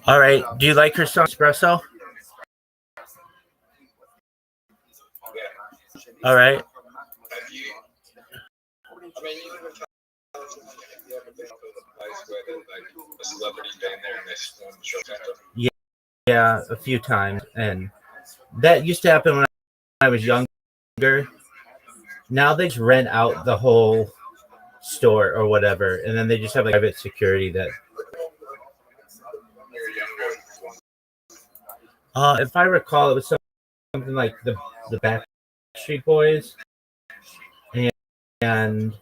All right. Do you like her song Espresso? All right. Yeah, yeah, a few times, and that used to happen when I was younger. Now they just rent out the whole store or whatever, and then they just have like private security that. If I recall, it was something like the Backstreet Boys, and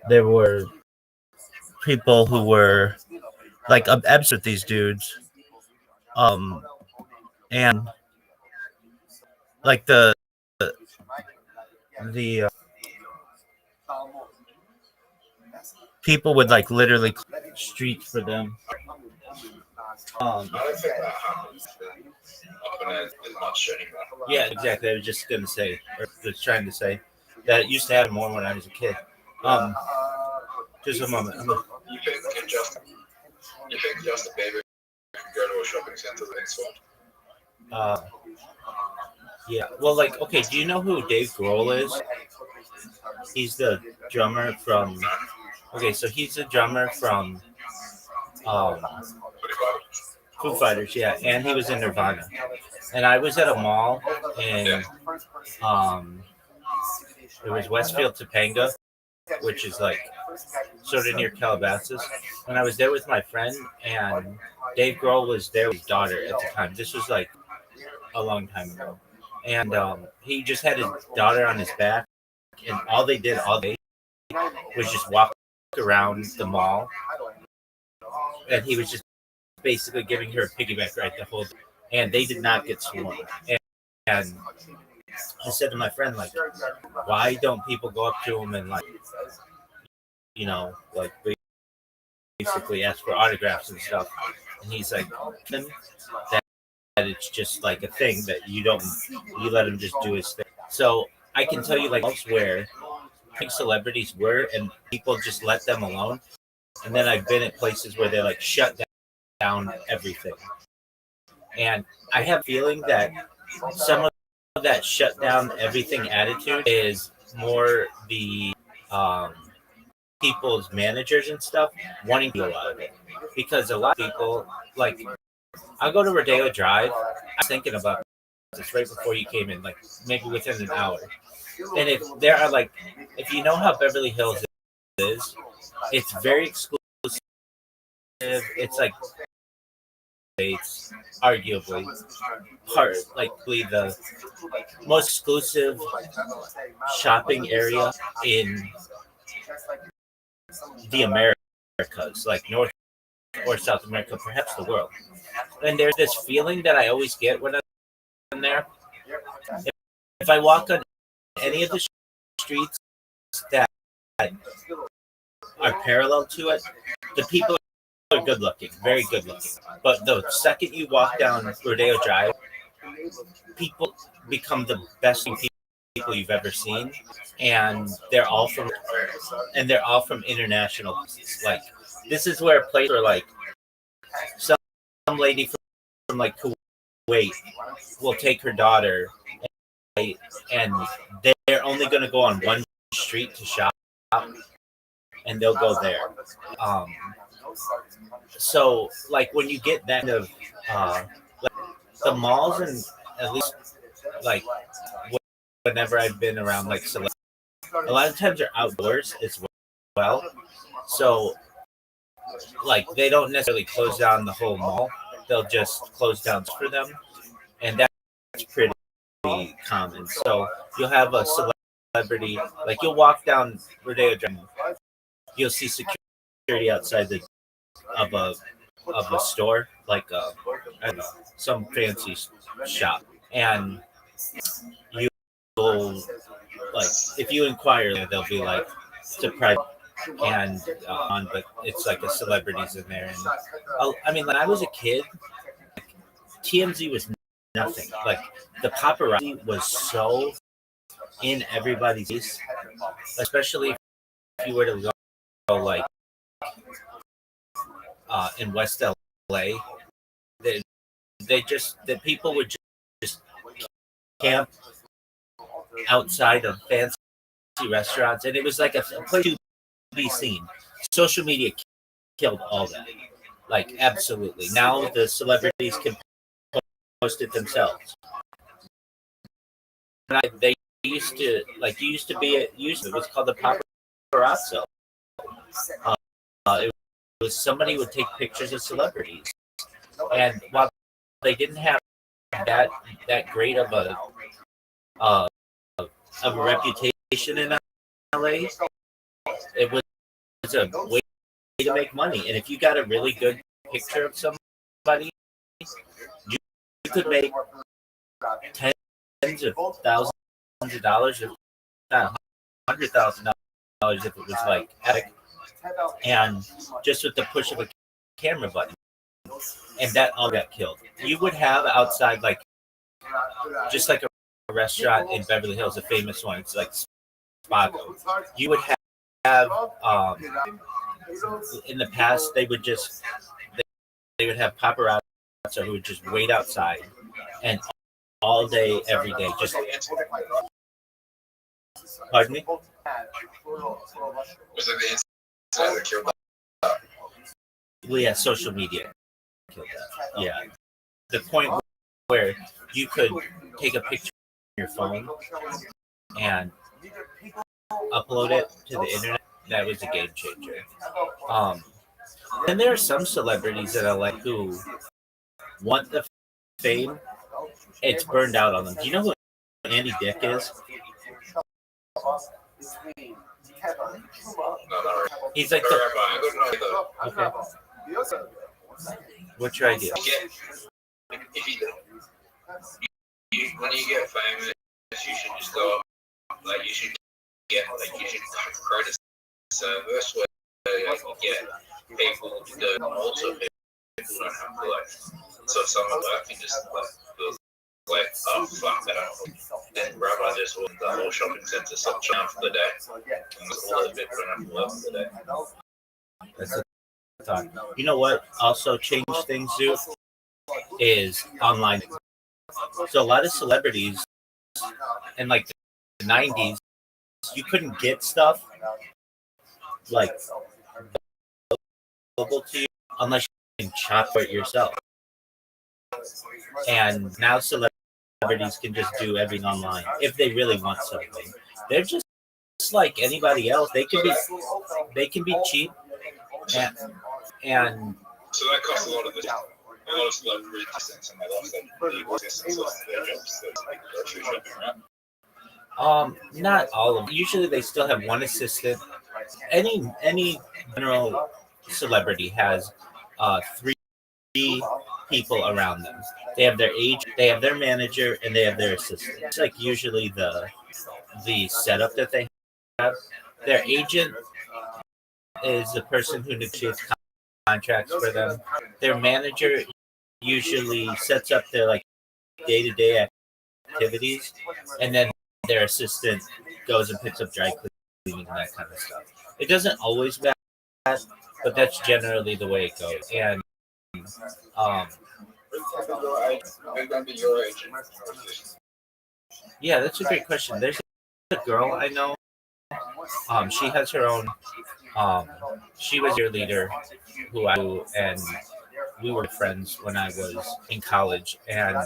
there were people who were like obsessed with these dudes, um, and like the people would like literally streets for them. Um, yeah, exactly. I was just gonna say, or just trying to say, that it used to happen more when I was a kid. Um, just a moment. Uh, yeah. Well, like, okay. Do you know who Dave Grohl is? He's the drummer from. Okay, so he's the drummer from um, Foo Fighters, yeah, and he was in Nirvana. And I was at a mall in um, it was Westfield Topanga, which is like sort of near Calabasas. And I was there with my friend, and Dave Grohl was there with his daughter at the time. This was like a long time ago, and he just had his daughter on his back, and all they did all day was just walk around the mall, and he was just basically giving her a piggyback ride the whole day. And they did not get sworn. And I said to my friend, like, why don't people go up to him and like, like basically ask for autographs and stuff? And he's like, that it's just like a thing that you let him just do his thing. So I can tell you like elsewhere, big celebrities were, and people just let them alone. And then I've been at places where they like shut down everything. And I have a feeling that some of that shut down everything attitude is more the people's managers and stuff wanting to go out of it. Because a lot of people, like, I'll go to Rodeo Drive. I was thinking about this right before you came in, like maybe within an hour. And if there are like, if you know how Beverly Hills is, it's very exclusive. It's like States, arguably likely the most exclusive shopping area in the Americas, like North or South America, perhaps the world. And there's this feeling that I always get when I'm there. If I walk on any of the streets that are parallel to it, the people are good looking, very good looking. But the second you walk down Rodeo Drive, people become the best people you've ever seen, and they're all from international places. Like this is where a place where like some lady from like Kuwait will take her daughter, and they're only going to go on one street to shop, and they'll go there. So like when you get that kind of like the malls, and at least like whenever I've been around like a lot of times they're outdoors as well. So like they don't necessarily close down the whole mall. They'll just close down for them, and that's pretty common. So you'll have a celebrity, like you'll walk down Rodeo Drive, you'll see security outside of a store, like I don't know, some fancy shop, and you'll like if you inquire, they'll be like surprised and but it's like a celebrities in there. And I mean, when I was a kid, TMZ was nothing. Like the paparazzi was so in everybody's face, especially if you were to go like in West LA. The people would just camp outside of fancy restaurants, and it was like a place to be seen. Social media killed all that. Like absolutely. Now the celebrities can post it themselves. They used to like you used to be it was called the paparazzo. It was somebody would take pictures of celebrities, and while they didn't have that great uh, of a reputation in LA, it was a way to make money. And if you got a really good picture of somebody, you could make tens of thousands of dollars, if not $100,000 if it was like epic, and just with the push of a camera button, and that all got killed. You would have outside like just like a restaurant in Beverly Hills, a famous one. It's like Spago. You would have in the past they would have paparazzi who would just wait outside and all day, every day, just pardon me. Was it the incident that killed that? Well, yeah, social media killed that. Yeah, the point where you could take a picture on your phone and upload it to the internet, that was a game changer. And there are some celebrities that I like who want the fame. It's burned out on them. Do you know who Andy Dick is? He's like the okay. What's your idea? When you get famous, you should just go like you should create a service where you get people to do and also people don't have to like so someone working just like oh fuck that then Rabbi just walked the whole shopping centre shut down for the day and all the people don't have to work for the day. That's the thought. You know what also changed things, Zoo, is online. So a lot of celebrities in like the 90s, you couldn't get stuff like available to you unless you can shop for it yourself. And now celebrities can just do everything online if they really want something. They're just like anybody else. They can be cheap and so that costs a lot of celebrities and they lost the existence of their jobs like grocery shopping, right? Not all of them. Usually they still have one assistant. Any general celebrity has three people around them. They have their agent, they have their manager, and they have their assistant. It's like usually the setup that they have. Their agent is the person who negotiates contracts for them. Their manager usually sets up their like day-to-day activities, and then their assistant goes and picks up dry cleaning and that kind of stuff. It doesn't always matter, but that's generally the way it goes. And yeah, that's a great question. There's a girl I know. She has her own. She was your leader, who I knew, and we were friends when I was in college. And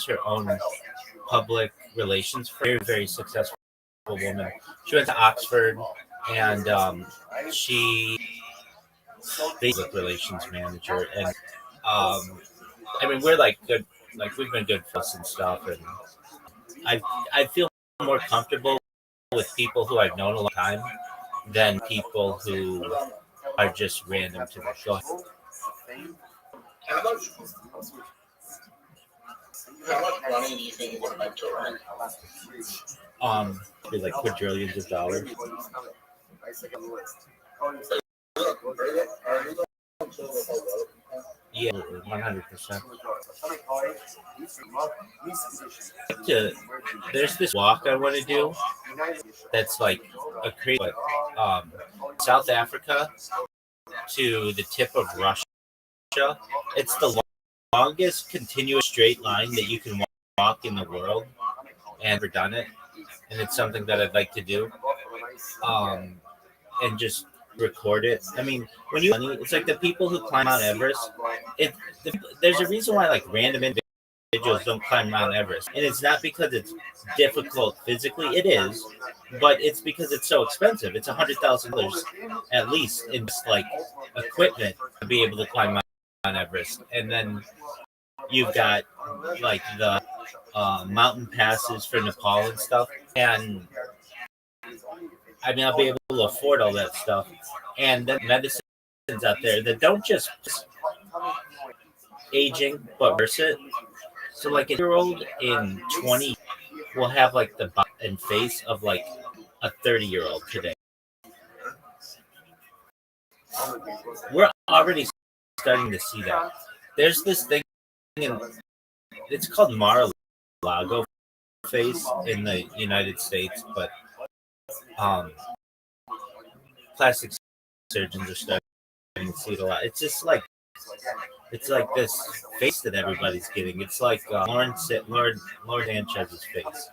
her own public relations, very very successful woman. She went to Oxford, and she public relations manager. And I mean, we're like good, like we've been good friends and stuff. And I feel more comfortable with people who I've known a long time than people who are just random to me. Go ahead. How much money do you think you're going to make touring? Be like quadrillions of dollars. Yeah, 100%. There's this walk I want to do that's like a crazy South Africa to the tip of Russia, Russia. It's the longest continuous straight line that you can walk in the world, and I've never done it, and it's something that I'd like to do. And just record it. I mean, when you it's like the people who climb Mount Everest. It there's a reason why like random individuals don't climb Mount Everest, and it's not because it's difficult physically. It is, but it's because it's so expensive. It's $100,000 at least in just like equipment to be able to climb Mount Everest, and then you've got like the mountain passes for Nepal and stuff, and I mean, I'll be able to afford all that stuff. And then medicines out there that don't just aging, but reverse it. So, like, a year old in 20 will have like the body and face of like a 30-year-old today. We're already starting to see that. There's this thing, it's called Mar-a-Lago face in the United States, but plastic surgeons are starting to see it a lot. It's just like this face that everybody's getting. It's like Lord Sanchez's face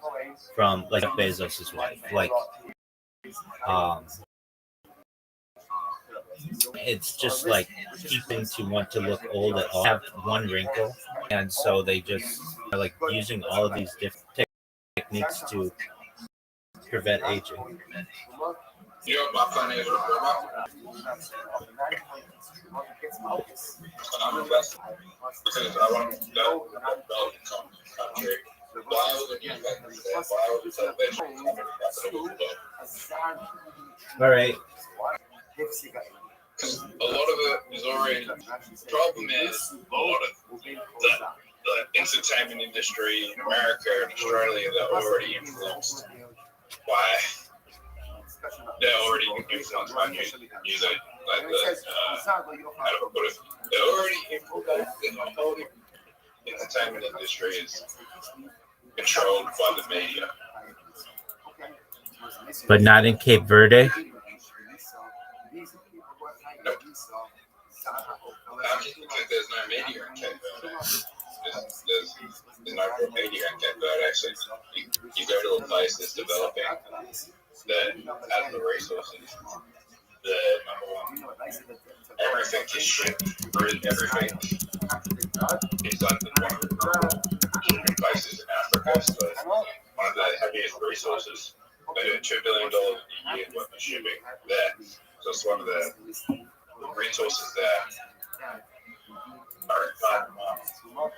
from like Bezos's wife. Like, um, it's just like keeping to want to look old at all. Have one wrinkle, and so they just are like using all of these different techniques to prevent aging. You know, my plan is I'm investing because I want to go country. All right. Because a lot of it is already. The problem is a lot of the entertainment industry in America and Australia, they're already influenced by. They're already influenced by music, like the how do I put it? They're already influenced. The whole entertainment industry is controlled by the media. But not in Cape Verde. Nope. Because there's no media in Cape Verde. There's no real media in Cape Verde. Actually, you go to a place that's developing that has the resources. The number one, everything is shipped. Everything is like one of the shipping places in Africa. So one of the heaviest resources. They do $2 billion a year worth of shipping there. So it's one of the resources there are not enough.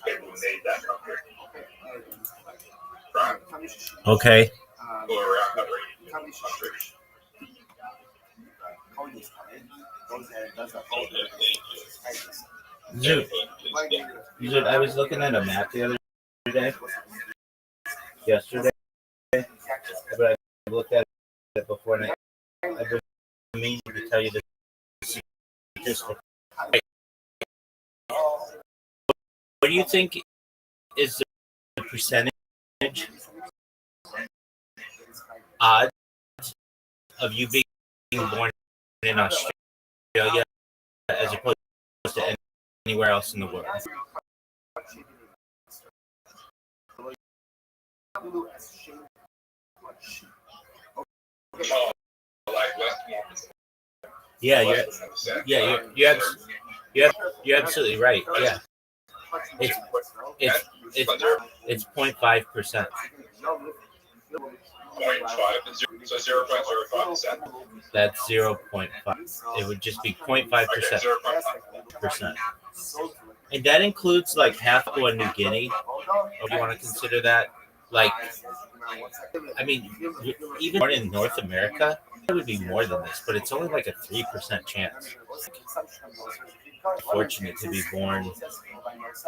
People need that country. Right. Okay. Or around that country. Dude, I was looking at a map the other day. Yesterday. But I looked at it before, and I've been meaning to tell you this statistic. What do you think is the percentage odds of you being born in Australia as opposed to anywhere else in the world? Yeah, you're absolutely right. Yeah, it's 0.5%. 0.5, so 0.05%. That's 0.5. It would just be 0.5%. And that includes like half Papua New Guinea. Or do you want to consider that? Like, I mean, even born in North America, it would be more than this, but it's only like a 3% chance. Fortunate to be born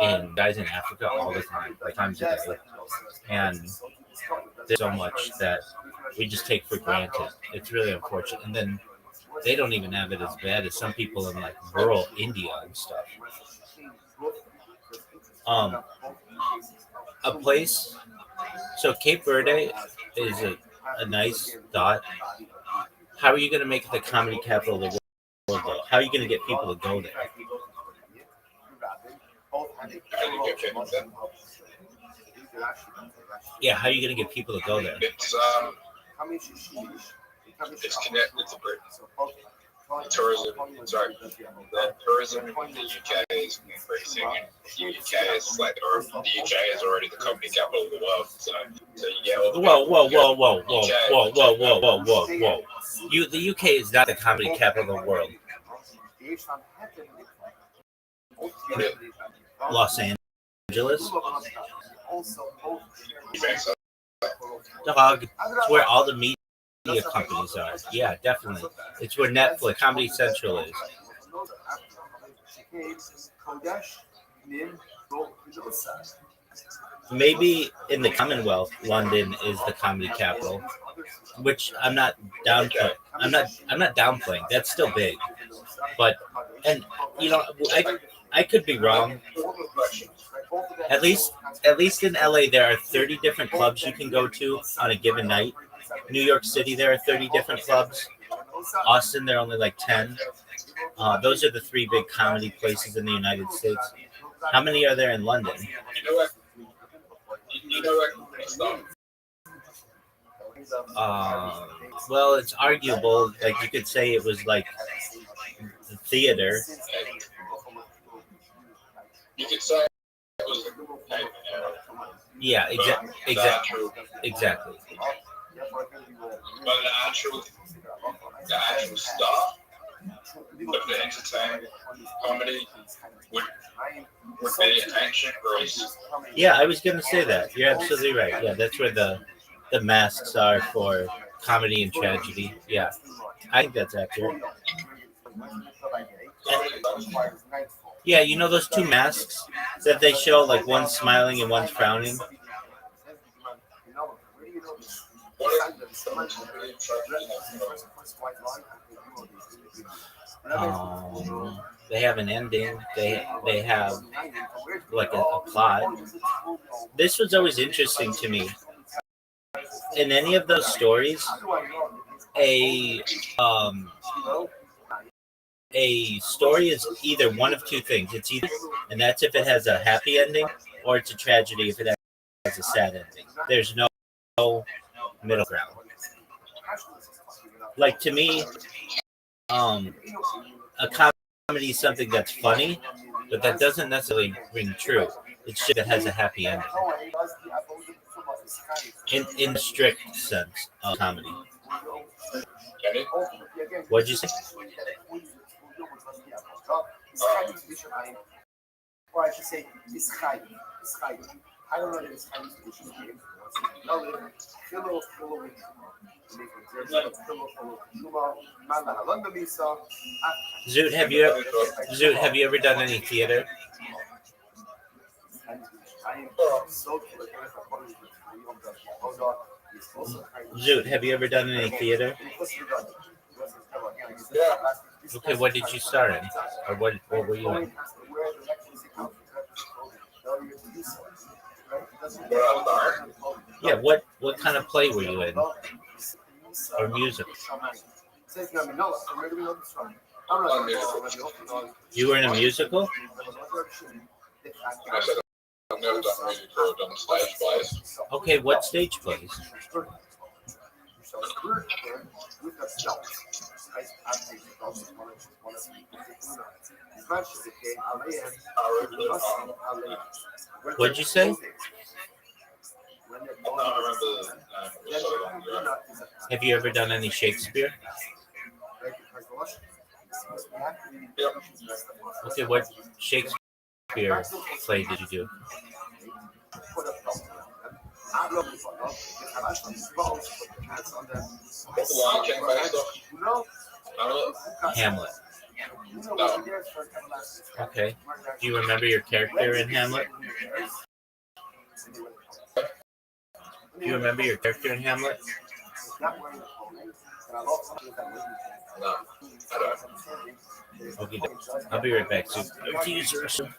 in guys in Africa all the time, like times a day, and there's so much that we just take for granted. It's really unfortunate, and then they don't even have it as bad as some people in like rural India and stuff. A place. So Cape Verde is a nice dot. How are you going to make it the comedy capital of the world, though? How are you going to get people to go there? How do you get people there? Yeah, how are you going to get people to go there? It's connected to Britain. Tourism, sorry, the tourism in the UK is increasing, and the UK is like, or the UK is already the comedy capital of the world. So you get all the Whoa. The UK is not the comedy capital of the world. Los Angeles? Dog. It's where all the media companies are. Yeah, definitely. It's where Netflix, Comedy Central is. Maybe in the Commonwealth, London is the comedy capital, which I'm not downplaying. I'm not downplaying. That's still big, but and you know I could be wrong. At least in LA, there are 30 different clubs you can go to on a given night. New York City, there are 30 different clubs. Austin, there are only like 10. Those are the three big comedy places in the United States. How many are there in London? You know what stuff. Well, it's arguable. Like you could say it was like the theater. You could say it was Yeah, exactly. but the actual stuff of the entertainment comedy would be ancient Greece. Yeah, I was gonna say that. You're absolutely right. Yeah, that's where the masks are for comedy and tragedy. Yeah, I think that's accurate. Yeah, you know those two masks that they show, like one's smiling and one's frowning. They have an ending. They have like a plot. This was always interesting to me. In any of those stories, a story is either one of two things. It's either, and that's if it has a happy ending, or it's a tragedy if it has a sad ending. There's no middle ground. Like to me, a comedy is something that's funny, but that doesn't necessarily ring true. It's just that it has a happy ending. In the strict sense of comedy. What'd you say? Zoot, have you ever done any theater? Zoot, have you ever done any theater? Okay, what did you start in? Or what were you in? Yeah, what kind of play were you in? Or music? You were in a musical? I've never done music or done stage plays. Okay, what stage plays? What'd you say? Have you ever done any Shakespeare? Yep. Okay, what Shakespeare play did you do? What's the Lion King based off? Hamlet. No. Okay. Do you remember your character in Hamlet? Do you remember your character in Hamlet? No. I don't. Okay, I'll be right back. So, to use the restroom.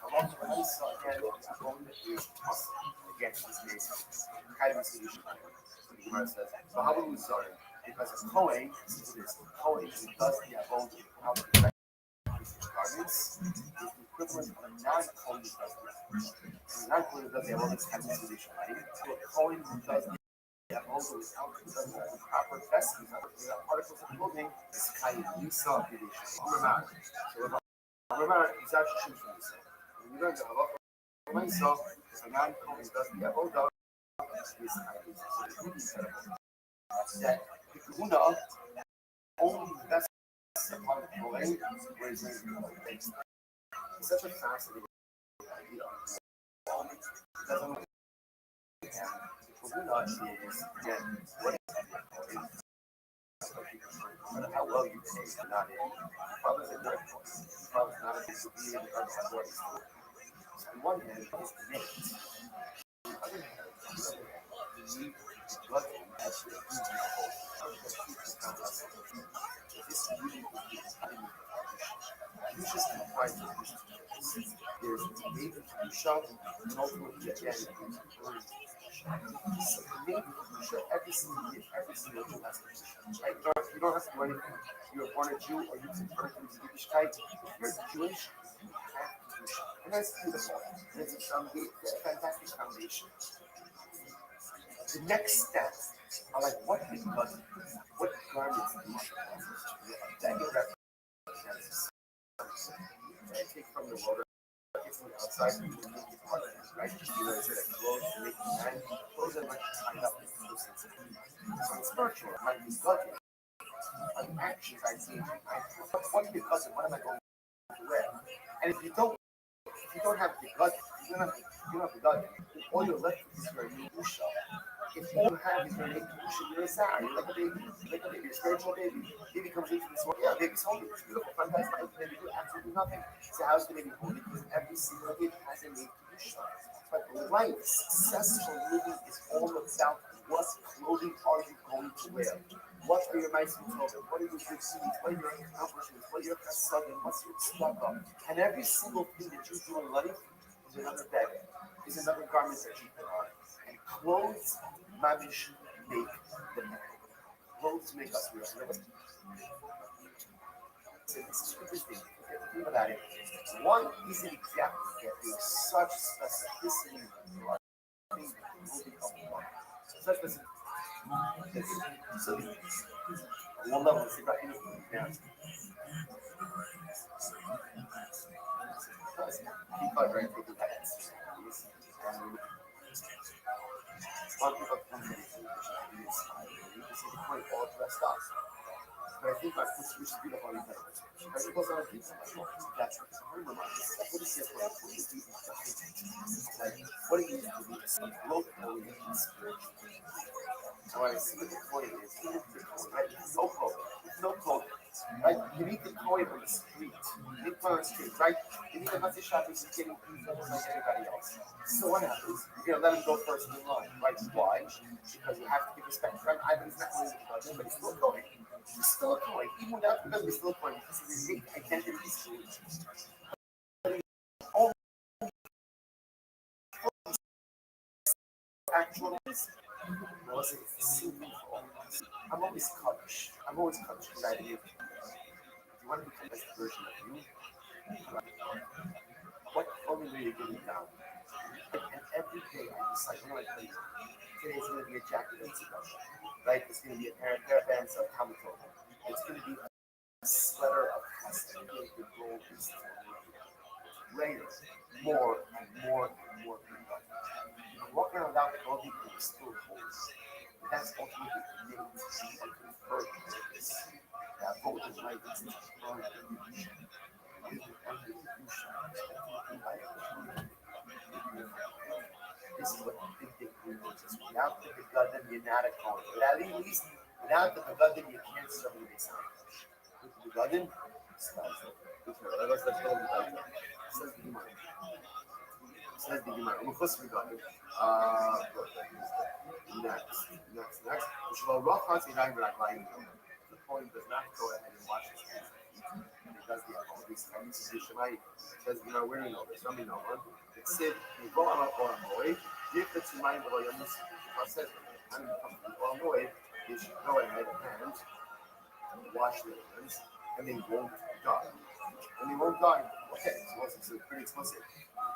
Okay, so it's pretty explicit.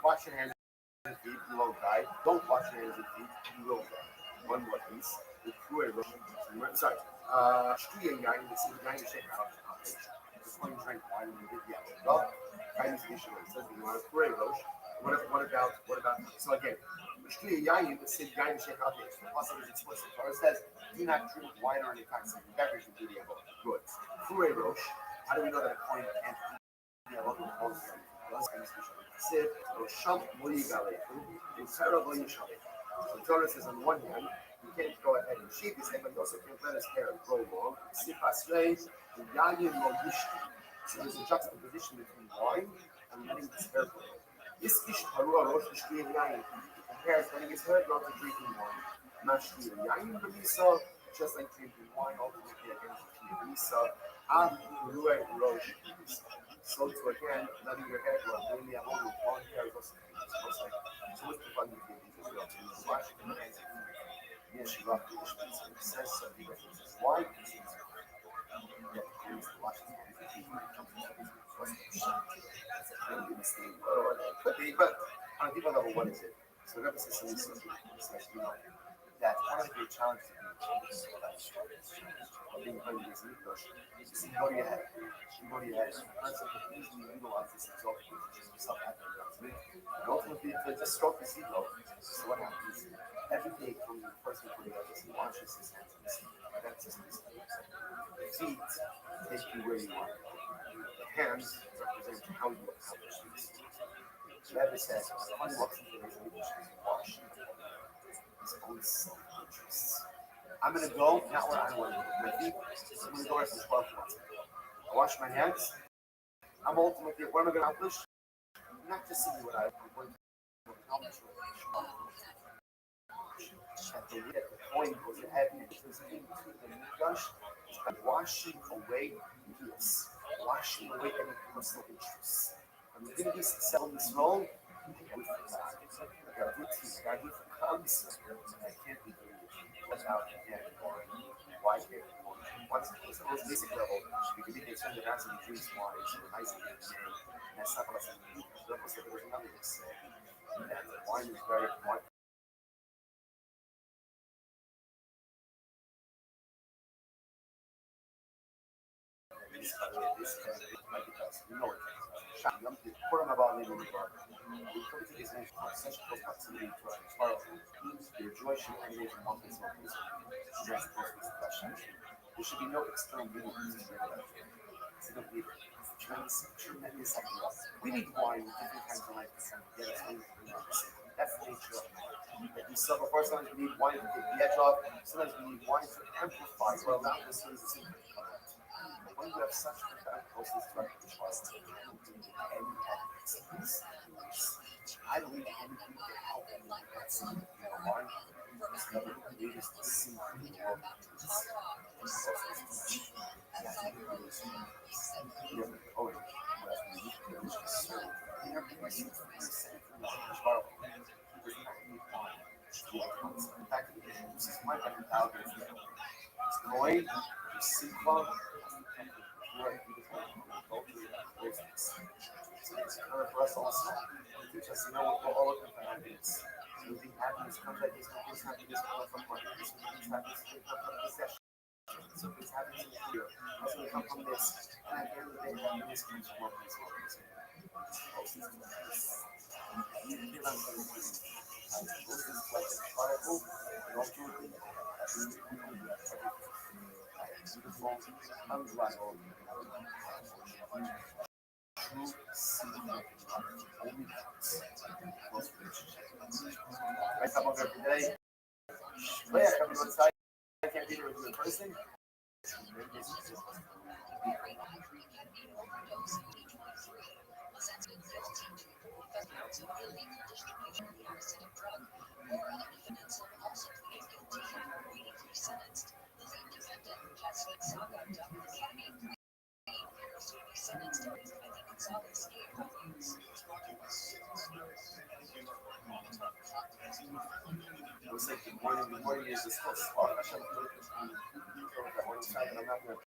Wash your hands and feet, you won't die. Don't wash your hands and feet, you will die. One more piece. The Kruer sorry. Shtuye yain, this is yain shek out. This one drink wine and you did yellow. Chinese issue. It says you want a Kruer rosh. What about, so again, Shtuye yain, this is yain shek out. The pasuk is explicit. Torah says, do not drink wine or any intoxicating beverage in the good. Kruer rosh. How do we know that a coin can't so Torah says on one hand, you can't go ahead and sheep his head, but you also can't let his hair grow long. So there's a juxtaposition between wine and letting his hair grow. This ish parua rosh b'shtuye yayin compares letting his hair grow to drinking wine. Mashtuye yayin b'misa, just like drinking wine, ultimately against b'misa. Av parua rosh b'misa. So to again, letting your hair grow, doing the amount of long hair is also like so much fun to do Israel to watch the hands of yes, she loved the Ishmael. It says so. He references why because he's watching the hands of people when it comes to could be, but on a deeper level, what is it? So the Rebbe says something so says, that one of the great challenges of being a Hebrew is you go to your head. You go to your head. The person can easily utilize this exalted self-advocate. And ultimately, to just stroke his ego. So what happens? Every day comes the person who he washes his hands and his feet. That's his feet take you where you want. The hands represent how you accomplish these things. Rebbe says, when he walks into his English, he's washing his own self-interests. I'm going to go, not where I want to go. My feet, I'm going to go after 12 months. I wash my hands. I'm ultimately, what am I going to accomplish? Not just simply what I want to accomplish. At the way that the coin goes ahead and enters into the Mikdash is by washing away this, washing away any personal interests. I'm going to be successful in this role. God comes. I can't be doing it. What's out again? Why can't once it's the most basic level, you can be concerned that as he drinks wine, so nice and that's not what I said. There was another to say. And wine is very wine. You know it. Put on about leaving the bar. We come to these nations with such close proximity to our tomorrow. Your joy should emanate from one place to another. That's the most question. There should be no external meaning to bring about joy. It's a believer. Tremendous idea. We need wine at different times of life to kind of get us into the That's the nature of it. Like we suffer for sometimes we need wine to take the edge off. Sometimes we need wine to amplify or allow the sins to come out. But when you have such profound closeness to our trust, and I don't need anything to help me with that sin. Wine is the greatest sin in the world. In fact, this is my Noi, Simcha, it's kind of for us also. Teach us to know what we're all looking for happiness. So we think happiness comes like this, happiness comes from money, this happiness comes from possession. So this happens in fear. That's going to come from this. And at the end of the day, happiness comes from one place, one place. This is like a triangle, not to be beautiful, unrivaled, true, simple, only close relationship. Right, come over today. Play a couple of sides. I can't be with the person. It was like the morning is this whole spot. I should have looked at that one side, and I'm not going to.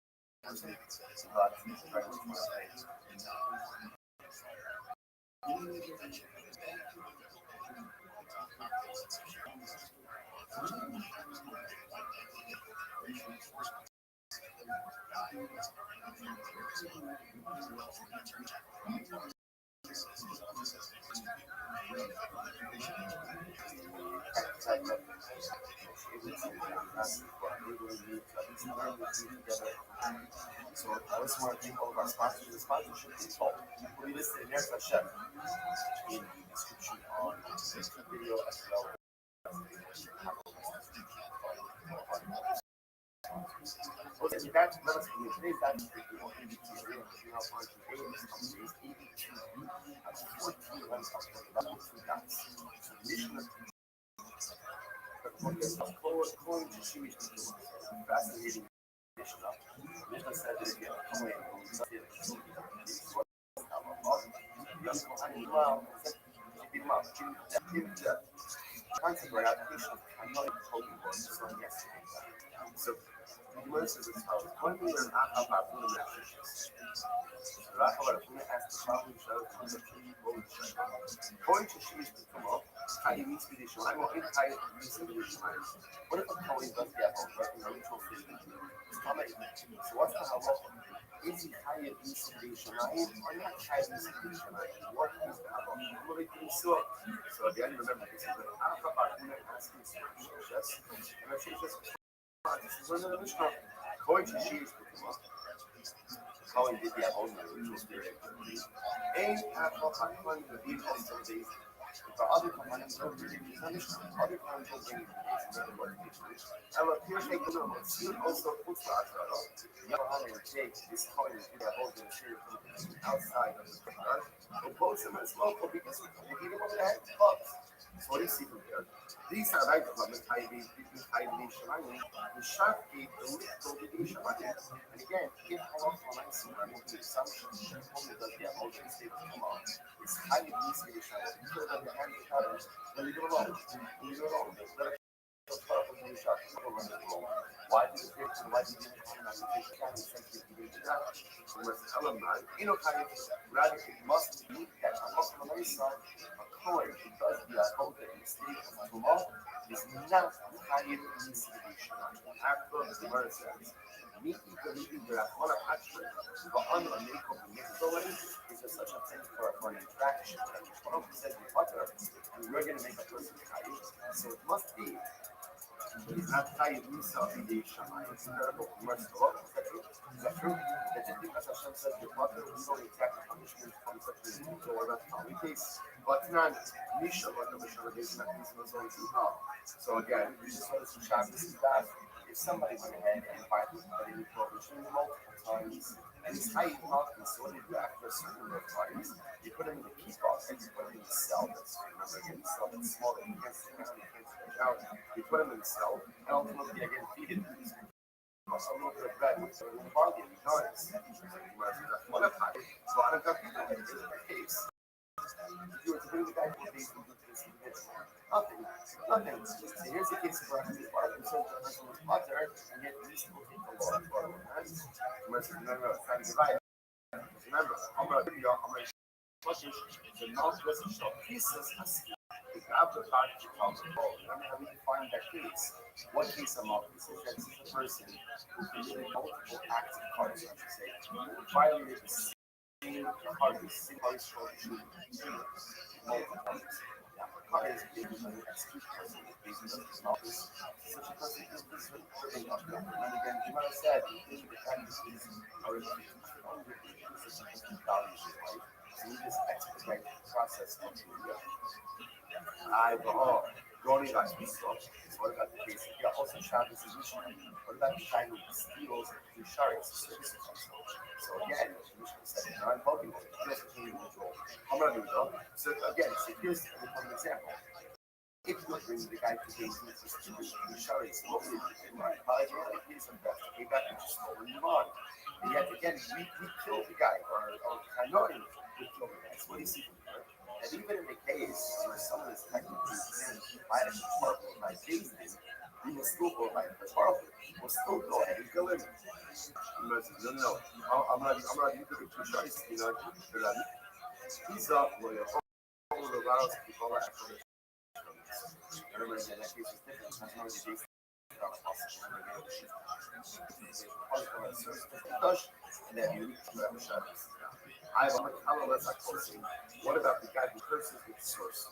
So I always want to thank all of our sponsors. The sponsorship info will be listed in there for Chef in the description on this video as well. Okay, that's let us do today's that's the fascinating. Mishnah said that if you have a coin, so the word says it's how one thing is not about the messages. Going to choose to come up, how you meet with the Shemaim, or in how you meet with the Shemaim. What if a coin does get on, right? You know, it's all fitting. So what's the halacha? Is he hired in the Shemaim or not hired in the Shemaim? What is the halacha? So again, remember, this is the Alpha Baruna asking questions. And I say just this is one of the Mishnah. Going to choose to come up. How did the own ritual spirit? And after one the being on some days, the other companies don't really punish them. Other companies don't bring it. And what here's a good one. See also puts the Azara. You know how they take this coin and get a hold of the spirit outside of the car. But both of them as well, because they give them over the head. So what do you see from there? These are right comments, high the Shemani, the sharp gate, the little the Shemani. And again, if I want to find some the assumption that only does the emotion state come on, it's highly easy to show. You put it on the hand of others, then leave it alone. Leave it alone. Let it why do you think why do you think can essentially be that? Whereas element, you know, kind of rather it must be that on the side, a coin that does the approach in the state of Tumah is not higher initiation. After the word says, meeting the meeting that one of actually the honor and make of the methodology is there such a thing for an interaction. That is one of the said with butter, and we're going to make a person high. So it must be. It's not high in the Shammai. It's terrible. Must go. Is that true? Is that true? That just because Hashem says the butter, we don't exact punishment from such a thing. So that's how we case. But not Misha, but the Misha is not going to come. So again, this is what is Shabbos is that. If somebody went ahead and invited somebody to prohibition multiple times, and it's high enough and sorted back for a certain number of times, you put them in the key box and you put them in the cell. That's remember again, the cell that's small that you can't sit down, you can't stretch out. You put them in the cell, and ultimately again feed it. A little bit of bread with a little barley and nuts. What a pie. So I don't got people in the case. You were to bring the guy for these and do this and this. Nothing. So here's the case for us. This part of the person was butter, and yet these people take a lot of butter. Remember, it's not divided. Remember, I'm going to the non-present shop pieces as the grab the card to come to roll. Remember how we define that case? What case am I? This is that this is a person who committed multiple acts of cards, I should say, violated the same card, the same card structure, multiple cards. Card is being an excuse person based on his office. Such a person is serving up. And again, you might have said, the fact is our values in life. So we just expedite the process of the growing up these stuff. So what about the case? Yeah, also Shabbos is Mishnah. What about the time with steals through Sharis? So again, Mishnah said, I'm talking about it. Just to control. I'm not doing it. So again, so here's an example. If you bring the guy to gain the Sharis, locally, right? Here's some best. We got to just go and move on. And yet again, we killed the guy, or Kanoim, we killed the guy. So what do you see from there? And even in the case where someone is technically sent by a department by business, we will still go by the department. We'll still go ahead and kill him. No. I'm not even going to try to, he's up, Claro, se ficou lá. Remember that case was different. That's one of the days and then you what about the guy who curses with source?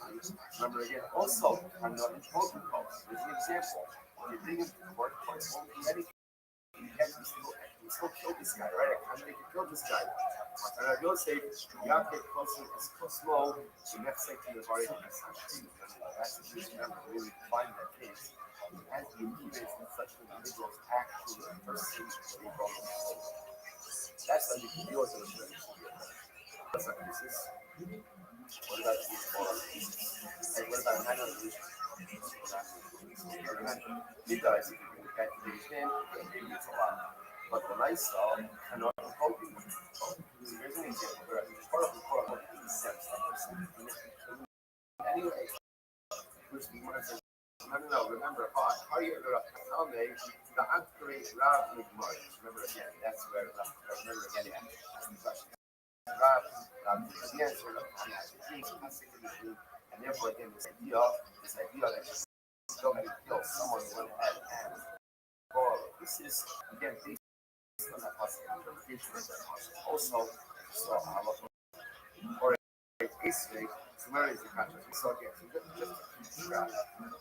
Remember again, also, I'm not in broken calls. There's an example. You're digging into the workplace, won't do anything. You still kill this guy, right? I'm going to kill this guy. And I will say, Yaakov closer is small, the next section is already that's the remember, really find that case. As the immediate and such individuals actually pursue the problem. That's how you can deal with it. What's that basis? What about these and what about another religion? He does, if you look at today's man, maybe it's a lot. But when I saw another hoping, here's an example where part of the quote sense anyway, which we want to say, no, remember, how you go to Talmud, the Ankari Rav Nigmar. Remember again, that's where, remember again, Rav, the answer of and therefore, again, this idea that still going to kill someone went ahead and this is, again, based on that possible interpretation of that also, so or basically, so where is the conscious? So again, just to keep track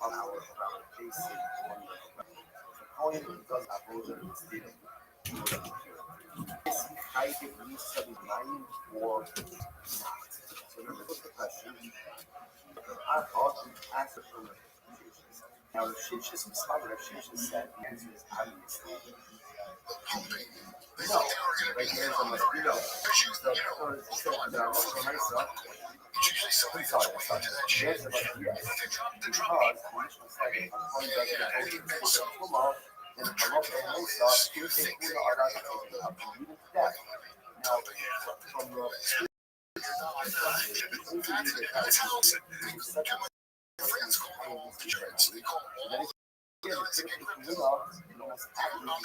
on our basic one. The coin does have a little bit of state of is I give me 79 or not? So remember, what's the question? I thought we answered from the now, if she just discovered, if she just said the answer is obviously no, right here, so must be no. So, for myself, I'm sorry, the answer must be yes. Because the mission said, I'm going to come out and I'm up and I saw, you think we are not going to be death. Now, from the friends call all the friends. They call all the I'm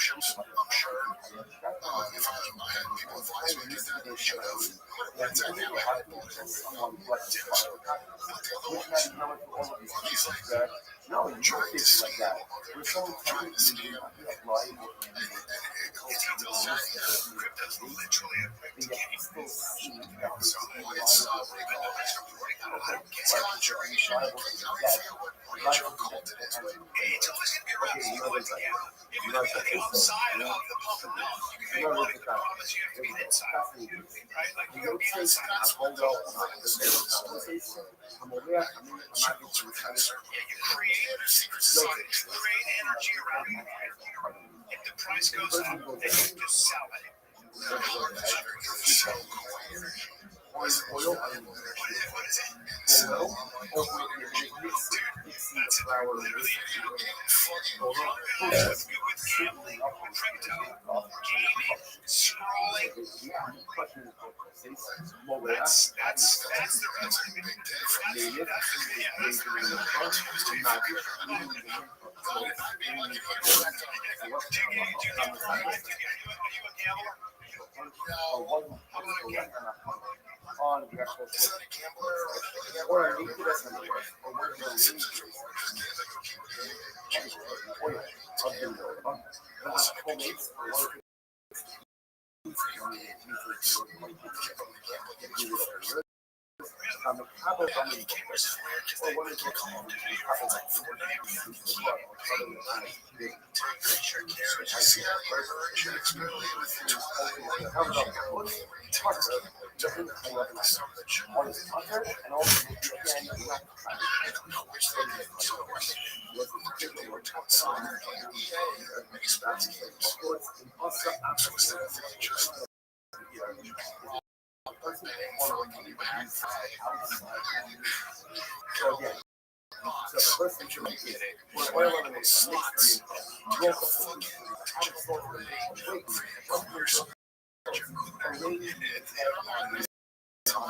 sure. If I had people advise me to do that, should have. That's a deal I had to he's like, no, you trying to see like that. Trying to see you. And it goes into saying, crypto's literally a big game. So it's even though it's right it's conjuration. I feel what Rachel called it is when it's a listen if you look at the outside of the puppet mill, you can make money. The problem is you have to be inside. Right? Like you gotta be inside. That's what the you create a secret society, you create energy around you. If the price goes up, then you just sell it. So what is it? Oil? What is it? So, that's it. Literally, if you get fucking with gambling or crypto or gaming, scrolling, that's the big difference. That's the reason why Tuesday being like you go back to do you are you a gambler? No, I'm not a gambler. On the actual or a new person or one of those the couple of them or what is it called? One is Hunter and also again not I don't know which thing it is. So again, so the first thing you make is oil and mix them in. Roll up add salt and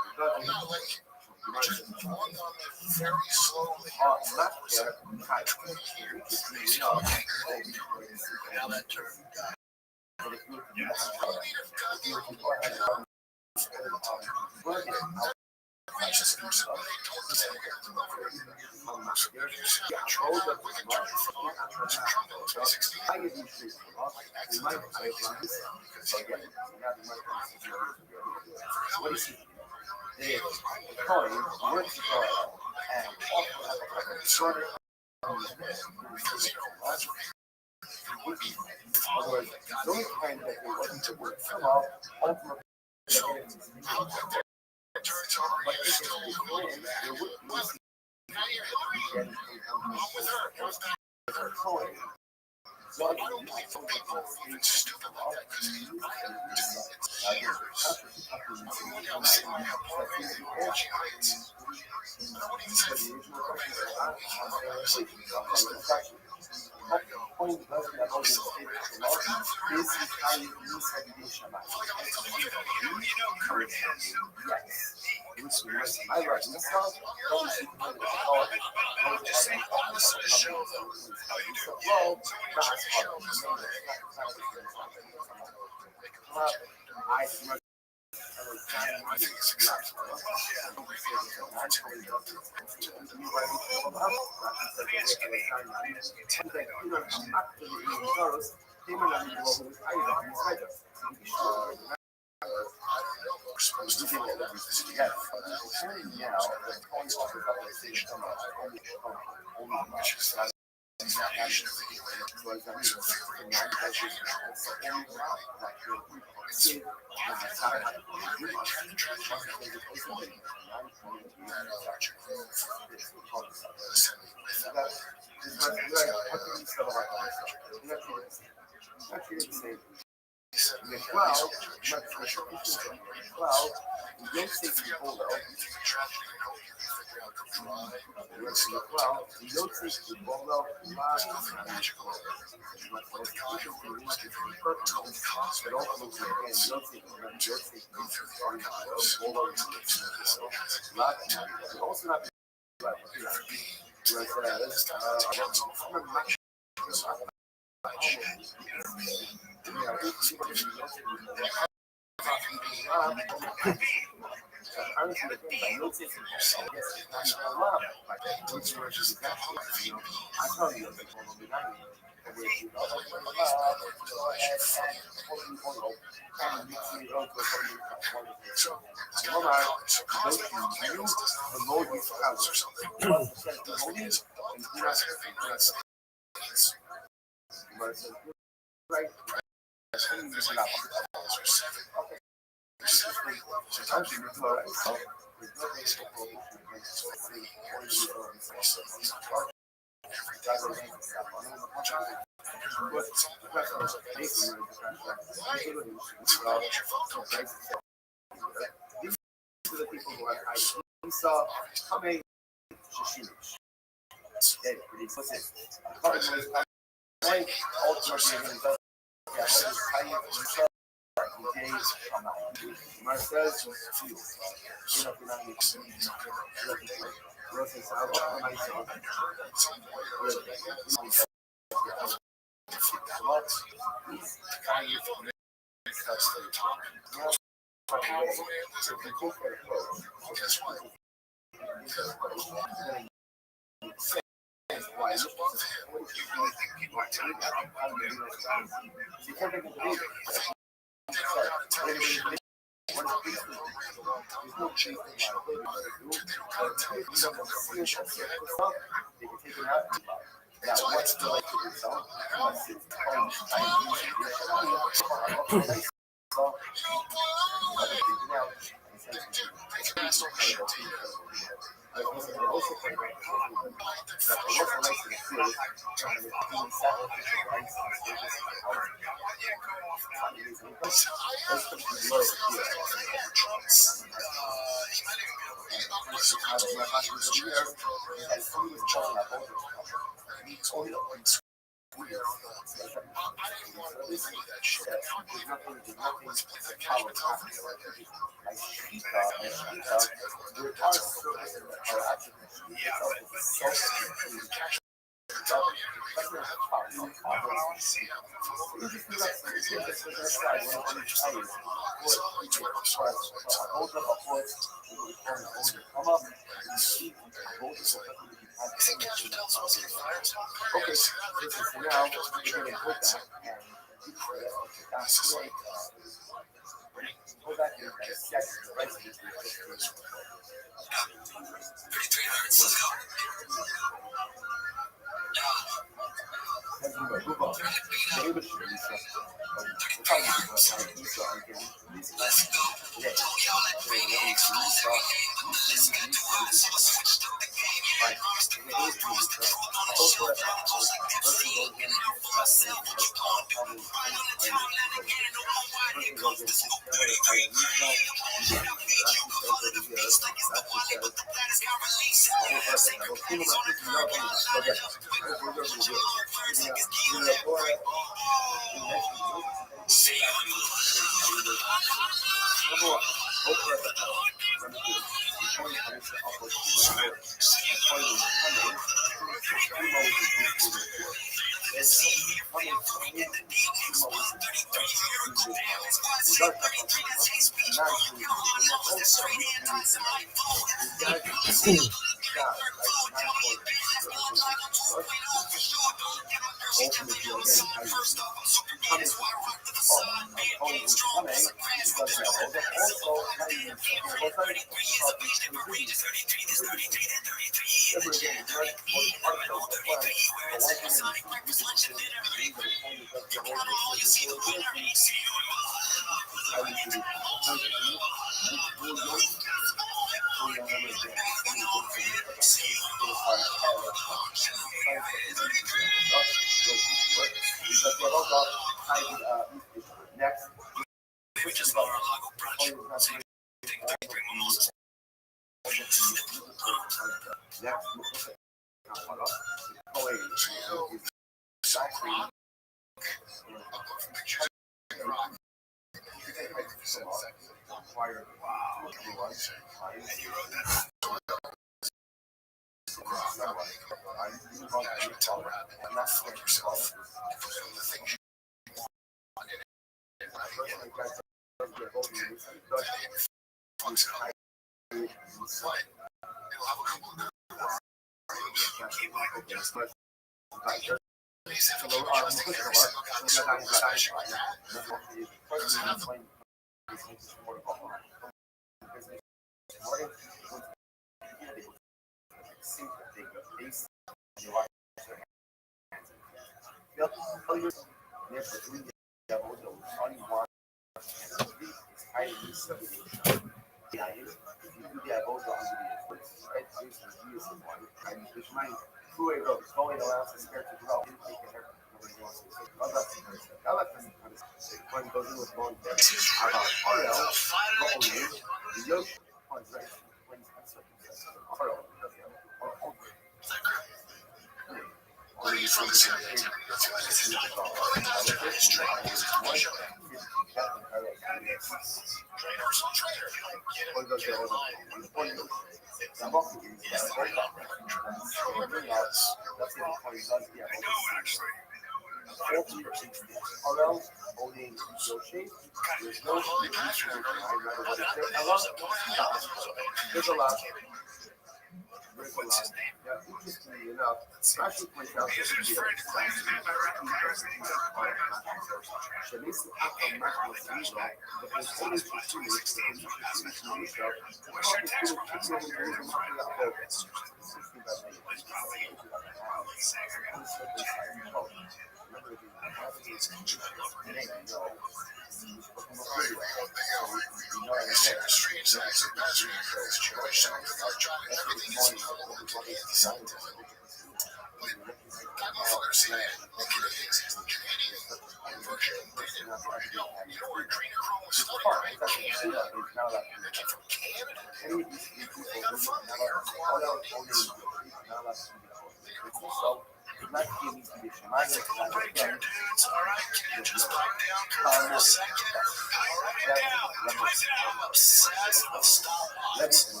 Next,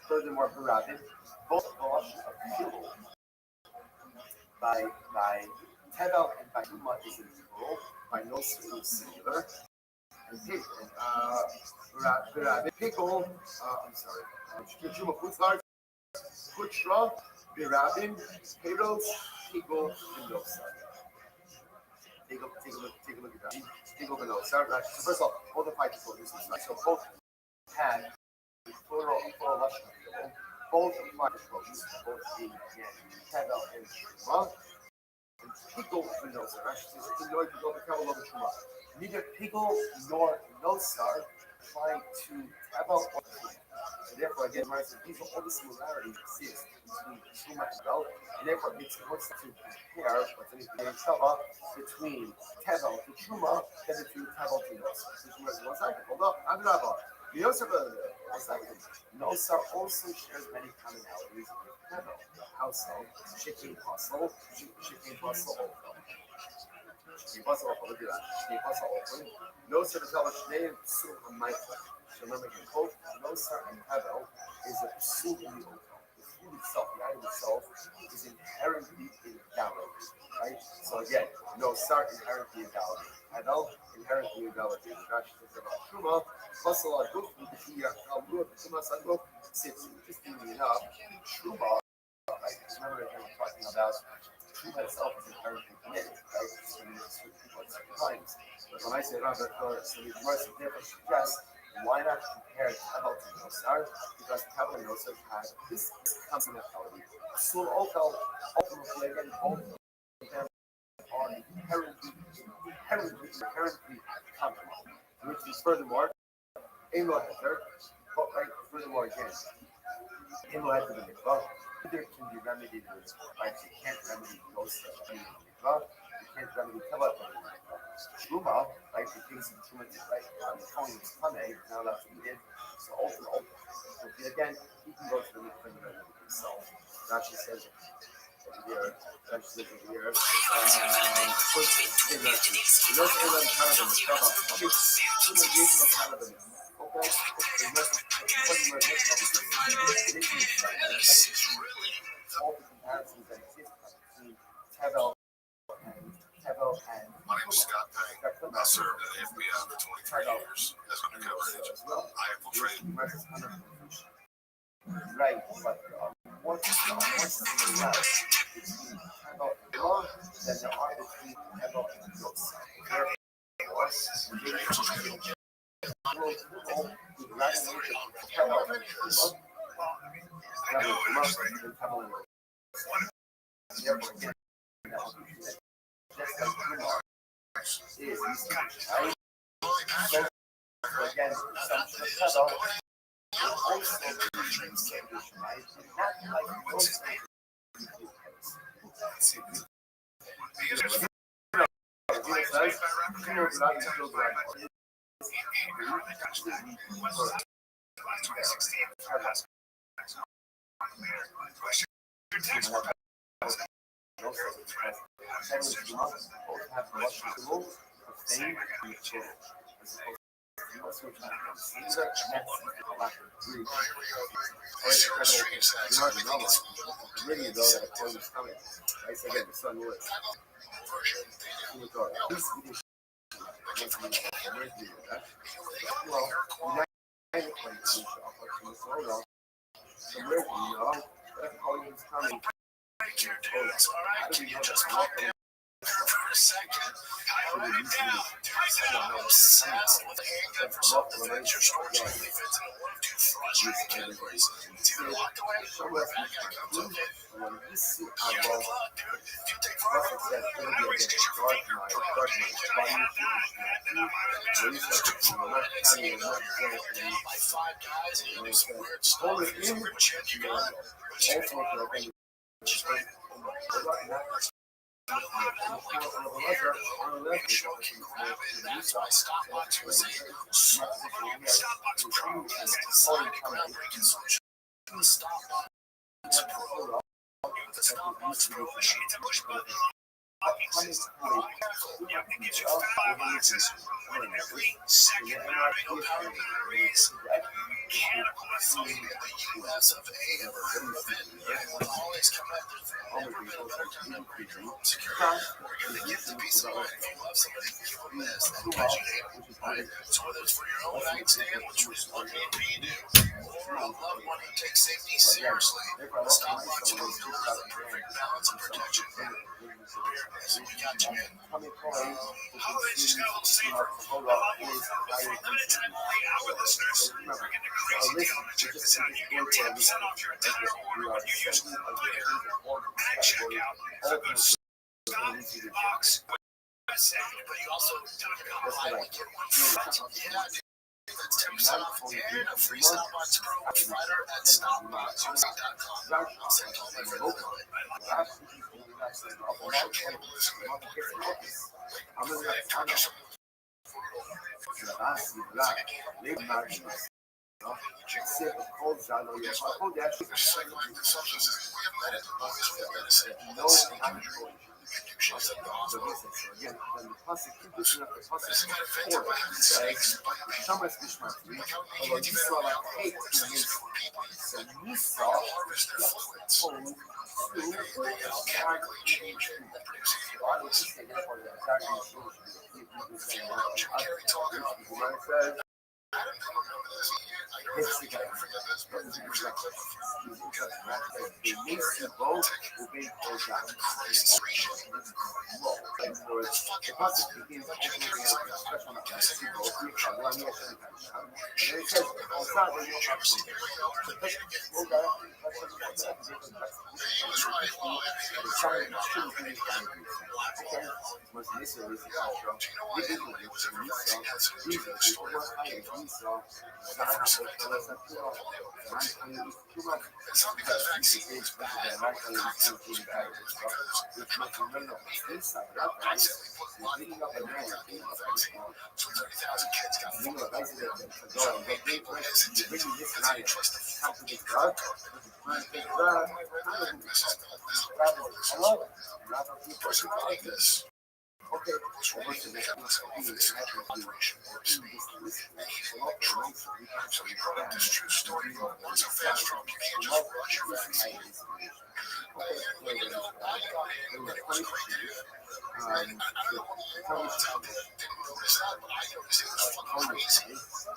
Furthermore, Rabbi, both Rosh of Shul by Tevel and by Uma is in plural, by Noser is singular, and Rabbi Pickle, I'm sorry, Juma Putzlar, Putra, Birabin, Peros, Pickle, and Nosar. Take a look at that. Pickle and Nosar. Right? So first of all, both apply to both uses, right? So both had plural Lashon Pickle. Both apply to both uses, both being again Tevel and Shema. And Pickle and Nosar. Neither Pickle nor Nosar apply to Tevel or Shema. And therefore, again, right, so these are all the similarities exist between Shuma and Tevel, and therefore it makes more sense to compare what's in between Tevel to Shuma than between Tevel to Nosar. So Shuma is one second. Hold up, I'm not about. Nosar also shares many commonalities with Tevel. Also, Shekin Puzzle, look at that. Shekin Puzzle open. Nosar to Tevel Shnei Psul HaMaita. Remember, both Nosar and Tevel is a psul in the open. The food itself, the item itself, is inherently invalid, right? So again, Nosar inherently invalid. Tevel inherently invalid. Rashi talks about Truma. Muscle on book, here, Truma Sandbook, sits interestingly enough, Truma, right? Remember, again, we're talking about Truma itself is inherently committed, right? So we certain people at certain times. But when I say Rabbi, so the Gemara therefore suggests, why not compare Tevel to Nosar? Because Tevel and Nosar had this commonality. So ultimately, again, both of them are inherently comparable. Which is furthermore, Elo Heter, right? Furthermore, again, Elo Heter the Mikvah, either can be remedied with, right? You can't remedy Nosar in the Mikvah, you can't remedy Tevel in the Mikvah. Truma, right? The things in Truma, right? The coin is Tane, now that's what he did. So ultimately, again, he can go to the Mikvah and remedy himself. Rashi says here, first thing that not Elam Cannabis, Truma Yesh no Cannabis. Okay? All the comparisons that exist between Tevel Right, but what's the love that the art between Ego and Dios?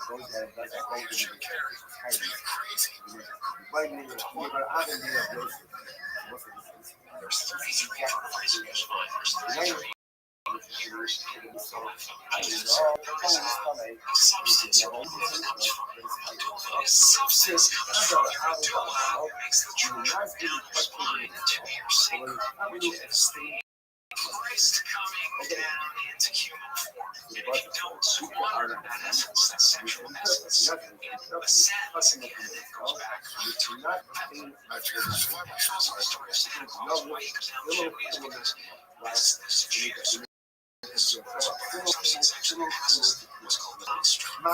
those that does that whole thing is crazy. But I don't know. There's three years fine. There's three years in I just substance comes from to allow makes the church down this line to your sacred, which is the Christ coming down into human form. And if you don't squander that essence, that sexual essence, it ascends again and goes back to story of Santa Claus. Why he comes down chimney is because this Jews sexual essence was called the nostrum.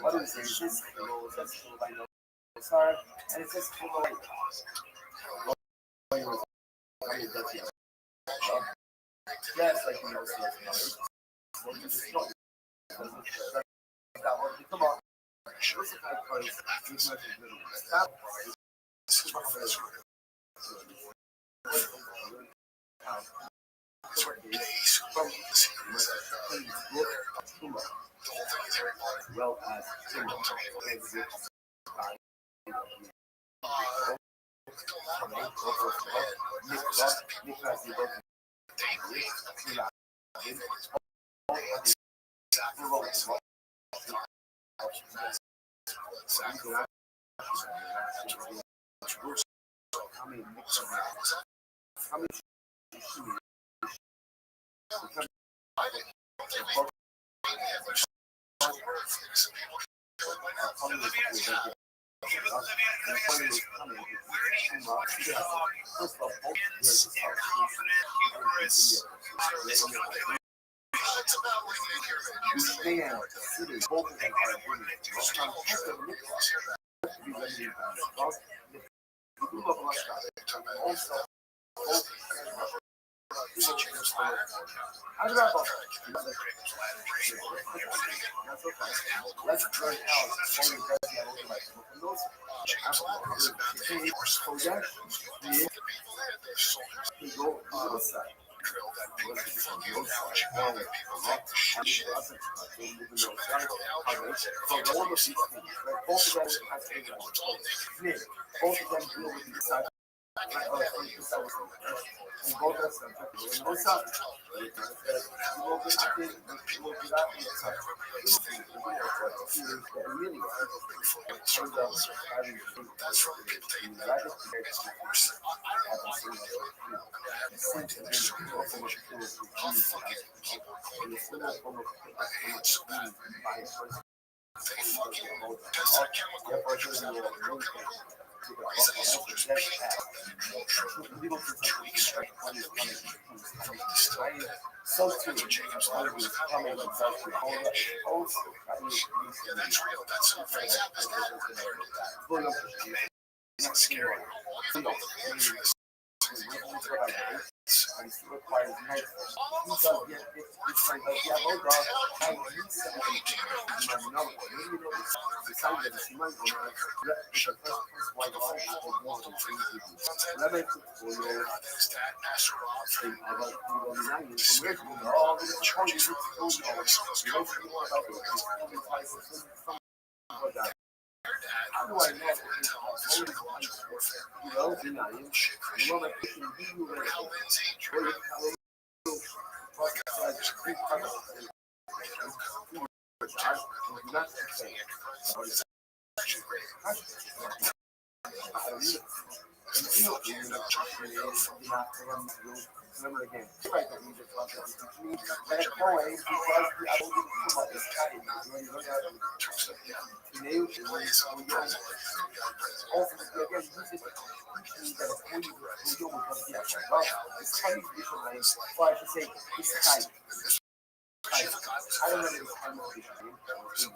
What is this? Sorry, and it's just yes, like you know, come on.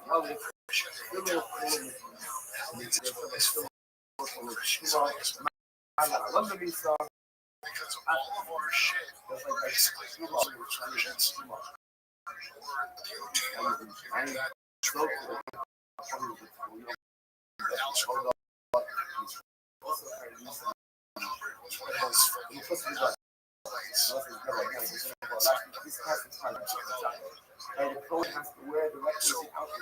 Well, I love the new song. Because all of our shit basically goes through versions or the OT. And the code has to wear the requisite outfit.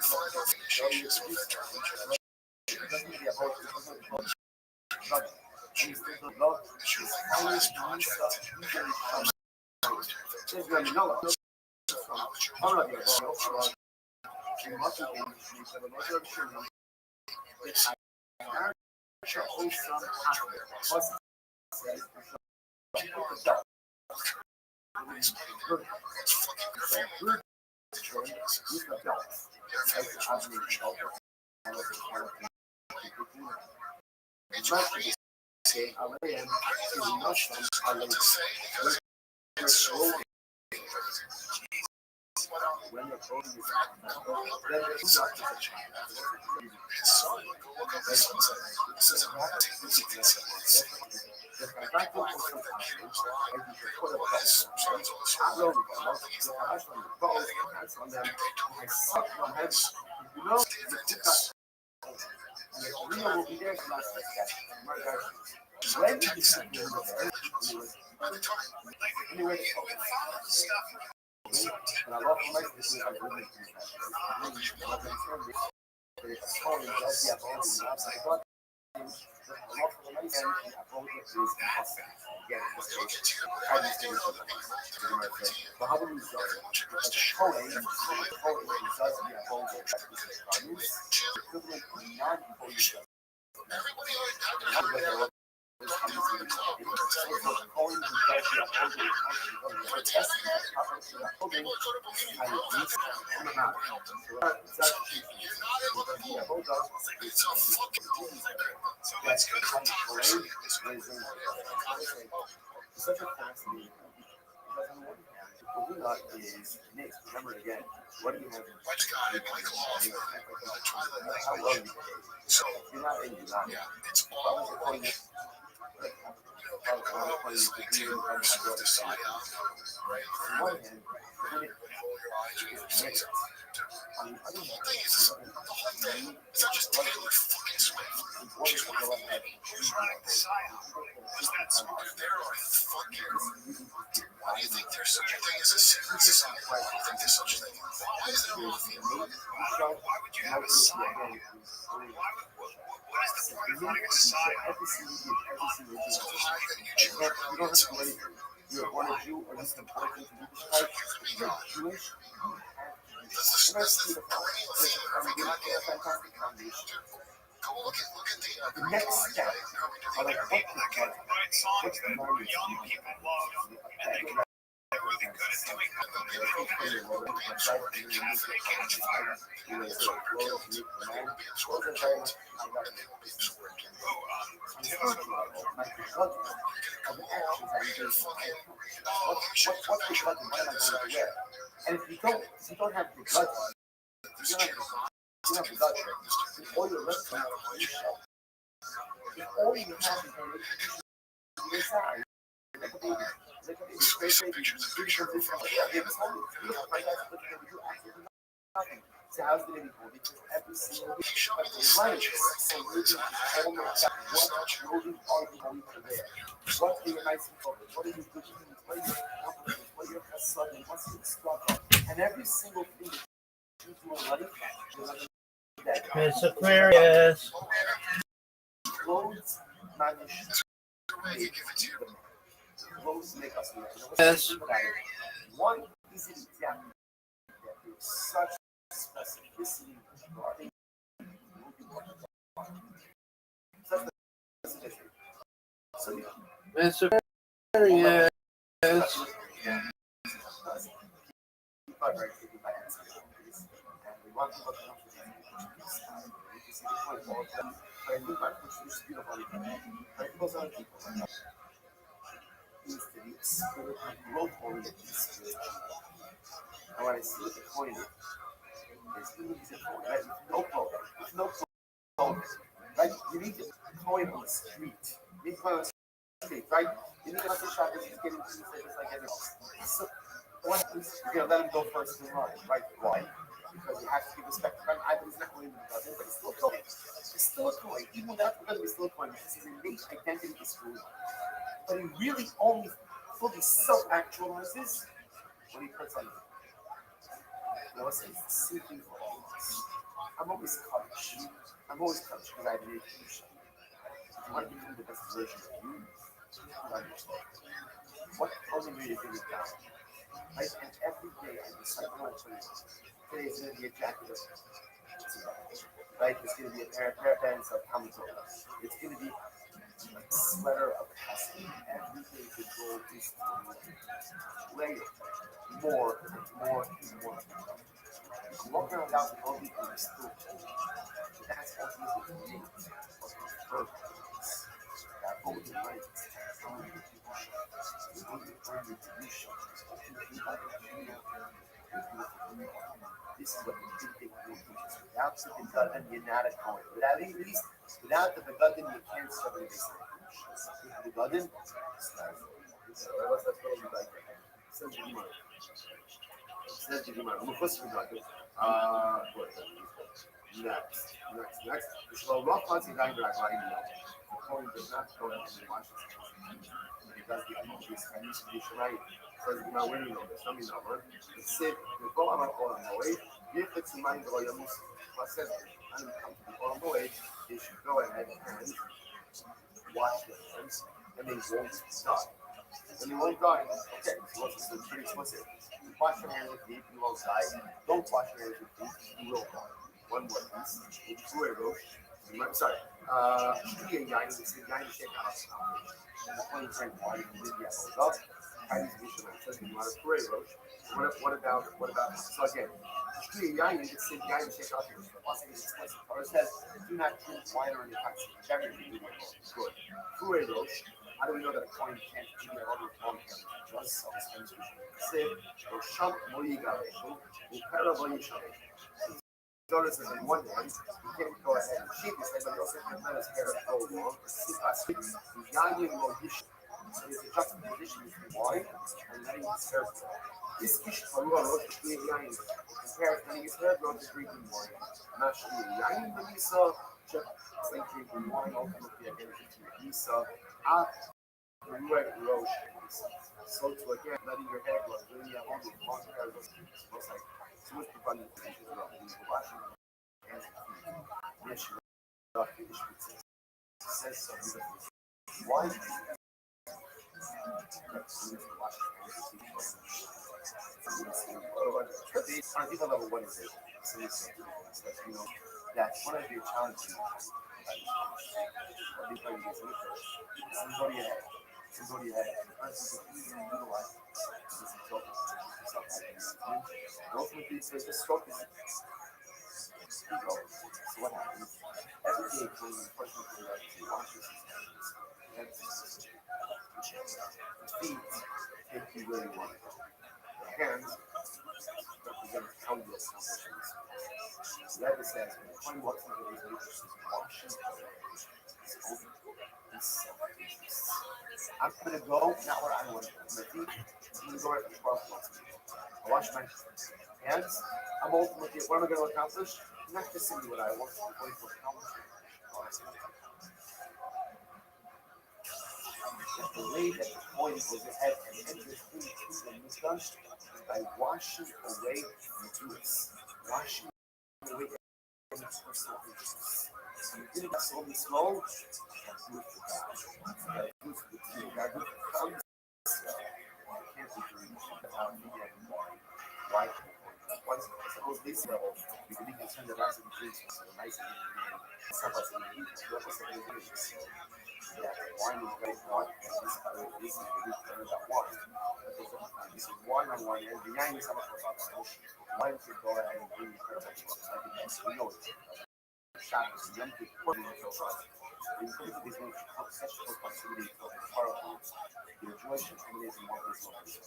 Is next. Remember again. What do you have? I love you. So you're not in. You're not. It's all. Why do you think there's such a thing as a secret society? Why do you think there's such a thing? Why is it a mafia? Why would you have a psyop? What is the point of running a psyop? So how can you choose your own self? You're one of you, or just important to be Jewish. That's the goddamn fantastic foundation. Go look at the next step. I like write songs that young people love, and they're really good at doing that. Being absorbed in Catholic and fire. They will be absorbed in guilt, and they will be absorbed in and if you don't have the blood, you don't have the blood. All your left hand, all you have is inside. So how's the baby going? Because every single week, right? So literally, oh my God, what children are you going to wear? What are your nice clothes? What are your good things? What are your compliments? What are your hustle? What's your struggle? And every single thing that you do in life, Miss Aquarius. clothes manage clothes make us look. Yes. One easy example that there's such specificity regarding Miss Aquarius. I want to see what the point is. It's really easy to avoid, right? With no clothes, right? You need to coin on the street. You need to coin on the street, right? You need to let the shoppers just getting pizza just like everyone else. So what happens? You're gonna let him go first in line, right? Why? Because you have to give respect. Right? I believe he's not going to the government, but he's still a coin. He's still a coin. Even without the government, he's still a coin because his innate identity is screwed. But he really only fully self-actualizes when he puts on the it's the same thing for all of us. I'm always coached. I'm always coached because I have an education. If you want to become the best version of you, put on yourself. What only way to get it down? Right? And every day I decide, you know what, today is going to be a jacket of right? It's going to be a pair of pants of Hamilton. It's going to be a sweater of custom. Everything the goal is to layer more and more and more. Walking around the world is still that's ultimately purpose. That golden light is telling you this is what you think without the begotten, you're not a coin. Without at least, without the begotten, you can't serve the basic. The begotten, says the Gemara. Next. So Rothschild is dying right now. The coin does not go ahead and watch this. Because the English Chinese tradition, right? Says the Gemara, where do you know this? Let me know, right? It said, the go on the way, if it's in mind, the Yamus, what says, I'm comfortable on the way, they should go ahead and wash their hands, and they won't die. And they won't die. Okay, so what's this? Pretty explicit. Wash your hands with deep, you won't die. Don't wash your hands with deep, you will die. One more piece. I'm sorry. Shkia yain, this is yain shake out. The point drink water, you did get up. Chinese Mishnah says you want to pray, Rosh. What about, so again, Shkia yain, this is yain shake out. Or it says, do not drink wine or intoxicant beverage. Good. Pray, Rosh. How do we know that a coin can't give you all the wrong just so it's said, Rosham Moyigarecho, Upera Boyisharecho. Notice that in one hand, you can't go ahead and shave his head, but you also can't let his hair go long. So there's a juxtaposition between wine and letting his hair grow. This fish compares letting his hair grow to drinking wine. Not yain, but he saw just like drinking wine, ultimately again, he saw Rosh. So to again, letting your hair grow, really have all the long hair, most like so much abundant position around the washing hands and feet. Says so. Why? On people level, what is it? So you know that one of your challenges somebody had the person who easily utilize this ultimately says the stroke is ego. So what happens? Every day when the person washes his hands, the feet take you where you want to go. The hands represent how you accomplish this. Rabbi says when the coin walks into his weakness, washing I'm going to go not where I want to go. My feet, I'm going to go right to 12 months. I wash my hands. I'm ultimately, what am I going to accomplish? Not just simply what I want, I'm going to accomplish. The way that the coin goes ahead and enters into the Mizkan is by washing away impurities. Washing away any personal interests. So you did it slowly, slow. Good for God. Good for the team. God, good for comes. Can't be doing why? Suppose this level, you can even turn the rest of the drinks so nice and some of us in the heat, yeah, wine is very hot, and this is the root that wine. This is wine on one end, the yang is somewhat about the ocean. Wine should go ahead and bring the perfect. I think that's we know it. Shot is the empty, putting it so In some of these ways, such close proximity to the far foods, your joy should terminate in one place location.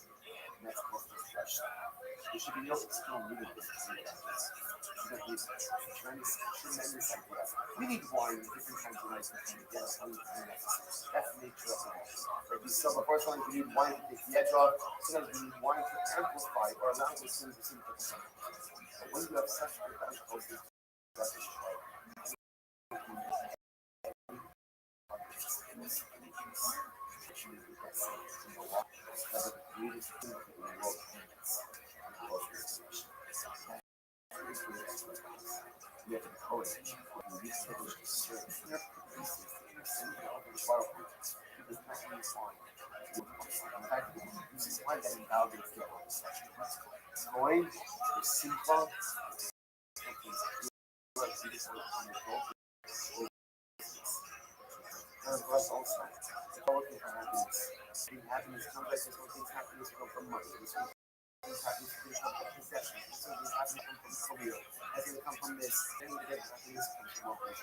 And that's close to flesh. There should be no external meaning to this. Tremendous idea. We need wine at different times of life to get us hungry for the next. That's the nature of life. Like we saw before, sometimes we need wine to take the edge off. Sometimes we need wine to amplify or allow those things to seem to come. But when you have such profound closeness, that's the joy. We have to code it. We need to serve. In fact, this is why that invalidates the coin, the simple, and us also. The quality of happiness. Being happiness comes like this one thing's happiness come from money. This one thing's happiness can come from possession. This one thing's happiness come from career. That's going to come from this. Then we get happiness comes from all these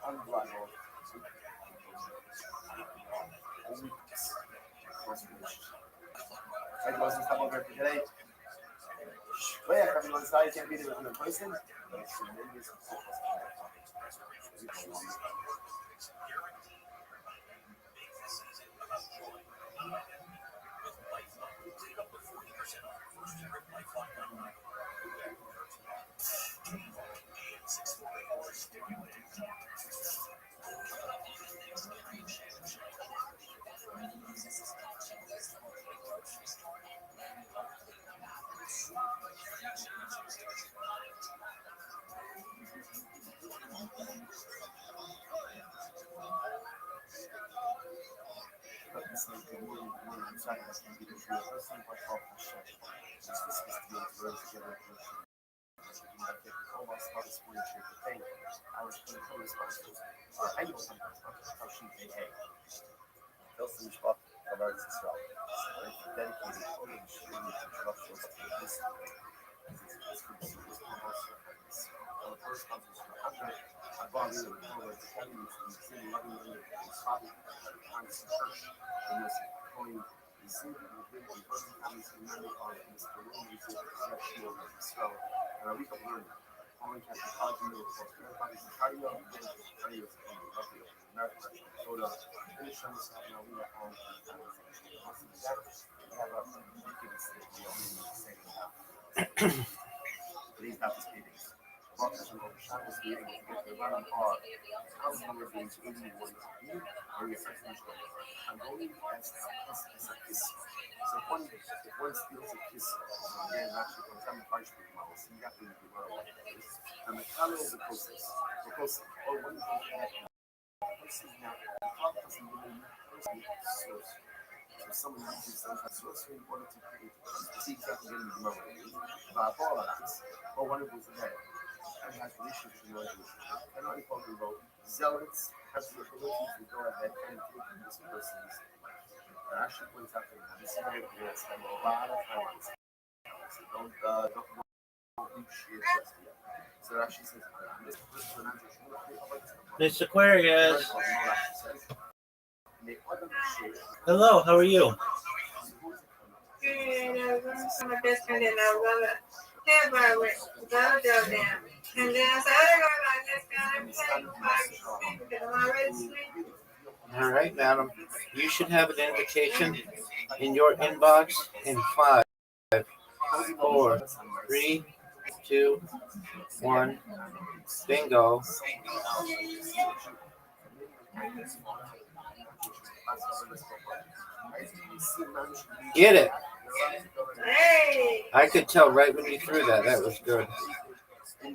unbridled. Right, wasn't come over today. Well, yeah, everyone's side can't be there with a person. But it's tremendous. These Baptist meetings. Rothschild was able to get the running hard. How is one of these really want to be or your first initial? I'm only as a kiss. So if one steals a kiss, again, actually, from time to punishment model, so you have to be well aware of this. And the color of the process, because, oh, one of the things that this is now, the top doesn't really source. So someone uses sometimes source very important to create. See exactly what you're doing. But all of this, or one of those today. And has an issue to know this. And I call them both zealots have the ability to go ahead and take this person's. And actually points out that this is very clear. Spend a lot of time on this. So don't appreciate just yet. So it actually says, this person Miss Aquarius. Hello, how are you? My best friend and I love it. Hey, Barbara, go down. And then I said, I don't know, I just got him because I'm already sleeping. All right, madam. You should have an invitation in your inbox in 5, 4, 3, 2, 1. Bingo. Get it. Hey! I could tell right when you threw that. That was good. Oh,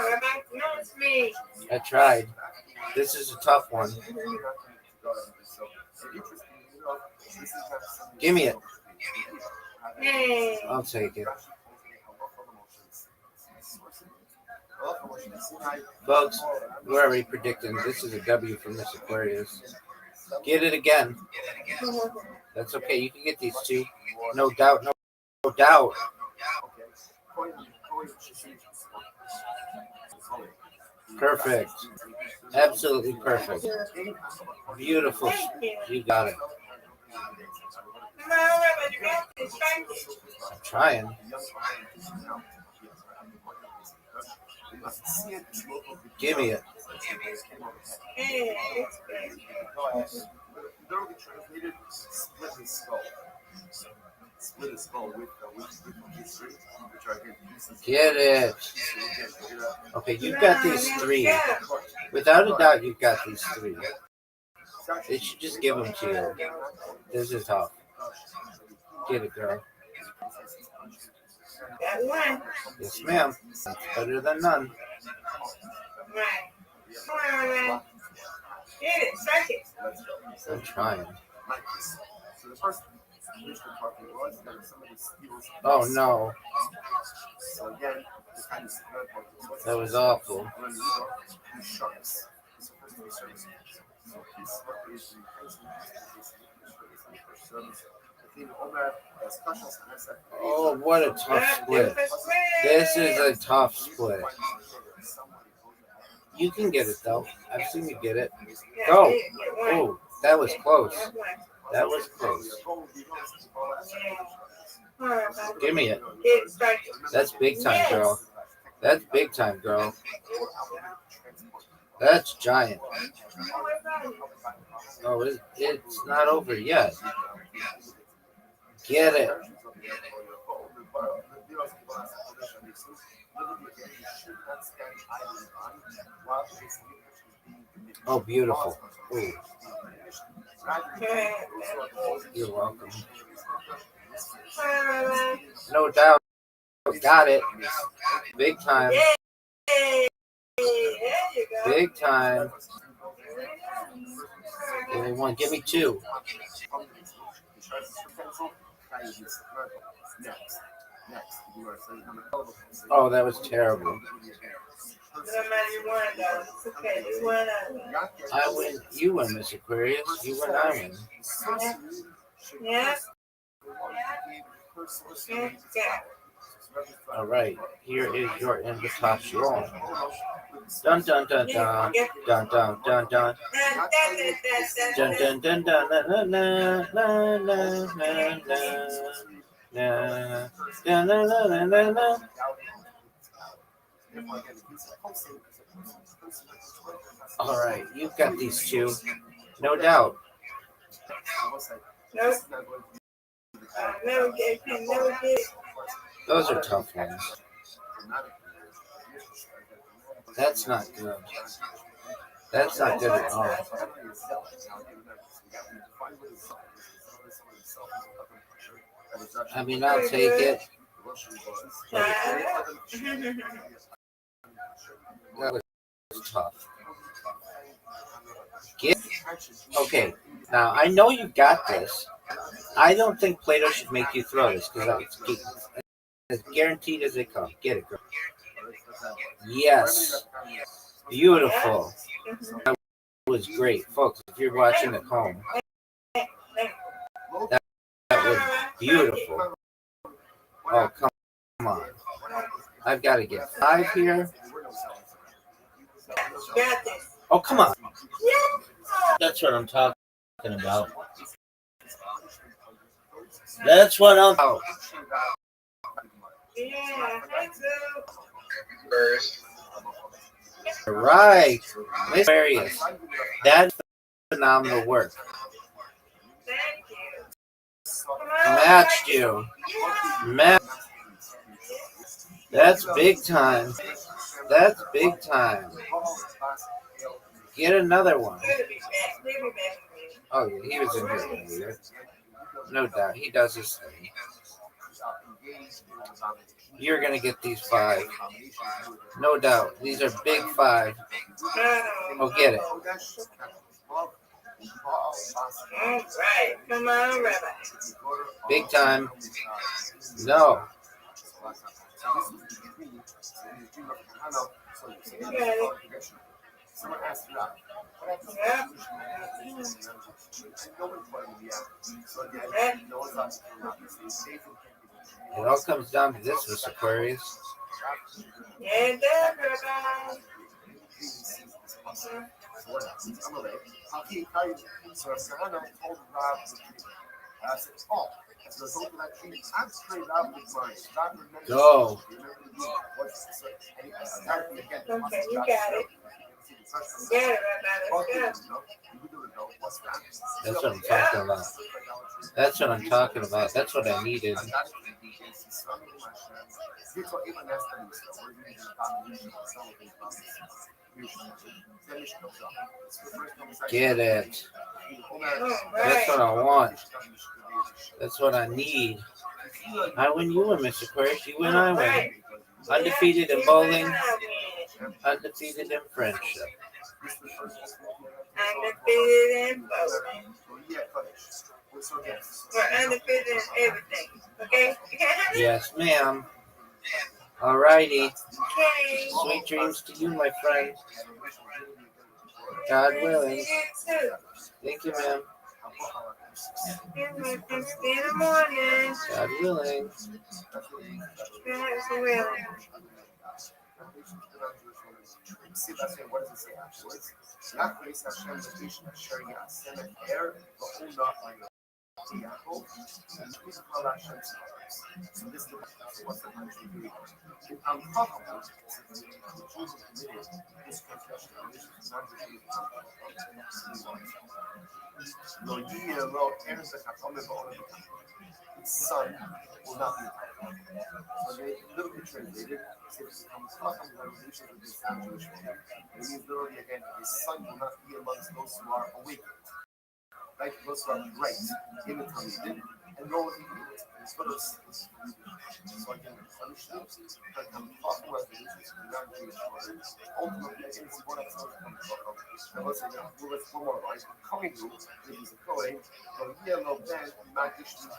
Rabbi, no, it's me. I tried. This is a tough one. Give me it. Hey! I'll take it. Folks, we're already predicting this is a W for Miss Aquarius. Get it again. That's okay. You can get these two. No doubt. No doubt. Perfect. Absolutely perfect. Beautiful. You got it. Come on, Rabbi, you got this. Thank you. I'm trying. Give me it. Yeah, it's good. Literally translated split his skull. Split his skull with history, which are again pieces. Get it. Okay, you've got these three. Without a doubt, you've got these three. They should just give them to you. This is tough. Get it, girl. Got one. Yes, ma'am. It's better than none. Right. Come on, Rabbi. Get it. Strike it. I'm trying. So the first initial talking was that some of the steals. Oh, no. So again, this kind of That was awful. sharks. This is the service. So his service. Oh, what a tough split. This is a tough split. You can get it, though. I've seen you get it. Go. Oh, that was close. That was close. Give me it. That's big time, girl. That's big time, girl. That's giant. Oh, it's not over yet. Get it. Oh, beautiful. Ooh. You're welcome. No doubt. Got it. Big time. Big time. Give me one. Give me two. Oh, that was terrible. I win. You win, Miss Aquarius. You win. I win. Yeah. All right. Here is your invitation. Dun dun dun dun dun dun dun dun dun dun dun dun na na na na na na na na. All right, you've got these two, no doubt. Nope. Never get it. Those are tough ones. That's not good. That's not good at all. I mean, I'll take it. That was tough. Okay, now I know you got this. I don't think Plato should make you throw this because it's as guaranteed as they come. Get it, girl. Yes. Beautiful. That was great. Folks, if you're watching at home, that was beautiful. Oh, come on. I've got to get 5 here. Oh, come on. That's what I'm talking about. That's what I'm about. Right. Miss Aquarius. That's phenomenal work. Matched you. That's big time. That's big time. Get another one. Oh, yeah, he was in here earlier. No doubt. He does his thing. You're going to get these 5. No doubt. These are big 5. Oh, get it. All right. Come on, Rabbi. Big time. No. You got it. Someone asked Rabbi, what happens to Yep. no one told me yet. So again, no one's asking for Rabbi. It all comes down to this, Miss Aquarius. Yeah, it does, Rabbi. So what happens? I'm away. So Sahana told Rab the dream. I said, oh, as a result of that dream, I'm straight Rab with mine. Rab remembers. Go. Okay, you got it. You got it, Rabbi. Let's go. That's what I'm talking about. That's what I'm talking about. That's what I needed. Get it. All That's what right. I want. That's what I need. I win, you win, Mr. Aquarius. You win, I win. Undefeated in bowling, undefeated in friendship. Undefeated in bowling. We're undefeated in everything. Okay? Yes, ma'am. Alrighty. Okay. Sweet dreams to you, my friend. God willing. You too. Thank you, ma'am. You're welcome. See you in the morning. God willing. God's willing. See, that's it. What does it say afterwards? Not grace Hashem, the nation of sharing out, send an air, the whole not like Yaakov, and who's called Hashem's fathers. So this is what the country doing. I'm talking about the Jews committed this transgression, and this is not the Jews Lo yeh lo eres hakatomim ba'olam his son will not be entitled. So they literally translated, since Hamacham revolution with this non-Jewish woman, it means literally again, his son will not be amongst those who are awakened. Right? Those who are right in the Talmud, and nor will he be it's for those. So again, understand that Hamacham revolutions with non-Jewish women, ultimately, again, it's one of those and let's say, one more line, coming to, this is a Kohen, so yellow ben, magic, Hashem.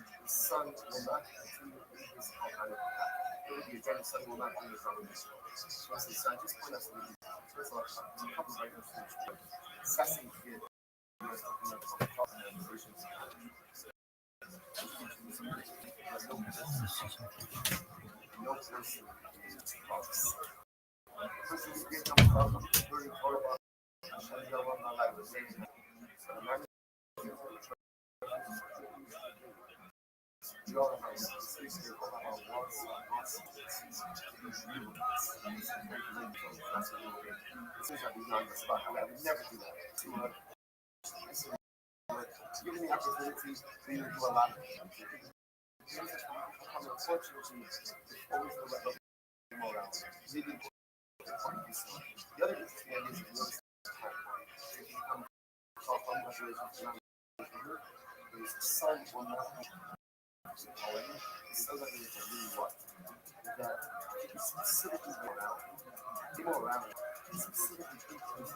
The son will not continue in his Kalhana. It will be again, the son will not be in his Kalhana. So I just point out something. First of all, a couple of items to assessing here. No person is false. Person is getting up from very horrible. So the man I would never do that. Given the opportunity, we do a lot of things. Unfortunately, always the level of morale. The other interesting idea is his son will not be his son doesn't believe what? That he specifically immorality specifically includes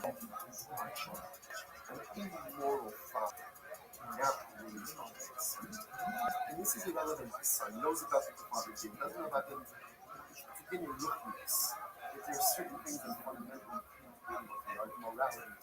an immoral father not really his son. And this is irrelevant to his son. He knows about what the father did. He doesn't know about them to begin to look at this. If there are certain things that fundamentally are immorality.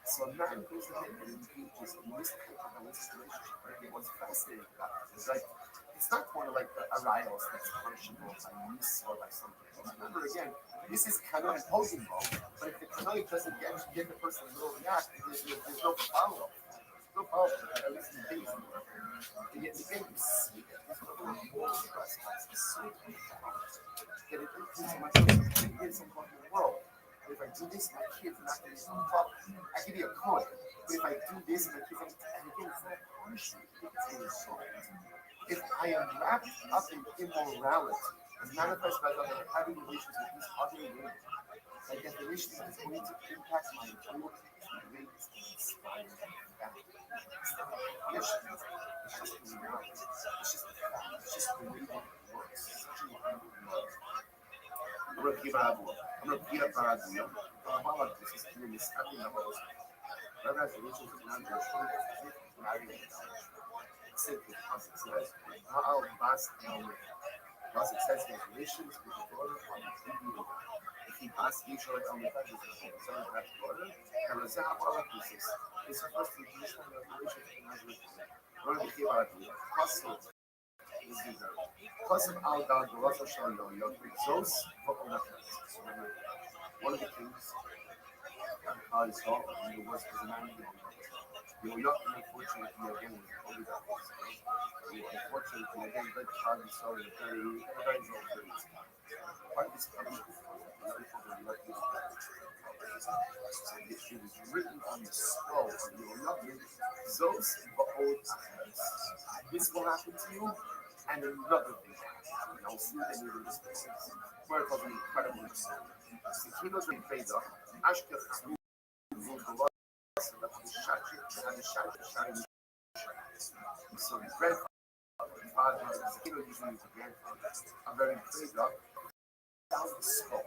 So a man goes ahead and engages in this type of illicit relationship. Right? What's fascinating about it is like it's not more like a riot that's punishable by use or by something. Remember again, this is canon imposing law, but if the canon doesn't get the person to really react, there's no follow-up. No follow-up, at least in the case. And yet the game you see this moral trespass is so profound that it includes my kids in the world. If I do this, my kid's not going to fuck. I give you a coin. But if I do this, my kid's going to, and again, it's not punishment. It's a result. If I am wrapped up in immorality and manifest by God and having relations with these other women, by definition, is going to impact my ability to raise and inspire family. It's not a punishment. It's just the reality. It's just the fact. It's just the way that it works. It's such a reality. I'm going to give out I'm going to beat up our idea. I'm about this is doing this. I think about this. Rabbi relations with non-Jewish women marrying a simple concept. I'll pass Thus it says his relations with the daughter are illegal. If he passed usually on the countries of the son of that daughter, and the Zahab Allah pieces, this refers to the Jewish family of relations in Nazareth. One of the Kibarabi, Kasim is the verb. Kasim al Dal, the Rothschild, Zos, one of the kings, his daughter, who was the man of the unfortunately, again, was over that. Unfortunately, again, very hard story, very long period. Part of this punishment it was written on the scroll of your lovely Zos Ba'od Achaz. This will happen to you, and another thing will happen. And I'll see that you in this process. Where it was an incredible story. The king was being prayed up. Ashkel Chamu ruled the Lord. So his grandfather, his father, the king usually his grandfather, are very prayed up. Down the skull.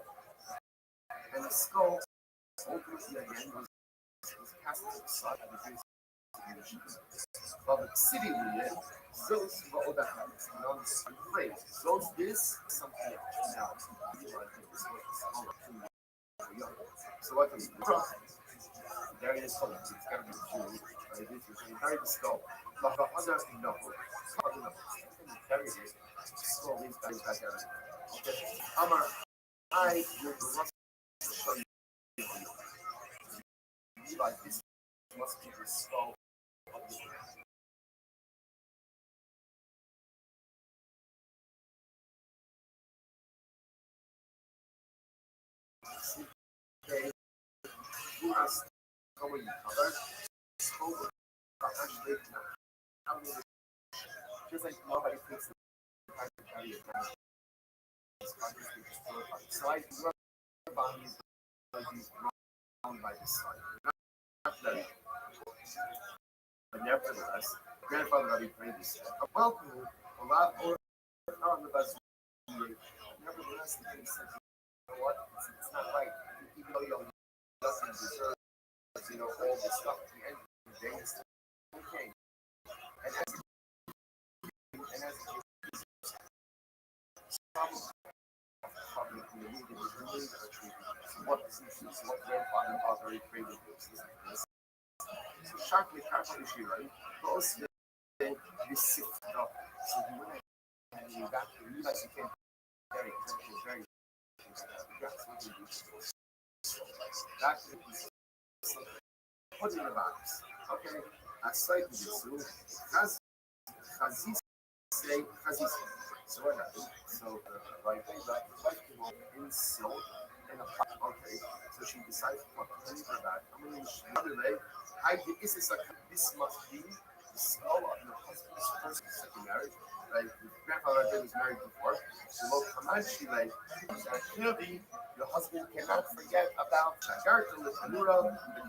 And the skull ultimately again was cast to the side of the Jewish nation. But the city we live, those were all that happens. You know, this phrase, those this, something else. Now, so what is the there is something, it's got to be true, but it is very the skull. But the other, no. Very good. Skull is back out. Okay. Amar, I will show you. Like this must be the skull of the okay. Who has covered the color? Spoke actually just like nobody takes the time to carry it down. So I grew up on these grown by the sun. Not very. But nevertheless, grandfather Rabbi prayed this. Welcome, a lot more on the bus. Nevertheless, the king said, you know what? It's not right. Even though you doesn't deserve, all this stuff at the end of the day, it's still okay. And as probably in the movie was really what grandfather was very creative with. So sharply carefully she right, but also this sick up. So you went and you got to realize you can't very that is put in the box. Okay, I cited this. So Chazis say Chazis. So what happened? So right thing that came on in silk and a pot. Okay, so she decided to put her back. I'm going to another way. This must be the skull of your husband's first and second marriage. Like the grandfather was married before. So look, Hamanshi, like clearly your husband cannot forget about Shagar to the Tanura, the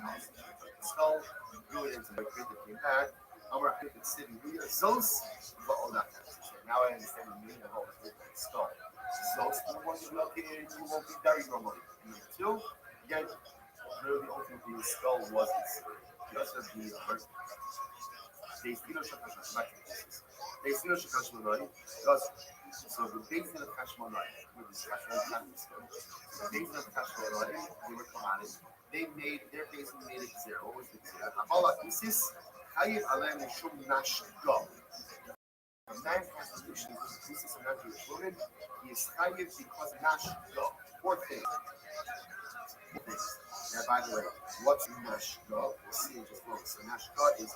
skull, grew it into the creed that came back. Our city, we are Zos, but all that. Now I understand the meaning of all the skull. Zos, the one you look in, you won't be very normally. Number two, again, really ultimately the skull was just as the first. They still Shakash because so the base of the Kashmonai, which is Kashmon, the base of the Kashmonai, they were commanded. They made their base made it zero. What was the zero? Allah Isis, Hayib Alam Shum Nash Go. A man has a mission to Isis and not Jewish woman. He is Hayib because Nash Go. Fourth thing. Now, by the way, what's Nashga? We'll see in just a moment. So, Nashga is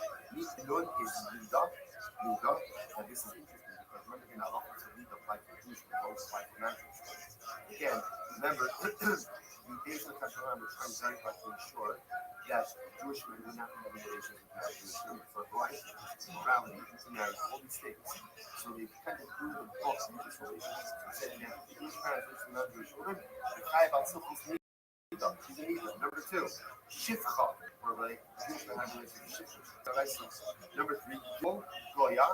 Nun is Luda. And this is interesting because remember, again, Allah wants to lead apply for Jewish, but both apply for non-Jewish. Again, remember, the days of the Kasharam were trying very hard to ensure that Jewish men would not have relations with non-Jewish women for a variety of reasons, morality, marriage, all these things. So they kind of grew the book of these relationships and said that Jewish parents with non-Jewish women, the Kai about Sufis she's an evil. Number two, Shifcha, or like Jewish men have relations with Shifcha. Number three, Goya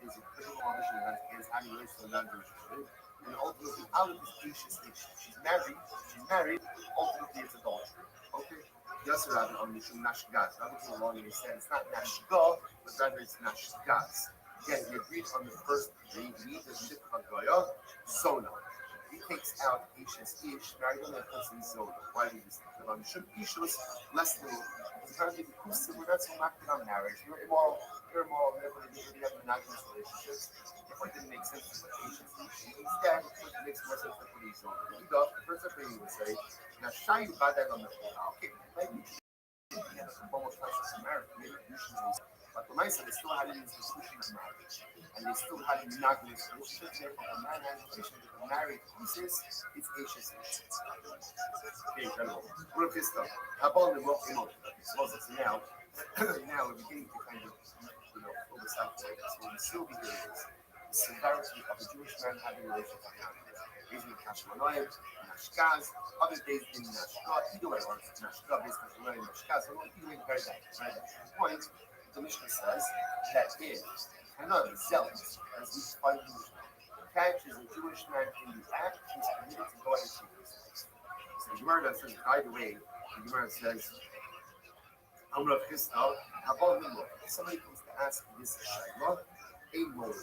is a critical mission against having relations with non-Jewish women. And ultimately, out of this Jewish nation, she's married, ultimately it's adultery. Okay? Yes, rather on the Nashgaz. Not looking along and he said it's not Nashga, but rather it's Nashgaz. Again, he agreed on the first leadership of Goya, Zona. He takes out Ish, married on that person Zona. Why do you say that? Should Ishus less than apparently the Kusim were not so active on marriage. You're immoral, never really have monogamous relationships. Therefore, it didn't make sense to put Ish. Instead, it makes more sense to put Ish Zona. The first thing he would say, now Shayu Badag on the okay, maybe he had a formal process of marriage, maybe usually. But the mindset, they still had an institution of marriage. And they still had a monogamous relationship. Therefore, a man has a relationship with a married pieces, it's Asian. Okay, incredible. What of this stuff? How about the rock emotion? So now, we're beginning to kind of, oversell it. So we still be doing this. The severity of a Jewish man having a relationship with a man. Usually Kashmanoim, Nashkaz, other days in Nashka, either way, or Nashka, based on Kashmanoim, Nashkaz, so either way, very bad. The point, the Mishnah says that if another zealot, as we find in the Mishnah, catches a Jewish man in the act, he's permitted to go ahead and keep this. So the Gemara says, by the way, the Gemara says, Amr of Chistal, Habal Nimrod. If somebody comes to ask this Shaila, a moral.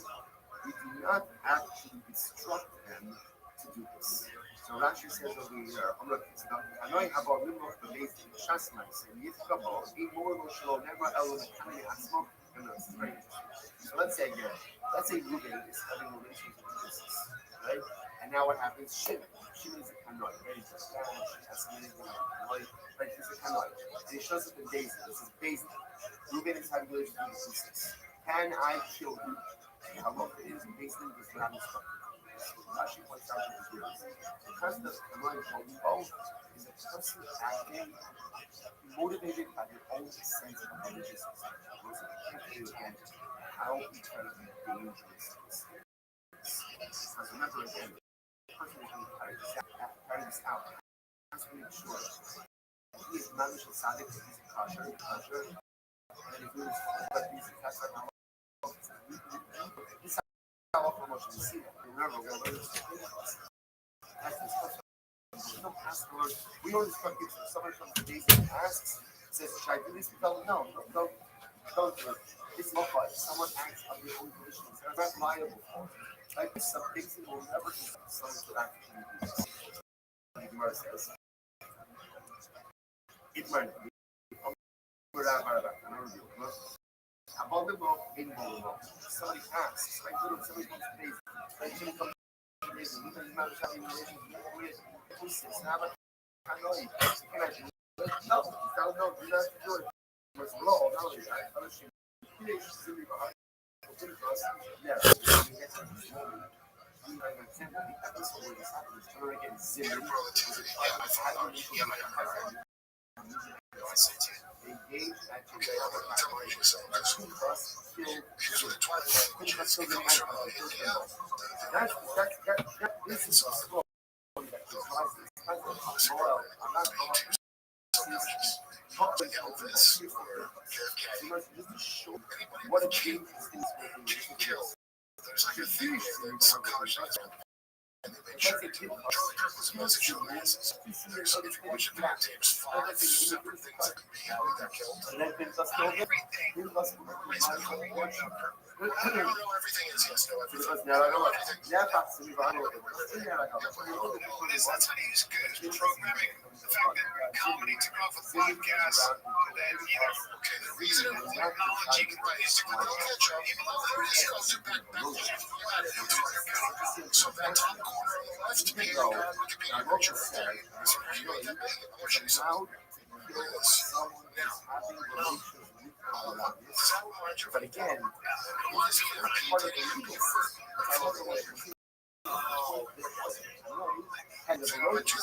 We do not actually instruct them to do this. So Rashi says over here, Amr of Chistal, Hanoi Habal Nimrod, the base in Shasman, say, Yithkabal, a moral Shalo, never Elo, Mekani Asmo, and that's very interesting. So let's say again, Ruben is having relations with Jesus, right? And now what happens? Shimon is a Kanoi, right? He's a Spanish, he has something in Kanoi, right? He's a Kanoi. And he shows up in Daisy. This is Daisy. Ruben is having relations with Jesus. Can I kill you? How long it is in Daisy is what I'm instructed. Rashi points out to the Jews. Because the Kanoi both is a person acting motivated by their own sense of religious experience. Again, how incredibly dangerous this is. Because remember again, the person is going to carry this out. Has to make sure he is not just Sadik, he's a kosher, and then if he was like he's a kosher, this is how often much we see that. Remember, we're going to that's this question. We don't instruct kids. If someone comes to Jason and asks, says, should I do this? We tell them, no, don't do it. It's not like someone acts on their own conditions. They're not liable for it. Like some things that will never do someone to actually do this. The Gemara says, it might be. Somebody asks, like, somebody comes to Jason, like, somebody comes to Jason, he's not having a relationship with Pusis. Now, I know you. Can I do it? No, do not do it. It's law, no, I don't see. What a change this thing's making. There's like a theory that some college and they make sure to Charlie Kirk was a musical analysis. There's some information about James 5 separate things that could be happening that killed. Not everything is a cold war. I don't know everything is, yes, no, everything. What is that's how you use good programming. The fact that comedy took off with podcasts, and then, okay, the reason technology can rise to the culture, even though there is culture back so that top corner on the left, maybe Wikipedia picture right there. Is it really that big? I'm going to show you something. Look at this. Now, but again, part of the legal system. And the Jewish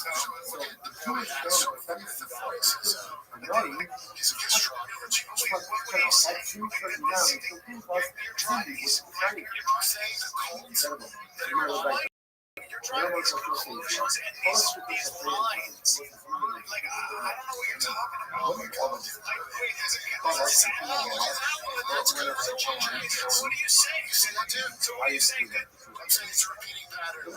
he's a astrology. You're trying to make some conclusions and these lines. Like, I don't know what you're talking about. Like, wait, there's a that's good for the change. What do you say? You say that too? So what are you saying then? I'm saying it's a repeating pattern.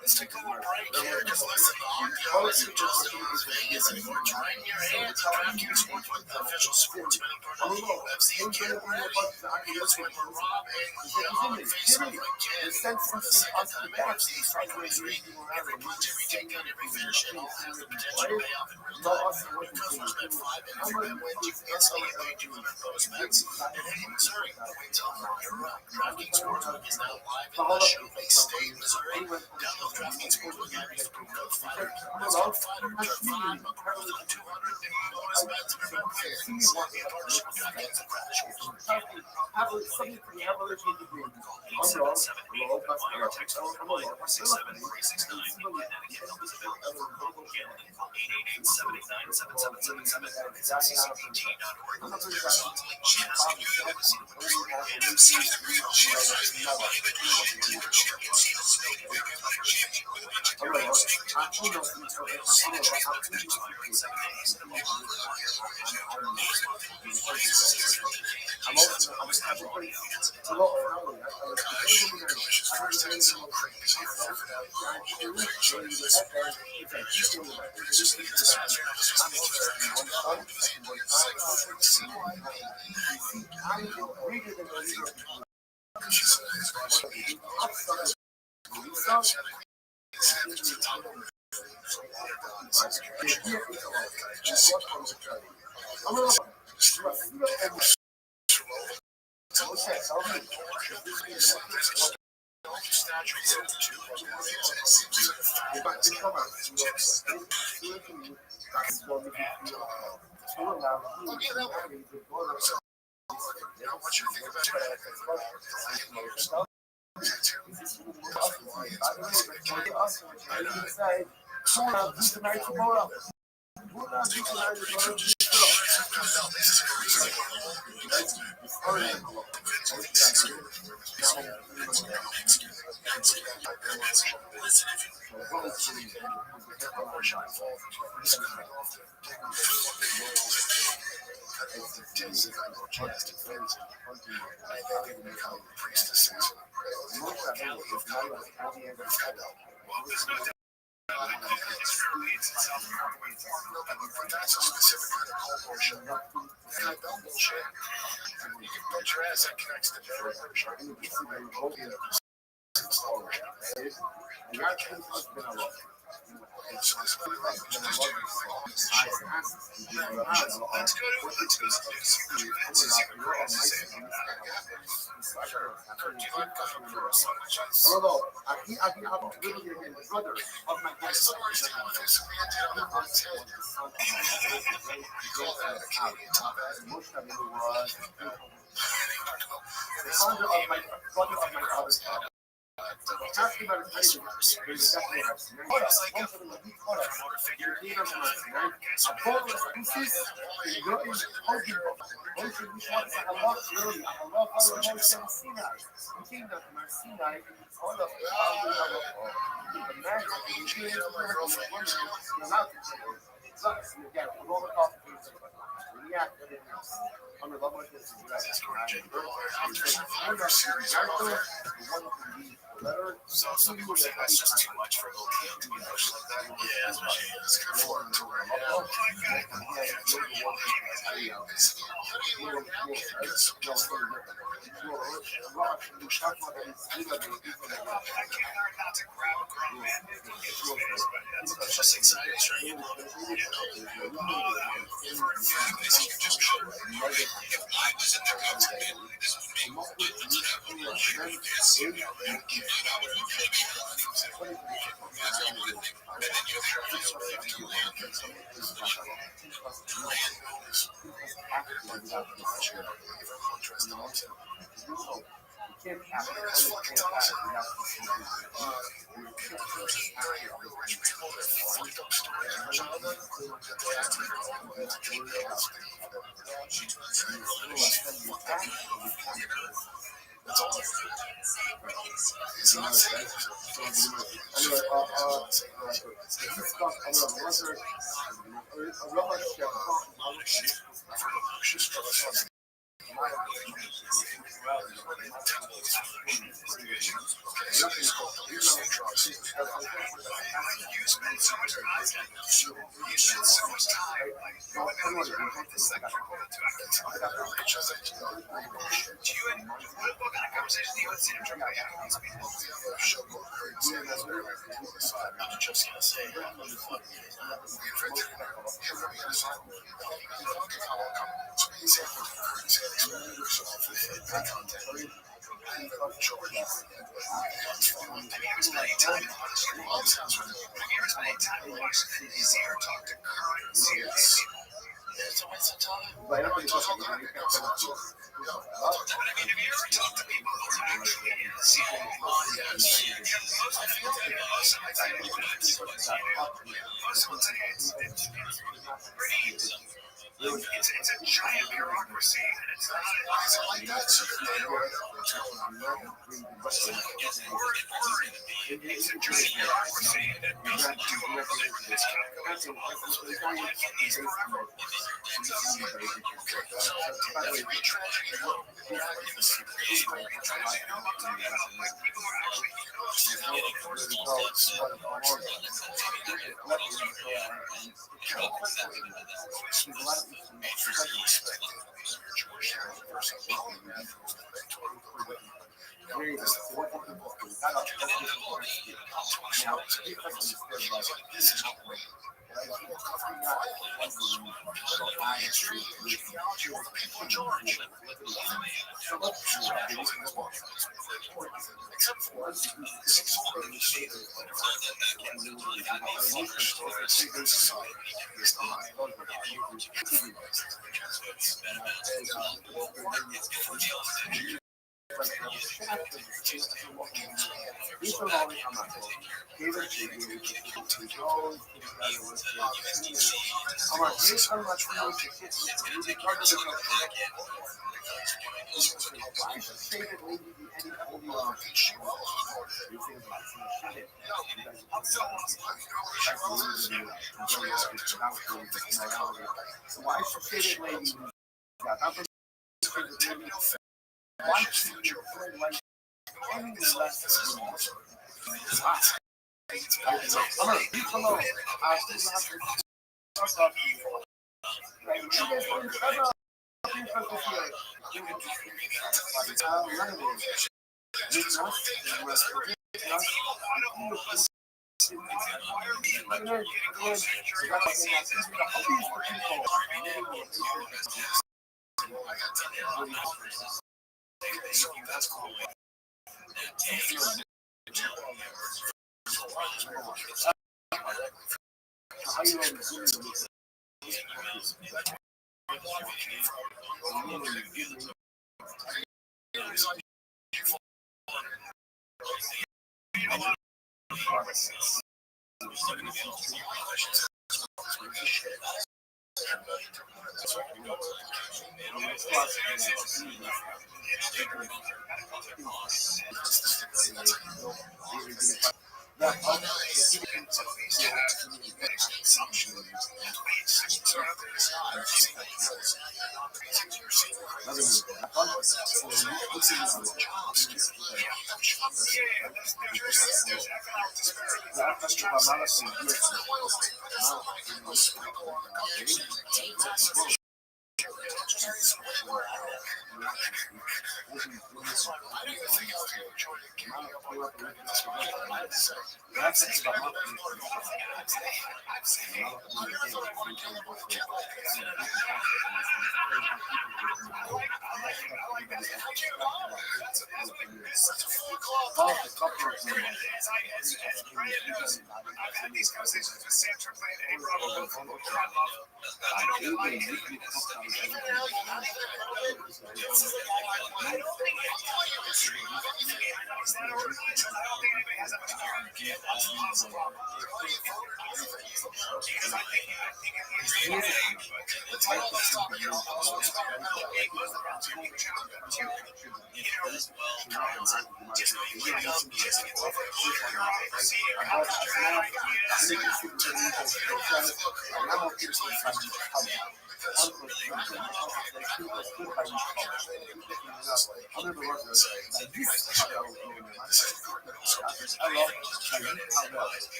Let's take a little break here, because listen, the odds are just in Las Vegas anymore. It's right in your hands. DraftKings Sportsbook, the official sports betting partner of the UFC. Get ready, because when we're Rob and Leon face off again for the second time at UFC Fight 23, every punch, every takedown, every finish, it all has the potential to pay off in real time. New customers bet 5, and if your bet wins, you can instantly get paid 200 bonus bets. And hey, Missouri, wait till you're up. DraftKings Sportsbook is now live in the Chauvet State, Missouri. Download DraftKings Sportsbook app, use the promo code FIGHTER. That's code FIGHTER. Get 5 up to 200 in bonus bets if your bet wins. In partnership with DraftKings and Practice Sports.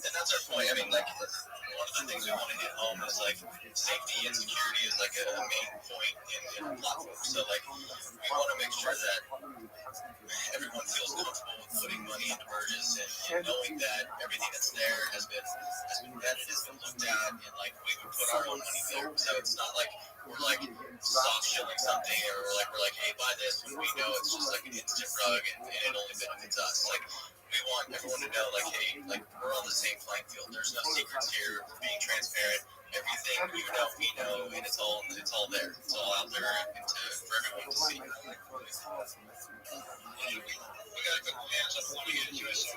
And that's our point. I mean, like, one of the things we want to hit home is like safety and security is like a main point in our platform. So like, we want to make sure that everyone feels comfortable with putting money into merges and knowing that everything that's there has been vetted, has been looked at, and like we would put our own money there. So it's not like we're like soft shilling something or we're like, hey, buy this, when we know it's just like an instant rug and it only benefits us. Like, we want everyone to know, like, hey, like, we're on the same playing field. There's no secrets here. We're being transparent. Everything you know, we know, and it's all there. It's all out there for everyone to see. We got a couple hands up. Let me get into it. So,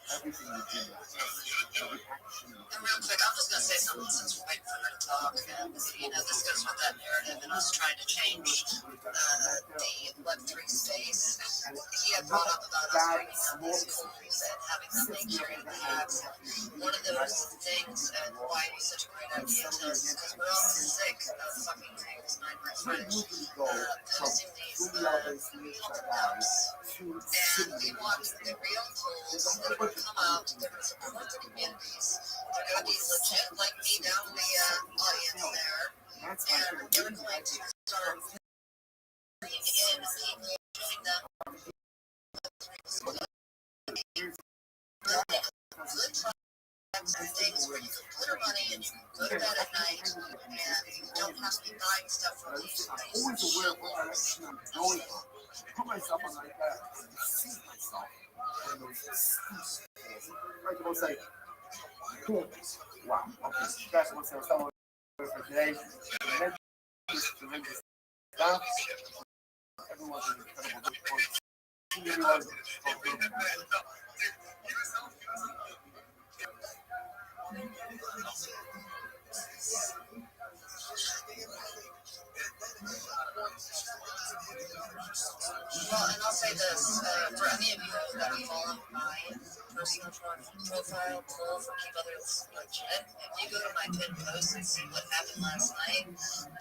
Everything you do, every action. And real quick, I'm just going to say something since we're waiting for her to talk. And, this goes with that narrative and us trying to change the Web3 space. He had brought up about us bringing on these coins and having them make curated tags. One of those things and why it was such a great idea to us is because we're all sick of fucking things, mind my French, posting these apps. And we want the real tools that are going to come out, they're going to support the communities, they're going to be legit like me down in the audience there, and they're going to start bringing in people, doing them good times and things where you can put your money and you can go to bed at night and you don't have to be buying stuff from these showrooms. Put myself on like that. See myself on those excuses. Right, people say, cool. Wow. Okay. That's what's someone for today. Tremendous stuff. Everyone's an incredible Well, and I'll say this, for any of you that are following my personal profile, pull for Keep Others Legit, if you go to my pinned post and see what happened last night,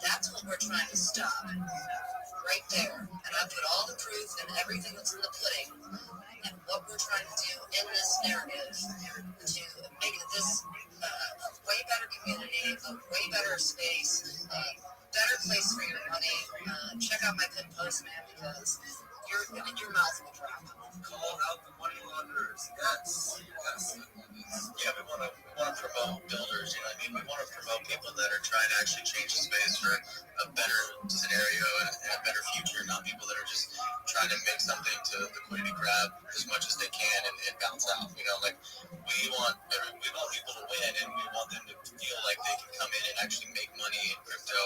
that's what we're trying to stop. Right there. And I put all the proof and everything that's in the pudding and what we're trying to do in this narrative to make this a way better community, a way better space, a better place for your money. Check out my pinned post, man, because your mouth will drop. Call out the money launderers. Yes. Yeah, we want to promote builders. You know what I mean? We want to promote people that are trying to actually change the space for a better scenario and a better future, not people that are just trying to make something to liquidity grab as much as they can and bounce out. You know, like we want people to win, and we want them to feel like they can come in and actually make money in crypto,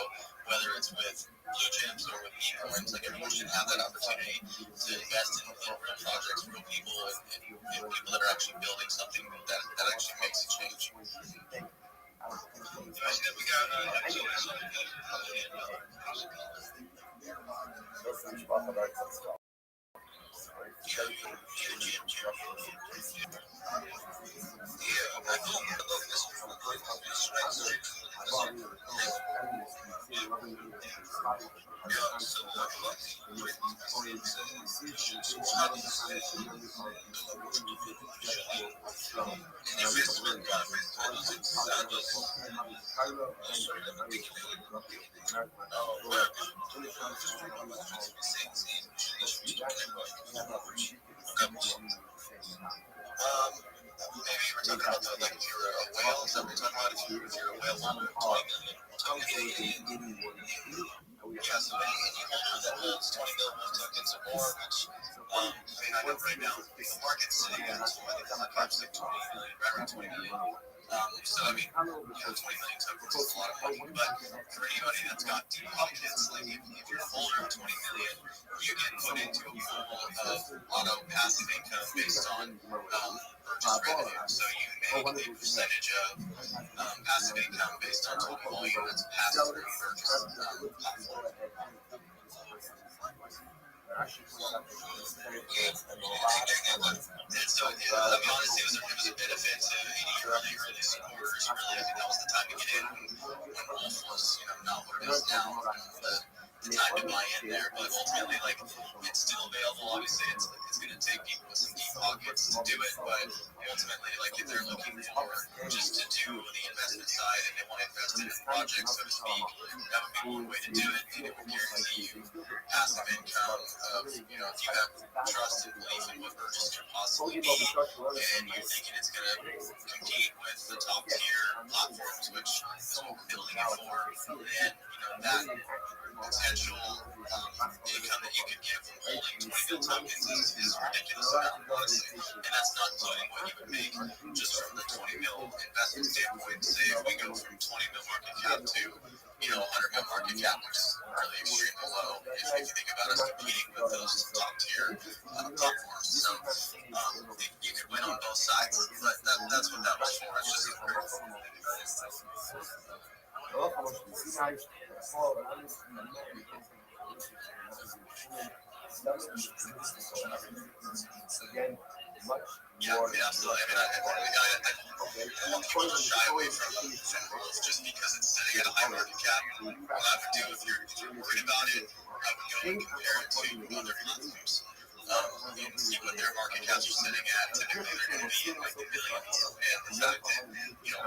whether it's with blue chips or with e-coins. Like, everyone should have that opportunity to invest in real projects, real people, and people that are actually building something that actually makes a change. Maybe we're talking about like if you're a whale, is that what we're talking about? If you're a whale over 20 million. Yeah, so any holder that holds 20 mil will tuck in some more, which I mean, I know right now the market's sitting at, I think the market's like 20 million, right around 20 million. So I mean, 20 million tokens is a lot of money, but for anybody that's got deep pockets, like if you're a holder of 20 million, you get put into a pool of auto passive income based on purchase revenue. So you make a percentage of passive income based on total volume that's passed through your purchase platform. And so, I mean, honestly, it was a benefit to any early supporters. Really, I mean, that was the time to get in when Wolf was, not what it is now. The time to buy in there, but ultimately, like, it's still available. Obviously, it's going to take people with some deep pockets to do it, but ultimately, like, if they're looking for just to do the investment side and they want to invest in a project, so to speak, that would be one way to do it, and it would guarantee you passive income of, if you have trust and belief in what purchase could possibly be, and you're thinking it's going to compete with the top tier platforms, which is what we're building it for, then, that potential income that you could get from holding 20 mil tokens is ridiculous amount, honestly. And that's not including what you would make just from the 20 mil investment standpoint. Say if we go from 20 mil market cap to 100 mil market cap, which is really extremely low if you think about us competing with those top tier platforms. So you could win on both sides, but that's what that was for. It's just again, much yeah, more. absolutely. I mean, I want people to shy away from growth just because it's sitting at a high market cap. What I would do if you're worried about it, I would go and compare it to other platforms. And see what their market caps are sitting at. Typically, they're going to be in like the millions. And the fact that,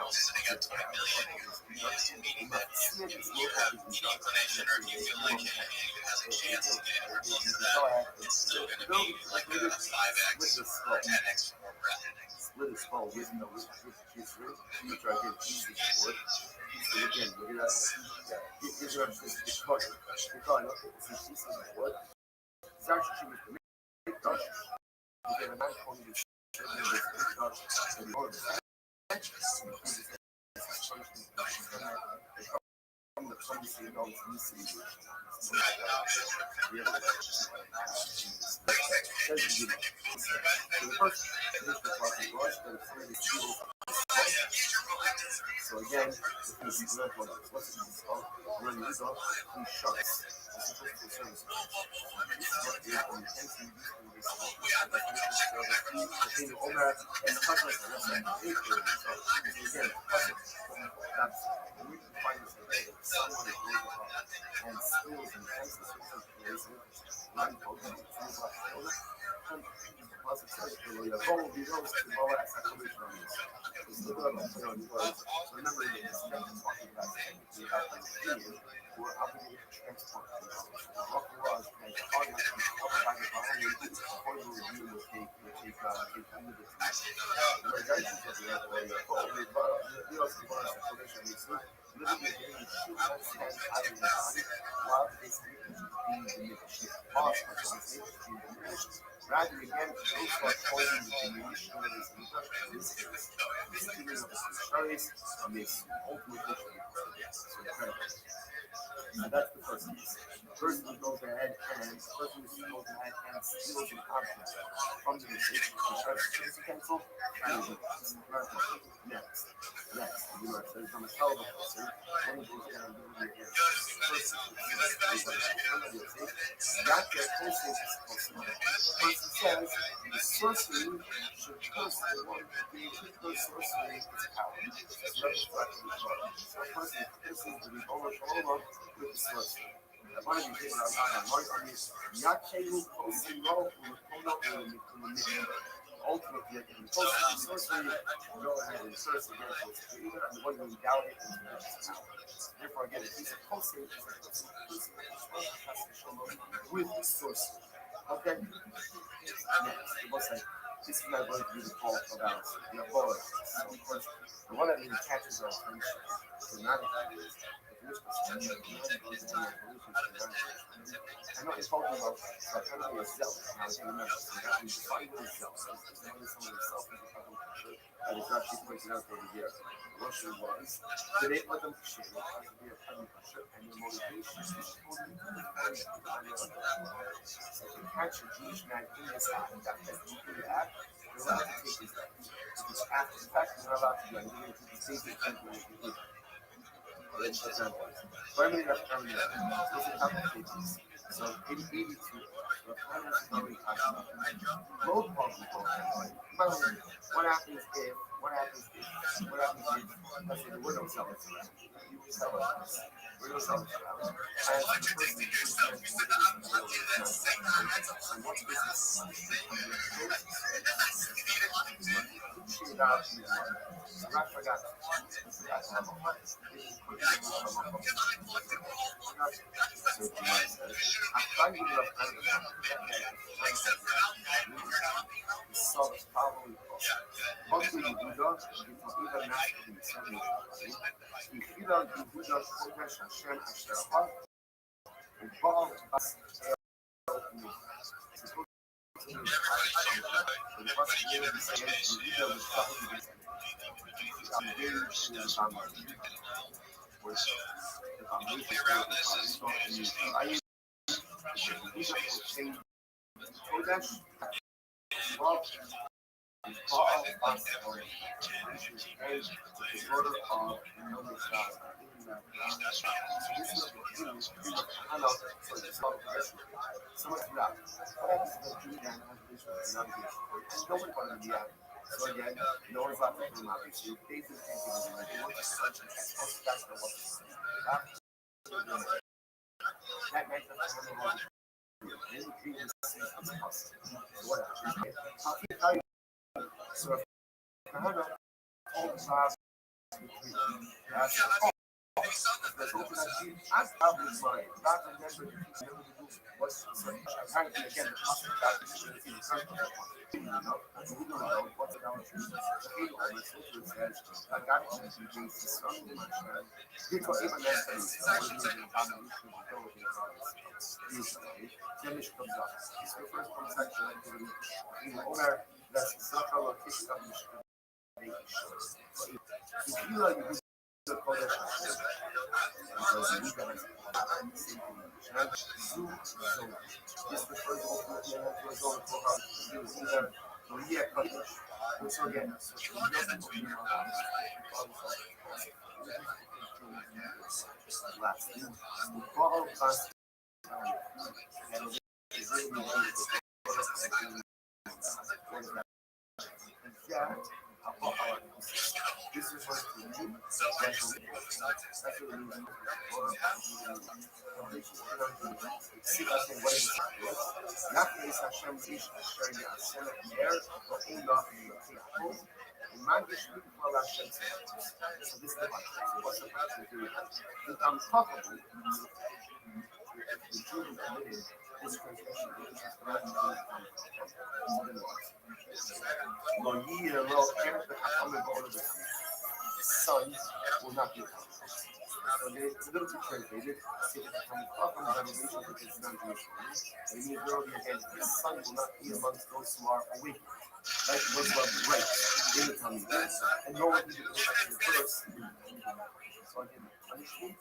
sitting at 20 million is meaning that if you have any inclination or if you feel like it has a chance to get anywhere close to that, it's still going to be like a 5x or 10x from where we're at. Split his skull with no with his root. You try to get pieces of wood. So again, look at that. Here's what I'm saying. It's cut. It's cut. Okay, it's pieces of wood. It's actually with the Dutch. You get a nice quality of Dutch and the order. So again, if you learn what's it called? When you go, he shuts. It's a physical service. Rather again, those who are causing the diminution of his income, this giving up his stories makes ultimately so incredible. And that's the first piece. person who goes ahead and steals an object from the mistake, cancel. Next, the Lord says, "I'm a tell the person when he goes down to the person that their person is supposed to know. The person says the sorcery should curse the one who gave the sorcery its power. It's not reflected in the Torah. So a person curses the Ribono Shalom with the sorcery. I want to be thinking about my on this. Yakelu Kosi Ro Urukono Urukono. Ultimately, at the sorcery, go ahead and curse against its creator, and the one who endowed it is its power. Therefore, again, if he's a Kosi, with sorcery. Okay? Next, the most like, this is not going to be the fault about the authority. So, of course, the one that really catches our attention is not I know it's talking about psychology itself. Now, I remember, so that we define itself. So it's not only someone itself as a couple of culture that is actually pointed out over here. Rothschild was the name of them share has to be a couple of culture, and your motivation is totally different. So to catch a Jewish man in this act, that has to do the act, you're allowed to take his life. If it's after the fact, you're not allowed to do it. You're going to take his basic people with you. Primary of terminal. Those are complications. So in 82, the primary is very high. Both parties go ahead. What happens if, let's say the widow sells it, you sell it, widow sells it, and the person who sells it, so what's this? I forgot. Solves probably mostly Yehuda, Yehuda naturally is Yehuda Kodesh Hashem Asher Hach, and Baal Bas so much love. What happens if a Jew then has this navigation? And no one's going to be out. So again, no one's allowed to come out. So basic thinking is like, what's the subject? That's the what's the that makes us have a lot of so if Kahana holds us I'm probably mine. Not remember what's apparently again the possible you know, we don't know what's the says I got to do this because even Finish comes up. It's the first conception in Omer that's the central location of the if you like the Kodesh it's the first either Maria Kodesh which again last Paul this is what we do. Son will not be accountable. So it's a little bit translated. It becomes up in the revelation because it's not Jewish. It means earlier again, the son will not be amongst those who are awake. Like was right in the tummy. And no one can do the first. So again, punishment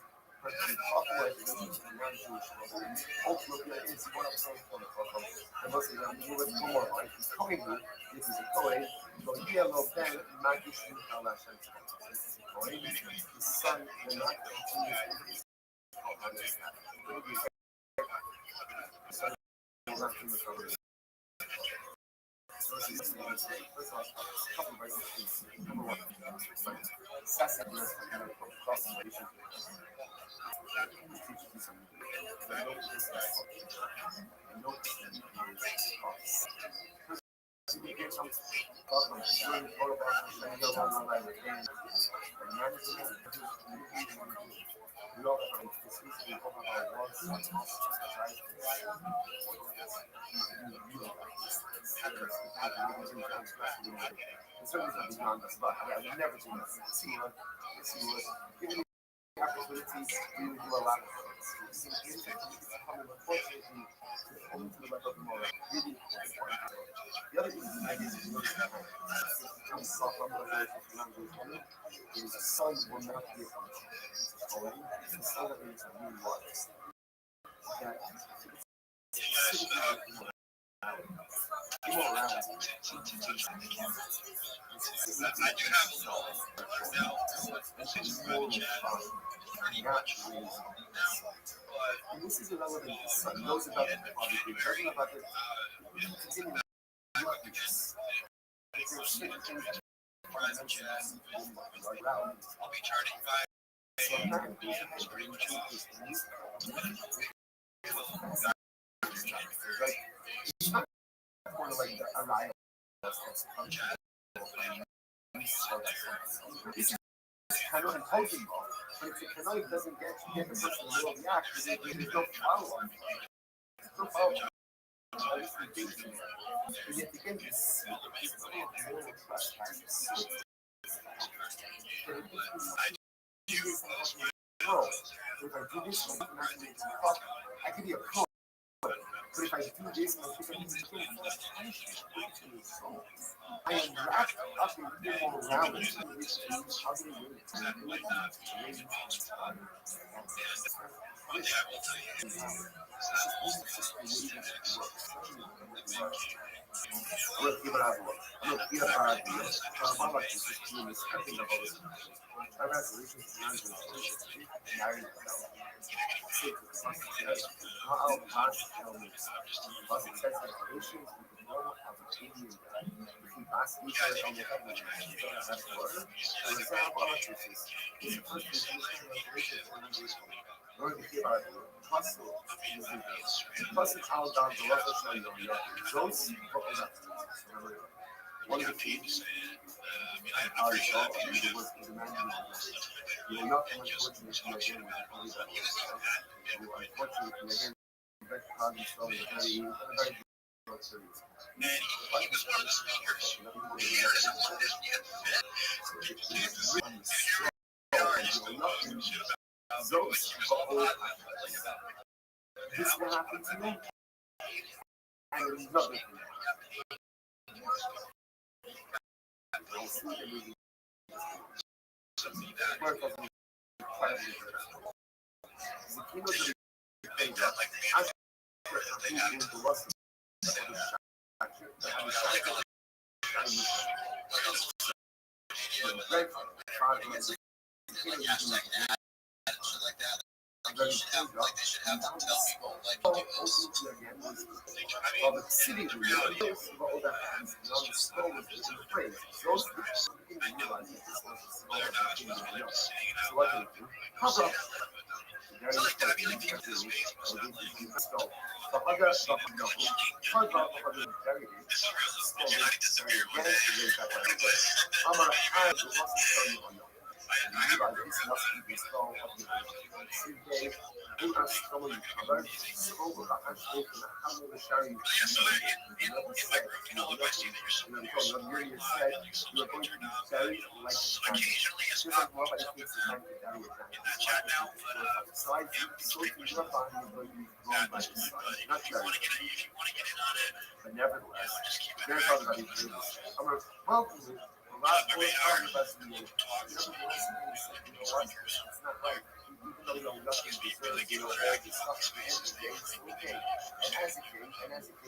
even though nothing deserves all this stuff at the end of the day, it's okay. And as a king,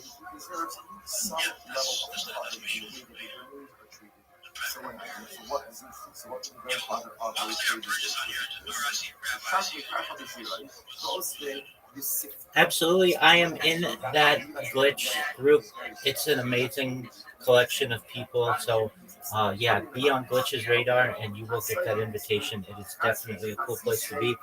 he deserves some level of coverage in the way that his lineage are treated. So what happened? So what the grandfather of our saviors Absolutely, I am in that glitch group. It's an amazing collection of people. So, yeah, be on Glitch's radar, and you will get that invitation. It is definitely a cool place to be.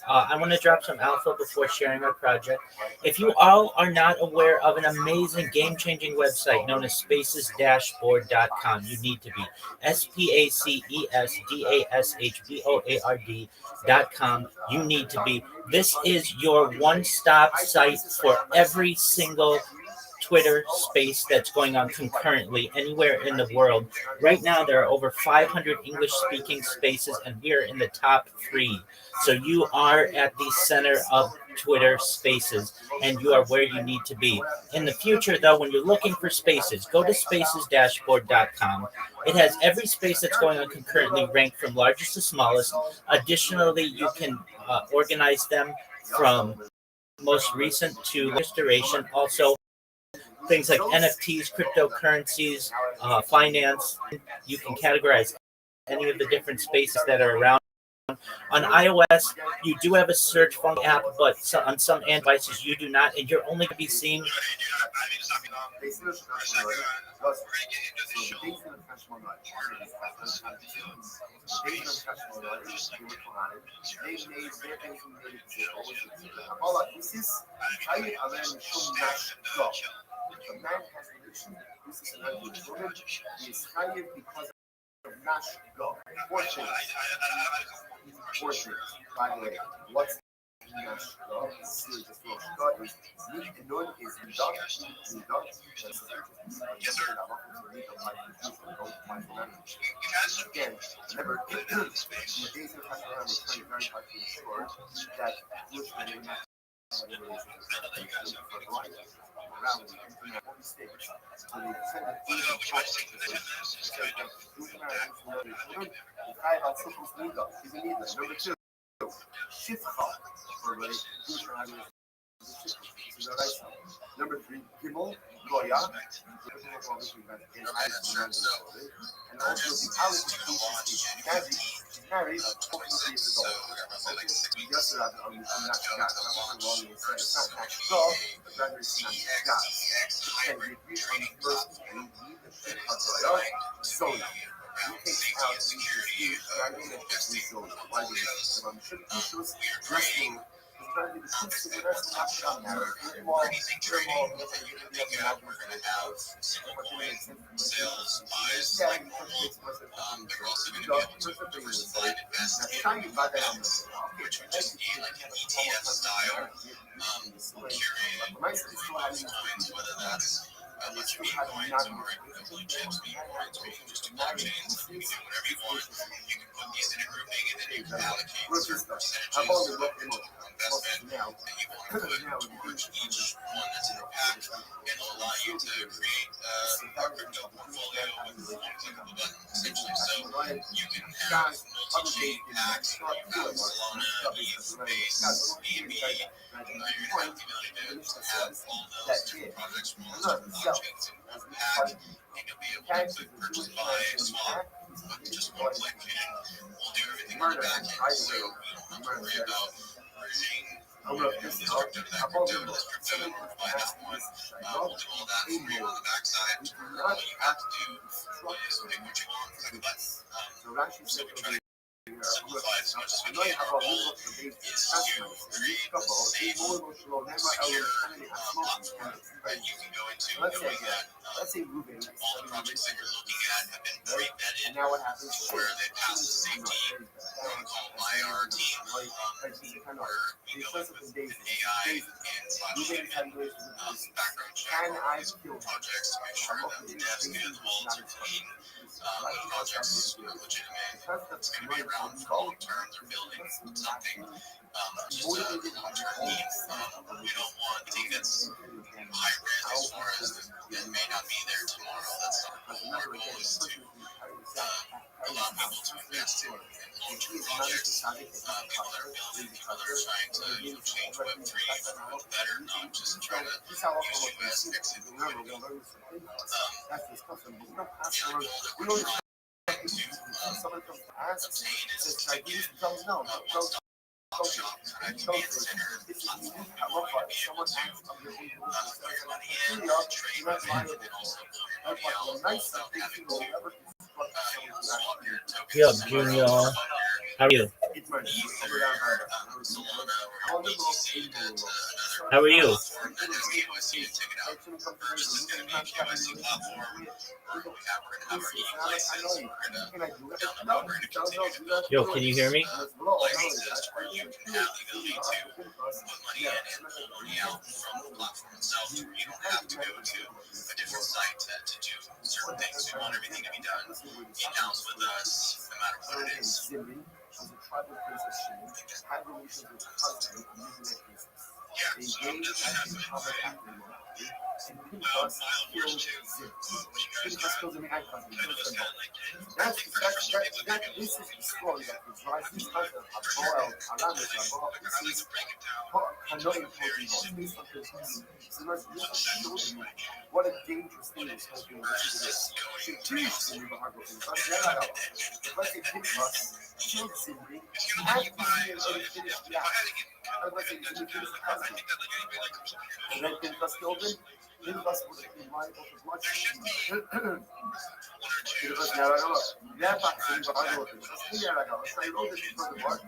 I want to drop some alpha before sharing our project. If you all are not aware of an amazing game-changing website known as spaces-board.com, you need to be. spacesdashboard.com. You need to be. This is your one-stop site for every single Twitter space that's going on concurrently anywhere in the world. Right now, there are over 500 English speaking spaces, and we are in the top 3. So you are at the center of Twitter spaces, and you are where you need to be. In the future, though, when you're looking for spaces, go to spaces-board.com. It has every space that's going on concurrently ranked from largest to smallest. Additionally, you can organize them from most recent to latest duration. Also, things like NFTs, cryptocurrencies, finance. You can categorize any of the different spaces that are around. On iOS, you do have a search function app, but on some Android devices you do not, and you're only going to be seeing. Fortunate, by the way, what's Nash God? Serious God is Nun is Nidot, again, remember, in the days of Hashem, we're trying very hard to ensure that Jewish men would not around the internet, all these things. So they send it to the Number 2, Shifcha, for Jewish Number 3, Gimel, Goya, and also the Alex is married, hopefully is adult. Just so that I'm not gas. I'm not wrong in saying it's not natural, but rather it's not gas. And we agree on the first, we need the Shifcha Goya, Zona. We take out the dragon and the Zona. Why do we? So I'm sure she was wrestling. Trying to be the truth to the rest of the marriage. Now, let's say Ruben is all the projects that you're looking at have been pre-vetted, and now what happens where they pass the safety protocol by our team, where we go with an AI and background check projects to make sure that the devs get as well to clean projects are legitimate. It's going to be around for long term. They're building something just a turnkey. We don't want anything that's high risk as far as it may not be there tomorrow. That's not our goal is to allow people to invest in huge projects. People that are building, people that are trying to change Web3 for the better, not just try to use US, fix it, forget it. The other goal that we're trying to obtain is to get one-stop shop kind of command center platform where you be able to put your money in, trade with it, and then also pull your money out without having to swap your Yo, tokens Junior, or swap how are you? your Ether or Solana or your BTC to How are another you? platform that has KYC to take it out. Verse is going to be a KYC platform. We're going to have our EU license. We're going to go down the road. We're going to continue to build Yo, can you hear me? licenses where you can have the ability to put money in and pull money out from the platform itself. You don't have to go to a different site to do certain things. We want everything to be done in-house with us, no matter what it is. Yeah, so I'm definitely have wild years too. When you guys got, I know it's kind of like something fresh for some people. Maybe a little but I like to break it down into like very simple sections. What a dangerous thing What is is going versus going crazy. Let's say Pinchas killed Zimri. It's gonna let you buy. So if I had to get I think that like anybody like comes up here. And then Pinchas killed him. Pinchas would have been liable for There should be bloodshed. one or two. Pinchas ne era galo. Ne yaparsın bir bahane oldu. Pinchas ne era galo. Sen o da bir sorun var.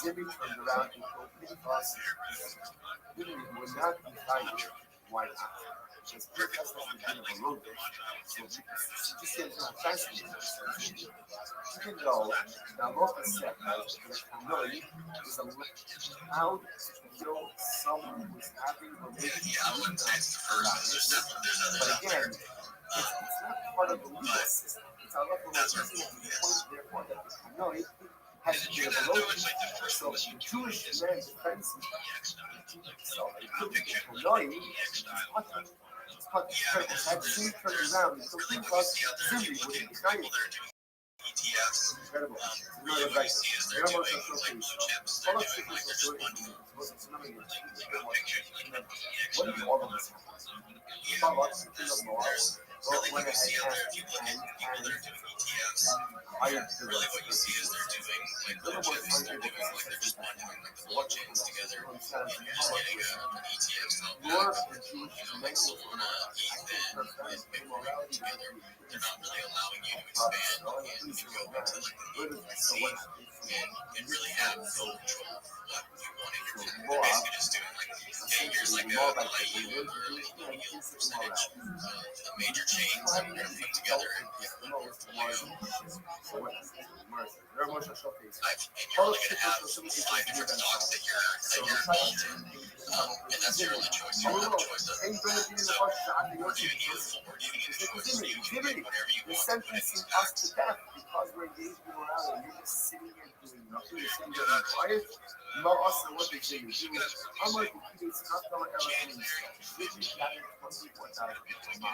Zimri turned around and told Pinchas, Zimri would not be fighting. Why not? Because Pinchas has the kind of a road bitch. So just get no chance to even though the law is set out that Hanoi is allowed to kill someone who is having relations Yeah, I wouldn't say it's the first. There's others but out there. again, it's not part of the legal system. It's out of the That's our legal point, system. yes. Therefore, that Hanoi has Isn't to you be that a though? It's like the first so one was the Jewish is man defends him. EX style. So it I'm could be picturing Hanoi. like EX style. It's called that scene turned around. So Or like think what about you see out there, if you Zimri look with at the people Israelis. that are doing ETFs, Incredible. really what you see is they're doing like blue chips. They're doing like they're just funding. Like I'm picturing like an EX What is style. all of this? Yeah, there's really what you see out there. If you look at people that are doing ETFs, really what you see is they're doing like blue chips. They're doing like they're just bundling like the blockchains together, and you're just getting an ETF style pack. You know, like Solana, ETH, and Bitcoin together. They're not really allowing you to expand and go into like the nitty-gritty and really have full control of what you want in your tech. They're basically just doing like, hey, here's like a let you or a yield percentage of the major chains that we're gonna put together and and you're only gonna have 5 different stocks that you're involved in, and that's your only choice. You don't have a choice other than that. So we're giving you a choice. You can pick whatever you want to put in these packs. Because we're engaged in morality, you're just sitting here doing nothing, you're sitting there being quiet. Not us and what they say you do. How much it's not going to ever literally gathered 24,000 people.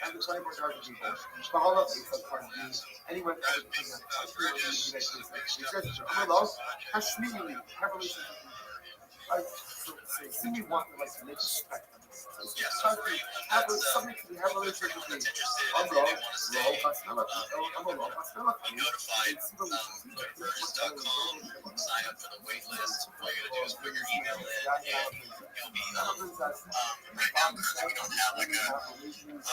And the 24,000 people. But hold up, it's like part of me. Anyone ever thinks that I'm alone. Hashmini, have relations with me. Like, so see me want to like make a spectrum. Yeah, so for you, that's Something to have a for relationship anyone with me. that's interested, I'm if low, they want to stay I'm a low, be notified, go to versus.com, sign up for the wait list. All you gotta do is put your email in, and you'll be right now currently we don't have like a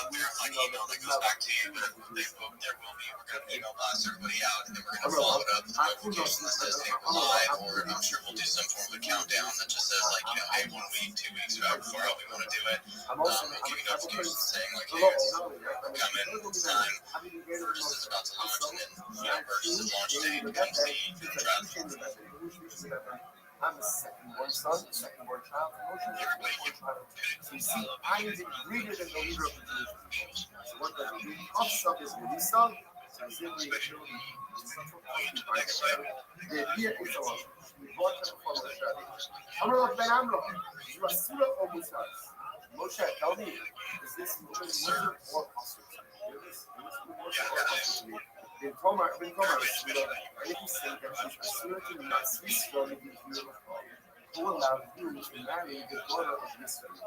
verified email that goes back to you, but there will be. We're gonna email blast everybody out, and then we're gonna follow it up with a notification that says, hey, we're live, or I'm sure we'll do some form of a countdown that just says like, you know, hey, 1 week, 2 weeks, however far out we want to do it. We'll give you notifications saying like, hey, we're coming, it's time, Versus is about to launch, and then you know, Versus' launch date becomes the draft. I'm the second-born son, second-born child. Everybody can So you see, I am greater than the leader of the Jewish people. So what does it mean? Upsub is what he saw. So it's really the idea is we brought them from Moshe. Amr ben Amr, you are Surah or Musas? Moshe, tell me, is this movement wizard or apostle? Ben Tomar, Sula, and if you say that she's a certain Swiss girl in Europe, who allowed you to marry the daughter of Mr. Let's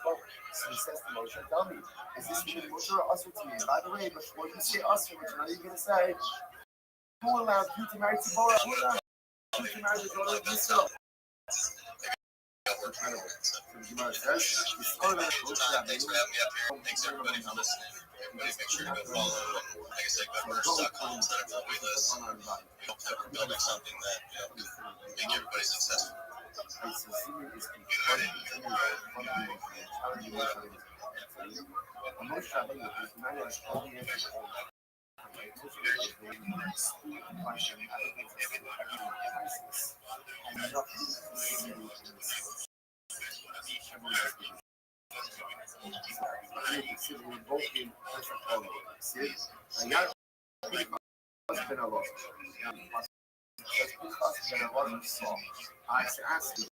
go. So he says to Moshe, tell me, is this really Moshe or Usher to me? By the way, before you say Usher, which I'm not even going to say, who allowed you to marry Tzibora? Who allowed you to marry the daughter of Mr.? Incredible. So the Gemara says, Thanks for having me up here. Thanks everybody for listening. Everybody make sure to go follow and like I said, go to merch.com, sign up for the wait list. We hope that we're building something that make everybody successful. I asked you,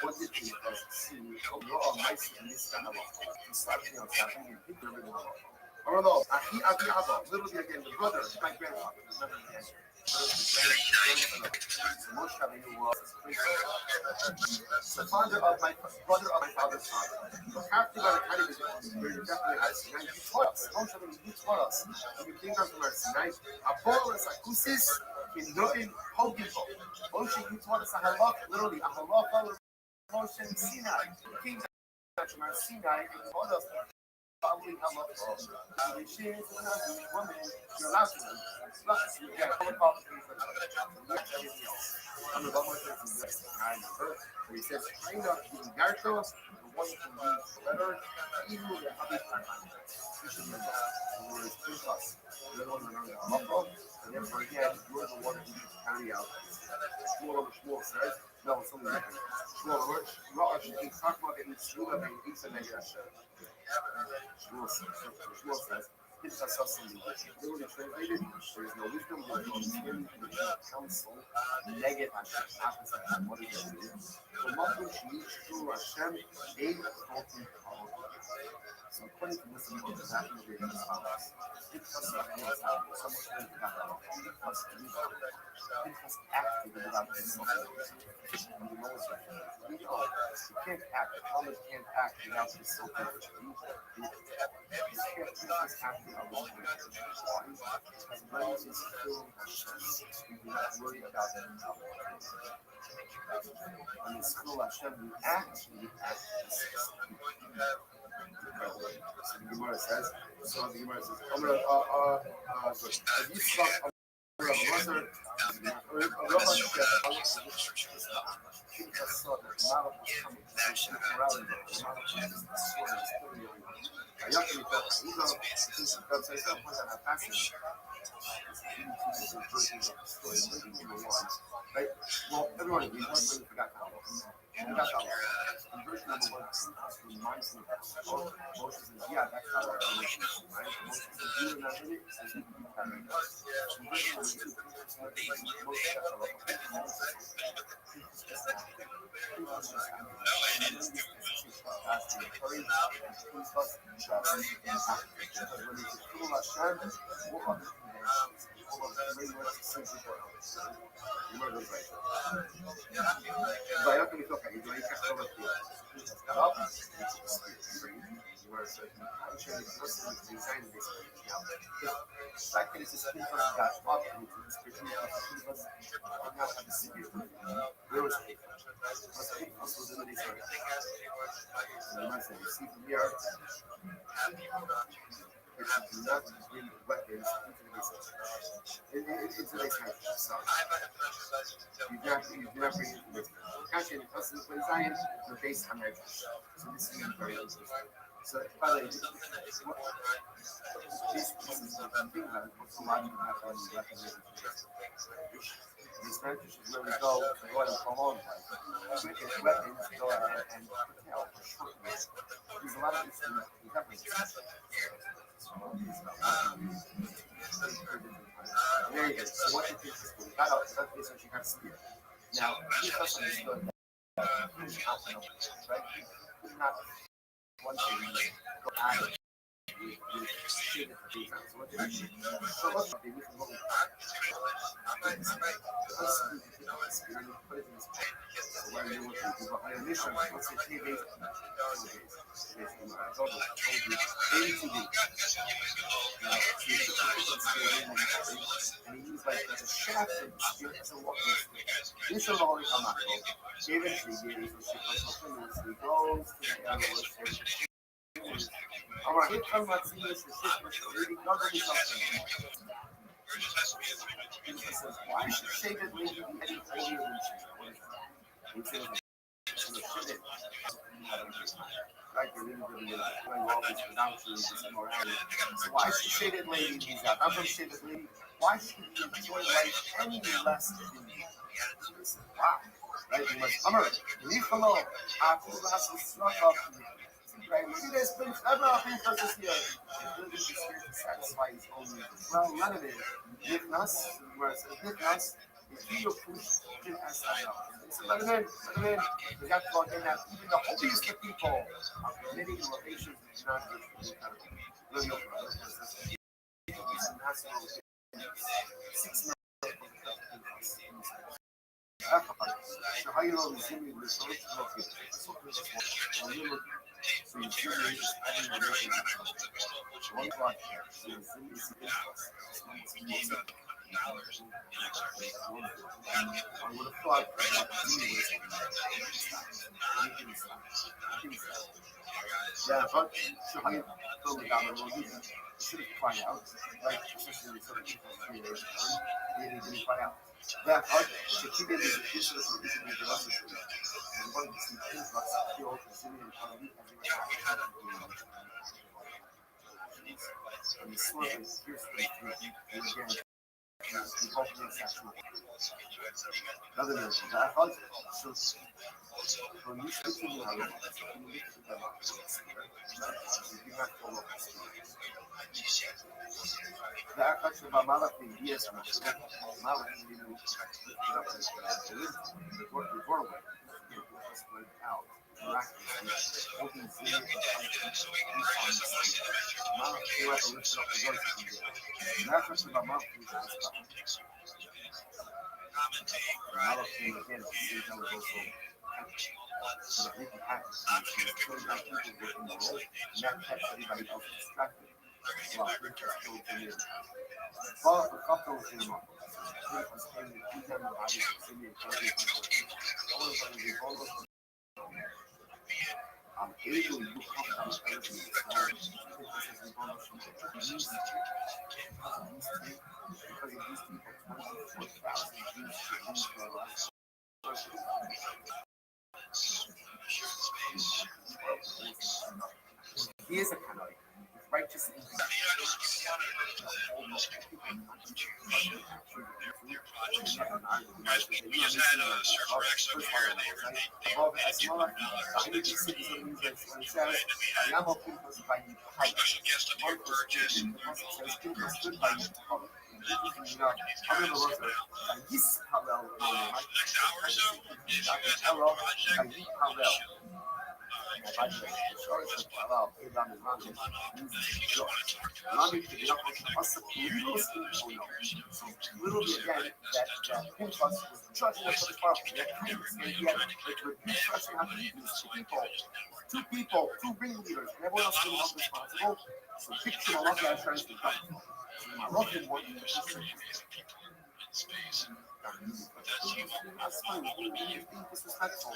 what did you see? You're all nice in this kind of something else happening. People are living alone. Although, Ahi Abba, literally again, the brother, my grandfather, remember the answer. The father of my brother of my father's father. After that, I kind of definitely has Sinai. You taught us. You taught us. When you came down from our Sinai, Abolas Akusis, in Noin, Hogipo. Moshe, you taught us a halach, literally a halach. Moshe and Sinai. You came down from our Sinai and taught us following halach. She is a woman. You're allowed to. Yeah, I'm about my friends he says, train up the Gartos, the one who can be better, even with a habit you should remember. The word is Pinchas. You're the one who learned the halacha, and therefore again, you're the one who needs to carry out. Shmuel says, no, it's something different. Shmuel says, literally translated, there is no wisdom, there is no understanding, there is no counsel, negative opposite of what it is. So, Malchus Yishur Hashem, eight talking power. So, according to this, what is happening here is as follows. Because someone can have because acting without consulting. And you know what's right. We know you can't act, Thomas can't act without consulting. You can't just acting alone. Why? Because praise is still Hashem. You do not worry about it. When it's still Hashem, you act. So the Gemara says, if you stop right? Well, everyone, we forgot how. Version number one reminds me of Moses says, yeah, that's how our relation is, right? Moses says, you are not in it, says you can carry it. Version number two, vai lá que ele toca, ele vai encaixar na tua. Será que esses filhos vão ficar óbvio que eles permitem que os filhos vão não saber se ver? Eu sei. Mas o que nós fazemos nisso? Mas eu see from here. If you do not bring weapons into the base into the base so you do not bring it into the base. Actually, the person who plays Zion, the base on their so this is very interesting. So, by the way, these pieces of things that what's a lot of weapons. These branches should really go and come on. Wicked weapons go ahead and help shorten this. There's a lot of these things we have to there you go. So what did this do? Got out, that is what you got to see. Now, this person understood that right? not one thing. Go add it. So what did I do? So what's the thing? We can go put it in this pack. So what I do with it? But my initial, let's say 3 days. 82 days. And he used like a shaft and spear as a walking stick. This is all come out. Eventually, he goes to the other. All right, here comes my senior really doesn't something. He says, why should shaded lady be any holier than she? He says, right, they're really going all these presumptions and morality. So why should shaded lady be that? I'm from shaded lady. Why should we enjoy life any less than you? He says, wow. Right, he must hammer it. Leave below. After the last was struck up. Right, maybe there's been several things for this year. He is here to satisfy his own needs. Well, none of it. Nitnas, where it says Nitnas, is he of whose skin as I know. So let him in, let him in. We got to go in that even the holiest of people are committing relations with not just really open up. So how you know the Zimmy research? So you see me having a relationship. One blood here. So you see me I would have thought that me yeah, but so how you feel down the road, you should have cried out. Like, especially sort of people 3 years ago, they didn't cry out. That part, so he did this issue of the relationship. And one of the things was the old Brazilian economy as it was and the sort of fierce thing again. Another mention that I so when you speak to me, I will the action of Amala in years from Amala in the doorway spread out. Miraculously, open sea and Amala came up and lifted up the voice. The action of Amala in the Amala came again to see how it was so that we can act. She was killing out people within the role, and that kept everybody else distracted. While Princess killed Jimmy. Fall for couple in a month. Princess came to keep them the bodies of Jimmy and Jimmy. I'm able to look up on everything. Because of these people, 24,000 Jews should lose their lives. He is a Canaanite, with righteous Literally again, that Pinchas was judging us for the problem. That kindness, and yet it would be trusting how to lead these people, two ringleaders, and everyone else was responsible. So picture Allah tries to come. So my Russian one is that's fine. You're being disrespectful.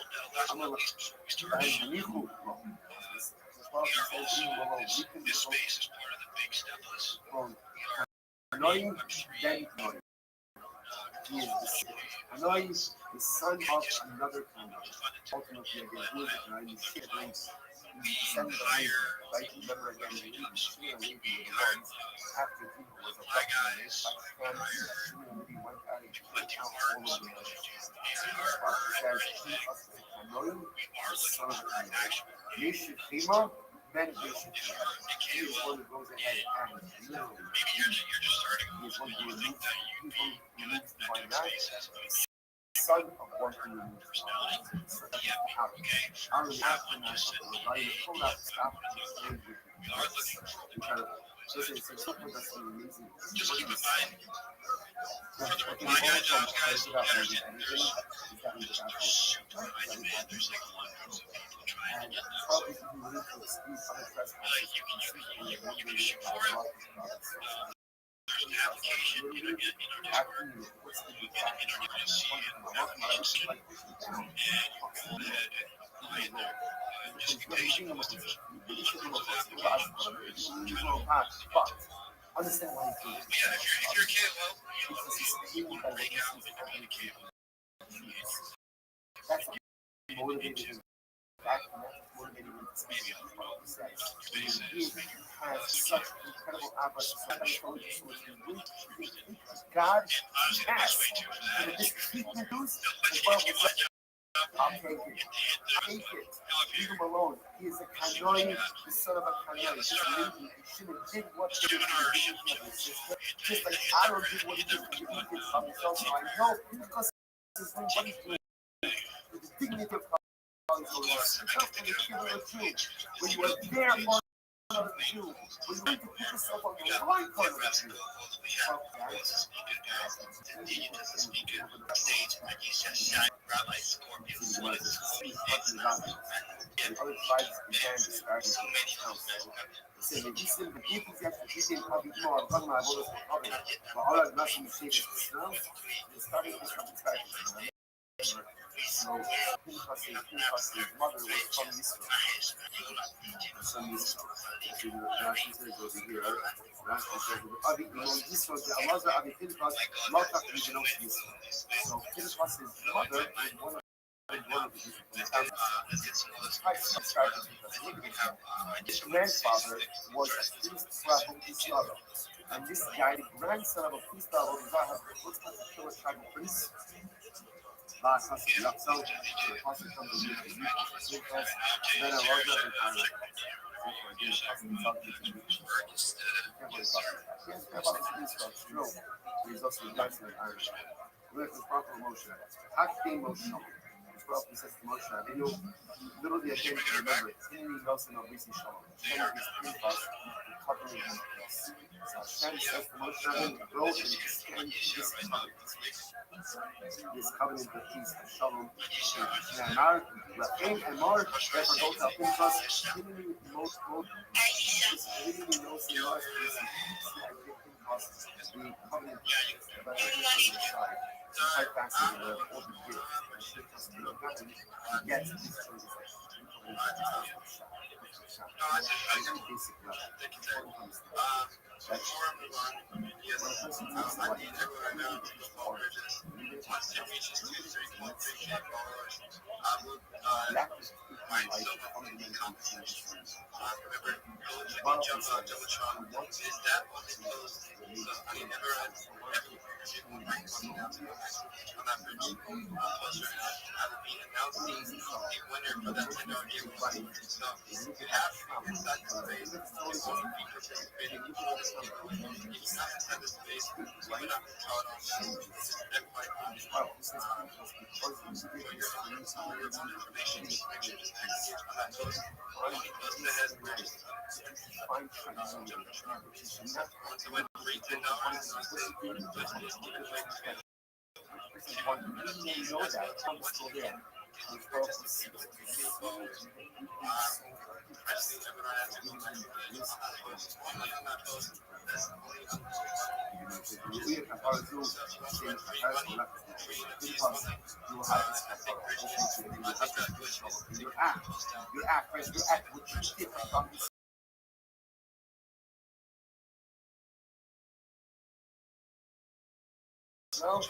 I'm gonna annoying, then ignoring. He is annoying, the son of another kind. Ultimately, again, who is it? And you shit links. He's descended of Levi. Right? Remember again, the Levi, Shimei and Levi were the ones after Levi was abducted by Shimei and Levi went out and took out all of the others. He says, he is annoying, the son of a kind. Yeshua, then Yeshua. He is one who goes ahead and literally, he is one who removes the divine son of one human personality. Our aftermath of the rebellion pulled out the stop of the slave incredible. Listen, so something that's amazing. Just keep in mind, What for can my you guys, hold guys, from without guys, anything is that we got super high demand. There's like hundreds of people trying and to get this. probably if you need to excuse other trespassers, Like you can shoot for it. There's an application in our Discord. In our see application and go ahead and apply in there. Just be patient with it. but understand why he's doing Yeah, if you're a kid, well, because he's you want to break out and communicate with that's motivated him. That's motivated him to speak. He has such incredible appetite. God asked for this treatment use as well. I'll take it. Take it. Leave him alone. He is a Kanoi, the son of a Kanoi. This lady, he should have did what he did for his sister. Just like I don't do what he did for you did for himself. So I know because this is what he's doing. With the dignity of God, he's going to tough for the children of Jew. When you are there for another Jew, when you need to put yourself on the right part of the Jew. Rabbi Scorpion. And other tribes began to start to say that this is the people that you probably know are talking about all this public. But all of us in the city, they started this from the start. So Pinchas's mother was from Israel. From Israel. Rashi says over here, Rashi says, Abi Imam Israel, the Amazah Abi Pinchas, Lotak Yidinot Israel. So Pinchas's mother is one of his grandfather was a priest from Israel, and this guy, the grandson of a priest of Israel, looks like a killer tribal prince. Last hustle, so the hustle comes to the then I love that he's also the grandson of Iron. With the proper emotion. Acting emotional. Proper sense of emotion. I mean, literally again to remember, Henry Nelson of Lucy Shaw. Henry is impulse, covering his face. So Hashem says emotion, grow and extend this covenant. This covenant of peace and shalom. And Mar, Rahim and Mar, therefore go to Pinchas, Henry most this Henry Nelson was the covenant of the side. Quite fascinating the open view. Yes, these choices basic level. Your act, what you did from this. No,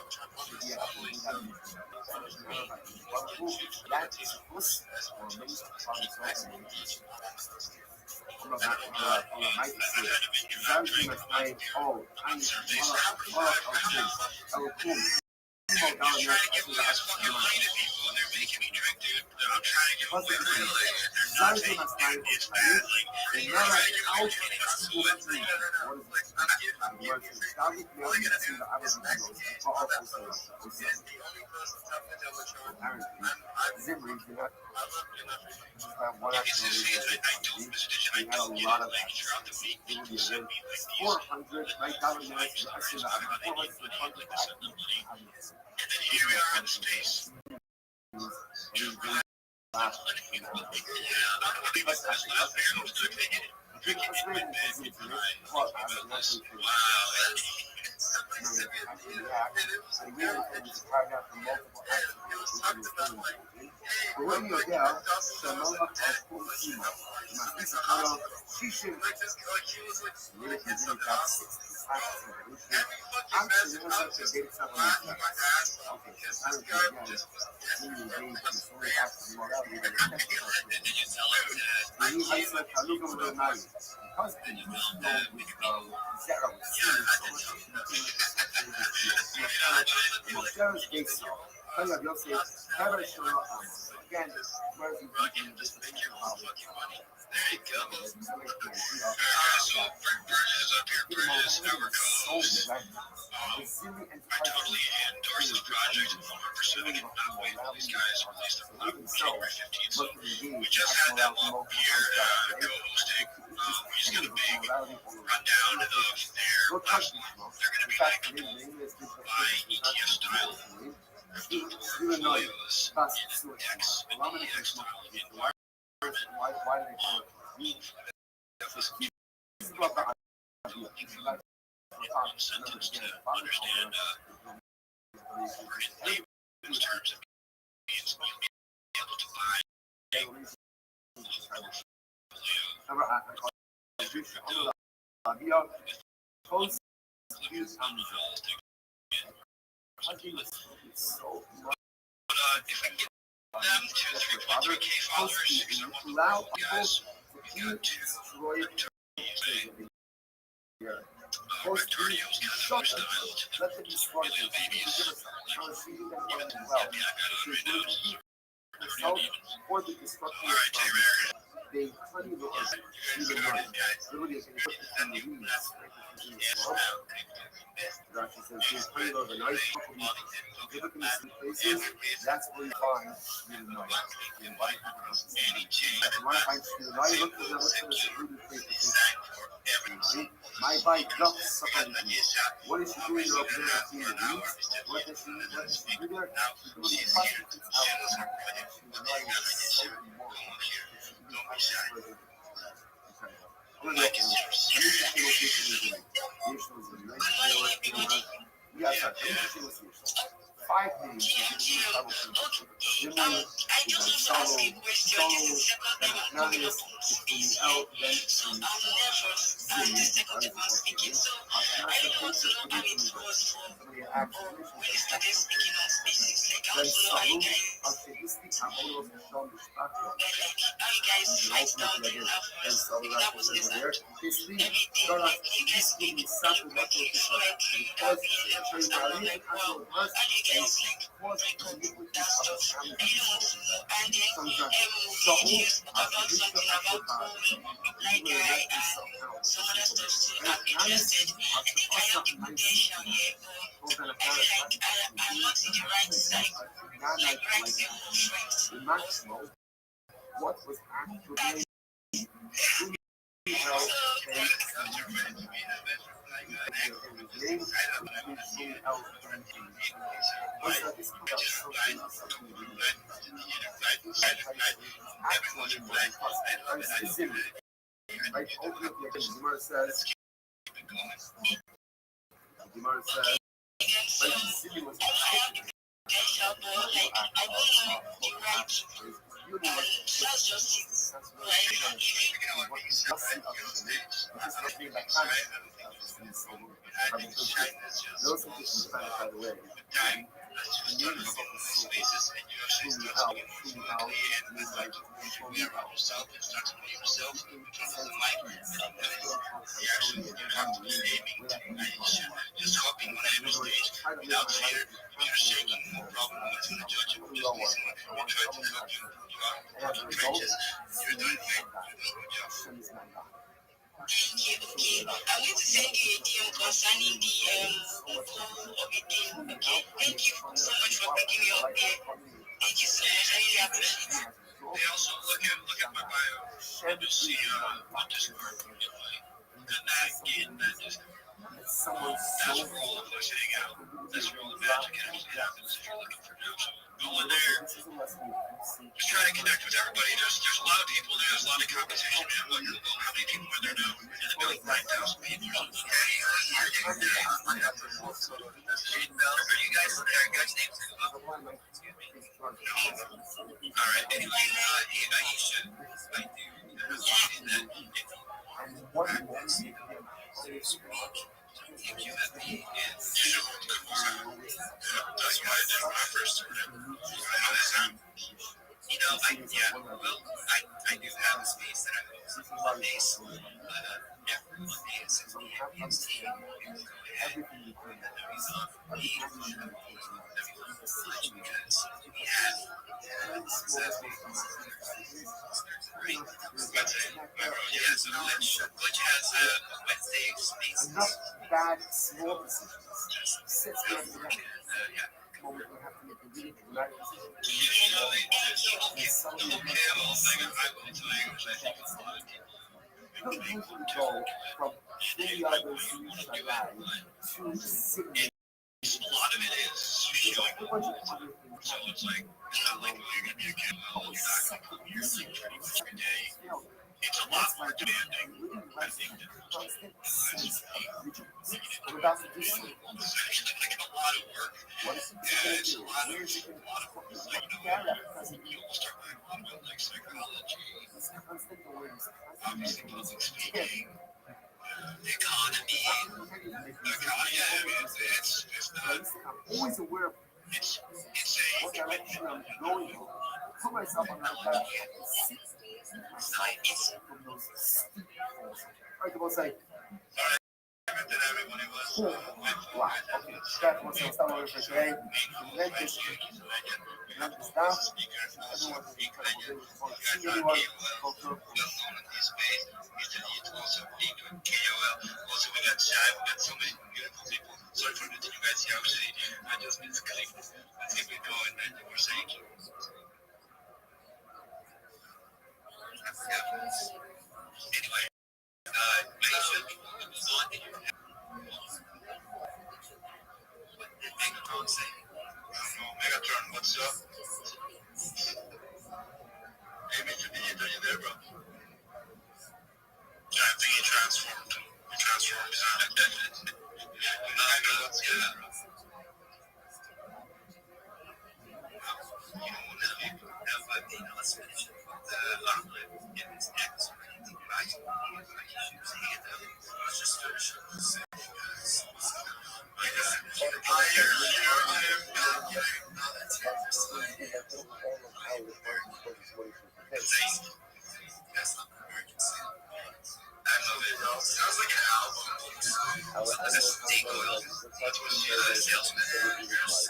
that is plus or based on its Trying to get me as fucking money to people and they're making me drink, dude. I'm trying to get my real Sai de unas páginas y nada out Zimri did not one actual we had a lot of it would be a good 400 $9 minutes. I said that 400 Here we are in space. Again, where is There you go. So, Bridges up here, Bridges, Howard Coast. I totally endorse this project 100%. I cannot wait for these guys to release their album January 15th. So, we just had them up here co-hosting. We just got a big rundown of their personal. They're going to be like by ETF style. Portfolios in X and EX style in why did they call one sentence to understand in layman's terms it means you'll be able to buy if I get them to 3.3K followers, guys, we got to Victorio's kind of style to the little babies. Even I got on right now. Alright, Taylor. they honey the earth, even more. Literally, it's in the weeds. Rashi says, they honey those are nice companies. If you look in the same places, that's where you find student money. And why find student money? Look for the secluded places. My bike ducks something. What is she doing? You're up there in the weeds. What does she do there? She's doing the Five names. What was actually They also look at my bio and just see what Discord would be like. And that Discord. That's where all of us hang out. That's where all the magic actually happens if you're looking for now. So go in there, just try to connect with everybody. There's a lot of people there. There's a lot of competition, man. Look, how many people are there now? There's like 9,000 people or something. Are you guys names? All right. Anyway, Aisha, I do. If you have me, you know what good was that? That's why I did when I first started. How does that? I do have a space that I host on Mondays. Every Monday at 6 p.m. EST. You can go ahead and nobody's on for me. Everyone will watch because we have right. Yeah, so Glitch has Wednesday spaces. Not bad small decisions. Yeah. Well, we have to make a really right decision. They'll pay all thing. I will tell you, which I think a lot of people Don't usually go from shitty others who use a lie to sitting. a lot of it is showing. So it's like, it's not like, oh, you're going to be a kid. Well, you're not going to come here like 20 minutes every day. It's a lot more demanding, I think, than most people realize. We're about to do something. It's actually like a lot of work. Yeah, it's a lot of work. Like, you will start learning a lot about like psychology, obviously public speaking, the economy. Yeah, I mean, it's not. I'm always aware of It's what direction I'm going in. Put myself on that path. From those steep falls. Right, the most like, That everybody was. wow, okay, that was some stuff over today. Let this not, everyone's incredible. See everyone, culture. Also, we got Shy, we got so many beautiful people. Sorry for the you guys here. Actually, I just been clicking. Let's keep it going, man. You were saying. Anyway, Maisha, on to your what did Megatron say? I don't know, Megatron, what's up? Hey, Mr. DJ, are you there, bro? Yeah, I think he transformed. He transformed. I know what's good. Let's finish it. If it's X or anything, I use hand up. Let's just finish it. That's not American Sale. I love it. Sounds like an album. That's a steak oil. That's what the salesman is.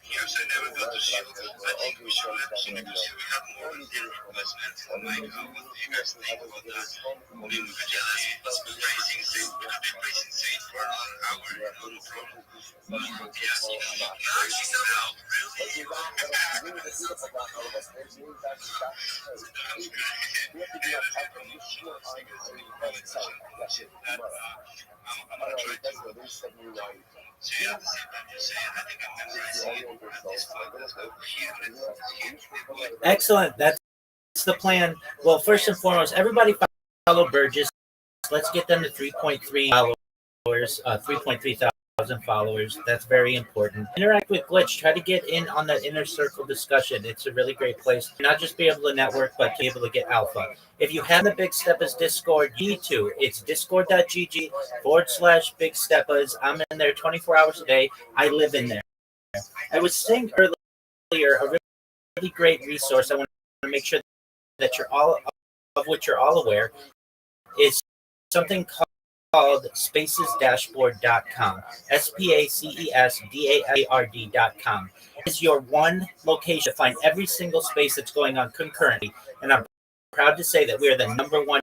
Yes, I never got the shield. I think we should have more investment in like what do you guys think about that? I mean, we could just be racing state. We could be racing state for another hour, no problem. Yes, she's out. Excellent. That's the plan. Well, first and foremost, everybody follow Burgess. Let's get them to 3.3 followers, 3.3 thousand. followers. That's very important. Interact with Glitch. Try to get in on that inner circle discussion. It's a really great place to not just be able to network, but to be able to get alpha. If you have the Big Steppas Discord, you need to. It's discord.gg/Big Steppas. I'm in there 24 hours a day. I live in there. I was saying earlier, a really great resource I want to make sure that you're all of which you're all aware is something called spacesdashboard.com. spacesdashboard.com is your one location to find every single space that's going on concurrently. And I'm proud to say that we are the number one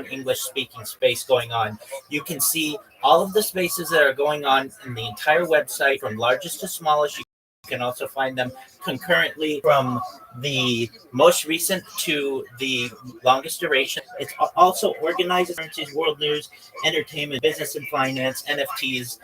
English speaking space going on. You can see all of the spaces that are going on in the entire website from largest to smallest. You can also find them concurrently from the most recent to the longest duration. It's also organized currencies, world news, entertainment, business and finance, NFTs,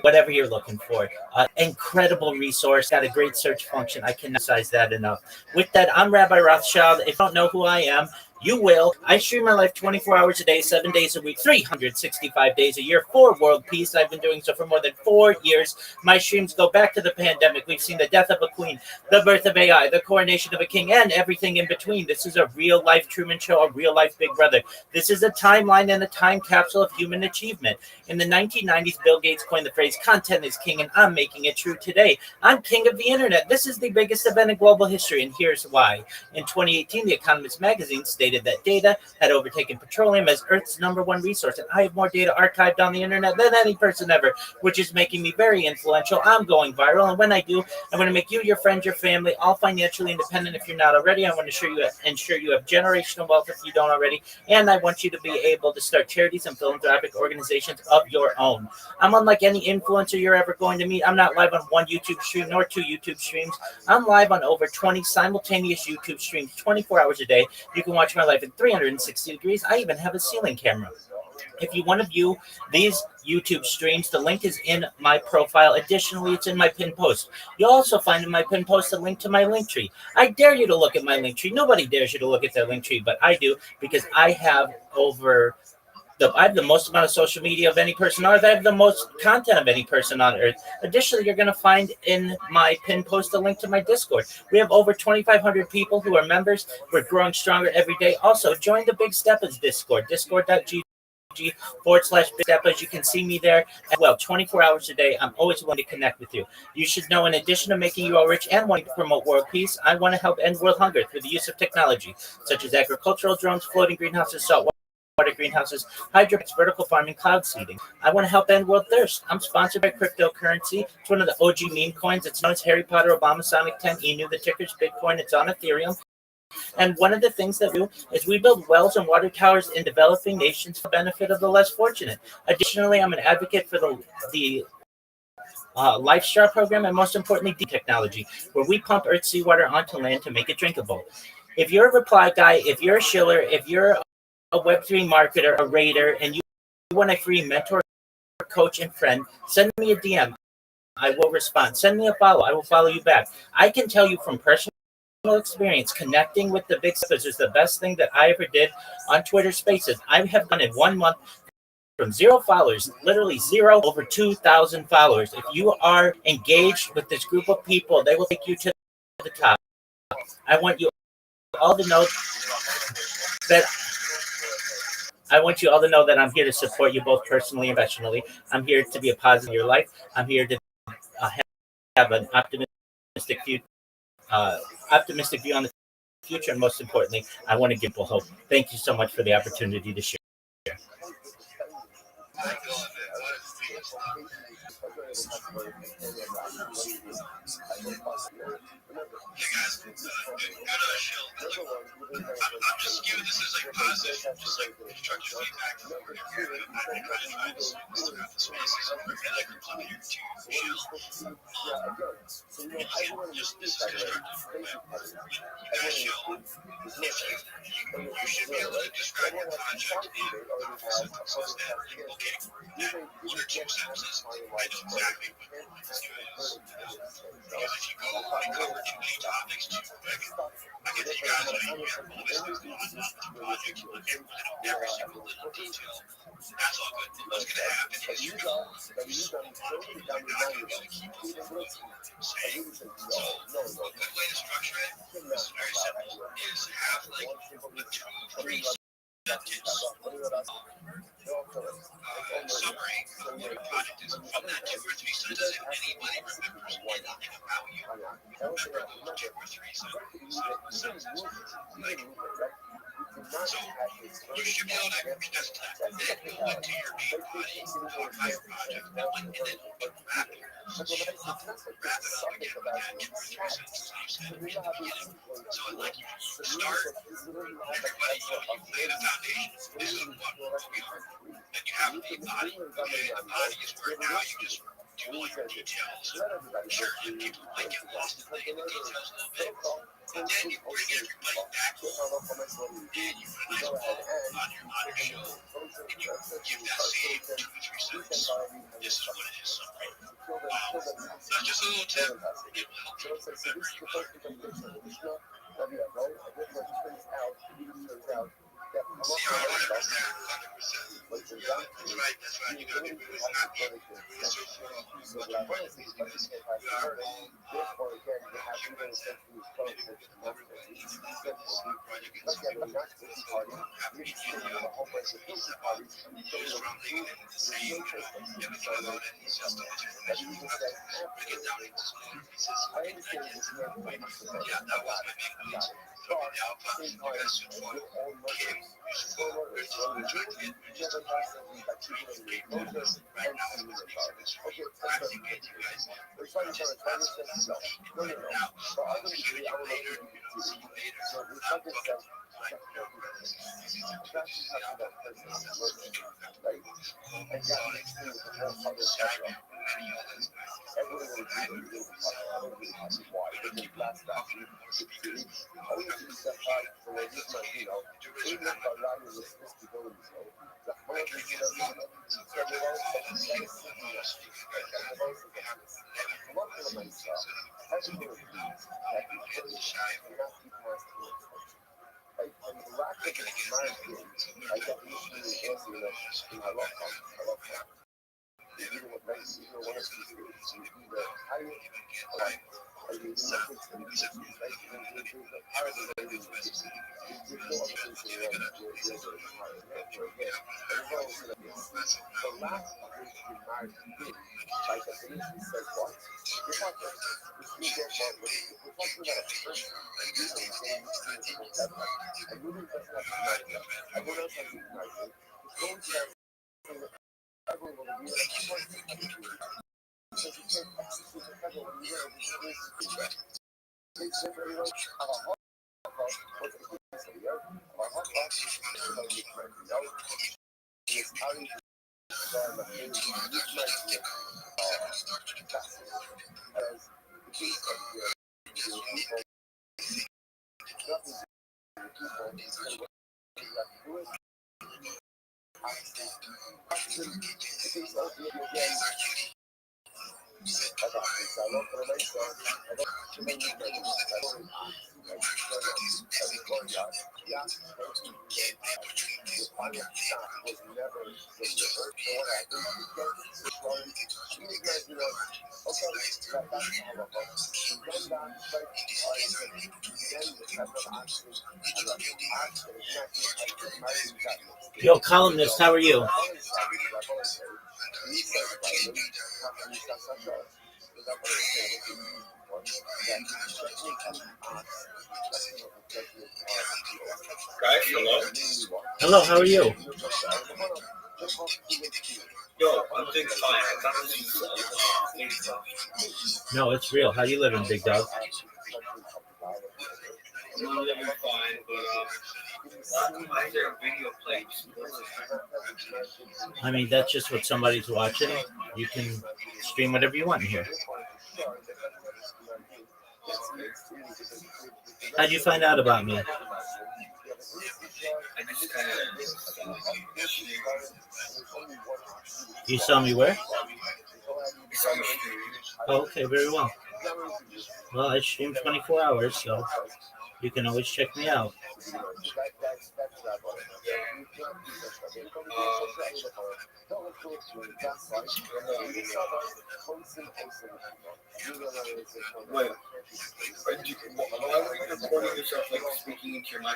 whatever you're looking for. Incredible resource. Got a great search function. I cannot emphasize that enough. With that, I'm Rabbi Rothschild. If you don't know who I am, you will. I stream my life 24 hours a day, 7 days a week, 365 days a year for world peace. I've been doing so for more than 4 years. My streams go back to the pandemic. We've seen the death of a queen, the birth of AI, the coronation of a king, and everything in between. This is a real life Truman Show, a real life Big Brother. This is a timeline and a time capsule of human achievement. In the 1990s, Bill Gates coined the phrase, content is king, and I'm making it true today. I'm king of the internet. This is the biggest event in global history, and here's why. In 2018, The Economist magazine stated that data had overtaken petroleum as Earth's number one resource, and I have more data archived on the internet than any person ever, which is making me very influential. I'm going viral, and when I do, I'm going to make you, your friends, your family, all financially independent if you're not already. I want to ensure you have generational wealth if you don't already, and I want you to be able to start charities and philanthropic organizations of your own. I'm unlike any influencer you're ever going to meet. I'm not live on one YouTube stream nor 2 YouTube streams. I'm live on over 20 simultaneous YouTube streams 24 hours a day. You can watch my life in 360 degrees. I even have a ceiling camera. If you want to view these YouTube streams, the link is in my profile. Additionally, it's in my pinned post. You'll also find in my pinned post a link to my link tree. I dare you to look at my link tree. Nobody dares you to look at their link tree, but I do because I have the most amount of social media of any person on earth. I have the most content of any person on earth. Additionally, you're going to find in my pinned post a link to my Discord. We have over 2,500 people who are members. We're growing stronger every day. Also, join the Big Steppas Discord, discord.gg/Big Steppas. You can see me there as well, 24 hours a day. I'm always willing to connect with you. You should know, in addition to making you all rich and wanting to promote world peace, I want to help end world hunger through the use of technology, such as agricultural drones, floating greenhouses, saltwater greenhouses, hydroponics, vertical farming, cloud seeding. I want to help end world thirst. I'm sponsored by cryptocurrency. It's one of the OG meme coins. It's known as Harry Potter, Obama, Sonic 10, Enu. The ticker's Bitcoin. It's on Ethereum. And one of the things that we do is we build wells and water towers in developing nations for the benefit of the less fortunate. Additionally, I'm an advocate for the LifeStar program, and most importantly, deep technology, where we pump Earth seawater onto land to make it drinkable. If you're a reply guy, if you're a shiller, if you're a Web3 marketer, a raider, and you want a free mentor, coach, and friend, send me a DM. I will respond. Send me a follow. I will follow you back. I can tell you from personal experience, connecting with the Big Steppas is the best thing that I ever did on Twitter Spaces. I have done in 1 month from 0 followers, literally 0, over 2,000 followers. If you are engaged with this group of people, they will take you to the top. I want you all to know that I'm here to support you both personally and professionally. I'm here to be a positive in your life. I'm here to have an optimistic view on the future, and most importantly, I want to give people hope. Thank you so much for the opportunity to share. Hey guys, good show. I'm just giving this as like positive, just like constructive feedback. I'm trying to throughout the spaces, and I completely here to chill. Just this is constructive. You guys chill. If you should be able to describe your project in 5 sentences. Okay, that 1 or 2 sentences, I know exactly what your point is. Because if you go and cover too many topics too quick, I get you guys you have all this things going on with the project, you look at every single little detail. That's all what's going to happen is you're going to keep saying. So a good way to structure it is very simple. Is have like a 2-3 sentence summary of what your project is. From that 2 or 3 sentences, if anybody remembers anything about you, remember those 2 or 3 sentences. So you should be able to just then go into your main body, talk about your project, and then wrap it. Wrap it up again with that 2 or 3 sentences you said in the beginning. So like you start everybody, you lay the foundation. This is what we are. Then you have the body. Okay, the body is where now you just do all your details. Sure, people might get lost in the details a little bit. And then you bring everybody back home and you put a nice bow on your show and you give that same 2 or 3 sentences. This is what it is, summary. That's just a little tip. It will help you remember you better. See how 100%. That's right. You gotta be really happy. It's so fun. But the point of these things, we are all humans that project is happy to give you a whole bunch of pieces about those surrounding and the same everything about it. It's just a bunch of information. You have to break it down into smaller pieces. Yeah, that was my main point. So now, you guys should follow Kim. You should follow her. We're trying to get just a great focus right now as we speak. So I'm thinking you guys just ask yourself right now. See you later. See you later. I'm talking like Skype and many others. Yo, columnist, how are you? Guys, hello. Hello, how are you? Yo, I'm doing fine. No, it's real. How you living, big dog? I'm living fine, but why is there a video playing? I mean, that's just what somebody's watching. You can stream whatever you want in here. How'd you find out about me? I just kind of You saw me where? saw your stream. Oh, okay, very well. Well, I stream 24 hours, so You can always check me out. Wait, why were you recording yourself like speaking into your mic?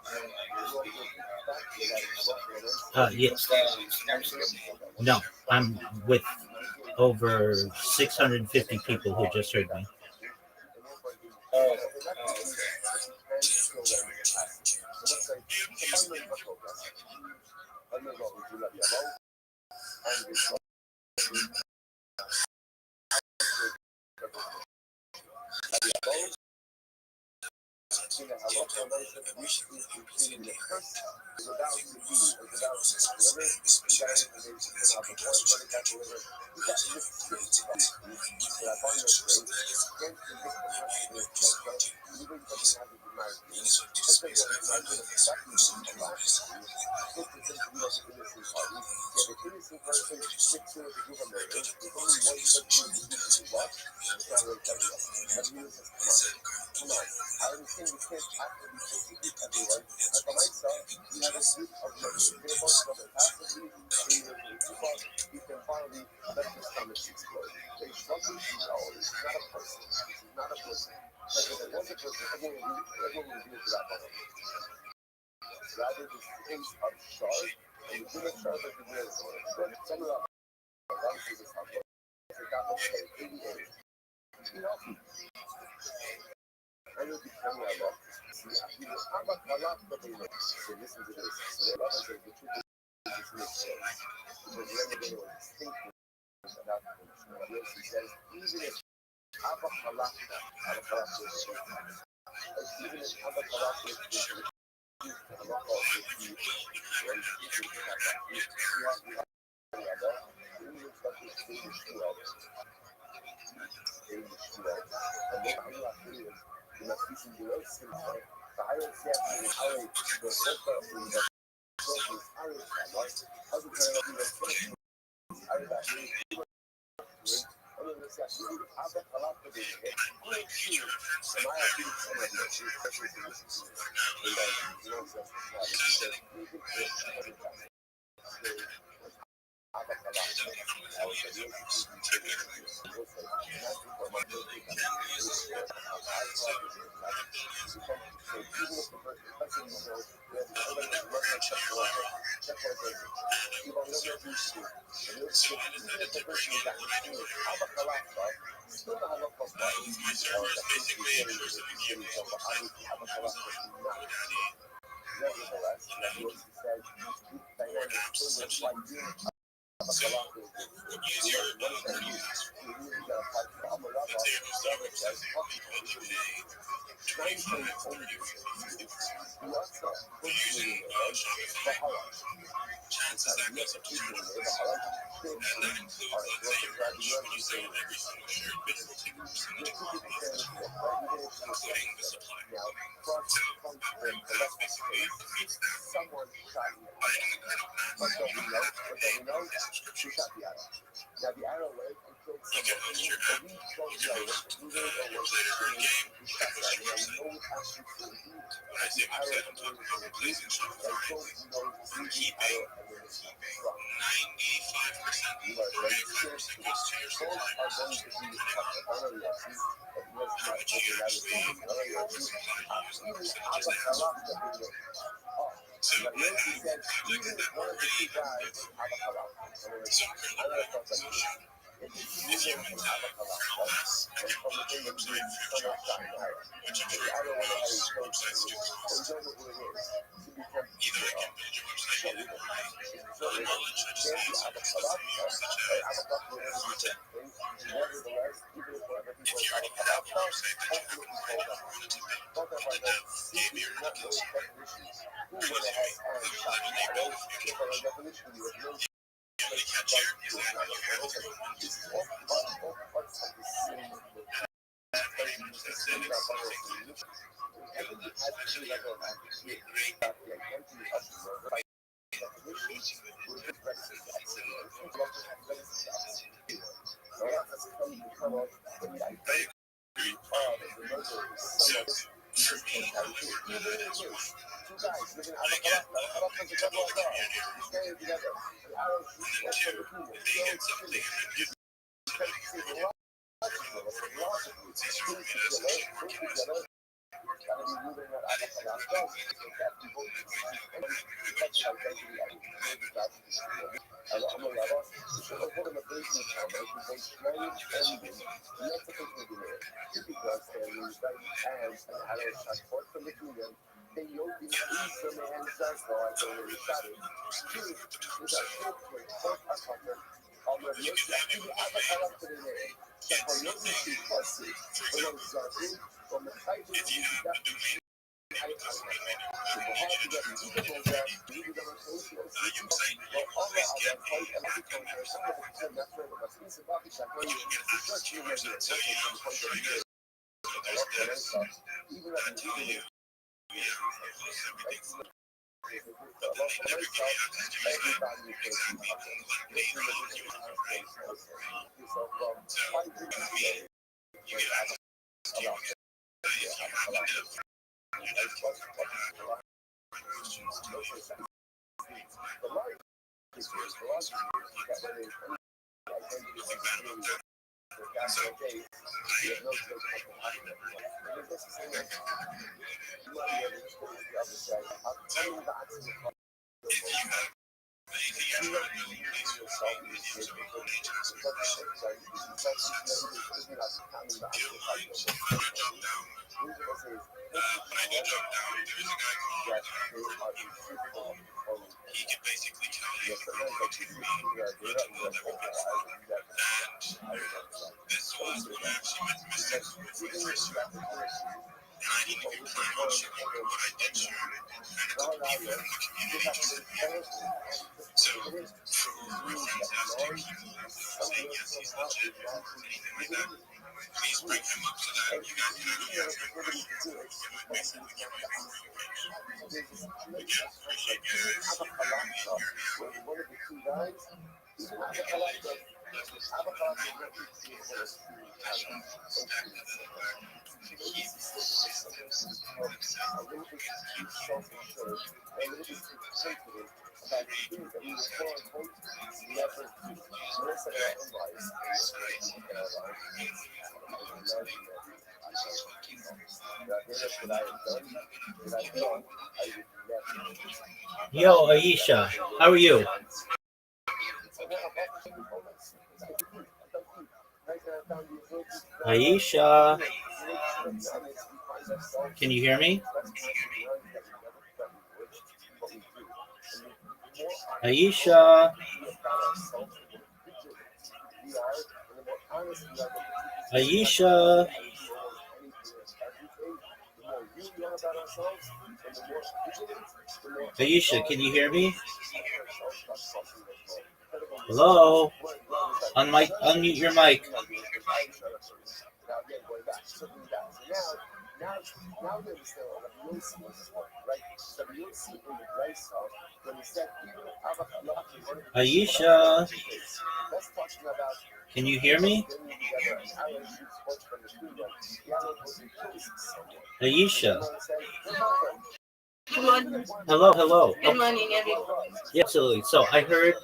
I don't know, Yeah, no, I'm with over 650 people who just heard me. Oh, Yo, Aisha, how are you? Aisha, can you hear me? Aisha, Aisha, Aisha, can you hear me? Hello? Unmute your mic. Aisha, can you hear me? Aisha. Good morning. Hello. Good morning, everyone. Yeah, absolutely. So I heard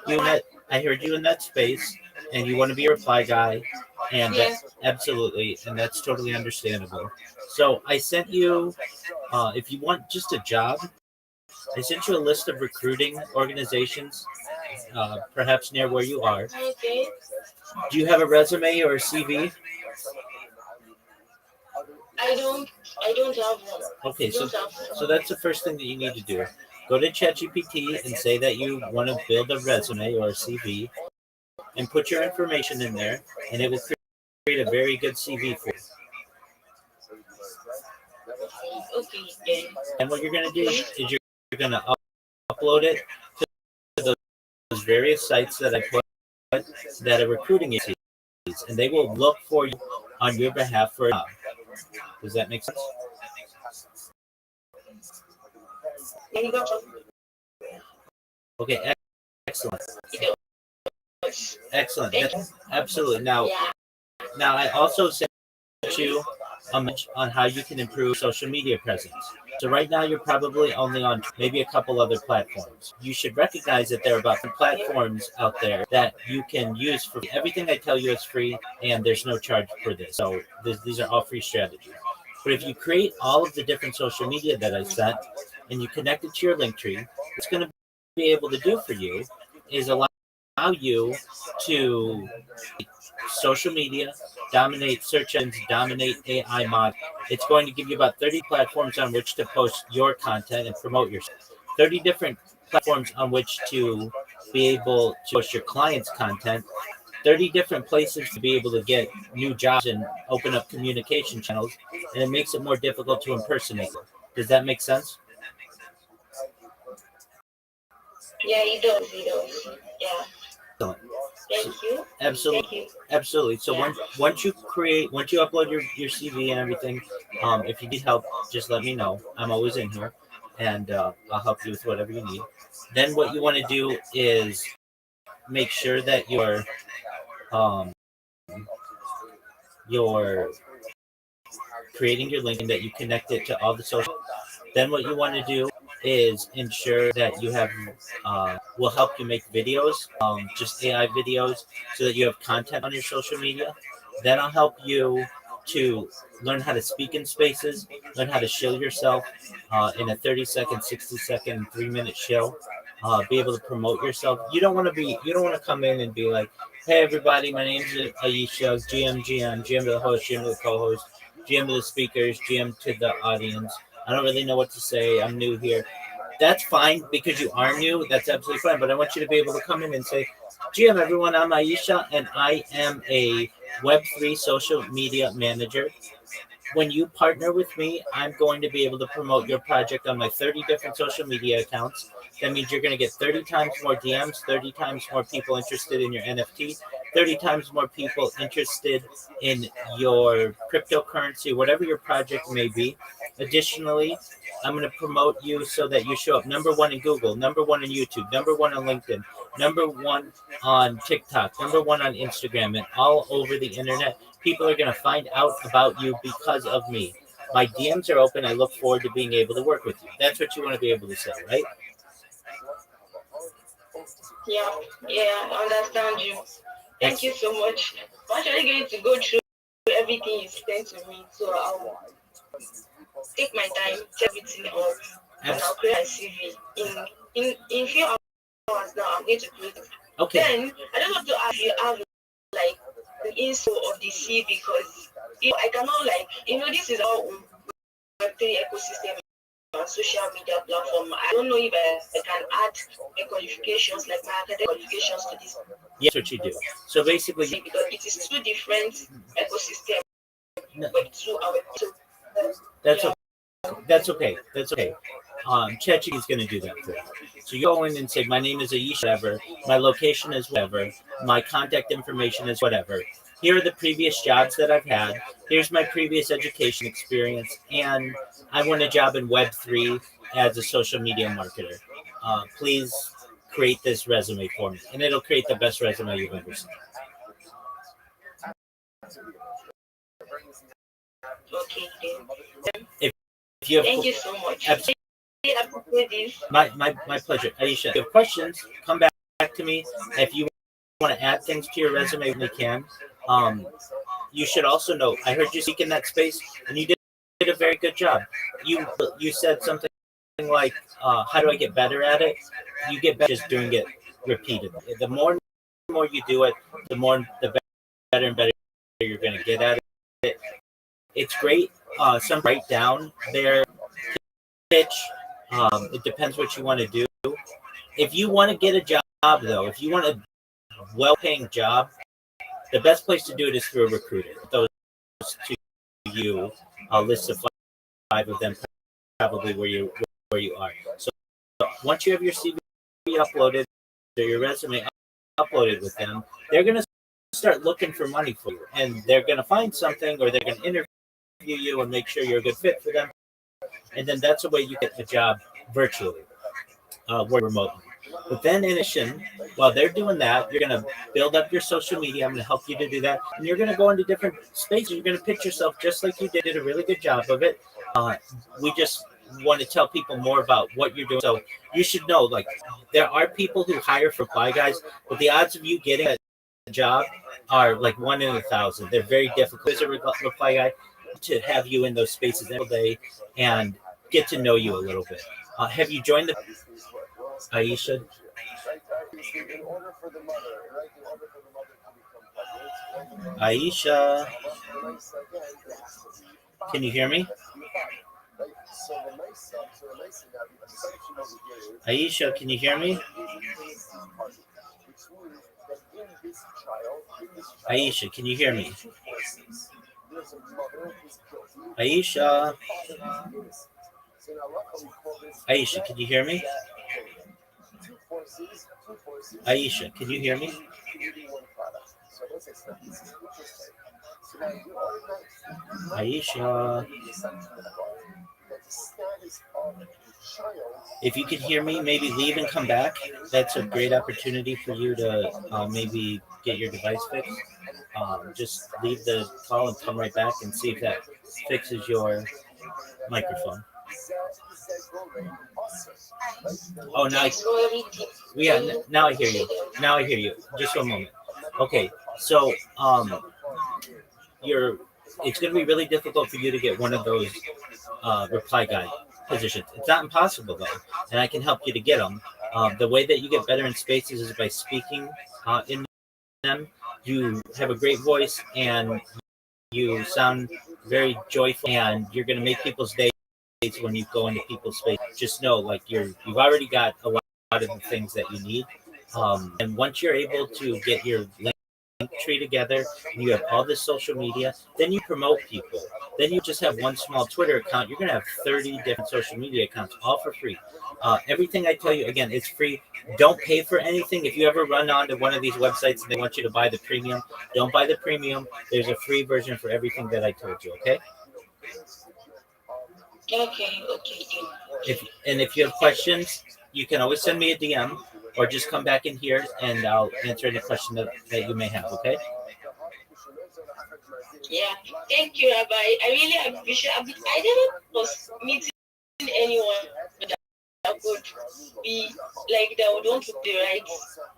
you in that space, and you want to be a reply guy, and Yes. absolutely, and that's totally understandable. So I sent you, if you want just a job, I sent you a list of recruiting organizations, perhaps near where you are. Okay. Do you have a resume or a CV? I don't. I don't have one. Okay, so that's the first thing that you need to do. Go to ChatGPT and say that you want to build a resume or a CV, and put your information in there, and it will create a very good CV for you. Okay. And what you're going to do is you're going to upload it to those various sites that I put that are recruiting agencies, and they will look for you on your behalf for a job. Does that make sense? Okay, excellent. Excellent. Absolutely. Now I also sent you on how you can improve social media presence. So right now you're probably only on maybe a couple other platforms. You should recognize that there are about platforms out there that you can use for everything I tell you is free and there's no charge for this. So these are all free strategies. But if you create all of the different social media that I sent and you connect it to your link tree, what's going to be able to do for you is allow you to social media, dominate search engines, dominate AI mod. It's going to give you about 30 platforms on which to post your content and promote yourself. 30 different platforms on which to be able to post your clients' content. 30 different places to be able to get new jobs and open up communication channels. And it makes it more difficult to impersonate. Does that make sense? Yeah, it does. It does. Yeah. Excellent. Thank you. Absolutely. Thank you. Absolutely. So Yeah. once you upload your CV and everything, if you need help, just let me know. I'm always in here, and I'll help you with whatever you need. Then what you want to do is make sure that um, you're creating your link and that you connect it to all the social. Then what you want to do is ensure that you have will help you make videos, just AI videos, so that you have content on your social media. Then I'll help you to learn how to speak in spaces, learn how to show yourself in a 30-second, 60-second, 3-minute show. Be able to promote yourself. You don't want to come in and be like, hey everybody, my name's Aisha, GM to the host, GM to the co-host, GM to the speakers, GM to the audience. I don't really know what to say. I'm new here. That's fine because you are new. That's absolutely fine. But I want you to be able to come in and say, GM, everyone, I'm Aisha, and I am a Web3 social media manager. When you partner with me, I'm going to be able to promote your project on my 30 different social media accounts. That means you're going to get 30 times more DMs, 30 times more people interested in your NFT, 30 times more people interested in your cryptocurrency, whatever your project may be. Additionally, I'm going to promote you so that you show up number one in Google, number one in YouTube, number one on LinkedIn, number one on TikTok, number one on Instagram, and all over the internet. People are going to find out about you because of me. My DMs are open. I look forward to being able to work with you. That's what you want to be able to say, right? Yeah. Yeah. I understand you. Thank you so much. I'm actually going to go through everything you sent to me, so I'll take my time, check everything up, and I'll create my CV. In few hours now, I'm going to create it. Okay. Then I just want to ask you, have like the info of the CV, because I cannot this is our Web3 ecosystem on social media platform. I don't know if I can add my qualifications, like my academic qualifications to this. Yes, what you do. So basically, because it is two different ecosystems, no, but two our. So, that's yeah. that's okay. That's okay. ChatGPT is going to do that for you. So you go in and say, my name is Aisha, whatever. My location is whatever. My contact information is whatever. Here are the previous jobs that I've had. Here's my previous education experience. And I want a job in Web3 as a social media marketer. Please create this resume for me. And it'll create the best resume you've ever seen. Okay, then. If you have, thank you so much. My pleasure. Aisha, if you have questions, come back to me. If you want to add things to your resume, we can. You should also know, I heard you speak in that space, and you did a very good job. You said something like, how do I get better at it? You get better just doing it repeatedly. The more and more you do it, the better and better you're going to get at it. It's great. Some write down their pitch. It depends what you want to do. If you want to get a job, though, if you want a well-paying job, the best place to do it is through a recruiter. Those to you, a list of 5 of them, probably where you are. So once you have your CV uploaded or your resume uploaded with them, they're going to start looking for money for you, and they're going to find something, or they're going to interview you and make sure you're a good fit for them. And then that's the way you get a job virtually, work remotely. But then in addition, while they're doing that, you're going to build up your social media. I'm going to help you to do that. And you're going to go into different spaces. You're going to pitch yourself just like you did a really good job of it. We just want to tell people more about what you're doing. So you should know, like, there are people who hire for reply guys, but the odds of you getting a job are like 1 in 1,000. They're very difficult as a reply guy to have you in those spaces every day and get to know you a little bit. Have you joined the Aisha? Aisha, can you hear me? Aisha, can you hear me? Aisha, can you hear me? Aisha. Aisha, can you hear me? Aisha, can you hear me? Aisha. If you could hear me, maybe leave and come back. That's a great opportunity for you to maybe get your device fixed. Just leave the call and come right back and see if that fixes your microphone. Oh, now now I hear you. Now I hear you. Just one moment. Okay, so it's going to be really difficult for you to get one of those reply guide positions. It's not impossible though, and I can help you to get them. The way that you get better in spaces is by speaking in them. You have a great voice and you sound very joyful, and you're going to make people's days when you go into people's space. Just know, like, you've already got a lot of the things that you need. And once you're able to get your link tree together and you have all this social media, then you promote people. Then you just have one small Twitter account. You're going to have 30 different social media accounts, all for free. Everything I tell you, again, it's free. Don't pay for anything. If you ever run onto one of these websites and they want you to buy the premium, don't buy the premium. There's a free version for everything that I told you, okay? Okay. If you have questions, you can always send me a DM or just come back in here and I'll answer any question that you may have, okay? Yeah. Thank you, Rabbi. I really appreciate it. I never was meeting anyone that would be like that would want to be right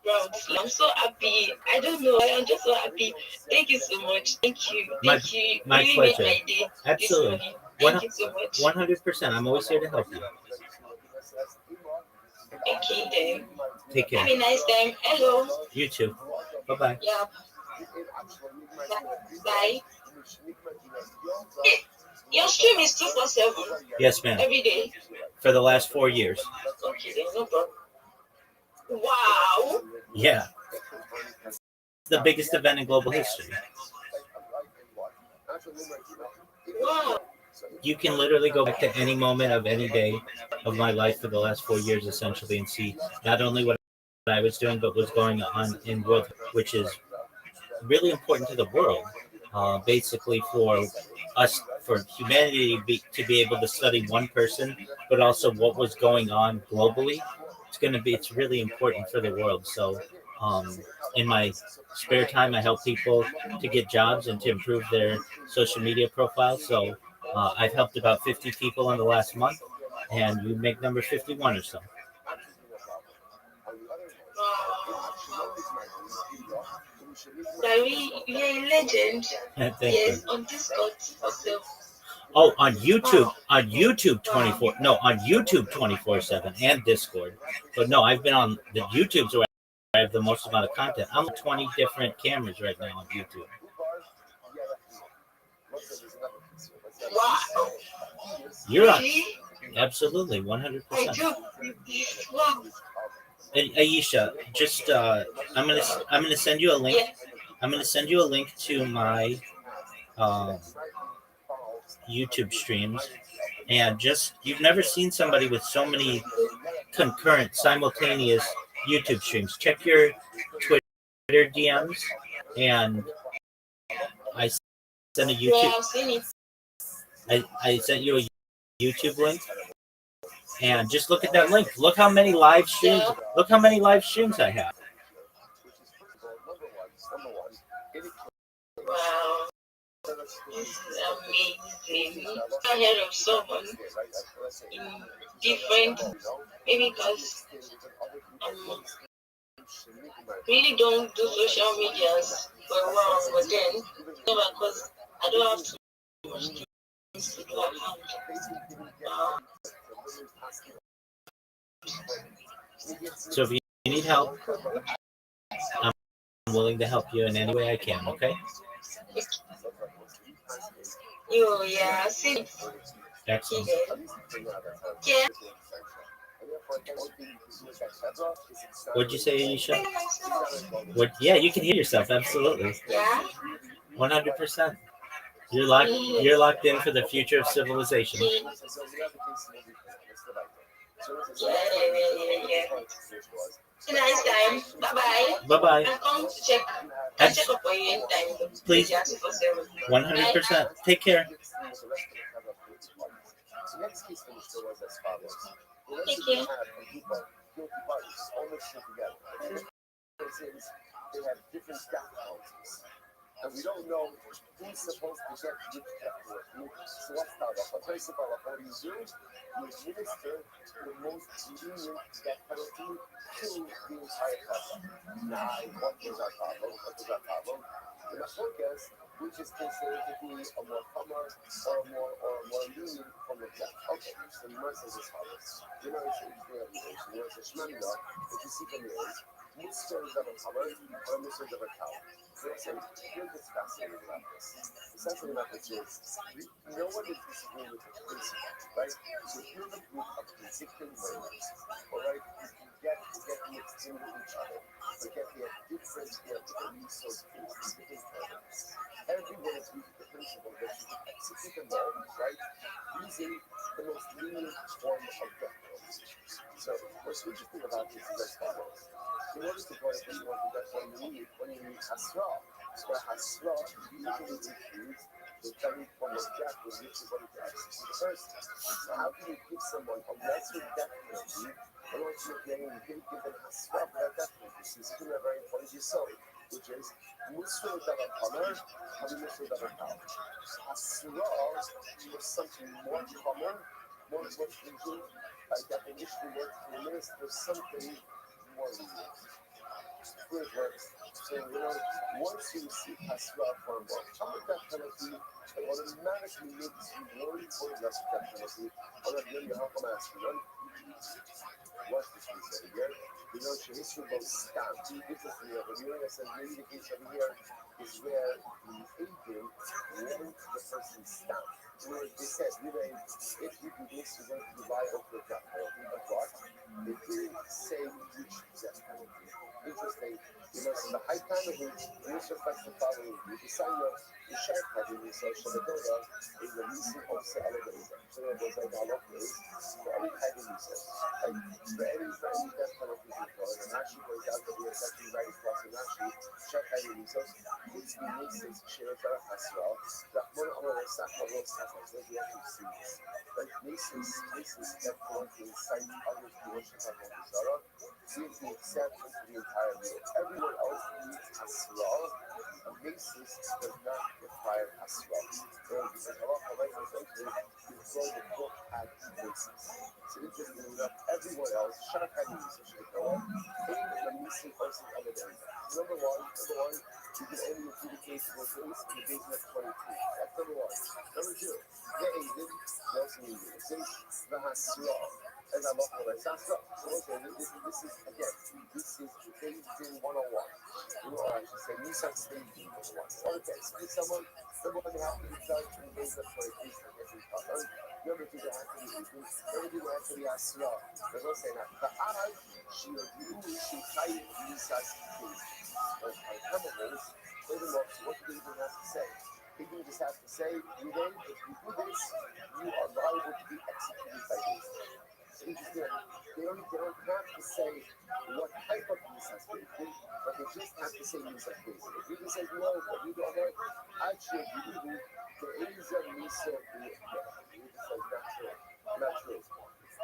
route. I'm so happy. I don't know. I'm just so happy. Thank you so much. Thank you. Thank you. You My really pleasure. made my day. Absolutely. Thank you so much. 100%. I'm always here to help you. Okay, then. Take care. Have a nice time. Hello. You too. Bye-bye. Yeah. Bye. Your stream is 247. Yes, ma'am. Every day. For the last 4 years. Okay, then no problem. Wow. Yeah. It's the biggest event in global history. Wow. You can literally go back to any moment of any day of my life for the last 4 years, essentially, and see not only what I was doing, but what's going on in world, which is really important to the world. Basically, for us, for humanity to be able to study one person, but also what was going on globally. It's really important for the world. So, in my spare time, I help people to get jobs and to improve their social media profile. So, I've helped about 50 people in the last month, and you make number 51 or so. Larry, you're a legend. Thank Yes, you. on Discord also. Oh, on YouTube 24. No, on YouTube 24/7 and Discord. But no, I've been on the YouTube's where I have the most amount of content. I'm on 20 different cameras right now on YouTube. Wow. You're on. Really? Absolutely, I 100%. do. Wow. And Aisha, just I'm gonna send you a link. Yeah. I'm gonna send you a link to my YouTube streams, and just you've never seen somebody with so many concurrent, simultaneous YouTube streams. Check your Twitter DMs, and I sent a Yeah, YouTube. I've seen it. I sent you a YouTube link. And just look at that link. Look how many live streams. Yeah. Look how many live streams I have. which is first of all number one, it Wow. This is amazing. I heard of someone in different, maybe because really don't do social medias for a while, but then never because I don't have too much things to do at hand. Wow. So if you need help, I'm willing to help you in any way I can. Okay. You yeah, see, Excellent. yeah. What'd you say, Aisha? What? Yeah, you can hear yourself. Absolutely. Yeah. 100%. You're locked. You're locked in for the future of civilization. Yeah, yeah. Nice time. Bye bye. Bye bye. I'm coming to check. I'll check up on you anytime. Please. 100%. Take care. So next case for Mr. was as follows. The Thank rest of you. them have a group of guilty parties, all mixed in together. The difference is they have different death penalties. And we don't know who's supposed to get which death penalty. So let's start off. First of all, what you do, you administer the most lenient death penalty to the entire couple. Now, what was our problem? The Machlokas, which is considered to be a more common or more lenient form of death. Okay, so the Mercer is as follows. You know, it's a Shemanda, if you see from the age, Mr. of a cover or Mr. of a cow. So here's what's fascinating about this. The fascinating about this is no one is disagreeing with the principle, right? So here's a group of convicted murderers, all right? You get mixed in with each other. They have different resource bases, different programs. Everyone is using the principle that you can execute them all, right? Using the most lenient form of death penalty. So what's interesting about this is as follows. In order to go ahead and want to death penalty, when you need Hasra, so Hasra usually includes the very form of death with which you're going to execute the person. So how can you give someone a lesser death penalty in order to make you give them Hasra for that death penalty? So this is a very important yesod, which is Muslim Davar Hamar, Habi Muslim Davar Power. Hasra was something more common, more stringent, by definition, more clearness, there's something more lenient. Good works. So, once you receive Hasra for a death penalty, it automatically makes you worry for the rest of death penalty. Or that you have to ask you, what's this we said here? History goes stamp. Interestingly, I said maybe the case over here is where the agent went to the person's stamp. They said, if you do this, you're going to be liable for death penalty. But what? They didn't say which death penalty. Interesting. So the high time of which this reflects the following. You decide your share having research on the Torah is the leasing of the elevator. So there's like a lot of ways for any kind of research. Like for any death penalty in Torah, and actually goes out to be exactly right across and actually share having research. It's the Macy's share that has well. That one of our staff of those staff was we actually see this. Like Macy's death penalty cite others to worship at the Torah. Seems the exception to the entire rule. Everyone else needs Hasra, and Macy's does not require Hasra. Because Allah essentially you throw the book at Macy's. So interestingly enough, everyone else, Shara Kadis, should go on, even the Macy's person other than Number one, you can only adjudicate for things in the basement of 22. That's number one. Number two, the Aiden, also needed. Since the Hasra. As I'm up with this is again, this is staging 101. Or I should say, Nissan staging 101. Okay, so someone they have to be done in days of 23 for every color. Number two, they have to be number two, they have to be Asra. They're not saying that. The Arab, she agreed, she tied Nissan staging. On chemicals, furthermore, what do they even have to say? They just have to say, if you do this, you are liable to be executed by this. They don't have to say what type of use has been taken, but they just have to say use has been. If you say no, but you don't have, actually, there is a use of the not true.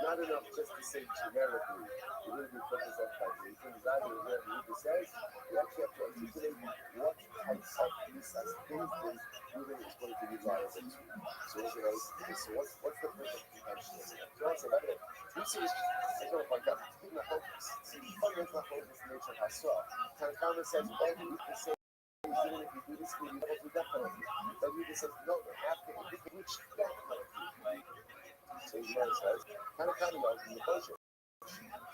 not enough just to say generically, you really do focus on causation. Rather than what it says, you actually have to articulate what types of misas things is really is going to be liable to. So what's the perfect convention? So I say, by the way, this is I don't point out, keep my focus. Fundamental focus nature has saw. Tanakama says, all you can say even if you do this, you will do that penalty. But you just says, no, you have to indicate which death penalty. So he says, Tanakama learns from the Persian.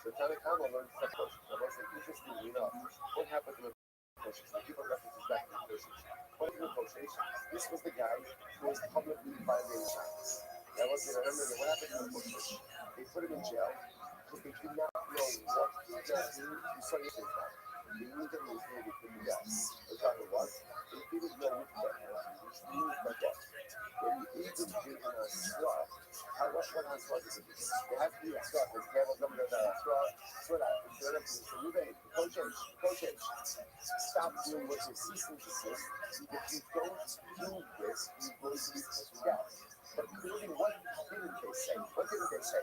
So Tanakama learns from the Persian. Now, I said, interestingly enough, what happened to the Persians? The people references back to the Persians. What happened to the Persians? This was the guy who was publicly violating science. That was, remember, what happened to the Persians? They put him in jail because they did not know what he does. You saw yesterday now. They knew that he was going to be put to death. The problem was, they didn't know which death penalty, which means by what. When you even give him a straw, what has straw to do? They have to be a straw, because they have a governor that a straw, so that so you may, coach, stop doing what you cease and desist. If you don't do this, you're going to be put to death. But clearly, what didn't they say? What didn't they say?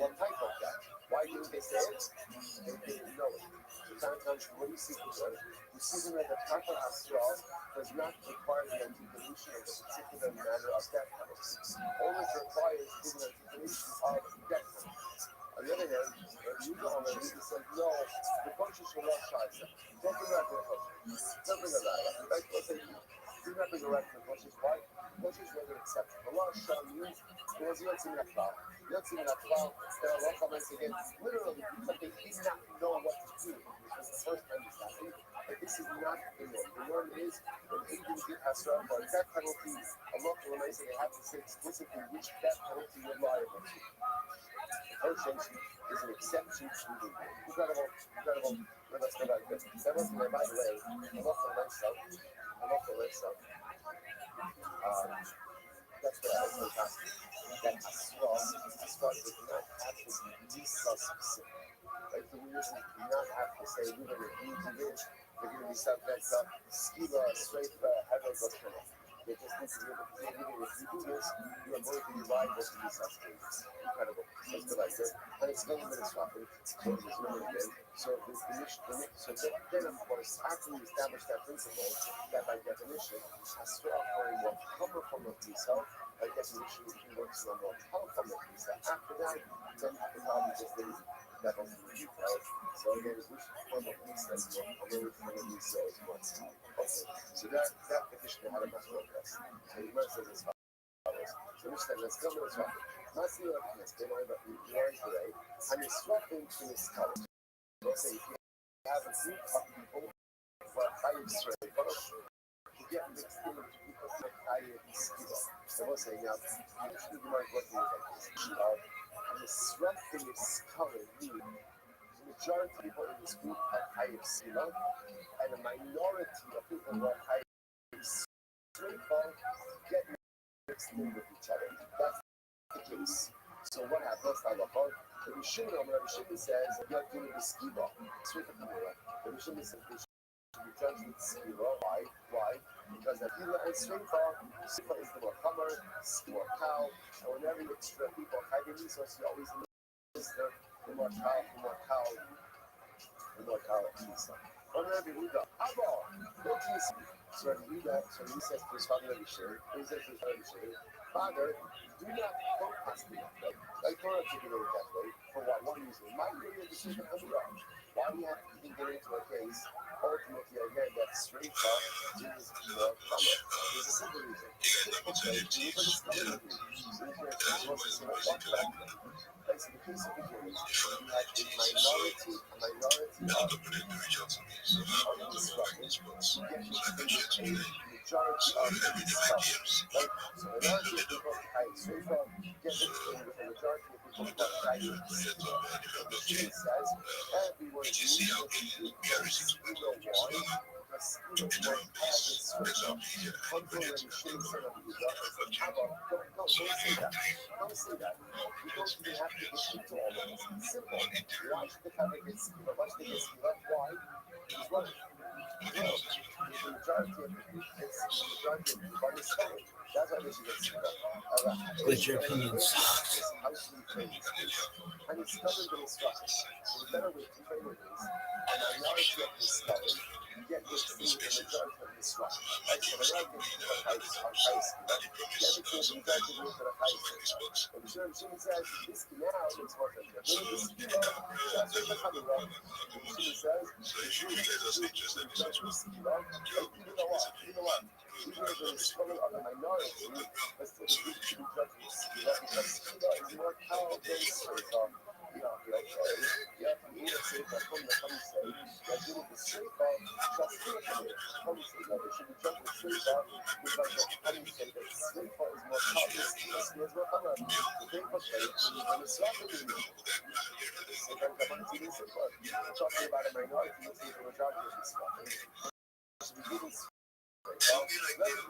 What type of death? Why didn't they say it? They didn't know it. Sometimes what do you see from them? You see them that the proper astral does not require the articulation of a particular matter of death penalty. Always requires the articulation of death penalty. On the other hand, you go on and he says, no, the coaches will not try them. Don't bring out the coaches. Don't bring it out. Like I say, do not bring it out to the coaches. Why? Coaches are an exception. Allah shall means because you don't see that cloud. You don't see that cloud. There are a lot of comments again. Literally, but they did not know what to do. This was the first time this happened. But this is not the norm. The norm is when Indians get Hasra for a death penalty, Allah will say they have to say explicitly which death penalty you're liable to. Negotiation is an exception to the rule. Incredible. Let's go back to this. That wasn't there, by the way. I'm off the list. That's what I was fantastic. That Asra does not have to be Lisa specific. Like the reason do not have to say we're going to be this, we're going to be subject to skiva, straight, heterogoshana. They just need to be able to say, if you do this, you are going to be liable to these such things. Incredible. Let's go like this. And it's going to be swapping. So there's no again. So then of course, after we establish that principle, that by definition, Asra for a more common form of Lisa, by definition, we can work to a more common form of Lisa. After that, then the problem just is that was the detail. So again, which form of Lisa is more common, which form of Lisa is more common. Okay, so that petition had a much more less. So the verse says as follows. So which says, let's come to the swap. Masi or Kines, they learned today, and it's swapping to this color. Let's say if you have a group of people for higher straight, to get mixed in with people for higher skill. So we'll say now, usually you might work with this. And the swapping is color means the majority of people in this group have higher skill, and a minority of people who are higher straight get mixed in with each other. That's the case. So what happens? The Rishon says you're doing the skiba. Straight up the mirror. The Rishon says they should be judged with skiba. Why? Because the Hila and Srifa is the more comer, more cow, and whenever you extra people hide the resources, you always lose the more cow, Lisa. Whenever you read the Abba, don't you see? So he says to his father, Father, do not protest me that way. Like Torah articulated that way. For what? One reason. My area decision comes wrong. Why do you have to even get into a case, ultimately again, that straight up is more common? There's a simple reason. That's the case of the Jews. You have a minority of instructors who get mixed in with a majority of instructors. Right? So a majority of people get mixed in with a majority of people who are hiding. The Shia says everyone needs to be close. We know why. Because you know what causes struggle. Until the Shia said of Yehuda, don't say that. Don't say that. You don't even have to get into all of this. It's simple. Why should the Kabbalah get skiva? Why should they get skiva? Why? He's right. The majority of people are discovered. That's why they should get sick of. But your opinion sucks. How should we train this case? And it's stubborn but instructive. So the better way to train it is a minority of this stubborn, you get this to the majority of this one. Right? So the majority of people are high school. Get it to the majority of people that are high school. And Jim says, this now looks more like this. That's what coming up. Jim says, you know what? Even if it's struggle of the minority, but still the group should be judged with Skila because Skila is more powerful than Seifa. Yeah, you know, Seifa, come the come say, that you need the Seifa, just come say that they should be judged with Seifa because the come say that Seifa is more powerful, Skila is more powerful. Seifa says, when it's not in the Seifa is about to do Seifa. We're talking about a minority, you'll see the majority of this one. So we give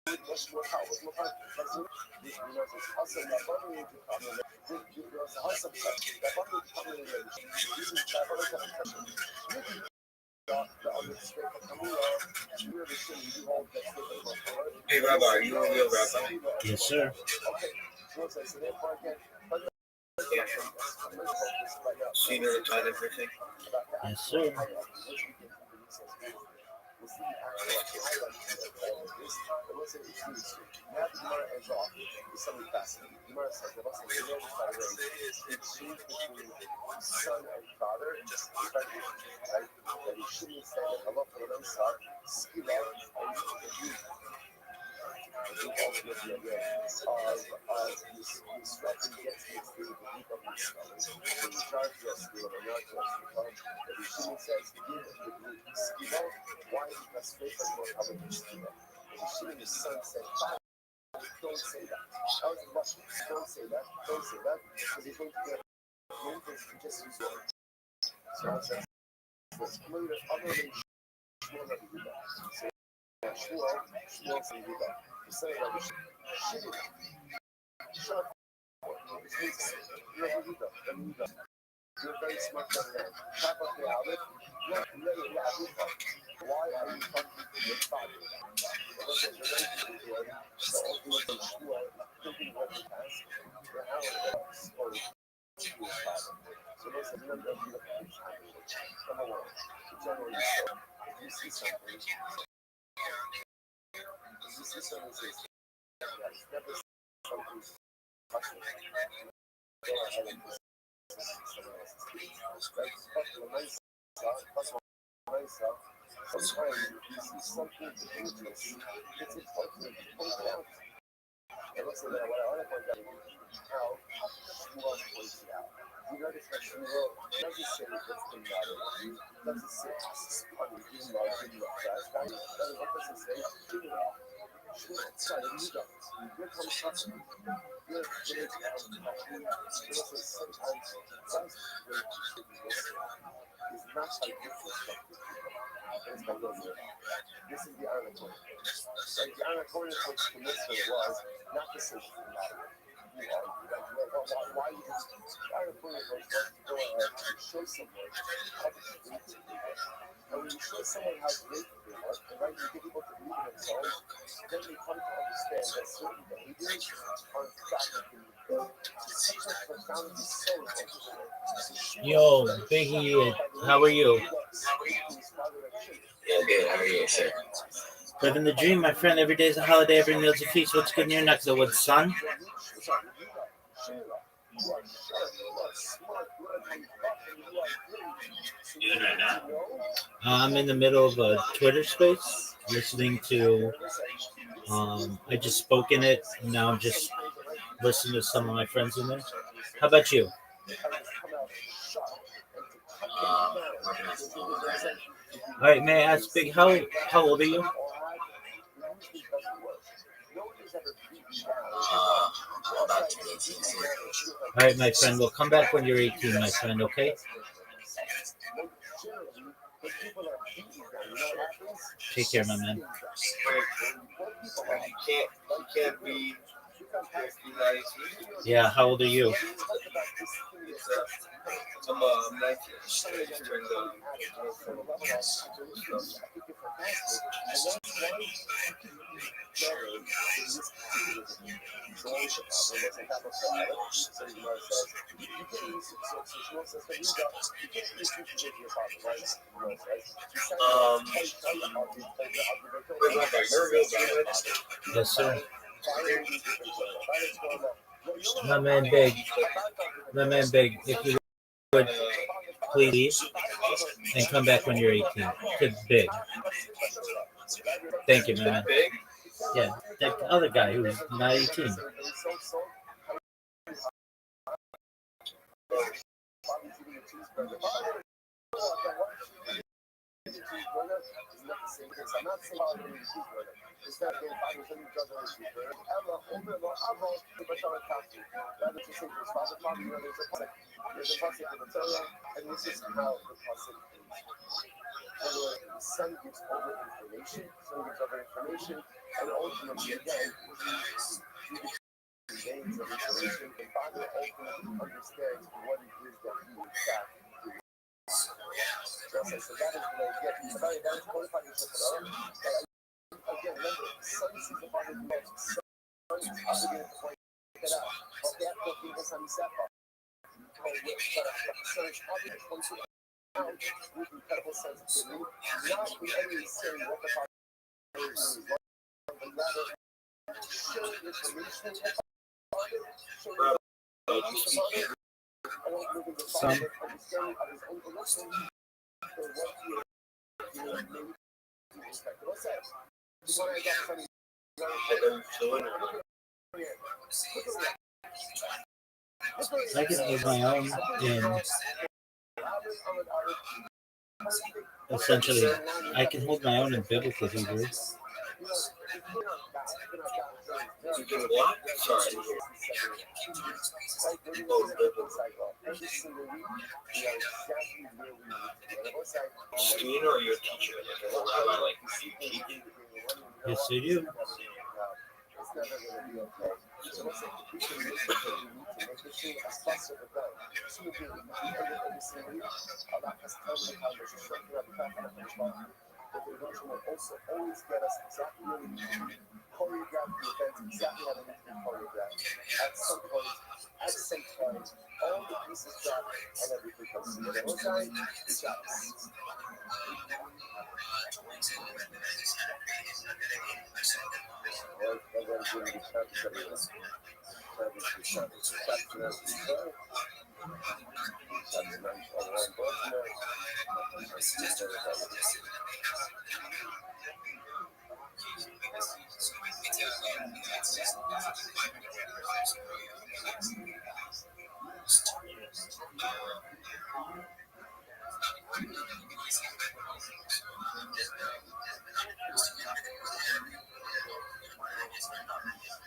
this much more power, more power. This is hustle, that money to come in. This hustle, that money to come in. This is that other competition. The other straight from Camilla, you really shouldn't do all that stuff. Hey, Rabbi, are you a real rabbi? Yes, sir. Okay, so therefore again, Yeah. So you know the title of everything? Yes, sir. We'll see the actual highlights of all of this. But let's say it's used. Now the Gemara ends off with something fascinating. The Gemara says that also the Lord by the way, it changed between son and father, just effectively, right? That he shouldn't say that Allah for the son, skill out, and you. I think ultimately again, this weapon gets mixed with the deep of this spelling. The majority of skill, the majority of skill, that he shouldn't say give the group skill. Why? Because faith is more common than skill. And he shouldn't his son said, don't say that. That was the question. Don't say that. Don't say that. Because he's going to get movements to just use words. So I said, what's clear other than Shmuel that we do that. So Shmuel said we do that. You say that we should shut up. You're a leader. You're very smart young man. Top of the habit. Why are you talking to your father? Listen, the way to do it, the ultimate Shmuel, thinking what he has, the hour spoke to his father. So listen, remember, you look at each time. Number one, generally so. If you see something, never something touching. Go ahead and sometimes you see something dangerous, it's important to point it out. And listen, what I want to point out how Shmuel points it out. You notice that Shmuel doesn't say it's the matter with you, doesn't say it's funny, you know, that doesn't say Shmuel. Sorry, you don't. You're coming touching. You're getting to have a touching. Listen, sometimes way to should be listening is not by disrespecting people. It's by listening. This is the irony. Like the irony approach to listening was not to say it's the matter. Why you just the irony approach was to go ahead and show someone how great they are. And when you show someone how great they are, and right, you get people to believe in themselves, then they come to understand that certain behaviors are in fact such a profound soul. Yo, Biggie, how are you? Yeah, good. How are you, sir? Living the dream, my friend. Every day is a holiday, every meal's a feast. What's good in your neck of the woods, son? Doing right now. I'm in the middle of a Twitter space, listening to. I just spoke in it, and now I'm just listening to some of my friends in there. How about you? All right, may I ask, Big, how old are you? About 218, sir. All right, my friend. We'll come back when you're 18, my friend. Okay. Take care, my man. You can't be Yeah, how old are you? I'm 19. Wait, Rabbi, you're a real Jew? Yes, sir. My man Big. My man Big. If you would please leave and come back when you're 18. To Big. Thank you, man. Big? Yeah, that other guy who's not 18. Son gives over information, and ultimately, again, gains of information, the father ultimately understands what it is that he in fact is. So that is the way, yeah, it's about that is qualified in Shepard. Again, remember, the son sees the father do that, the son is obligated to point that out. Okay, I thought he was on the sapphire. So it's obligated to point it out with incredible sensitivity, not in any way saying what the father is doing, but rather showing information. Some. I can hold my own in essentially, I can hold my own in biblical Hebrew. You do what? Sorry. Student or your teacher? Like a rabbi, like you teach? Yes, I do. It's never going to be okay. So let's say we can make sure that we need to make sure as fast as we're done. So we do every single week. Allah has come to how to structure up the path of the Shema. But the devotion will also always get us exactly where we need to be. Choreograph the events exactly how they need to be choreographed. At some point, all the pieces drop and everything comes together. One time, it drops.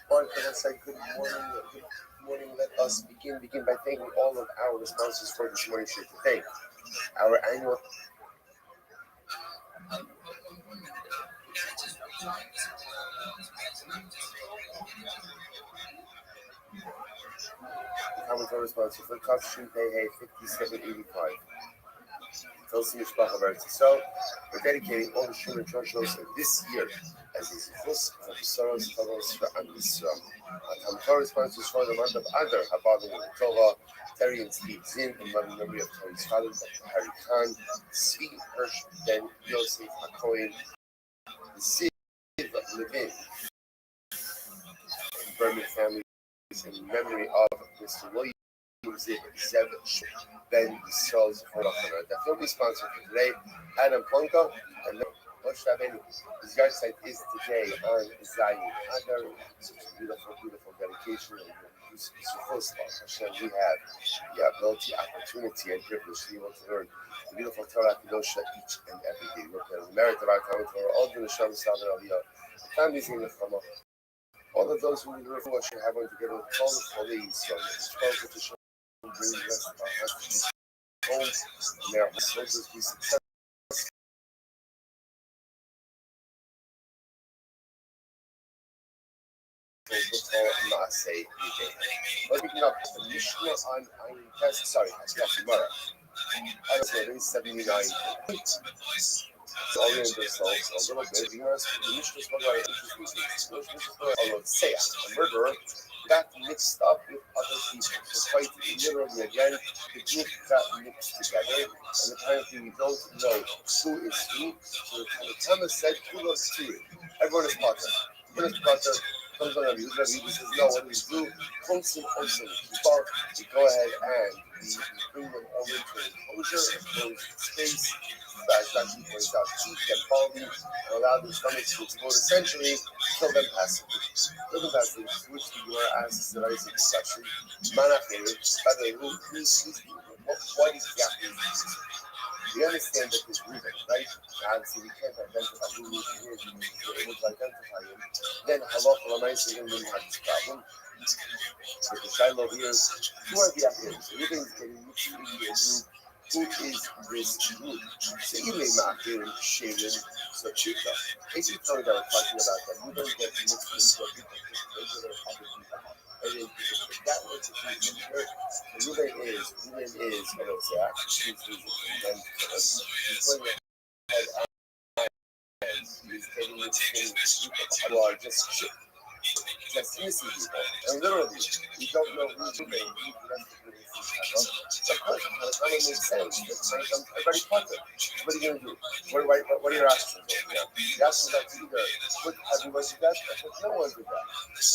Or can I say good morning? Good morning. Let us begin by thanking all of our sponsors for this morning show today. Our annual commentary sponsor for Cost Street Hey 5785. Tulsi Mishpacha Eretz Yisrael. We're dedicating all the Shem and Church shows this year as a zechus for the Soros Tavos for Am Yisrael. Our commentary sponsors for the month of Adar, Habad and Tova, Terry and Steve Zinn, in loving memory of Terry's father, Dr. Harry Khan, Svi Hirsch Ben Yosef HaKohen, Ziv Levin, and Berman families in memory of Mr. William Ziv Zev Ben Yisrael's Horachana. The film is sponsored for today, Adam Plonka and Rosh Rabbeinu. His yard site is today on Zion Adar. Such a beautiful, beautiful dedication. And Hashem, we have the ability, opportunity, and privilege to be able to learn the beautiful Torah Kedosha each and every day. We're going to merit of our Talmud Torah, all the Neshama Salvin Aliyah, families in the Chama, all of those who need to refer should have one together with all the police, from the 12 to show bring the rest of our hearts homes, and their soldiers be successful. Maaseh Yudei. We're picking up the Mishnah on Gemara. I don't know, 79. Orient ourselves a little bit. The Mishnah is talking about a Rothschild, a murderer, got mixed up with other people. So quite literally again, the group got mixed together, and the kind of thing we don't know who is who. So the Talmud said, who loves to it? Everyone is Potter. Everyone is Potter. Comes on Rabbi. Rabbi says, no, what do we do? Constant, people, we go ahead and we bring them all into an enclosure, enclosed space. As Rashi points out, keep them balding and allow their stomachs to explode. Essentially, kill them passively. Kill them passively, which the Gemara asks the right discussion. Manachir, by the way, what exactly is this? We understand that there's Reuben, right? Obviously, we can't identify who Reuben is. We're able to identify him. Then, halacha l'maaseh, we don't have this problem. But the Shiloh here, who are the Achirim? So Reuben is getting mixed into a group. Who is this group? So you may not hear Shaven, so Chika. If you tell me that we're talking about that, we don't get mixed into a group of regular other people. And if that were to be here, Reuben is, I don't say, actually, he's going ahead and he's getting mixed into a group of who are just innocent people. And literally, we don't know who's Reuben, who's the rest of the of course, it makes sense. Everybody wants it. What are you going to do? What are your options? The options are to either put everyone to death or put no one to death.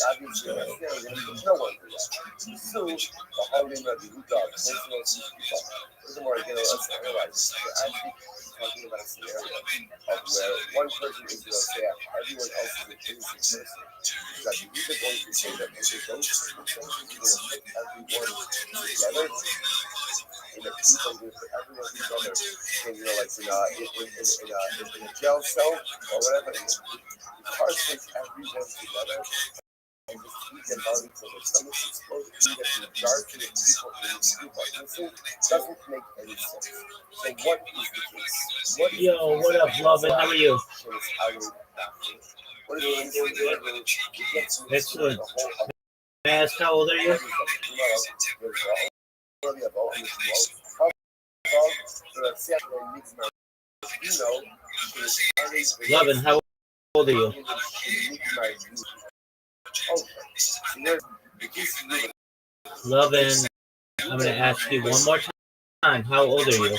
Obviously, you're going to put no one to death. So, the Harlem Rabbi Huda, furthermore, again, let's analyze this. We're actually talking about a scenario of where one person is going to say everyone else is an innocent person. That you're either going to say that if they don't say the same thing, you're going to put everyone together. In a people with everyone together, and like in a jail cell or whatever. Incarcerate everyone together and just keep them down until their stomachs explode. You get the majority of people in this group are innocent. Doesn't make any sense. So what is the case? Yo, what up, Lovin? How are you? What is the Excellent. May I ask how old are you? Lovin, how old are you? Lovin, I'm going to ask you one more time. How old are you?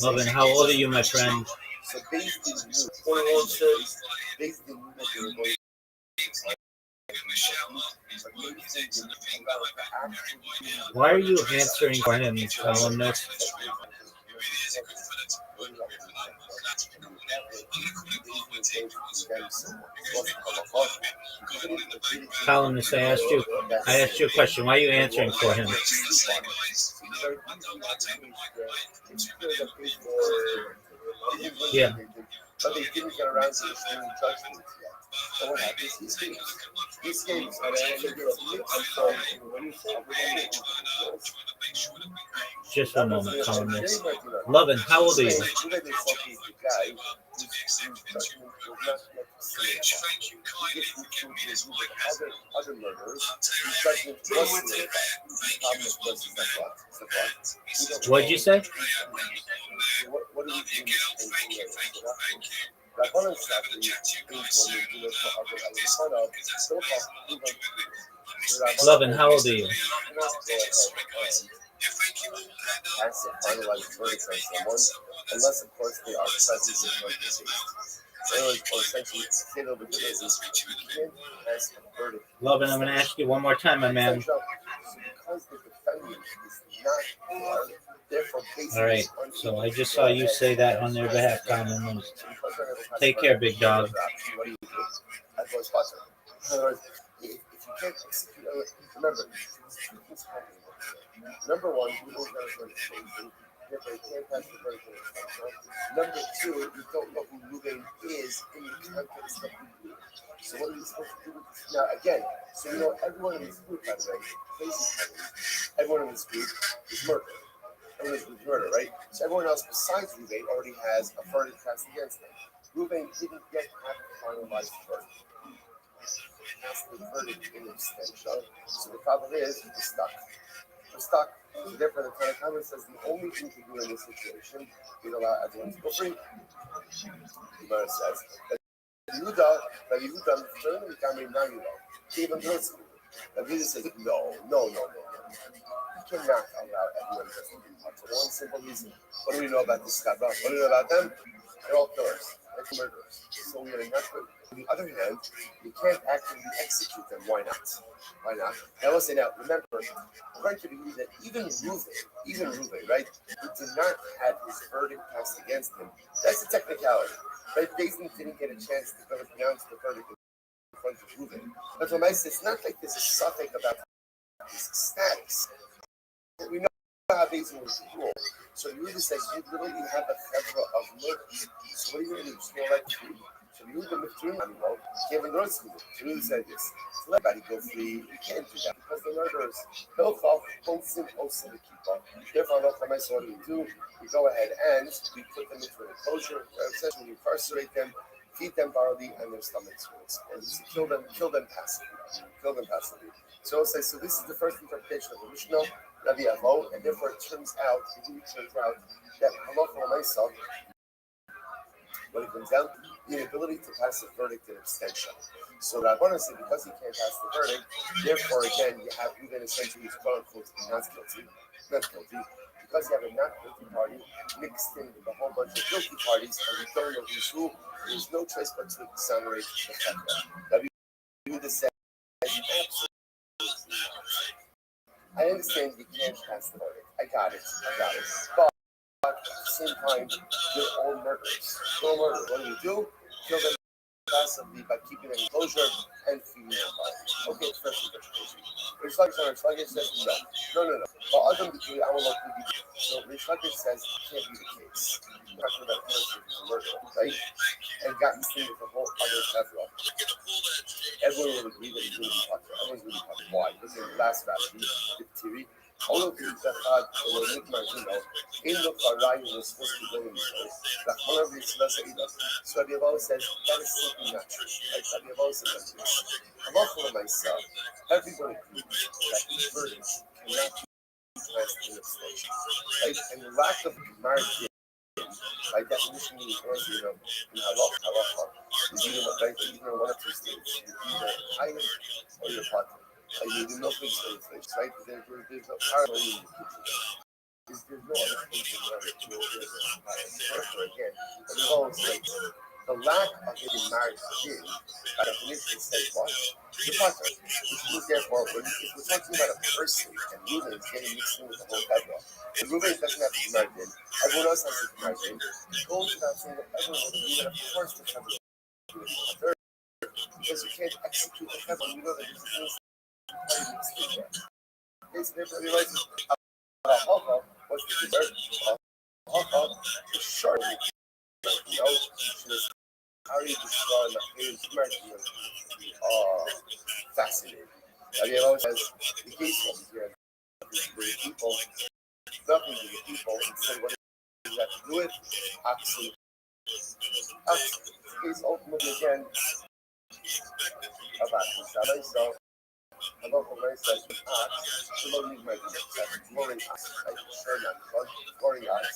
Lovin, how old are you, my friend? Why are you answering for him, columnist? Columnist, I asked you a question. Why are you answering for him? Yeah. But they didn't get around to issuing judgment yet. So what happens? He escapes. Just one moment, columnist. Lovin, how old are you? Other murderers, judgment was What'd you say? What do we do? Lovin, how old are you? Has to finalize verdicts on someone, unless of course they are present in front of the case. Or essentially, state over the business. You can't ask a verdict. Lovin, I'm going to ask you one more time, my man. Because the defendant is not therefore All right, so I just saw you say that on their behalf, columnist. Take care, big dog. If you can't execute, remember, number one, you don't know what it's saying. Therefore, you can't pass the verdict. Number two, you don't know who Ruben is in the context of who. So what are we supposed to do with this? Now, again, so you know everyone in this group, by the way, everyone in this group is murdered. Everyone's murder, right? So everyone else besides Ruvain already has a verdict cast against them. Ruvain didn't yet have a finalized verdict. That's the verdict in absentia. So the problem is, we're stuck. We're stuck. So therefore, the Tanakh says the only thing to do in this situation is allow everyone to go free. The Gemara says that Yehuda, certainly Kamei Nami, even Grotzky. Rabbi says, no. You cannot allow everyone just to be part. For one simple reason. What do we know about this Skabra? What do we know about them? They're all killers. They're murderers. So we are not good. On the other hand, you can't actively execute them. Why not? I will say now, remember, according to the Yehuda, even Ruvain, right? He did not have his verdict passed against him. That's a technicality. Right? Jason didn't get a chance to go and pronounce the verdict in front of Ruvain. But for myself, it's not like there's a suffix about his status. We know how Jason was ruled. So the Yehuda says you literally have a chevra of murders. So what are you going to do? Just go like free. So the Yehuda Miftrin Animal gave a notice to him. So the Yehuda said this. So let everybody go free. You can't do that because they're murderers. Hilchach, Holsim, Osim, the keeper. Therefore, what do we do? We go ahead and we put them into an enclosure, essentially we incarcerate them, feed them barley and their stomachs will expand. Just kill them passively. So it says, so this is the first interpretation of the Mishnah, Rabbi Avo, and therefore it turns out that halacha l'maisa, when it comes down to the inability to pass a verdict in abstention. So Rabbanan said because he can't pass the verdict, therefore again you have even essentially who's quote unquote not guilty, because you have a not guilty party mixed in with a whole bunch of guilty parties, and we don't know who's who. There's no choice but to exonerate the fatwa. Rabbi Yehuda said, absolutely. I understand you can't pass the verdict. I got it. But at the same time, they're all murderers. What do? Kill them passively by keeping them in closure and feeding them by. Okay, it's first interpretation. Rish Lakish says no. But other than the I will not be. So Rish Lakish says it can't be the case. We're talking about a person who's a murderer, right? And got mixed with a whole other level. Everyone will agree that he's going to be popular. Everyone's going to be popular. Why? Because in the last Rashi, the Tiri, all of these that had the Martino, in the Farai was supposed to be going to show. The Honor of the So Rabbi Avo says that is simply not true. Like Rabbi Avo says that I'm not for myself. Everyone agrees that each verdict cannot be passed in abstention. Right? And the lack of margin, by definition, means in halacha, is either one of two states. You're either higher or you're part. You do no big states, right? There's no parallel in the kitchen. There's no other kitchen where therefore, again, and we've always said the lack of getting married in, by definition, says what? The partner. Which means, therefore, if we're talking about a person and Reuben is getting mixed in with the whole federal, and Reuben doesn't have to be married in, everyone else has to be married in, it goes without saying that everyone will agree that, of course, the federal is a third, because you can't execute the federal, you know that there's things mixed in there. Okay, so therefore, he writes, what's the dessert? The shark, she was how do you describe the his margin? Fascinating. I mean, always says the case of here, the people, nothing to the people, and say what does that have to do with? Actually, the case ultimately again about himself. So, about what I said, to not leave my business, glory us, like sure not, glory us,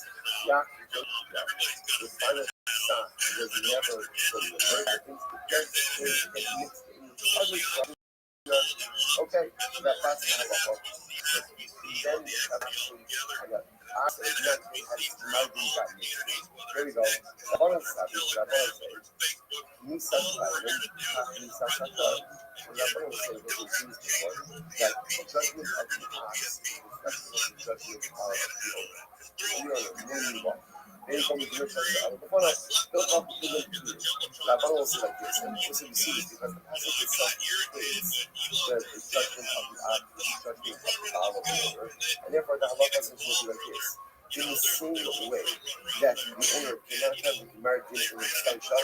the final son was never fully aware. I think the best is that mixed in other stuff. Okay, that's kind of a hook. Then actually, I got asked if not how do you got me? There we go. I want to stop you, but I want to say, you subscribe, you subscribe. And I want to say what we used before, that the judgment of the past is the judgment of the old. We are a new walk. Then comes the church. Before that, don't talk to them to you. La Bible also like this, and also we see this because the passage itself is the judgment of the act, the judgment of the power of the order, and therefore the halakha essentially will be like this. in the same way that the owner cannot have the margin in extension,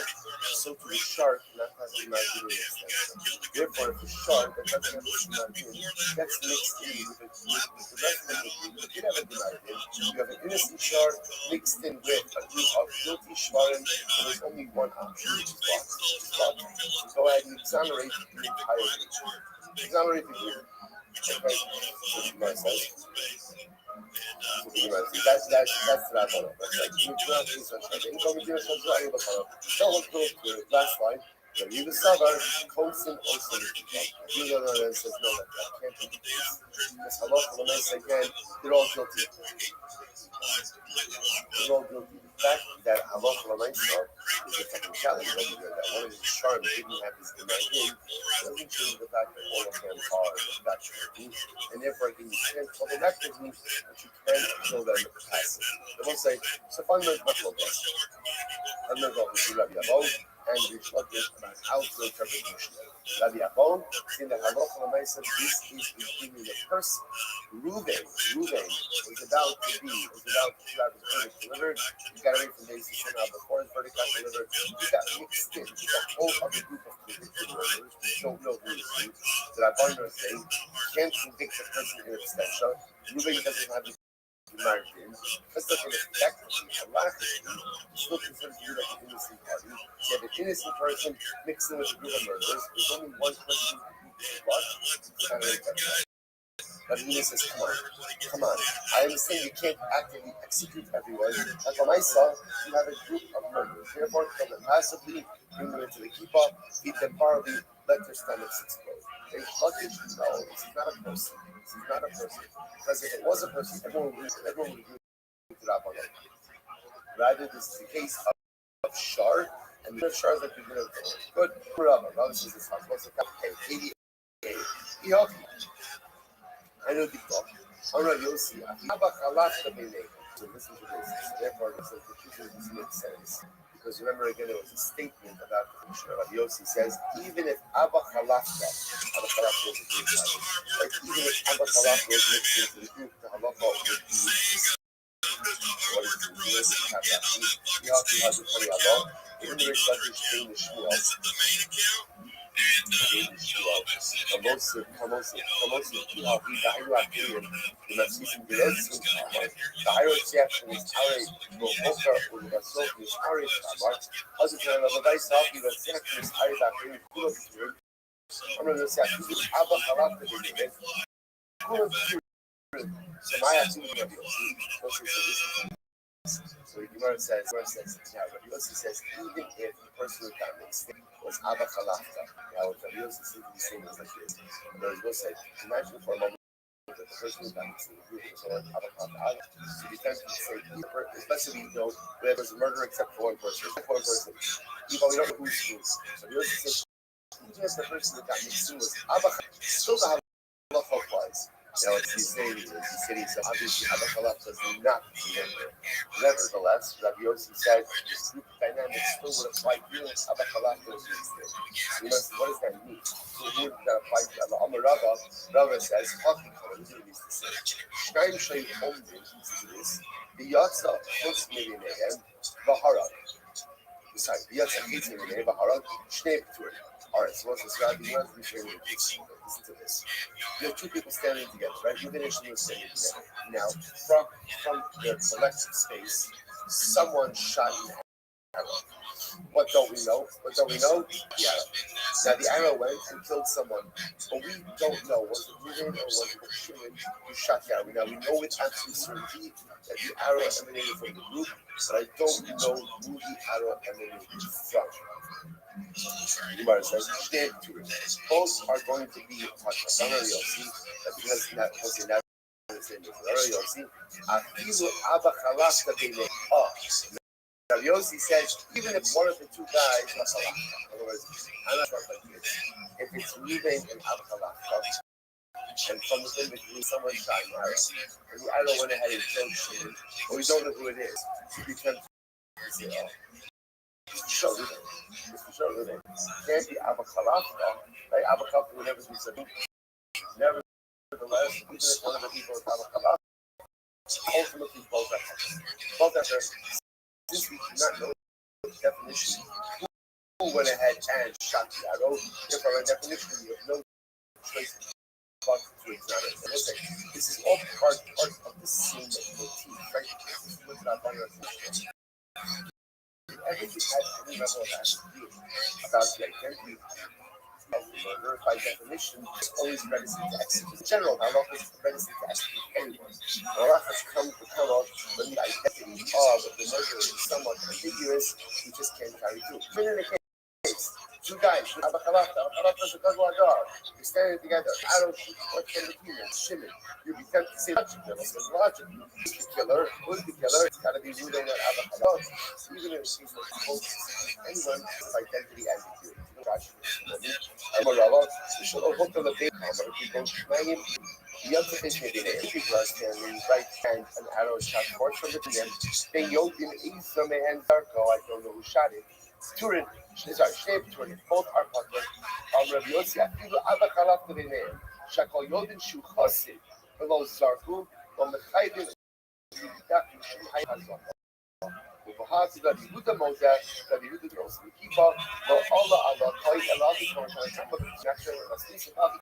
so to the shark cannot have the margin in extension. Therefore, if the shark that doesn't have the margin gets mixed in with the rest of the group that did have a margin, you have an innocent shark mixed in with a group of guilty shvarim, and there's only one option, which is what? You go ahead and exonerate the entire group. Exonerate the group. Okay? So the Gemara says. That's Rabbi. Last line. You the Savar, Kosin also says no, that can't be the case. Because halacha l'maisa again, they're all guilty. They're all guilty. The fact that halacha l'maisa is a technicality over there, that one of the sharm didn't have his demand in, doesn't change the fact that all of them are the factual, and therefore you can't kill them actively, but you can kill them passively. They will say, so find those buffalo guys. I'm going to go with Rabbi Abon and Rish Lakish about how to interpret Mishnah. Rabbi Abon, in the halacha l'maisa, this is including the person. Reuven was about to have his verdict delivered. He got away from days before his verdict got delivered. He got mixed in with a whole other group of convicted murderers. We don't know who is who. So Rabbi is saying, can't convict the person in abstention. Reuven doesn't have the margin. That's not going to affect halachically. It's still considered to be like an innocent party. You have an innocent person mixed in with a group of murderers. There's only one person who can what? Rabbi Yehuda says, come on. I understand you can't actively execute everyone. And from my son, you have a group of murderers. Therefore, kill them passively, bring them into the kippah, feed them barley, let their stomachs explode. They luggage? No, this is not a person. This is not a person. Because if it was a person, everyone would agree to that one. Rather, this is the case of Shar, and the Shar is like the good. Good. Rabbi says this house. What's the count? 88. I know the book. All right, you'll see. So listen to this. So therefore, this makes sense. Because remember, again, it was a statement about the Mishnah. Rabbi Yossi says, even if Abba Chalafka was a group, like even if Abba Chalafka was mixed into the group, the halacha would be what is the list of Kabbah? You have to have the Kari Allah. Even the Rish Lakish came to Shmuel. So the Gemara says, Rabbi Yossi says, even if the person who got mixed was Abba Chalafta, now what Rabbi Yossi seems to be saying is like this. And Rabbi Yossi said, imagine for a moment that the person who got mixed in the group was like Abba Chalafta. So you can't say, especially, where there's a murder except for one person. Even we don't know who's who. So Rabbi Yossi says, even if the person who got mixed in was Abba Chalafta, still the halacha applies. What he's saying is, so obviously Abba Chalafta does not remember. Nevertheless, Rabbi Yossi said this group dynamic still would apply here if Abba Chalafta was mixed in. What does that mean? Who would that apply to Abba? Amar Rabba says, Hakikah, what it means to say, Shnaim Shei Omrim, to this, the Yatza Chutz Mirineihem, Vaharag. Sorry, the Yatza Chutz Mirineihem, Vaharag, Shnei P'turim. All right, so what's this? Rabbi, you want to be sharing with this. Listen to this. You have two people standing together, right? You initially were standing together. Now, from their collective space, someone shot an arrow. What don't we know? The arrow. Now, the arrow went and killed someone, but we don't know. Was it Reuven or was it Shimon who shot the arrow? Now, we know with absolute certainty that the arrow emanated from the group, but I don't know who the arrow emanated from. Gemara says, both are going to be touched. You'll see that because that was in that you'll see. Rabbi Yossi says, even if one of the two guys was halach, in other words, I'm not sure like this. If it's Reuven and Abba Chalafta, and from within the group, someone shot an arrow, and the arrow went ahead and killed Shimon, but we don't know who it is. So we can say, show them. Can't be Abba Chalafta, right? Abba Chalafta would never be said. Nevertheless, even if one of the people is Abba Chalafta, ultimately both are went ahead and shot the arrow. Therefore, by definition, you have no choice but to examine it. This is all part of the same motif, right? This is what's not under everything has any level of ambiguity about the identity of the murderer. By definition, is always reticent to execute. In general, Allah is reticent to execute anyone. Allah has come up when the identity of the murderer is somewhat ambiguous, you just can't carry through. Even in the case, two guys, Abba Khalafta is a Gadol Adar. They're standing together. Arrow shoots forth from between them. Shimon. You'd be tempted to say logic. Who's the killer? It's got to be Ruben and Abba Khalafta. Even in the case of anyone with identity ambiguity. Amarawa, Shul Hotel of Daytime, people Shmayim, Yeltfish Medina, people are standing right hand, an arrow shot forth from the DM. They Yodim Isame and Zarko, I don't know who shot it. Turin, sorry, Shneib Turin, both are public. Rabbi Yossi, Afilu Abba Khalaf to the name. Shakol Yodin Shu Chosid, below Zarku, on the Chaydim, Yidak Mishum Hayazon. وهذا الذي يهود موجة الذي يهود الرسول كيفا الله قايد الله كما كان تعمل نحن نسيس هذا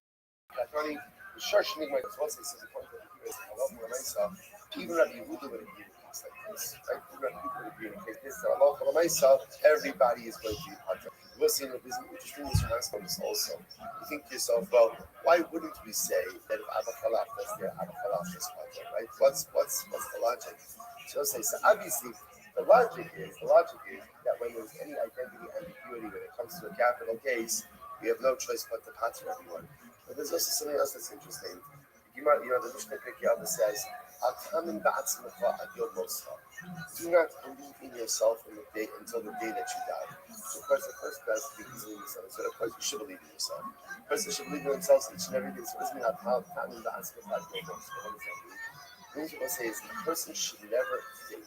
كاتوني الشرش نجمة توصل سيد point that he was Allah Lamaisa even Rabbi Yehuda would agree with things like this right even Rabbi Yehuda would agree with this that Allah Lamaisa everybody is going to be part of it. We'll see that there's an interesting response from this also. You think to yourself, well, why wouldn't we say that if Abba Khalaf was there, Abba Khalaf was part of it, right? What's the logic? So obviously the logic is that when there's any identity ambiguity when it comes to a capital case, we have no choice but to pater everyone. But there's also something else that's interesting. The Mishnah Pirkei says, do not believe in yourself until the day that you die. So of course, the first person has to be easily misunderstood. So of course, you should believe in yourself. The person should believe in themselves each and every day. So it doesn't mean Things you will say is the person should never think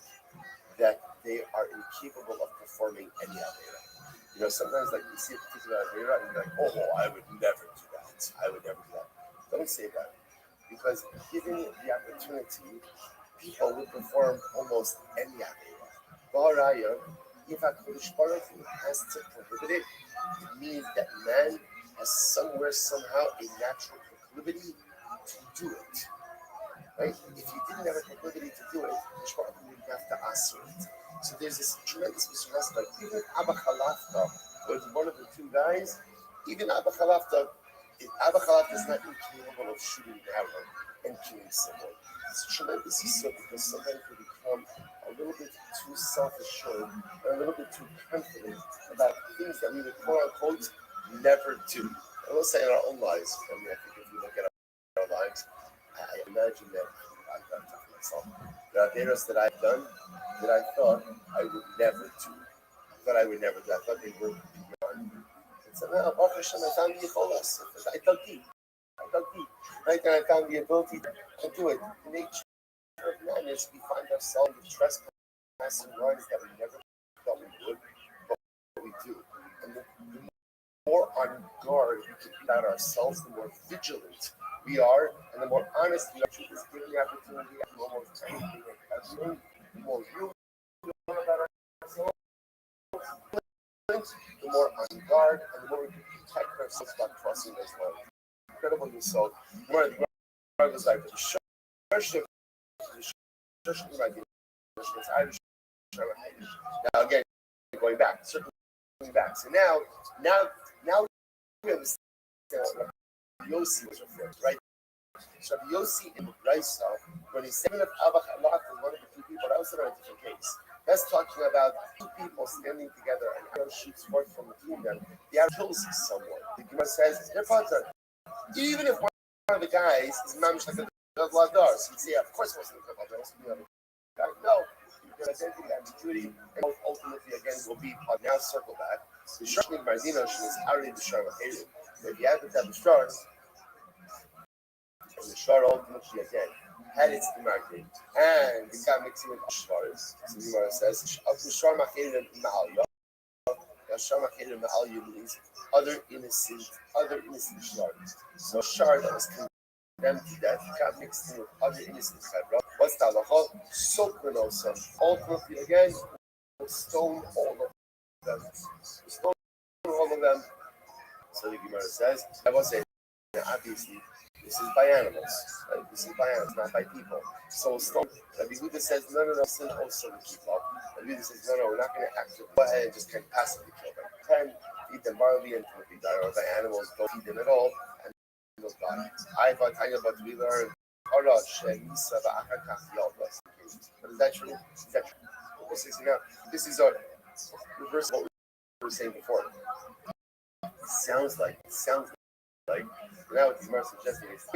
that they are incapable of performing any avera. Sometimes like you see a particular avera and you're like, oh, I would never do that. Don't say that. Because given the opportunity, people would perform almost any avera. If HaKadosh Baruch Hu has to prohibit it, it means that man has somehow a natural proclivity to do it. Right? If you didn't have a proclivity to do it, you would have to ask it. So there's this tremendous mistrust. Like even Abba Khalafta was one of the two guys. Even Abba Khalafta is not incapable of shooting an arrow and killing someone. It's tremendous issue because sometimes we become a little bit too self-assured or a little bit too confident about things that we would quote unquote never do. I will say in our own lives. I think if you look at our lives, I imagine that I've done to myself. There are averas that I've done that I thought I would never do. I thought they were beyond. And so now, Baruch Hashem, I found the Yecholas. I dug deep. Right? And I found the ability to do it. The nature of man is we find ourselves with trespassing lines that we never thought we would, but we do. And the more on guard we can be about ourselves, the more vigilant we are, and the more honest we are. Truth is given the opportunity to almost anything and everything, the more real we learn about ourselves, the more on guard, and the more we can protect ourselves by crossing those lines. Incredible result. More the Gemara was like now again, going back, circling back. So now we understand what Yossi was referring to, right? So Yossi in the Raisa, when he said of Abba Khalaf was one of the two people, that was in a different case. That's talking about two people standing together and arrow shoots forth from between them. The arrow kills someone. The Gemara says, they're partner. Even if one of the guys is mamish like a vladar, so you'd say, of course, it wasn't a vladar, it was the other guy. No, because identity and ambiguity, and both ultimately again will be now circle back. The Shashnik Marzino is already the Shar located. If you have to have the Shar, and the Shar ultimately again had its demarcated, and it got mixed with Shars. So the Gemara says, the Shar Machirim Ma'aliyah. Shar Machirim Ma'aliyah means other innocent Shars. So Shar that was condemned to death got mixed in with other innocent Chevra. What's the halacha? Sokranosa. Ultimately again, we'll stone all of them. kill them. So the Gemara says, I will say, obviously, this is by animals. Right? This is by animals, not by people. So stone. Rabbi Huda says, no, this is also the people. Rabbi Huda says, no, we're not going to actually go ahead and just kind of passively kill them. 10, feed them barley and they die, or by animals, don't feed them at all, and animals die. I thought, but we learned, but is that true? Is that true? This is a reverse of what we were saying before. It sounds like now what the Gemara suggesting is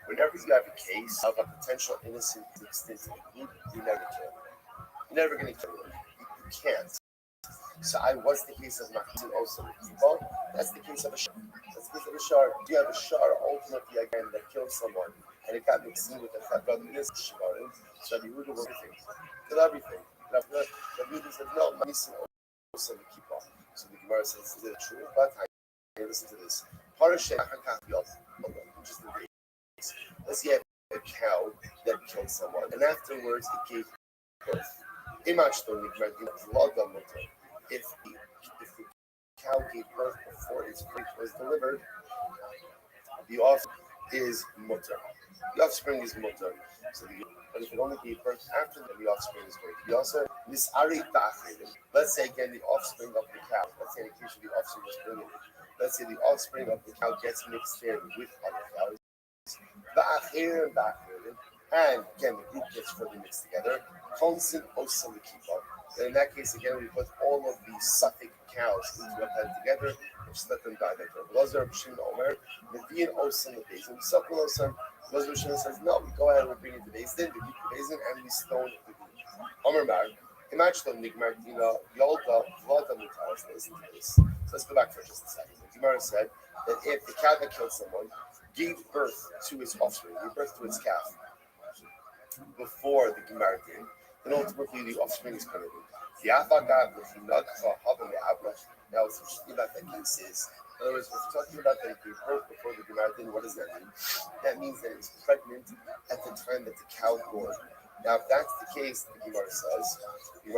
whenever you have a case of a potential innocent instance, you never kill. You're never going to kill him. You can't. So I was the case of Machzin also with people. That's the case of a shar. That's the case of a shar. You have a shar ultimately again that killed someone and it got mixed in with the fact that it is shmarim. So Rabbi Huda will kill everything. Rabbi Huda said no, Machzin also with people. So the Gemara says is it true? But I listen to this. Parashat Hakafiyot, which is the base. Let's say a cow that killed someone and afterwards it gave birth. Imach don't need blood on the if the cow gave birth before its birth was delivered, the offspring is mutter. The offspring is mutter. So but if it only gave birth after the offspring is going to be also misari ta'achrim. Let's say again the offspring of the cow. Let's say in the case of the offspring was brilliant. Let's say the offspring of the cow gets mixed in with other cows. Ba'achrim, and again the group gets further mixed together. Constant osam kippah. And in that case, again, we put all of the suffix cows into a pen together, which let them die. Like Lazar, B'Shem, Omer, Median, Osan, the Bezin, Sokol, Osan. Lazar B'Shem says, no, we go ahead and we bring it to Bezin, we keep the Bezin, and we stone the group. Omer Mar, Imagine Nigmar, Dina, Yolda, Vlada, Mutaras, listen to this. So let's go back for just a second. The Gemara said that if the cow that killed someone gave birth to its offspring, gave birth to its calf, before the Gemara did, then ultimately the offspring is coming in. Now, what's interesting about that case is, in other words, if we're talking about that it gave birth before the Gemara did, what does that mean? That means that it was pregnant at the time that the cow gored. Now, if that's the case, the Gemara says, yet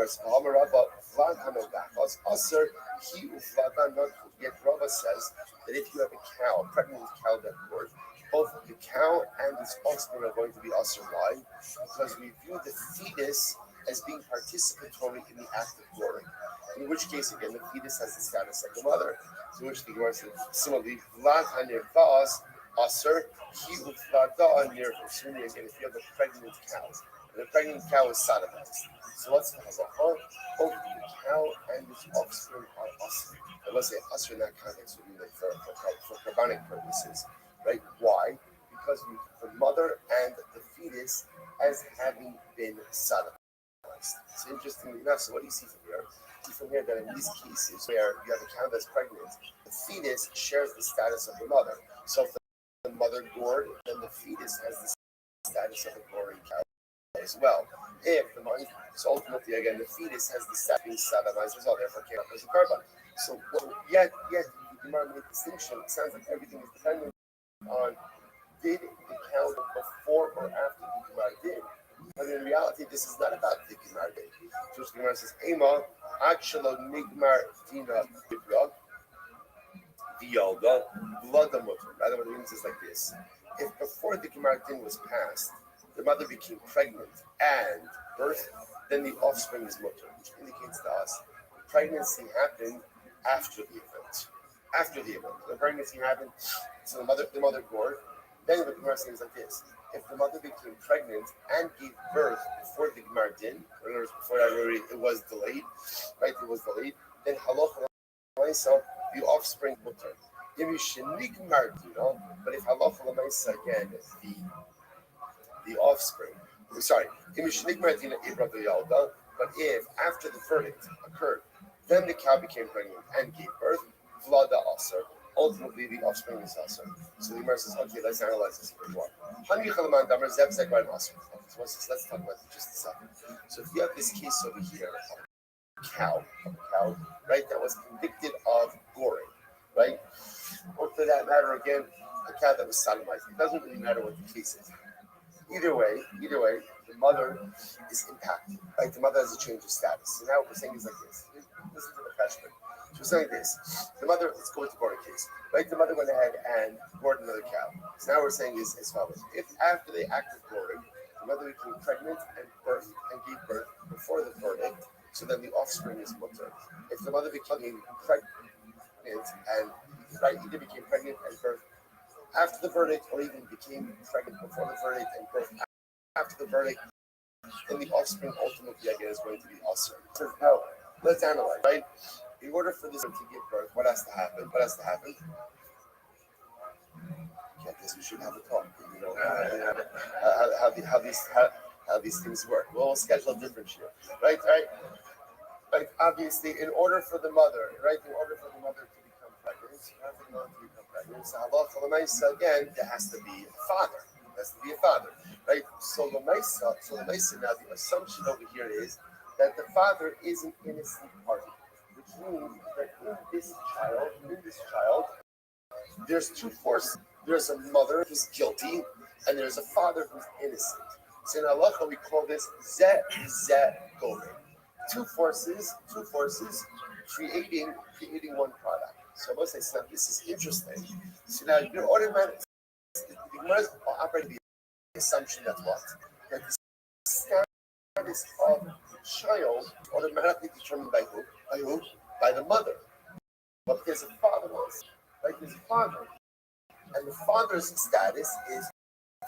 Rabbi says that if you have a cow, a pregnant cow that gored, both the cow and its offspring are going to be asur. Why? Because we view the fetus as being participatory in the act of goring. In which case, again, the fetus has the status of the mother. To which the Gemara says, similarly, Vlad hanir va'as asur, he uvlada near Husuni. Again, if you have a pregnant cow, and the pregnant cow is sodomized. So what's the halacha? Both the cow and its offspring are asur. I must say asur in that context would be like for carbonic purposes. Right? Why? Because we the mother and the fetus as having been sodomized. It's interesting enough. So what do you see from here? You see from here that in these cases where you have a cow that's pregnant, the fetus shares the status of the mother. So if the mother gored, then the fetus has the status of a goring cow as well. If the mother, so ultimately again, the fetus has the status of being sodomized as well. Therefore, came up as a carbon. So yet the Gemara made a distinction. It sounds like everything is dependent on did the cow before or after the Gemara did. But in reality, this is not about the Gemara did. So the Gemara says, Ema, Achshalo Nigmar Dina Bibra, Viyalda, Vladamutter. Rather, what it means is like this. If before the Gemara din was passed, the mother became pregnant and birthed, then the offspring is mutter, which indicates to us the pregnancy happened after the event. After the event. The pregnancy happened, so the mother gored. Then the Gemara says like this: if the mother became pregnant and gave birth before the Gemara din, in other words, before that already it was delayed, right? It was delayed. Then halacha l'maisa, the offspring mutter. If you shenik mardina, but if halacha l'maisa again, the offspring. Sorry, if you shenik mardina ibra yalda, but if after the verdict occurred, then the cow became pregnant and gave birth, vlada asar. Ultimately, the offspring is asar. So the Gemara says, okay, let's analyze this a bit more. Let's talk about it just a second. So if you have this case over here, a cow, right, that was convicted of goring, right? Or for that matter, again, a cow that was sodomized. It doesn't really matter what the case is. either way, the mother is impacted. Right? The mother has a change of status. So now what we're saying is like this. Listen to the freshman. So we're saying this. The mother, let's go into border case. Right? The mother went ahead and bored another cow. So now we're saying is as follows. If after the act of boring, the mother became pregnant and gave birth before the verdict, so then the offspring is mutter. If the mother became pregnant and either became pregnant and birth after the verdict, or even became pregnant before the verdict and birth after the verdict, then the offspring ultimately, again, is going to be usher. So now, let's analyze, right? In order for this to give birth, what has to happen? What has to happen? I guess we should have a talk. You know, how these things work. We'll schedule a different year, right? Right? Like obviously, in order for the mother, right? In order for the mother to become pregnant, so again, there has to be a father. There has to be a father, right? So the Lamaisa, now the assumption over here is that the father is an innocent party, which means that in this child, there's two forces. There's a mother who's guilty, and there's a father who's innocent. So in halacha we call this zeh gomer. Two forces creating one product. So I must say, so this is interesting. So now you're automatically, the Gemara is operating the assumption that what? That the status of the child is automatically determined by who? By who? By the mother. But there's a father also. Right? There's a father. And the father's status is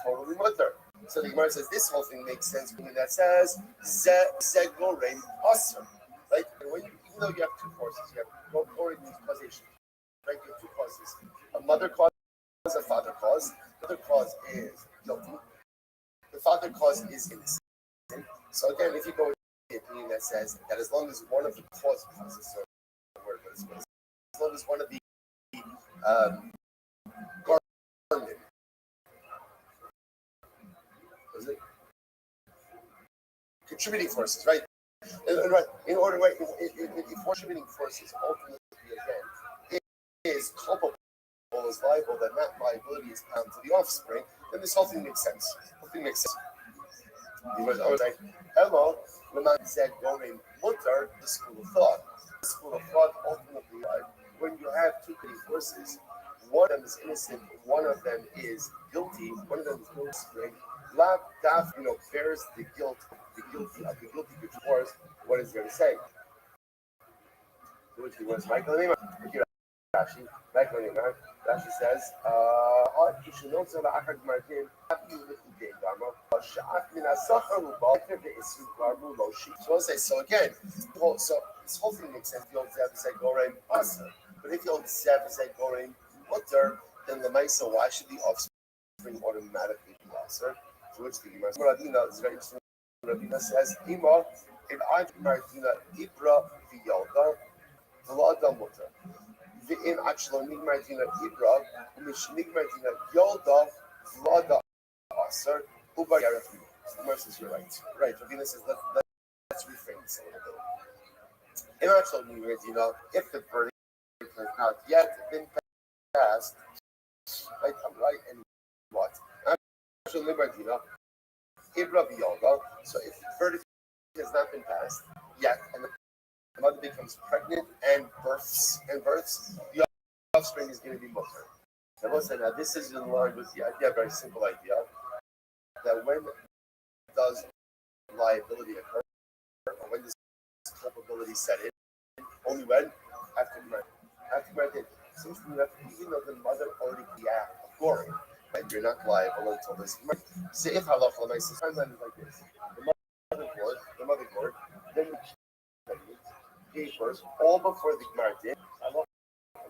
totally mutter. So the Gemara says this whole thing makes sense when that says Zegorem Asr. Right? And when even though you have two forces, you have Gorem means causation. Right? You have two causes. A mother cause, a father cause. The mother cause is guilty. The father cause is innocent. So again, if you go with the opinion that says that as long as one of the causes, so word, but as long as one of the garment, was it? Contributing forces, right? In order, right? If contributing forces ultimately again is culpable, is liable, then that liability is bound to the offspring. Then this whole thing makes sense. He was always like, "Hello, Laman said going mutter." The school of thought. The school of thought ultimately, when you have two competing forces, one of them is innocent, one of them is guilty, one of them is no spring. Lab Daf, bears the guilty divorce. What is there to say? Which was Michael Neiman. Rashi, Michael Neiman. Rashi says, so again, so this whole thing makes sense. The old Zev said Gorem Asa. But if the old Zev said Gorem Mutter, then the Maisa, why should the offspring automatically be Asa? To which the Gemara is very interesting. Rabbi says, Ima, if I Martina Ibra Viyalda, Vlada Mutter. V'in actually Nigmartina Ibra, Mish Nigmartina Yalda, Vlada Aser, Uba Yaratu. The Gemara says, you're right. Right. Rabbi says, let's reframe this a little bit. In actual Nigmartina, if the verdict has not yet been passed, right, I'm right, and what? Actual Nigmartina, Ibra Viyalda. So if the verdict has not been passed yet, and the mother becomes pregnant and births, the offspring is going to be mutter. Now this is in line with the idea, a very simple idea, that when does liability occur, or when does culpability set in? Only when? After marriage. After marriage, seems to me that even though the mother already the act of goring, right, you're not liable until this. So if halacha makes the timeline is like this: the mother gored, then gave birth all before the Gemara did.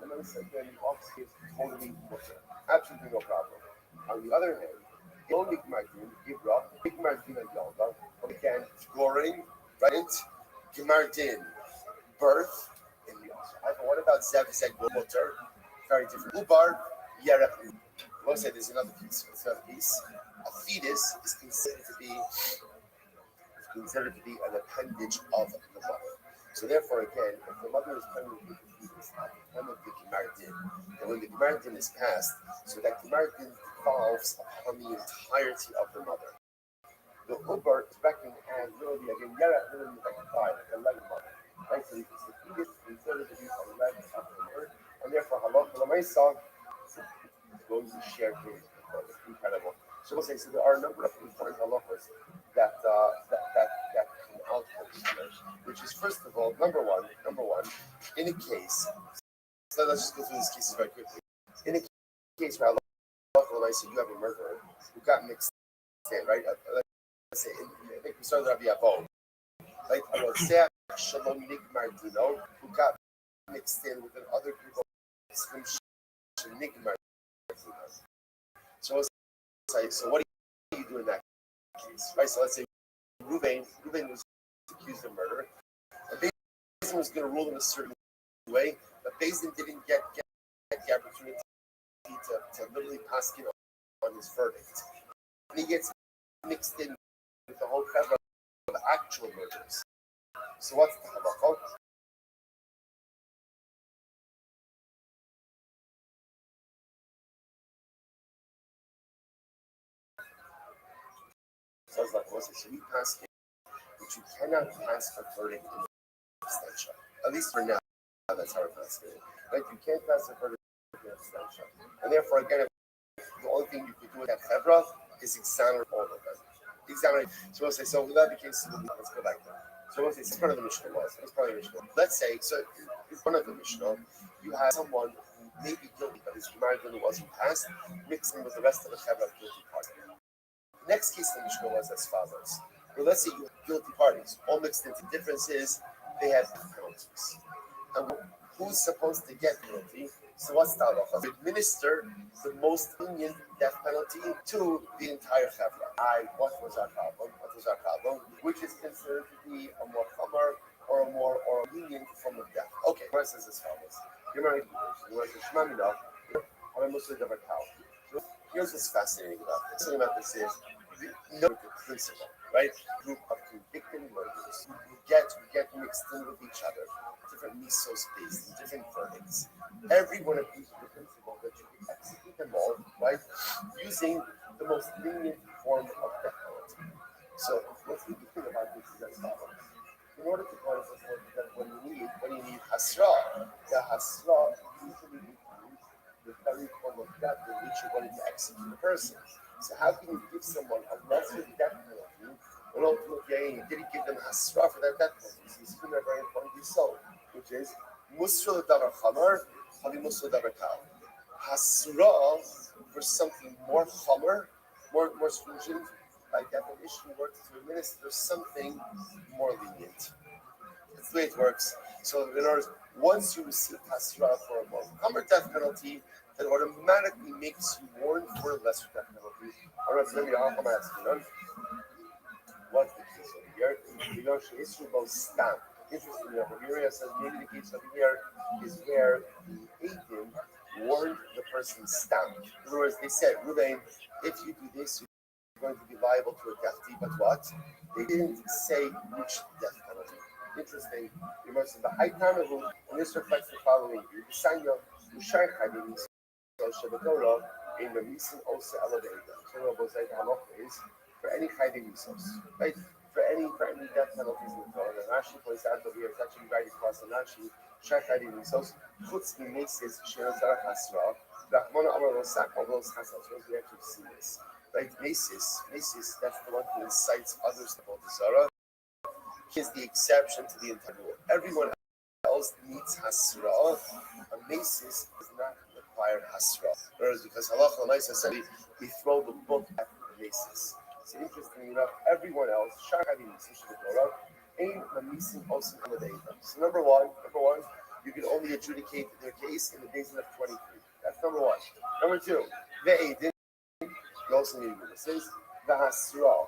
And then said then the offspring is totally mutter. Absolutely no problem. On the other hand, only Gemara give up, Gemara and Yalda, again, goring, right? Gemara birth in the offspring. What about Zev said mutter? Very different. Ubar, Yerech. We'll say there's another piece. A fetus is considered to be an appendage of the mother. So therefore, again, if the mother is pregnant with the fetus at the time of the Gemardin, and when the Gemardin is passed, so that Gemardin devolves upon the entirety of the mother. The Uber is reckoned as literally again, literally like a thigh, like a leg muscle. Right? So you can see this considered to be a leg of the word, and therefore halacha l'maisa is going to share things. It's incredible. So we'll say so. There are a number of important halachas that can alter this, which is first of all number one, in a case. So let's just go through these cases very quickly. In a case where halacha l'maisa you have a murderer who got mixed in, right? Let's say, I think we started Rabbi Avo, right? About Shalom Nigmar Dino, who got mixed in with another group of Nigmar Dino. So what do you do in that case, right? So let's say Ruvain was accused of murder, and Beis was going to rule in a certain way, but Beis didn't get the opportunity to literally pass on his verdict, and he gets mixed in with the whole crowd of actual murders. So what's the halacha? So it's like, so we pass it, but you cannot pass a verdict in abstention. At least for now, that's how we're passing it. Right? You can't pass a verdict in abstention. And therefore, again, the only thing you could do with that chevra is examine all of them. Examine. So we'll say, so with that case, let's go back there. So we'll say, it's part of the Mishnah was. It's part of the Mishnah. Let's say, so in front of the Mishnah, you have someone who may be guilty, but his margin wasn't passed, mixing with the rest of the chevra guilty party. The next case in the Mishnah was as follows. Well, let's say you have guilty parties, all mixed into differences, they have penalties. And who's supposed to get penalty? So what's the halacha? To administer the most lenient death penalty to the entire chevra. What was our problem? Which is considered to be a more chamar or a more lenient form of death. Okay, Gemara says as follows. Gemara says, Shema Mina, I'm a Muslim of a cow. Here's what's fascinating about this. Something about this is the principle, right? Group of convicted murderers who get mixed in with each other, different misos based, different verdicts. Every one of these the principle that you can execute them all, right? Using the most lenient form of death penalty. So what's the thing about this is as follows. In order to qualify that when you need hasra, the hasra usually includes the very form of death in which you're going to execute a person. So how can you give someone a lesser death penalty when ultimately you didn't give them hasra for that death penalty? So this is a very important result, which is musra davar chamar, havi musra davar kal. Hasra for something more chamar, more stringent, by definition works to administer something more lenient. That's the way it works. So in other words, once you receive hasra for a more chamar death penalty, that automatically makes you warned for a lesser death penalty. All right, so let me ask you, what's the case over here? You know, she is both stamp. Interestingly, over here, it says maybe the case over here is where the agent warned the person stamped. In other words, they said, Ruvain, if you do this, you're going to be liable to a death penalty. But what? They didn't say which death penalty. Interesting. You must have the high time of rule, and this reflects the following. You sign your Ushar Chadim, so Shabbatorah, in the Misin also elevated. So is for any Chadim Misos, right? For any death penalties in the Torah. And Rashi points out that we are touching right across the Rashi, Ushar Chadim Misos, Chutz Mimesis, Sherazar Hasra, Rachmana Amar Rosak, all those Hasras. We actually see this. Right? Mesis, that's the one who incites others to hold the Zara. He is the exception to the entire rule. Everyone else needs hasra. A mesis does not require hasra. Whereas because halacha l'maisa said we throw the book at the mesis. So interestingly enough, everyone else, shakadi mesis of the Torah, ain't a mesim also elevated. So number one, you can only adjudicate their case in the days of 23. That's number one. Number two, ve'edin. You also need witnesses. The hasra.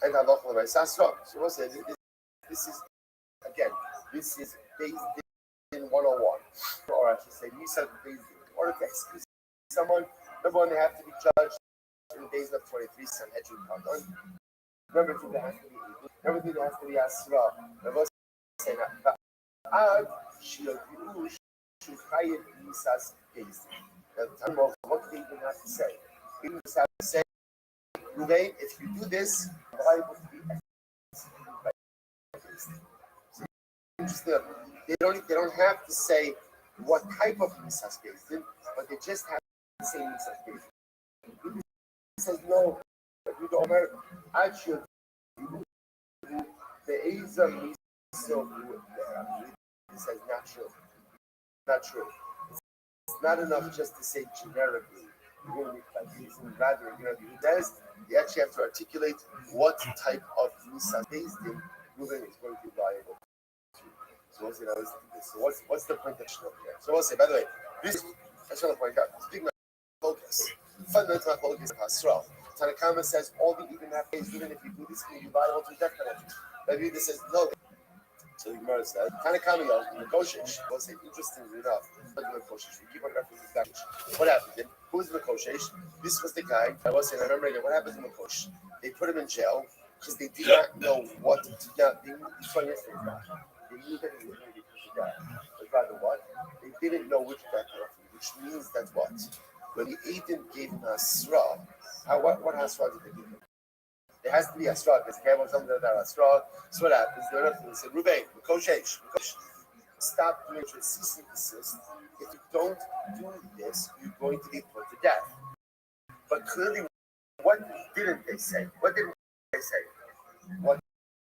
And halacha l'maisa hasra. So we'll say this is based in 101. Or I should say, Nisa based in order to excuse someone. Number one, they have to be judged in the days of 23 Sanhedrin Katan. Number two, they have to be able. Number three, they have to be asra. Number say that ad shiyavu shuchayet Nisa's based. At the time of what they even have to say. They just have to say, Ruvain, if you do this, liable to be interesting. They don't have to say what type of misas based in, but they just have to say misas based in. He says no, you don't matter. Actually, the A's are miso. He says not true. Not true. It's not enough just to say generically. Rather, he does. You actually have to articulate what type of misas based in moving is going to be viable. So we'll say that was this. So what's the point of Shlomo here? So we'll say, by the way, this I just want to point out, speaking of focus, fundamental focus of Hasra. Tanakama says all the even have days, even if you do this, can you viable to death penalty. Rabbi this says no. So the Gemara says, Tanakama negotiate. We'll say, interestingly enough, we keep on referencing that. What happened then? Who was Makoshesh? This was the guy. I was saying, I remember again, what happened to Makosh? They put him in jail because they did not know what to do. They knew they knew that he was going to be put to death. But rather what? They didn't know which death penalty, which means that what? When the Aiden gave him Hasra, what Hasra did they give him? There has to be Hasra, because the guy wants something that Hasra. So what happens? They're not going to say, Ruben, Makoshesh, stop doing it, cease and desist. If you don't do this, you're going to be put to death. But clearly, what didn't they say? What didn't they say? What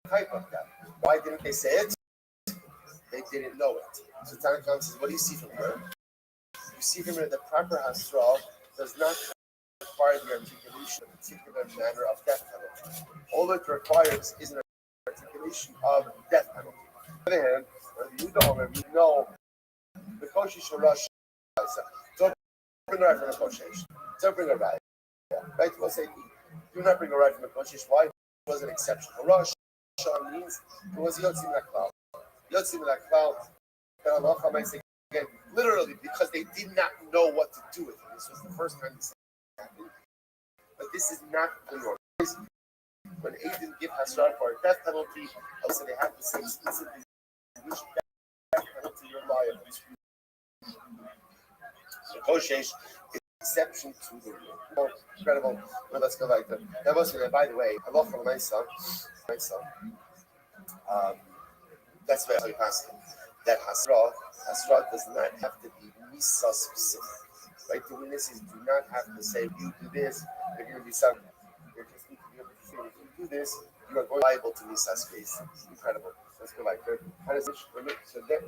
type of death? Why didn't they say it? They didn't know it. So Tanakh says, what do you see from here? You see from here that proper Hasra does not require the articulation of a particular manner of death penalty. All it requires is an articulation of death penalty. On the other hand, when you know the Koshish Rosh, don't bring a right from the Koshish. Don't bring a right. Right? We'll say, do not bring a right from the Koshish. Why? It was an exception. Rosh means it was Yotzim Laklal. Yotzim Laklal, the halacha might say again, literally, because they did not know what to do with it. This was the first time this happened. But this is not anymore. When they didn't give Hasra for a death penalty, also they have to say explicitly which death penalty you're liable to. So Koshesh is an exception to the rule. Oh, incredible. Well, let's go back to that. Was, by the way, I love from my son. That's why I passed him. That Hasra does not have to be Misa specific. Right? The witnesses do not have to say, you do this, you're going to be something. They just need to be able to say, if you do this, you are going liable to Misa space. Incredible. Let's go back there. So then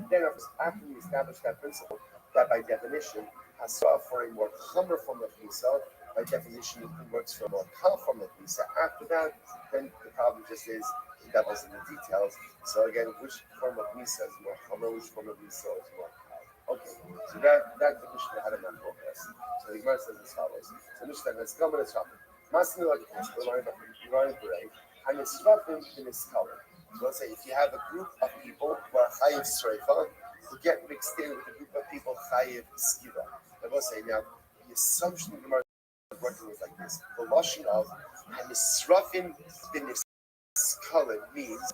after we establish that principle, that by definition, Hasra for a more chomer form of Misa, by definition, it works for a more kal form of Misa. After that, then the problem just is the devil's in the details. So again, which form of Misa is more chomer, which form of Misa is more kal? Okay, so that the Mishnah had a macro class. So the Gemara says as follows. So Mishnah, let's come and let's talk. Masni like this, we're learning B'rei, and it's Srafim in his color. So let's say if you have a group of people who are Chayiv Sreifa, who get mixed in with a group of people Chayiv Skiva. I will say now, the assumption of the Gemara is working with like this. The lashon of Hanisrafim bin Niskalim means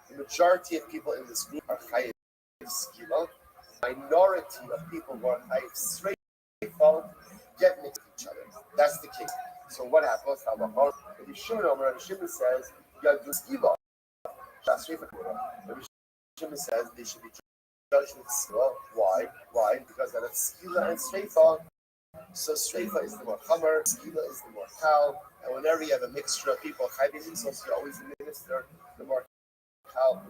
the majority of people in this group are Chayiv Skiva. Minority of people who are Chayiv Sreifa get mixed with each other. That's the case. So what happens? Rabbi Shimon says you got to do Skiva. Rabbi Shimon says they should be judged with Skiva. Why? Because that's Skila and Sreifa. So Sreifa is the more chomer, Skila is the more kal, and whenever you have a mixture of people, Chayvim Misos, you always administer the more kal,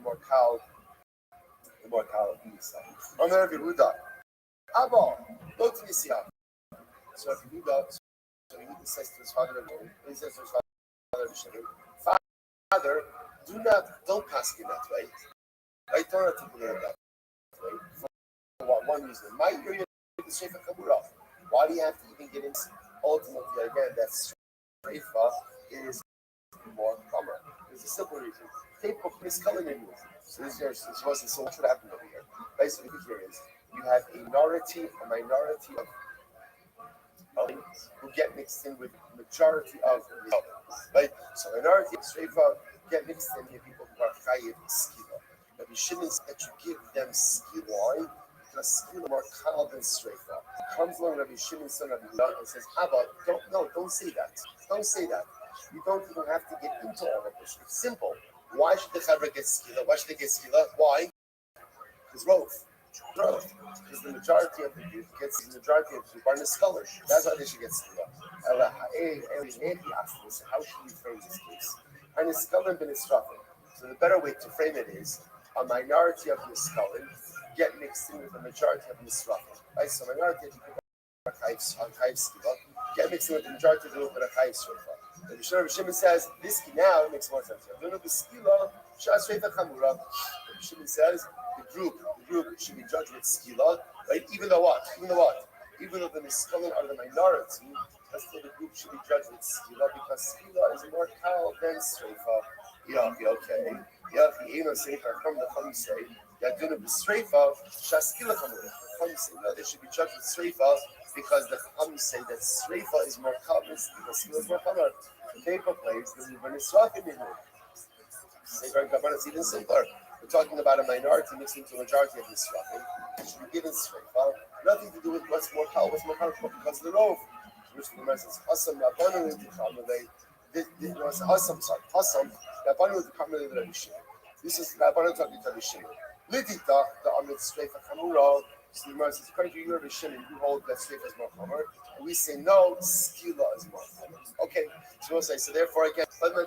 Misa. On the Rabbi Huda, Abba, go to Nisiya. So Rabbi Huda, so he says to his father, he says to his father, Father, don't pass me that way. I don't articulate it that way. For one reason. My period is Shefa Kabura. Why do you have to even get into ultimately again that Shefa is more common? There's a simple reason. Take book misculling in you. So this is so what should happen over here. Basically here is you have a minority of who get mixed in with the majority of the other. Right? So minority of Sreifa get mixed in with people who are Chayiv Skiva. But you shouldn't that you give them Skiva. Why? Because Skiva more kal than Sreifa. Comes along Rabbi Shimon son Rabbi Huda and says, Abba, don't say that. Don't say that. You don't even have to get into all of this. It's simple. Why should the Chevra get skila? Why should they get skila? Why? Because growth. Because the majority of the group are Niskalim. That's why they should get skila. How should we frame this case? And Niskalim ben Israfim. So the better way to frame it is a minority of Niskalim get mixed in with a majority of Nisrafim. Right? So minority of people are Chayiv skila. Get mixed in with the majority of the group that are Chayiv Shrefa. And Rabbi Shimon says, this now makes more sense. Rabbi Shimon says, the group should be judged with skila, right? Even though what? Even though the Niskalim are the minority, but still the group should be judged with skila because skila is more kal than Sreifa. Okay. Yafi Eno Sefer from the Chamsei. Yaduna b'Sreifa, Shaskila Chamur. No, they should be judged with Sreifa because the Chamsei that Sreifa is more kal because skila is more kal. The paper plays the Ruben Israfim in it. Sefer Kabbalah is even simpler. We're talking about a minority mixing to a majority of Nisrafim. It should be given Sreifa. Nothing to do with what's more kal, because of the rove. Which the Gemara says, Hasam Rabbanu L'Tichamalei. This was Hasam, Rabbanu L'Tichamalei Rabbi Shimon. This is Rabbanu talking to Rabbi Shimon. L'Titach, the Amid Sreifa Chamura. So the Gemara says, according to you, Rabbi Shimon, you hold that Sreifa is more Chamur. And we say, no, Skila is more Chamur. Okay, so we'll say, so therefore, again, but now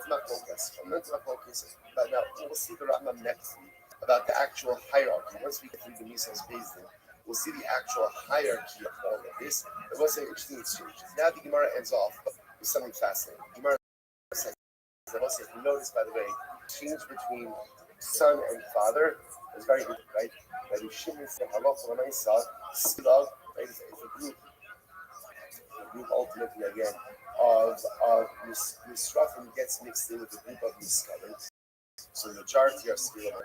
we'll see the Rambam next week about the actual hierarchy. Once we get through the Misos Bezdin, we'll see the actual hierarchy of all of this. It was an interesting exchange. Now the Gemara ends off with something fascinating. The Gemara says, if you notice, by the way, change between son and father is very good, right? Rabbi Shimon said, Halacha L'Maisa, Skila, right? It's a group ultimately again of Nisrafim gets mixed in with the group of Niskalim. So the majority are Skila and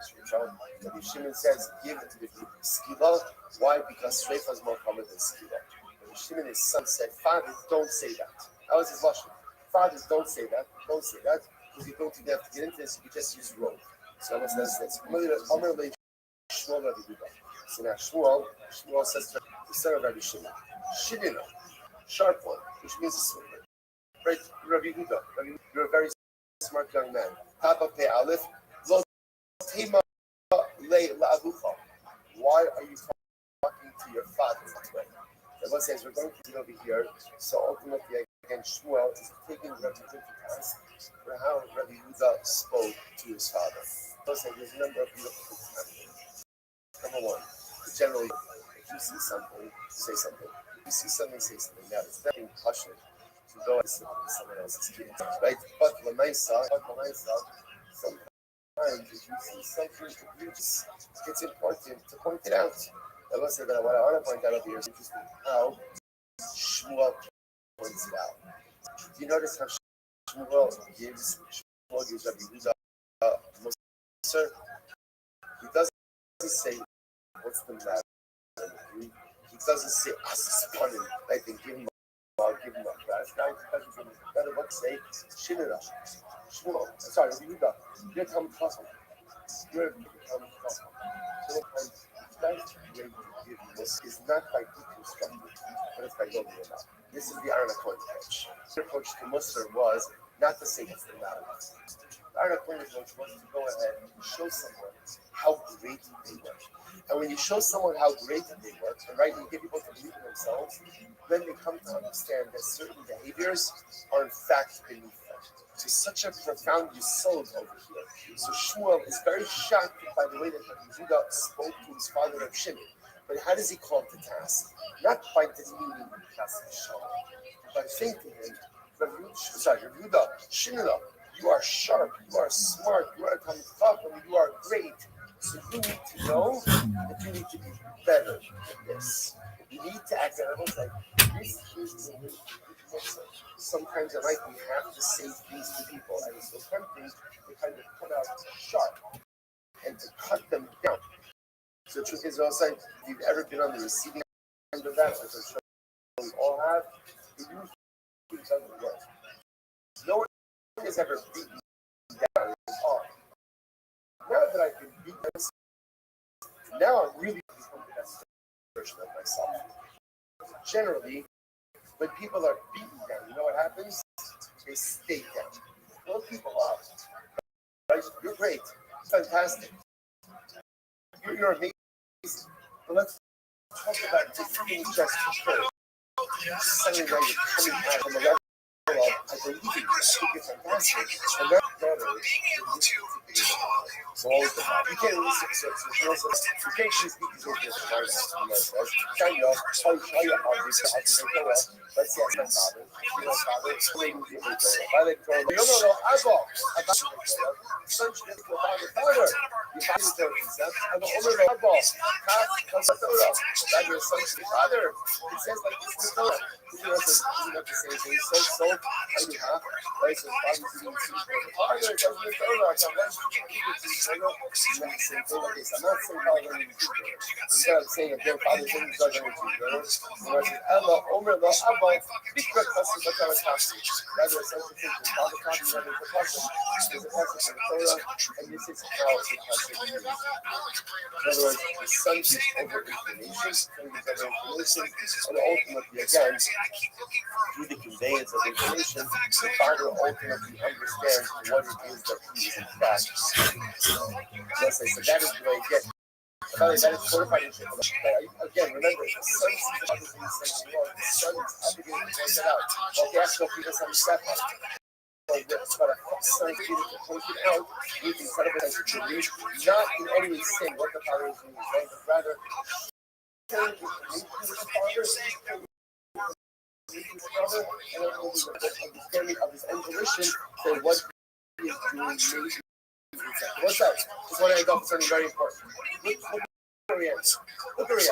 Rabbi Shimon says, give it to the group Skila. Why? Because Shreifa is more common than Skila. Rabbi Shimon, his son, said, fathers, don't say that. That was his lashon. Fathers, don't say that. Because you don't even have to get into this, you can just use rope. So that says this. So now Shmuel says to the son of Rabbi Shimon, Shidina, sharp one, which means a sword. Right, Rabbi Yehuda, you're a very smart young man. Papa Pe Aleph, Lo Tema Le La'avucha. Why are you talking to your father that way? The Lord says we're going to do over here. So ultimately, again, Shmuel is taking Rabbi Yehuda to task for how Rabbi Yehuda spoke to his father. The Lord says there's a number of beautiful things happening. Number one, generally, if you see something, say something. If you see something, say something. Now, it's very passionate to go and sit with someone else's kid, right? But sometimes if you see something to use, it's important to point it out. I will say that what I want to point out over here is interesting how Shmuel points it out. Do you notice how Shmuel gives Rabbi Yehuda Musar? He doesn't say, what's the matter? He doesn't say, Aspanim, like they give him I'll give him a class. Now he's from the better book say Shinira. Shmuel. Sorry, Yehuda. You're Talmud Chacham. You're Talmud Chacham. Sometimes guys give this is not by deconstructing, but it's by building it up. This is the Aaron Cohen approach. The approach to Musar was not to say what's the matter. The Aaron Cohen approach was to go ahead and show someone how great they were. And when you show someone how great they were, and right, you get people to believe in themselves, then they come to understand that certain behaviors are in fact beneath them. To such a profound yesod over here. So Shmuel is very shocked by the way that Yehuda spoke to his father Reb Shimon. But how does he call him to task? Not by demeaning Shalom, but by saying to him, Yehuda, Shinela, you are sharp, you are smart, you are Talmid Chacham, you are great. So you need to know that you need to be better than this. You need to act like this. Sometimes in life we have to say things to people, and it's so tempting to kind of come out sharp and to cut them down. So the truth is, also, if you've ever been on the receiving end of that, like I'm sure we all have, it usually doesn't work. No one has ever beaten down his arm. Now that I've been beaten, now I'm really becoming the best version of myself. Generally, when people are beaten down, you know what happens? they state that. Well, people are. Right? You're great. Fantastic. You're amazing. But let's talk about this thing just occurred. Suddenly, now you're coming out from a level of, I believe in you. I think you're fantastic. And that's better. You can't really say so. You can't just speak as if you're the right. Kind of. How you obviously. Let's say I'm my father. You know, father. No. I bought. Son, you didn't go by the father. You find the third concept. I'm the owner of I bought. That your son's father. It says like this in the Torah. You know, it's not the same thing. So, tiny half. Right? So, father's eating the father. It doesn't the Torah. I'm not saying instead of saying that their father didn't start their cheeseburger, Allah, Omer, La, Abba, Bikra, Kassi, Bakara, Kassi. Rather, it's such a thing. Father, Kassi, rather, it's a passage. There's a passage in the Torah, and this is how it's a passage in the in other words, the son gives over information, and ultimately, again, through the conveyance of information, the father ultimately understands what it is that he is in fact. Let's say, so that is the way it gets. That is fortified in again, remember, the son sees the father doing something wrong. The son is obligated to point it out. Okay, that's what people son step on. But a son is needed to point it out with incredible sensitivity, not in any way saying what the father is doing wrong, but rather saying his father, and understanding of his intuition for what he is doing. What's that? This one I got something very important. Look where he is. Look where he is.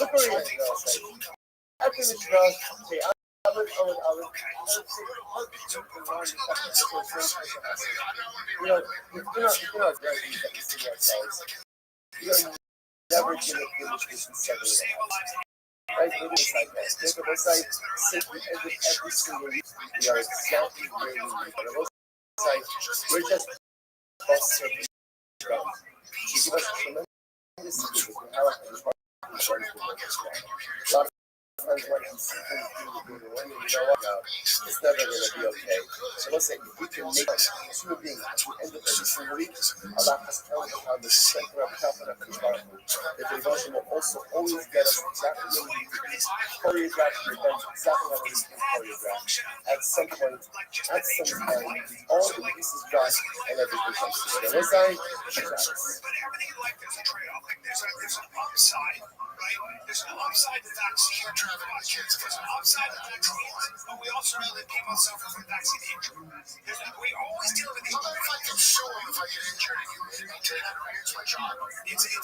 Look where he is. After the trust, say, you know, you're not guaranteed that we see ourselves. You're never going to finish this in 7 years. Right? It's like that. Think of us like simply every single week. We are exactly where we need. We're just best serving God. She gives us tremendous support. A lot of times when you see things being the way you know what, it's never going to be okay. So let's say if we can make human beings at the end of every single week, Allah has counted upon the strength of our health and our control. The devotion will also always get us exactly where we need to be. Choreographed the event exactly how we need to be choreographed. At some point, at some time, all the pieces drop and everything comes together. Let's say, But everything in life, there's a trade-off. Like there's an upside, right? There's an upside to vaccine travel. There's an upside to vaccines, but we also know that people suffer from vaccine injury. We always deal with these. How about if I can sue them if I get injured and you maintain that it's my job? It's a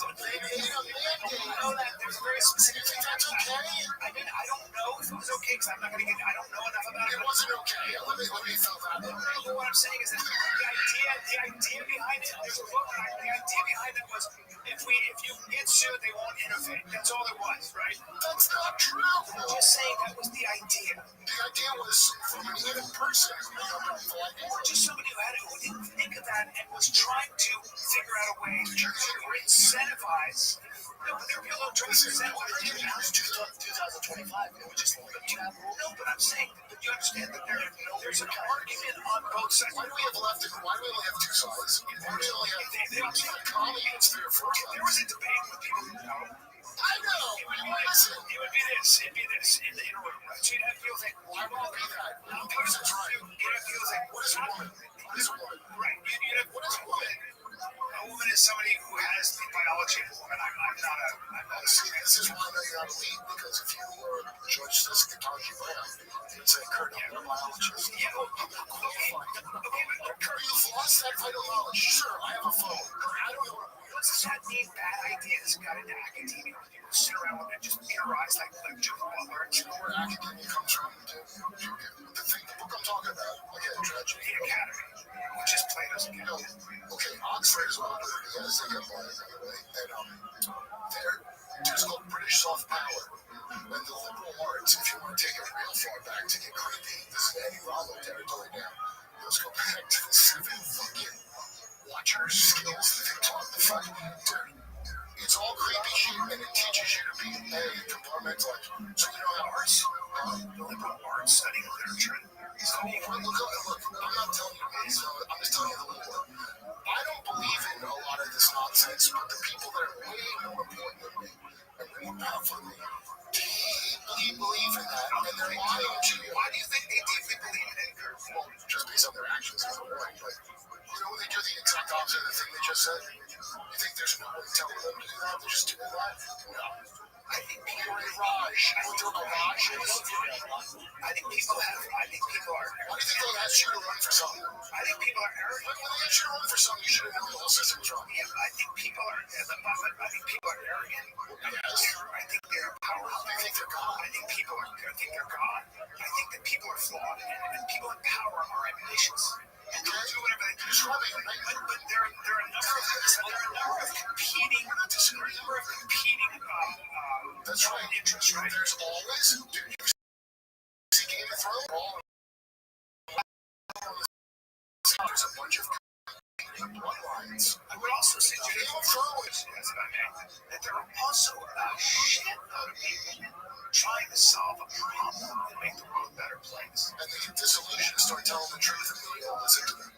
know that there's a very specific thing that's okay. I mean, I don't know if it was okay because I'm not going to get. I don't know enough about it. It wasn't okay. Let me feel that. But what I'm saying is that the idea behind it. There's a book. The idea behind it was if you get sued, they won't intervene. That's all it was, right? That's not true. I'm just saying that was the idea. The idea was from an even person or just somebody who didn't think of that and was trying to figure out a way to incentivize. No, but there are people trying to incentivize. 2025, it was just no, but I'm saying that you understand that there's an argument on both sides. Why do we have left? Why do we only have two sides? Why do we only have they don't have common against three or four? There was a debate with people who know. I know. It would be this. It'd be this in the room, right? So you'd have people think, why won't be that? Because it's right. You'd have people think, what is a woman? What is a woman? Right. You'd have, what is a woman? A woman is somebody who has the biology of a woman. I'm not a student. This is why I know you're not elite, because if you were George Sisketarji Brown, you'd say, Kurt, I'm a biologist. Yeah, I'm not qualified. Okay, but Kurt, you've lost that vital knowledge. Sure, I have a phone. I don't know what that means bad ideas got into academia. People sit around and just theorize like Joe Butler. You know where academia comes from? The book I'm talking about, again, tragedy. The Academy, which is Plato's Academy. Okay, Oxford is one of the guys that got one anyway. And there's called British soft power. And the liberal arts, if you want to take it real far back to get creepy, this is Eddie Rollo territory now. Let's go back to the 7 fucking watcher skills that they taught the fuck. Dude, it's all creepy shit, and it teaches you to be compartmentalized. So you know how arts, liberal arts study literature. So, look, I'm not telling you this. I'm just telling you the lore. I don't believe in a lot of this nonsense, but the people that are way more important than me and way more powerful than me deeply believe in that, and they're lying to you. Why do you think they deeply believe in it? Well, just based on their actions, is the point. But they do the exact opposite of the thing they just said. You think there's no one telling them to do that? They're just doing that? No. I think people are Raj. I think they're Raj. I think people are. Why do you think they asked you to run for something? I think people are arrogant. When they asked you to run for something, you should have known the whole system was wrong. Yeah, I think people are. I think people are arrogant. Yes. I think they're powerful. I think they're God. I think people are. I think they're God. I think that people are flawed, and people in power are ambitious. And they'll do whatever they do. But there are a number of competing. That's right. Interests, right? There's always. Dude, you see Game of Thrones? There's a bunch of bloodlines. I would also say Game of Thrones that there are also a shitload of people trying to solve a problem and make the world a better place. And they get disillusioned and start telling the truth and they don't listen to them.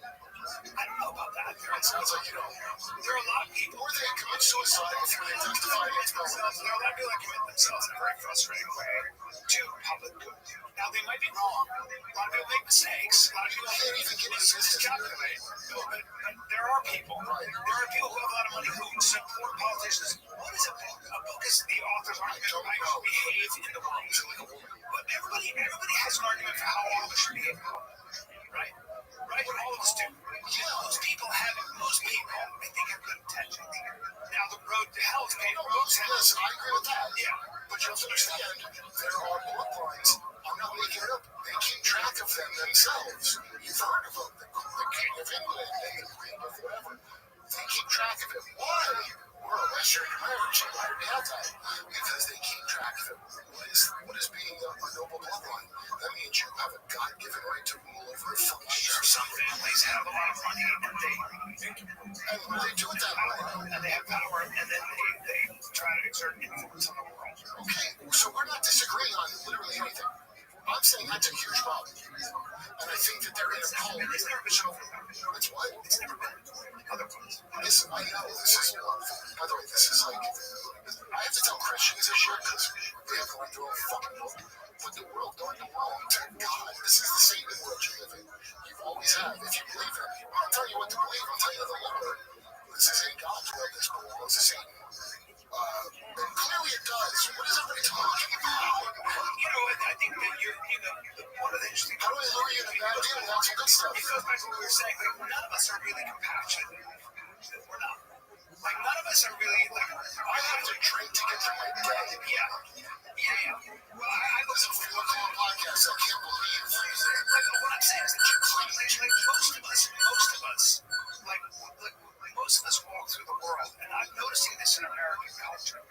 I don't know about that. It sounds like there are a lot of people. Or they commit suicide before they testify against government. There are a lot of people that commit themselves in a very frustrating way to public good. Now, they might be wrong. A lot of people make mistakes. A lot of people can't even get miscalculate. But there are people. There are people who have a lot of money who support politicians. What is a book? A book is the author's argument for how you behave in the world. But everybody has an argument for how all of us should behave. Right? Right? All of us do. Most people, I think, have good intentions. Now, the road to hell is paved roads. Yes, I agree with that. Yeah. But you have to understand, there are bloodlines. I'm not making it up. They keep track of them themselves. You've heard of them. The King of England and the Queen of whatever. They keep track of it. Why? Well, unless you're in marriage, you already have that. Because they keep track of it. What is being a noble bloodline? That means you have a God-given right to rule over a function. Sure, some families have a lot of money and they do it that way. And they have power and then they try to exert influence on the world. Okay, so we're not disagreeing on literally anything. I'm saying that's a huge problem. And I think that they're in a call. It's never been shown. It's what? It's never been. Otherwise. I know this is, by the way, this is like, I have to tell Christians this shit because they have going through a fucking book. But the world don't belong to God. This is the Satan world you live in. You've always have, if you believe it. I'm not telling you what to believe, I'm telling you the Lord. This isn't God's world, this belongs to Satan. And clearly it does. What is everybody talking about? I think that one of the interesting. How do I lure you into bad deal? That's some good stuff. It goes back to what we were saying. None of us are really compassionate. We're not. None of us are really I have to drink to get through my day. Yeah. Well, I listen to a podcast. I can't believe. What I'm saying is that most of us walk through the world, and I'm noticing this in American culture.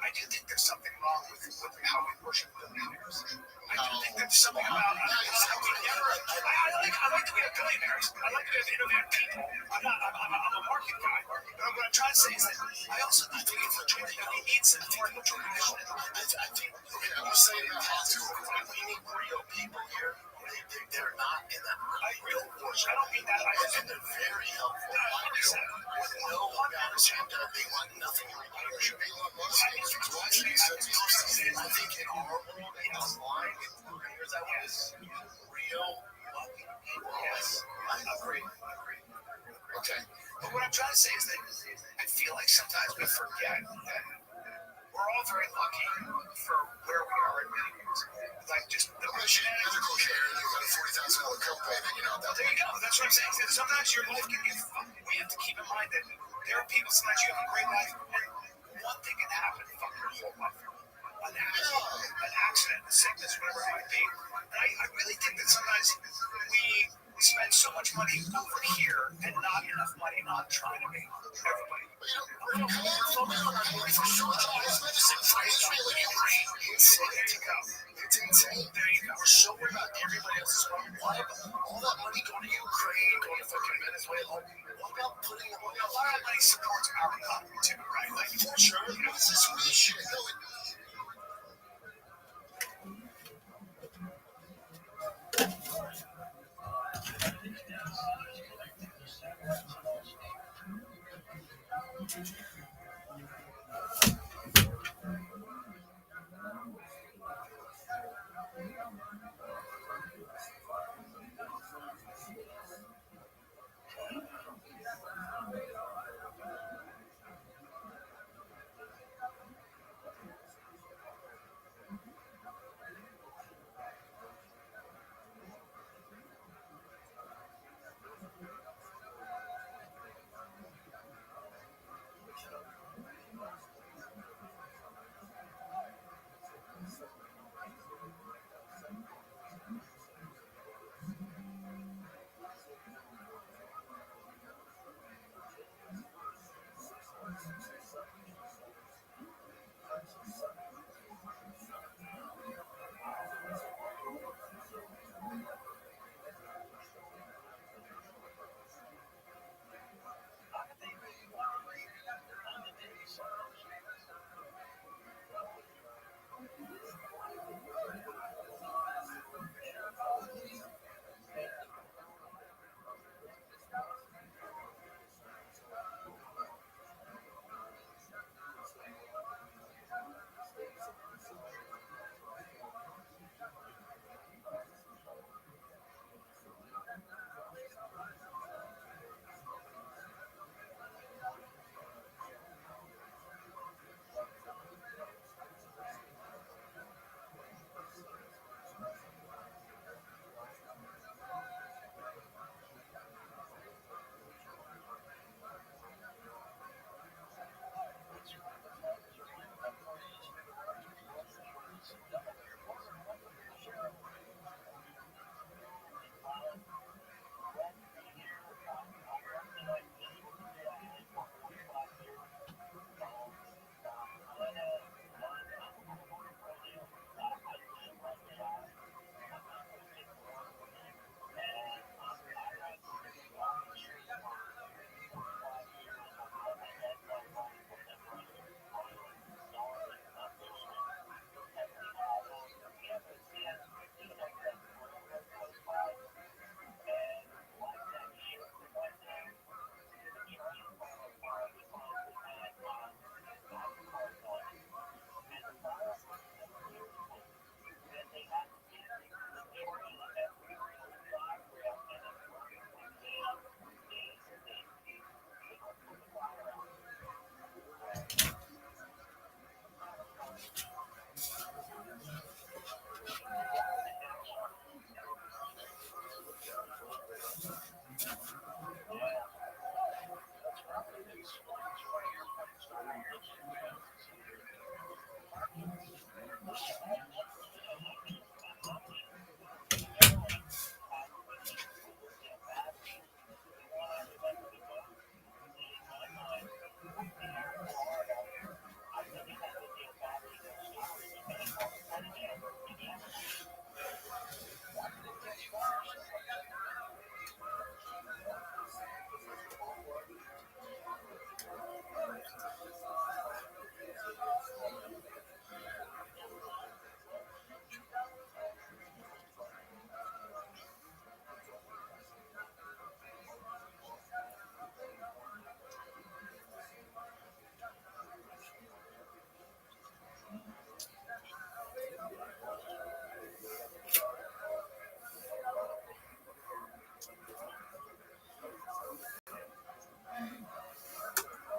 I do think there's something wrong with how we worship billionaires. I do think there's something about how we never. I like to be a billionaires. I like to be innovative people. I'm a market guy. But what I'm trying to say is that I also think we need some formal tradition. I think. Okay, I'm saying that we need real people here. They're not in that real portion. I don't mean that. And they're very helpful. With no agenda, they want nothing. There should be one more. I think in our world, in online, there's that one. Real people. Yes, I agree. Okay. But what I'm trying to say is that I feel like sometimes we forget that we're all very lucky for where we are in many ways. Just the mission and medical care, and you've got a $40,000 copay, then there you go. That's what I'm saying. Sometimes your life can get fucked. We have to keep in mind that there are people, sometimes you have a great life, and one thing can happen to fuck your whole life. An accident, a sickness, whatever it might be. And I really think that sometimes we spend so much money over here and not enough money on trying to make everybody. We're for sure. Medicine for Israel and Ukraine. It's insane. There you go. We're so worried about everybody else's money. Why all that money going to Ukraine, going to fucking Venezuela? What about putting a lot of money supports our economy too, right? For sure. This is sweet shit.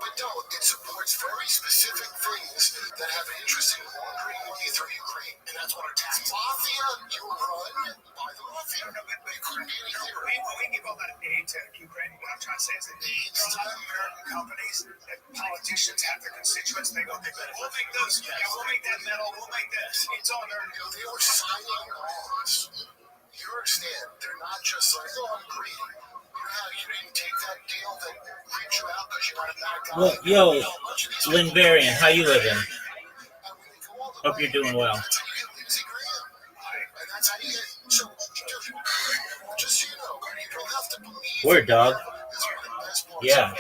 But no, it supports very specific things that have an interest in laundering money through Ukraine. And that's what our tax mafia, you run by the mafia. No, but it couldn't be any clearer. We give all that aid to Ukraine. What I'm trying to say is that those American companies, that politicians have their constituents, they go, we'll make those, we'll make that metal, we'll make this. It's all their. They were signing laws. You understand? They're not just like, oh, I'm greedy. You didn't take that deal that creeped you out because you wanted that guy. Well, yo, Linvarian, how you living? Hope you're doing well. That's how you get Lindsey Graham. And that's how you get. So, dude, just so you know, you don't have to believe. Word, dog. That's one of the best parts Yeah, of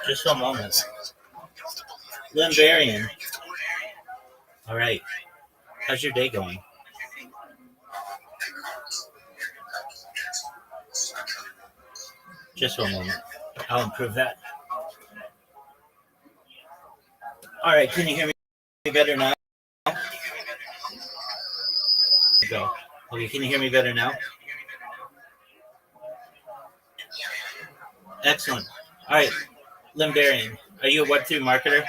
just a moment. you don't have to believe anything. Linvarian, You have to work. all right. How's your day going? Just one moment. I'll improve that. All right, can you hear me better now? Go. Okay, can you hear me better now? Excellent. All right, Limbarian, are you a Web3 marketer?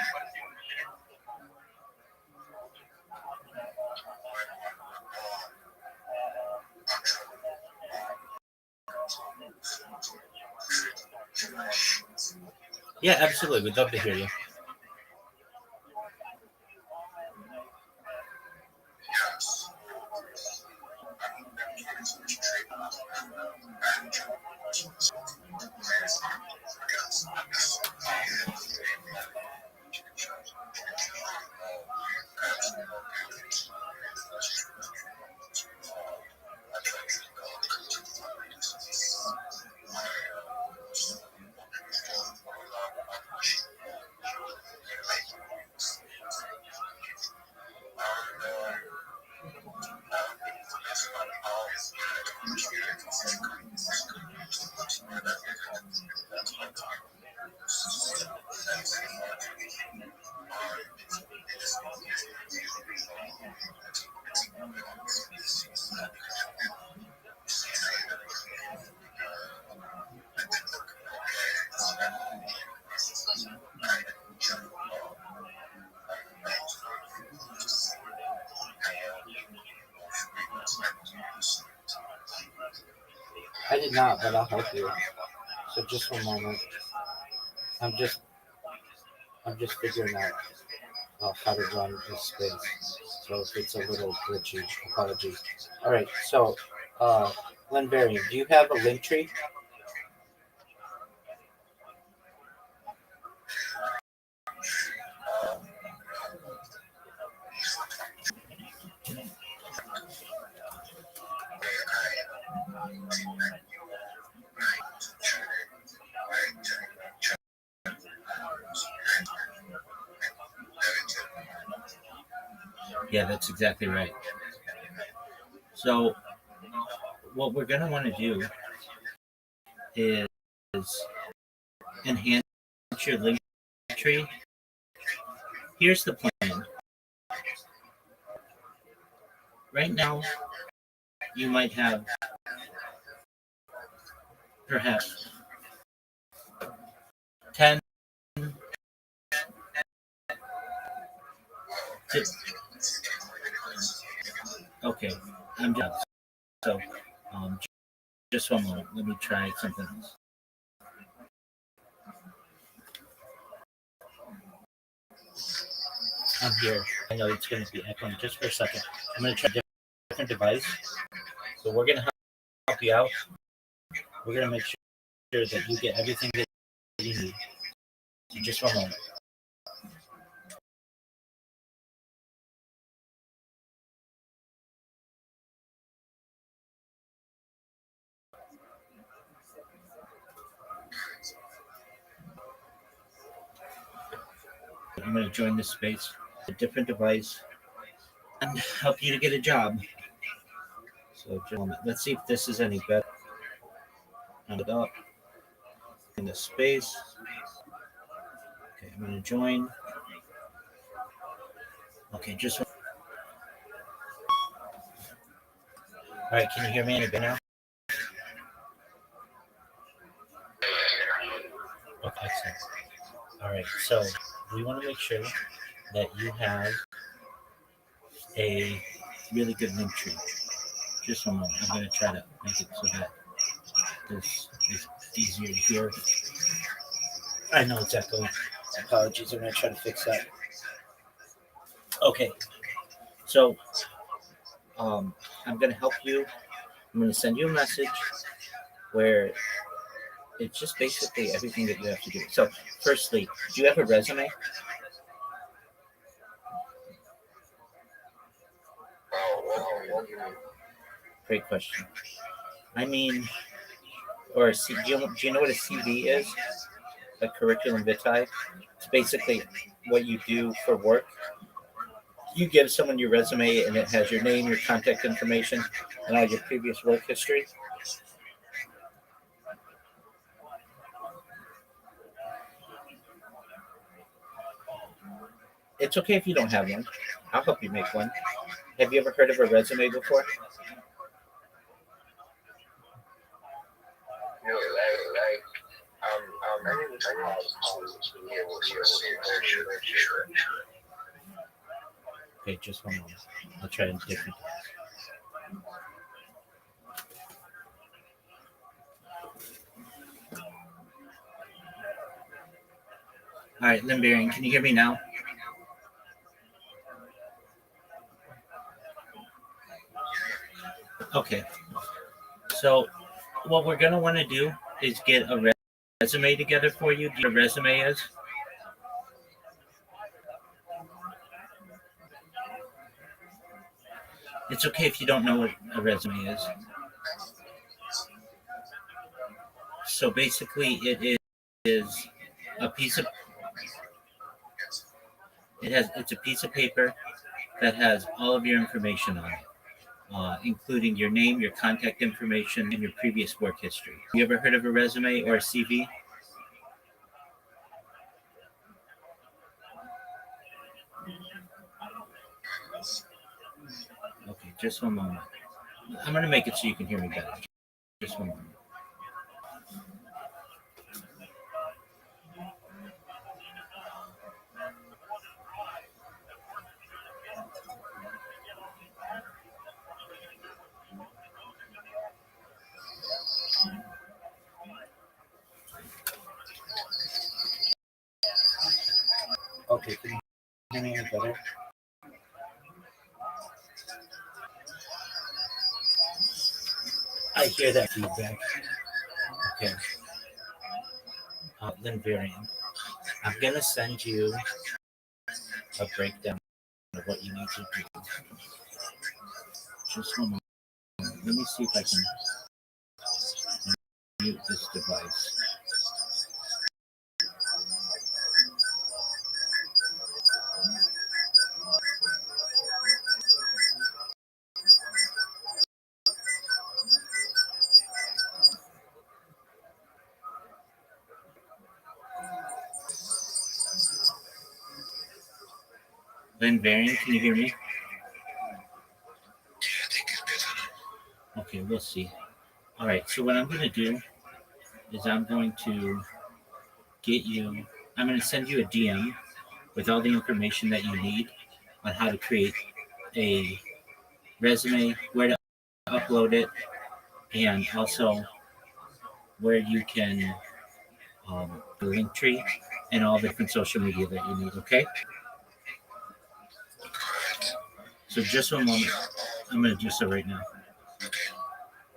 Yeah, absolutely. We'd love to hear you. I did not, but I'll help you. So just one moment. I'm just figuring out how to run this space. So if it's a little glitchy, apologies. All right. So, Limbarian, do you have a link tree? Yeah, that's exactly right. So what we're going to want to do is enhance your link tree. Here's the plan. Right now, you might have perhaps 10 to, okay, I'm done. So just one moment. Let me try something else. I'm here. I know it's going to be echoing just for a second. I'm going to try a different device. So we're going to help you out. We're going to make sure that you get everything that you need. So just one moment. I'm going to join this space, a different device, and help you to get a job. So, gentlemen, let's see if this is any better. Round it up in the space. Okay, I'm going to join. Okay, just. All right, can you hear me any better now? Okay, excellent. All right, so we want to make sure that you have a really good link tree. Just one moment. I'm going to try to make it so that this is easier to hear. I know it's echoing. Apologies. I'm going to try to fix that. Okay. So I'm going to help you. I'm going to send you a message where it's just basically everything that you have to do. So firstly, do you have a resume? Great question. I mean, or a C, do you know what a CV is? A curriculum vitae. It's basically what you do for work. You give someone your resume and it has your name, your contact information, and all your previous work history. It's okay if you don't have one. I'll help you make one. Have you ever heard of a resume before? I really try to be able to sure. Okay, just one moment. I'll try a different. All right, Limbarian, can you hear me now? Okay. So what we're gonna want to do is get a resume together for you. Do you know what a resume is? It's okay if you don't know what a resume is. So basically, is a piece of it's a piece of paper that has all of your information on it, including your name, your contact information, and your previous work history. You ever heard of a resume or a CV? Okay, just one moment. I'm gonna make it so you can hear me better. Just one moment. Okay, can you hear me better? I hear that feedback. Okay. Then Varian, I'm gonna send you a breakdown of what you need to do. Just one moment. Let me see if I can mute this device. Then Varian, can you hear me? Okay, we'll see. All right, so what I'm going to do is I'm going to send you a DM with all the information that you need on how to create a resume, where to upload it, and also where you can the link tree and all the different social media that you need, okay? So just one moment. I'm going to do so right now.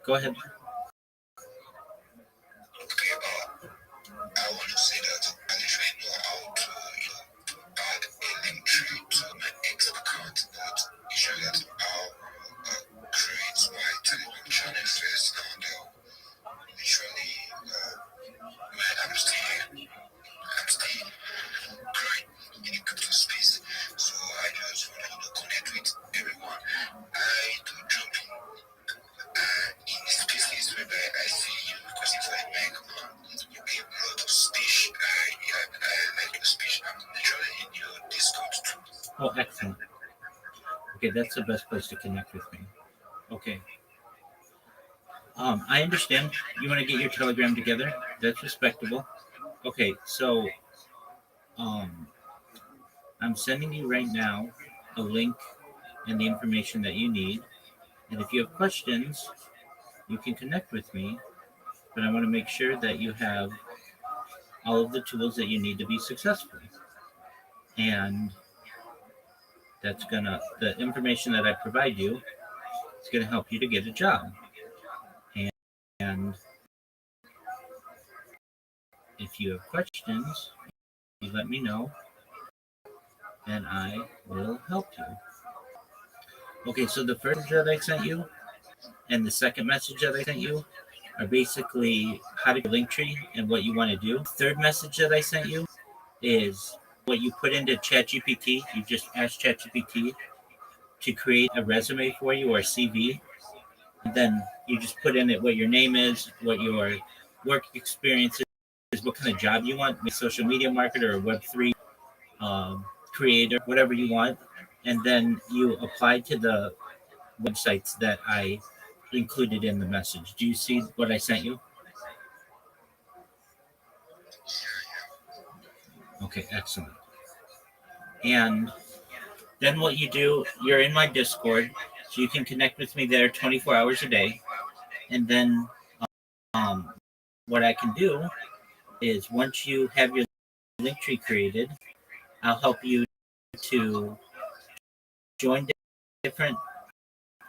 Go ahead. I want to say that I literally know how to add a link tree to my X account that usually I'll create my Telegram channel first and literally I'm still growing in the crypto space. So I just want to connect with everyone. I do jump in spaces whereby I see you because if I make you give a lot of speech. I like your speech. I'm literally in your Discord too. Oh, excellent. Okay, that's the best place to connect with me. Okay. I understand you want to get your Telegram together. That's respectable. Okay, so I'm sending you right now a link and the information that you need. And if you have questions, you can connect with me. But I want to make sure that you have all of the tools that you need to be successful. And the information that I provide you is gonna help you to get a job. And if you have questions, you let me know and I will help you. Okay, so the first that I sent you and the second message that I sent you are basically how to get a link tree and what you want to do. Third message that I sent you is what you put into ChatGPT. You just ask ChatGPT to create a resume for you or a CV. And then you just put in it what your name is, what your work experience is, what kind of job you want, a social media marketer or Web3 creator, whatever you want, and then you apply to the websites that I included in the message. Do you see what I sent you? Okay, excellent. And then what you do, you're in my Discord, so you can connect with me there 24 hours a day. And then um, what I can do is once you have your link tree created, I'll help you to join different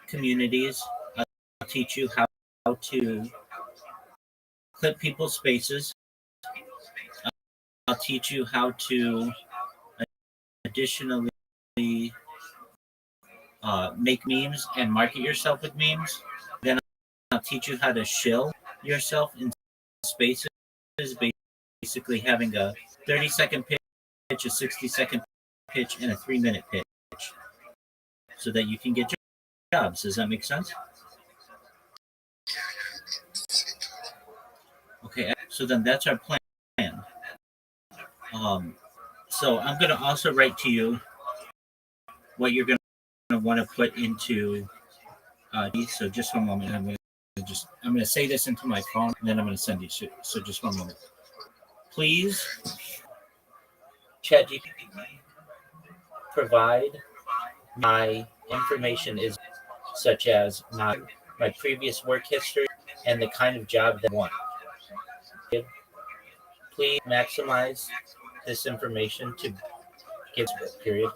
communities. I'll teach you how to clip people's spaces. I'll teach you how to additionally make memes and market yourself with memes. Then I'll teach you how to shill yourself in spaces, basically having a 30-second pitch, a 60-second pitch, and a 3-minute pitch so that you can get jobs. Does that make sense? Okay, so then that's our plan. So I'm going to also write to you what you're going to want to put into so just one moment. I'm going to say this into my phone, and then I'm going to send you. So just one moment. Please, ChatGPT, provide my information is such as my previous work history and the kind of job that I want. Please maximize this information to give period.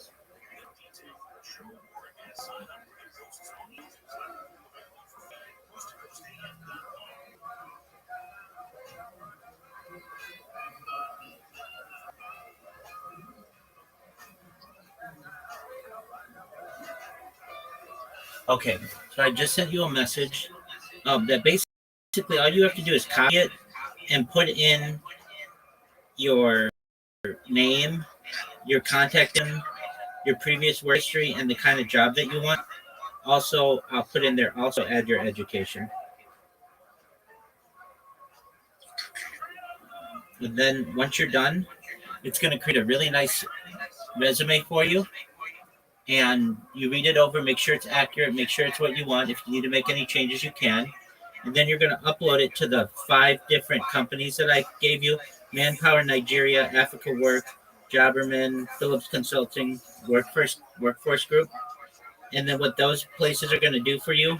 Okay, so I just sent you a message that basically all you have to do is copy it and put in your name, your contact info, your previous work history, and the kind of job that you want. Also, I'll put in there, also add your education. And then once you're done, it's going to create a really nice resume for you. And you read it over, make sure it's accurate, make sure it's what you want. If you need to make any changes, you can. And then you're going to upload it to the 5 different companies that I gave you: Manpower Nigeria, Africa Work, Jobberman, Phillips Consulting, Workforce Group. And then what those places are going to do for you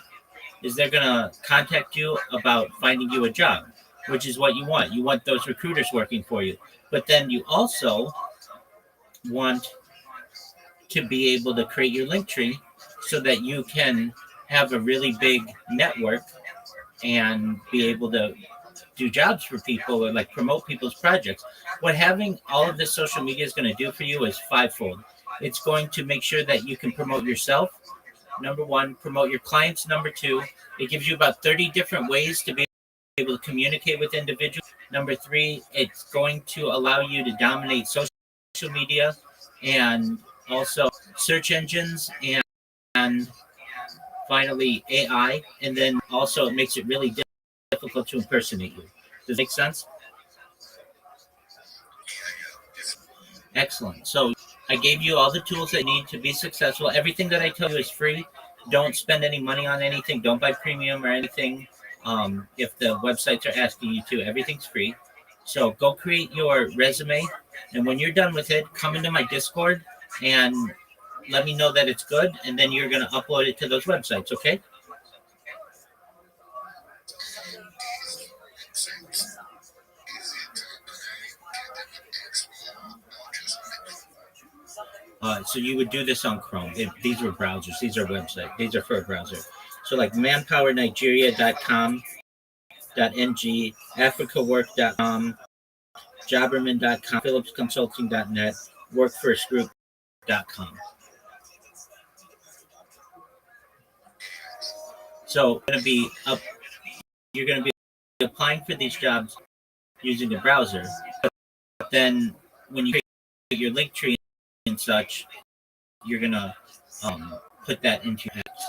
is they're going to contact you about finding you a job, which is what you want. You want those recruiters working for you. But then you also want to be able to create your link tree so that you can have a really big network and be able to do jobs for people or like promote people's projects. What having all of this social media is going to do for you is 5-fold. It's going to make sure that you can promote yourself. Number 1, promote your clients. Number 2, it gives you about 30 different ways to be able to communicate with individuals. Number 3, it's going to allow you to dominate social media and also search engines and finally AI. And then also it makes it really difficult to impersonate you. Does that make sense? Excellent. So I gave you all the tools that you need to be successful. Everything that I tell you is free. Don't spend any money on anything. Don't buy premium or anything. If the websites are asking you to, everything's free. So go create your resume. And when you're done with it, come into my Discord and let me know that it's good. And then you're going to upload it to those websites. Okay? So you would do this on Chrome. These were browsers. These are websites. These are for a browser. So like manpowernigeria.com.ng, africawork.com, jobberman.com, phillipsconsulting.net, workforcegroup.com. So you're going to be applying for these jobs using a browser. But then when you create your link tree and such, you're going to put that into your apps.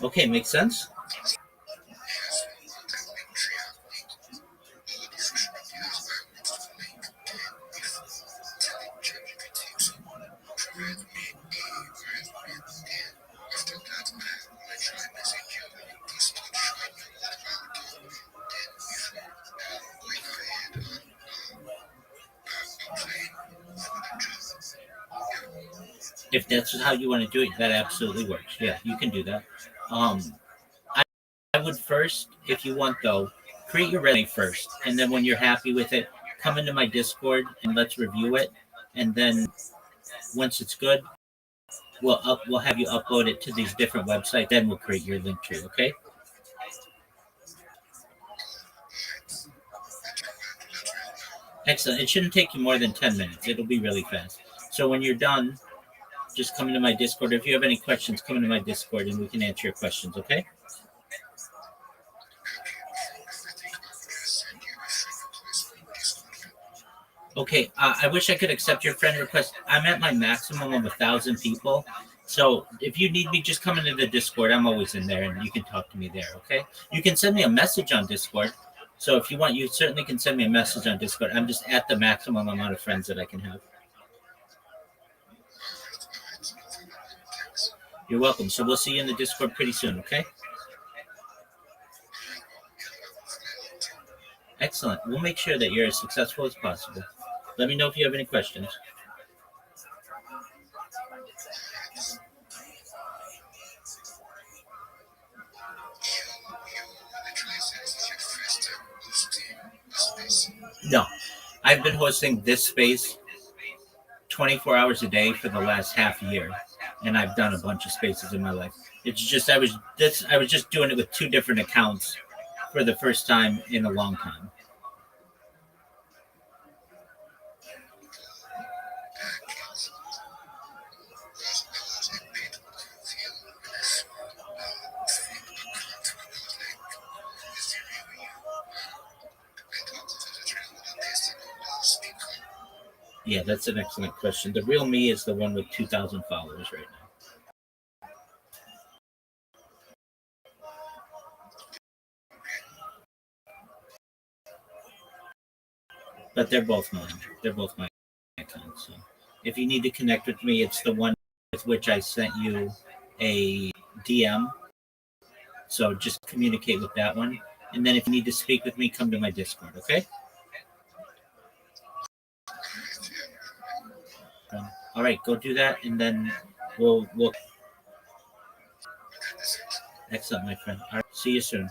Okay, makes sense? If that's how you want to do it, that absolutely works. Yeah, you can do that. Um, I, I would first, if you want though, create your resume first, and then when you're happy with it, come into my Discord and let's review it. And then once it's good, we'll have you upload it to these different websites. Then we'll create your link tree. Okay. Excellent. It shouldn't take you more than 10 minutes. It'll be really fast. So when you're done, just come into my Discord. If you have any questions, come into my Discord and we can answer your questions. Okay. Okay, I wish I could accept your friend request. I'm at my maximum of 1,000 people. So if you need me, just come into the Discord. I'm always in there and you can talk to me there, okay? You can send me a message on Discord. So if you want, you certainly can send me a message on Discord. I'm just at the maximum amount of friends that I can have. You're welcome. So we'll see you in the Discord pretty soon, okay? Excellent. We'll make sure that you're as successful as possible. Let me know if you have any questions. No, I've been hosting this space 24 hours a day for the last half year, and I've done a bunch of spaces in my life. It's just I was just doing it with two different accounts for the first time in a long time. Yeah, that's an excellent question. The real me is the one with 2,000 followers right now. But they're both mine. They're both my accounts. So if you need to connect with me, it's the one with which I sent you a DM. So just communicate with that one. And then if you need to speak with me, come to my Discord, okay? All right, go do that, and then we'll. Excellent, my friend. All right, see you soon.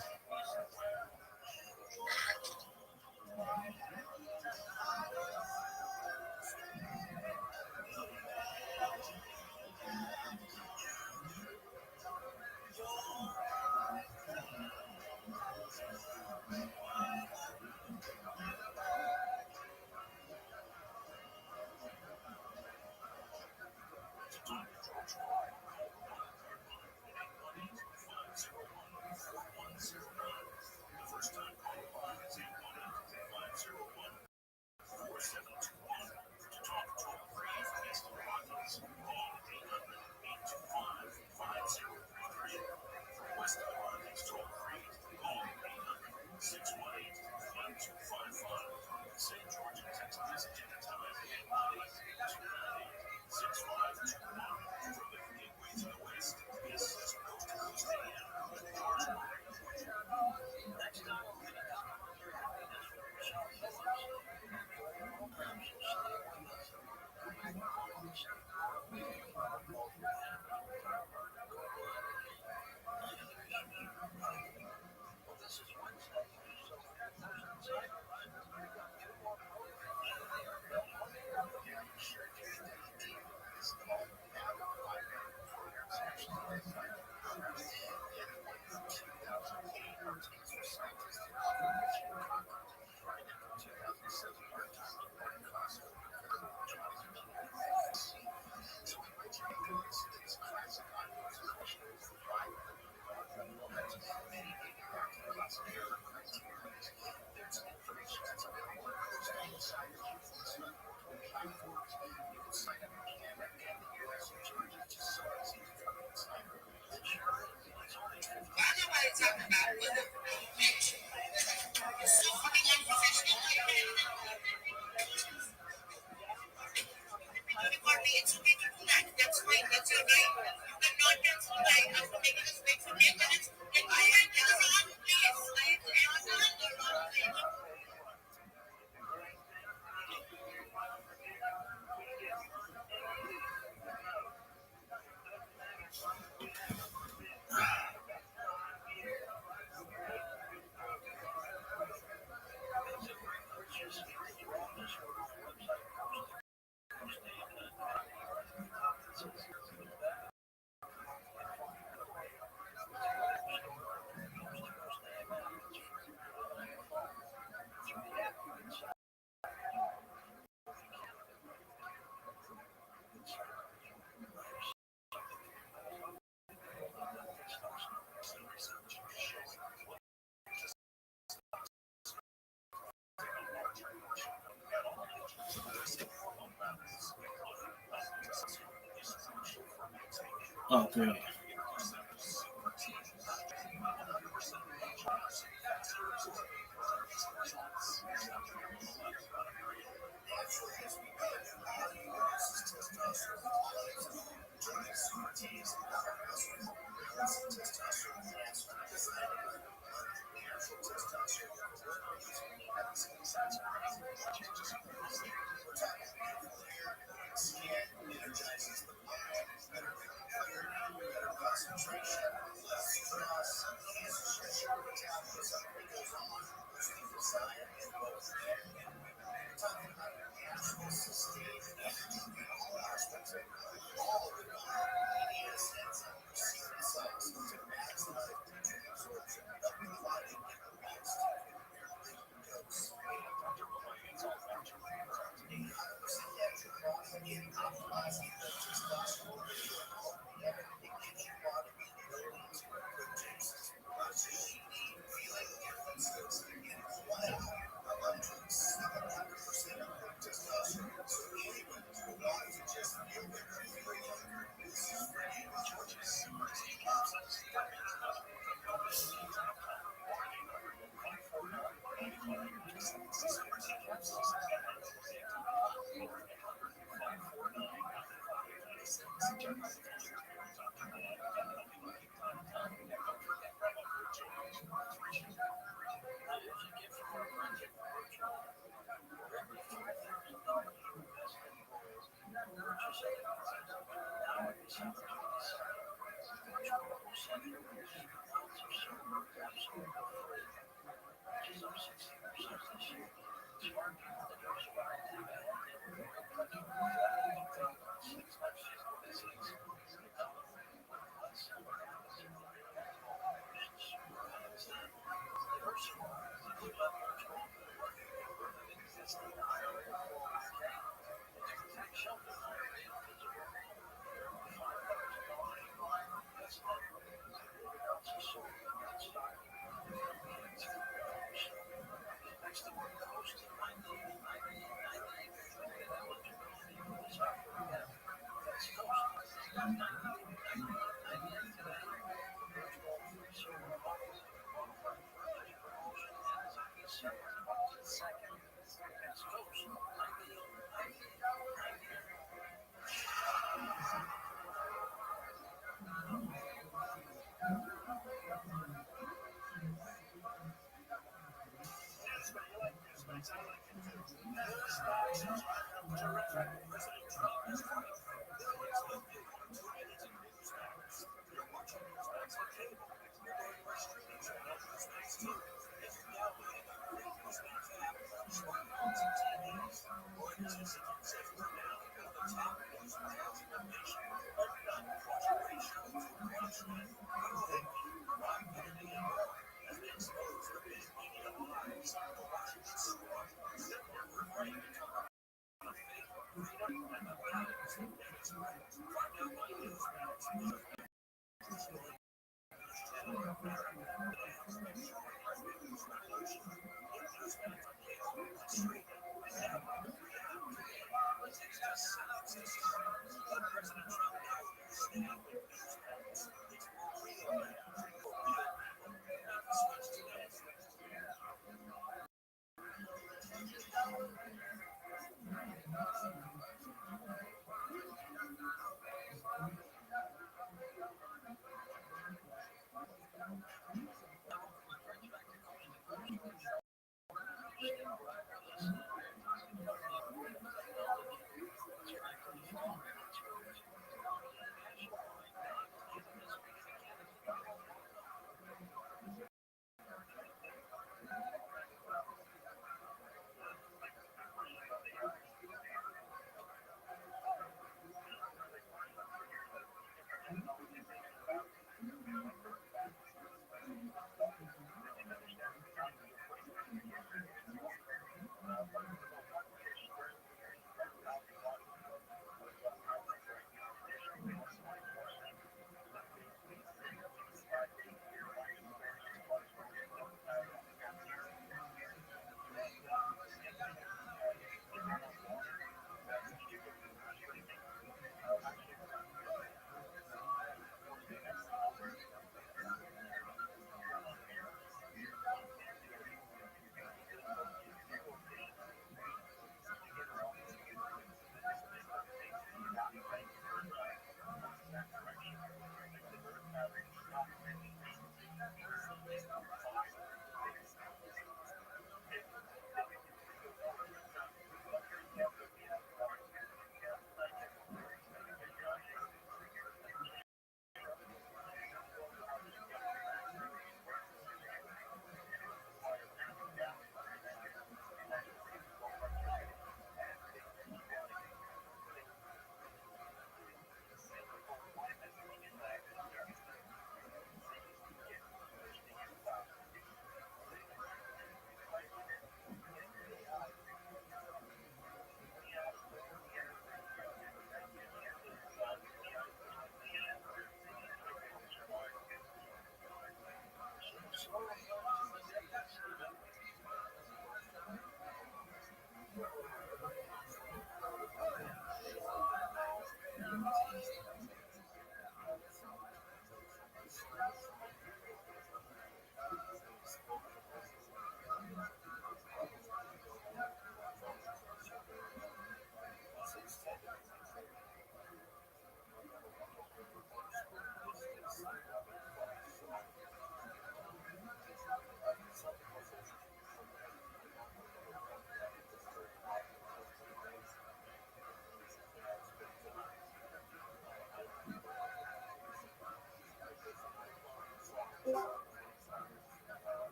Oh, great.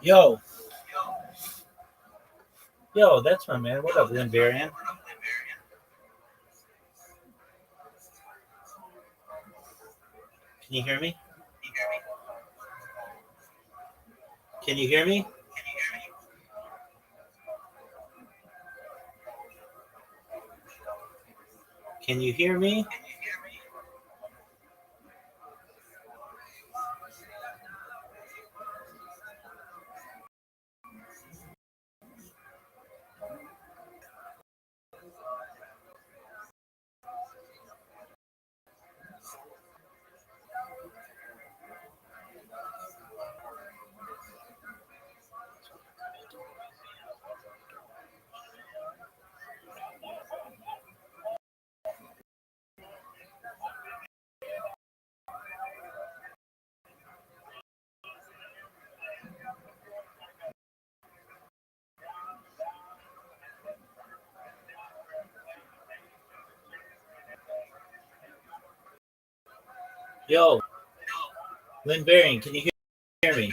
Yo, yo, that's my man. What up, Lynn Varian? Can you hear me? Can you hear me? Can you hear me? Yo, Lynn Varian, can you hear me?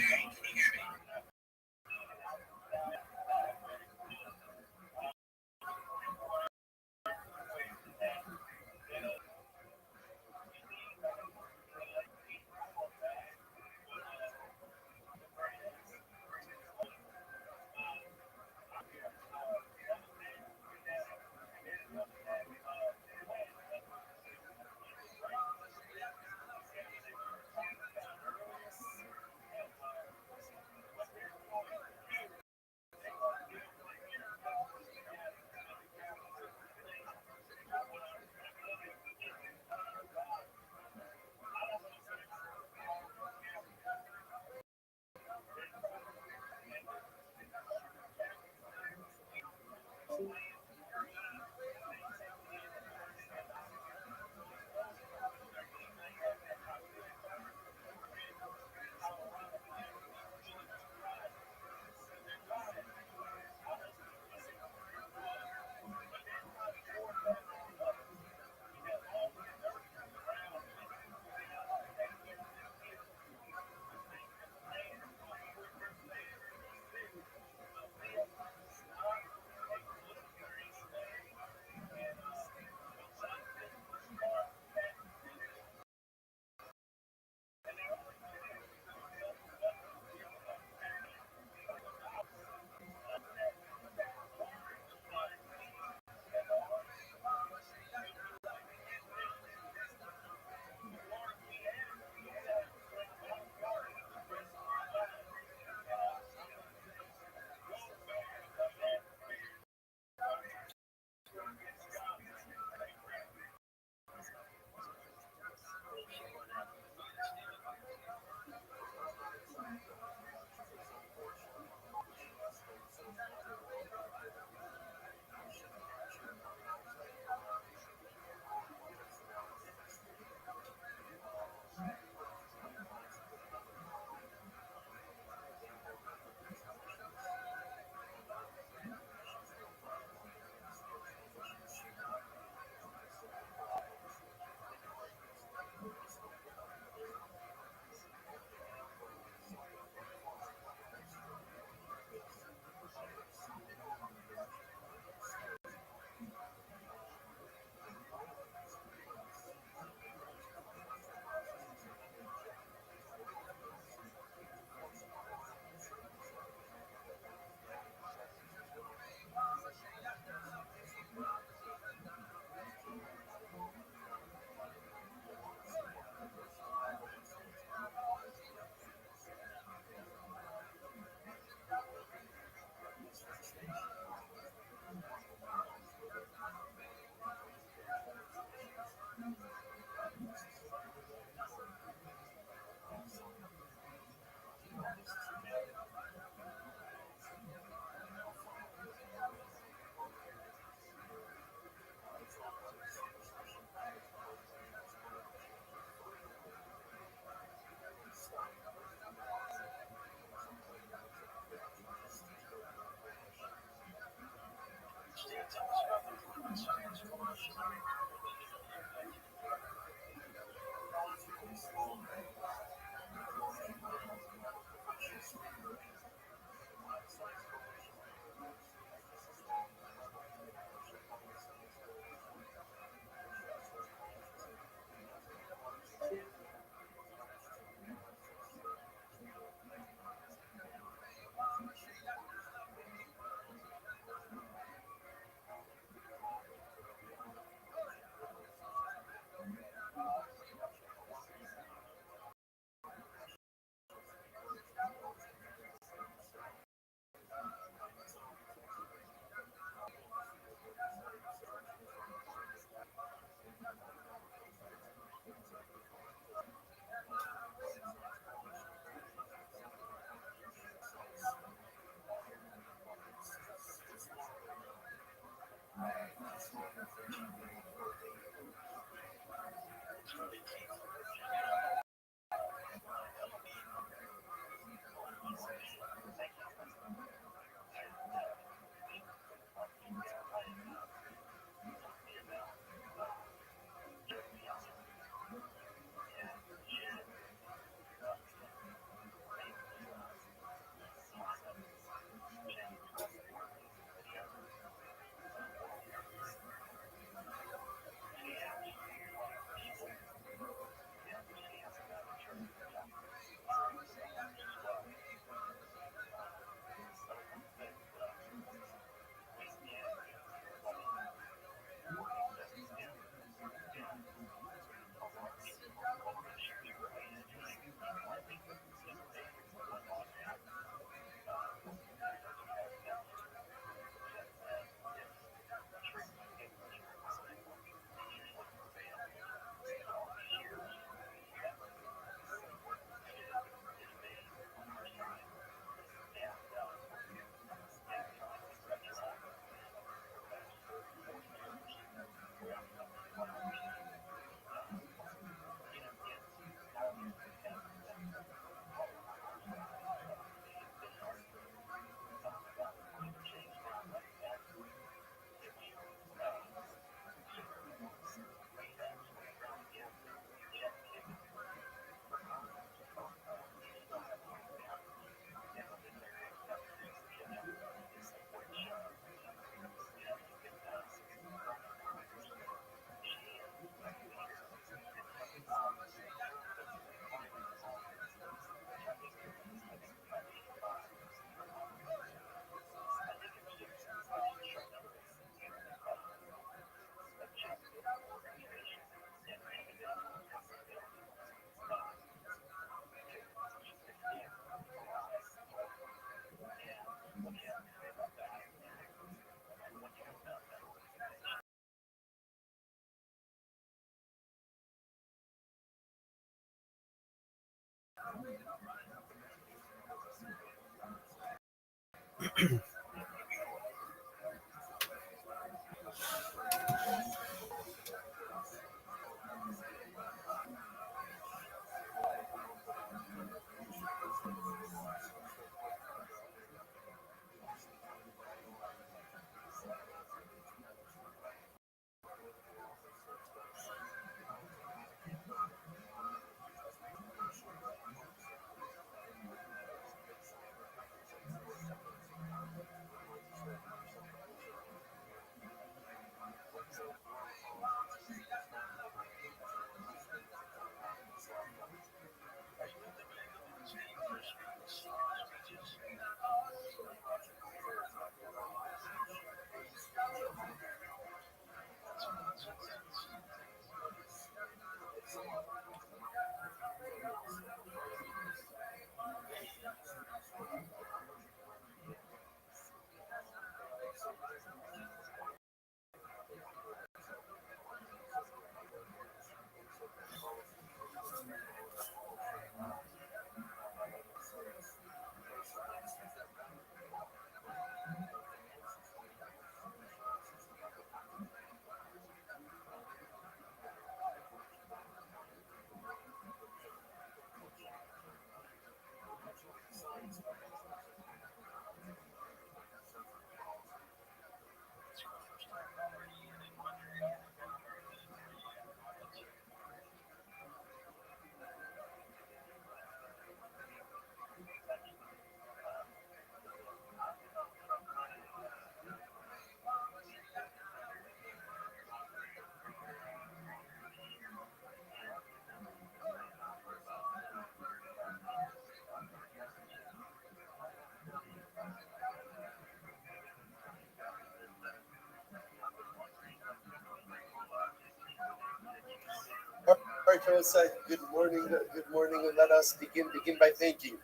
All right, Rosa, good morning. Good morning. And let us begin by thanking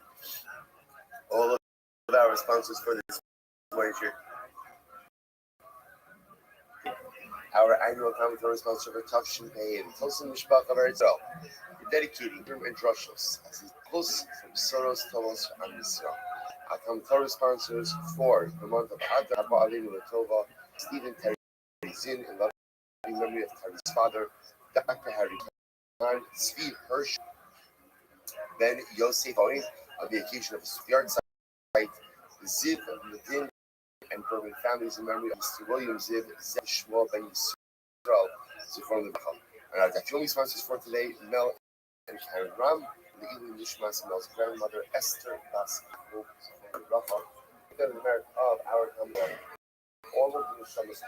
all of our sponsors for this morning. Our annual commentary sponsor for Tafshin Pay and Tosin Mishpach of Eretzel, dedicating Grim and Drushos as he close from Soros Thomas and Israel. Our commentary sponsors for the month of Adar, Abba Alinu Latova, Stephen Terry Zin, and in memory of Harry's father, Dr. Harry Khan, Zvi Hirsch, Ben Yosef Owen, on the occasion of his yard site, Ziv Ledin, and Berman families in memory of Mr. William Ziv, Zev Shmuel Ben Yisrael, Zifron Levacham. And our Dafyomi sponsors for today, Mel and Karen Ram, the Elim Nishmas, Mel's grandmother, Esther Bas Rafa, the merit of our family, all of the Nishamas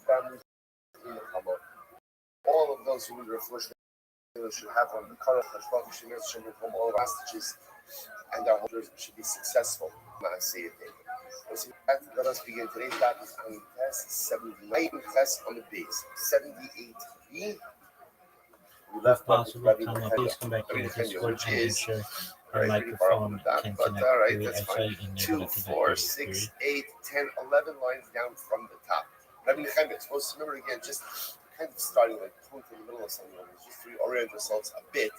families in the Kama, all of those who will reflect should have on the Karach Hashbach Shemer Shemer from all hostages, and our holders should be successful. Say it. Let us begin today's practice on test 79 test on the base 78B. We left Possible, Rabbi please come back to the Discord which and is ensure all your right, pretty far off microphone the top, can but connect all right, to that's the fine. SI 2, 4, 6, 8, 10, 11 lines down from the top. Rabbi Nechemia, supposed to remember again, just kind of starting like point in the middle of something, just to reorient ourselves a bit.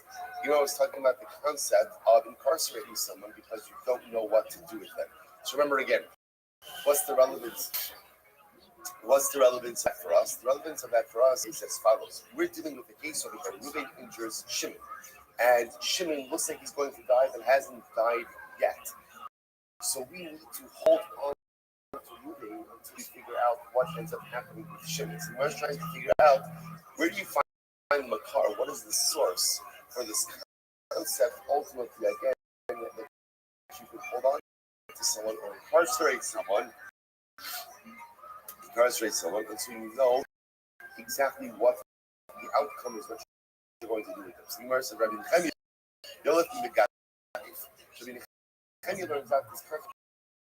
You know, I was talking about the concept of incarcerating someone because you don't know what to do with them. So remember again, what's the relevance? What's the relevance of that for us? The relevance of that for us is as follows. We're dealing with a case over here. Reuben injures Shimon. And Shimon looks like he's going to die, but hasn't died yet. So we need to hold on to Reuben until we figure out what ends up happening with Shimon. So we're trying to figure out, where do you find Makar? What is the source for this concept? Ultimately, again, that you could hold on to someone or incarcerate someone until you know exactly what the outcome is, what you're going to do with them. So Gemara said, Rabbi Nechemia, Yolef Megadif. Rabbi Nechemia learns out this concept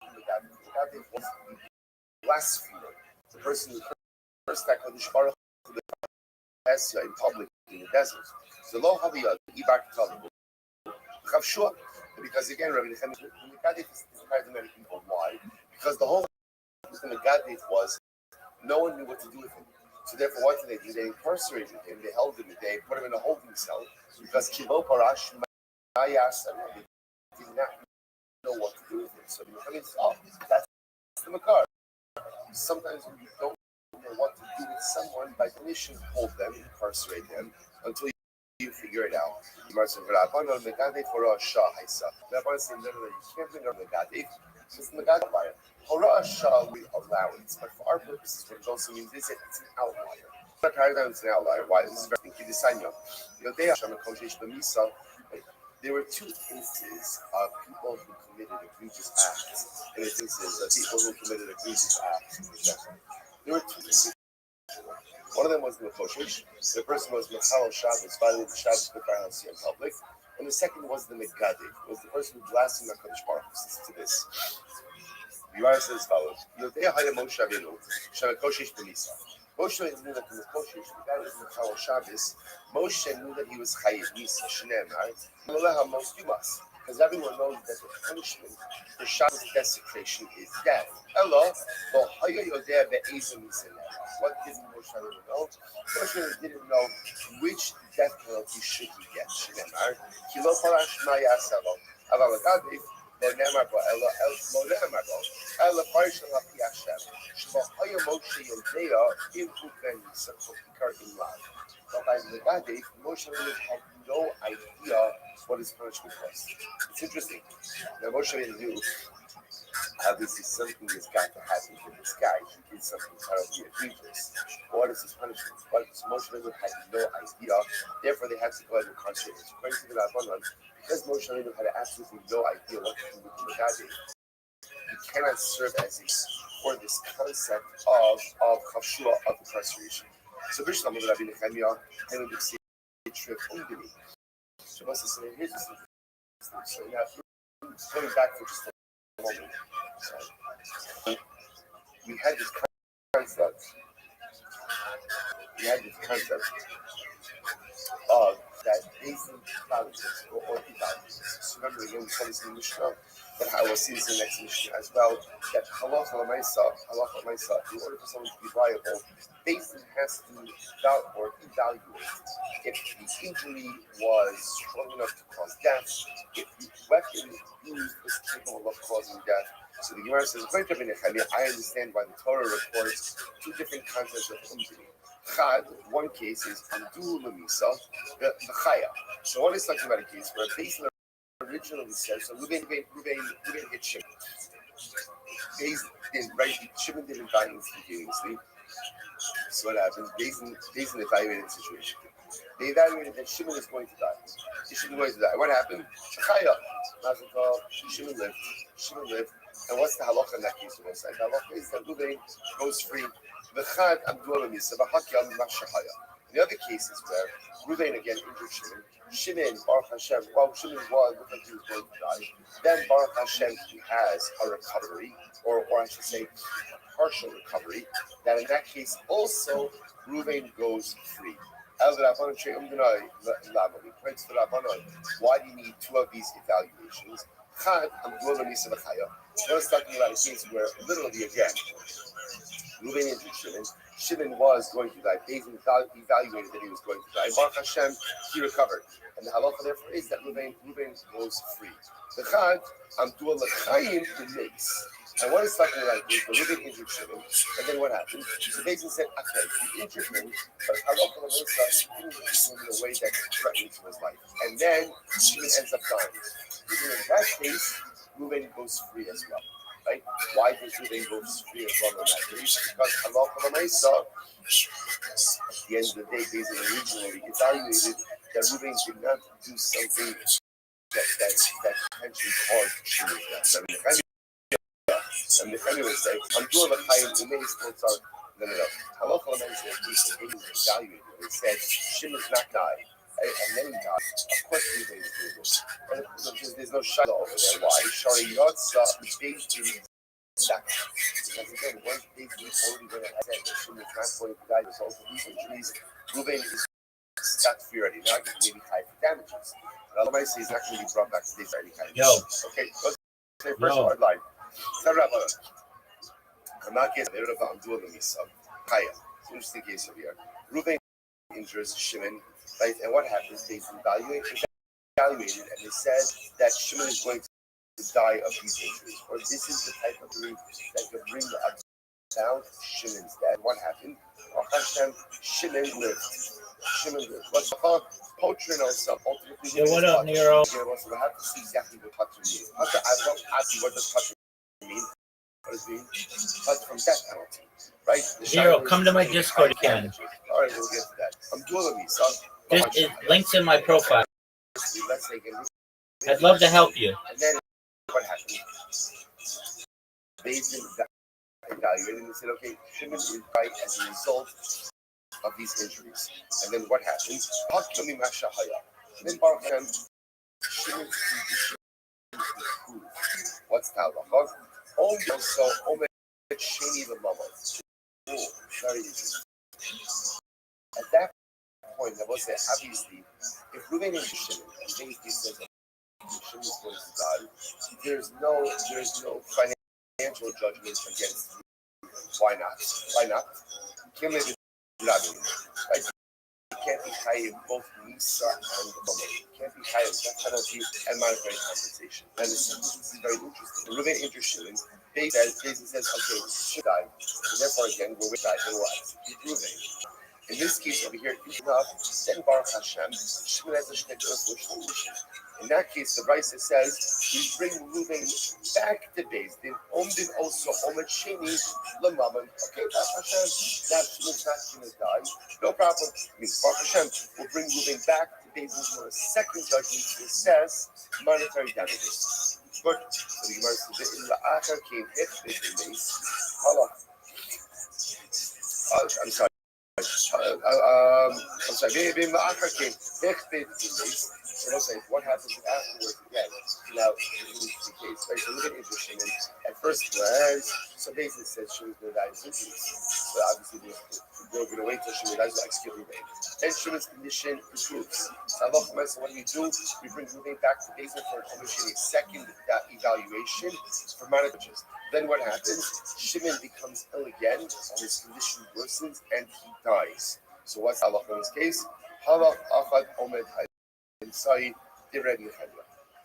of Megadif. Megadif was the blasphemer, the person who cursed that Kadosh Baruch Hu in public in the desert. So Lo Haviyah, Ibak Talim, Chavshua. Because again, Rabbi Nechemia, Megadif is many people. Why? Because the whole of the Megadif was no one knew what to do with him. So therefore, what did they do? They incarcerated him. They held him. They put him in a holding cell because Kilo Parash Mayas, they did not know what to do with him. So that's the Makar. Sometimes when you don't know what to do with someone, by definition, hold them, incarcerate them until you figure it out. Rabbi said, "Rabban al Megadif for a Shah Haisa." Rabban said, "No, you can't bring a Megadif. It's Megadif fire. Hora Shah we allow it, but for our purposes, what it also means is it's an outlier. It's an outlier. Why? This is very Kidisanyo. There were two instances of people who committed egregious acts, and instances of people who committed egregious acts. There were two instances. One of them was the negotiation. The person was Mechal Shabbos, violated Shabbos in public. And the second was the Megadif, was the person who blasphemed HaKadosh Baruch Hu. Listen to this. Yirah says as follows: Yodei Haya Moshe Rabbeinu, Shanakoshish B'Nisa. Moshe knew that the Koshish, the guy was Mechal Shabbos. Moshe knew that he was Chayiv Nisa Shneimar. Moleha Mos Yumas, because everyone knows that the punishment for Shabbos desecration is death. Ella, Lo Haya Yodei Be'ezim Nisa. What didn't Moshe Rabbeinu know? Moshe didn't know which death penalty should he get. Shneimar. Kilo Parash Mayasalo. Aval Megadif. Lo Ne'emar Bo Ella Lo Ne'emar Bo Ella Parish Lo Hapi Hashem Shmo Haya Moshe Yodea Im Uven Yisakol Ikar Imlav. But by the Megadif, Moshe had no idea what his punishment was. It's interesting. Now Moshe knew obviously something has got to happen to this guy. He did something terribly egregious. What is his punishment? But Moshe had no idea. Therefore, they had to go ahead and concentrate. According to the Rabbanon, because Moshe had absolutely no idea what to do with the Megadif, he cannot serve as a for this concept of Chashua, of incarceration. So Bishlam of Rabbi Nechemia, and we see a trip Ungini. So Moshe said, here's this thing. So now, going back for just a moment. So, we had this concept. Of that basic politics or politics. So remember again, we saw this in the Mishnah, but I will see this in the next Mishnah as well, that halacha l'maisa, in order for someone to be viable, basin has to evaluate if the injury was strong enough to cause death, if the weapon used was capable of causing death. So the Gemara says, I understand why the Torah records two different concepts of injury. Chad, one case is Amdul Lamisa, the Chaya. So one is talking about a case where Beis originally says, so Ruben gets Shimon. Right, Shimon didn't die instantaneously. So what happens? Beis evaluated the situation. They evaluated that Shimon is going to die. Shimon is going to die. What happened? Chaya. Shimon lived. And what's the halacha in that case? The halacha is that Ruben goes free. The other cases where Ruben again injured Shimon, Baruch Hashem, well, Shimon was looked like he was going to die. Then Baruch Hashem, he has a recovery, or I should say, a partial recovery. That in that case also Ruben goes free. Why do you need two of these evaluations? Notice talking about a case where literally again, Ruben injured Shimon. Shimon was going to die. Beis evaluated that he was going to die. Baruch Hashem, he recovered. And the halacha therefore is that Ruben goes free. The Chad, Amdua L'chaim Umeis. And what is talking about is the Ruben injured Shimon. And then what happened? So Beis said, okay, he injured him, but halacha L'meisa, he didn't injure him in a way that threatened to his life. And then Shimon ends up dying. Even in that case, Ruben goes free as well. Right? Why does Ruben go free as well in that case? Because halacha L'meisa, at the end of the day, basically originally evaluated that Ruben did not do something that potentially caused Shimon's death. And the Rabbi would say, I'm doing the Chaim Umeis Kotzar. No. Halacha L'meisa, he evaluated it. He said, Shimon's not died. And then he died. Of course, Ruben is doing this. And there's no shadow over there. Why? Shari Yotza, based in because again, once basically already went ahead and Shimon is not going to die as a result of these injuries, Ruben is scot free already. Now he may be high for damages. But otherwise, he's not going to be brought back to this for any kind of damage. Okay, let's say first hard line. I'm not getting rid of I'm doing the Misa. Kaya. It's an interesting case over here. Ruben injures Shimon, right? And what happens? They evaluated, and they said that Shimon is going to die of these injuries, or this is the type of injury that could bring the down. Shimon's dead. What happened? Hashem, Shimon lived. What's the Potrin also ultimately? Yeah, what up, Nero? We have to see exactly what touching means. I don't ask you what does touching mean. What does it mean? But from death penalty, right? Nero, come to my Discord again. All right, we'll get to that. I'm doing this. It links in my profile. Let's say again. I'd love to help you. And then what happened? They evaluated and said, okay, Shimon is right as a result of these injuries. And then what happens? And then Baruch Hashem, Shimon's condition. What's the halacha? Also, Omer Sheni the Mama. Very interesting. At that point, I was there, obviously, if Ruben is Shimon, and Shimon says Shimon is going to die, there's no financial judgment against Ruben. Why not? Right? You can't be high in both Misa and the Mama. You can't be high in death penalty and monetary compensation. And this is very interesting. Ruben injures Shimon. Jason says, okay, should die. So therefore, again, we're with die and we'll execute Ruben. In this case over here, then Baruch Hashem, Shimon has a solution. In that case, the Raisa says, we bring Ruben back to Beis Din. Omdin also, Omed Sheni, Lamaman. Okay, Baruch Hashem, that Shimon's not going to die. No problem. Means Baruch Hashem will bring Ruben back to Beis Din for a second judgment to assess monetary damages. Good. So the Gemara says, in the Acher came hit with the mace. I'm sorry. Being the Acher came hit with the mace. So let's say, what happens afterwards again? Now, this is the case, right? So look at interesting. And at first glance, so basically says she was going to die of injuries. So obviously, we're going to wait till she dies to execute Ruben. Then Shimon's condition improves. So what do? We bring Ruben back to Beis Din for a second evaluation for monetary. Then what happens? Shimon becomes ill again, and his condition worsens, and he dies. So what's halach in this case? Halach achad omed inside the Rabbi.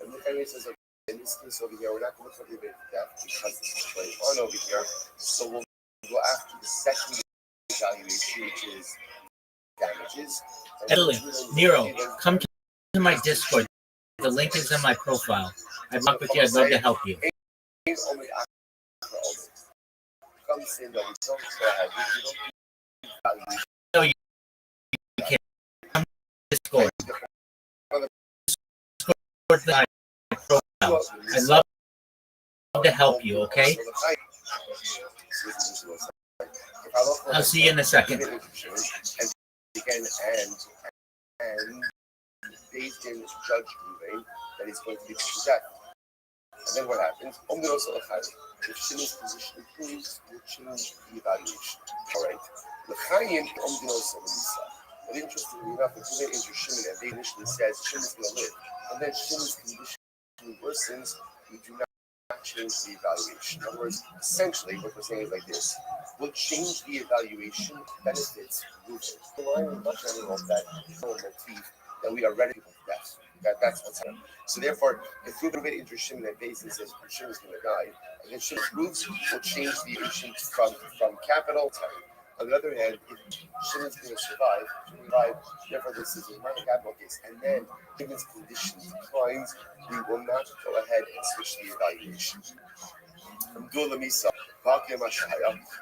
And the Rabbi says, okay, in this case over here, we're not going to put Ruben to death because this is going on over here. So we'll go after the second evaluation, which is Absolutely. Nero, come to my Discord. The link is in my profile. I'd love with you. I'd love to help you. No, you can't. Come to Discord. Discord my profile. I'd love to help you, okay? I'll see you in a second. And based in Judge Ruvain that he's going to be put to death. And then what happens? If Shimon's position improves, we'll change the evaluation. All right. But interestingly enough, the Ruvain is Shimon, and they initially says Shimon's going to live. And then Shimon's condition worsens, we do not change the evaluation. In other words, essentially, what we're saying is like this: we'll change the evaluation benefits Ruvain. Relying much on that motif that we are ready for death. That's what's happening. So therefore, if Ruvain into Shimon and Basin says Shimon is going to die, and then Shimon proves, will change the evaluation from capital time. On the other hand, if Shimon's going to survive, therefore this is a minor capital case, and then Shimon's condition declines, we will not go ahead and switch the evaluation.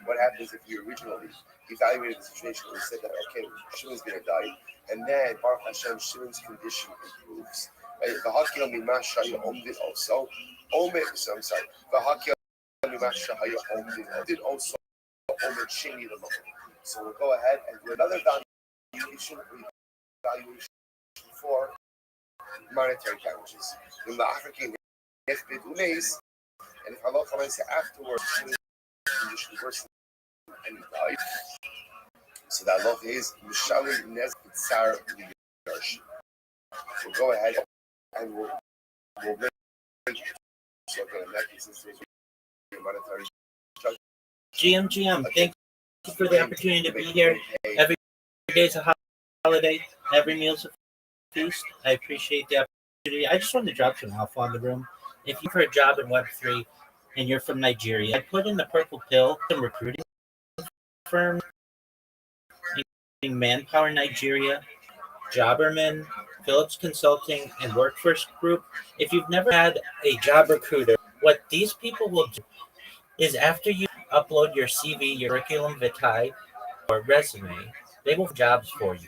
What happens if you originally evaluated the situation and said that, okay, Shimon's going to die, and then Baruch Hashem, Shimon's condition improves. Right? Also, I'm sorry. So we'll go ahead and do another evaluation for monetary damages. In the African, and if Allah comments afterwards, condition worse and he died. So that law is Mishali Nez Tsar Yarsh. We'll go ahead and we'll make so in that case, this is monetary GM, thank you for the opportunity to be here. Every day's a holiday, every meal's a feast. I appreciate the opportunity. I just wanted to drop some alpha on the room. If you're for a job in Web3 and you're from Nigeria, I put in the purple pill, some recruiting firms, including Manpower Nigeria, Jobberman, Phillips Consulting, and Workforce Group. If you've never had a job recruiter, what these people will do is after you upload your CV, your curriculum vitae, or resume, they will have jobs for you,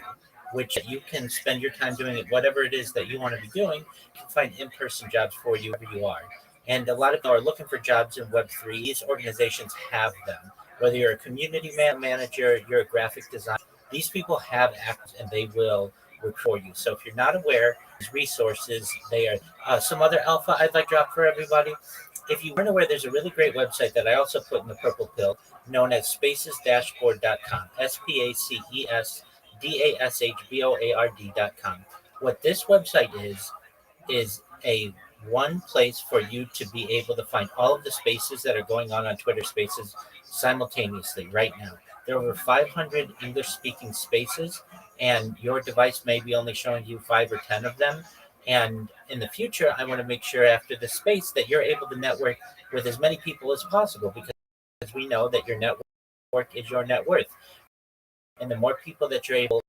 which you can spend your time doing it, whatever it is that you want to be doing. You can find in-person jobs for you wherever you are. And a lot of people are looking for jobs in Web3. These organizations have them. Whether you're a community manager, you're a graphic designer, these people have acts and they will work for you. So if you're not aware, these resources, they are some other alpha I'd like to drop for everybody. If you weren't aware, there's a really great website that I also put in the purple pill known as spacesdashboard.com, spacesdashboard.com. What this website is a one place for you to be able to find all of the spaces that are going on Twitter Spaces simultaneously right now. There are over 500 English-speaking spaces, and your device may be only showing you 5 or 10 of them. And in the future, I want to make sure after the space that you're able to network with as many people as possible, because we know that your network is your net worth. And the more people that you're able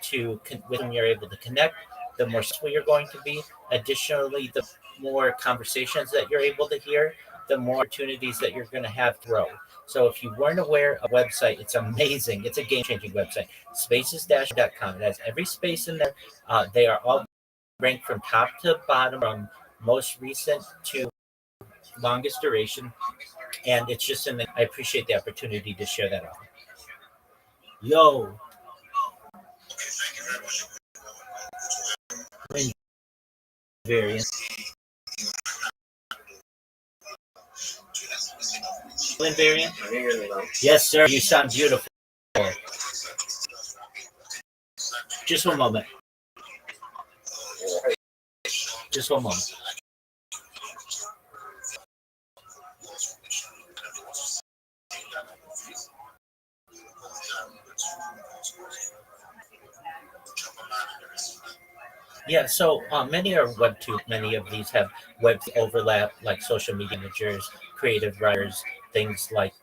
to, with whom you're able to connect, the more successful you're going to be. Additionally, the more conversations that you're able to hear, the more opportunities that you're going to have to grow. So if you weren't aware of a website, it's amazing. It's a game-changing website. Spaces-.com. It has every space in there. They are all ranked from top to bottom, from most recent to longest duration. And it's just I appreciate the opportunity to share that off. Yo. Variant. Variant? Yes, sir. You sound beautiful. Just one moment. Just one moment. Yeah, so many are Web 2. Many of these have Web overlap, like social media managers, creative writers, things like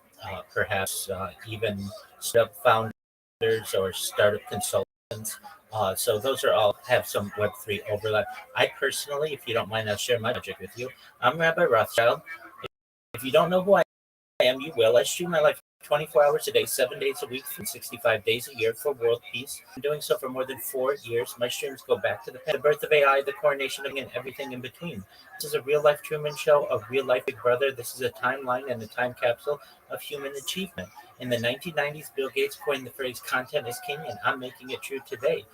perhaps even startup founders or startup consultants. So those are all have some Web3 overlap. I personally, if you don't mind, I'll share my project with you. I'm Rabbi Rothschild. If you don't know who I am, you will. I stream my life 24 hours a day, 7 days a week, 365 days a year for world peace. I'm doing so for more than 4 years. My streams go back to the birth of AI, the coronation of and everything in between. This is a real life Truman Show, a real life Big Brother. This is a timeline and a time capsule of human achievement. In the 1990s, Bill Gates coined the phrase content is king, and I'm making it true today.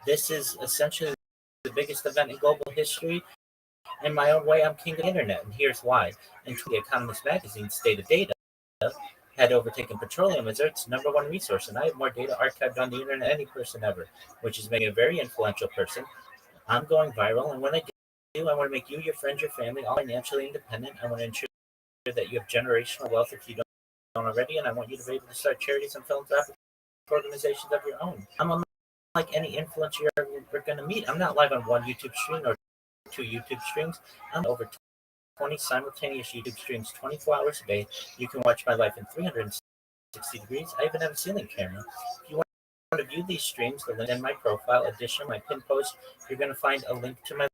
This is essentially the biggest event in global history. In my own way, I'm king of the internet, and here's why. In The Economist magazine's State of Data had overtaken petroleum as Earth's number one resource, and I have more data archived on the internet than any person ever, which is making me a very influential person. I'm going viral, and when I do, I want to make you, your friends, your family all financially independent. I want to ensure that you have generational wealth if you don't already, and I want you to be able to start charities and philanthropic organizations of your own. I'm unlike any influencer you're ever going to meet. I'm not live on one YouTube stream or two YouTube streams. I'm over 20 simultaneous YouTube streams 24 hours a day. You can watch my life in 360 degrees. I even have a ceiling camera. If you want to view these streams, the link in my profile, addition, my pin post, you're going to find a link to my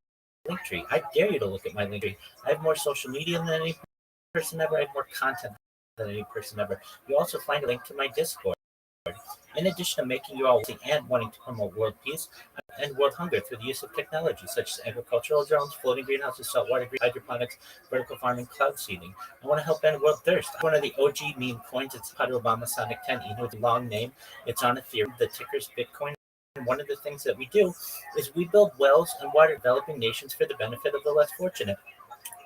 link tree. I dare you to look at my link tree. I have more social media than any person ever. I have more content than any person ever. You also find a link to my Discord. In addition to making you all and wanting to promote world peace and world hunger through the use of technology such as agricultural drones, floating greenhouses, saltwater hydroponics, vertical farming, cloud seeding. I want to help end world thirst. One of the OG meme coins, it's Pater Obama Sonic 10 Eno, it's a long name. It's on Ethereum. The ticker's Bitcoin. And one of the things that we do is we build wells and water developing nations for the benefit of the less fortunate.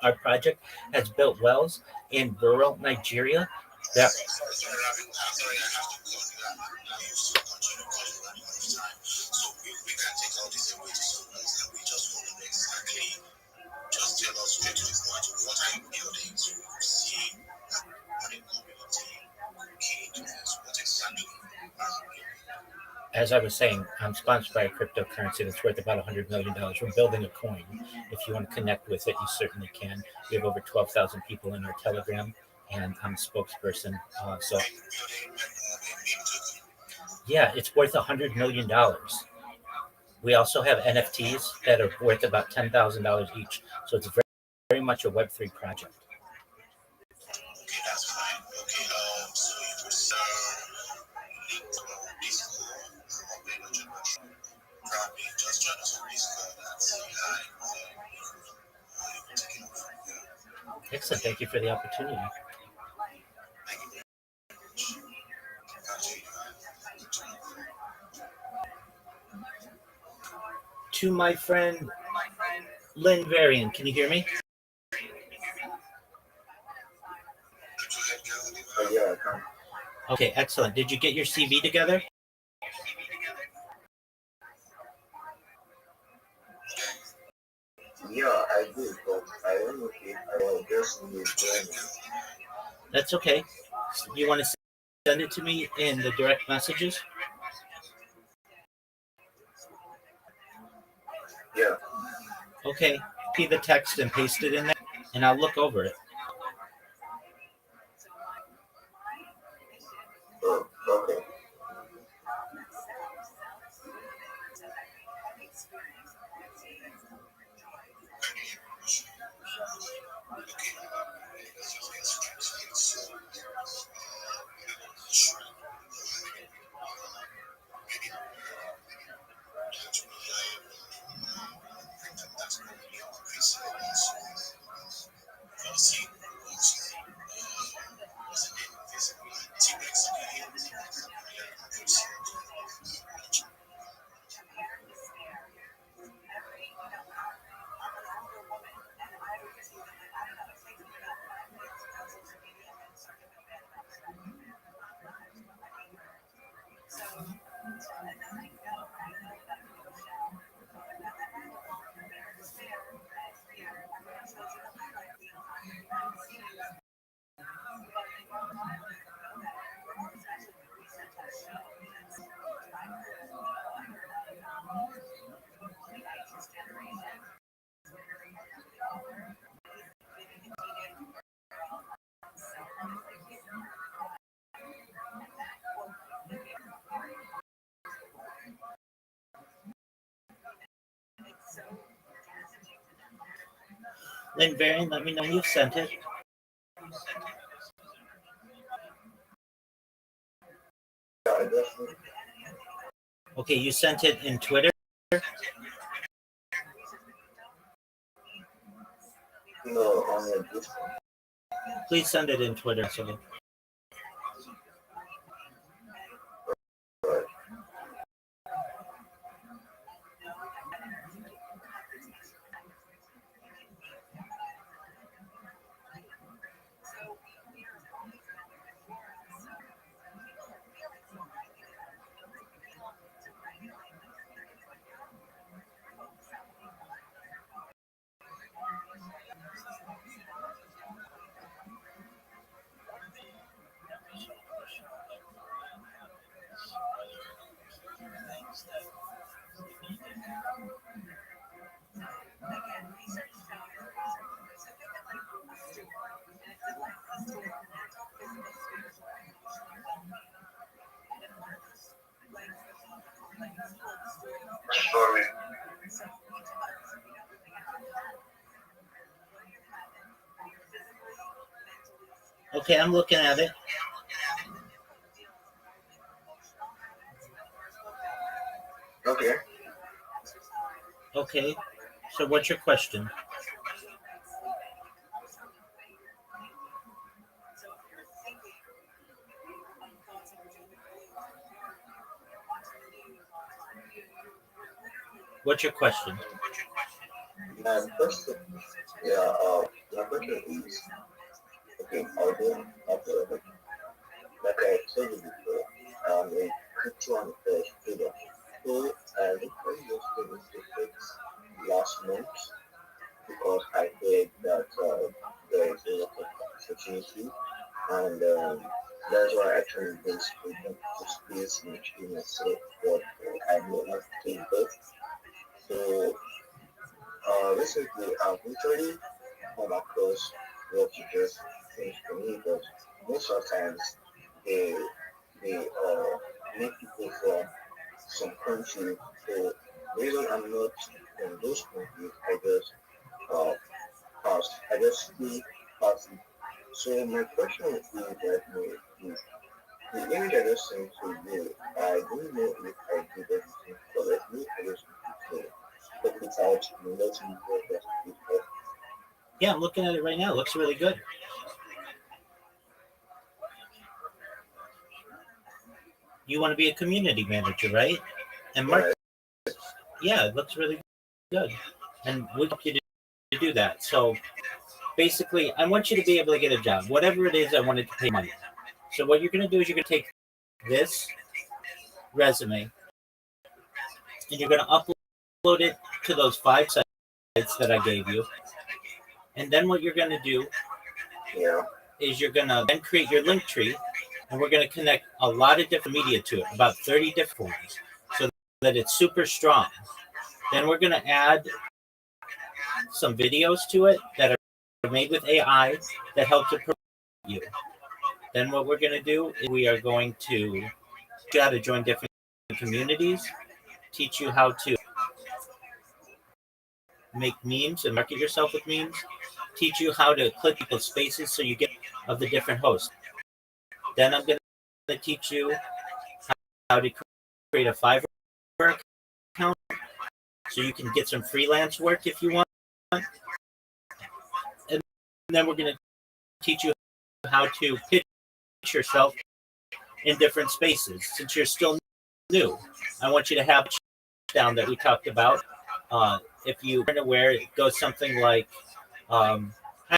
Our project has built wells in rural Nigeria that Sorry, Rabbi, sorry, I have to call you. I used to continue calling you all the time. So we can take all this away to surprise and we just want to know exactly, just tell us straight to the point. What are you building to see an community key to this? What exactly are you building? as I was saying, I'm sponsored by a cryptocurrency that's worth about $100 million. We're building a coin. If you want to connect with it, you certainly can. We have over 12,000 people in our Telegram, and I'm a spokesperson. So, yeah, it's worth $100 million. We also have NFTs that are worth about $10,000 each. So it's very much a Web3 project. Okay, that's fine. Okay, so you will sell link to this call from a better generation. Probably just join us on this call and say hi. You will take it over from there. Excellent. Thank you for the opportunity. Thank you very much. Actually, To my friend Lynn Varian, can you hear me? Yeah, I can. Okay, excellent. Did you get your CV together? Yeah, I did, but I don't know if I will just need to. That's okay. You want to send it to me in the direct messages? Yeah. Okay. Copy the text and paste it in there, and I'll look over it. Oh, okay. Lynn Varian, let me know when you've sent it. Okay, you sent it in Twitter? No, on your Discord. Please send it in Twitter. So Sorry. okay, I'm looking at it. Okay. Okay, so what's your question? What's your question? My question, my question is, okay, although after like I told you before, I'm a crypto and student. So I recently just finished the fix last month because I heard that there is a lot of opportunity and that's why I actually been speaking to space in myself but I know not to take that. So recently I've literally come across what you just finished for me but most of the times they they make people from some countries. So the reason I'm not from those countries, uh I just see past it. So my question is that the image I just sent to you, I don't know if I did everything correctly. I just need to check it out and let me know that it helped. Yeah, I'm looking at it right now. It looks really good. You want to be a community manager, right? And Mark, Right. yeah, it looks really good. And we'd help you to do that. So basically, I want you to be able to get a job. Whatever it is, I wanted to pay money. So what you're going to do is you're going to take this resume and you're going to upload it to those 5 sites that I gave you. And then what you're going to do Yeah. is you're going to then create your link tree and we're going to connect a lot of different media to it, about 30 different ones, so that it's super strong. Then we're going to add some videos to it that are made with AI that help to promote you. Then what we're going to do is we are going to teach you how to join different communities, teach you how to make memes and market yourself with memes, teach you how to click people's spaces so you get of the different hosts. Then I'm going to teach you how to create a Fiverr account so you can get some freelance work if you want. And then we're going to teach you how to pitch yourself in different spaces. Since you're still new, I want you to have down that we talked about. If you aren't aware, it goes something like, "Hi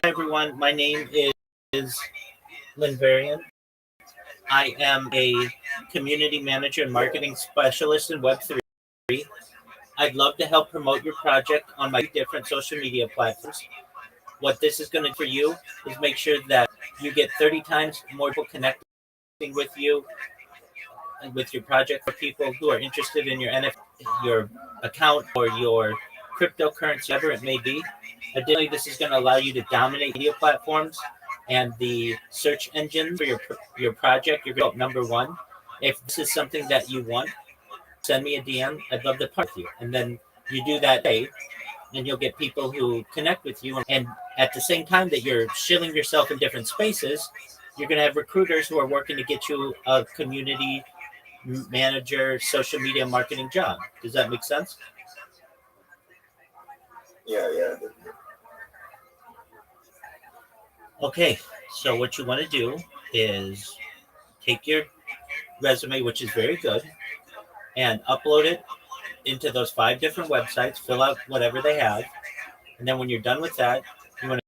everyone, my name is Lynn Varian. I am a community manager and marketing specialist in Web3. I'd love to help promote your project on my different social media platforms. What this is going to do for you is make sure that you get 30 times more people connecting with you and with your project for people who are interested in your NFT, your account, or your cryptocurrency, whatever it may be. Additionally, this is going to allow you to dominate media platforms and the search engine for your project. You're going to go number one. If this is something that you want, send me a DM. I'd love to partner with you. And then you do that day. and you'll get people who connect with you. And at the same time that you're shilling yourself in different spaces, you're going to have recruiters who are working to get you a community manager, social media marketing job. Does that make sense? Yeah. Okay, so what you want to do is take your resume, which is very good, and upload it into those 5 different websites, fill out whatever they have, and then when you're done with that, you want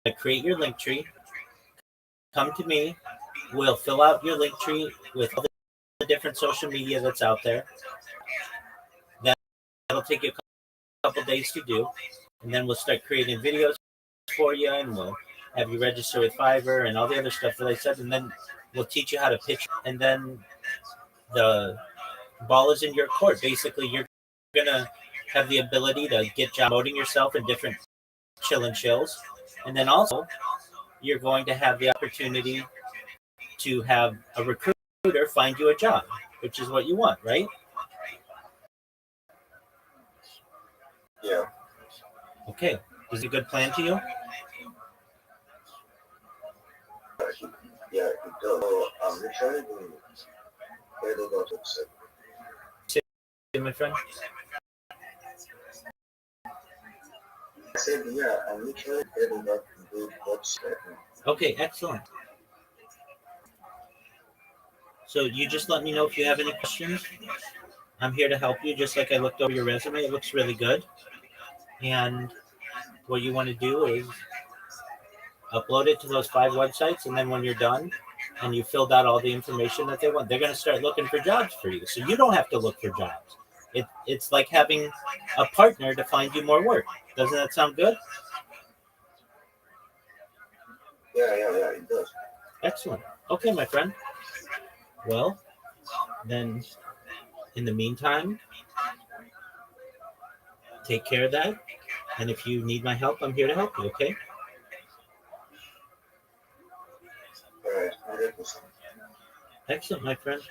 to create your link tree. Come to me. We'll fill out your link tree with all the different social media that's out there. That'll take you a couple days to do, and then we'll start creating videos for you, and we'll have you register with Fiverr and all the other stuff that I said, and then we'll teach you how to pitch, and then the ball is in your court. Basically, you're gonna have the ability to get job promoting yourself in different chill and chills, and then also you're going to have the opportunity to have a recruiter find you a job, which is what you want, right? Yeah. Okay, is it a good plan to you? Yeah, it does. So I'm literally going to get over to Say, my friend. I said, yeah, I'm literally getting up to do what's Okay, excellent. So you just let me know if you have any questions. I'm here to help you, just like I looked over your resume. It looks really good. And what you want to do is upload it to those 5 websites, and then when you're done and you filled out all the information that they want, they're going to start looking for jobs for you. So you don't have to look for jobs. It's like having a partner to find you more work. Doesn't that sound good? Yeah, it does. Excellent. Okay, my friend. Well, then in the meantime, take care of that. And if you need my help, I'm here to help you, okay? All right, 100%. Excellent, my friend.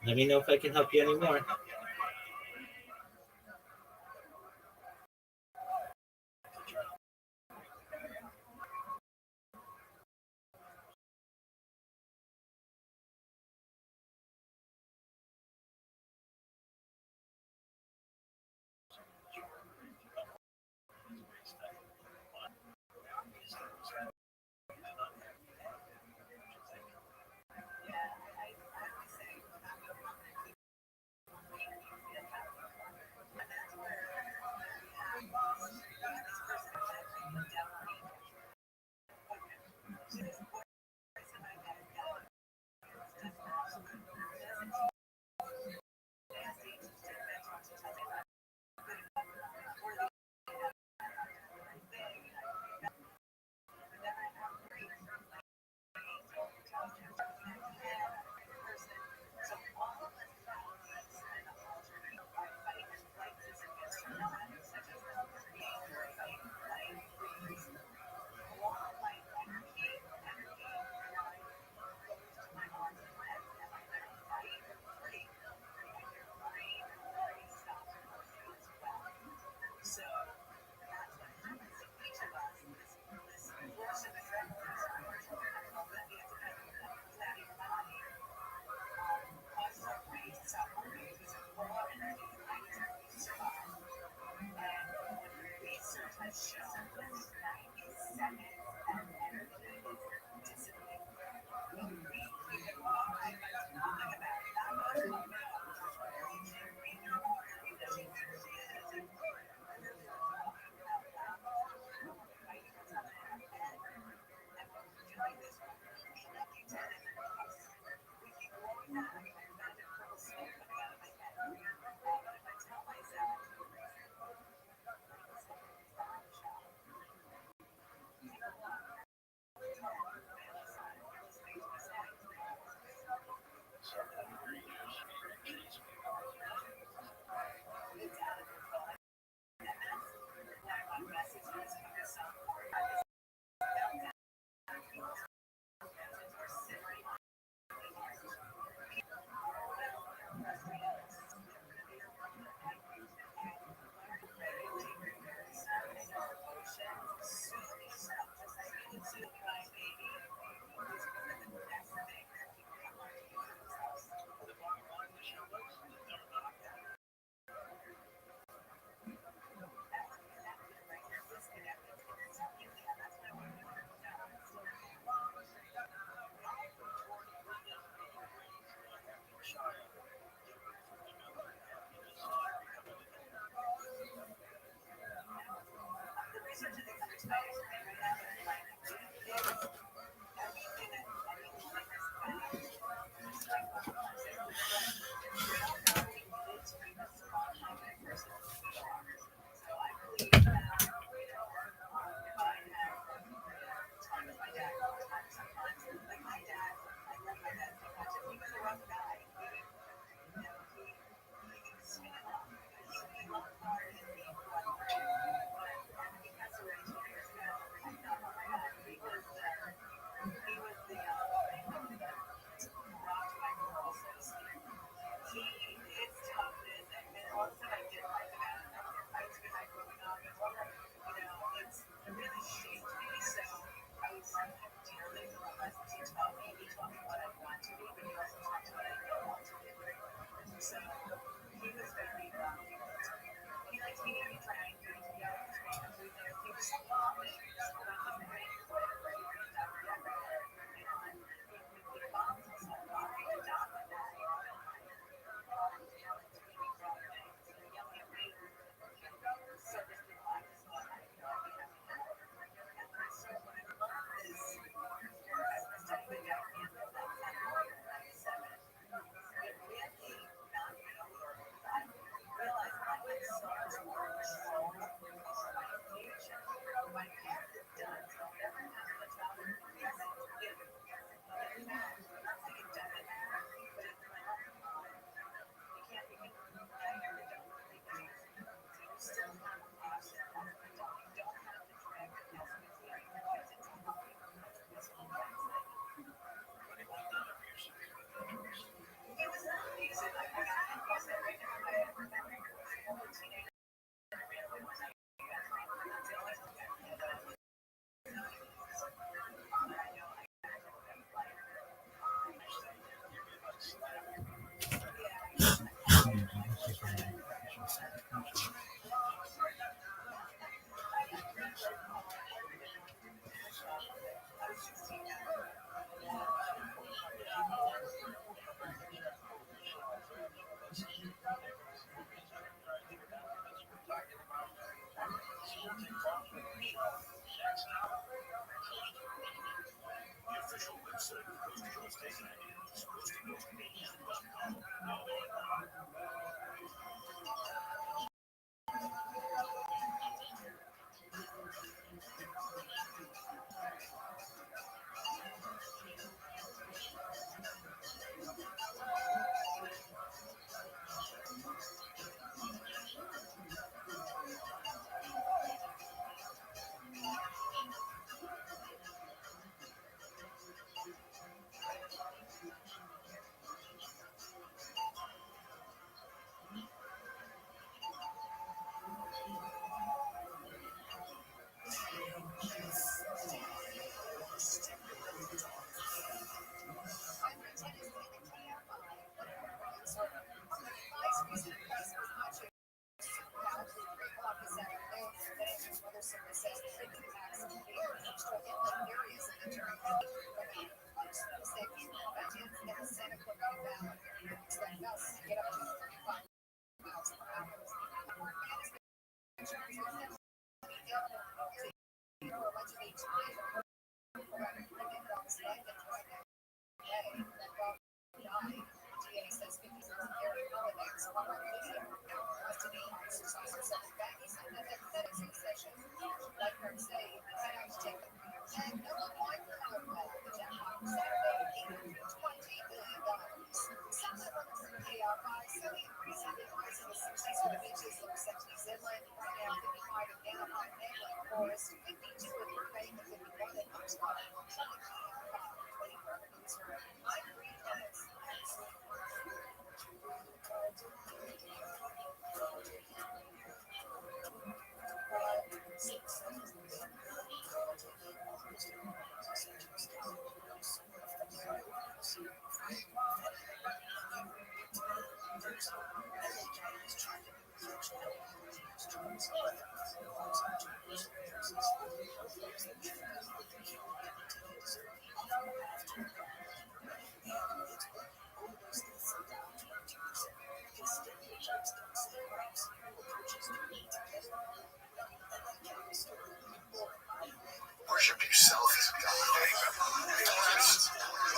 Let me know if I can help you anymore. Worship yourself as a god.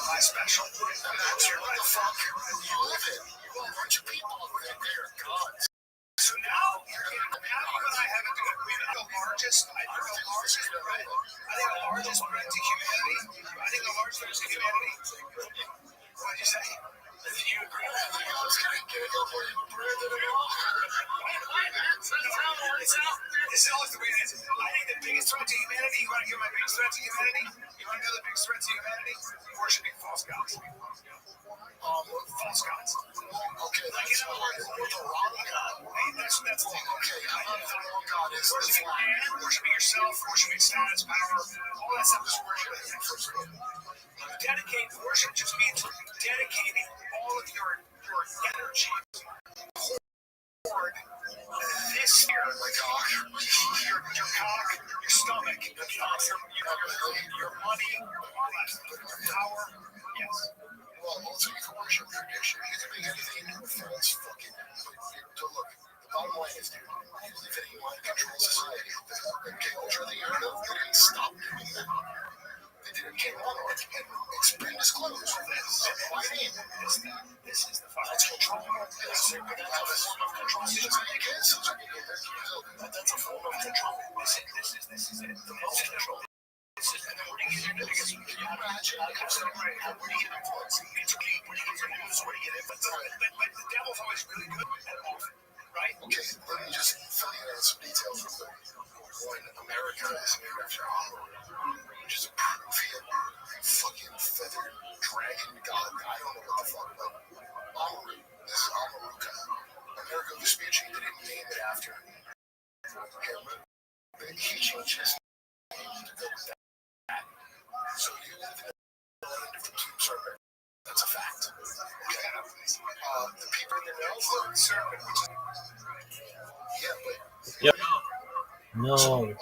My special. And that's your the fuck you live in. You have a bunch of people that they are gods. So now I have the largest threat to humanity. I think the largest threat to humanity. What did you say? You agree with me? I was going to get it over and breathe it all. It's always the way it is. I think the biggest threat to humanity, you want to hear my biggest threat to humanity? You want to know the biggest threat to humanity? Worshipping false gods. False gods. Okay, like in other words, the wrong God. Hey, that's the thing. Okay, I know the wrong God is worshiping man, worshiping yourself, worshiping status, power, all that stuff is worshiping. Dedicate worship just means dedicating all of your energy toward this here, like your cock, your stomach, your money, all that stuff, your power. Yes. Well, also you can worship tradition. You can make anything into a false fucking. Look, the bottom line is, dude, you live in a mind-controlled society. They came over the internet. They didn't stop doing that. They didn't came on and it's been disclosed. This is the false control. That's a form of control. This is it. The most control. And then where do you get your niggas? Can you imagine? Where do you get influence? Where do you get your news? Where do you get influence? But the devil's always really good at often, right? Okay, let me just fill you in some details real quick. When America is named after Amur, which is a Peruvian fucking feathered dragon god. I don't know what the fuck about. Amuru. This is Amaruka. America Vespucci, they didn't name it after him. He changed his name to go with that. So you live in a land of the King Serpent. That's a fact. Okay. The people in the Nelford Serpent, which is. Yeah, but. Yep. No. Anyway,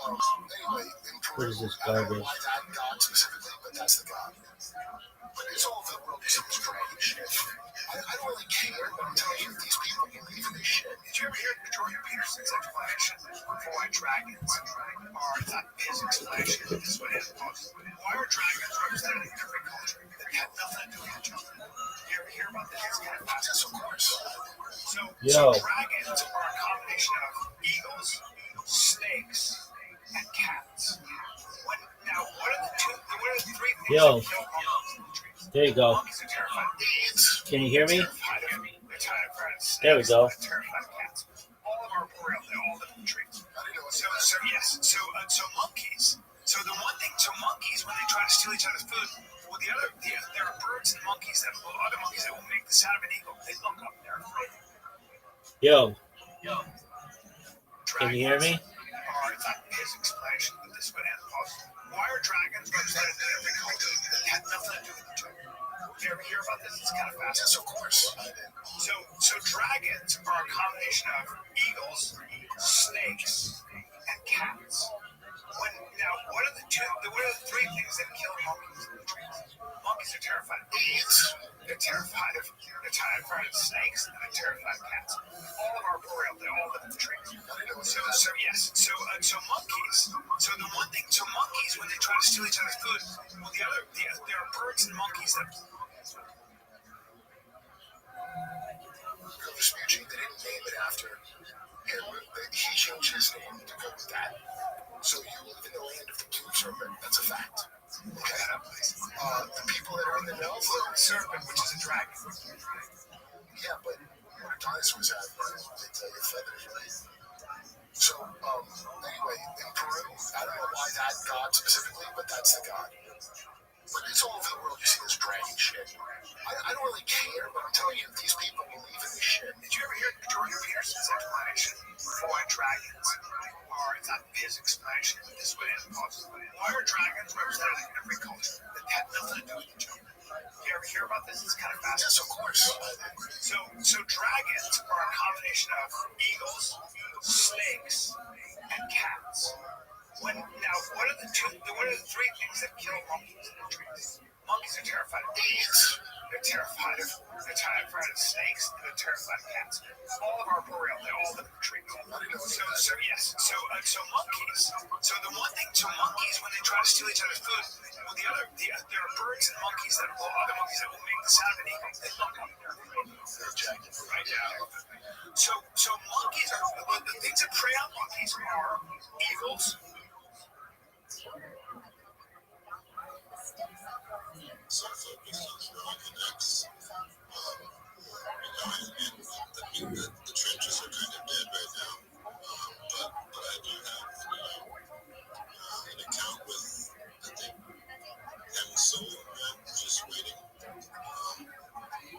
What is this I don't know garbage? why that god specifically, but that's the god. But it's all over the world. This is strange. I don't really care, but I'm telling you, these people believe in this shit. Did you ever hear Jordan Peterson's explanation for why dragons are that his explanation? This is what it is. Why are dragons represented in every culture? They have nothing to do with Yo, Dragons are a combination of eagles, snakes, and cats. Now, what are the three things yo, that kill monkeys? there you go. Monkeys are terrified of bees. Can you hear me? They're terrified of snakes. There we go. They're terrified of cats. All of our boreal, they all live in trees. So monkeys. So the one thing, monkeys, when they try to steal each other's food, well, there are birds and monkeys other monkeys that will make the sound of an eagle. They look up, they're afraid. Yo, can Dragons you hear me? are, it's not his explanation, but this would end possible. Why are dragons represented in every culture that had nothing to do with each other? Did you ever hear about this? It's kind of fascinating. Yes, of course. So dragons are a combination of eagles, snakes, and cats. Now, what are the three things that kill monkeys in the trees? Monkeys are terrified of bees. They're terrified of snakes, and they're terrified of cats. All of our boreal, they all live in the trees. So monkeys. So the one thing, monkeys, when they try to steal each other's food, well, there are birds and monkeys that. Vespucci, they didn't name it after him. He changed his name to go with that. So you live in the land of the blue serpent. That's a fact. Okay. The people that are in the know, blue serpent, which is a dragon. Yeah, but what dinosaurs have, they tell you feathers, right? So, anyway, in Peru, I don't know why that god specifically, but that's the god. But it's all over the world. You see this dragon shit. I don't really care, but I'm telling you, these people believe in this shit. Did you ever hear Jordan Peterson's explanation for why dragons are? It's not his explanation, but this way it's possible. Why are dragons represented in every culture that have nothing to do with each other? You ever hear about this? It's kind of fascinating. Yes, of course. So dragons are a combination of eagles, snakes, and cats. What are the three things that kill monkeys in the trees? Monkeys are terrified of bees. They're terrified of snakes, and they're terrified of cats. All of our boreal, they all live in the trees. So monkeys. So the one thing, monkeys, when they try to steal each other's food, well, there are birds and monkeys other monkeys that will make the sound of an eagle. They look up there. Right now. So monkeys are the things that prey on monkeys are eagles. So focused on growing the next. The trenches are kind of dead right now. But I do have, an account with, I think, M Soul, just waiting. I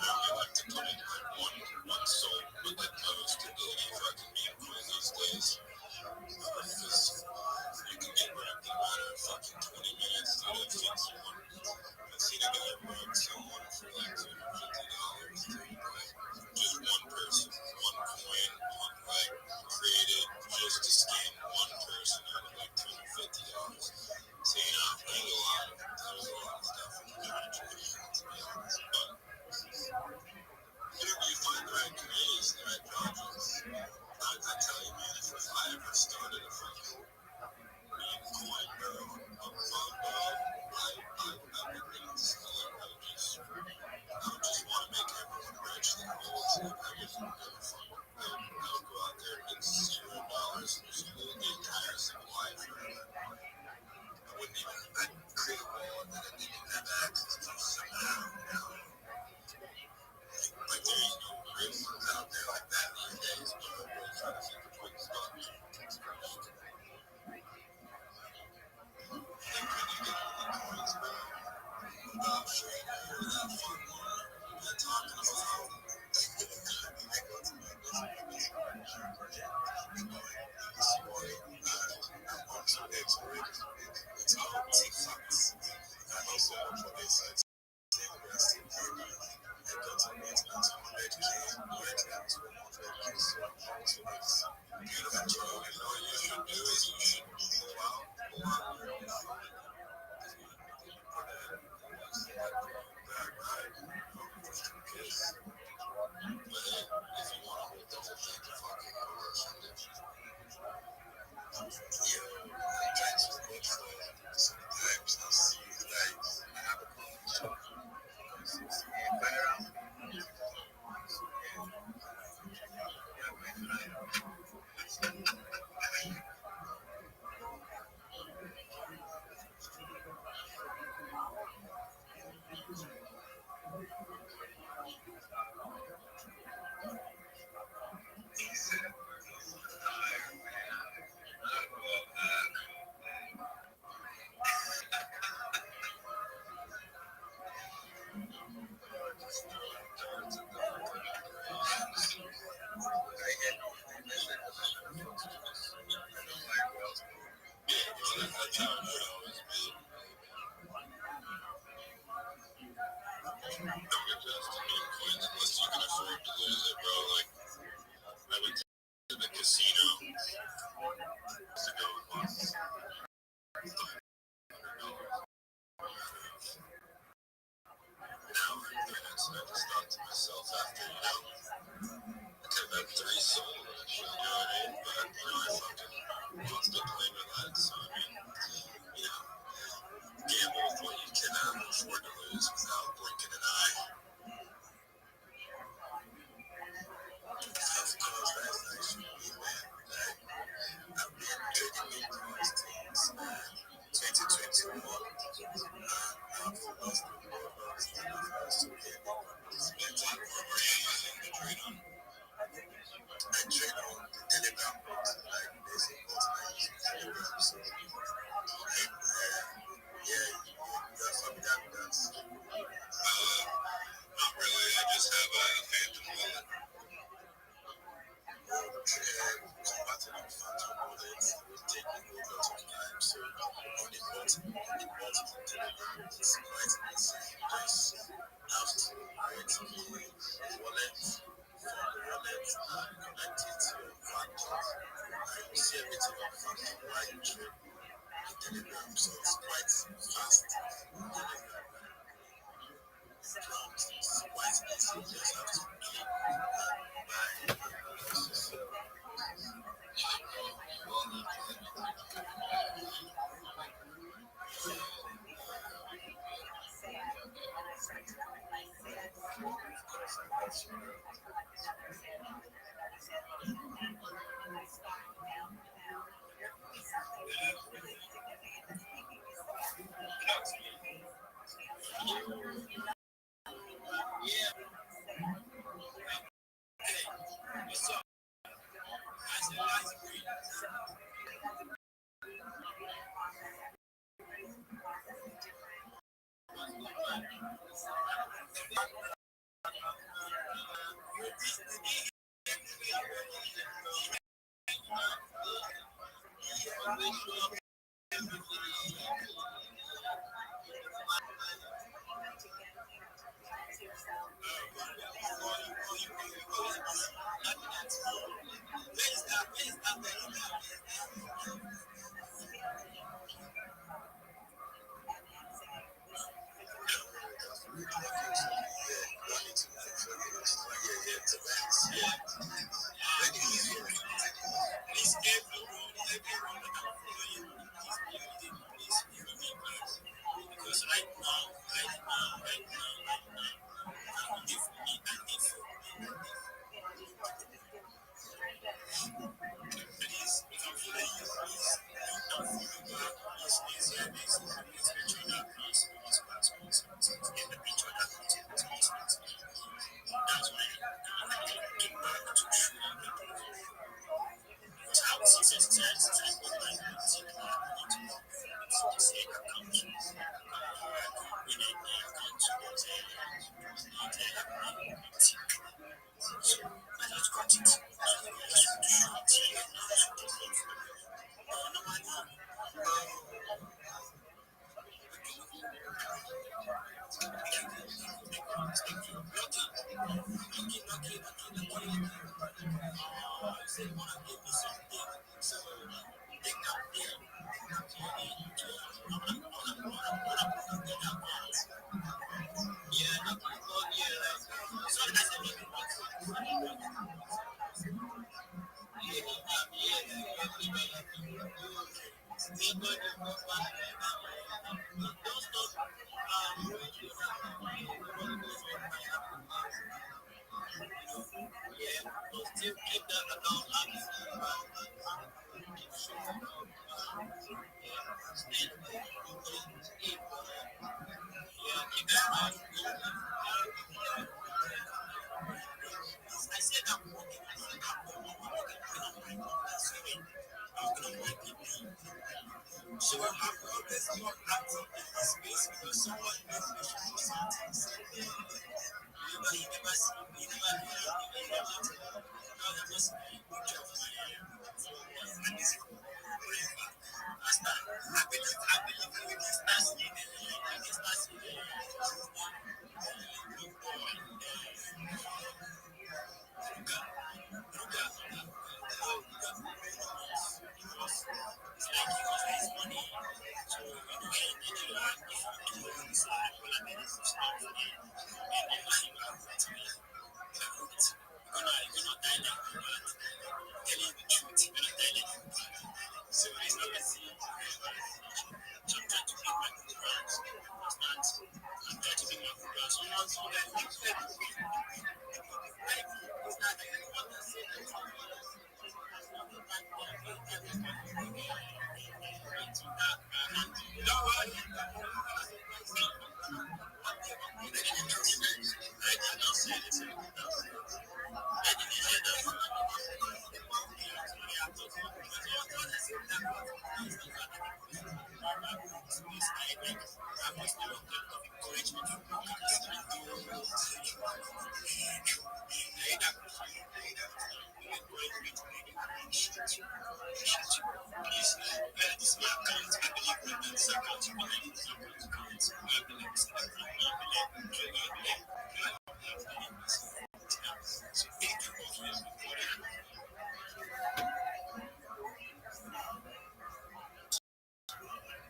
only like to put in like one soul with that post to get any fucking meme coin these days. Because you can get wrapped in a matter of fucking 20 minutes to feed someone. I've seen a guy rob someone for like $250 to just one person, one coin, like created just to scam one person out of like $250. So there's a lot of stuff in the country, to be honest. But whenever you find the right communities and the right projects, I tell you, man, if I ever started a fucking meme coin, bro, a fund, bro, I would really sell it. I would just want to make everyone rich that holds it. I wouldn't give a fuck. I would go out there and get $0 and just hold the entire single life forever. I'd create a wallet that I didn't even have access to somehow, Like, there ain't no real ones out there like that these days, but I'm really trying to think of quick spots. Like, when you get all the coins, bro, about showing you that fun one, and talking about I go to my business project, on some days already. It's all TikToks. I also have a place that's Unless you can afford to lose it, bro. Like, I went to the casino to go with once. Now, I just thought to myself after, I could have had 3 sold, you know what I mean? But, I fucking lost the play with that, so, I mean, gamble with what you can afford to lose without blinking an eye. Of course, that's nice for me, man. I've been trading mid-price teams, 2021. I've lost the ball, so yeah, I trade on the Telegram bot, like basic bot, I use Telegram, so yeah, you're familiar with that. Not really, I just have a phantom wallet. Combating on phantom wallets will take a whole lot of time, so on the bot of Telegram, it's quite easy. You just have to create a wallet, from the wallet, connect it to your phantom, and you see everything on phantom while you trade on Telegram, so it's quite fast on Telegram. It's quite easy, you just have to click and buy. So, keep that account active.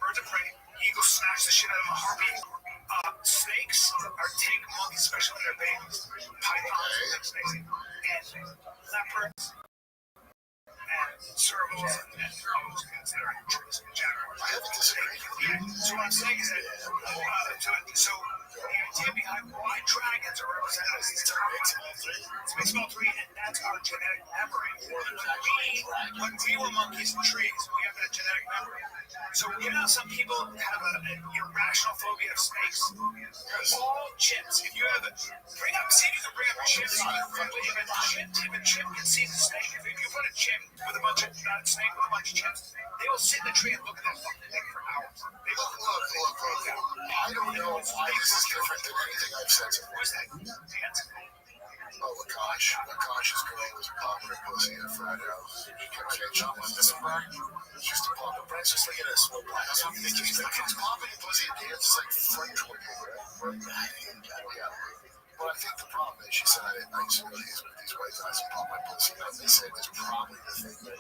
Birds of prey. Eagles smash the shit out of a harpy. Snakes are take monkeys, especially when they're babies. Pythons are snakes. And leopards and servals and crows consider trees and jaguars. I haven't disagreed. Yeah. So what I'm saying is that so the idea behind why dragons are represented as these termites, it's makes all three, and that's our genetic memory. When we were monkeys and trees, we have that genetic memory. So you know some people have an irrational phobia of snakes? All chimps. If you have see if you can bring up chimps, even chimp can see the snake. If you put a chimp with a bunch of snake with a bunch of chimps, they will sit in the tree and look at that fucking thing for hours. They will look. I don't know why this is different than anything I've said so far. What's that? Dance? Oh, Lakash's girl was popping her pussy at a frat house. Kept saying, John, what's this about? It's just a pop. Brent's just looking at a small black. That's what I'm thinking. He's like, it's popping your pussy at dance. It's like front door. But I think the problem is, she said, I used to go to these white guys and pop my pussy out. They said it's probably the thing that,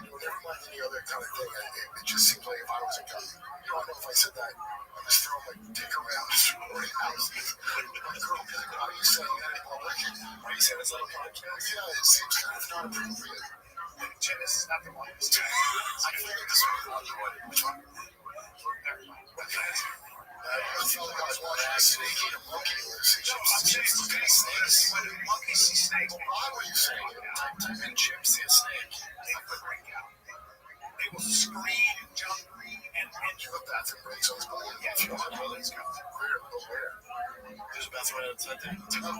never mind any other kind of thing. It just seems like if I was a guy, I don't know if I said that on this film, like, dick around the sorority house. My girl would be like, why are you saying that in public? Why are you saying it's like, yeah, it seems kind of not appropriate. Jim, this is not the one. I figured this would be one. Which one? I feel like I was watching a snake eat a monkey or Chimps look at snakes. When monkeys see snakes, why were you saying it? Type in chimps see a snake. they will break out. They will scream and jump and You have bathroom breaks on this building? yeah, if you want to, let's go. Where? There's a bathroom right outside there. Let's go.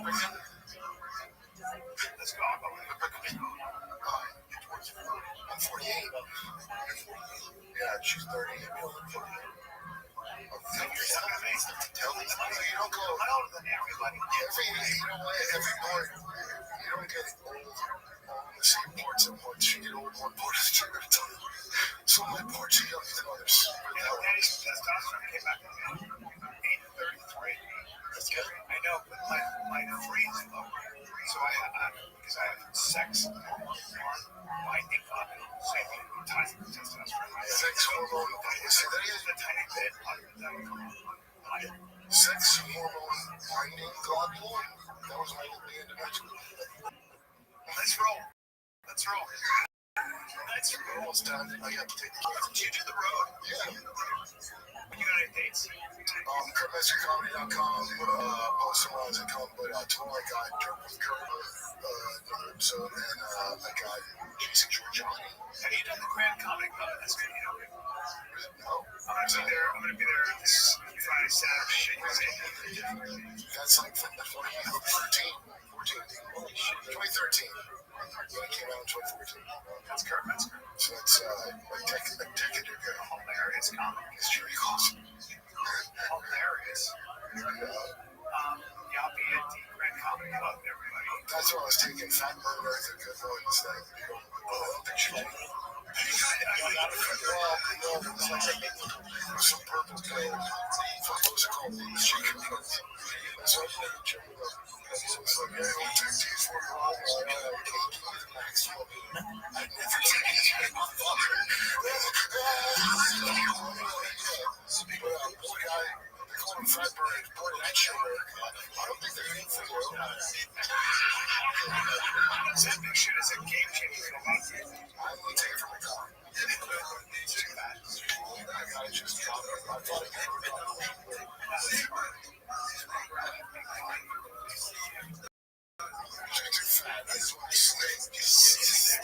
Let's go. I'll go with you. I'm 48. Yeah, she's 30. Tell me, you don't go. I'm older than everybody. Every board, you don't get old on the same boards at once. You get old one board at a time. So my boards are younger than others. Daddy's testosterone came back at 8:33. That's good. I know, but my free is low. So because I have sex binding on it. Same thing with testosterone. Sex hormone. Say that Is again. a tiny bit under Sex hormone binding globule. That was my only individual. Let's roll. Let's roll. We're almost done. I got to take the kids. Did you do the road? Yeah. When you got any dates? KurtMetzgerComedy.com, post them as I come, but tomorrow I got Dirt with Kurt, another episode, and I got Jason Giorgiani. Have you done the Grand Comedy Club? That's good. You know, No, I'm gonna be there this Friday, Saturday. Shit, you say? that's like from 2013, 2013. When it came out in 2014. That's Kurt Metzger. So that's a decade ago. Hilarious comic. It's really awesome. fat burger is a good one. It's like, I don't think she did. Some purple pill. Fuck, what was it called? Chicken nuts. So I put a chicken up. So it's like, yeah, I'll take these for Maxwell. I never take it. Boy, they call him fat bird. Boy, that shit work. I don't think they're in for you. That big shit is a game changer. I will take it from the car. Too bad. I gotta just drop it. I thought it too fat. I just want to sleep. This is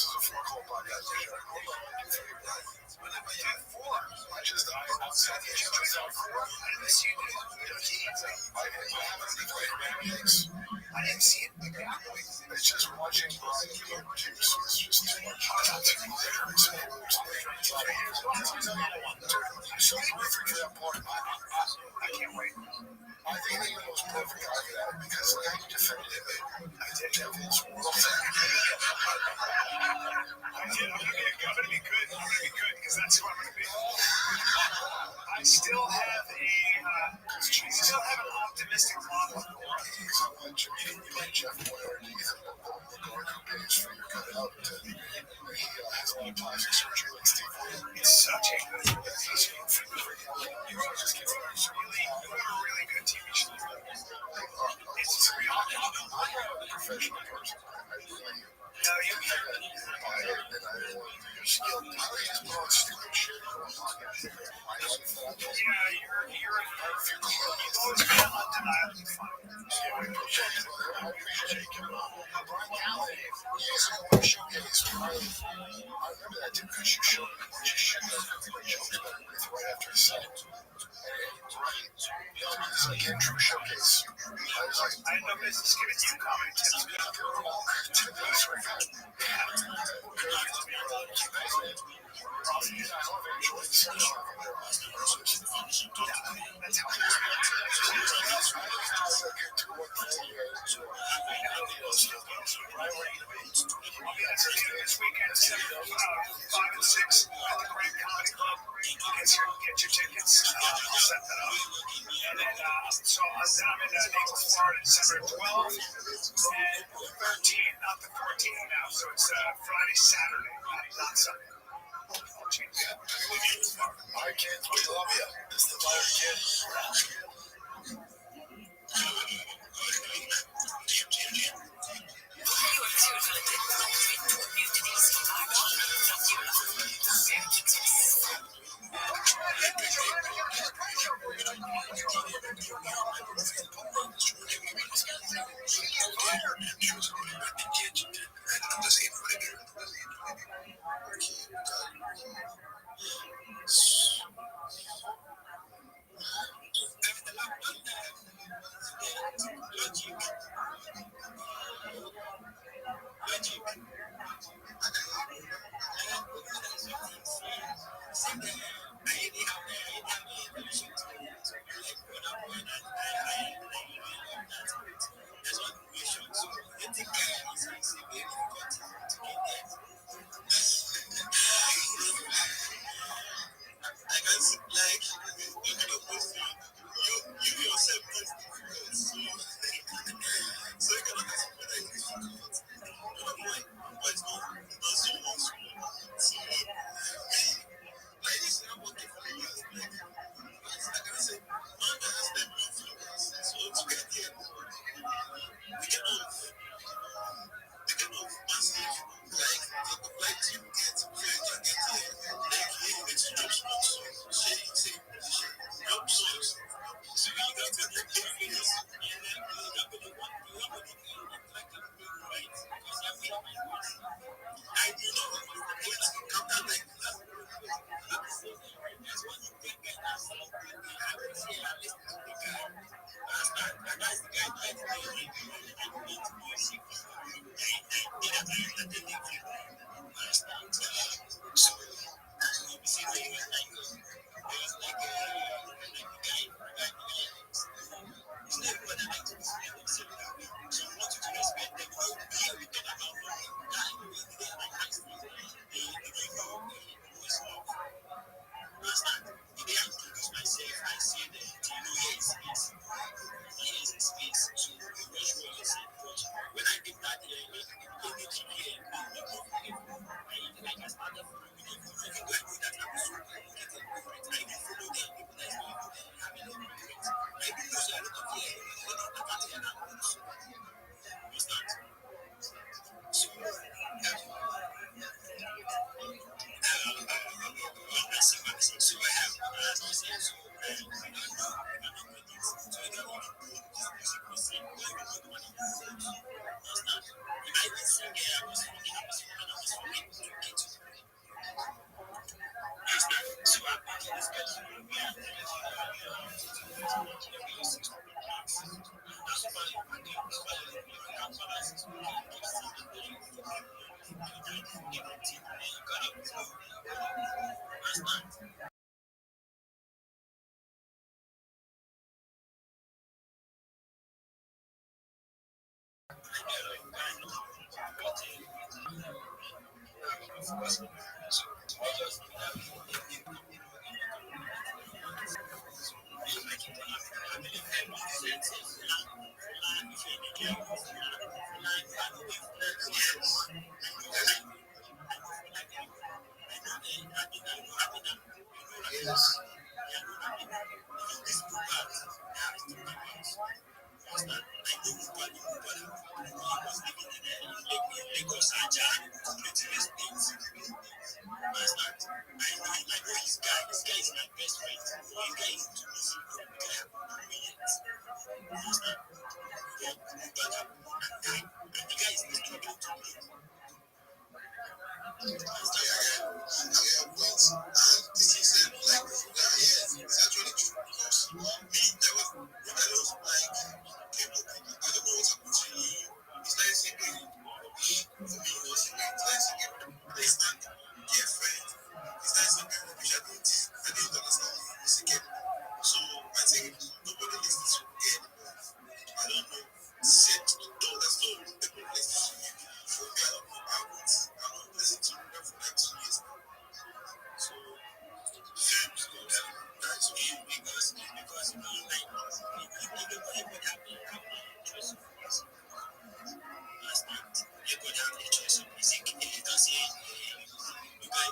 a 4 o'clock podcast. I just outside the gym just out for I didn't see it. I didn't see it. It's just watching Brian juice was just too much. So perfect for that part. I can't wait. I think he was perfect out of that because like I defended him. I did Devil's World. I'm gonna be good. I'm gonna be good because that's who I'm gonna be. I still have an optimistic model. Because I want you like Jeff Boyer and Ethan McGuire who pays for your cut out. He has a lot of plastic surgery like Steve Boyer. It's such a good really good TV show. It's a professional person. No, you can't. Stupid shit. Yeah, you're undeniably fun. I appreciate you. Brian Callen, you showcase. I remember that too because you showed me a bunch of shit that I really joked about right after the set. It's like a true showcase. I had no business giving you comedy tips. That's right. This weekend, 5 and 6 at the Grand Comedy Club. Get your tickets. I'll set that up. And then, so I'm in Naples, Florida, December 12th and 13th, not the 14th now. So it's Friday, Saturday, not Sunday. All right, kids, we love you. This is the Fire Kid. So I have, as I said, so I don't know it. So you don't want to do music or sing, or you don't want to do understand? You might be singing, I was singing, to get to understand? So I'm making this person, we are that's why you can do it. Why you can balance it. You can keep singing, but you gotta understand? Lagos Aja, completely states. Understand? I know this guy. This guy is my best friend. This guy is into music. Understand? And the guy is struggling to play. This is like, it's actually true because me, there was when I was like, came up, I don't know what's happened to you. It's like singing. For me, it was singing. It's like singing place and dear friend. It's like singing rubbish. I didn't understand music anymore. So I think nobody listens to me anymore. I don't know. Said no, that's no people listen to me. For me, I don't know. I won't listen to them for like 2 years now. So films go down. That's okay because you know, like you have a choice of music. Understand? You could have a choice of music. If you don't say you guys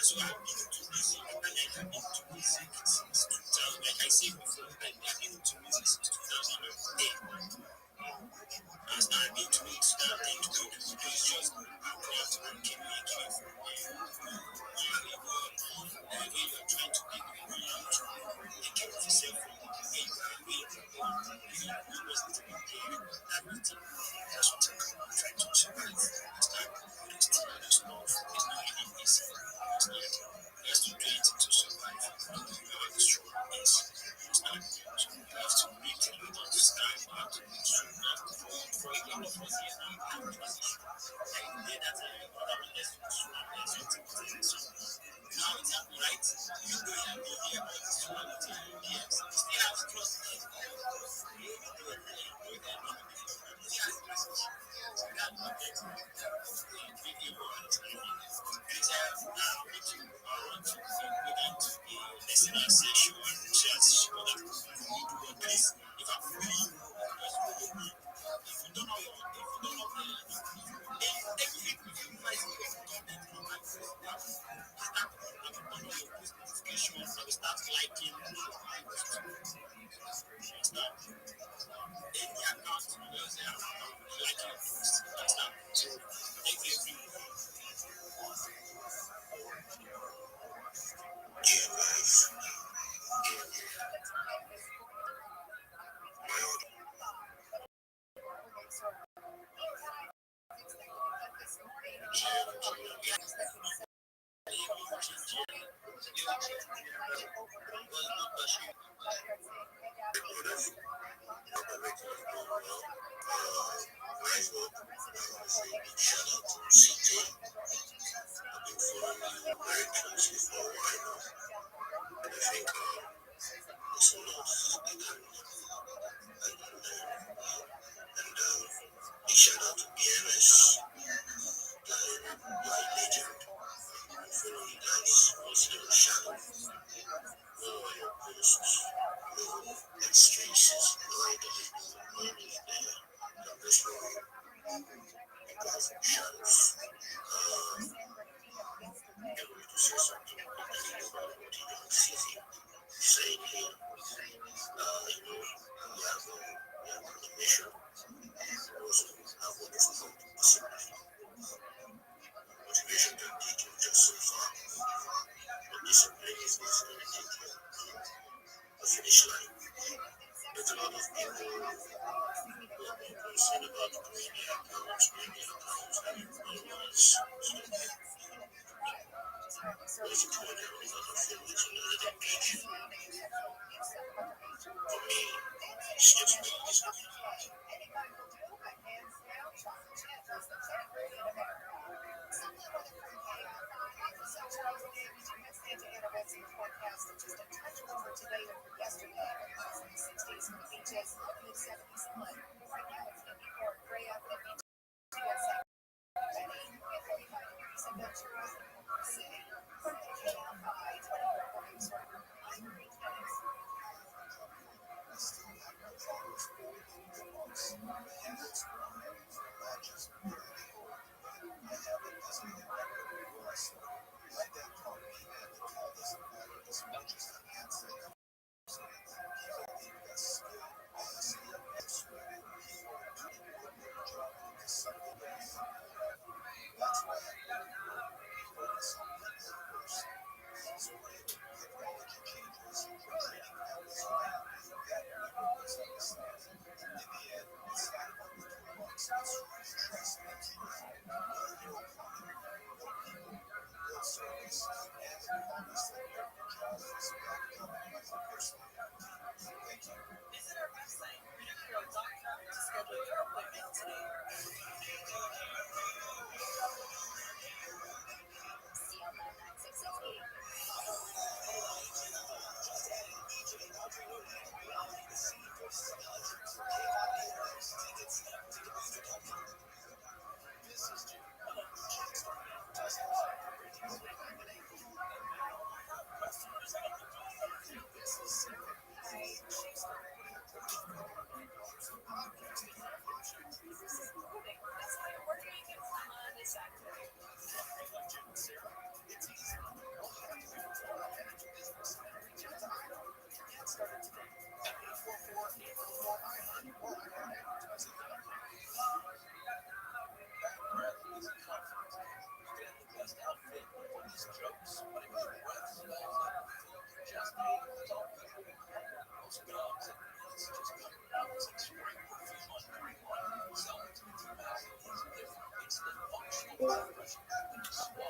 so I've been into music and I've been into music since 2000. Like I said before, I've been into music since 2010. I've been to it, starting to do this. It's just I'm not keep making it from when you're trying to make it, you have to take care of yourself from the way you are way. You wasn't even there. That's what I'm trying to survive. Understand? There's no food, there's no any easy. Understand? You have to do it to survive. You have to show this. Understand? So you have to make it, you have to stand, you have to for a lot of us here now, I have this issue. Like the day that other lessons something so now it's happening, right? You know you have been here all this while you still have to trust me. Start liking any account because they are liking your post. So every life. shout out to CJ. I've been following you very closely for a while now. And I think there's a lot I can learn. And big shout out to BMS. You're a legend. I follow you guys mostly on Shadow. No on your posts, no excuses, no idea, no anything there. I'm just following you guys on Shadows. Get ready to say something quickly about what you don't see. Saying here, we have on the mission. Also, have what is called discipline. Motivation can take you just so far, but discipline is what's going to take you the finish line. There's a lot of people who have been posting about creating accounts, and otherwise, basically, there are a lot of things on the page. For me, it's just being disciplined.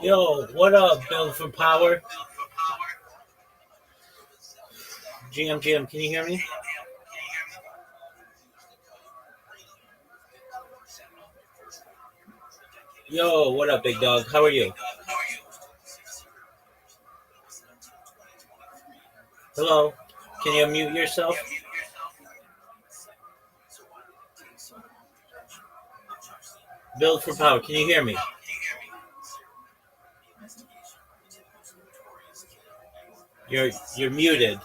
Yo, what up, Build for Power? GM, can you hear me? Yo, what up, big dog? How are you? Hello? Can you unmute yourself? Build for Power, can you hear me? You're muted.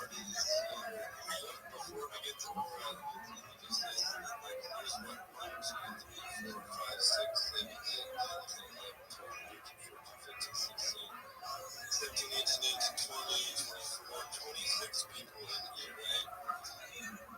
Before we get to morale, just say, like, here's what numbers you get to be 4, 5, 6, 7, 8, 9, 10, 11, 12, 13, 14, 15, 16, 17, 18, 19, 20, 24, 26 people in here, right?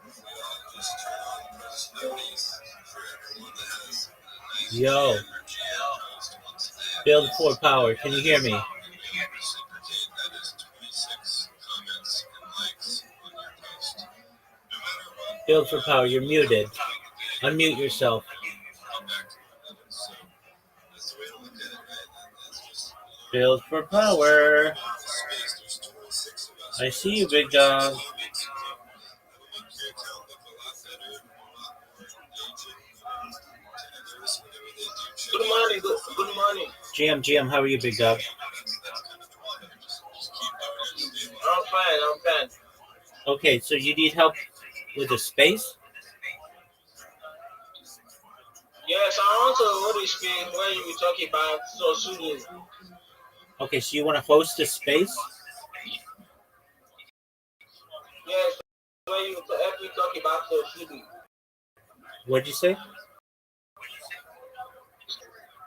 If we all just turn on personalities for everyone that has a nice Yo, GM or GM post once a day, build for power. Can you hear me? and we all reciprocate, that is 26 comments and likes on your post. No matter what, Build for power. You're muted. throughout the day, Unmute yourself. come back to one another. So that's the way to look at it, right? That's just, Build for power. the space, there's 26 of us. I see you, big dog. That'll make your account look a lot better, a lot more engaging to others whenever they do check Good morning. Good morning. GM, how are you, big dog? That's kind of the plan. Just keep doing it, stay I'm fine. I'm fine. Okay, so you need help with the space? Yes, I want to hold the space where you were talking about so soothing. Okay, so you want to host a space? Yes, where you help me talk about so soothing. What'd you say?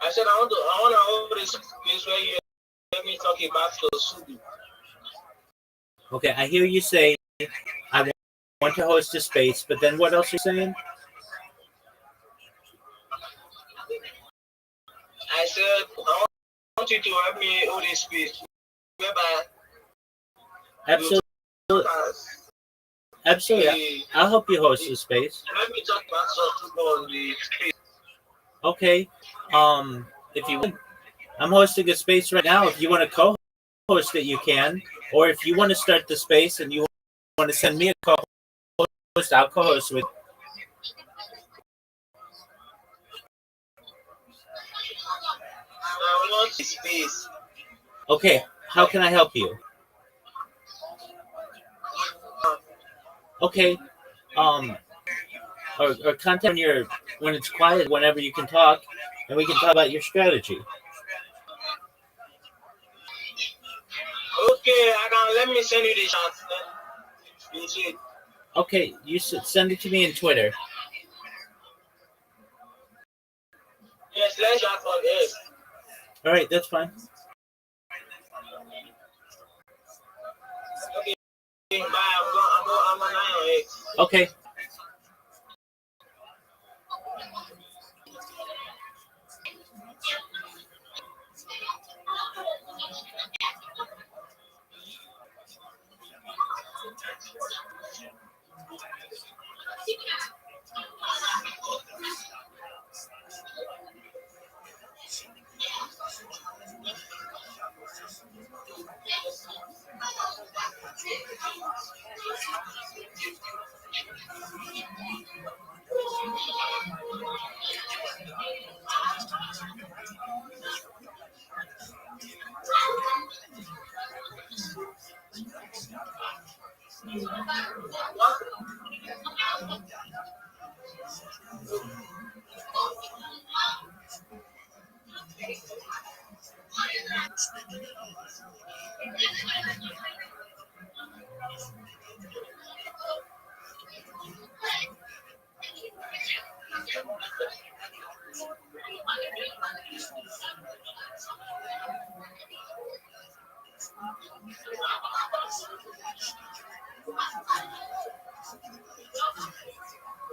I said I want to hold the space where you help me talk about so soothing. Okay, I hear you say I want to host a space, but then what else are you saying? I said I want you to help me hold the space whereby Absolutely. Absolutely. I'll help you host the space. let me talk about so soothing on the space. Okay. If you want, I'm hosting a space right now. If you want to co-host it, you can. Or if you want to start the space and you want to send me a co-host, I'll co-host with. I want the space. Okay. How can I help you? Okay. Or contact when it's quiet, whenever you can talk, and we can talk about your strategy. Okay, let me send you the chat. You see. Okay, you send it to me in Twitter. Yes, let's chat on air. All right, that's fine. Okay, bye. I'm on air. Okay.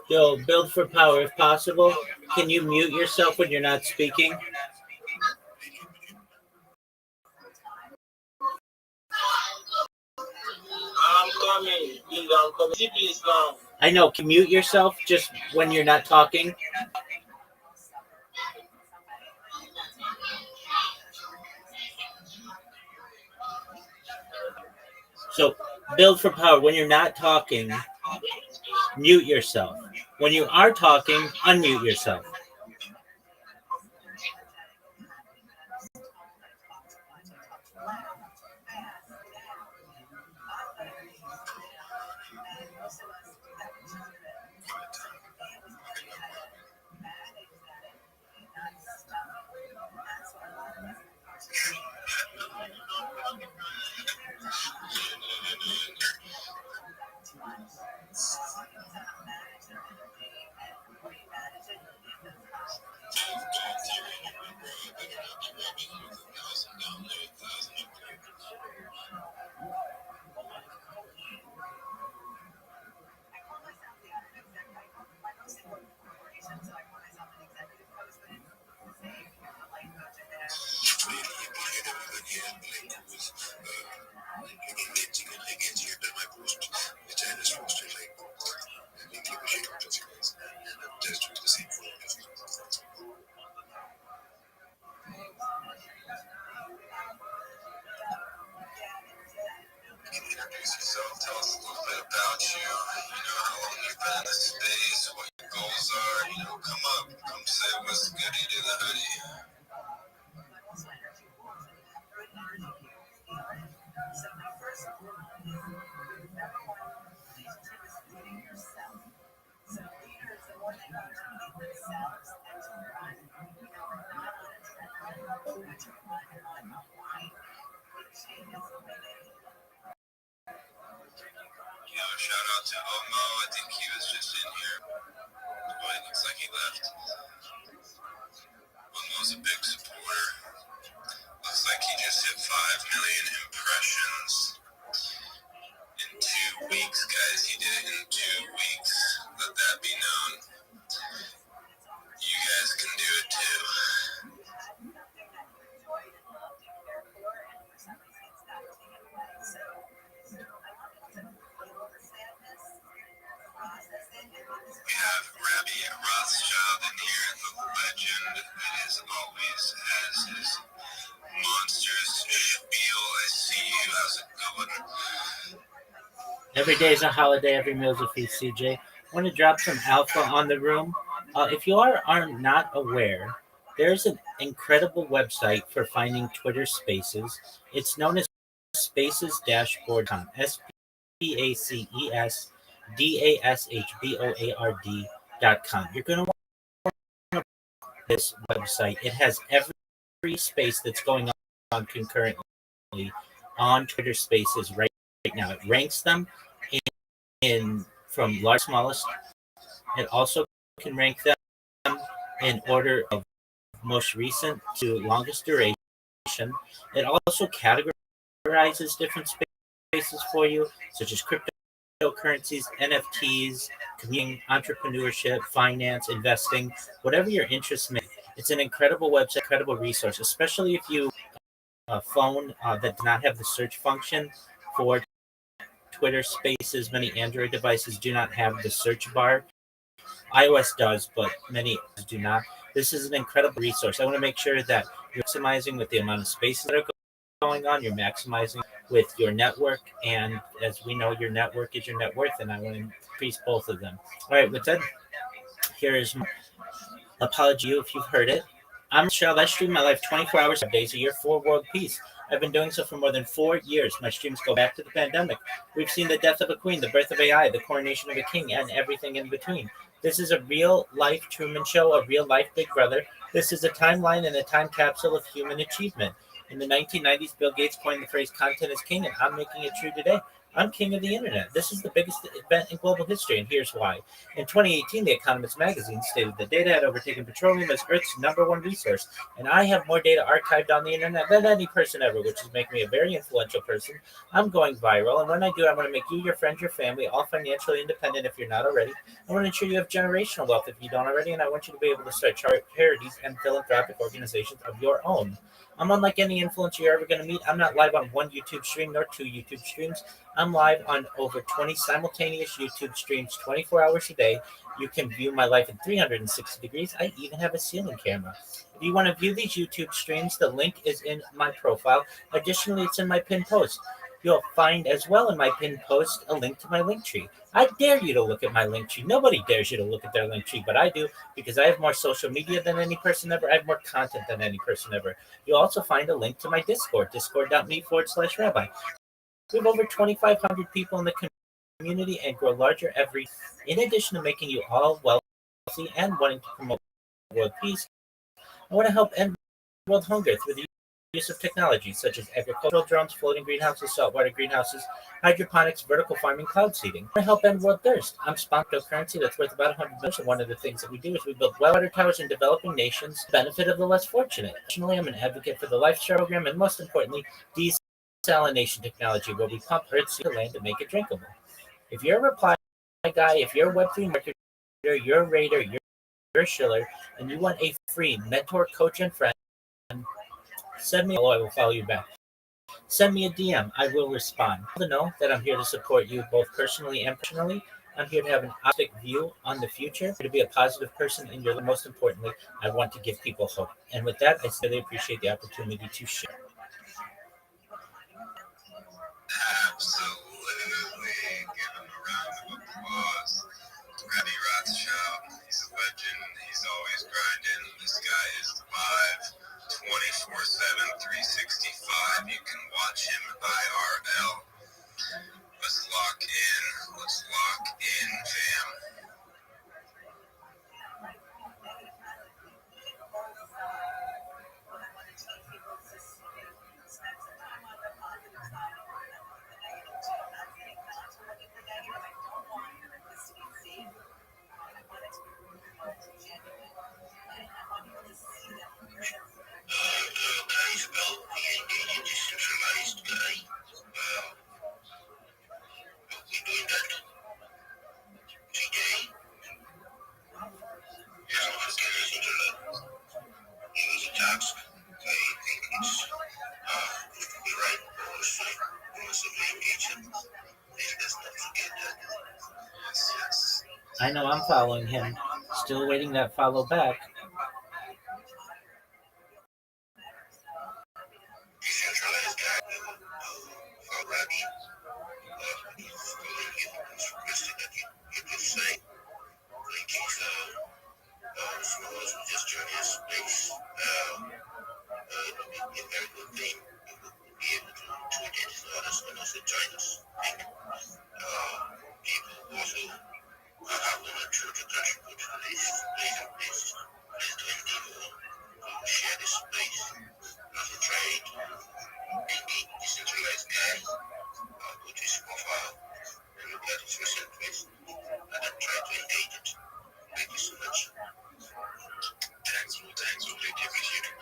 Yo, build for power if possible. Can you mute yourself when you're not speaking? I'm coming. Please, I'm coming. See, please now. I know. Can you mute yourself just when you're not talking? So, build for power. When you're not talking, mute yourself. When you are talking, unmute yourself. Shout out to Omo. I think he was just in here. Boy, it looks like he left. Omo's a big supporter. Looks like he just hit 5 million impressions in 2 weeks, guys. He did it in 2 weeks. Let that be known. You guys can do it too. We have Rabbi Rothschild in here, the legend that is always has his monsters spiel. I see you. How's it going? Every day is a holiday. Every meal is a feast. CJ, I want to drop some alpha on the room. If you are not aware, there's an incredible website for finding Twitter Spaces. It's known as spaces-board.com. SPACESDASHBOARD.com. You're going to want this website. It has every space that's going on concurrently on Twitter Spaces right now. It ranks them in from large smallest. It also can rank them in order of most recent to longest duration. It also categorizes different spaces for you, such as cryptocurrencies, NFTs, community, entrepreneurship, finance, investing, whatever your interests may. It's an incredible website, incredible resource, especially if you a phone that does not have the search function for Twitter Spaces. Many Android devices do not have the search bar. iOS does, but many do not. This is an incredible resource. I want to make sure that you're maximizing with the amount of spaces that are going on. You're maximizing with your network, and as we know, your network is your net worth, and I want to increase both of them. All right, with that, here is my apology if you've heard it. I'm Rothschild. I stream my life 24 hours, 7 days a year for world peace. I've been doing so for more than 4 years. My streams go back to the pandemic. We've seen the death of a queen, the birth of AI, the coronation of a king, and everything in between. This is a real life Truman Show, a real life Big Brother. This is a timeline and a time capsule of human achievement. In the 1990s, Bill Gates coined the phrase content is king, and I'm making it true today. I'm king of the internet. This is the biggest event in global history, and here's why. In 2018, The Economist magazine stated that data had overtaken petroleum as Earth's #1 resource, and I have more data archived on the internet than any person ever, which is making me a very influential person. I'm going viral, and when I do, I want to make you, your friends, your family, all financially independent if you're not already. I want to ensure you have generational wealth if you don't already, and I want you to be able to start charities and philanthropic organizations of your own. I'm unlike any influencer you're ever going to meet. I'm not live on one YouTube stream nor 2 YouTube streams. I'm live on over 20 simultaneous YouTube streams 24 hours a day. You can view my life in 360 degrees. I even have a ceiling camera. If you want to view these YouTube streams, the link is in my profile. Additionally, it's in my pinned post. You'll find as well in my pinned post a link to my link tree. I dare you to look at my link tree. Nobody dares you to look at their link tree, but I do because I have more social media than any person ever. I have more content than any person ever. You'll also find a link to my Discord, discord.me/rabbi. We have over 2,500 people in the community and grow larger every. In addition to making you all wealthy and wanting to promote world peace, I want to help end world hunger through the use of technology such as agricultural drones, floating greenhouses, saltwater greenhouses, hydroponics, vertical farming, cloud seeding. I want to help end world thirst. I'm sponsoring cryptocurrency that's worth about $100 million. One of the things that we do is we build well water towers in developing nations, benefit of the less fortunate. Additionally, I'm an advocate for the Lifestyle program and most importantly, desalination technology, where we pump Earth's land to make it drinkable. If you're a reply guy, if you're a Web3 marketer, you're a raider, you're a shiller, and you want a free mentor, coach, and friend, send me a I will follow you back. Send me a DM. I will respond. To know that I'm here to support you both personally and professionally. I'm here to have an optimistic view on the future, to be a positive person in your life. Most importantly, I want to give people hope. And with that, I really appreciate the opportunity to share. Absolutely. Give him a round of applause. Rabbi Rothschild, he's a legend. He's always grinding. This guy is live 24/7, 365. You can watch him IRL. Let's lock in. Let's lock in, fam. I know I'm following him. Still waiting that follow back. Decentralized guy, Rabbi, he's following him, he's requesting that you do say, like followers will just join his space. It would be a very good thing. We would be able to identify others and also join us. I think people also are willing to contribute to this place and please do endeavor to share this space. Also try to maybe decentralized guy, go to his profile and look at his recent posts and then try to engage it. Thank you so much. Thanks, really appreciate it.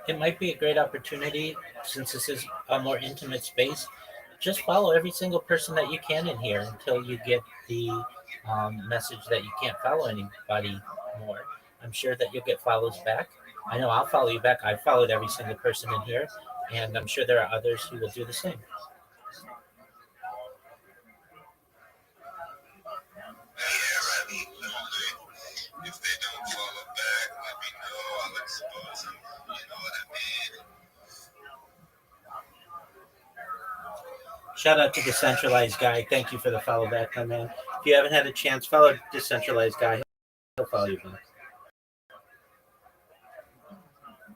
It might be a great opportunity since this is a more intimate space. Just follow every single person that you can in here until you get the message that you can't follow anybody more. I'm sure that you'll get follows back. I know I'll follow you back. I've followed every single person in here, and I'm sure there are others who will do the same. Yeah, Rabbi, if they don't follow back, let me know. I'll expose them. You know what I mean? Shout out to Decentralized Guy. Thank you for the follow back, my man. If you haven't had a chance, follow Decentralized Guy. He'll follow you back.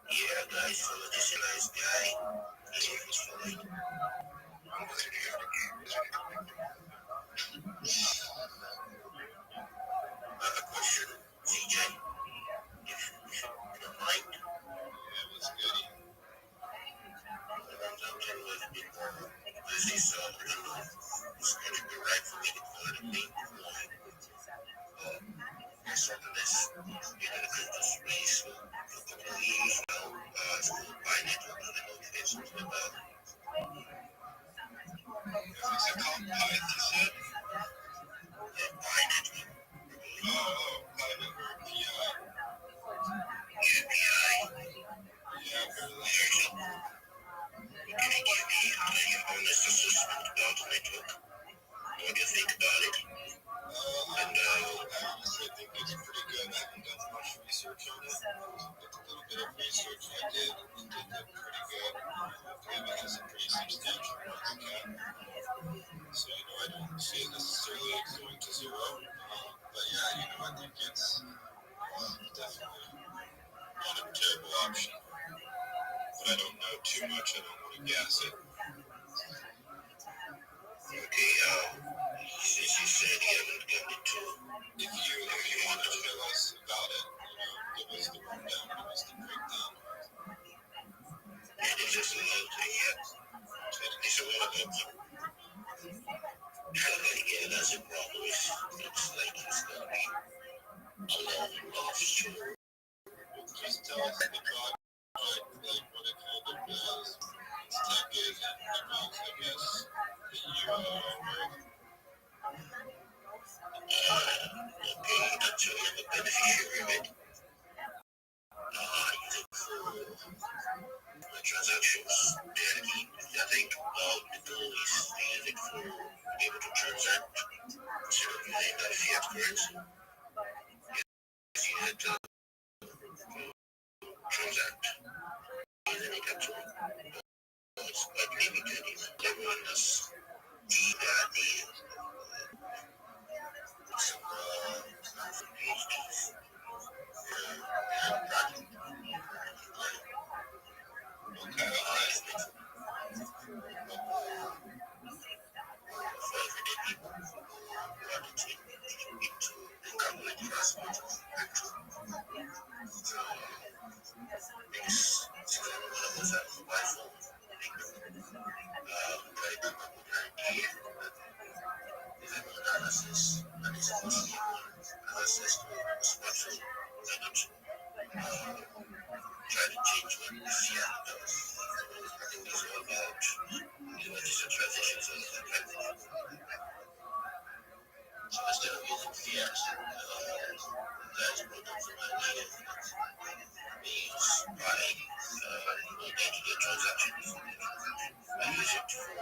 Yeah, guys, follow this nice guy. He's following. I'm going to hear it again. Another question, CJ, if you don't mind. Yeah, what's good? I'm trying to a bit more busy, so I don't know if it's going to be right for me to call it a main point. Yes, on this, crypto space, so we use now it's called Buy Network. I don't know if there's something about it. What's it called? Buy, you said? Yeah, Buy Network. Buy Network, PI. Yeah, PI. Yeah, I've heard of that. Can you give me your honest assessment about the network? What do you think about it? And I honestly think it's pretty good. I haven't done much research on it. The little bit of research I did, it did look pretty good. I believe it has a pretty substantial market cap. So, I don't see it necessarily going to zero. But yeah, I think it's definitely not a terrible option. But I don't know too much. I don't want to guess it. Okay, since you said you haven't gotten into it, if you want to tell us about it, give us the rundown, give us the breakdown. It is just a little thing, yeah. It's a lot of them. How do I get it as a problem? Looks like it's going to be a long Rothschild. Just tell us the project, like what it kind of does, its tech is, and the amounts, I guess, that you are with. Okay, that's a beneficiary of it. Use it for transactions. And I think the goal is to use it for being able to transact instead of using that fiat currency. Use it to transact. Using it actually. It's quite limited. Everyone does that need some PhDs. Okay, alright. For everyday people who are not into calculating aspects of crypto. So, it's one of those that mobile phone. Try to come up with an idea with an analysis that is mostly analysis to a smartphone. Why not try to change what the fiat does? I think it's all about decentralization, so it's like so instead of using fiat, that's product from an idea means by day-to-day transactions. I use it for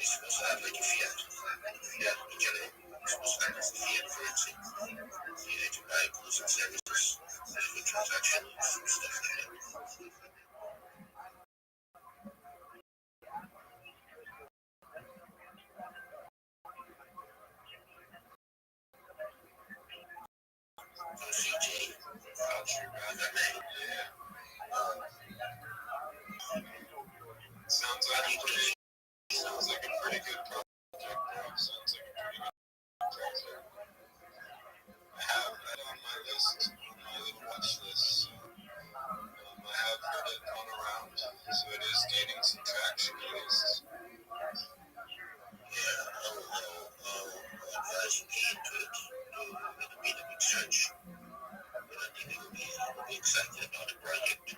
you're supposed to have like a fiat. Fiat in general, you're supposed to have a fiat currency. You need to buy goods and services, for transactions, stuff like that. CJ, voucher, yeah. Sounds like a pretty good project, bro. Sounds like a pretty good project. I have that on my list, on my little watch list. So, I have heard it going around, so it is gaining some traction, at least. Yeah, I'll advise you get into it. It'll be the big stretch. But I think you'll be excited about the project.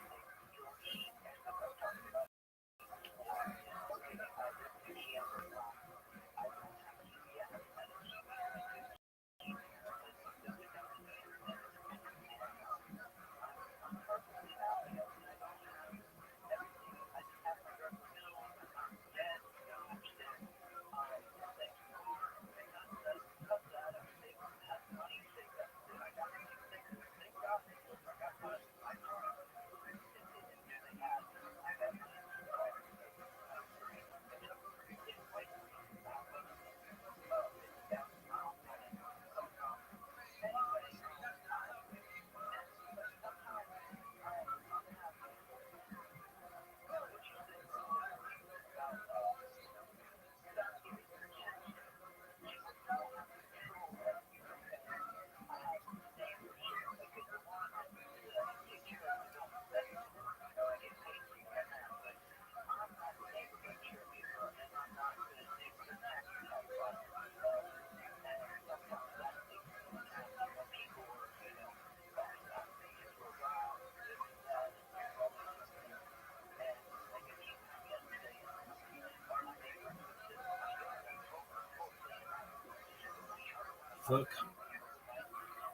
Fuck.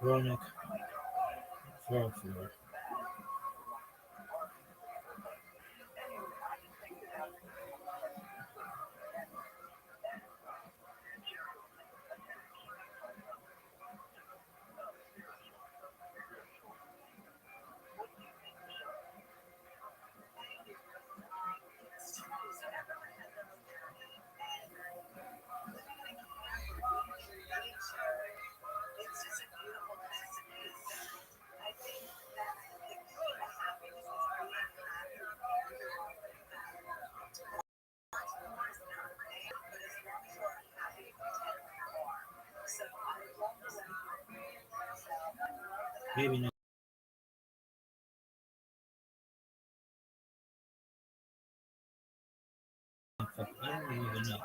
Ronick. 404. Maybe not. Fuck, I don't even know.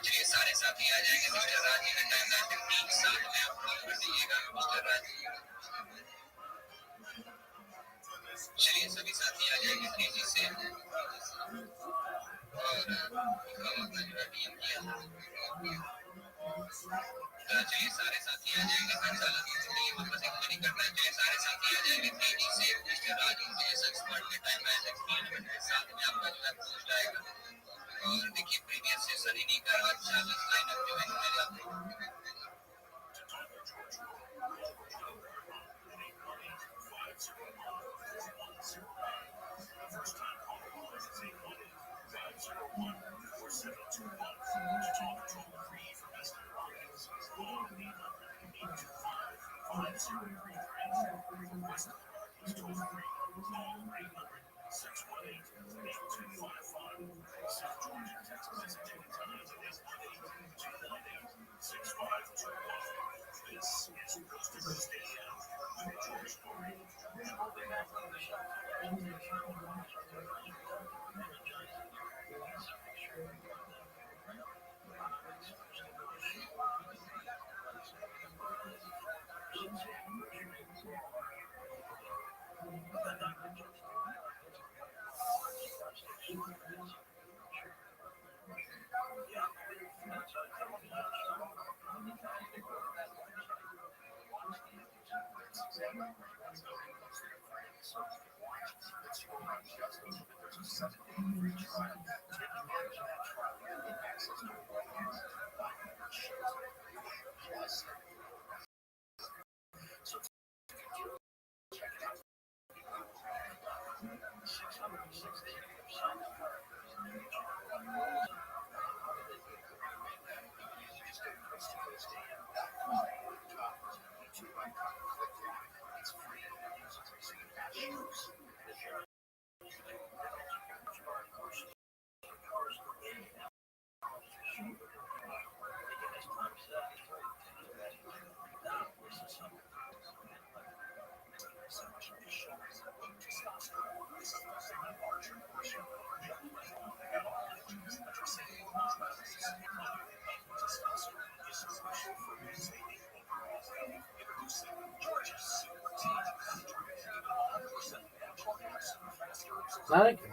चलिए सारे साथी आ जाएंगे mister राजी का time है 3 साल में आप कर दीजिएगा मिस्टर राजी। चलिए सभी साथी आ जाएंगे तेजी से और हम अपना जो डीएम किया चलिए सारे साथी आ जाएंगे संचालक ये वापस एक नहीं करना है। चलिए सारे साथी आ जाएंगे तेजी से मिस्टर राजी जैसा एक्सपर्ट के टाइम है 16 मिनट साथ में आपका जो है पोस्ट आएगा और देखिए प्रीवियस सेशन इन्हीं का अच्छा लाइनअप जो है मेरे I like it.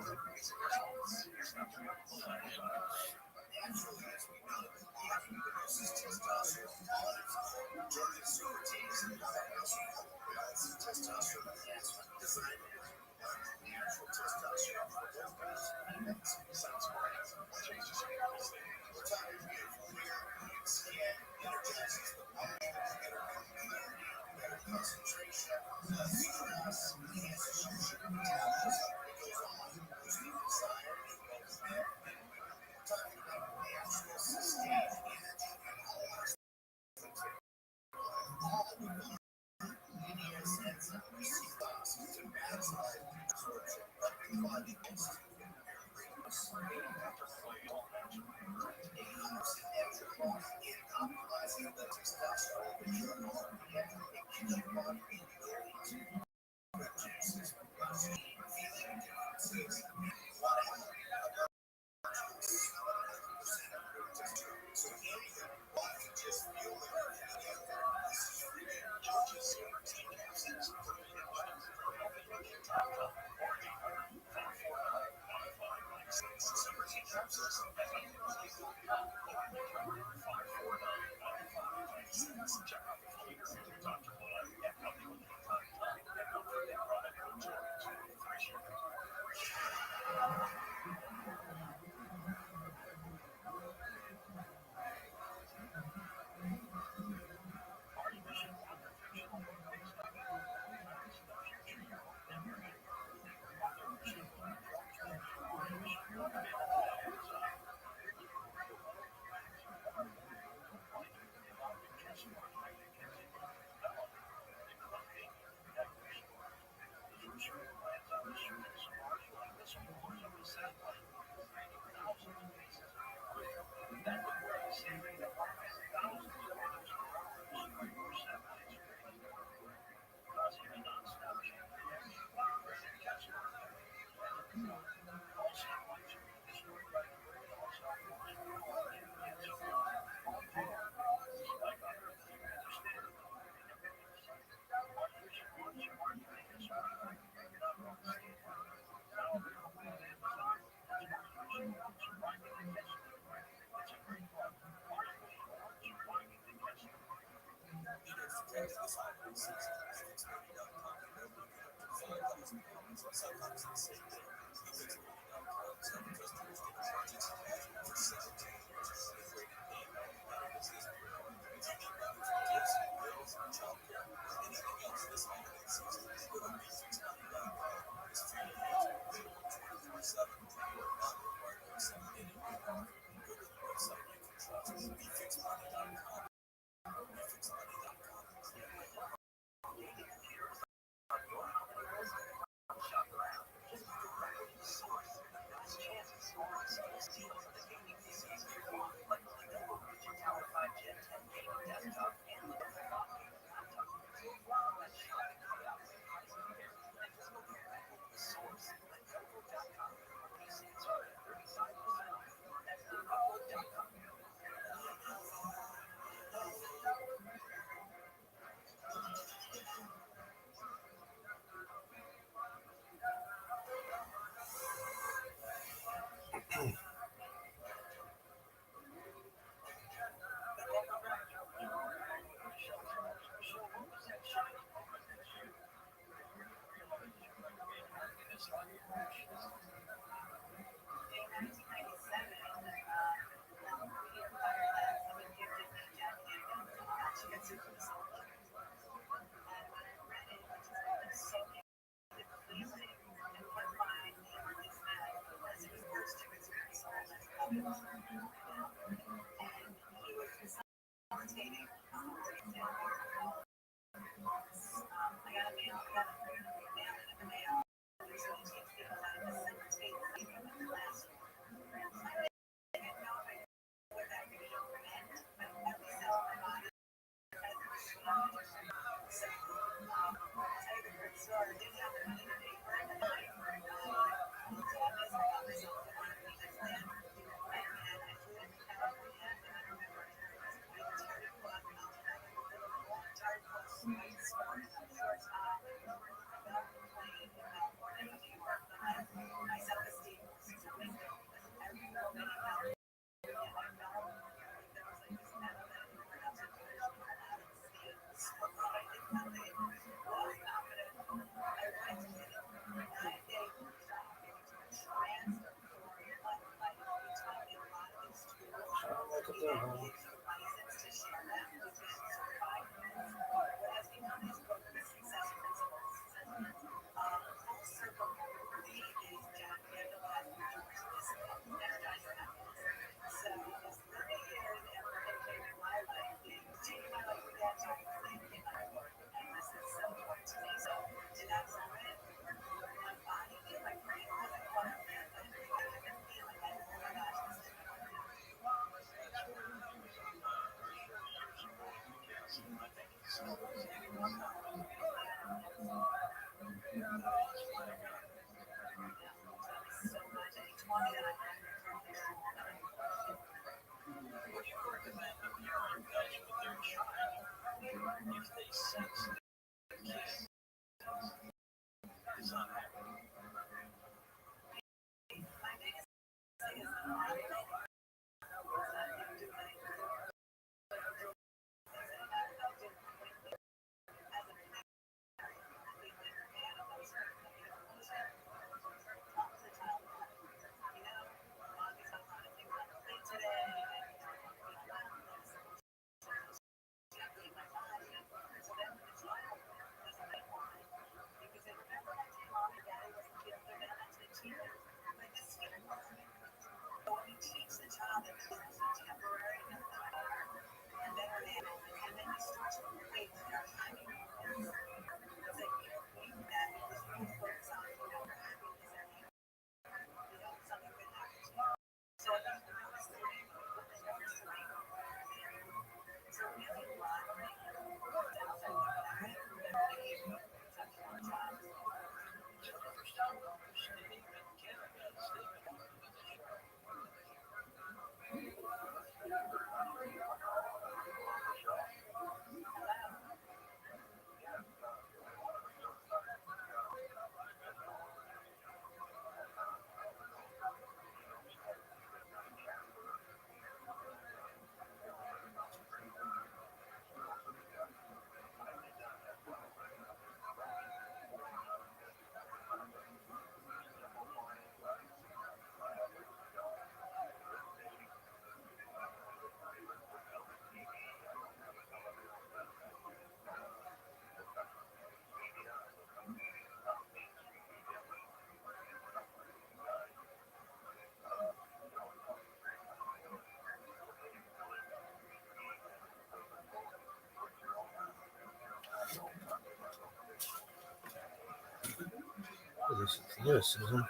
Lyricism.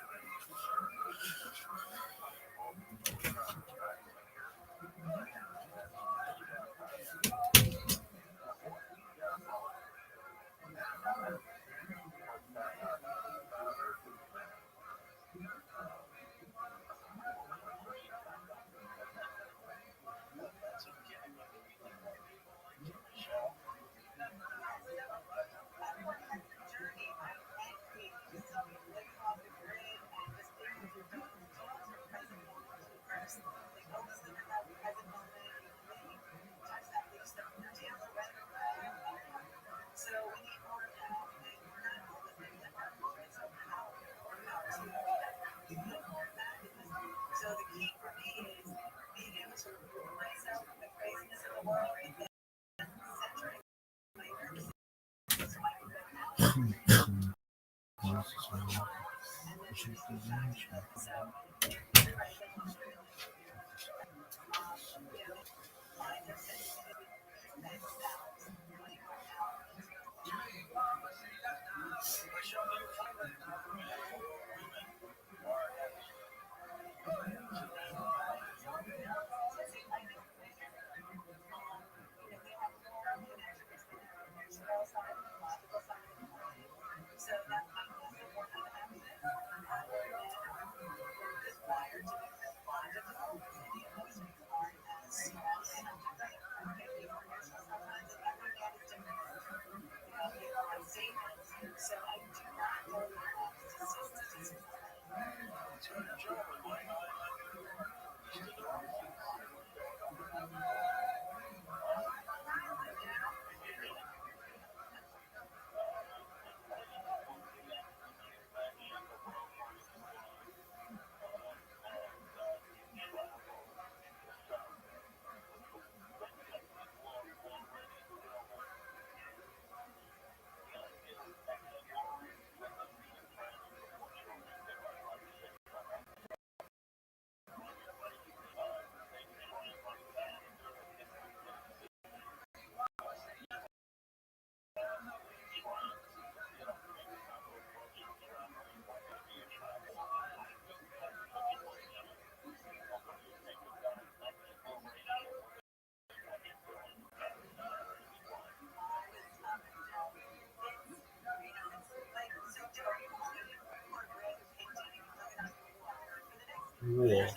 Cool.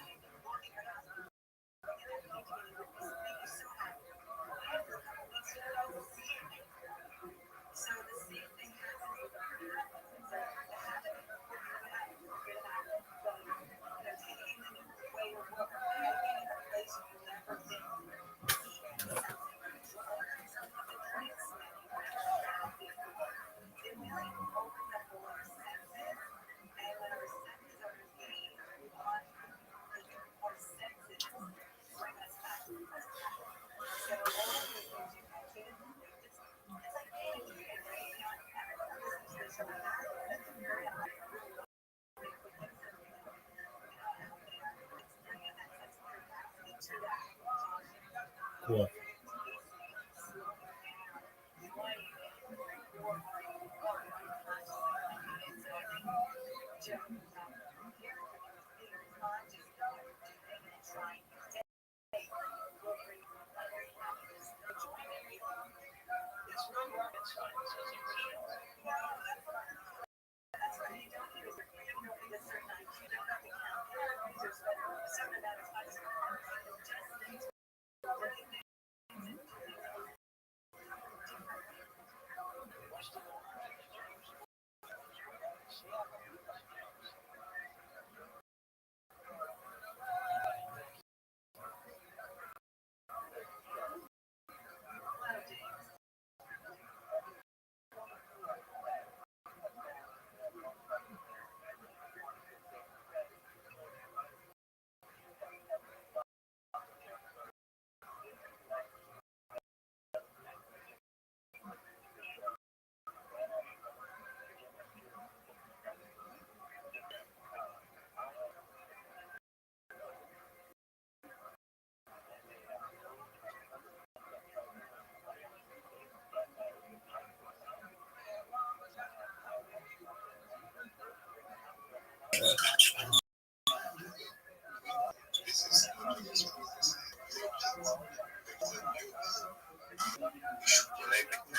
Cool.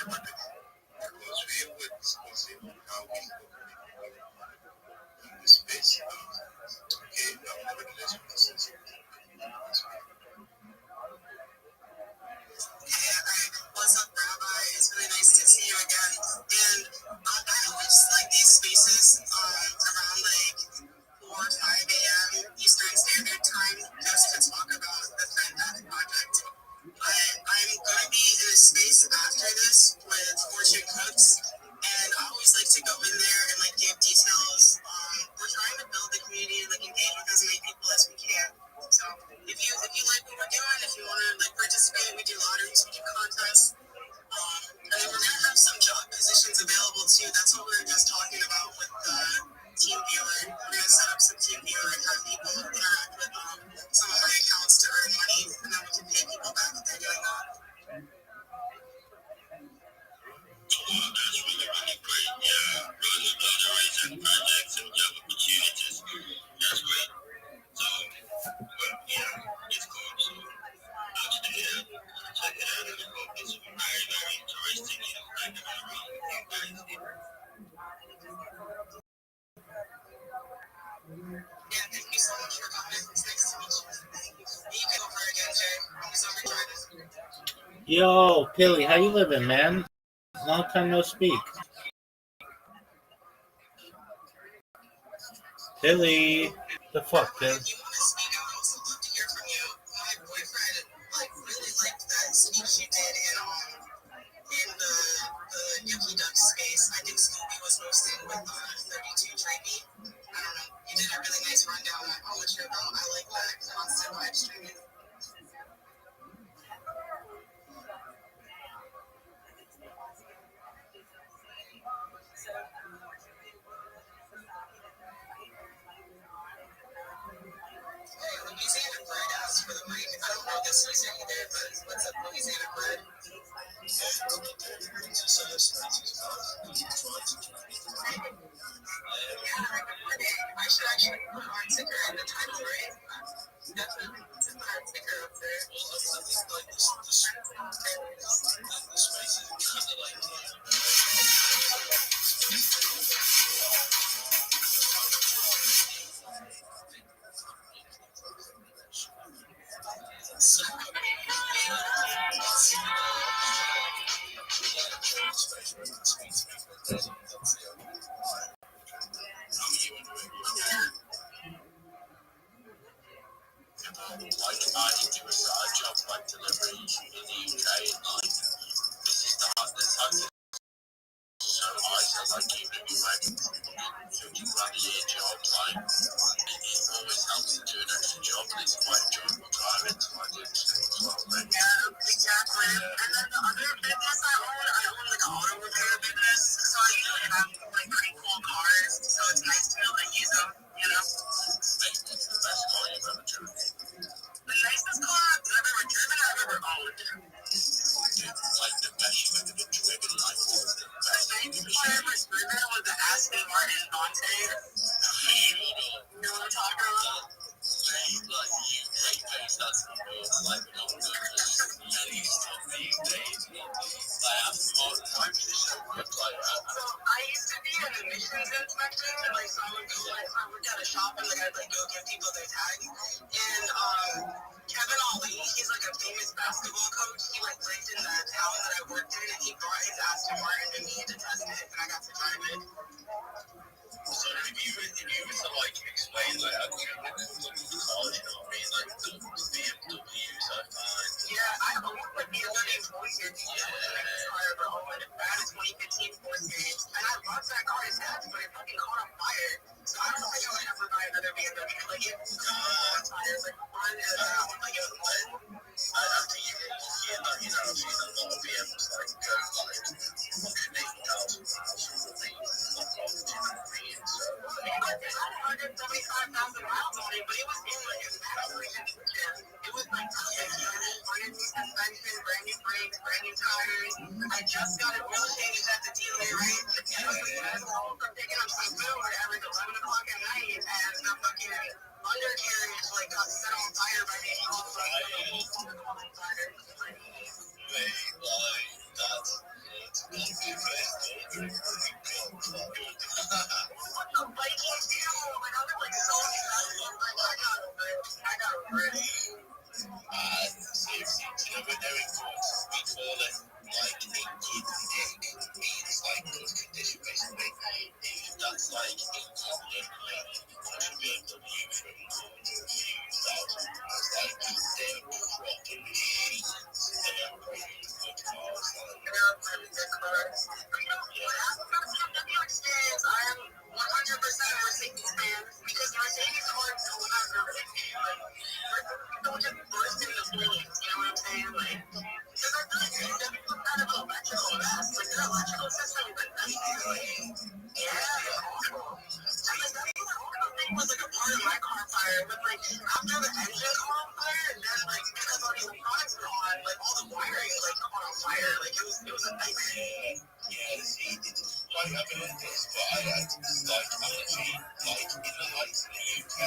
Because we were discussing how we in this space. Okay, nevertheless, we can say What's up, Rabbi? It's really nice to see you again. And I always like these spaces around like 4 or 5 a.m. Eastern Standard Time just to talk about the Fantastic Project. I'm going to be in a space after this with Fortune Cooks, and I always like to go in there and like give details. We're trying to build the community, like engage with as many people as we can. So if you like what we're doing, if you want to like participate, we do lotteries, we do contests. And then we're gonna have some job positions available too. That's what we were just talking about with the team viewer. We're gonna set up some team viewer and have people interact with some of my accounts to earn money, and then we can pay people back if they're doing that. well, that's really, really great. Yeah, running lotteries and projects and job opportunities. That's great. So, well, yeah, it's cool. So, actually, check it out. And I hope it's very, very interesting. Hanging around with you guys. Yeah, thank you so much for coming. It's nice to meet you. You can over again, Jay. I'm so excited. Yo, Pilly, how you living, man? Long time no speak. Pilly. The fuck, Pilly? If you want to speak, I would also love to hear from you. My boyfriend really liked that speech you did in the Yuki Duck space. I think Scooby was hosting with 32 Drapey. I don't know. You did a really nice rundown on what you're about. I like that constant live streaming. Hey, Louisiana Bread asked for the mic. I don't know this was either, but what's up, Louisiana Bread? I should actually put our ticker in the title, right? Definitely put our ticker up there. giving you like $50 a year job, like it always helps to do an extra job, and it's quite enjoyable driving, so I do the same as well, mate. Yeah, exactly. And then the other business I own like an auto repair business. So I usually have like pretty cool cars. So it's nice to be able to use them, you know? Mate, what's the best car you've ever driven? The nicest car I've ever driven, I've ever owned. Like the best you've ever been driven, like what was the The best? nicest car I ever driven was the Aston Martin Dante. You know what I'm talking about? Mate, like UK based, that's the world, like not good as many stuff these days. Like Aston Martin, why was it so good? Like So I used to be an emissions inspector, and like so I would go like I worked at a shop and like I'd like go give people their tags. And Kevin Ali, he's like a famous basketball coach. He like lived in the town that I worked in, and he brought his Aston Martin to me to test it, and I got to drive it. so if you were to like explain like how you when it comes up to college, you know what I mean? Like the BMWs I find. Yeah, I own like BMW 4 Series. Yeah, the next car I ever owned. I had a 2015 4 Series, and I loved that car to death, but it fucking caught on fire. So I don't think I would ever buy another BMW. Like it was on tires, like fun as that one, like it was awful. I think you were lucky in that, you know, I've seen a lot of BMs like go like 180,000 miles from the not off, do you know what I mean? So It had 175,000 miles on it, but it was in like a factory condition. It was like brand new suspension, brand new brakes, brand new tires. I just got it oil changed at the dealer, right? And I was like, I'm picking up some food at like 11 o'clock at night, and the fucking undercarriage like got set on fire by the exhaust. mate, like that's not the best order. What the Vikings do? Like I was like so excited. Like I got ready. Seriously, you know, we're doing good. We call it like a good egg means like good condition basically. If that's like equivalent like push a BMW from 2,000 miles, like they're proper machines. They are really good cars. Like, Really good cars. But you know, what happened with the BMW experience, I am 100% a Mercedes fan because Mercedes cars don't have the like don't just burst into flames. You know what I'm saying? Like, because I feel like BMW is kind of an electrical mess. Like their electrical system is like yeah, it's awful. And like that's what I think was like a part of my car fire. But like after the engine caught on fire, and then like because all these products were on, like all the wiring like caught on fire. Like it was a nightmare. yeah, see, like I've heard this, but I like honestly, like in the heights in the UK,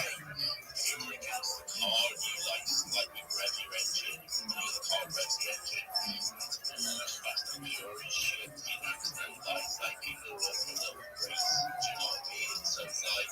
if you were against the car, you like you rev your engine, you know, the car revs the engine, it's almost fast and furious shit, you know, it's like people go for a little race, do you know what I mean? So it's like,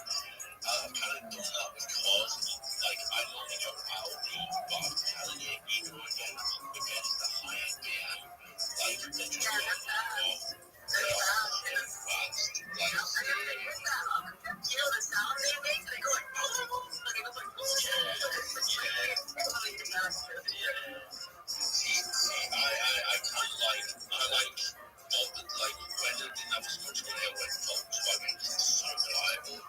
I've kind of done that with cars, like I normally go Audi, but I'm telling you, you go against the high-end BM, like they're just going off. They are so fast, like, You know the sound they make? They go like boom, like it goes like boom. I kind of like when I didn't have as much money, I went Volkswagen because it's so reliable.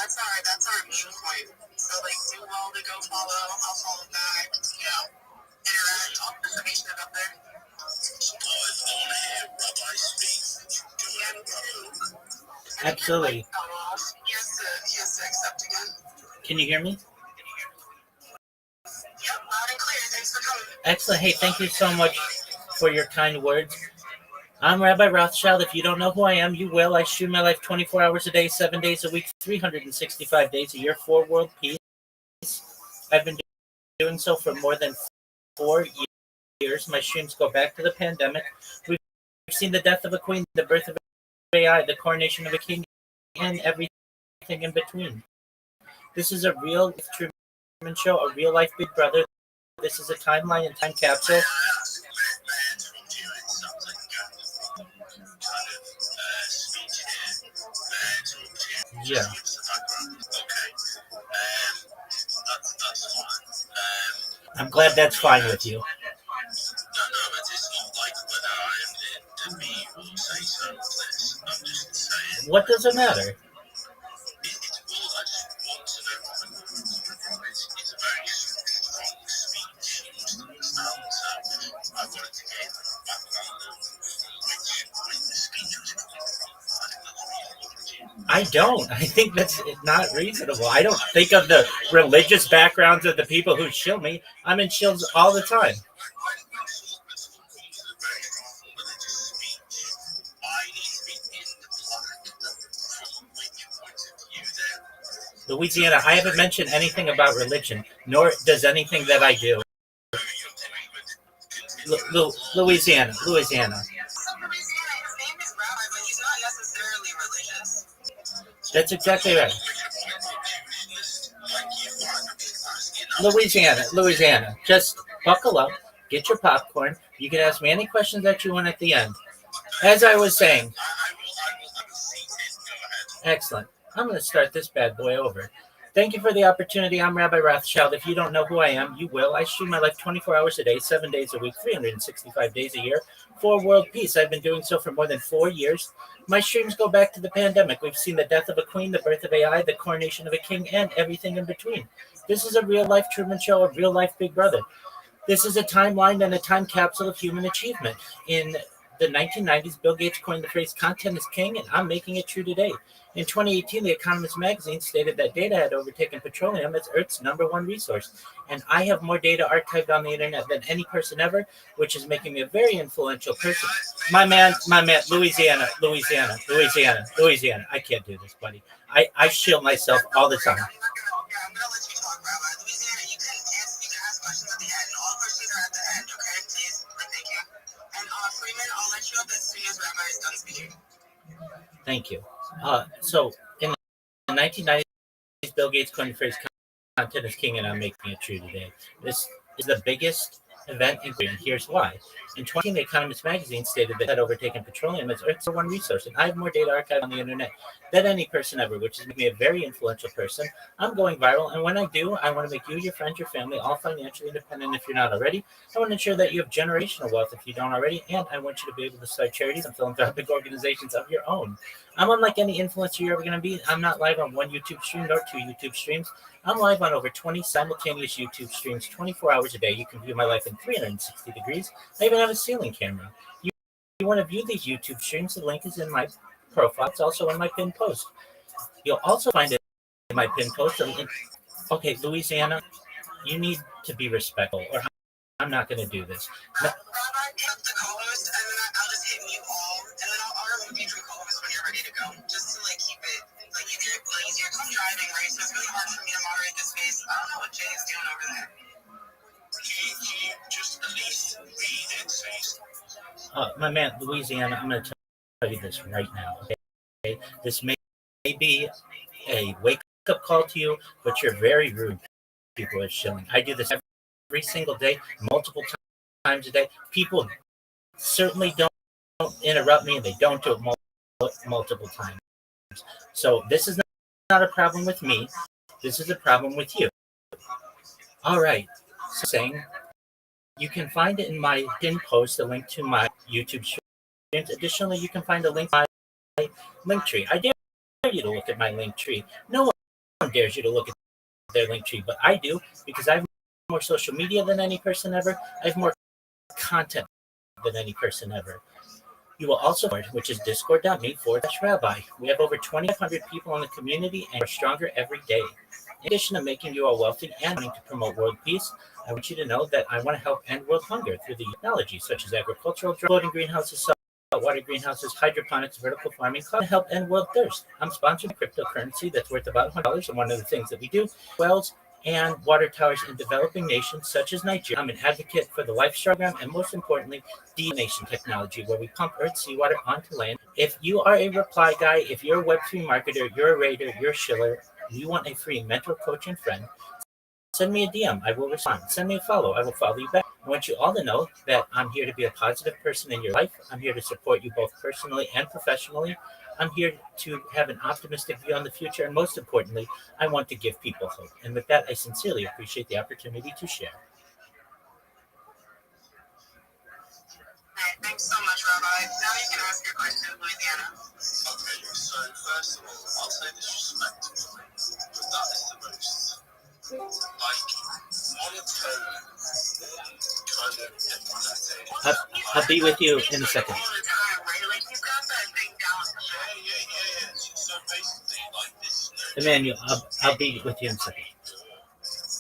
that's our main point. So like, do well to go follow. I'll follow back. Interact. All the information is up there. I want to hear Rabbi speak. Yeah, me too. Absolutely. He has to accept again. Can you hear me? Yep, loud and clear. Thanks for coming. Excellent. Hey, thank you so much for your kind words. I'm Rabbi Rothschild. If you don't know who I am, you will. I stream my life 24 hours a day, 7 days a week, 365 days a year for world peace. I've been doing so for more than 4 years. My streams go back to the pandemic. We've seen the death of a queen, the birth of AI, the coronation of a king, and everything in between. This is a real Truman Show, a real life Big Brother. This is a timeline and time capsule. Yeah. I'm glad that's fine with you. No, but it's not like whether I am the me will say so. I'm just saying. What does it matter? Well, I just want to know it's a very strong speech. You must understand. So I wanted to get background of which the speech was coming from. I think that's really important. I don't. I think that's not reasonable. I don't think of the religious backgrounds of the people who shill me. I'm in shills all the time. Louisiana, I haven't mentioned anything about religion, nor does anything that I do. Louisiana. So for Louisiana, his name is Rabbi, but he's not necessarily religious. That's exactly right. Louisiana, just buckle up, get your popcorn. You can ask me any questions that you want at the end. As I was saying, excellent. I'm going to start this bad boy over. Thank you for the opportunity. I'm Rabbi Rothschild. If you don't know who I am, you will. I stream my life 24 hours a day, 7 days a week, 365 days a year for world peace. I've been doing so for more than 4 years. My streams go back to the pandemic. We've seen the death of a queen, the birth of AI, the coronation of a king, and everything in between. This is a real-life Truman Show, a real-life Big Brother. This is a timeline and a time capsule of human achievement. In the 1990s, Bill Gates coined the phrase "content is king," and I'm making it true today. In 2018, The Economist magazine stated that data had overtaken petroleum as Earth's #1 resource. And I have more data archived on the internet than any person ever, which is making me a very influential person. My man, Louisiana. I can't do this, buddy. I shield myself all the time. I'm gonna let you talk, Rabbi. Louisiana, you can ask questions at the end. All questions are at the end, okay? Please, thank you. And Freeman, I'll let you up as soon as Rabbi is done speaking. Thank you. So in the 1990s, Bill Gates coined the phrase "content is king," and I'm making it true today. This is the biggest event in green. Here's why. In 2020, The Economist magazine stated that it had overtaken petroleum as Earth's #1 resource, and I have more data archived on the internet than any person ever, which is making me a very influential person. I'm going viral, and when I do, I want to make you, your friends, your family, all financially independent if you're not already. I want to ensure that you have generational wealth if you don't already, and I want you to be able to start charities and philanthropic organizations of your own. I'm unlike any influencer you're ever going to be. I'm not live on one YouTube stream nor 2 YouTube streams. I'm live on over 20 simultaneous YouTube streams 24 hours a day. You can view my life in 360 degrees. I even have a ceiling camera. You want to view these YouTube streams, the link is in my profile. It's also in my pinned post. You'll also find it in my pinned post. Okay, Louisiana, you need to be respectful, or I'm not going to do this. Rabbi, pick up the co-host, and then I'll just hit mute all, and then I'll remove you from co-host when you're ready to go, just to keep it easier. I'm driving, right? So it's really hard for me to moderate this space. I don't know what Jay is doing over there. He just at least read it, say. My man, Louisiana, I'm going to tell you this right now. Okay? This may be a wake-up call to you, but you're very rude. People are shilling. I do this every single day, multiple times a day. People certainly don't interrupt me, and they don't do it multiple times. So this is not a problem with me. This is a problem with you. All right. So saying, you can find it in my pinned post, a link to my YouTube streams. Additionally, you can find a link to my link tree. I dare you to look at my link tree. No dares you to look at their link tree, but I do because I have more social media than any person ever. I have more content than any person ever. You will also find, which is discord.me/rabbi. We have over 2,500 people in the community and we're stronger every day. In addition to making you all wealthy and wanting to promote world peace, I want you to know that I want to help end world hunger through the technology such as agricultural floating greenhouses, saltwater greenhouses, hydroponics, vertical farming, to help end world thirst. I'm sponsored by cryptocurrency that's worth about $100, and one of the things that we do, wells and water towers in developing nations such as Nigeria. I'm an advocate for the Life program and most importantly, desalination technology, where we pump earth seawater onto land. If you are a reply guy, if you're a Web3 marketer, you're a raider, you're a shiller, you want a free mentor, coach, and friend, send me a DM. I will respond. Send me a follow. I will follow you back. I want you all to know that I'm here to be a positive person in your life. I'm here to support you both personally and professionally. I'm here to have an optimistic view on the future. And most importantly, I want to give people hope. And with that, I sincerely appreciate the opportunity to share. Right, thanks so much, Rabbi. Now you can ask your question, Louisiana. Okay, so first of all, I'll say disrespectful, but that is the most, like, monotone, kind of empathetic. I'll be with you in a second. All the time, right? Like, he's got that thing down. Yeah. So basically, like, this is no Emmanuel, I'll be with you in a second.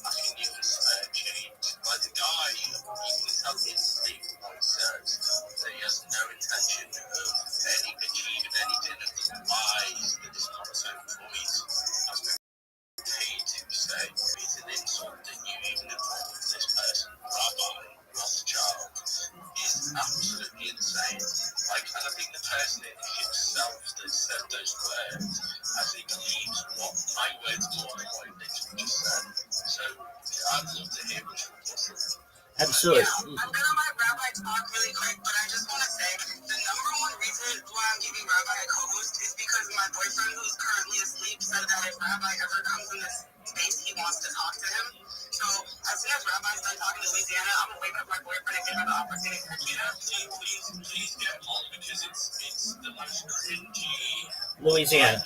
asking you for spare change. Like, the guy, you can tell his sleep from what he says, that he has no intention of achieving anything of the lies that his content employees has been paid to say. It's an insult that you even involve this person, Rabbi Rothschild, is absolutely insane. Like, and I think the person himself that said those words, as he believes what my words more than what he literally just said. So I'd love to hear what your thoughts are. Absolutely. Yeah, I'm gonna let Rabbi talk really quick, but I just want to say the number one reason why I'm giving Rabbi a co-host is because my boyfriend, who's currently asleep, said that if Rabbi ever comes in this space, he wants to talk to him. So as soon as Rabbi's done talking to Louisiana, I'm gonna wake up my boyfriend and give him the opportunity to do that. Please get on, because it's the most cringy. Louisiana.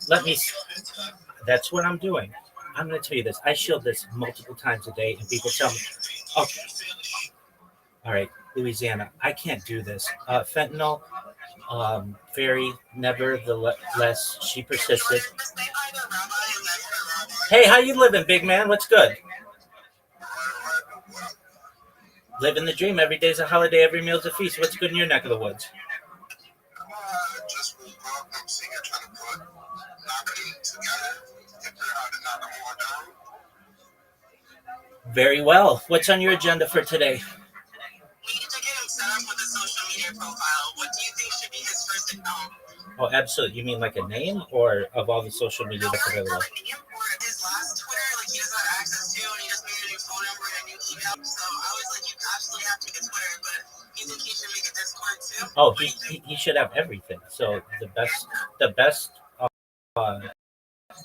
Let me. That's what I'm doing. I'm going to tell you this. I shield this multiple times a day, and people tell me, okay, all right, Louisiana, I can't do this. Fentanyl, very nevertheless, she persisted. Hey, how you living, big man? What's good? Living the dream. Every day's a holiday, every meal's a feast. What's good in your neck of the woods? Just woke up. I'm sitting here trying to put knocking together. Figure out how to knock them all down. Very well. What's on your agenda for today? We need to get him set up with a social media profile. What do you think should be his first account? Oh, absolutely. You mean like a name or of all the social media that's available? His last Twitter, like, he doesn't have access to, and he just made a new phone number and a new email. So I was like, you absolutely have to get Twitter, but you think he should make a Discord too? Oh, he should have everything. So the best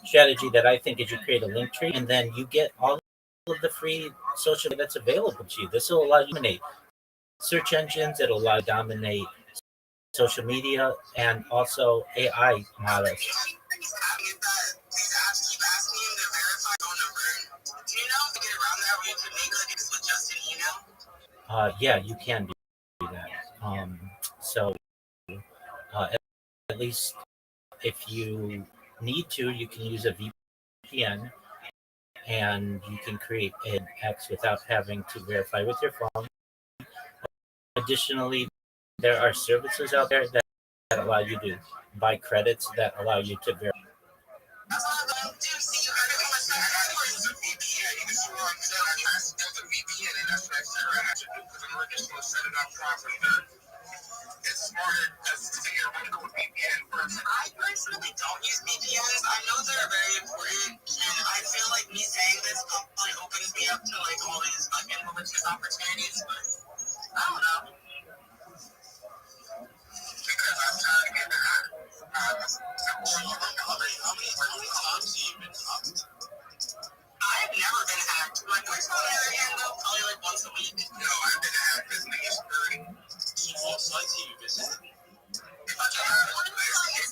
strategy that I think is you create a link tree and then you get all of the free social media that's available to you. This will allow you to dominate search engines. It'll allow you to dominate social media and also AI models. Yeah, you can do that. So at least if you need to, you can use a VPN and you can create an X without having to verify with your phone. Additionally, there are services out there that allow you to buy credits that allow you to verify. It's smarter to figure out how to go with VPN first. I personally don't use VPNs. I know they're very important, and I feel like me saying this probably opens me up to like all these fucking malicious opportunities, but I don't know. Because I'm trying to get that. How many times have you been hacked? I've never been hacked. My voice on the other hand, though, probably like once a week. No, I've been hacked as many as 30. So what sites have you visited? Okay, what is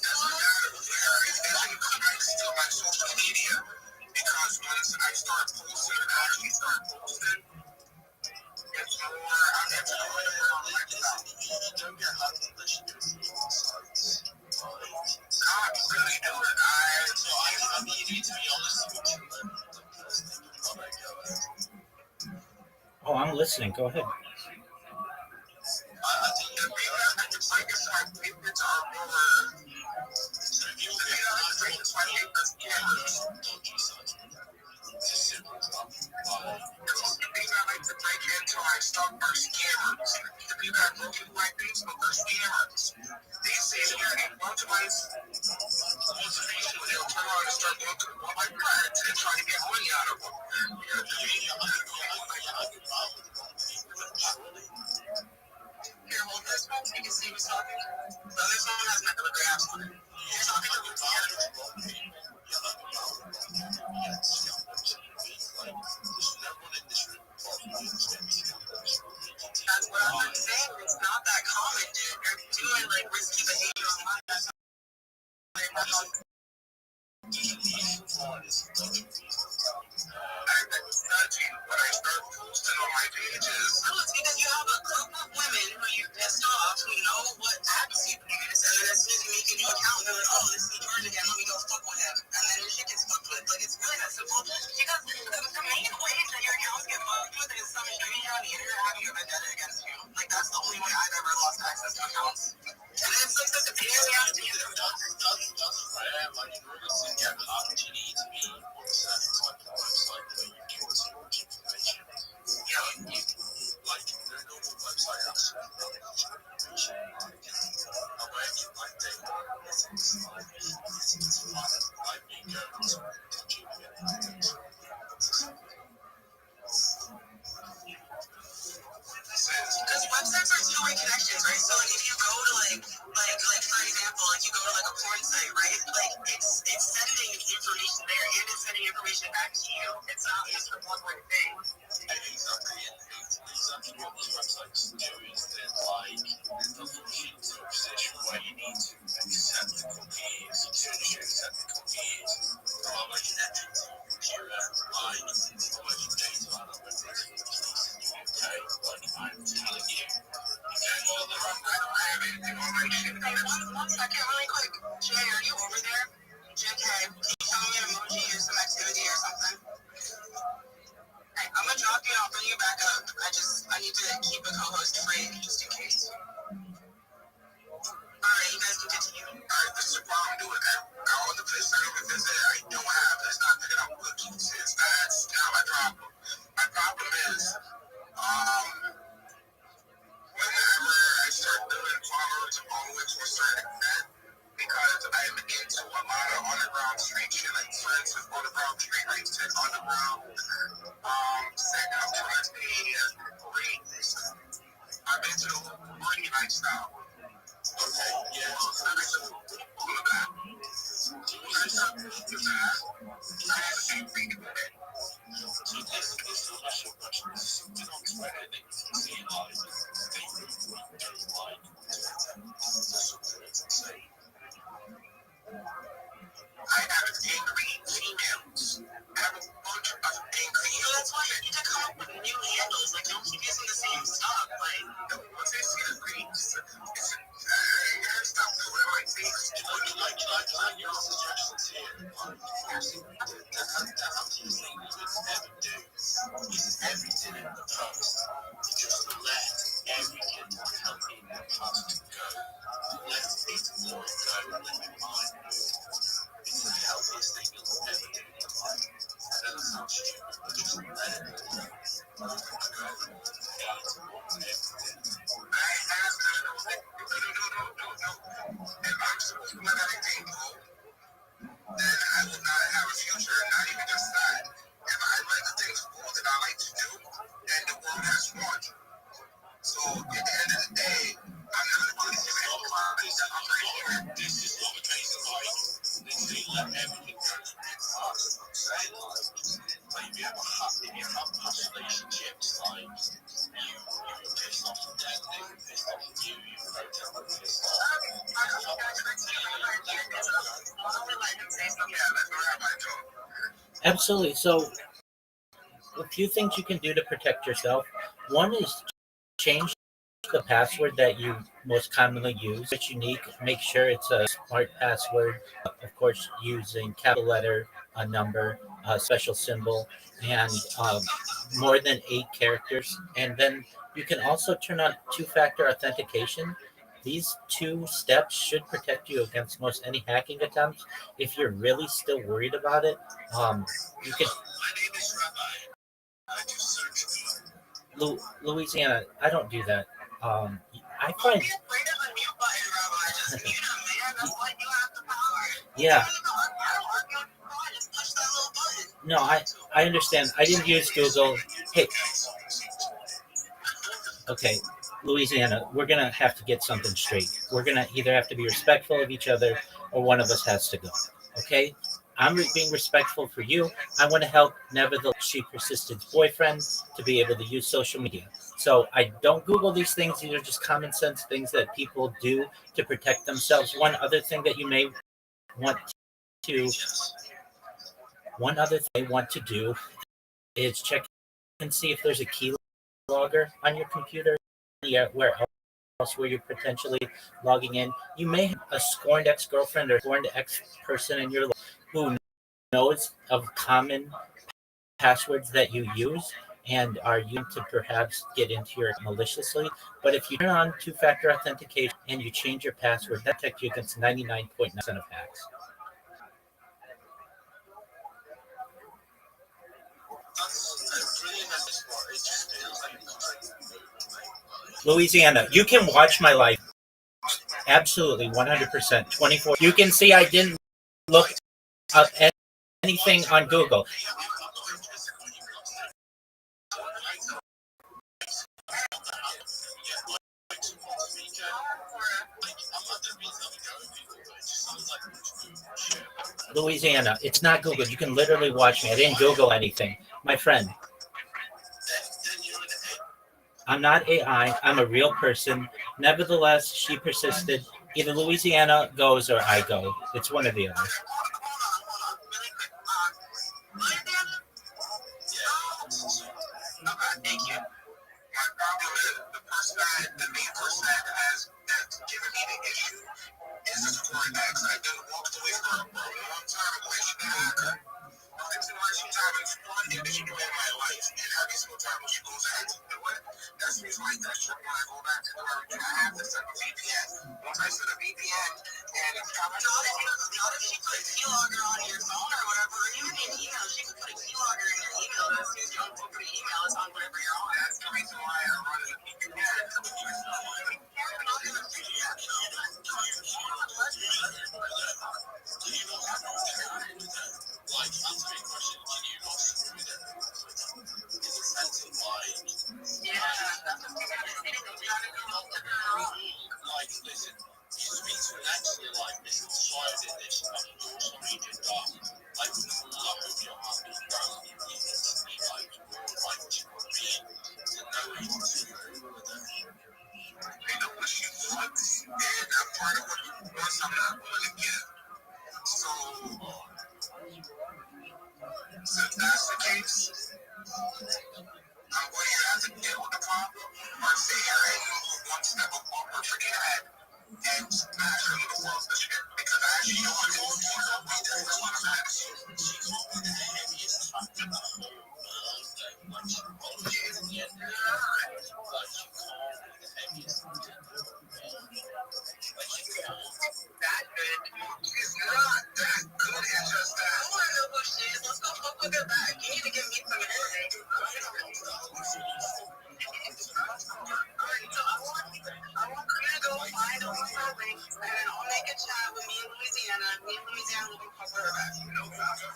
listening. Go ahead. I think the it's like it's like it's our more. So if you look at it's like it's dodgy sites. It's just simple stuff. The things I like to break into like stuff are scammers. If you got broken like Facebook are scammers. They say that you're getting bunch of motivation when they'll turn around and start going to my friends and try to get money out of them. Here, hold this one so you can see what's talking. So this one has nothing but graphs on it. You're talking to the That's what I'm saying. It's not that common, dude. They're doing like risky behavior online. That's not when I start posting on my pages. No, it's because you have a group of women who you pissed off who know what apps you use, and then as soon as you make a new account, they're like, oh, this is George again, let me go fuck with him. And then your shit gets fucked with. Like, it's really that simple. Because the main way that your accounts get fucked with is some shady on the internet having a vendetta against you. Like, that's the only way I've ever lost access to accounts. And then it's like such a pain in the ass to use them. That's fair. Like, in order to get an opportunity to be on a certain type of website where you get too much information. Yeah, like their normal website has really much information. And where you like data, it's like being going on to touching again. Because websites are two-way connections, right? So like if you go to like for example, like you go to like a porn site, right? Like it's sending information there and it's sending information back to you. It's not just a one-way thing. Exactly what these websites do is they're like they'll put you into a position where you need to accept the cookies. As soon as you accept the cookies, I'm like connected to your computer, like I'm like data analytics for the police in the UK. Like I'm telling you, all the I have anything on my shit. Hey, one second, really quick. Jay, are you over there? JK, can you tell me an emoji or some activity or something? Hey, I'm gonna drop you. I'll bring you back up. I need to keep a co-host free just in case. Alright, you guys can continue. Alright, this is a problem doing that. All the place I ever visit, I don't have. It's not picking up cookies. That's not my problem. My problem is, whenever I start doing followers only to a certain extent, because I'm into a lot of underground street shit, like for instance, underground street race and underground setting up transmedia rings. I'm into the whole money lifestyle. Okay, yeah. So I took all of that. When I started to that, I had to be thinking about it. So this is a special question. This is something on Twitter that you can see in live. They really don't like to say. I have angry females. I have a bunch of angry. You know, that's why you need to come up with new handles. Like, don't keep using the same stuff. Like, once I see the greens, it's stop doing my things. Like, your suggestions here. The healthiest thing you would ever do is everything in the post. Just let everything healthy in the post go. Let it all go. Let your mind move. It's the healthiest thing you'll ever do in your life. I know that sounds stupid, but just let it all go. I go hate on everything. I have no. If I'm supposed to let everything go, then I will not have a future, not even just that. If I let the things go that I like to do, then the world has won. So at the end of the day, I'm not going to give anybody that I'm right here. This is not the case of life. Literally let everything go to the past. I'm saying like if you have past relationships, like you were pissed off at them, they were pissed off at you, you protested pissed off. Absolutely. So, a few things you can do to protect yourself. One is change the password that you most commonly use. It's unique. Make sure it's a smart password. Of course, using capital letter, a number, special symbol, and more than 8 characters. And then you can also turn on two-factor authentication. These two steps should protect you against most any hacking attempts. If you're really still worried about it, you can. My name is Rabbi. I do surgery. Louisiana, I don't do that. I Don't find, be afraid of the mute button, Rabbi. Just mute him, man. That's what you have the power. yeah, Turn the volume up, you have the power. Just push that little button. no, I understand. I didn't use Google. Hey, okay, Louisiana, we're gonna have to get something straight. We're gonna either have to be respectful of each other, or one of us has to go. Okay, being respectful for you. I want to help. Nevertheless, she persisted's boyfriend to be able to use social media. So I don't Google these things. These are just common sense things that people do to protect themselves. Want to one other thing I want to do is check and see if there's a keylogger on your computer. Yeah, where else where you're potentially logging in. You may have a scorned ex-girlfriend or scorned ex-person in your life who knows of common passwords that you use and are used to perhaps get into your maliciously. But if you turn on two-factor authentication and you change your password, that protects you against 99.9% of hacks. That's brilliant at this part. It just feels like Louisiana, you can watch my life. Absolutely, 100%, 24. You can see I didn't look up anything on Google. Louisiana, it's not Google. You can literally watch me. I didn't Google anything. My friend, I'm not AI. I'm a real person. Nevertheless, she persisted. Either Louisiana goes or I go. It's one or the other. Hold on. Really quick. Louisiana? Okay, thank you. The person the main person that's giving me the issue is this recording ex. I've been walked away from her for a long time ago. She's been a hacker. The reason why she's having fun is that she do it in my life. And every single time when she goes ahead to do it, that's the reason why that trip when I go back to her, I have to set a VPN. Once I set a VPN, and it's not if she put a keylogger on your phone or whatever, or even in email, she could put a keylogger in your email. As soon as you open the email, it's on whatever you're on. That's the reason why I run a VPN. Since that's the case, I'm going to have to deal with the problem or say, hey, one step above her freaking head and smash her little world shit. Because I actually know I'm going to help me. That's what I'm asking. That good. She's not that good. It's just that. I want to know who she is. Let's go fuck with her back. You need to give me some information. I want you to go find a link, and then I'll make a chat with me in Louisiana. Me in Louisiana will fuck with her back. No problem.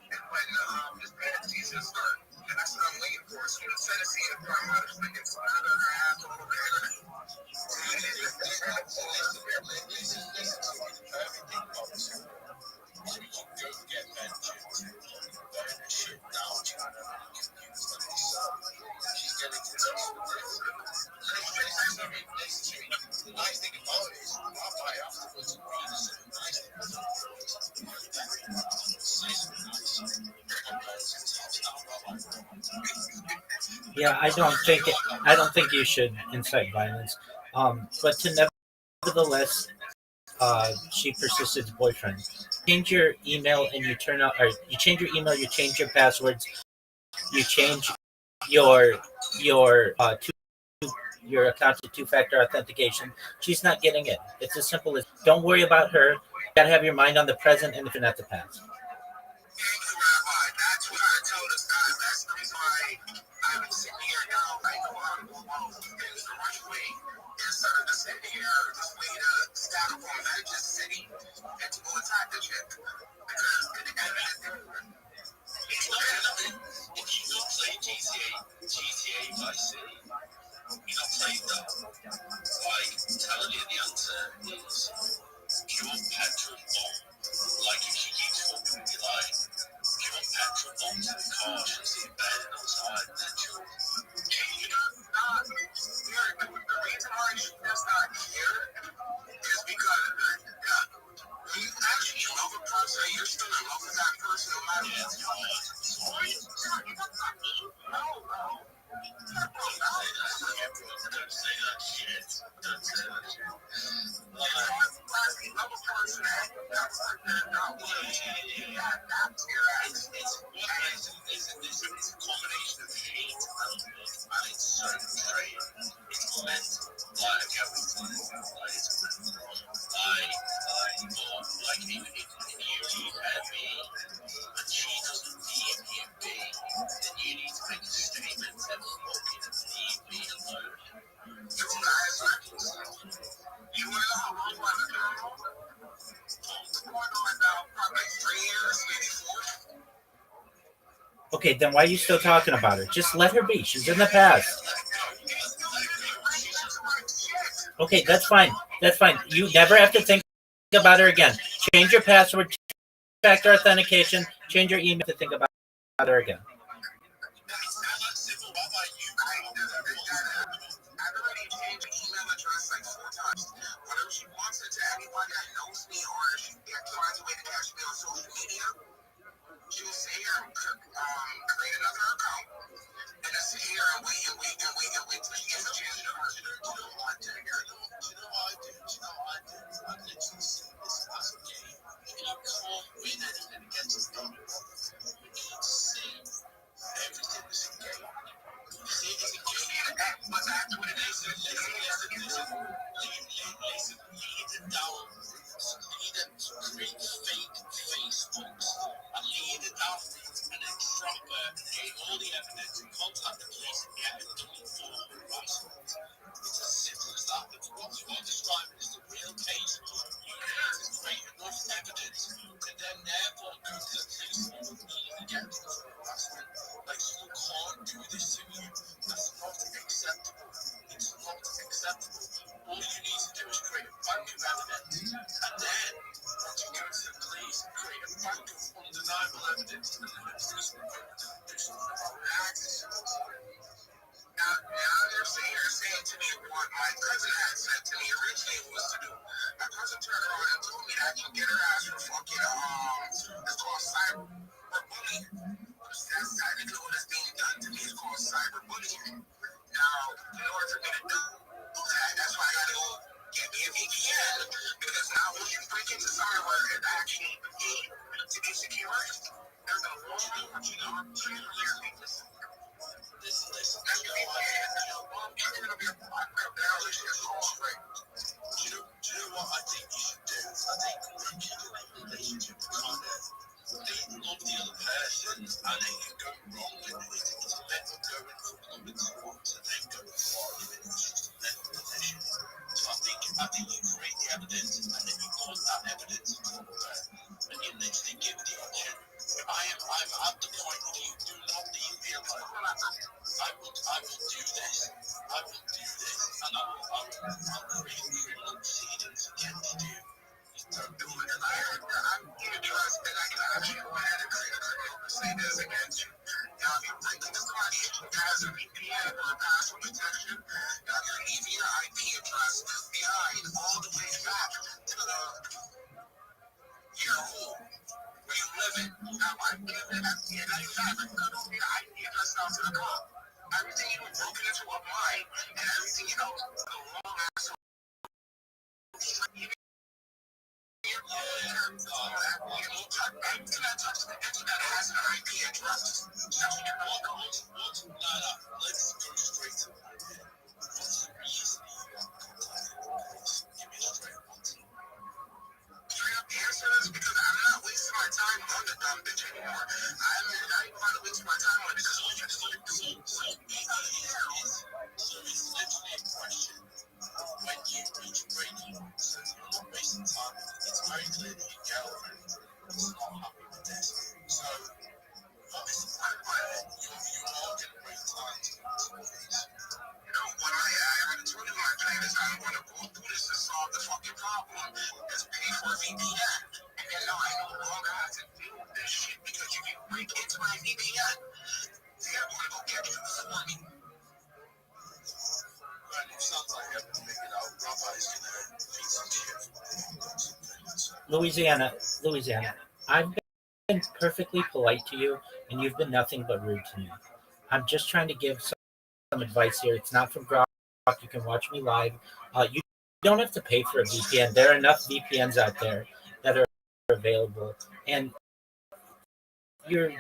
And when this bad season starts, and that's what I'm waiting for. So instead of seeing a part of this thing, it's not a half a little bit. Yeah, I don't think you should incite violence. But to nevertheless, she persisted boyfriend. change your email and you turn out, or you change your email, you change your passwords, you change your your account to two-factor authentication. She's not getting it. It's as simple as don't worry about her. You gotta have your mind on the present and not the past. Thank you, Rabbi. That's what I told us guys. That's the reason why I've been sitting here now. I know how to move on things the right way. Instead of just sitting here, just waiting to stack up on that, just sitting and to go attack the chick. Because at the end of the day, it's not enough. If you don't play GTA Vice City, you don't play that. Like, telling you the answer is pure petrol bomb. Like, if you keep talking with your life, pure petrol bomb to the car, she'll see it burning outside, and then she'll. You know, the reason why she does not care is because when you actually love a person, you're still in love with that person no matter what. Don't say that shit. Don't say that shit. Love a person, that's not what it's a combination of hate and love, and it's so betraying. It's mental. Like, I get what you're talking about. Like, it's mental. Like, if you had me, and she doesn't need me and me, then you need to make a statement and leave me alone. You guys like yourself. You want to know how long I've been on? Going on now, probably 3 years, maybe 4. Okay, then why are you still talking about her? Just let her be. She's in the past. Okay, that's fine. That's fine. You never have to think about her again. Change your password, two-factor authentication, change your email to think about her again. I've already changed the email address like 4 times. Whenever she wants it to anyone that knows me or she finds a way to catch me on social media, she'll sit here and create another account and just sit here and wait till she gets a chance to do it. You know what I do? I literally see this as a game. If you can't win anything against us, you need to see everything as a game. See it as a game. But that's what it is. Listen, lead it down roots. Lead it to create fake Facebooks. And lead it down roots and then drop all the evidence and contact the police and get it done for harassment. It's as simple as that. That's what you're describing is the real case. You need to create enough evidence to then therefore go to the police and legally get them for harassment. Like, someone can't do this to you. That's not acceptable. It's not acceptable. All you need to do is create a bank of evidence. And then, once you go to the police, create a bank of undeniable evidence. And then the police will go and do something about it. Now they're saying to me what my cousin had said to me originally was to do. My cousin turned around and told me that I can get her ass for fucking, it's called cyberbullying. That's technically what is being done to me. It's called cyberbullying. Now, in order for me to do that, that's why I gotta go get me a VPN, because now when you break into cyber, it's actually paid to be secure. There's a whole lot, you know, listen, that's gonna be like, it's gonna be a balance here, straight. Do you know what I think you should do? I think when you do a relationship with partner, they love the other person and then you go wrong with it. It's a mental going from number 2 to then going far in it. It's just a mental position. So I think you create the evidence and then you put that evidence in front of her and you literally give the option. I'm at the point where you do not leave me alone. I will do this. I will do this. And I'll create criminal proceedings against you. Don't do it. I'm here trust that I can actually go ahead and create a criminal proceedings against you. Now, if you break into somebody who has a VPN or a password protection, now you're leaving your IP address behind all the way back to your home where you live in. Now, I'm giving that. Yeah, now you have it. I don't need an IP address now to the cop. Everything you broken into a mine and everything else the wrong ass. address. Let's go straight to the point. What's the reason you want to contact? Give me a straight answer. Straight up answer is because I'm not wasting my time on the dumb bitch anymore. I'm not even going to waste my time on it because all you do is so it's literally a question. When you reach breaking, so you're not wasting time. It's very clear that your girlfriend is not happy with this. So what is the point where you all didn't waste time to this? You know, what I already told you my plan is I'm going to go through this to solve the fucking problem. Just pay for a VPN. And then now I no longer have to deal with this shit because you can break into my VPN. They're going to go get you for me. Right, it sounds like I haven't figured out. Rabbi's going to feed some shit. Louisiana, I've been perfectly polite to you, and you've been nothing but rude to me. I'm just trying to give some advice here. It's not from Grok. You can watch me live. You don't have to pay for a VPN. There are enough VPNs out there that are available, and you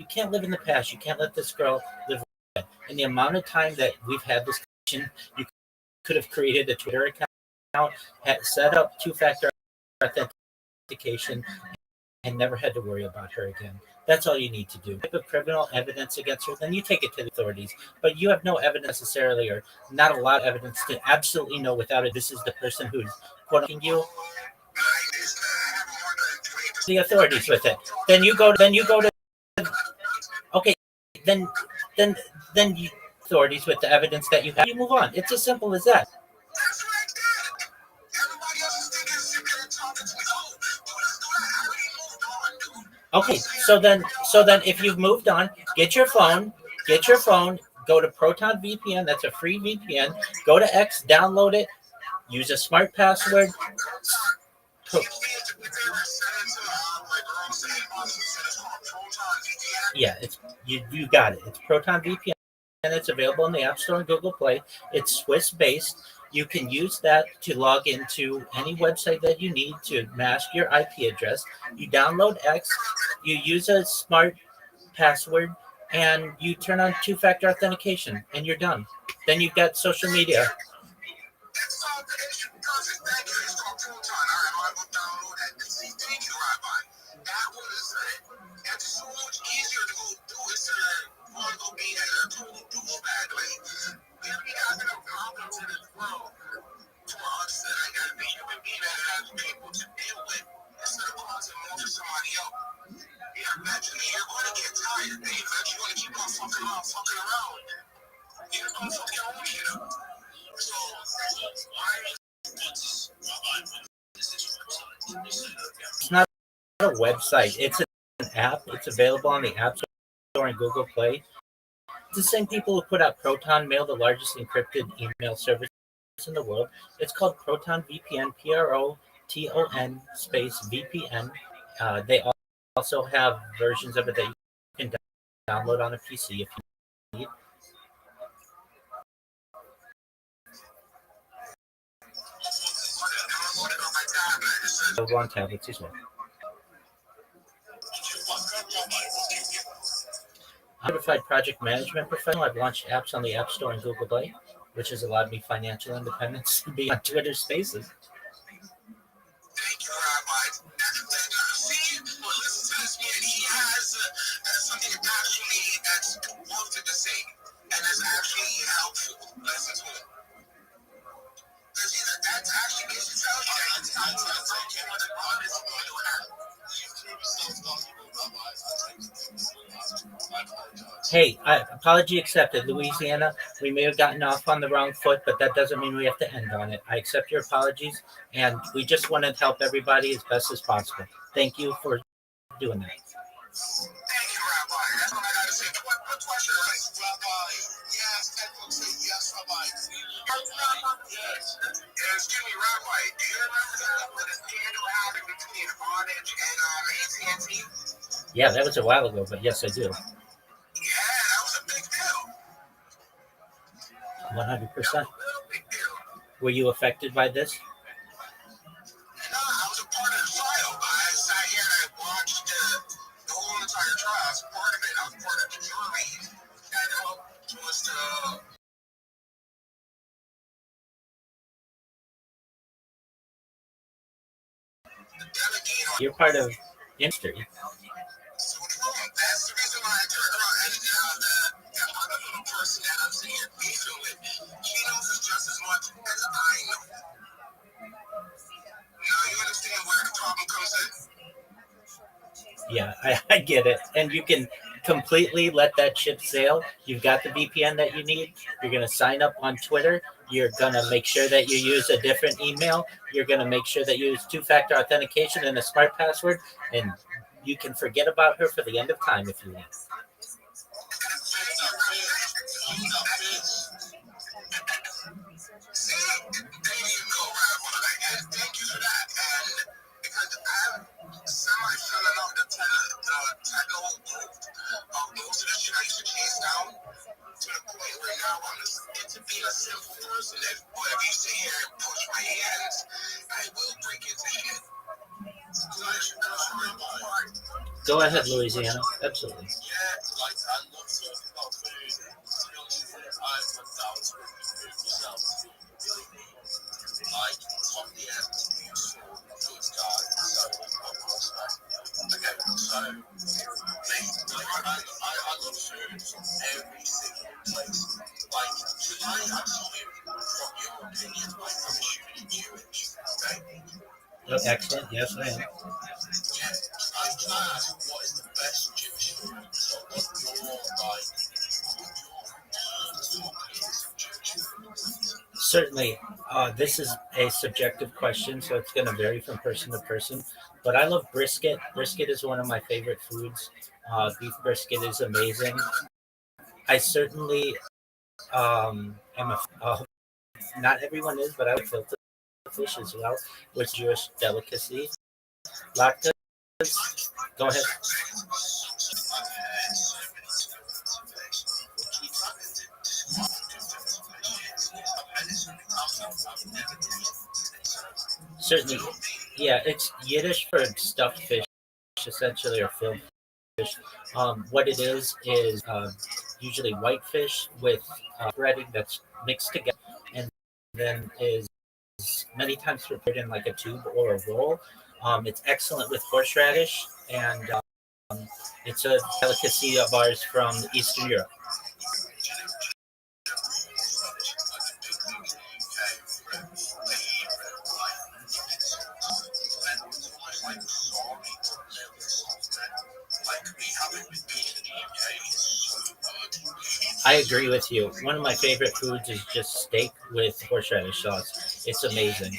can't live in the past. You can't let this girl live. In the amount of time that we've had this conversation, you could have created a Twitter account, set up two-factor authentication, and never had to worry about her again. That's all you need to do. If you have criminal evidence against her, then you take it to the authorities. But you have no evidence necessarily, or not a lot of evidence to absolutely know without it. This is the person who's quoting you. The authorities with it. Then you go to. Okay, then you authorities with the evidence that you have. You move on. It's as simple as that. That's what I did. Everybody else is thinking sitting there talking to me. Oh, do this, do that. I already moved on, dude. Okay, so then if you've moved on, get your phone, go to Proton VPN, that's a free VPN, go to X, download it, use a smart password. Yeah, it's you got it. It's Proton VPN, and it's available in the App Store and Google Play. It's Swiss based. You can use that to log into any website that you need to mask your IP address. You download X, you use a smart password, and you turn on two-factor authentication, and you're done. Then you've got social media. That's all the issue. Perfect. Thank you. It's called Proton. All right, I'm going to download that. Thank you, Rabbi. That was it's so much easier to go do it than to go be a total douchebag. Like, we already have enough problems in this world for us that I got to be human being that has people to deal with instead of causing more for somebody else. Yeah, eventually you're going to get tired. And eventually you're going to keep on fucking around. You're going to fuck your own shit up. So, why is It's not a website. It's an app. It's available on the App Store and Google Play. It's the same people who put out Proton Mail, the largest encrypted email service in the world. It's called Proton VPN, Proton space VPN. They also have versions of it that you can download on a PC if you need. On tablets as well. I'm a certified project management professional. I've launched apps on the App Store and Google Play, which has allowed me financial independence to be on Twitter Spaces. Thank you, Rabbi. See, listen to this man. He has something that's worth to say, and that's actually helpful. Listen to it. That's actually makes you tell you that it's time to take what the God is doing that. Hey, apology accepted, Louisiana. We may have gotten off on the wrong foot, but that doesn't mean we have to end on it. I accept your apologies, and we just want to help everybody as best as possible. Thank you for doing that. Thank you, Rabbi. That's what I got to say. What question, right? Rabbi, yes, everyone say yes, Rabbi. Yes. Excuse me, Rabbi. Do you remember the scandal happened between Orange and AT&T? Yeah, that was a while ago, but yes, I do. Yeah, that was a big deal. 100%. Were you affected by this? No, I was a part of the trial. I sat here and I watched the whole entire trial. I was part of the delegate on You're part of industry. so wrong. That's the reason why I turned around and that other little person that I'm sitting here beefing with, he knows it's just as much as I know. Now you understand where the problem comes in? Yeah, I get it. And you can completely let that ship sail. You've got the VPN that you need. You're going to sign up on Twitter. You're going to make sure that you use a different email. You're going to make sure that you use two-factor authentication and a smart password. And you can forget about her for the end of time if you want. See, there you go, Rabbi. And thank you for that. And because I'm semi-filling up the techno group of most of the shit I used to chase down to the point where now I'm just into being a simple person that whatever you sit here and push my hands, I will break into shit. So I should go Rabbi. Go ahead, Louisiana. Absolutely. Yeah, like I love talking about food. To be honest with you, I've went down to food myself. Like, top the end, useful, good guy, so on prospect. Okay, so, mate, like, I love food from every single place. Like, tonight I'm talking from your opinion, like, I'm assuming Jewish, okay? Oh, excellent. Yes, I am. Yeah, I can I ask what is the best Jewish food? So, what's your, like, Certainly, this is a subjective question, so it's going to vary from person to person. But I love brisket. Brisket is one of my favorite foods. Beef brisket is amazing. I certainly am a. Not everyone is, but I would filter fish as well, which is Jewish delicacy. Lactose. Go ahead. Certainly, yeah. It's Yiddish for stuffed fish, essentially, or filled fish. What it is usually white fish with breading that's mixed together, and then is many times prepared in like a tube or a roll. It's excellent with horseradish, and it's a delicacy of ours from Eastern Europe. I agree with you. One of my favorite foods is just steak with horseradish sauce. It's amazing.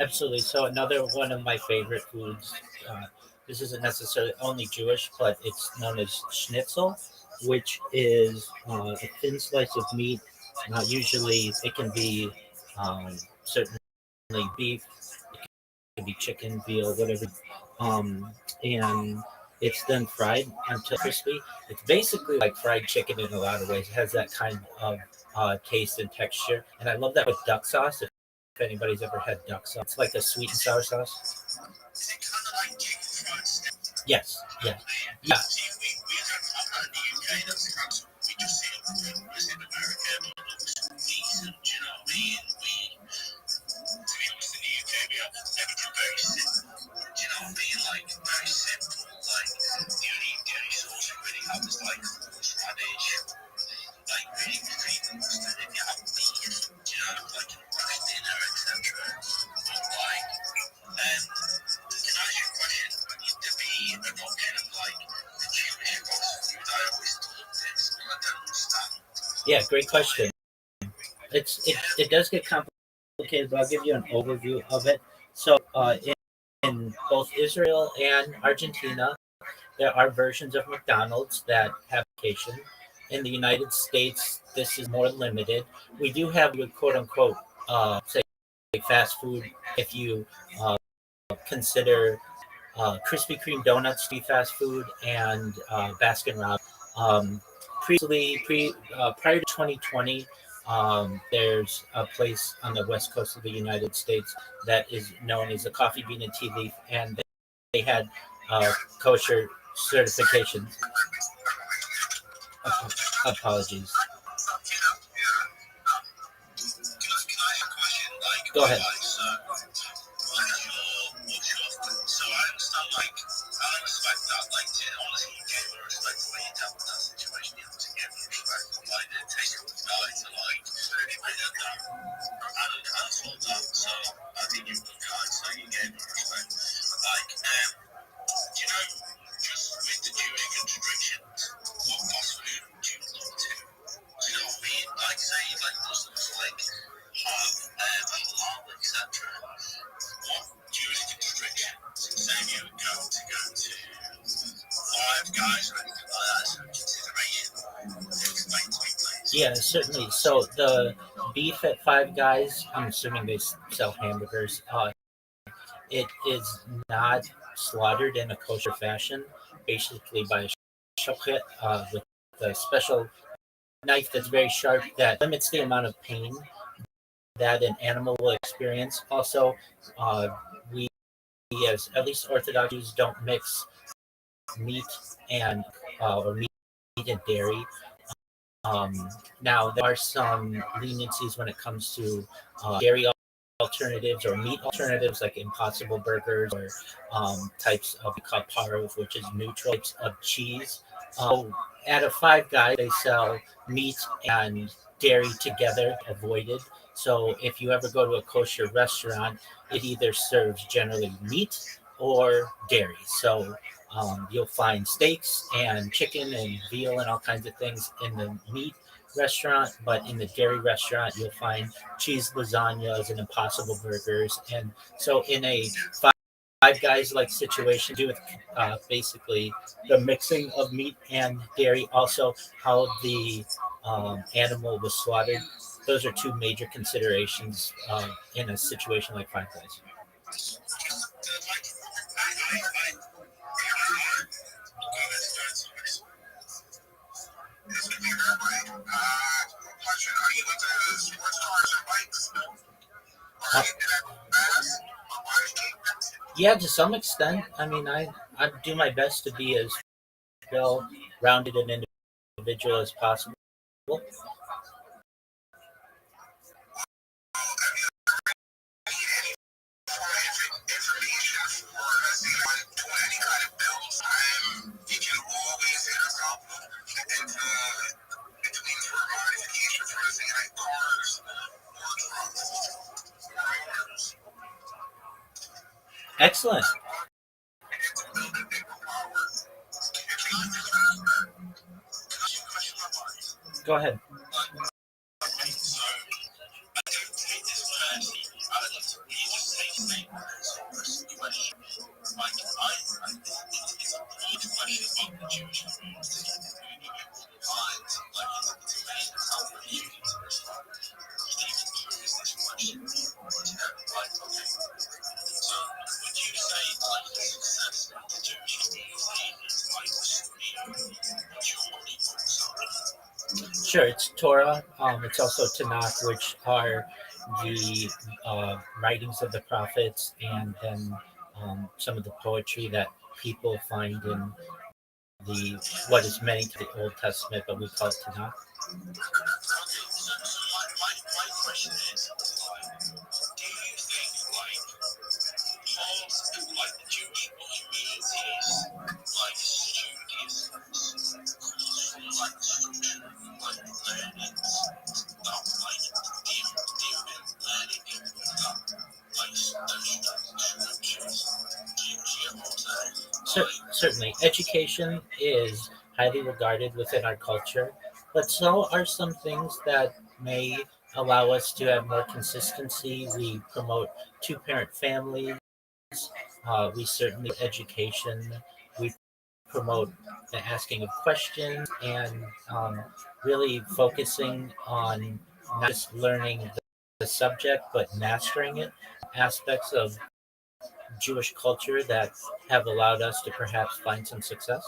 Absolutely. So another one of my favorite foods. This isn't necessarily only Jewish, but it's known as schnitzel, which is a thin slice of meat. Usually, it can be certainly beef, it can be chicken, veal, whatever. Um, and it's then fried until crispy. It's basically like fried chicken in a lot of ways. It has that kind of taste and texture, and I love that with duck sauce. If anybody's ever had duck sauce, it's like a sweet and sour sauce. Yes, yeah, yeah. Yeah, great question. It does get complicated, but I'll give you an overview of it. So, in both Israel and Argentina, there are versions of McDonald's that have application. In the United States, this is more limited. We do have your quote unquote say fast food if you consider Krispy Kreme donuts to be fast food, and Baskin Robbins. Um, prior to 2020, there's a place on the west coast of the United States that is known as the Coffee Bean and Tea Leaf, and they had kosher certification. Apologies. Can I ask a question? Like, Go ahead. so I understand, like, I respect that, like, honestly, you gave me respect the way you dealt with that situation. You have to give me respect. Like, it takes a guy to, like, I did that. And sort that. So I think you're a good guy, so you gave me respect. Like, do you know, just with the Jewish constrictions, what fast food do you look to? Do you know what I mean? Like, say, like, Muslims, like, have halal, etc. What Jewish constrictions, say you were going to go to Five Guys or anything like that, is a consideration? Explain to me, please. Yeah, certainly. So the beef at Five Guys, I'm assuming they sell hamburgers. It is not slaughtered in a kosher fashion, basically by a shochet with a special knife that's very sharp that limits the amount of pain that an animal will experience. Also, uh, we as at least Orthodox Jews don't mix meat and or meat and dairy. Now there are some leniencies when it comes to dairy alternatives or meat alternatives like Impossible Burgers or types of parov, which is neutral types of cheese. At a Five Guys, they sell meat and dairy together, avoided. So if you ever go to a kosher restaurant, it either serves generally meat or dairy. So you'll find steaks and chicken and veal and all kinds of things in the meat restaurant, but in the dairy restaurant, you'll find cheese lasagnas and impossible burgers. And so in a Five Guys like situation, do with basically the mixing of meat and dairy, also how the animal was slaughtered. Those are two major considerations in a situation like Five Guys. Uh, yeah, to some extent. I mean, I do my best to be as well rounded an individual as possible. Excellent. Go ahead. Sure, it's Torah. It's also Tanakh, which are the writings of the prophets, and then some of the poetry that people find in the what is many to the Old Testament, but we call it Tanakh. Certainly, education is highly regarded within our culture, but so are some things that may allow us to have more consistency. We promote two-parent families. We certainly education. We promote the asking of questions and really focusing on not just learning the subject but mastering it. Aspects of Jewish culture that have allowed us to perhaps find some success?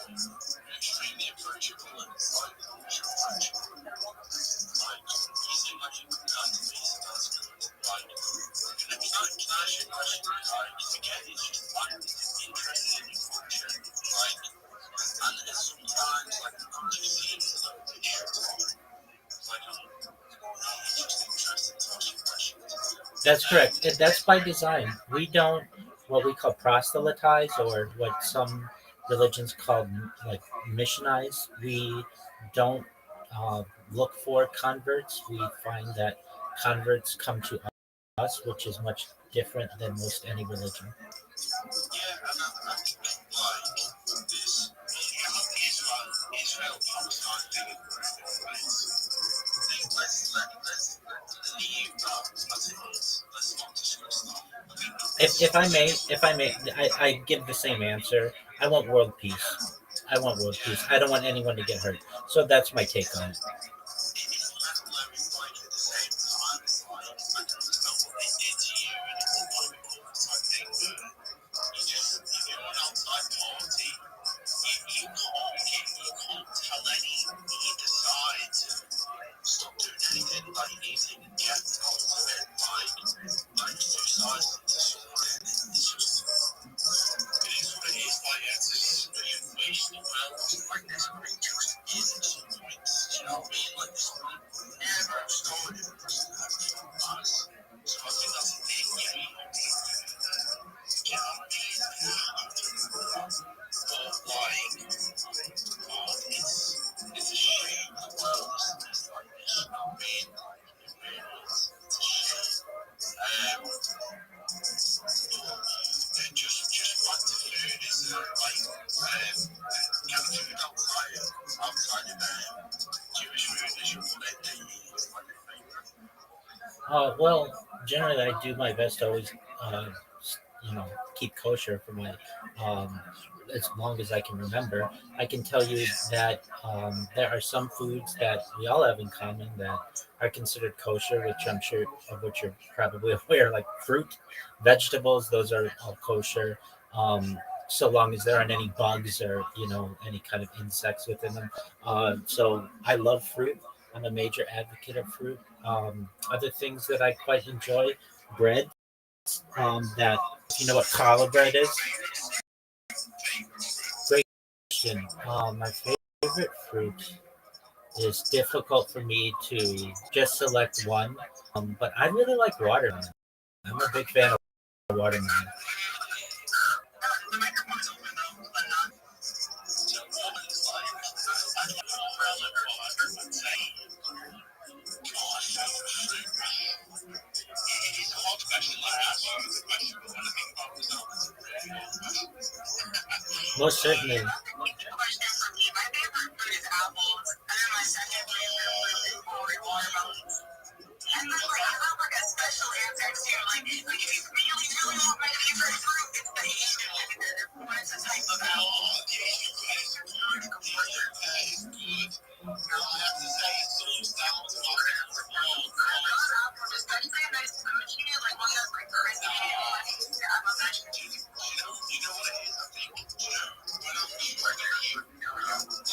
Extremely approachable and like culture approachable. Like easy magic that to me, so that's good. Like can I ask you a question? Like again, it's just the fact that it's interested in your culture. Like and sometimes like the culture seems a little bit shut off. Like it's just interesting to ask you questions. That's correct. And that's by design. We don't what we call proselytize or what some religions call like missionize. We don't uh, look for converts. We find that converts come to us, which is much different than most any religion. Yeah, and I think like this Israel Palestine thing in the think let's leave that as it is. Let's not discuss that. I think If I may, I give the same answer. I want world peace. I want world peace. I don't want anyone to get hurt. So that's my take on it. it's level is like at the same time, it's like I can understand what they did to you and it's a like a type thing, but you just if you're an outside party, you can't tell either side to stop doing anything. Like you need to get onto it. Like two sides to sword. It's just it is what it is. Like it's just the information well. Like this great just is at some points. You know what I mean? Like this never started with us as. So I think that's a thing you know. You know what I mean? But like it's a shame the world is like this. You know what I mean? Like it really is. It's a shame. And just back to food is like can food outside of Jewish food is your one that you eat like your favorite. Well, generally, I do my best to always, uh, you know, keep kosher for my, um, as long as I can remember. I can tell you that there are some foods that we all have in common that are considered kosher, which I'm sure of which you're probably aware, like fruit, vegetables. Those are all kosher. So long as there aren't any bugs or any kind of insects within them. So I love fruit. I'm a major advocate of fruit. Other things that I quite enjoy, bread. That if you know what challah bread is. Great question. My favorite fruit is difficult for me to just select one. But I really like watermelon. I'm a big fan of watermelon. It's a hard question like that. The question was when I think about myself, it's a really hard question. Most certainly. Question for me. My favorite fruit is apples, and then my second favorite fruit is probably watermelons. And then like I have like a special answer too. Like if you really, really want my favorite fruit, it's the Asian lemon. It's a type of apple. The Asian pear is good. The Asian pear is good. I have to say, it slows down to my favorite one. Especially a nice smoothie, like one that's like crispy. I love that shit. You know what it is? I think when I'm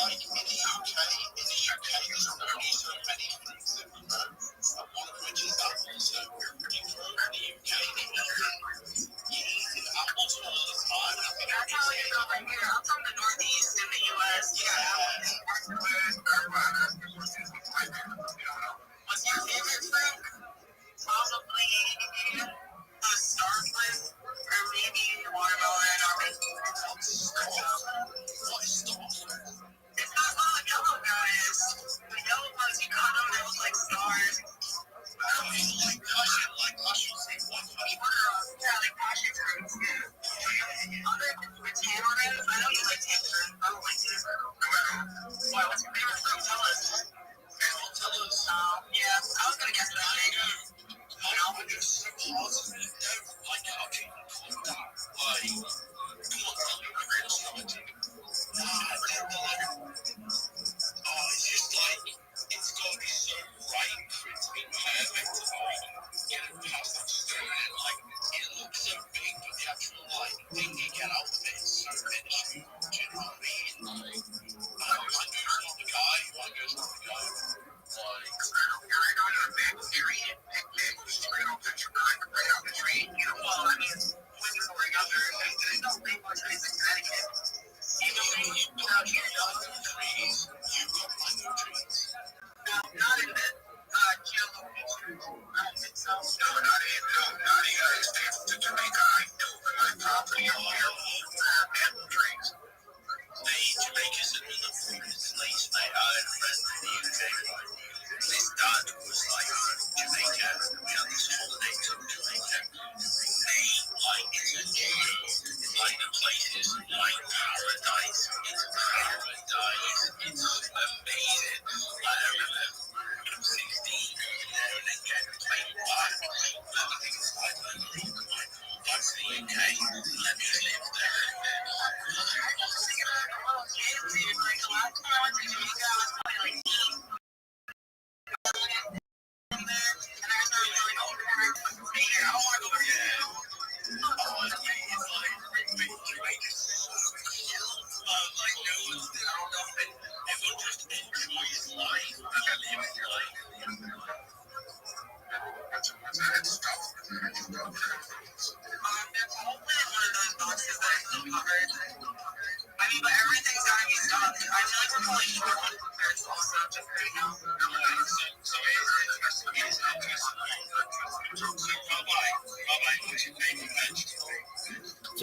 like in the UK, there's only so many fruits that we know, and one of which is apples. So in the UK, you're eating apples all the time. And I think That's how it is over here. I'm from the Northeast in the U.S. What's your favorite fruit? Probably a starfruit, or maybe watermelon, or maybe what is starfruit? it's not all the yellow guys. The yellow ones, you cut them, they look like stars. Like passion, like passion fruit, like passion. Yeah, like passion fruits. Other than my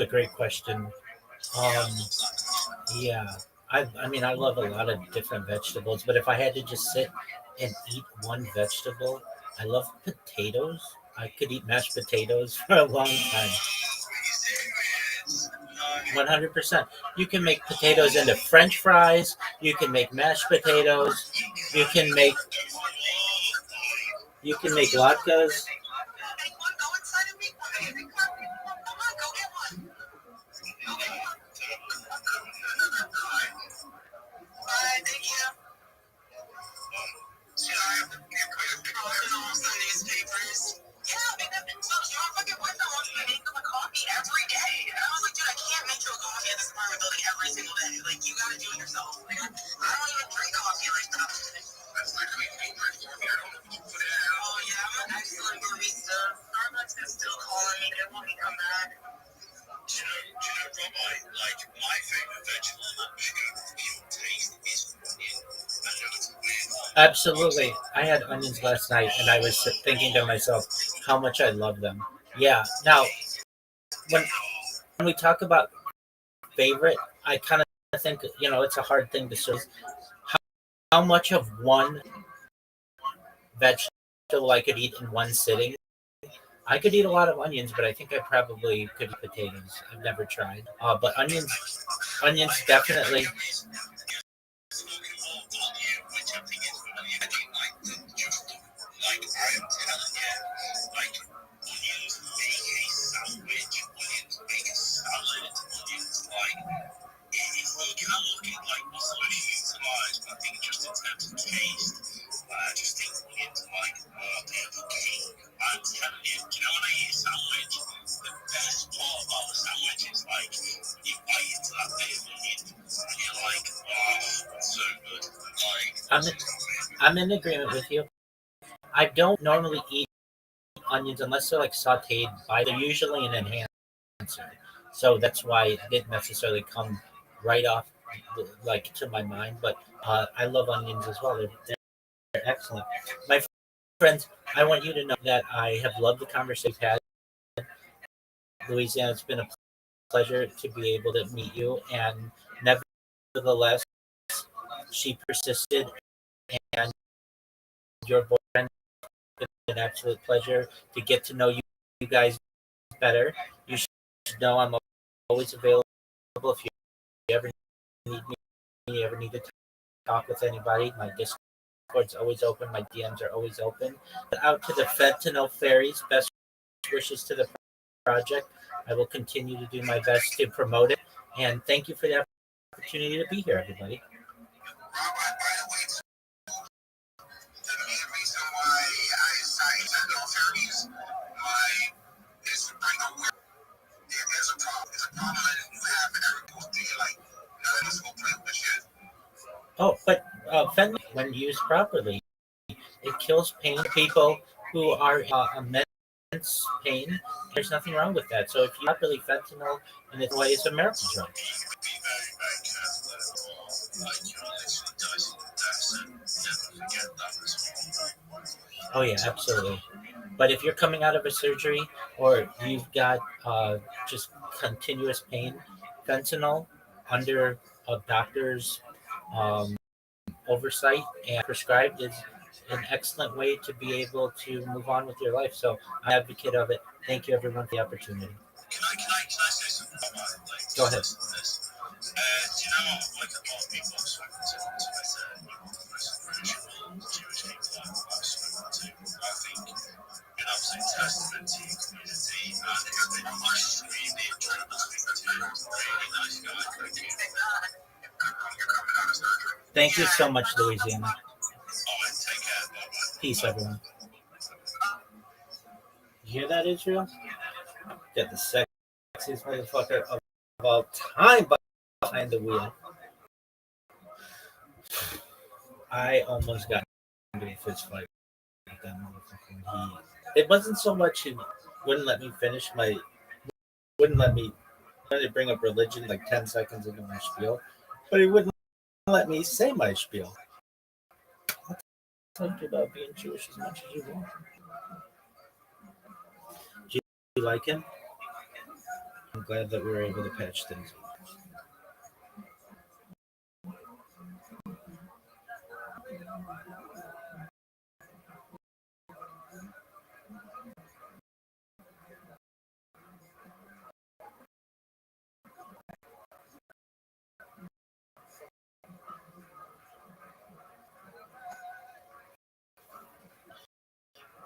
great question. Um, yeah, I mean, I love a lot of different vegetables, but if I had to just sit and eat one vegetable, I love potatoes. I could eat mashed potatoes for a long time. 100%. You can make potatoes into French fries. You can make mashed potatoes. You can make latkes. Every day. And I was like, dude, I can't make you a coffee at this apartment building every single day. Like, you gotta do it yourself. Like, I don't even drink coffee like that. That's literally me, my coffee. I don't know what you put in it. Oh, yeah, I'm an excellent barista. Starbucks is still calling me. They want me to come back. Rabbi, like my favorite vegetable that you taste is onion. I know it's weird. Absolutely. I had onions last night, and I was thinking to myself how much I love them. Yeah. Now, when we talk about favorite, I kind of think it's a hard thing to say. How much of one vegetable I could eat in one sitting? I could eat a lot of onions, but I think I probably could eat potatoes. I've never tried. But onions definitely. Like I am telling you, like onions make a sandwich, onions make a salad, onions like you can look at like what's already utilized, but I think just in terms of taste, I just think onions like they have a king. I'm telling you, do you know when I eat a sandwich, the best part about the sandwich is like you bite into that bit of onion and you're like, oh, it's so good. Like I'm in agreement with you. I don't normally eat onions unless they're like sautéed by. They're usually an enhancer, so that's why it didn't necessarily come right off like to my mind. But I love onions as well. They're excellent. My friends, I want you to know that I have loved the conversation we've had. Louisiana, it's been a pleasure to be able to meet you, and nevertheless, she persisted, and your boyfriend. It's an absolute pleasure to get to know you guys better. You should know I'm always available if you ever need me, you ever need to talk with anybody. My Discord's always open. My DMs are always open. Out to the fentanyl fairies. Best wishes to the project. I will continue to do my best to promote it. And thank you for the opportunity to be here, everybody. Oh, but fentanyl, when used properly, it kills pain. People who are immense pain. There's nothing wrong with that. So if you properly fentanyl in its way, it's a miracle drug. Oh yeah, absolutely. But if you're coming out of a surgery or you've got just continuous pain, fentanyl under a doctor's um, oversight and prescribed is an excellent way to be able to move on with your life. So I'm an advocate of it. Thank you, everyone, for the opportunity. Can I say something about it? Like, Go ahead. do you know, like a lot of people have spoken to Jewish people I've spoken to, I think an absolute testament to your community and it's been extremely incredible speaking to you. Really nice guy. Thank you. Thank you so much, Louisiana. Alright, take care. Bye-bye. Peace, everyone. You hear that, Israel? Get the sexiest motherfucker of all time behind the wheel. I almost got into a fist fight with that motherfucker. It wasn't so much he wouldn't let me finish wouldn't let me bring up religion like 10 seconds into my spiel, but he wouldn't let me say my spiel. I'll talk to you about being Jewish as much as you want. Do you like him? I'm glad that we were able to patch things up.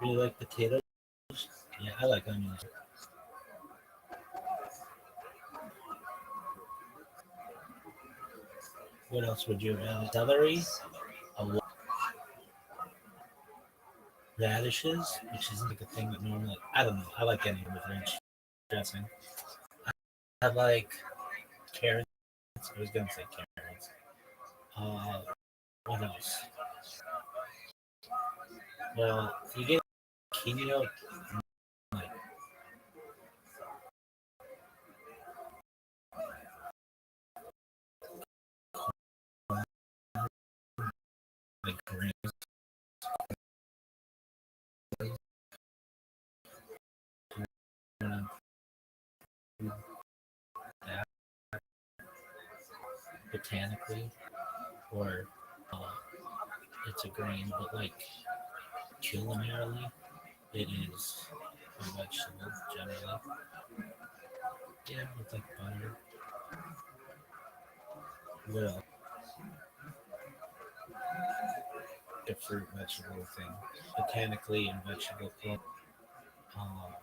Really like potatoes? Yeah, I like onions. What else would you add? Celery, a lot radishes, which isn't like a thing that normally. I don't know. I like any with ranch dressing. I like carrots. I was gonna say carrots. Uh, what else? Well, you get quinoa, like greens, that botanically, or uh, it's a grain, but like culinarily, it is a vegetable generally. Yeah, with like butter. What else? The fruit vegetable thing, botanically and vegetable form. Um,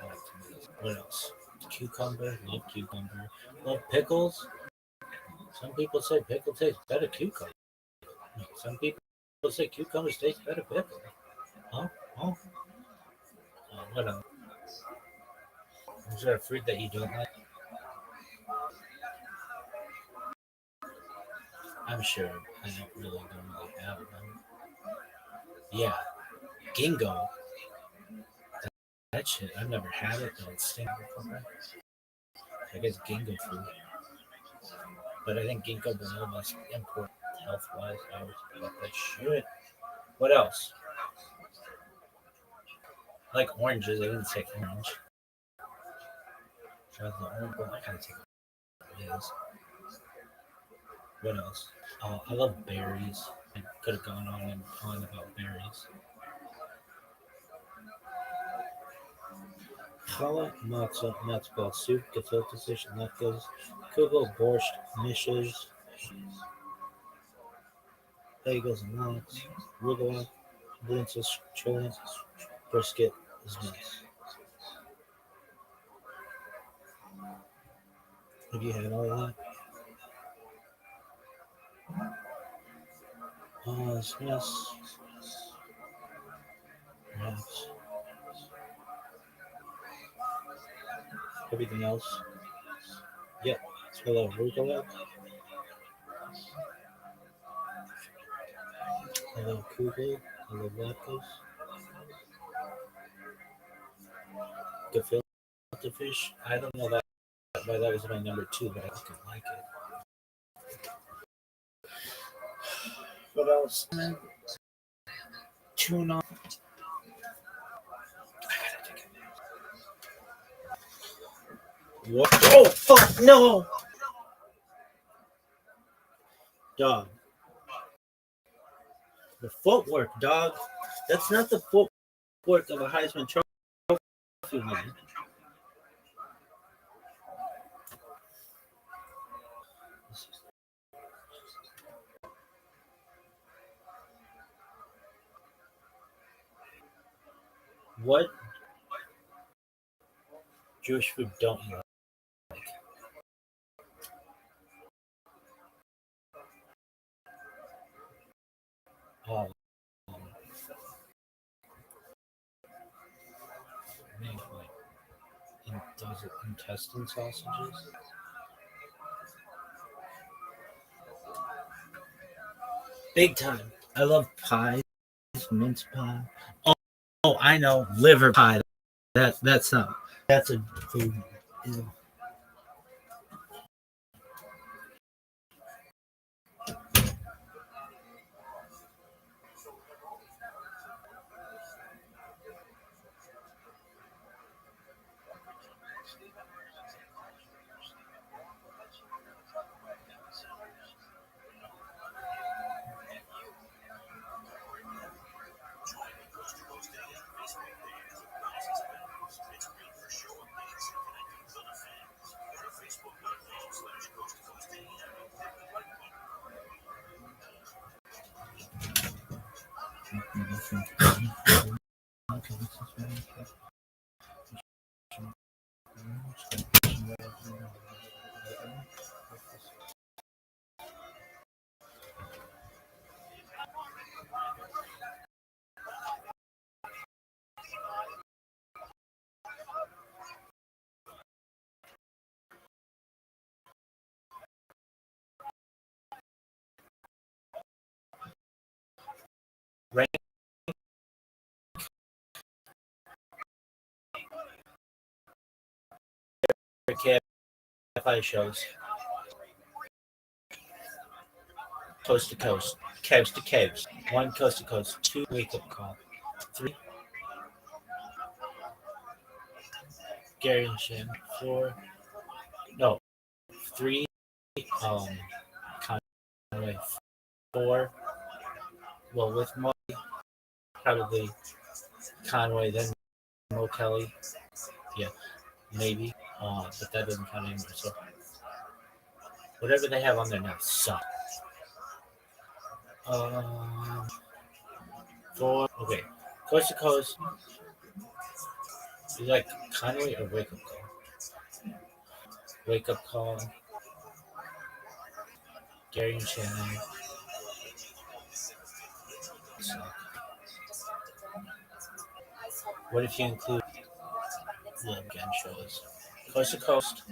I like tomatoes. What else? Cucumber. Love cucumber. Love pickles. Some people say pickle tastes better cucumber. Some people say cucumbers taste better pickle. Huh? Huh? What else? Is there a fruit that you don't like? I'm sure I don't really have them. Yeah, ginkgo. That shit. I've never had it, but it's stinks. I guess ginkgo fruit. But I think ginkgo biloba is important health wise. I always forget that shit. What else? I like oranges. I didn't say orange. Try the orange one. I gotta take it is. What else? Oh, I love berries. I could have gone on and on about berries. Challah, matzah, matzah soup, gefilte fish, latkes, kugel, borscht, mishes, bagels and lox, rugula, blintzes, cholent, brisket is nice. Have you had all that? Yes, yes. Everything else? Yep. Hello, rugula. Hello, kugel. Hello, latkes. Gefilte fish. I don't know that why that was my number two, but I fucking like it. What else? Tuna. What? Oh fuck no, dog. The footwork, dog. That's not the footwork of a Heisman Trophy winner. What Jewish food don't you like? Oh, man, like does it intestine sausages? Big time. I love pies, mince pie. Oh, oh, I know, liver pie. That's not. That's a food. Rank KFI shows. Coast to coast. Coast to coast. 1 coast to coast. 2 wake up call. 3 Gary and Shannon. 4 no 3 Conway. 4 well with Mo probably Conway then Mo Kelly. Yeah, maybe. But that doesn't count anymore. So whatever they have on there now sucks. 4 okay. Coast to coast. You like Conway or wake up call? Wake up call. Gary and Shannon. Suck. What if you include the weekend shows? Coast to coast.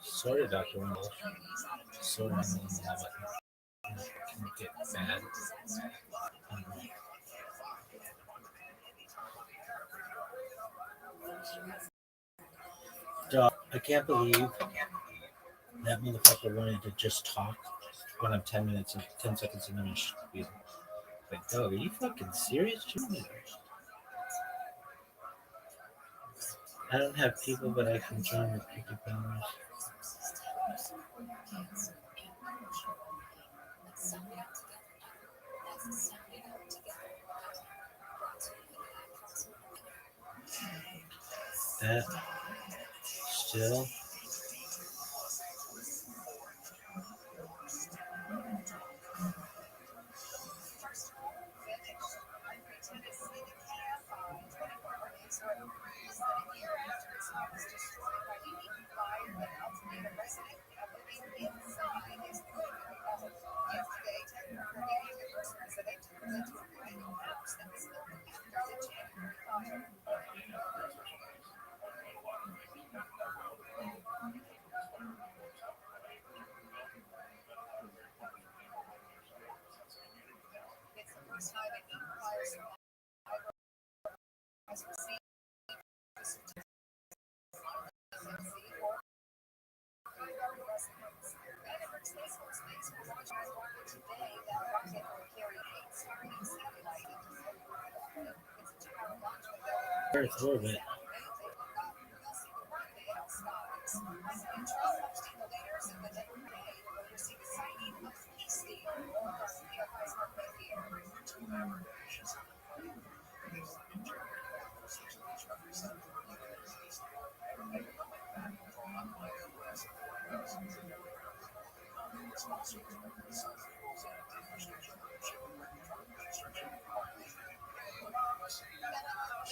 Sorry, Dr. Wendell. Sorry, I'm on the button. Can get bad. Dog, I can't believe that motherfucker wanted to just talk when I'm 10 minutes and 10 seconds in the spiel. Like, dog, are you fucking serious? I don't have people, but I can join with people powers. That still Earth orbit.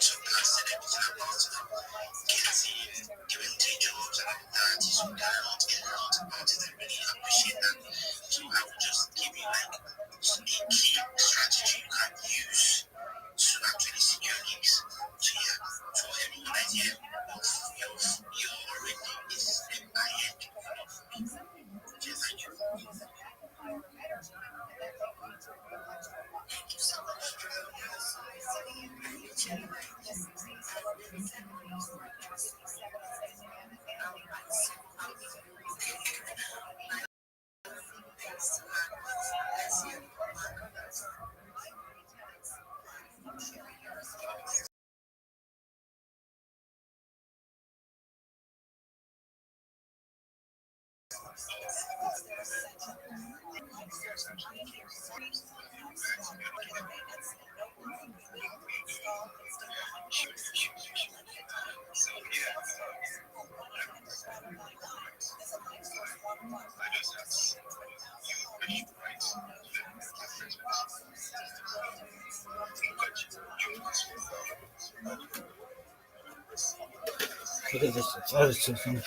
So that's it. Giving teachers and authorities who get out about it, I really appreciate that. So I will just give you like a key strategy you can use to actually secure gigs. So yeah, for everyone idea of your already is ahead. Okay, thank you. Thank you so much, Drew. Look at this. It's other system.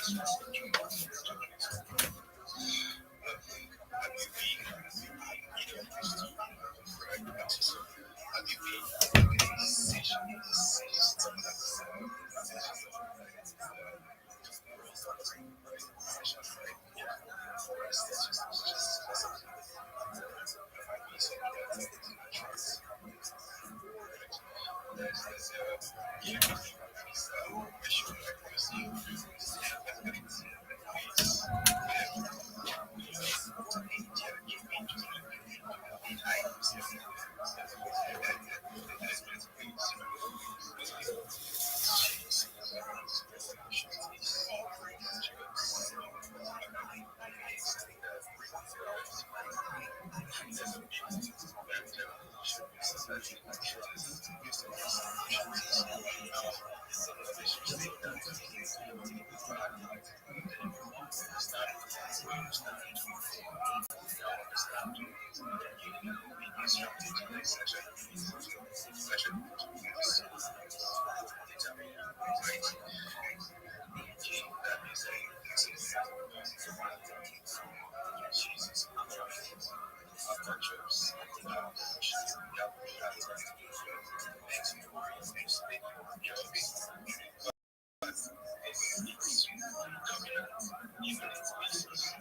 even in species.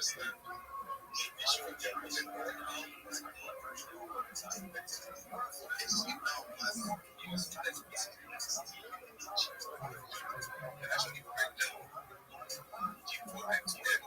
understand the issue of their project now as you started to actually break down the problem to them.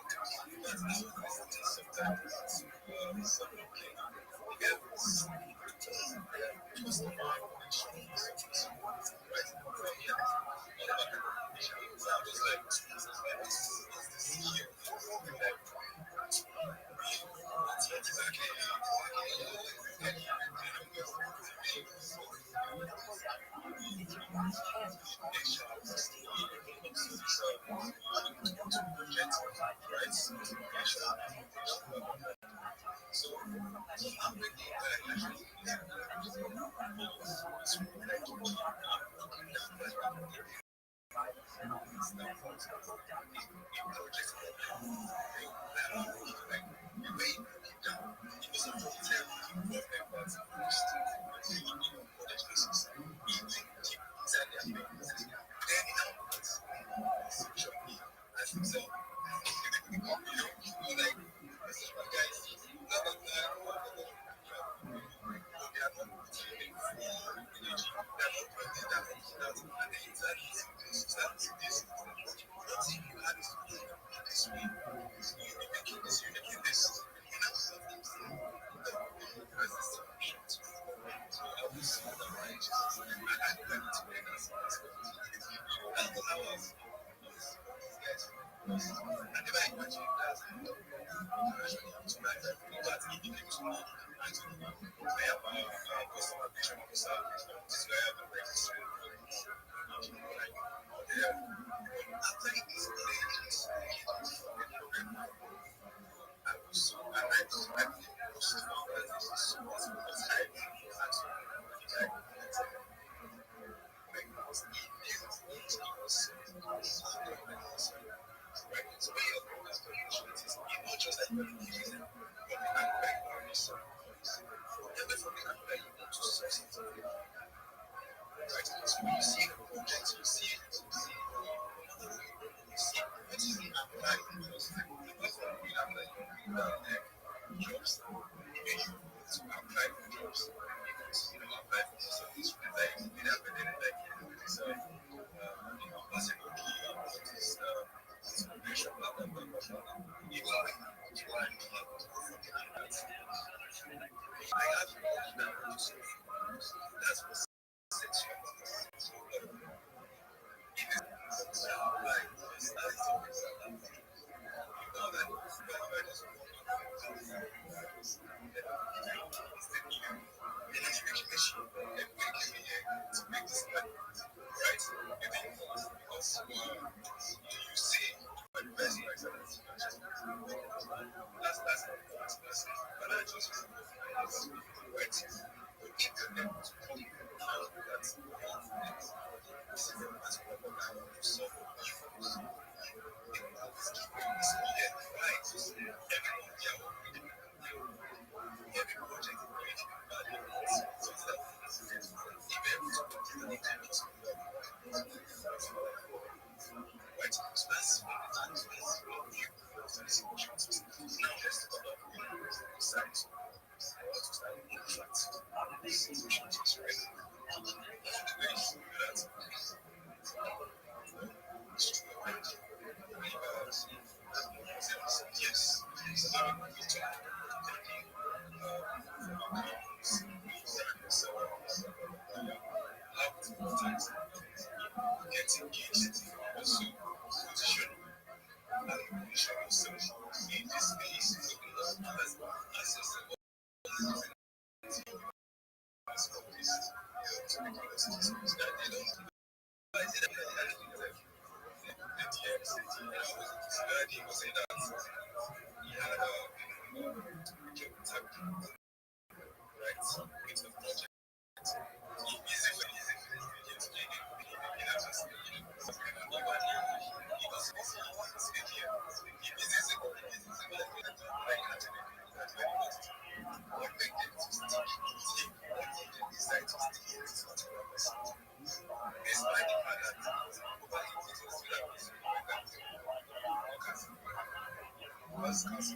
That's sometimes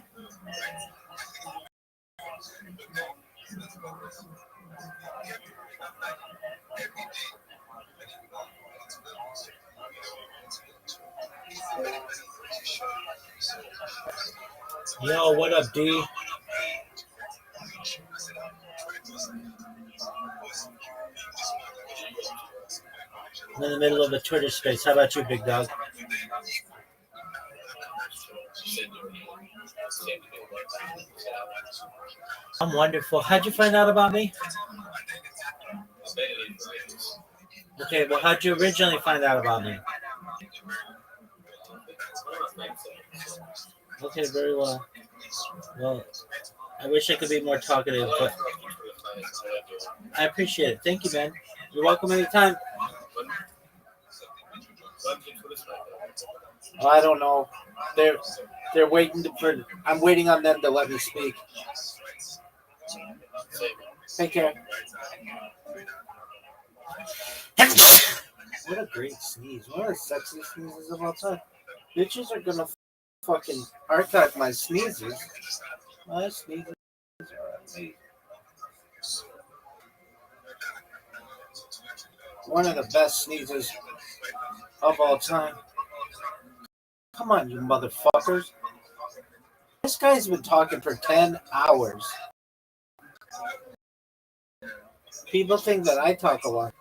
Yo, what up, D? I'm in the middle of a Twitter space. How about you, big dog? I'm wonderful. How'd you find out about me? Okay, well, how'd you originally find out about me? Okay, very well. Well, I wish I could be more talkative, but I appreciate it. Thank you, man. You're welcome anytime. Oh, I don't know. They're waiting for. I'm waiting on them to let me speak. Take care. What a great sneeze. One of the sexiest sneezes of all time. Bitches are gonna fucking archive my sneezes. My sneezes are amazing. One of the best sneezes of all time. Come on, you motherfuckers. This guy's been talking for 10 hours. People think that I talk a lot.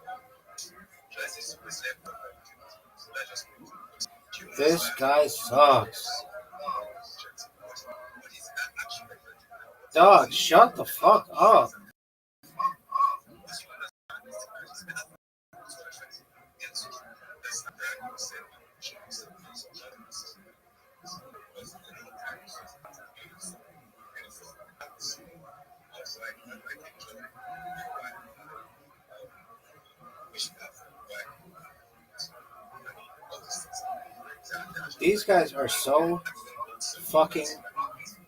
This guy sucks. Dog, shut the fuck up. These guys are so fucking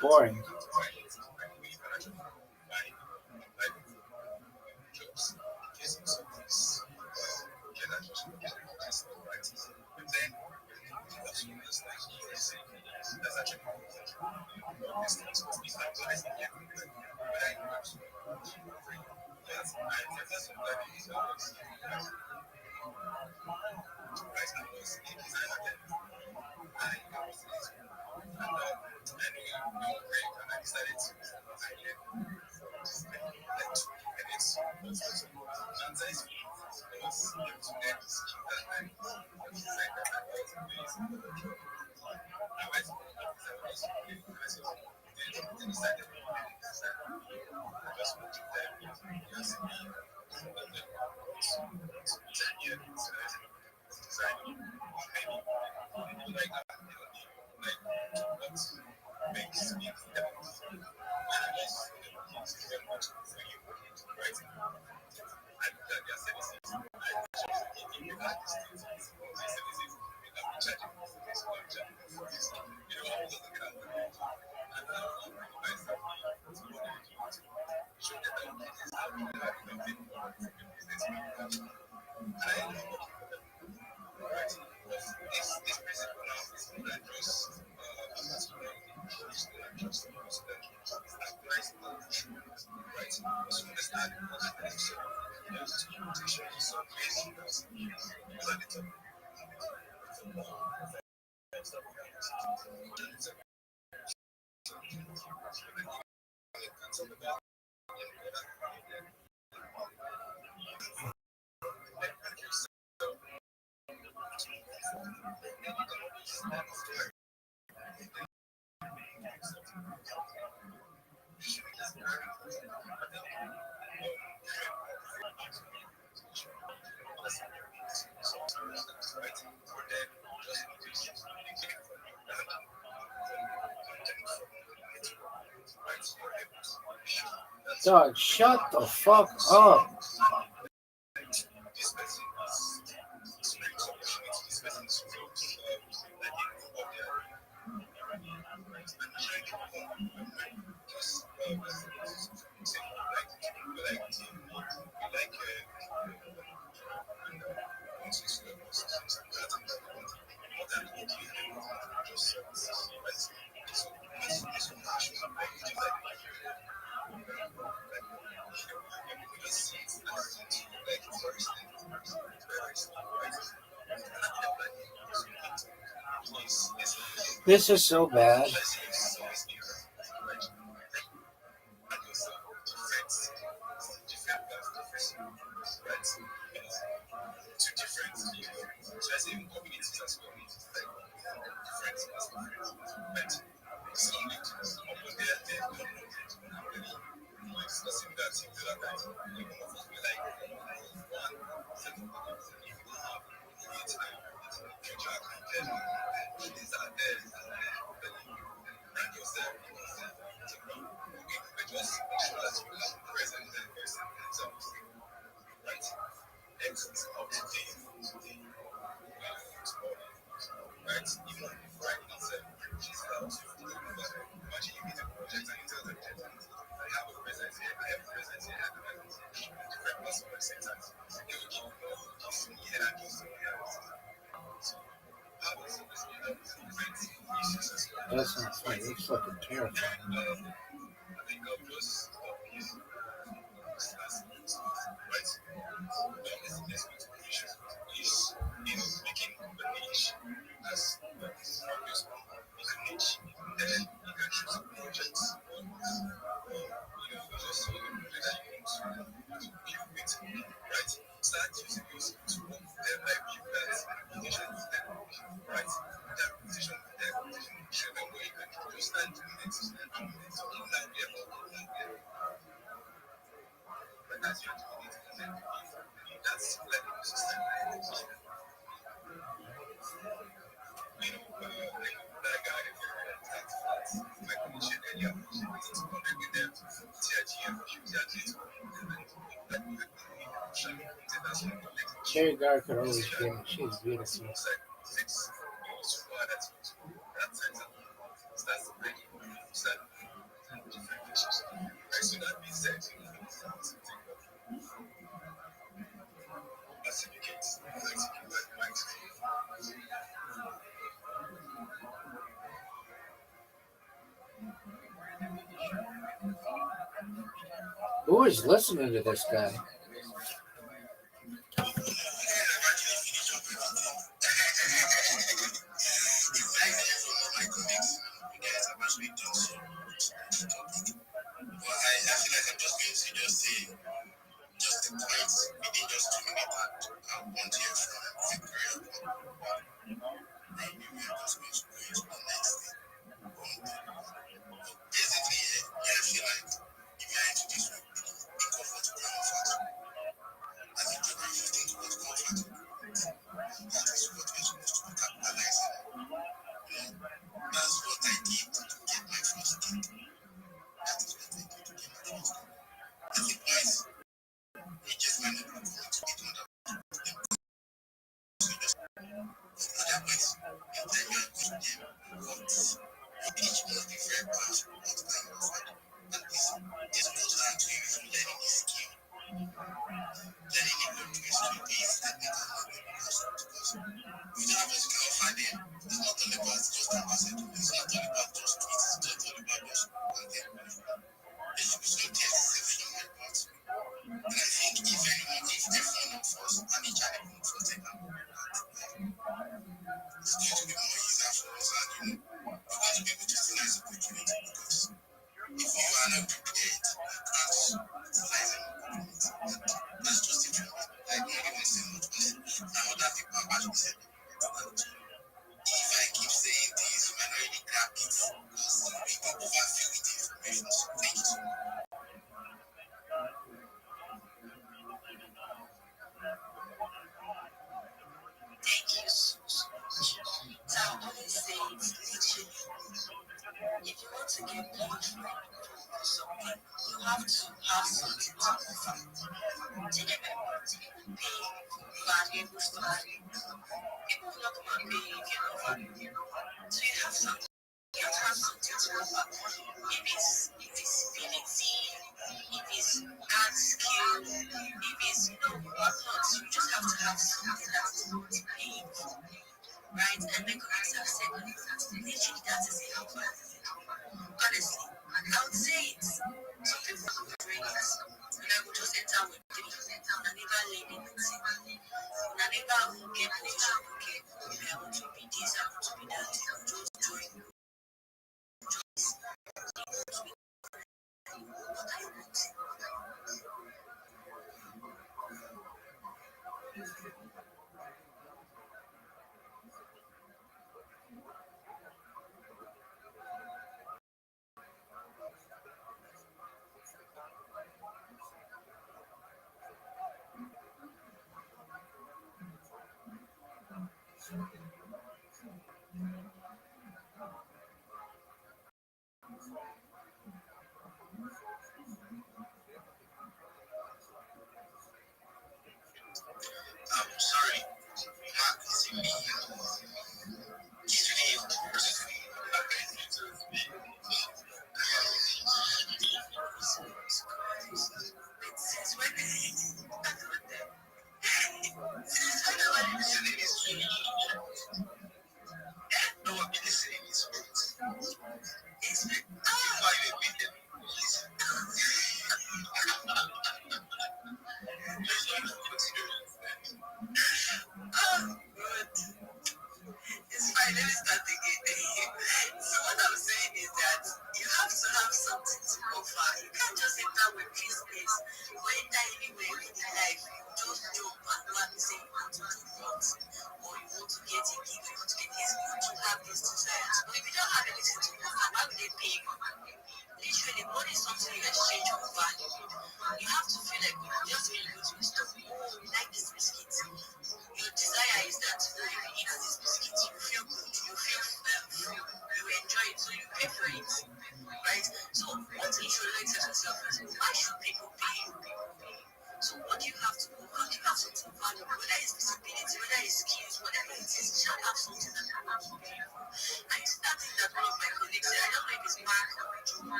boring. Dog, shut the fuck up. This is so bad. That's not funny. It's fucking terrifying. Cherry Gar could always be in. She's beautiful. Who is listening to this guy?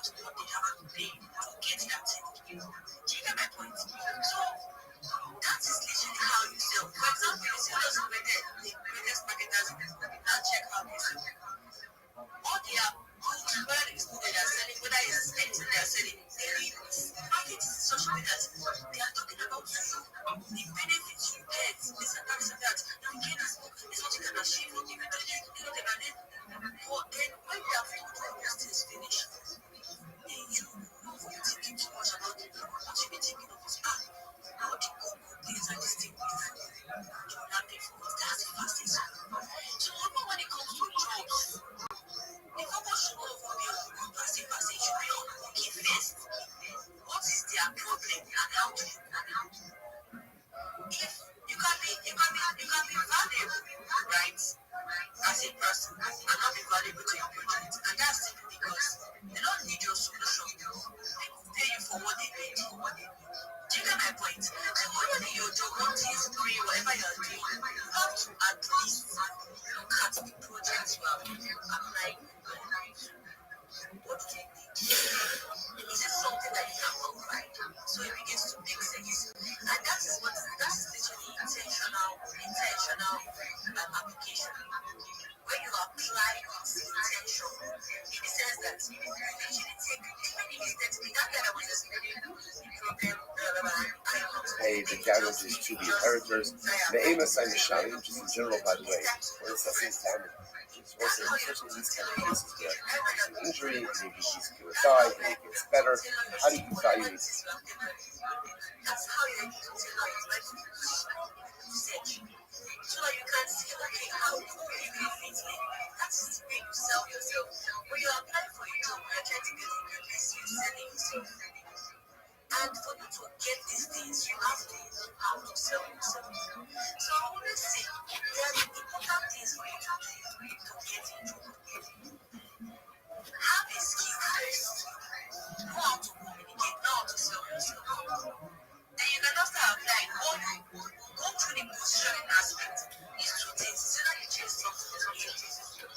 out what they have to pay to get that thing. Do you get my point? So that is literally how you sell. For example, you see those greatest marketers now check how they sell. All their goods, whether it's good they are selling, whether it's anything they are selling, they market social media. They are talking about you, the benefits you get, this and that, this and that. You get this what you can achieve, what you can do, this, what you can do. But then when they have told all those things finish, then you know you're thinking too much about it. What you be thinking of is how the good things and this thing will do. You will not pay for it. That's the fastest. So even when it comes to jobs, the focus should not be on passive passage, should be on looking first. What is their problem and how do you if you can be valuable, right? As a person and not be valuable to your project. And that's simply because they don't need your solution. They will pay you for what they need. Do you get my point? So when you're in your job, one thing is doing whatever you're doing, you have to at least look at the project you are applying. What do they need? Is it something that you can provide? So it begins to make sense. And that is literally intentional application. When you apply intention, in the sense that you actually take even if it's that guy that was just problem. Hey, the damage is to the inheritors. The aim is sign the shine, just in general, by the way. When it's nothing damage. Also, especially in these kind of cases where there's an injury, maybe he's going to die, maybe it gets better. How do you evaluate it? That's how you tell your life research. So that you can see, okay, how do you really fit in? That's the way you sell yourself. When you apply for a job, you're trying to get in your place, you're selling yourself. And for you to get these things, you have to know how to sell yourself. So I always say, there are important things for you to do to get in job. Have a skill first. Know how to communicate, know how to sell yourself. Then you can just start applying. Or you go through the positioning aspect. It's two things. It's either you chase something or you chase it.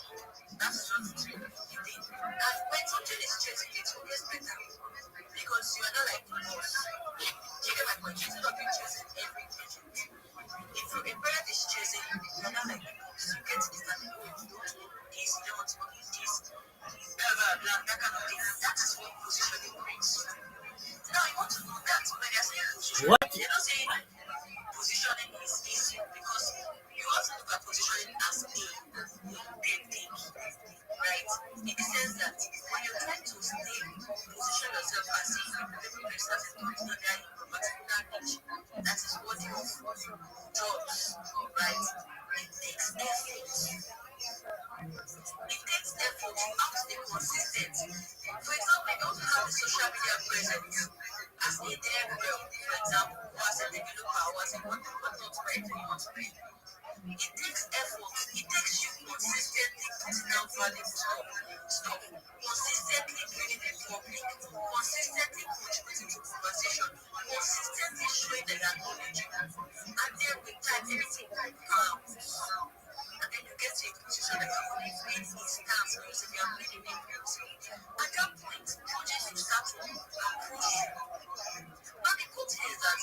That's what you did. And when something is chasing you, it's always better. Because you are not like the boss. You get my point? Instead of you chasing every agent. If a parent is chasing you, you're not like the boss. You get this and you don't want this, you don't want to do this. Blah, blah, blah, that kind of thing. That is what positioning brings. Now you want to do that when they're saying positioning. What? They're not saying positioning is easy because you also look at positioning as a big thing, right? In the sense that when you're trying to position yourself as if you're starting to do that in a particular niche, that is what you jobs, right? It takes effort. It takes effort. You have to stay consistent. For example, you don't have a social media presence as a dev girl, for example, who has a developer, who has a what not right, you want to be. It takes effort. It takes you consistently putting out valuable stuff, consistently building a public, consistently contributing to conversation, consistently showing that you're knowledgeable. And then with time, everything comes. And then you get to a position that you only made a stance because you are building a yourself. At that point, projects will start to approach you. But the good thing is that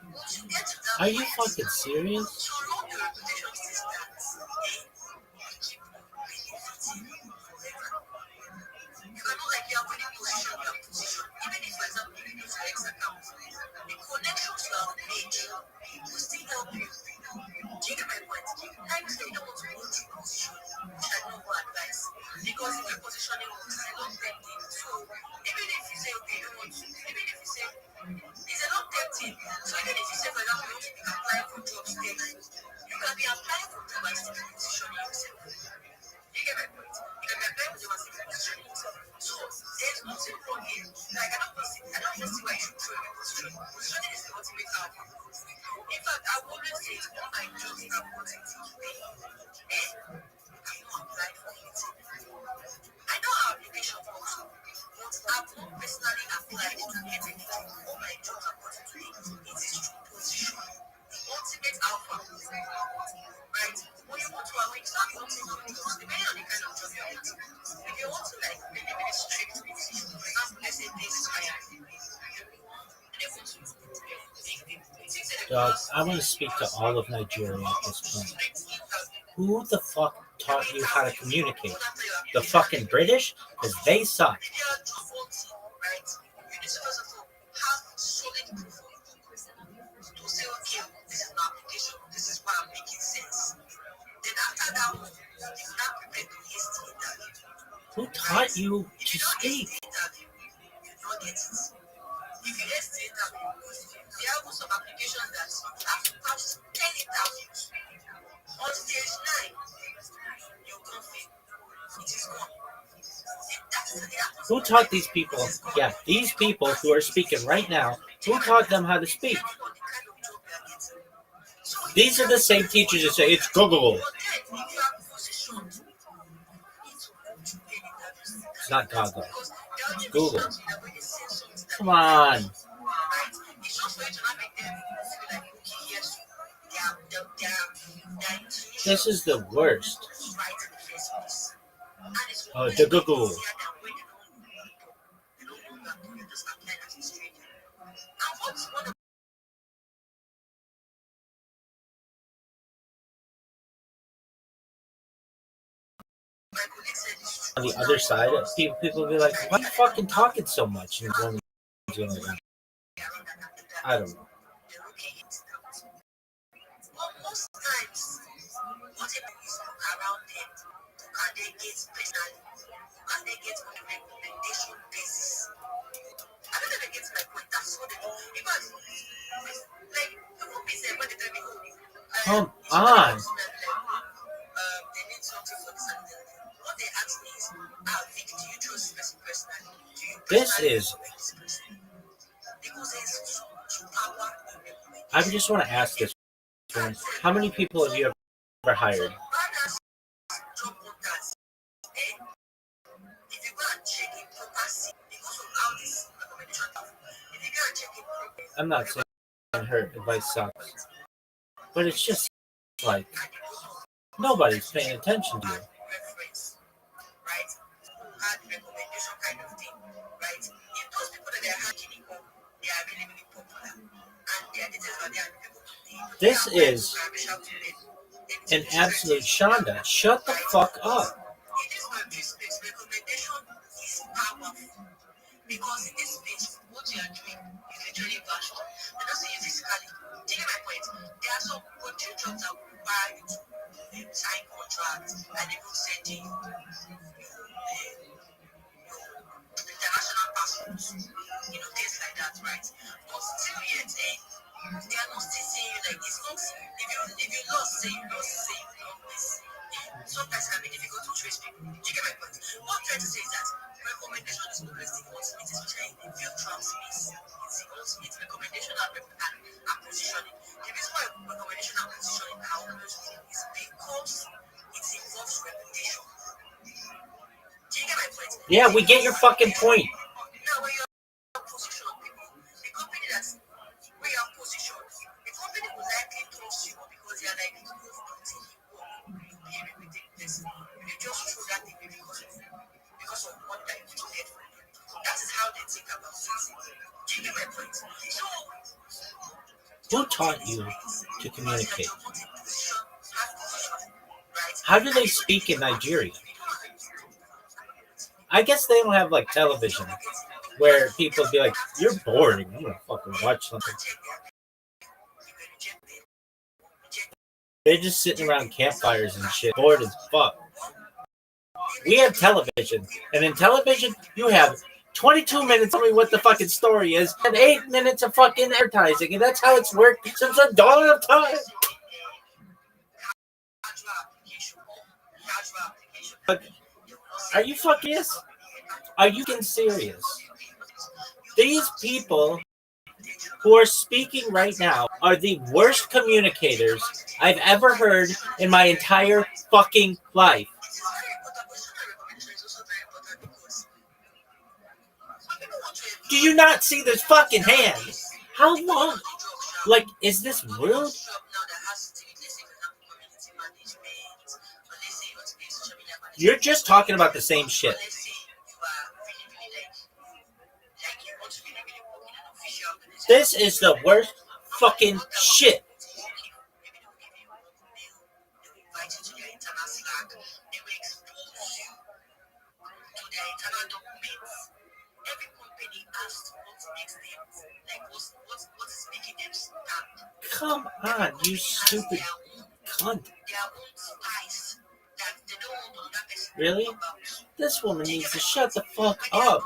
once you get to that Are point, you fucking serious? so long your reputation still stands, you keep benefiting forever. You cannot like you have any position, you have position. Even if, for example, you use your X account, the connections you have made will still help you. Do you get my point? Like you say, you don't want to go to position, which I don't go advise. Because if your positioning works, it's a long term thing. So even if you say, okay, you don't want to, even if you say, it's a long term thing. So even if you say, for example, you want to be applying for jobs daily, you can be applying for jobs and still be positioning yourself. You get my point? You can be applying for jobs and still be positioning yourself. So there's nothing wrong here. Like I don't just see why you should throw your position. Positioning is the ultimate outcome. In fact, I would always say it's all my jobs that I'm wanting to pay. I'm not applied for it. I know our application works, but I've not personally applied to get anything. All my jobs I'm wanting to pay is this true position. The ultimate alpha. Right? When you want to arrange that ultimate jobs, depending on the kind of job you're wanting. If you want to like maybe strict position, Dog, I want to speak to all of Nigeria at this point. Who the fuck taught you how to communicate? The fucking British? Because they suck. Who taught you to speak? If you estimate that, there are some applications that you have to pass 10 interviews. On stage 9, you can't fail. It is gone. Who taught these people? Yeah, these people who are speaking right now, who taught them how to speak? These are the same teachers that say it's Google. It's not Google. It's Google. Come on. This is the worst. Oh, the Google. On the other side, people will be like, why are you fucking talking so much? And one doing like that. I don't know. Most times, whatever is around them, can they get personally? Can they get on a recommendation basis? I don't know if they get my point. That's what they do. Because, like, the whole business, when they tell me, come on. They need something for this and that. What they ask me is, Vic, do you trust this person personally? Do you personally This is. know this person? Because there's so much power in recommendation. I just want to ask this one. How many people have you ever hired? I'm not saying her advice sucks, but it's just like nobody's paying attention to you. This is an absolute shanda. Shut the fuck up. Because in this space, what you are doing is literally virtual. They don't see you physically. Do you get my point? There are some coaching jobs that require you to sign contracts and even send you international passports, things like that, right? But still yet, they are not still seeing you like it's not. If you lost, say you lost. Sometimes it can be difficult to trace people. Do you get my point? What I'm trying to say is that recommendation is always the ultimate, especially in the virtual space. It's the ultimate recommendation and positioning. The reason why recommendation and positioning are always good is because it involves reputation. Do you get my point? Yeah, we get your fucking point. Now, when you're position of people, the company that's where you're positioned, the company will likely trust you because they are likely to move until you be a repeating person. You just throw that thing because of what that you get from them. That is how they think about it. Do you get my point? So, who taught you to communicate? How do they speak in Nigeria? I guess they don't have like television where people be like, you're boring. I'm gonna fucking watch something. They're just sitting around campfires and shit, bored as fuck. We have television, and in television, you have 22 minutes to tell me what the fucking story is, and 8 minutes of fucking advertising, and that's how it's worked since the dawn of time. But are you fucking serious? Are you fucking serious? These people who are speaking right now are the worst communicators I've ever heard in my entire fucking life. Do you not see this fucking hand? How long? Like, is this rude? You're just talking about the same shit. This is the worst fucking shit. Come on, you stupid cunt. Really? This woman needs to shut the fuck up.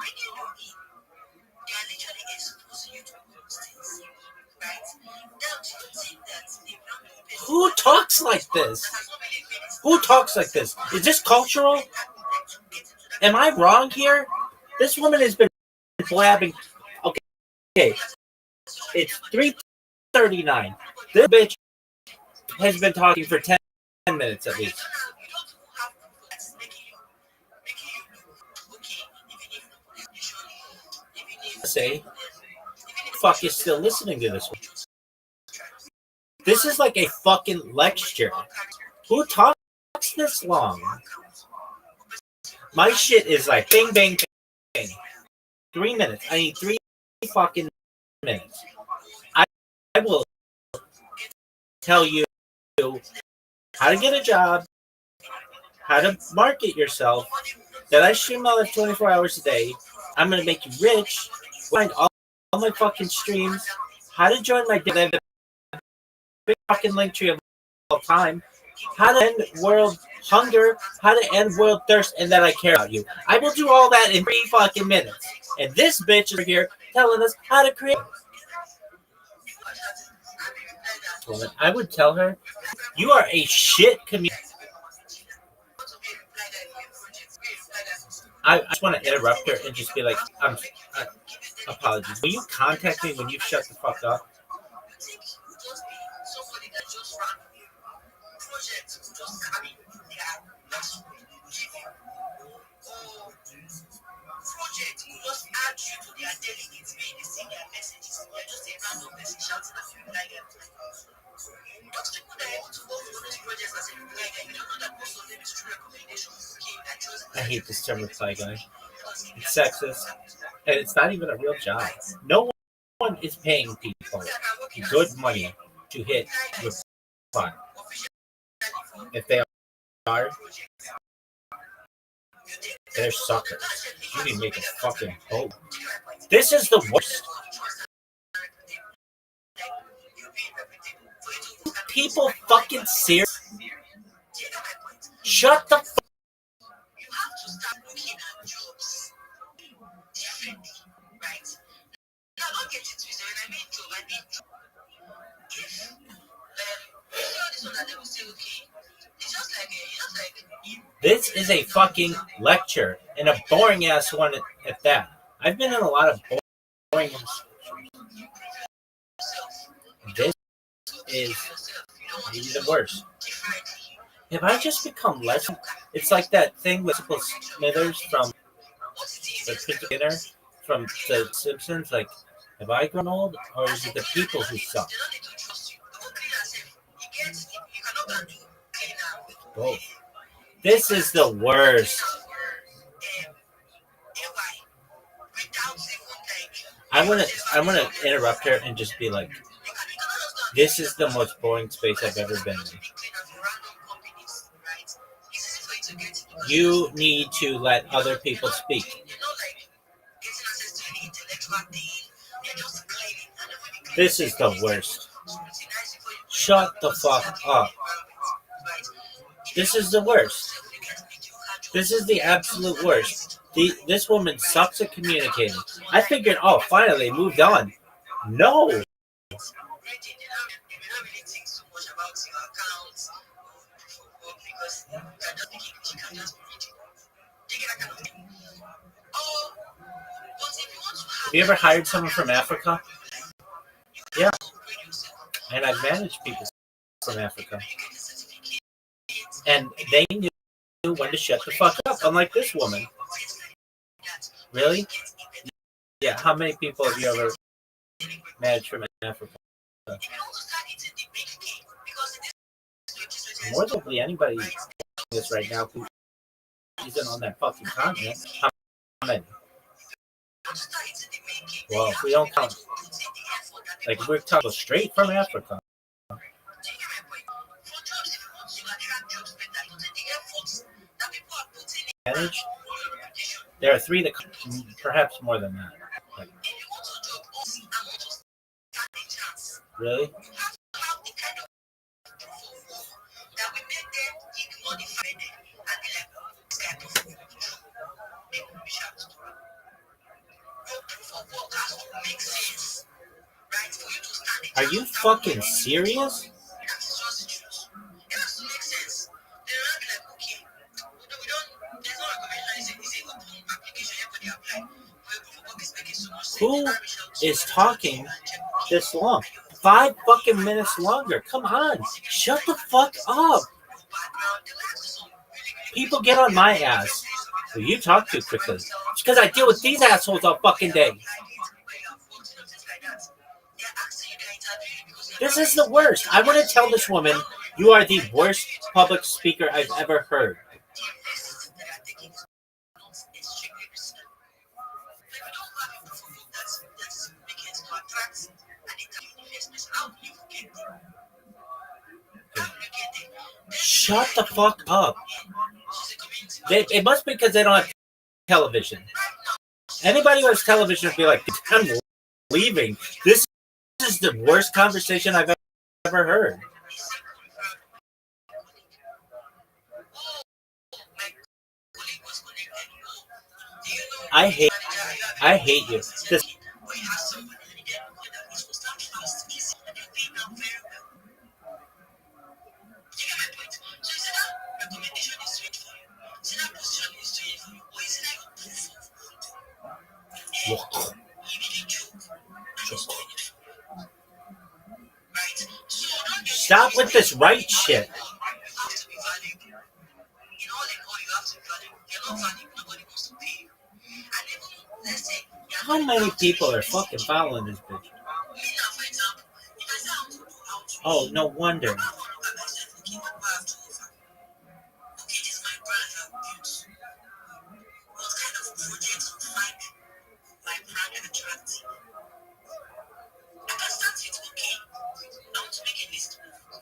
Who talks like this? Who talks like this? Is this cultural? Am I wrong here? This woman has been blabbing. Okay. It's 3:39. This bitch has been talking for 10 minutes at least. Say, fuck is still listening to this one? This is like a fucking lecture. Who talks this long? My shit is like bing, bang, bang. 3 minutes. I need 3 fucking minutes. I will tell you how to get a job, how to market yourself, that I stream my life 24 hours a day. I'm going to make you rich. Find all my fucking streams, how to join my big fucking link tree of all time, how to end world hunger, how to end world thirst, and that I care about you. I will do all that in 3 fucking minutes. And this bitch over here telling us how to create. I would tell her, you are a shit community. I just want to interrupt her and just be like, apologies. Will you contact me when you shut the fuck up? I hate this term reply guy. It's sexist. And it's not even a real job. No one is paying people good money to hit reply. If they are, they're suckers. You need to make a fucking hope. This is the worst. People fucking serious. Shut the fuck up. This is a fucking lecture, and a boring ass one at that. I've been in a lot of boring ones. This is maybe the worst. Have I just become less? It's like that thing with Smithers from the Prince Dinner from The Simpsons. Like, have I grown old, or is it the people who suck? Both. This is the worst. I want to interrupt her and just be like, this is the most boring space I've ever been in. You need to let other people speak. This is the worst. Shut the fuck up. This is the worst. This is the absolute worst. This woman sucks at communicating. I figured, oh, finally, moved on. No. Have you ever hired someone from Africa? Yeah. And I've managed people from Africa. And they knew when to shut the fuck up, unlike this woman. Really? Yeah, how many people have you ever managed from Africa? More than anybody doing this right now who isn't on that fucking continent. How many? Well, if we don't count Like we're talking straight from Africa. Do you get my point? For jobs, if you want to attract jobs better, you take the efforts that people are putting in Advantage. on your reputation. There are 3 that perhaps more than that. Like, If you want a job, also, I want to stand a chance. really? You have to have the kind of proof of work that will make them ignore the fact and be like, this guy proof of work is true. Maybe we should have to do it. Your proof of work has to make sense, right? For you to stand a chance. Are you fucking serious? That is just the truth. It has to make sense. They're not like, okay, we don't, there's no recommendation. It's a open application, everybody apply. But your proof of work is making so much sense. Who is talking this long? 5 fucking minutes longer. Come on. Shut the fuck up. People get on my ass. Well, you talk too quickly. It's because I deal with these assholes all fucking day. This is the worst. I want to tell this woman, you are the worst public speaker I've ever heard. Shut the fuck up. It must be because they don't have television. Anybody who has television would be like, I'm leaving. This is the worst conversation I've ever heard. I hate you. This Stop with this right shit. How many people are fucking following this bitch? Oh, no wonder.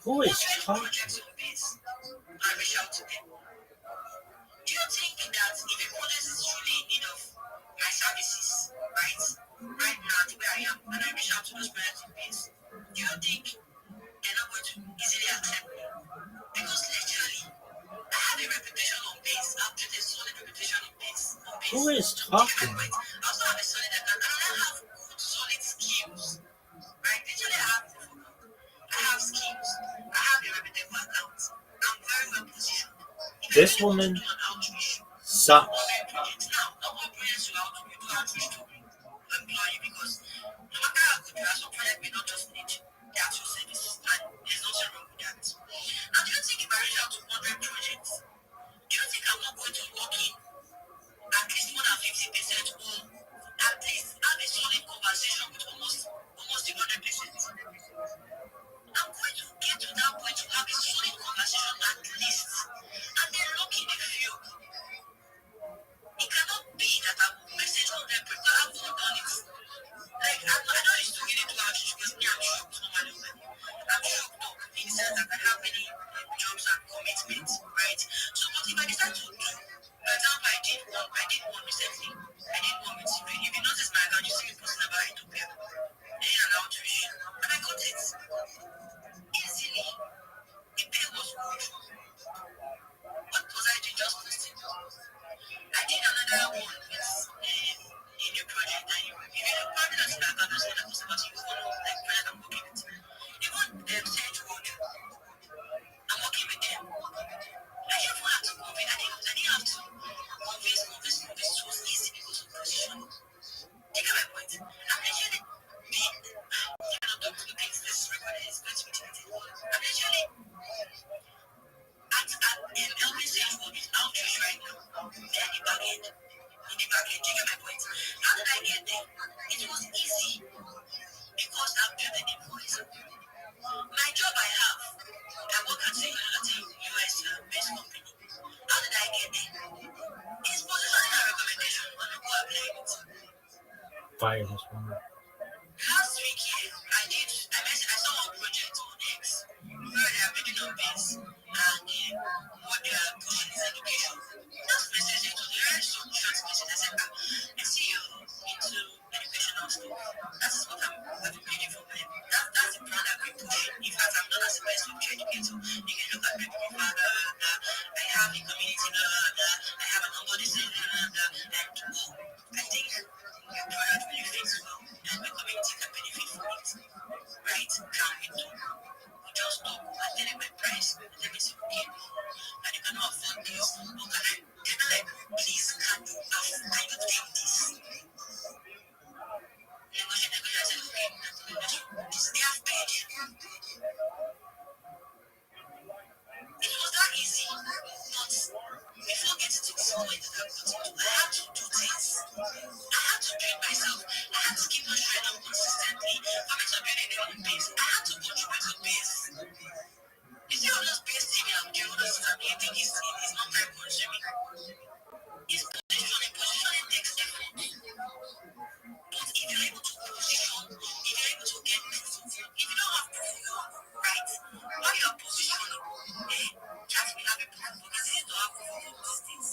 Who is talking? I reach out to them. Do you think that if a college is truly in need of my services, right now, where I am, and I reach out to those parents in peace, do you think they're not going to easily accept me? Because literally, I have a reputation on base. I've built a solid reputation on base. Who is talking? I also have a solid account, and I have good, solid skills. Right? Literally, I have skills. I have a reputable account. I'm very well positioned. This woman sucks. Now, not all projects you do outreach to employ you because no matter how good you are, some projects may not just need the actual services, and there's nothing wrong with that. Now, do you think if I reach out to 100 projects, do you think I'm not going to lock in at least more than 50% or at least have a solid conversation with almost the 100 places? I'm going to get to that point to have a solid conversation at least, and then lock in a few. It cannot be that I will message 100 people. I've not done it. Like, I know it's too easy to outreach because me, I'm shocked normally. I'm shocked up in the sense that I have many jobs and commitments, right? So, but if I decide to do, for example, I did one recently. I did one with you. If you notice my account, you see me posting about Ethiopia. Then an outreach. And I got it. Easily. The pay was good. What was I doing? Just posting. I did another one with a new project that you if you look probably not that others when I was about you follow like project I'm working with. Even Sage Road, I'm working with them. I didn't even have to convince, I didn't have to convince. It was easy because of positioning. You get my point? I'm literally being don't look at this record is going to be limited. I'm literally at helping Sage Road with outreach right now. They're in the back end. You get my point? How did I get there? It was easy because I've built an invoice. My job I have, I work at a US based company. How did I get there? It's positioning and recommendation on the go apply it. Fire this woman. Last week here, I did stuff. That is what I'm reading from them. That's the brand I've been pushing. In fact, I'm not as the best of educator. You can look at people who have I have a community, I have an onboarding center, and I think your product really fits well, and the community can benefit from it. Right? Can we do? We just talk and tell them my price, and let me say, okay, and you cannot afford this. Okay, can I please, can you take this? Negotiate, I said, okay, they have paid. It was that easy, but before getting to this point that I've gotten to, I had to do things. I had to train myself. I had to keep on showing up consistently. For me to build a new base, I had to go through a base. You see all those base TV I'm doing, all those stuff you think is not time consuming. It's positioning takes effort. But if you're able to position, if you're able to get proof, if you don't have proof, right? While you're positioning, try to be having proof, but it's easy to have proof of these things.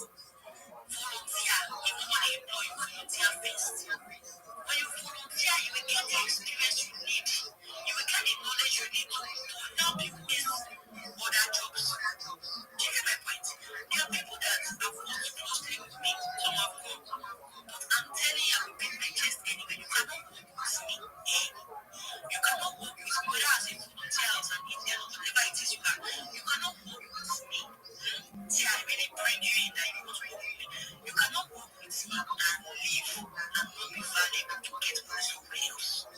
Volunteer, even when they employ you, volunteer first. When you volunteer, you will get the experience you need. You will get the knowledge you need to help you get other jobs. Do you get my point? There are people that have worked closely with me, some have come. But I'm telling you, I will beat my chest anyway. You cannot work with me. You cannot work with me, whether as a volunteer or as an Indian or whatever it is you can. You cannot work with me. See, I really bring you in that you want to work with me. You cannot work with me and leave and not be valuable to get money somewhere else.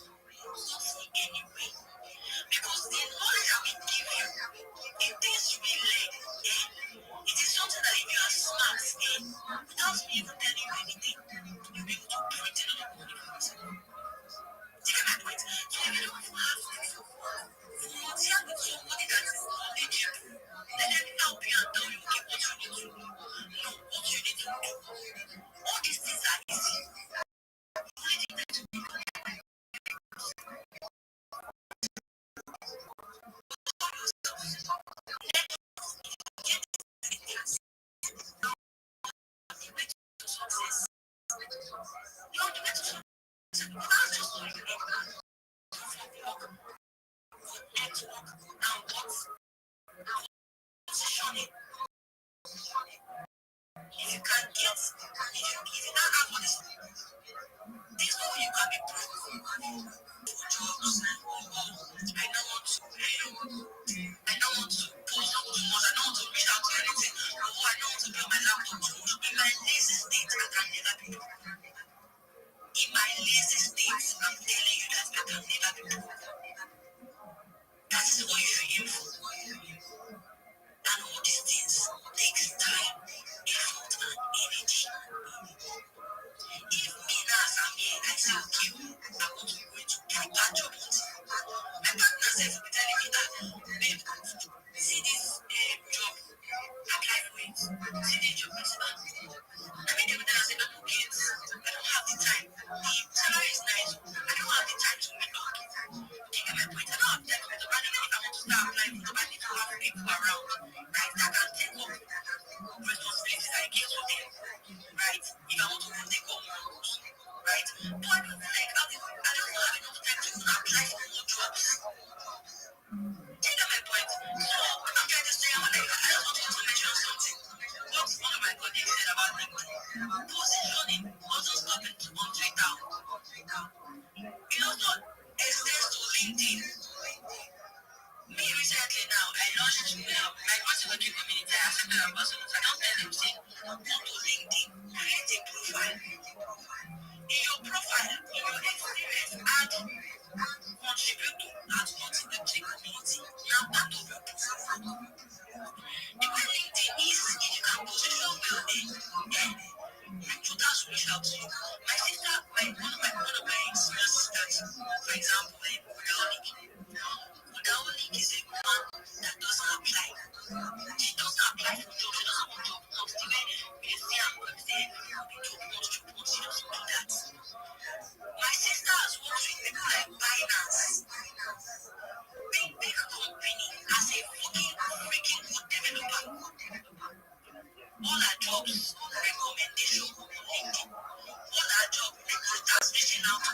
Not me anyway. Because the knowledge I will give you, if this you will learn, it is something that if you are smart, without me even telling you anything, you'll be able to print a lot of money for yourself. Do you get my point? So if you don't have to volunteer with somebody that is knowledgeable, let them help you and tell you, okay, what you need to do. No, what you need to do. All these things are easy. The only thing that you need to do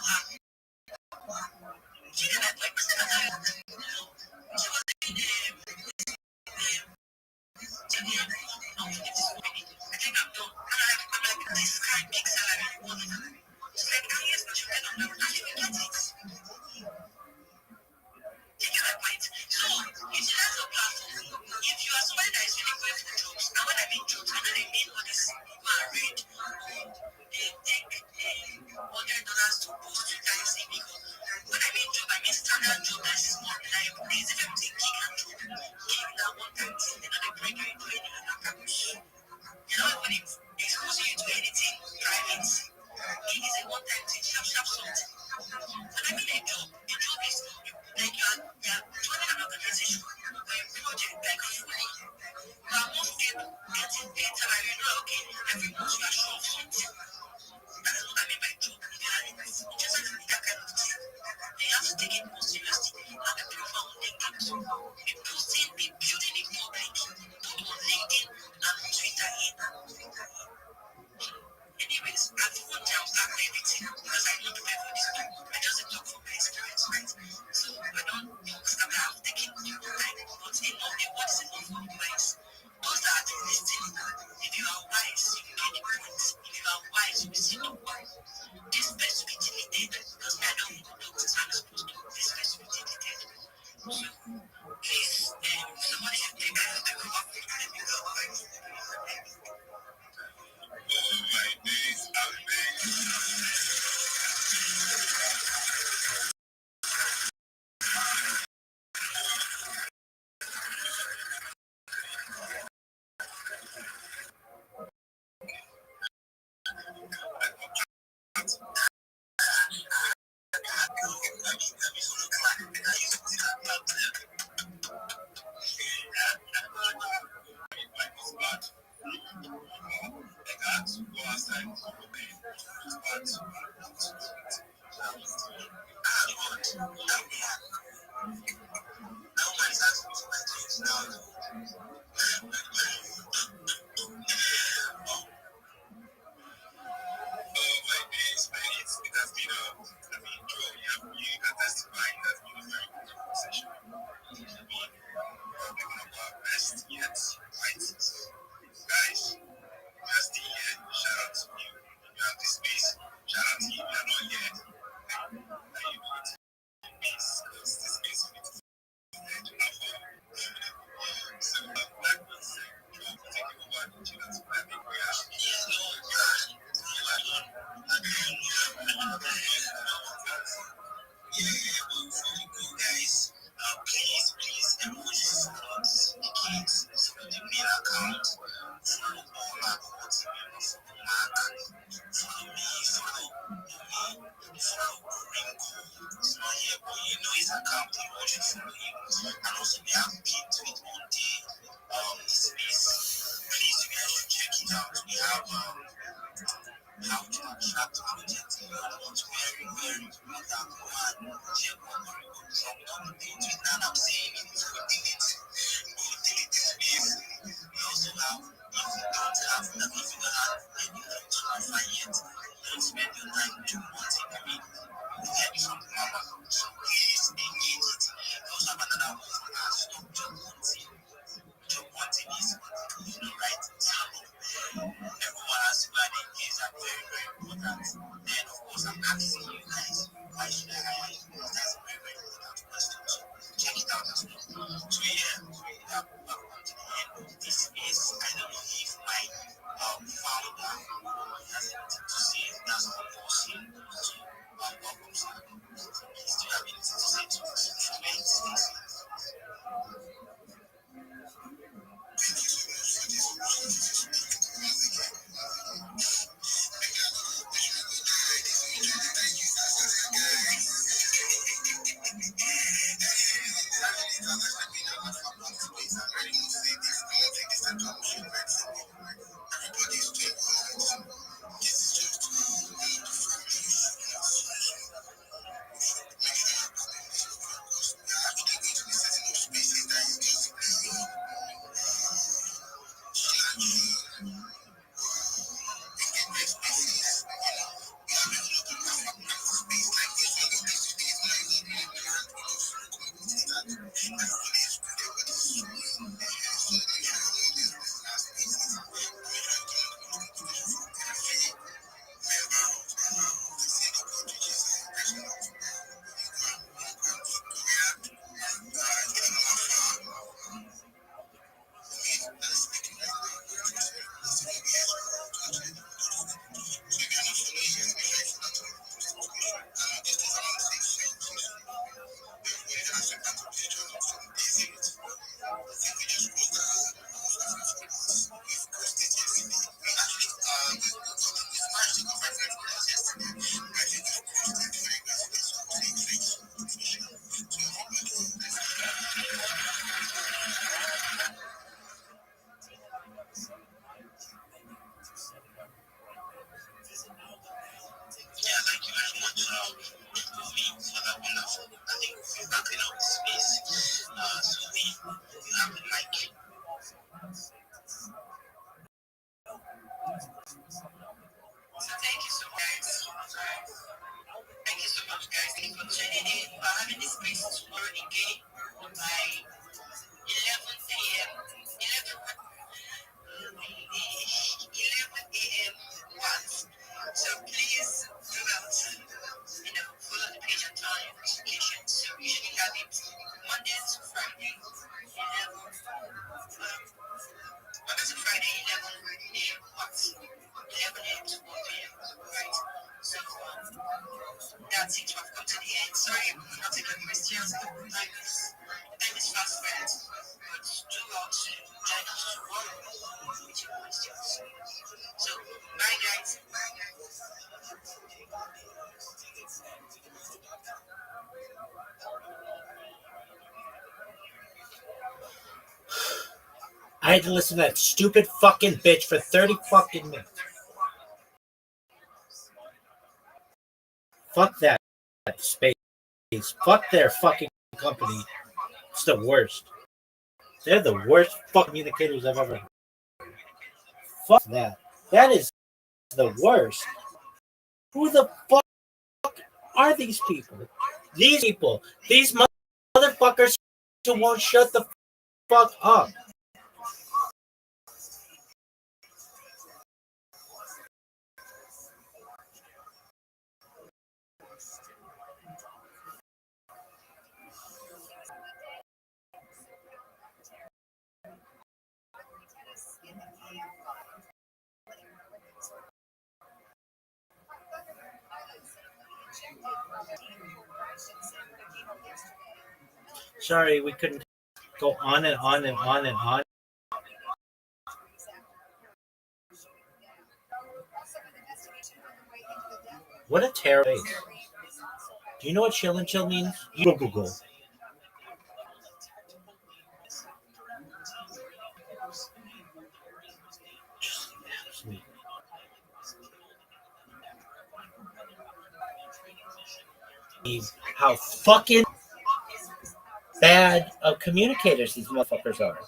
She did that like she was in I think I'm done. I'm like, this guy makes salary. She's like, ah, yes, but you cannot know. I didn't get it. Take my point. So, utilize your platform. If you are somebody that is really going for jobs, and when I mean jobs, when I mean all this, people are read, they take $100 to post to that you see because when I mean job, I mean standard job that is more reliable. There's if everything gig and job, gig that one time thing, then they bring you into any other push. You know, when it's exposing you to anything private, it is a one-time thing, sharp something. And I mean a job is like you're joining an organization or a project like fully. You are more stable, getting paid salary, you know, okay, every month you are sure of something. That is what I mean by job. If you are in this, just like that kind of thing, they have to take it more seriously and be profound on LinkedIn. Be posting, be building in public, both on LinkedIn and on Twitter. Anyways, at one time, start everything because I don't prepare for this talk. I just talk from my experience, right? So I don't start out taking time, but enough, what is enough for you guys? Those that are listening, if you are wise, you will get the points. If you are wise, you will see the point. This best to be deleted because I don't know what time is supposed to. This best to be deleted. So please, somebody should take a look at what let me go. Oh my days, I'm Everyone has to manage things are very, very important. Then, of course, I'm asking you That's it, I've come to the end. Sorry, I'll take your questions. Time is fast spent, but do not join us tomorrow with your questions. So, bye guys. I had to listen to that stupid fucking bitch for 30 fucking minutes. Fuck that space. Fuck their fucking company. It's the worst. They're the worst fucking communicators I've ever heard. Fuck that. That is the worst. Who the fuck are these people? These motherfuckers who won't shut the fuck up. Sorry, we couldn't go on and on and on and on. What a terrible face. Do you know what chill and chill means? Google. How fucking bad of communicators these motherfuckers are.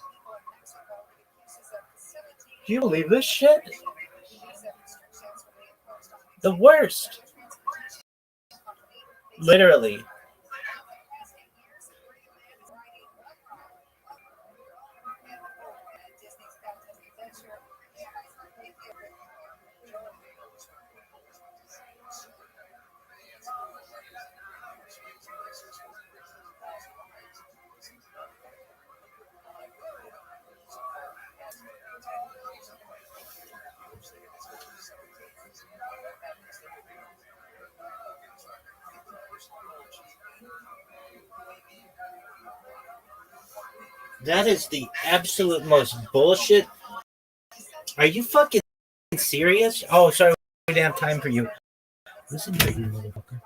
Do you believe this shit? The worst. Literally. That is the absolute most bullshit. Are you fucking serious? Oh, sorry, we didn't have time for you. Listen to you, motherfucker.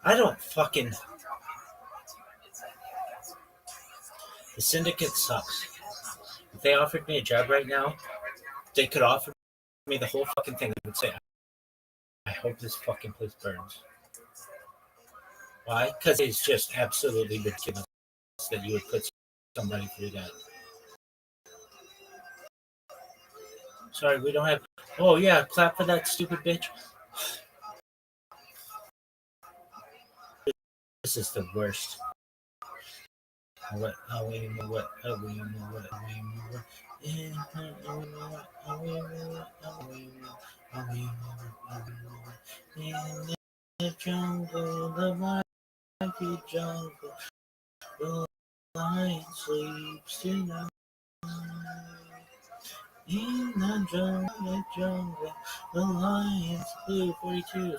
I don't fucking. The syndicate sucks. If they offered me a job right now, they could offer me the whole fucking thing. I would say, I hope this fucking place burns. Why? Because it's just absolutely ridiculous that you would put somebody through that. Sorry, we don't have. Oh, yeah, clap for that stupid bitch. This is the worst. What? Oh, wait, what? Oh, wait, what? Oh, wait, what? In the jungle, the mighty jungle, the lion sleeps tonight. In the jungle, the lions blue 42.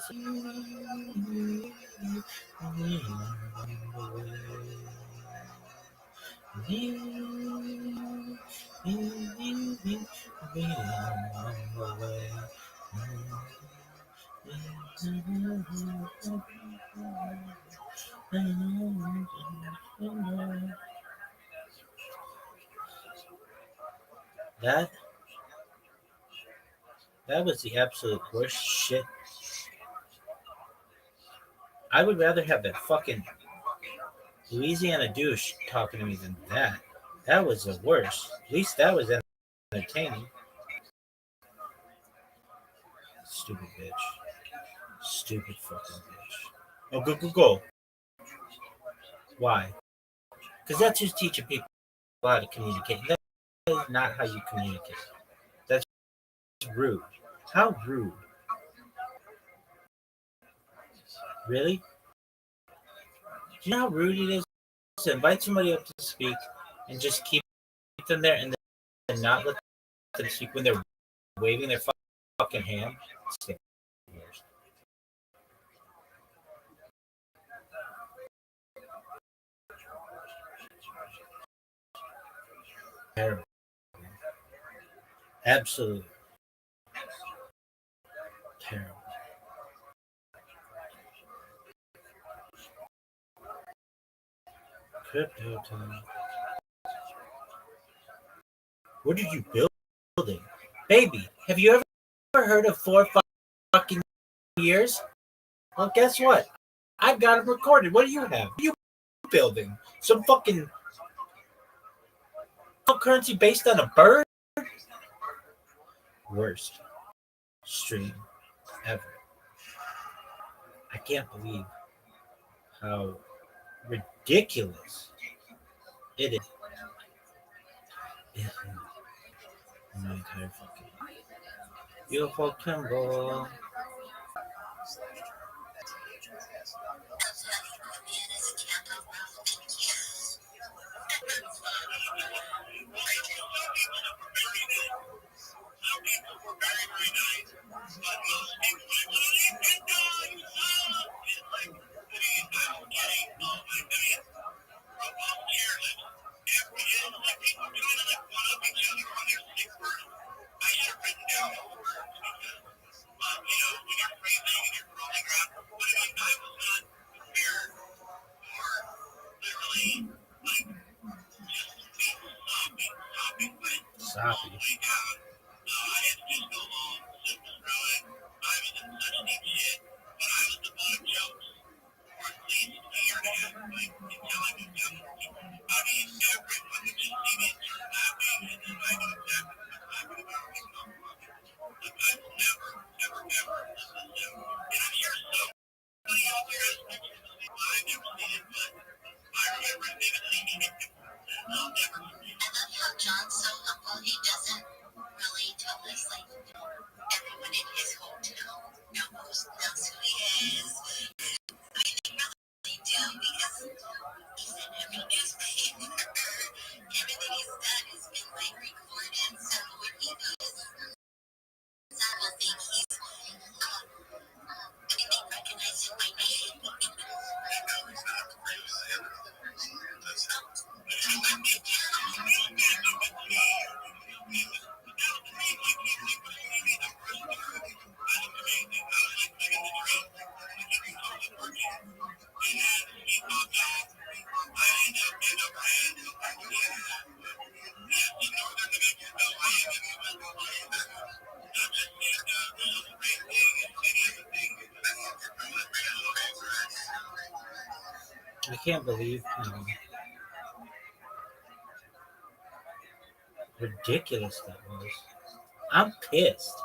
That was the absolute worst shit. I would rather have that fucking Louisiana douche talking to me than that. That was the worst. At least that was entertaining. Stupid bitch. Stupid fucking bitch. Oh, go. Why? Because that's just teaching people how to communicate. That is not how you communicate. That's rude. How rude? Really? Do you know how rude it is to invite somebody up to speak and just keep them there and then not let them speak when they're waving their fucking hand? It's the worst. Terrible. Absolutely terrible. Crypto time. What are you building? Baby, have you ever heard of 4 fucking years? Well, guess what? I've got it recorded. What do you have? What are you building? Some fucking currency based on a bird? Worst stream ever. I can't believe how ridiculous it is. My entire fucking beautiful Kimball. I can't believe how ridiculous that was. I'm pissed.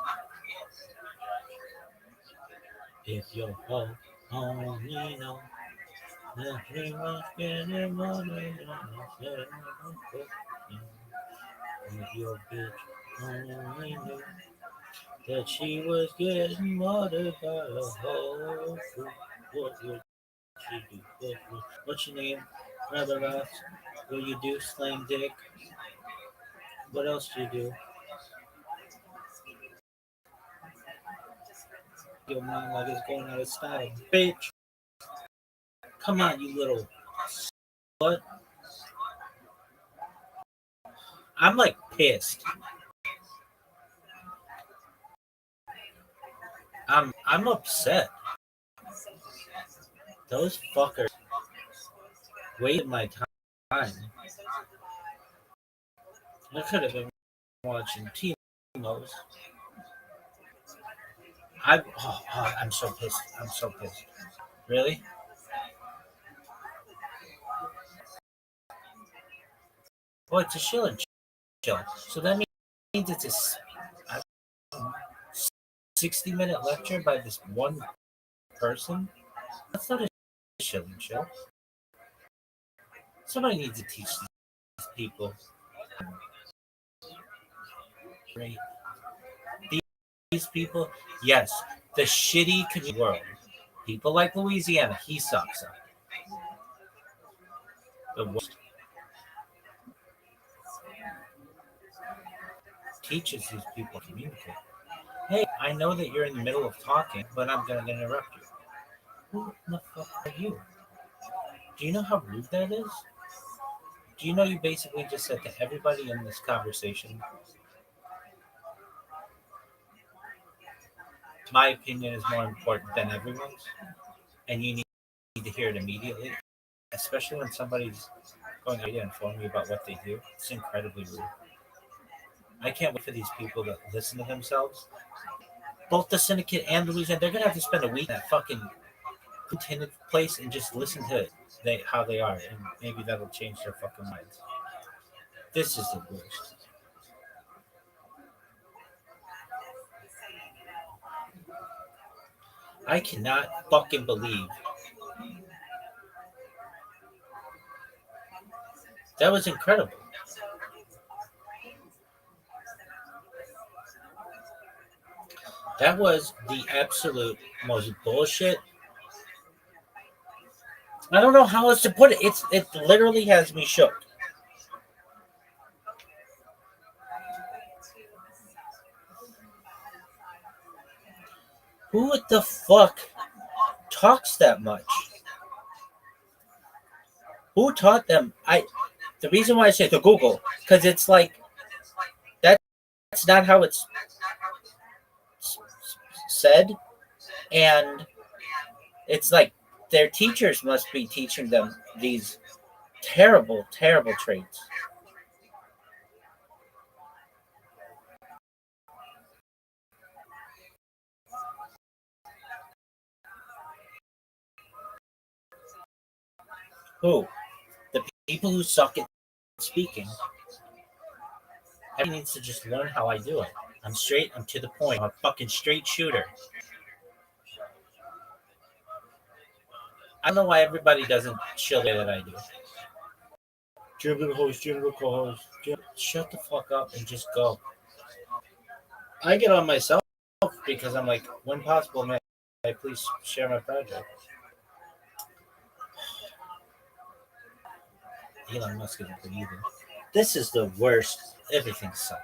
If your hope only know that he was getting more than if your bitch only knew that she was getting murdered by a whole fool, what would she do? What's your name? Brother Ross? What do you do? Slam dick? What else do you do? Your mind like it's going out of style. Bitch! Come on, you little slut. I'm like pissed. I'm upset. Those fuckers wasted my time. I could have been watching Timo's. I'm so pissed. I'm so pissed. Really? Oh, it's a shilling show. So that means it's a 60-minute lecture by this one person? That's not a shilling show. Somebody needs to teach these people. Great. These people, yes, the shitty community world. People like Louisiana, he sucks up. The worst. Teaches these people to communicate. Hey, I know that you're in the middle of talking, but I'm going to interrupt you. Who the fuck are you? Do you know how rude that is? Do you know you basically just said to everybody in this conversation, my opinion is more important than everyone's, and you need to hear it immediately, especially when somebody's going to inform you about what they do. It's incredibly rude. I can't wait for these people to listen to themselves. Both the syndicate and Louisiana, they're going to have to spend a week in that fucking tenant place and just listen to how they are, and maybe that'll change their fucking minds. This is the worst. I cannot fucking believe that was incredible. That was the absolute most bullshit. I don't know how else to put it. It literally has me shook. Who the fuck talks that much? Who taught them? The reason why I say to Google, because it's like that's not how it's said, and it's like their teachers must be teaching them these terrible, terrible traits. Who? The people who suck at speaking. Everybody needs to just learn how I do it. I'm straight. I'm to the point. I'm a fucking straight shooter. I don't know why everybody doesn't chill the way that I do. General host, general co-host. Shut the fuck up and just go. I get on myself because I'm like, when possible, may I please share my project? Elon Musk isn't good either. This is the worst. Everything sucks.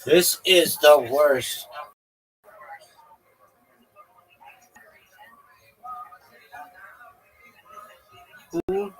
This is the worst. Who?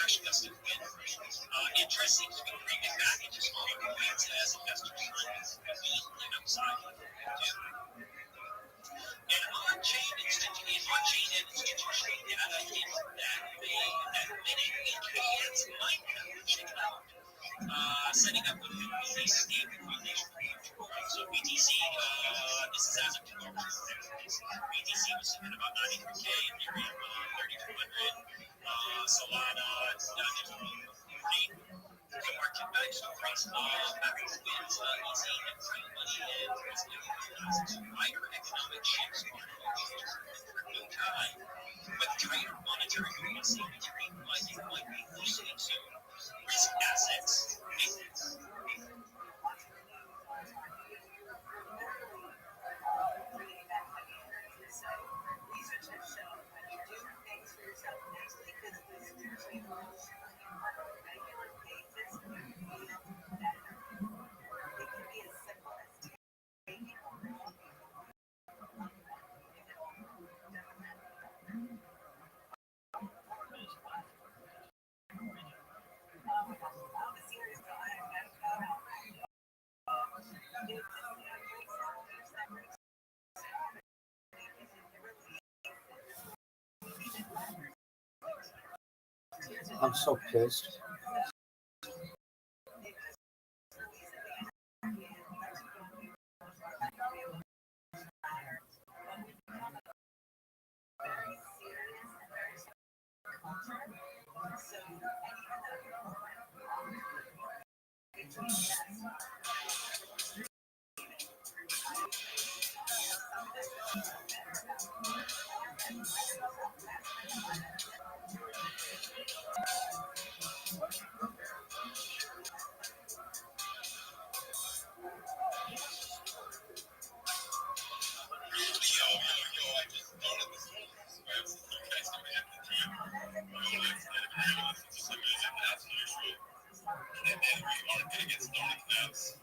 actually got some win. Interest seems to be creeping back into small points as investors try to lean outside. And on-chain and institutional data hints that many EKNs might have shaken out, setting up a new stable foundation for future growth. So BTC, this is as of 2 hours ago. BTC was sitting at about 93K, Ethereum 3,200, Solana down to 40. The market back to price back to wins easy and free money and minor economic shifts are no time. But trader monetary policy might be loosening soon. Risk assets. I'm so pissed. And then we are going to get started fast.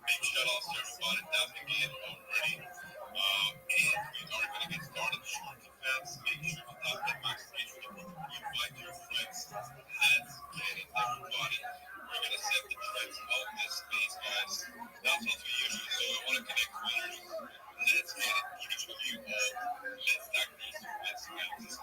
Big shout outs to everybody that again already. And we are going to get started short and fast. Make sure to tap that max page with you invite your friends. Let's get it, everybody. We're going to set the trends of this space, guys. That's what we usually do. I want to connect winners. Let's get it. Each of you all. Let's stack these. Let's bounce.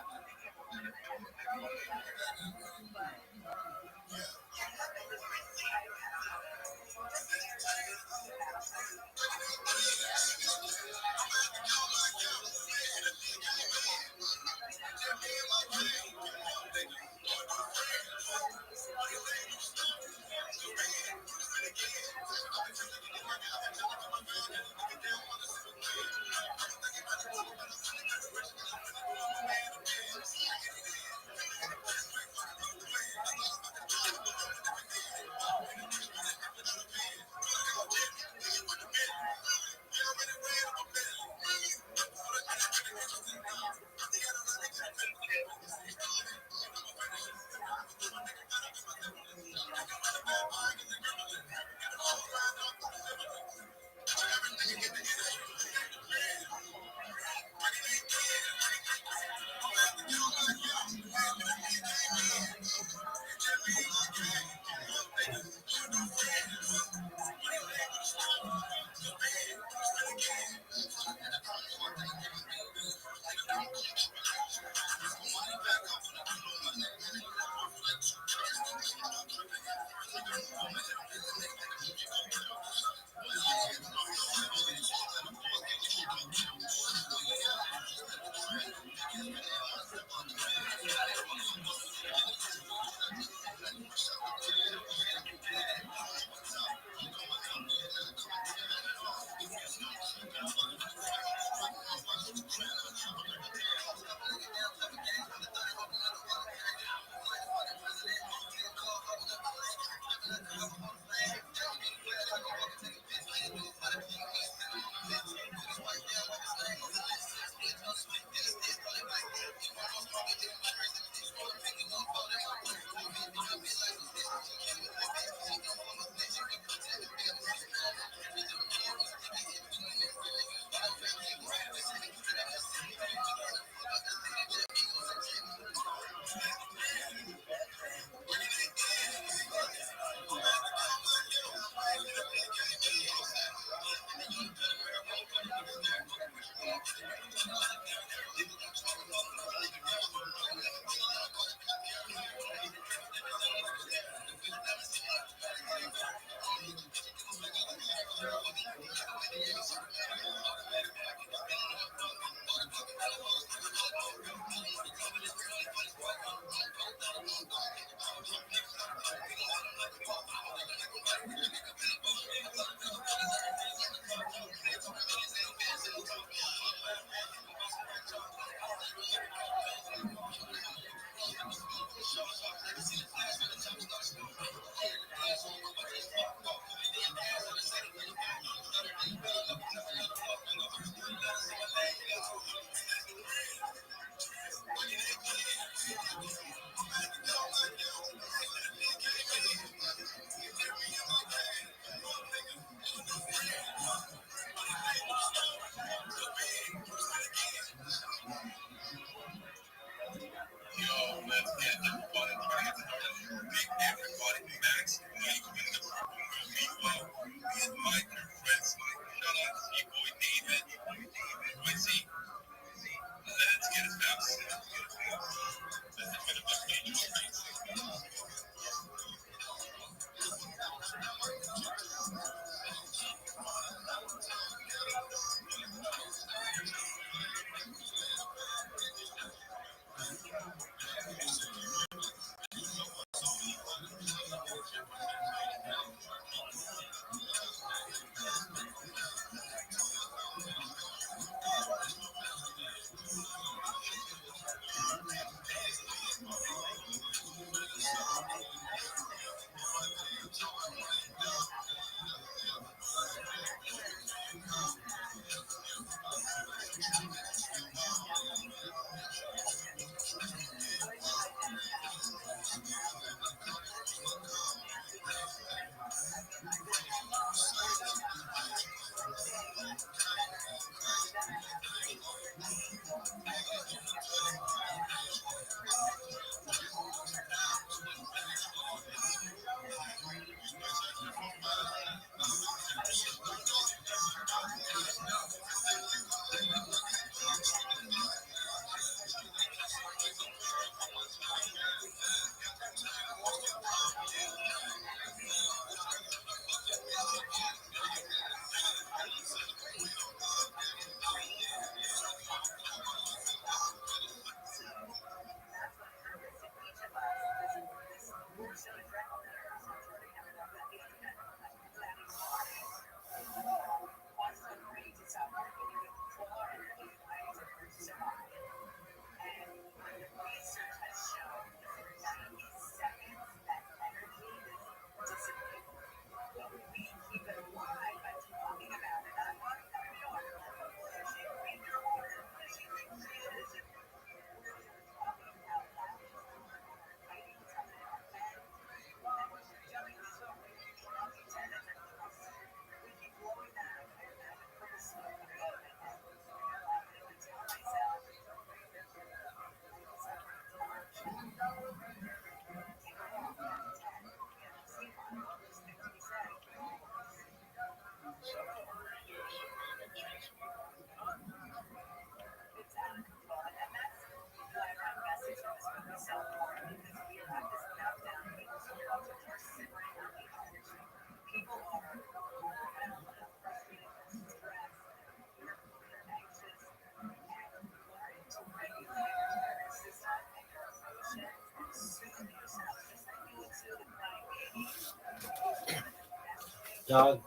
Dog.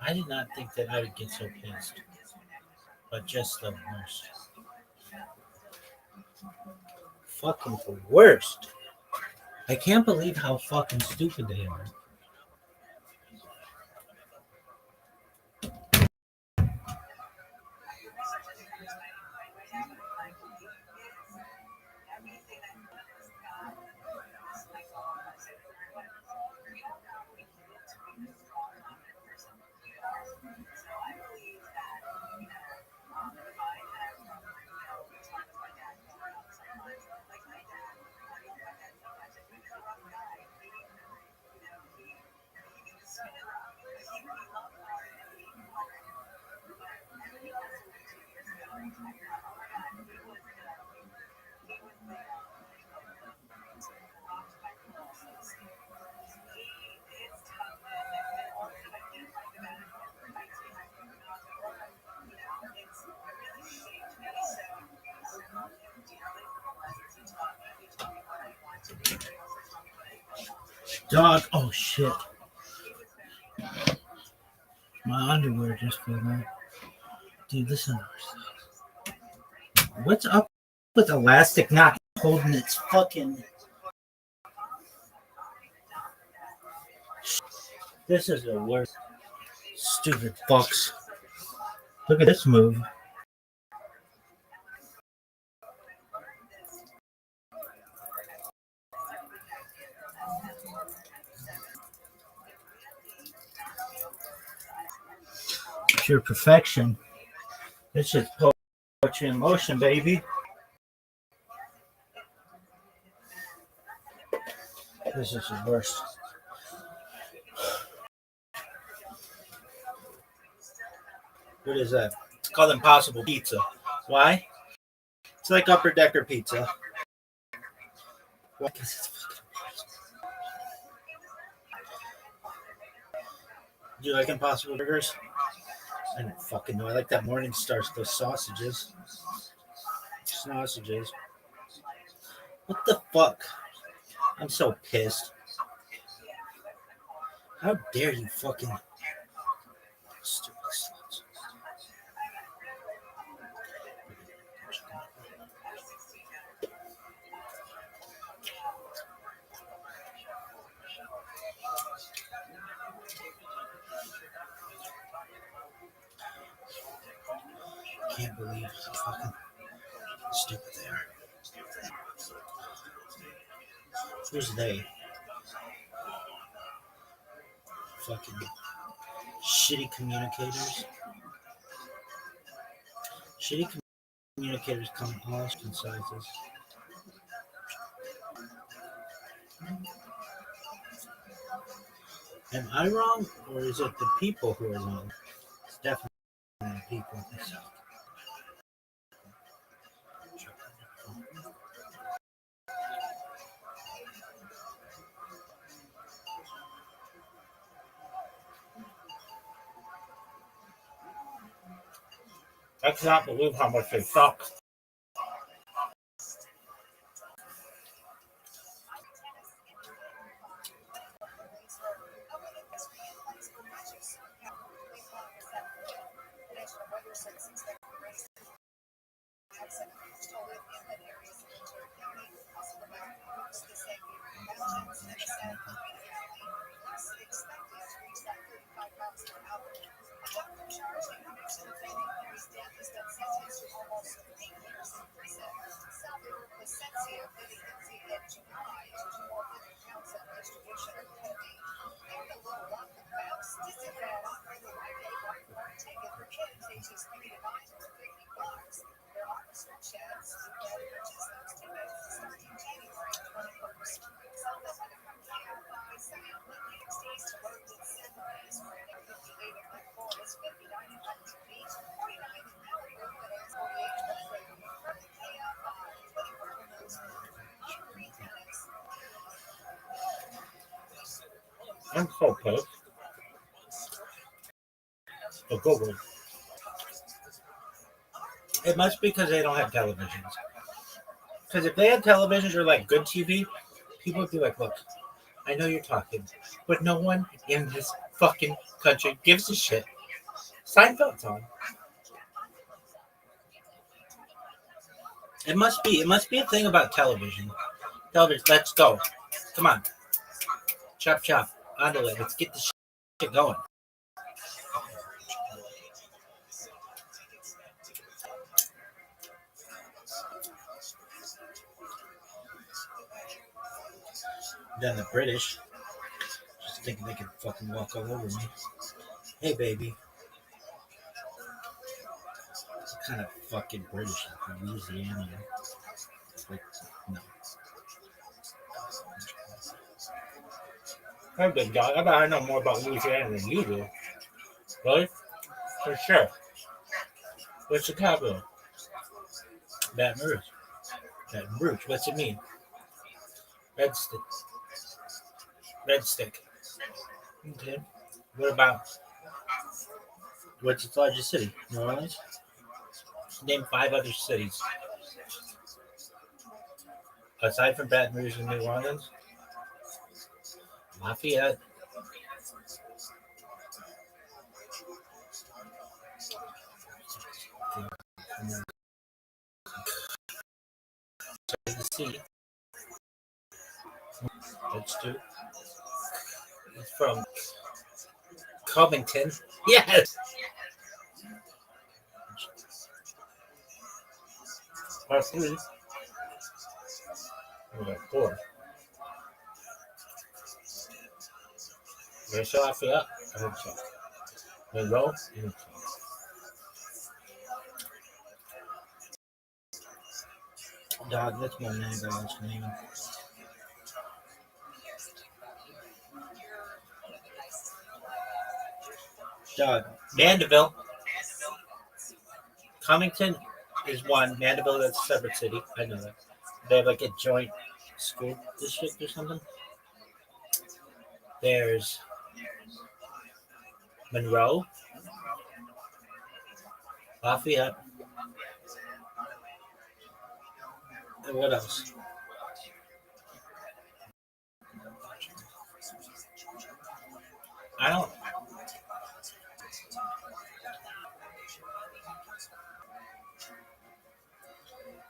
I did not think that I would get so pissed. But just the worst. Fucking the worst. I can't believe how fucking stupid they are. Dog. Oh shit. My underwear just fell out. Dude, listen. What's up with Elastic not holding its fucking. This is the worst. Stupid fucks. Look at this move. Pure perfection. This is poetry in motion, baby. This is the worst. What is that? It's called Impossible Pizza. Why? It's like upper decker pizza. Why? Because it's fucking impossible. Do you like Impossible Burgers? I don't fucking know. I like that Morning Star, those sausages. Sausages. What the fuck? I'm so pissed. How dare you fucking stupid sluts. I can't believe how fucking stupid they are. Who's they? Fucking shitty communicators. Shitty communicators come in all shapes and sizes. Am I wrong, or is it the people who are wrong? It's definitely the people. I cannot believe how much they suck. I'm so pissed. Oh, go away. It must be because they don't have televisions. Because if they had televisions or like good TV, people would be like, look, I know you're talking, but no one in this fucking country gives a shit. Seinfeld's on. It must be a thing about television. Television, let's go. Come on. Chop chop. Onto it. Let's get this shit going. Then the British just thinking they can fucking walk all over me. Hey baby. What kind of fucking British is Louisiana? Like, no. Hey big dog, I bet I know more about Louisiana than you do. Really? For sure. What's the capital? Baton Rouge. Baton Rouge. What's it mean? Red stick. Red stick. Okay. What about what's its largest city? New Orleans? Name 5 other cities. Aside from Baton Rouge and New Orleans? Lafayette. The sea. That's 2. It's from Covington. Yes! Part 3. We got 4. There's Lafayette. I think so. Monroe. I think so. Dog, that's my name. God's name. Dog. Mandeville. Covington is 1. Mandeville, that's a separate city. I know that. They have like a joint school district or something. There's Monroe. Lafayette. And what else? I don't.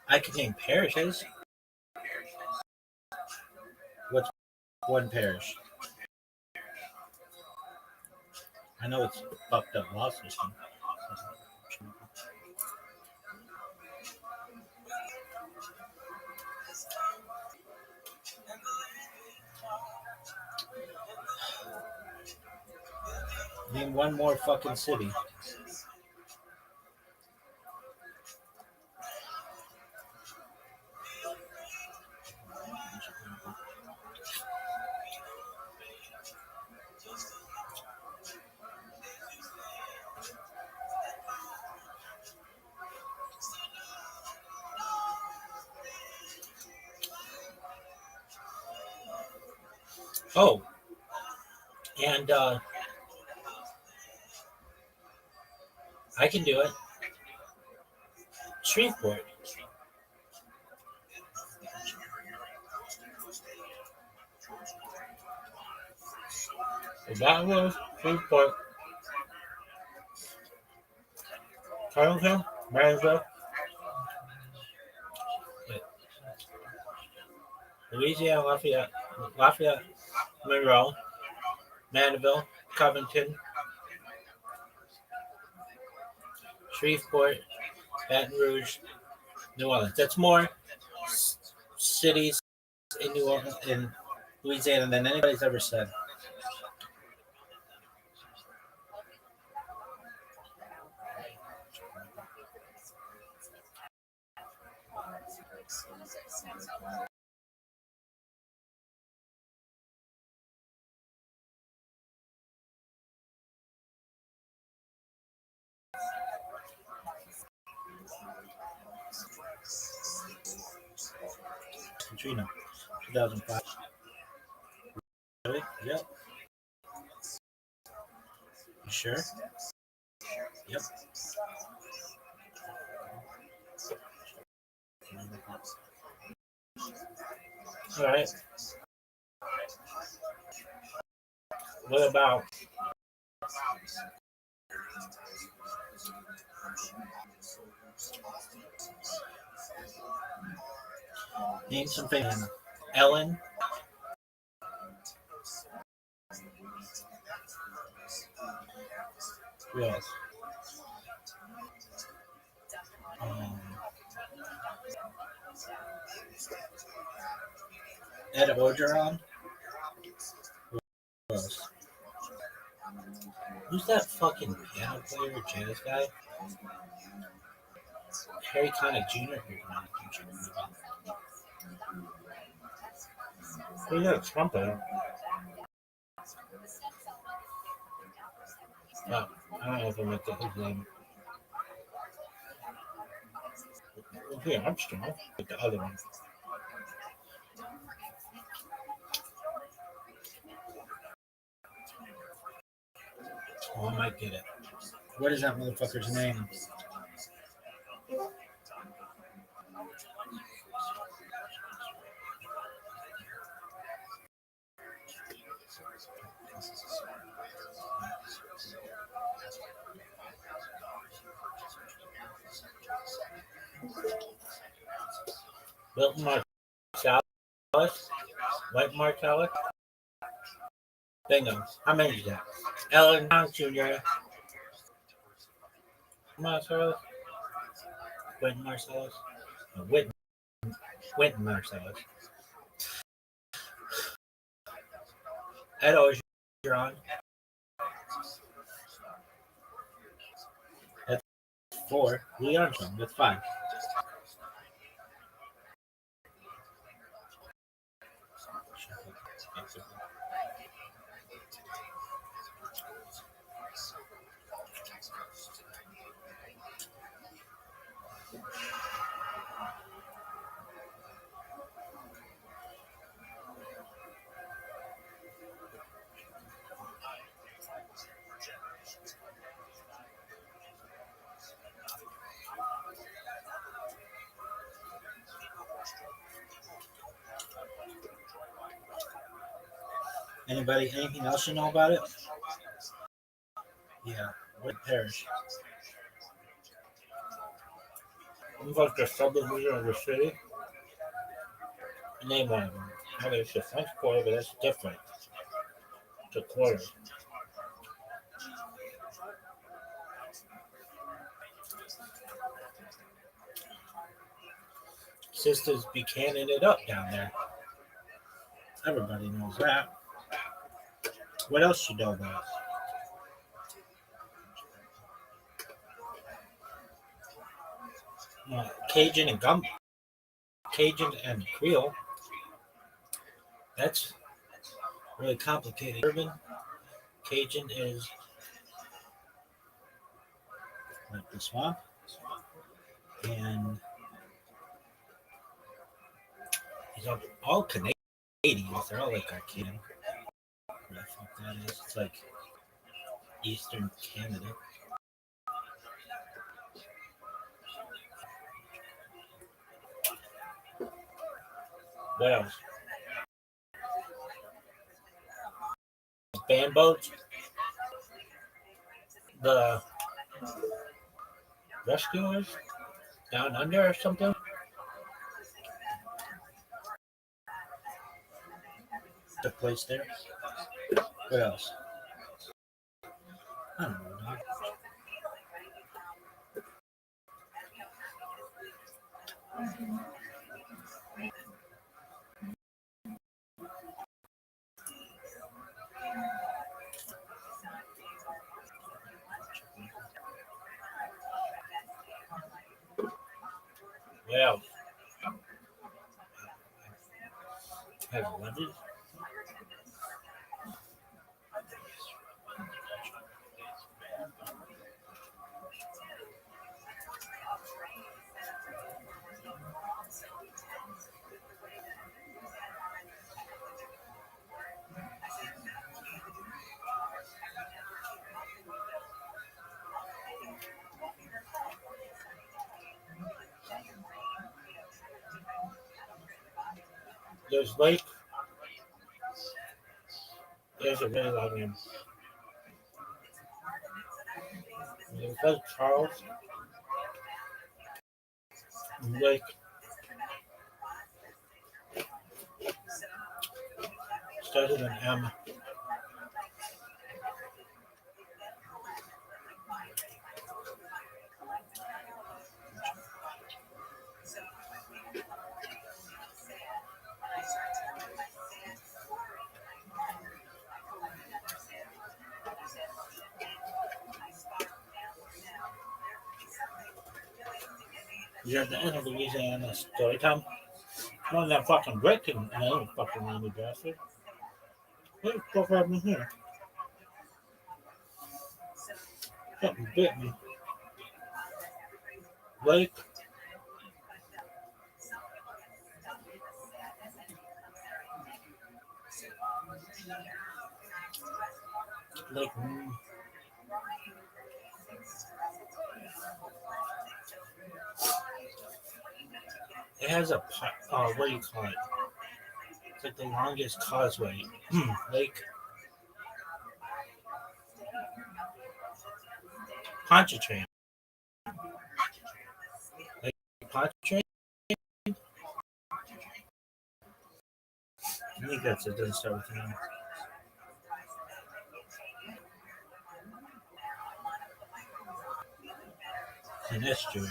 I could name parishes. What's 1 parish? I know it's fucked up law system. Name 1 more fucking city. Oh, and I can do it. Shreveport. That was Shreveport. Carlton, Marysville, Louisiana, Lafayette, Monroe, Mandeville, Covington, Shreveport, Baton Rouge, New Orleans. That's more cities in New Orleans, in Louisiana than anybody's ever said. Katrina, 2005. Really? Yep. You sure? Yep. All right. What about name some famous Ellen? Who else? Um, Ed Ogeron. Who else? Who's that fucking piano player, jazz guy? Harry Connick Jr. Who's that trumpeter? Oh, I don't know if I'm at his name. Okay, Armstrong. But the other one. Oh, I might get it. What is that motherfucker's name? Milton Marsalis? White Marsalis? Bingo. How many is that? Ellen Jr. Marsalis? Whitney Marsalis? No, Whitney Marsalis. Ed Ogeron. That's 4. Lee Armstrong. That's 5. Anybody, anything else you know about it? Yeah, what parish? Looks like the subdivision of the city. Name one of them. Okay, it's the French Quarter, but that's different. It's a quarter. Sisters be canning it up down there. Everybody knows that. What else you know about? Cajun and gum. Cajun and Creole. That's really complicated. Urban Cajun is like the swamp, and these are all Canadians. They're all like Arcadian. What the fuck that is? It's like Eastern Canada. What else? Band boats. The rescuers down under or something. The place there. What else? I don't know. Dog. What else? Have lunches. There's Lake. There's a really long name. There's Lake Charles. Lake starts with an M. You're at the end of Louisiana story time. None of that fucking breaking. I don't fucking name you bastard. What the fuck happened here? Something bit me. Lake. Lake. It has a what do you call it? It's like the longest causeway. Lake Pontchartrain. Lake Pontchartrain. I think that's it. Doesn't start with an M. An estuary.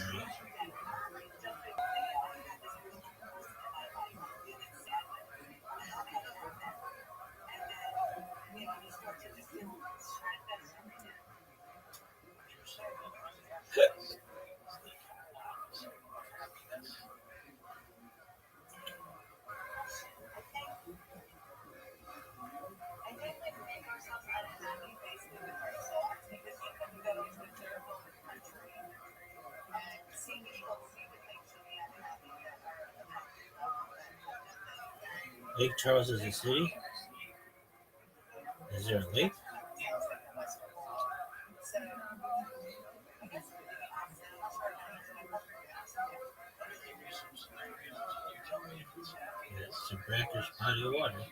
Lake Charles is a city? Is there a lake? It's a brackish body of water.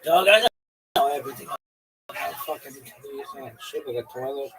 Dog, I know everything. I fucking shit with a toilet.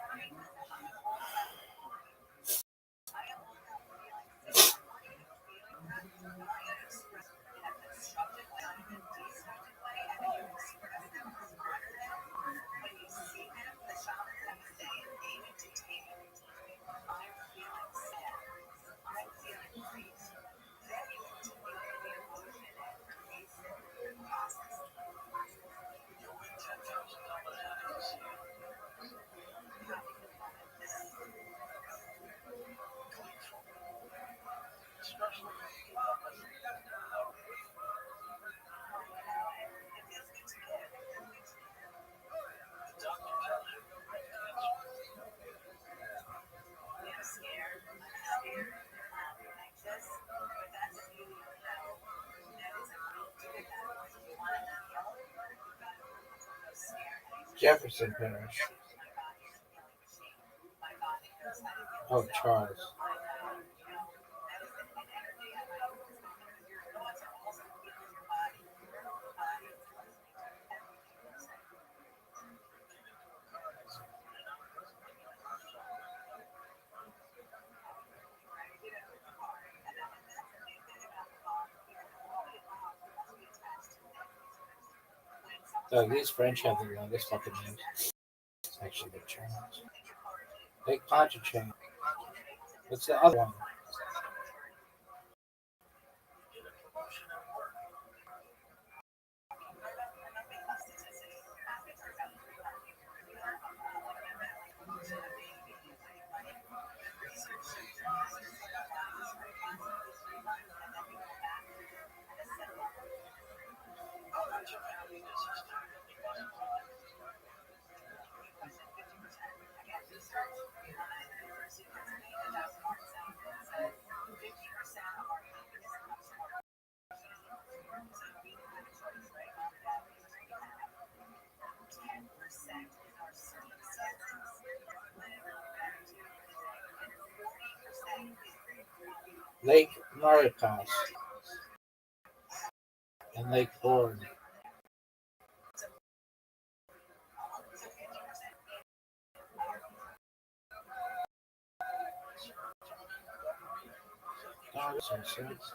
Jefferson Parish. Oh, Charles. These French have the longest fucking names. It's actually the Germans. Lake Pontchartrain. What's the other one? Lake Maracas, and Lake Bourne. Oh, this makes sense.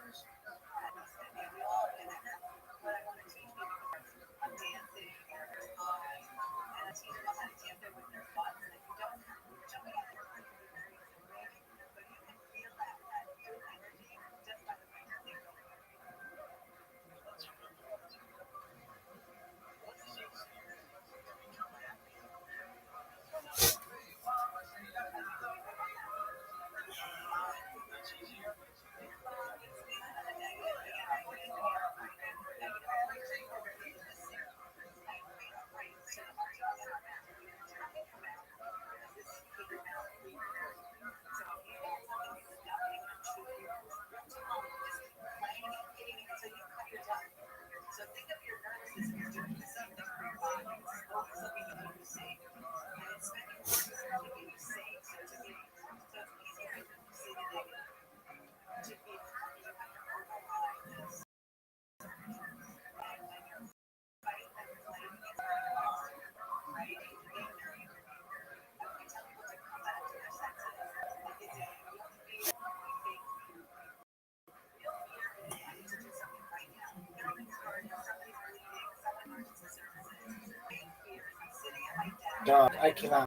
Dog, I cannot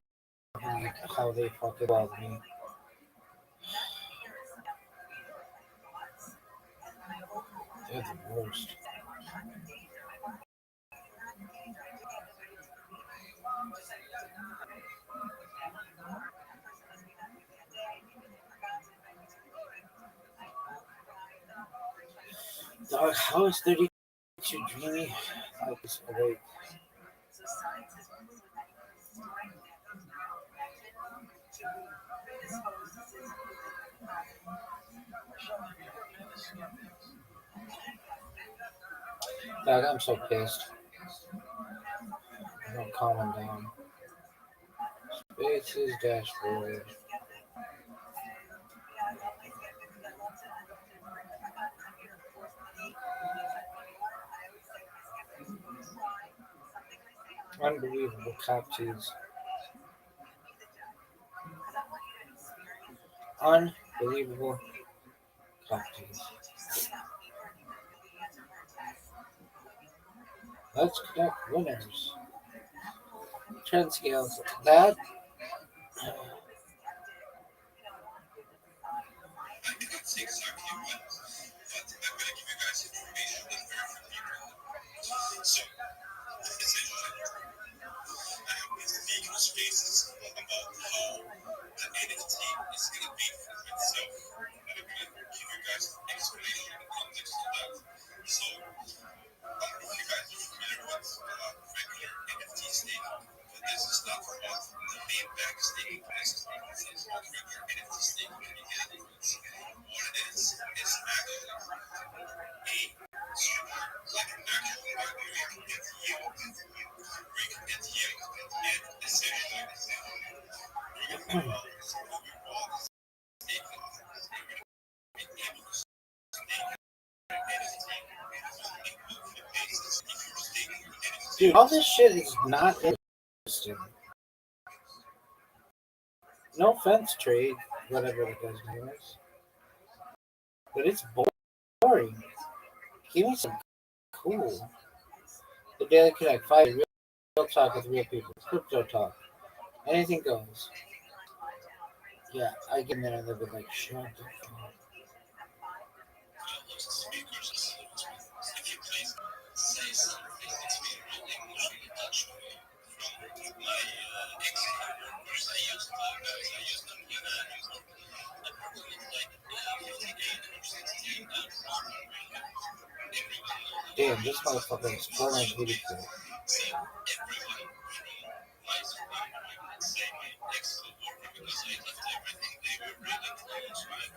believe how they fucking love me. They're the worst. Dog, how is 32 dreamy? Like it's awake. Dog, I'm so pissed. I don't calm him down. Spaces, dashboard. Unbelievable cop cheese. Unbelievable cop cheese. Let's connect winners. Trend scales. That I cannot say exactly what, but I'm going to give you guys information that very few people have. So, essentially, I have been speaking on spaces about how the NFT is going to be for itself. And I'm going to give you guys an explanation and context of that. So, if you guys are familiar with regular NFT staking, this is not what the main bank staking is. This is what regular NFT staking can be getting. What it is actually a super, like an actual market where you can get yield. Where you can get yield. And essentially, we're going to be all staking. We're going to be able to stake an NFT on a monthly basis if you're staking your NFT. dude, all this shit is not interesting. No offense, trade, whatever the guy's name is, but it's boring. Give me some cool. The Daily Connect, 5 real talk with real people, crypto talk, anything goes. Yeah, I get in there and they'll be like, shut the fuck. If you please say something that's been really emotionally touched me from my ex-coworkers. I used them when I was working. I probably like 58 or 68 everyone knows. Damn, this motherfucker is 484. So everyone from my surrounding, I would say my ex-coworker, because I left everything. They were really close, right?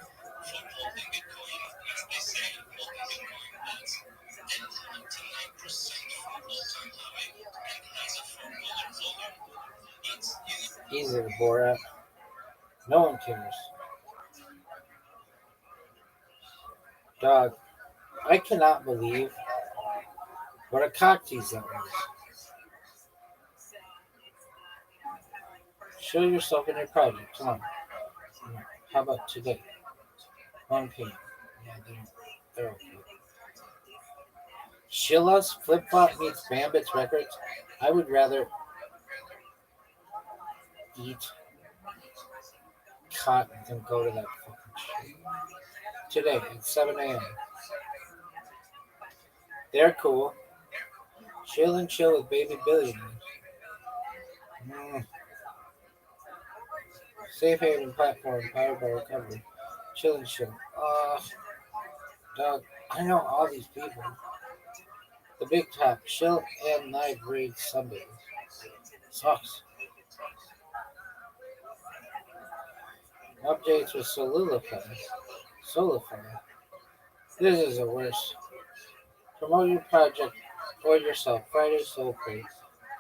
From holding Bitcoin, as they say, holding Bitcoin as 99% from all-time high and has a $4 volume. But Easy, Borat. No one cares. Dog, I cannot believe what a cock tease that was. Show yourself in your project. Come on. How about today? 1 p.m. Yeah, they're okay. Sheila's Flip Flop meets Bambit's Records. I would rather eat cotton than go to that fucking shit. Today at 7 a.m. They're cool. Chill and chill with baby billionaires. Mm. Safe haven platform powered by recovery. Chill and chill. Dog, I know all these people. The big top, chill and night raid Sundays. Sucks. Updates with Solify. This is the worst. Promote your project or yourself. Friday Soul Play.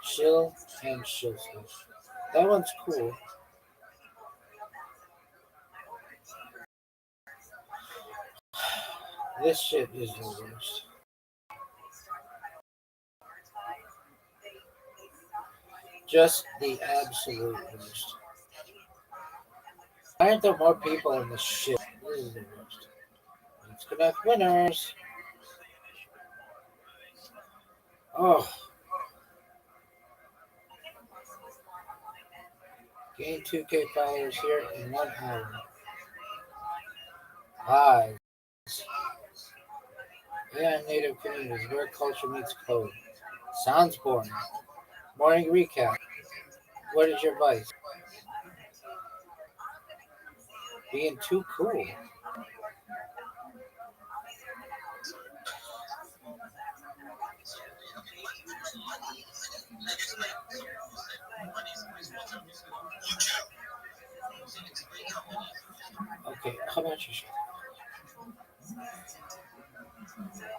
Chill and chill stuff. That one's cool. This shit is the worst. Just the absolute worst. Why aren't there more people in this shit? This is the worst. Let's connect winners. Oh, gain 2K followers here in 1 hour. Live. AI native communities where culture meets code. Sounds boring. Morning recap. What is your vice? Being too cool. Okay, how about you?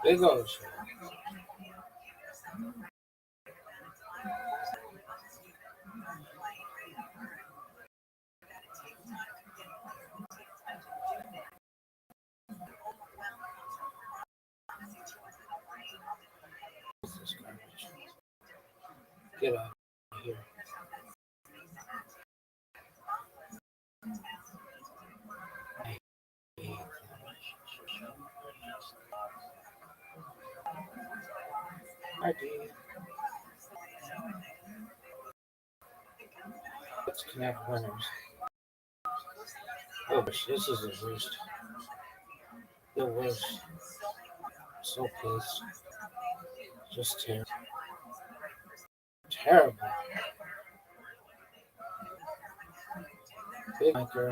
Big O's. This garbage. Get out of here. I hate that. RD. Let's connect winners. Oh, this is the worst. The worst. So pissed. Just terrible. Terrible. Big anchor.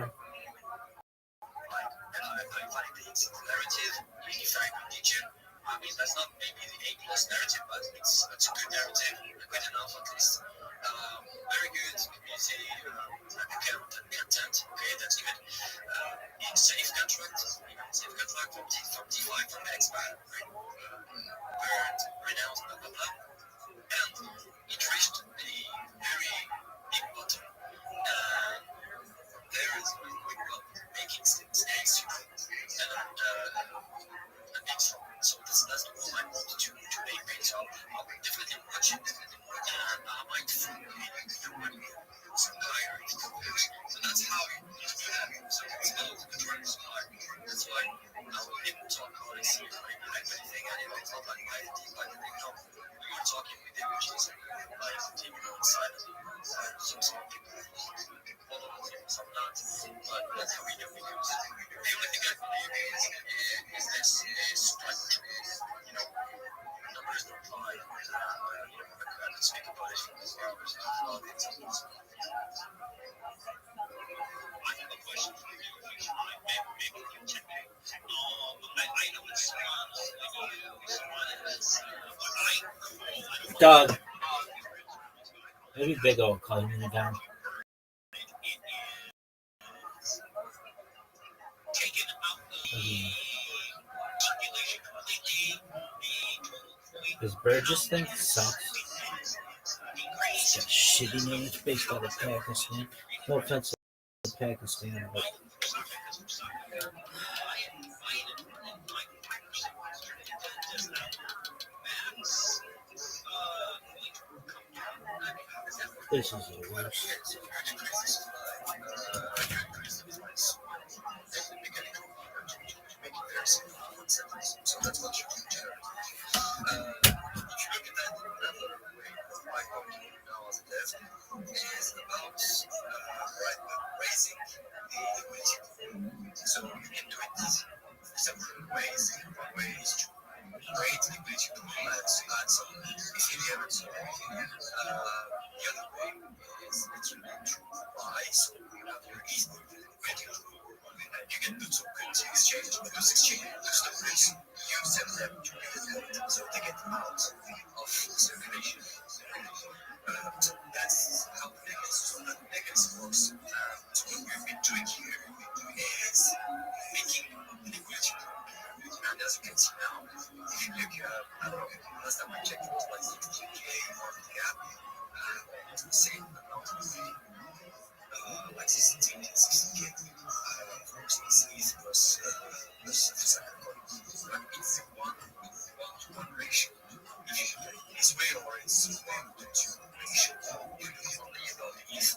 Narrative, unifying religion. I mean, that's not maybe the A plus narrative, but it's a good narrative, good enough at least. Very good community content. Okay, that's good. In safe contract, from DeFi, from Expand, Bird, Renounce, blah blah blah, and it reached the very big bottom. There is going up, making mistakes, and it's so that's the role I wanted to make. So I'll definitely watch it, and I might some higher exposures. So that's how you do that. So it's about controlling the high. That's why now people talk about it, see anything, and it's not like my team, like they know you're talking with them, which is like team inside of some people follow the team, some not. But that's how we do because the only thing I believe is this is like numbers don't lie. I could speak about it from this hours and all the examples. I have a question for you, if you mind. Maybe you can check me. I know it's Doug, maybe Big O calling me down. taken out the circulation completely. This Burgess thing sucks. It's got a shitty name. It's based out of Pakistan. No offense to Pakistan, but This is the worst. So that's what you do generally. If you look at that in another way, my point of view now as a dev is about raising the liquidity. So you can do it several ways. One way is to create liquidity pool and add some Ethereum and so on. The other way is literally to buy. So you have your liquidity pool and you can put tokens in exchange. Those exchange those tokens, you sell them to people so they get out of circulation. So that's how Megas works. So what we've been doing here is making liquidity pool. And as you can see now, if you look, I don't know, last time I checked it was like 60K market cap, same amount of money, like 60K. Of course, it was second coin, but it's one-to-one ratio. It's way or it's 1-to-2 ratio. You only about ETH.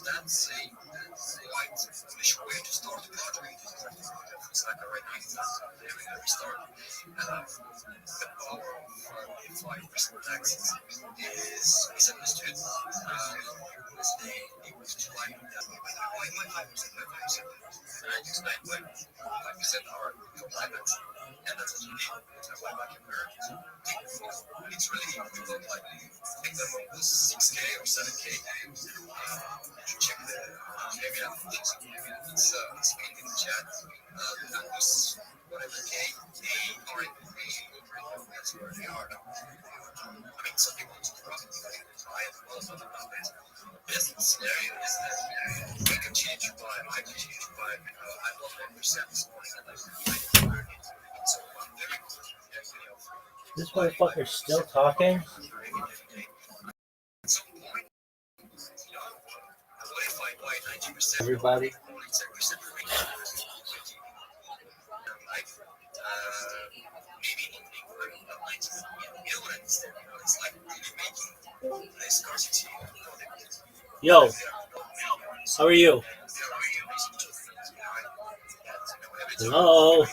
That's a quite foolish way to start a project. It's like right now, it's very start. The power of DeFi risk taxes is misunderstood. They multiply that by 5%, and explain why 5% are compliant, and that's what you need. That's why back in there, it's really difficult. Like, take them on 6K or 7K to check the maybe not it's pinned in the chat. And those whatever K, they are in the that's where they are now. I mean, some people want to profit, try as well as other companies. Best scenario is that we continue to buy, I continue to buy, I bought 1% this morning and I learned it. So I'm very confident. This motherfucker's still talking? At some point, what if I buy 90%? Everybody. Only 10% remaining. Like, maybe opening for 90. You know what I understand? It's like really making the scarcity product. Yo, how are you? Hello,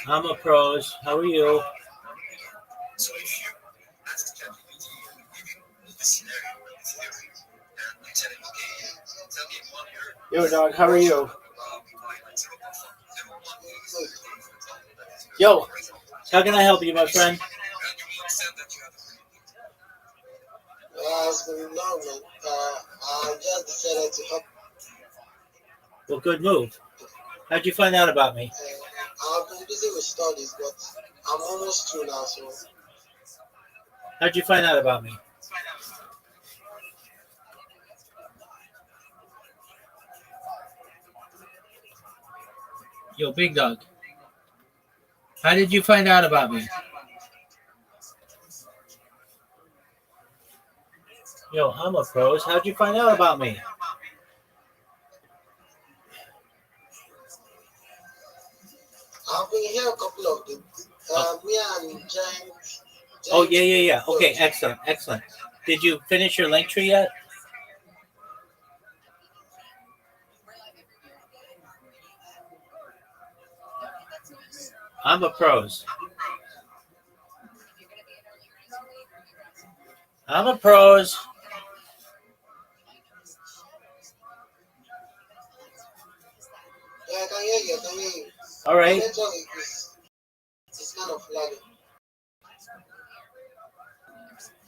I'm a pros. How are you? So if you ask ChatGPT the scenario in theory, and you tell him, okay, tell me in 1 year. Yo, dog, how are you? Yo, How can I help you, my friend? It's been long, man. I just decided to help. Well, good move. How'd you find out about me? I've been busy with studies, but I'm almost through now, so How'd you find out about me? Yo, big dog. How did you find out about me? Yo, I'm a pros. How'd you find out about me? I've been here a couple of days. Me and Giant. Oh, yeah. Okay, excellent. Did you finish your link tree yet? I'm a pros. I'm a pros. Yeah, I can hear you. I can hear you. All right. The network is kind of lagging.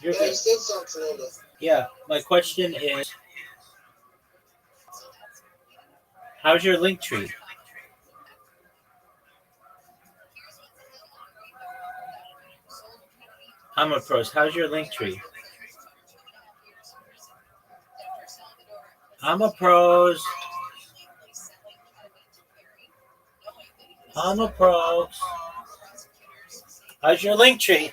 You're Yeah, good. you said something earlier. Yeah, my question is, how's your link tree? I'm a pros. How's your link tree? I'm a pros. I'm a pros. How's your link tree?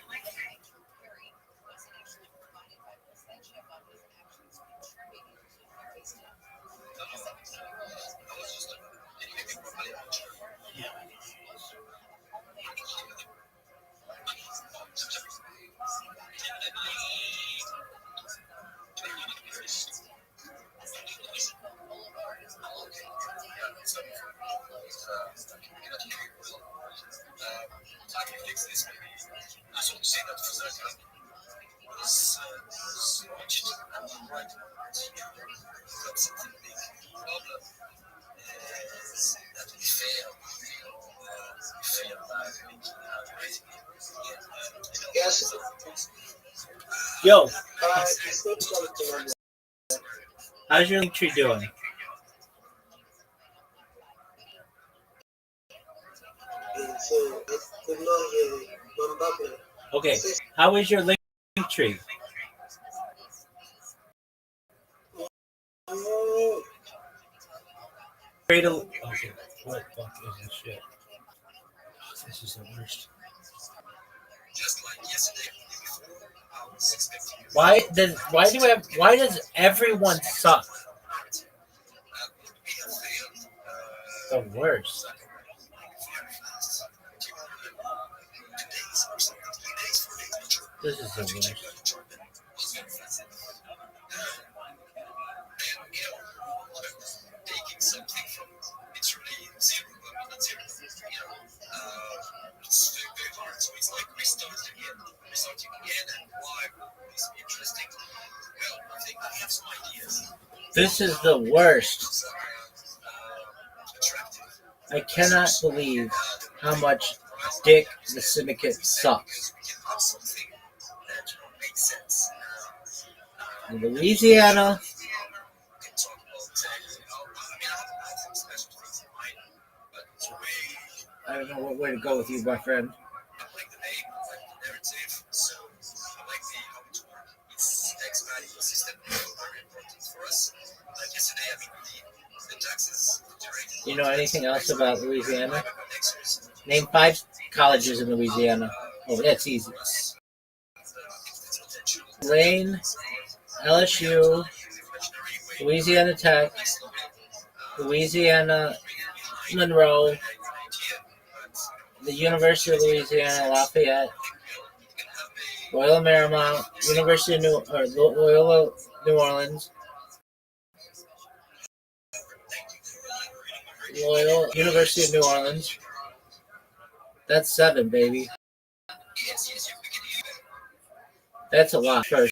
Yes, Yo, it's not something. how's your link tree doing? So I could not hear you. I'm back now. Okay, how is your link tree? Mm, Okay, what the fuck is this shit? This is the worst. Why does everyone suck? The worst. This is the worst. This is the worst. I cannot believe how much dick the syndicate sucks. In Louisiana, I don't know what way to go with you, my friend. You know anything else about Louisiana? Name 5 colleges in Louisiana. Oh, that's easy. Lane, LSU, Louisiana Tech, Louisiana Monroe, the University of Louisiana Lafayette, Loyola Marymount, Loyola New Orleans, Loyola University of New Orleans. That's 7, baby. That's a lot for a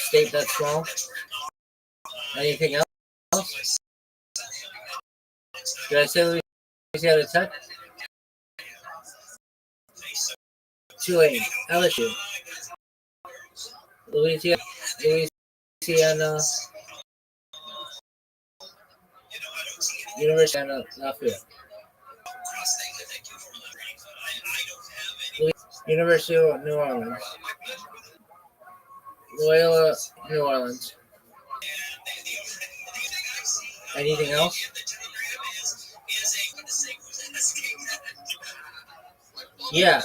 state that small. Anything else? Did I say Louisiana Tech? Tulane, LSU, Louisiana, University of Lafayette, University of New Orleans, Loyola New Orleans. Anything else? Yeah.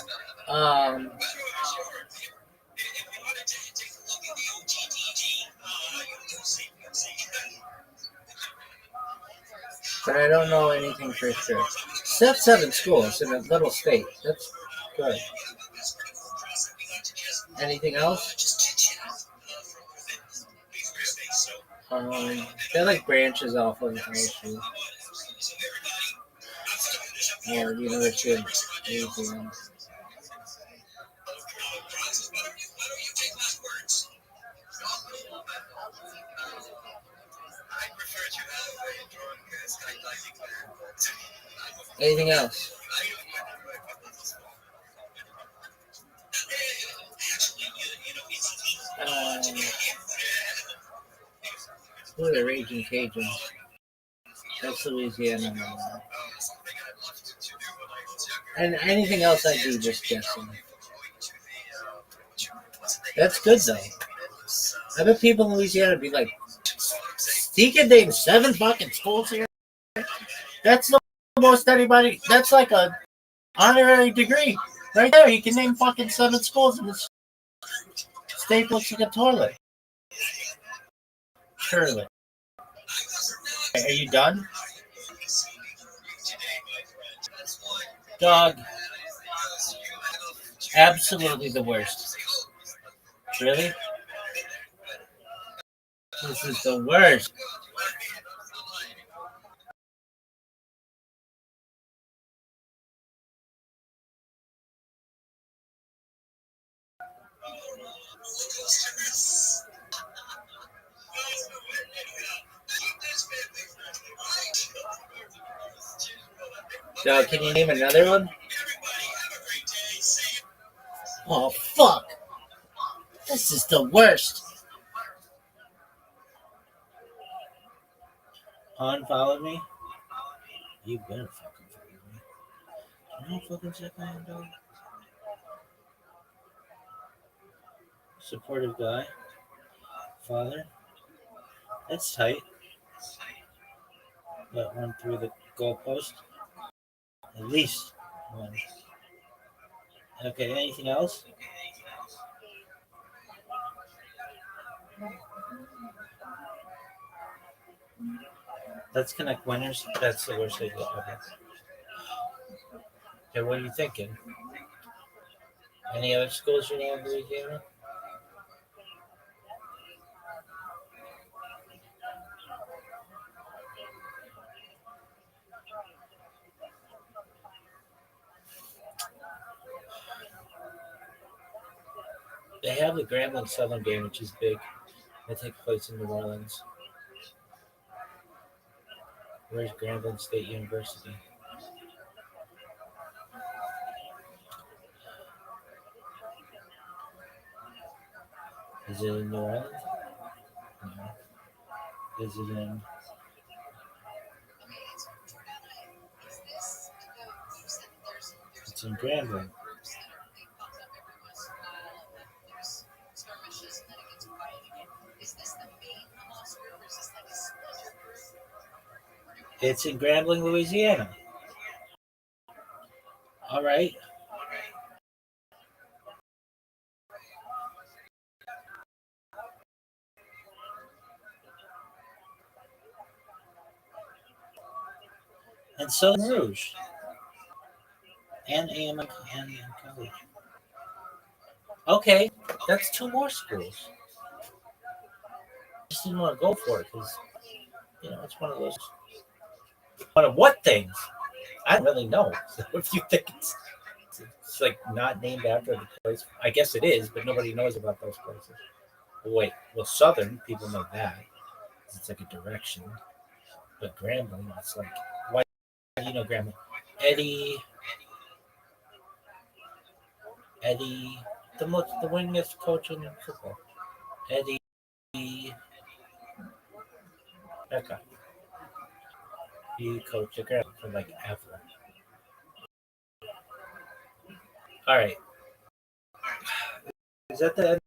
But I don't know anything for sure. Except 7 schools in a little state. That's good. Anything else? They're like branches off of LSU. Or University of Louisiana. Anything else? Who are the Raging Cajuns? That's Louisiana. And anything else I do, just guessing. That's good though. I bet people in Louisiana would be like, he can name 7 fucking schools here. That's the most anybody. That's like a honorary degree right there. You can name fucking 7 schools in this state looks like a toilet. Surely. Are you done? Dog. Absolutely the worst. Really? This is the worst. Can you name another one? Oh, fuck. This is the worst. Unfollow me? You better fucking follow me. You know how fucking sick I am, dog? Supportive guy. Father. That's tight. That one through the goalpost. At least one. Okay, anything else? Let's connect winners. That's the worst idea ever. Okay, what are you thinking? Any other schools you know in Louisiana? They have the Grambling Southern game, which is big. That takes place in New Orleans. Where's Grambling State University? Is it in New Orleans? No. Is it in? It's in Grambling. It's in Grambling, Louisiana. All right. And Southern Rouge. And AM and College. Okay, that's two more schools. I just didn't want to go for it because, it's one of those. One of what things? I don't really know. So if you think it's like not named after the place, I guess it is, but nobody knows about those places. Wait, well, Southern people know that. It's like a direction. But Grambling, it's like, why do you know Grambling? Eddie, the winningest coach in football. Eddie, that guy. He coached at Grambling for like ever. All right. Is that the end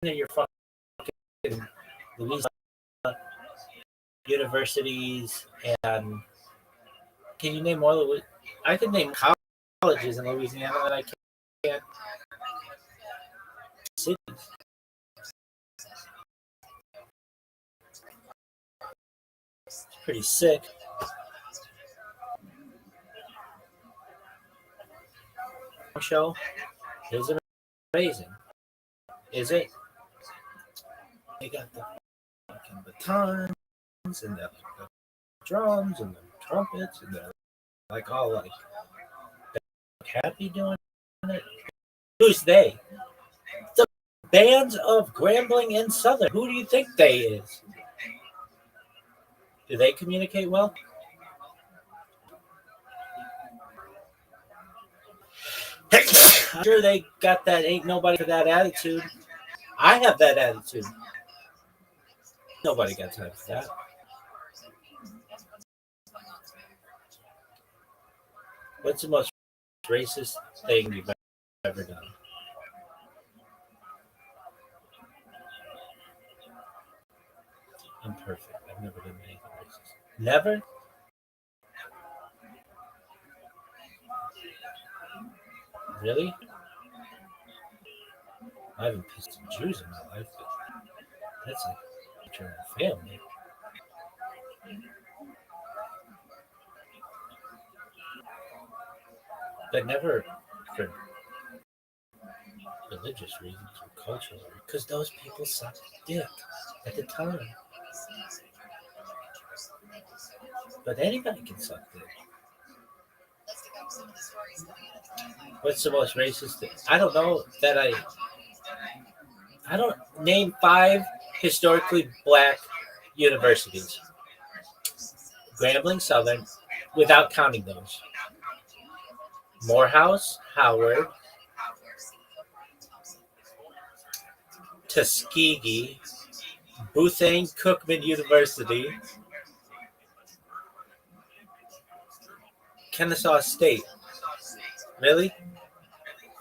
of your fucking Louisiana universities? And can you name more? I can name colleges in Louisiana that I can't. Cities. It's pretty sick. Show is it amazing? Is it? They got the fucking batons and the drums and the trumpets and they're like all like happy doing it. Who's they? The bands of Grambling and Southern. Who do you think they is? Do they communicate well? I'm sure they got that ain't nobody for that attitude. I have that attitude. Nobody got time for that. What's the most racist thing you've ever done? I'm perfect. I've never done anything racist. Never? Really? I haven't pissed some Jews in my life, but that's like your own family. But never for religious reasons or cultural reasons, because those people sucked dick at the time. But anybody can suck dick. What's the most racist thing? I don't know that I I don't name 5 historically black universities. Grambling, Southern, without counting those. Morehouse, Howard, Tuskegee, Bethune Cookman University, Kennesaw State. Really?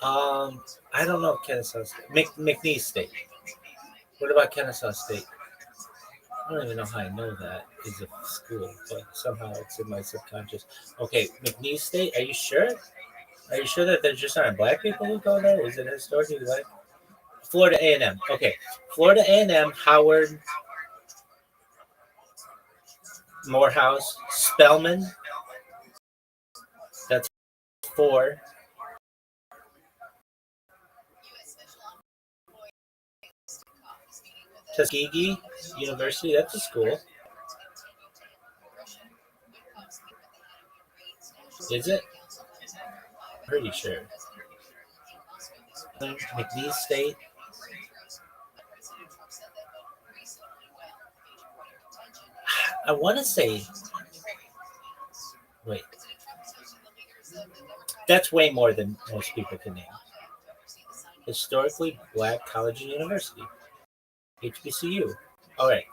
I don't know if Kennesaw State. McNeese State. What about Kennesaw State? I don't even know how I know that is a school, but somehow it's in my subconscious. Okay, McNeese State. Are you sure? Are you sure that there just aren't black people who go there? Is it historically black? Florida A&M. Okay, Florida A&M, Howard, Morehouse, Spelman. That's 4. Tuskegee University. That's a school. Is it? Pretty sure. McNeese State. I want to say. Wait. That's way more than most people can name. Historically black college and university. HBCU. All right.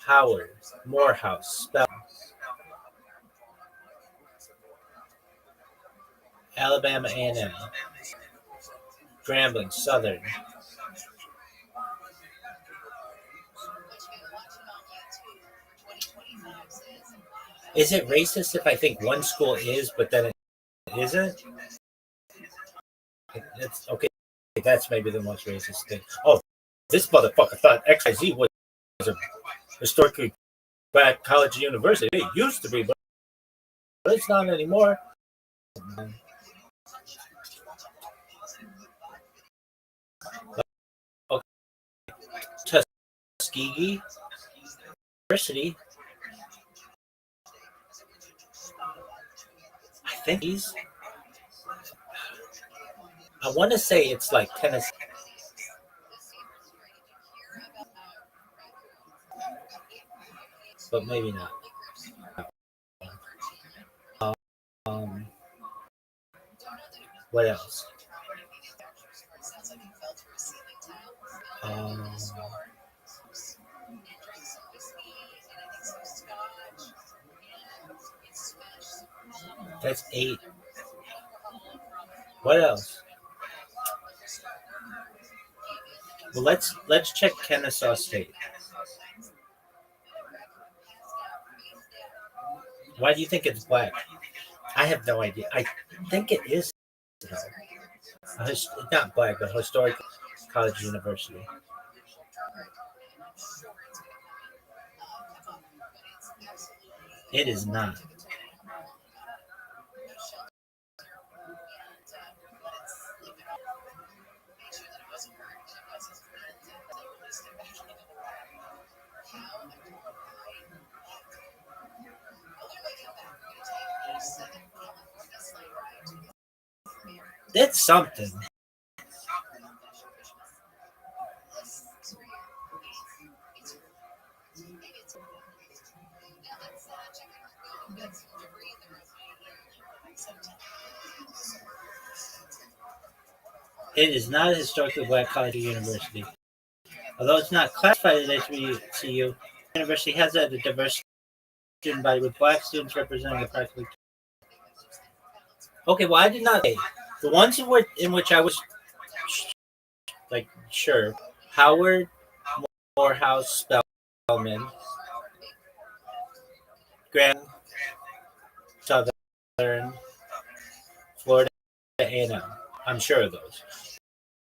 Howard, Morehouse, Spelman, Alabama A&M, Grambling, Southern. Is it racist if I think one school is, but then it isn't? It's okay. That's maybe the most racist thing. Oh, this motherfucker thought XYZ was a historically black college and university. It used to be, but it's not anymore. Okay. Tuskegee University. I think I want to say it's like Tennessee. But maybe not. Um, what else? Um, that's 8. What else? Well, let's check Kennesaw State. Why do you think it's black? I have no idea. I think it is. Not black, but historic college university. It is not. That's something. It is not a historically black college or university. Although it's not classified as HBCU, the university has a diverse student body with black students representing approximately. Okay, well, I did not say the ones in which I was like sure. Howard, Morehouse, Spelman, Graham, Southern, Florida A&M. I'm sure of those.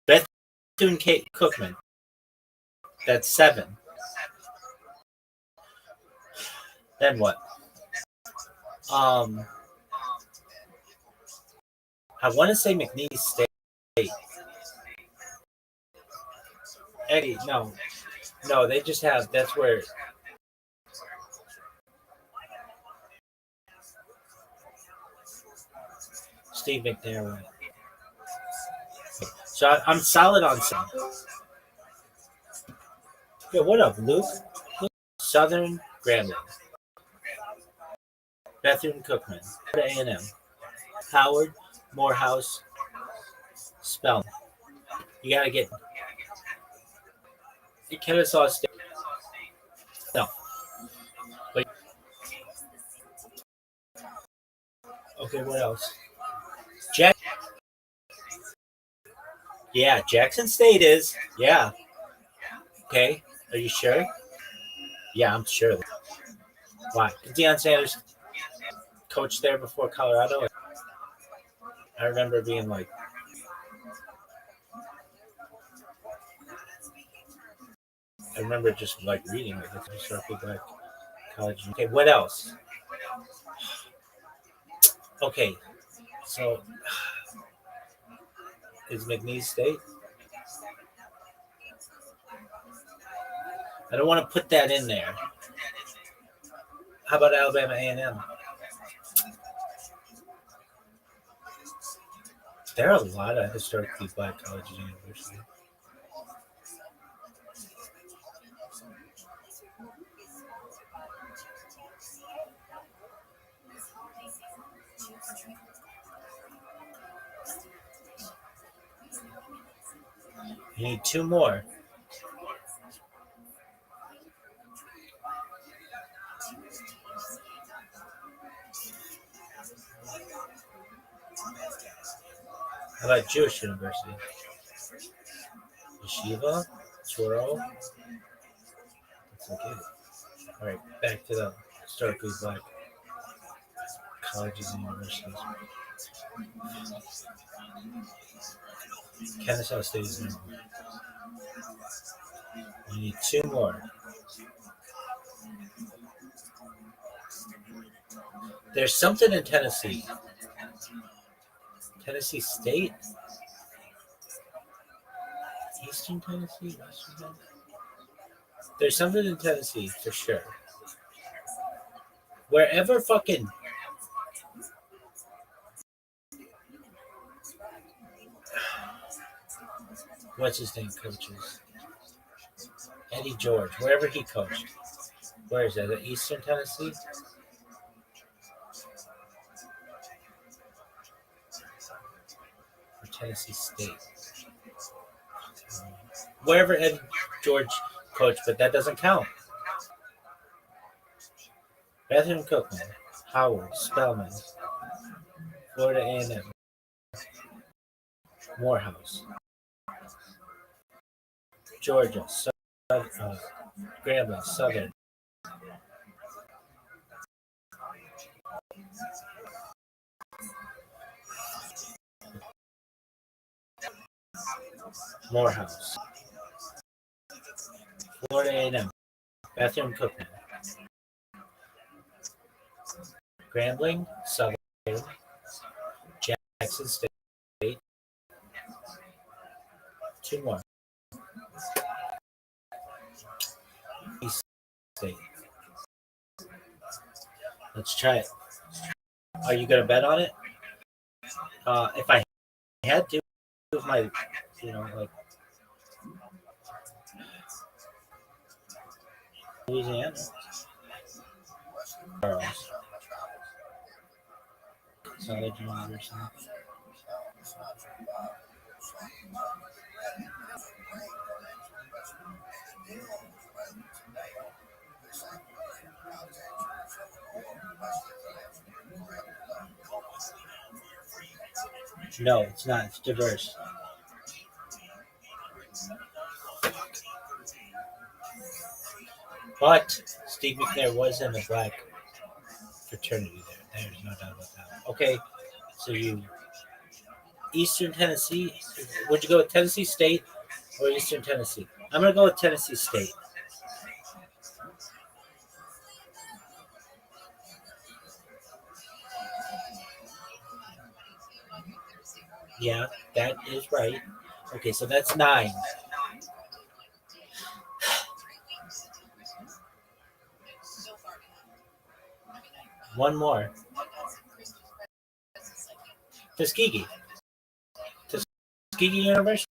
Bethune Cookman. That's 7. Then what? I want to say McNeese State. Eddie, no, they just have. That's where. Steve McNair went. So I'm solid on some. Yeah, what up, Luke? Southern Grambling. Bethune Cookman. A&M. Howard, Morehouse, Spelman. You gotta get Kennesaw State. No. But, okay, what else? Yeah, Jackson State is. Yeah. Okay. Are you sure? Yeah, I'm sure. Why? Deion Sanders coached there before Colorado. I remember being like, I remember just like reading like it's historically black college. Okay, what else? Okay, so is McNeese State? I don't want to put that in there. How about Alabama A&M? There are a lot of historically black colleges and universities. You need two more. How about Jewish University? Yeshiva? Touro? That's okay. All right, back to the historically black colleges and universities. Kennesaw State is number one. You need two more. There's something in Tennessee. Tennessee State? Eastern Tennessee? Western Tennessee? There's something in Tennessee for sure. Wherever fucking what's his name coaches? Eddie George, wherever he coached. Where is that? Eastern Tennessee? Or Tennessee State? Wherever Eddie George coached, but that doesn't count. Bethune Cookman, Howard, Spelman, Florida A&M, Morehouse, Georgia, Grambling, Southern. Morehouse, Florida A&M, Bethune Cookman, Grambling, Southern, Jackson State, two more. East State. Let's try it. Are you gonna bet on it? If I had to, with my, like Louisiana, Charles, College University. No, it's not. It's diverse. But Steve McNair was in the black fraternity there. There's no doubt about that. Okay, so you Eastern Tennessee. Would you go with Tennessee State or Eastern Tennessee? I'm gonna go with Tennessee State. Yeah, that is right. Okay, so that's 9. One more. Tuskegee. Tuskegee University.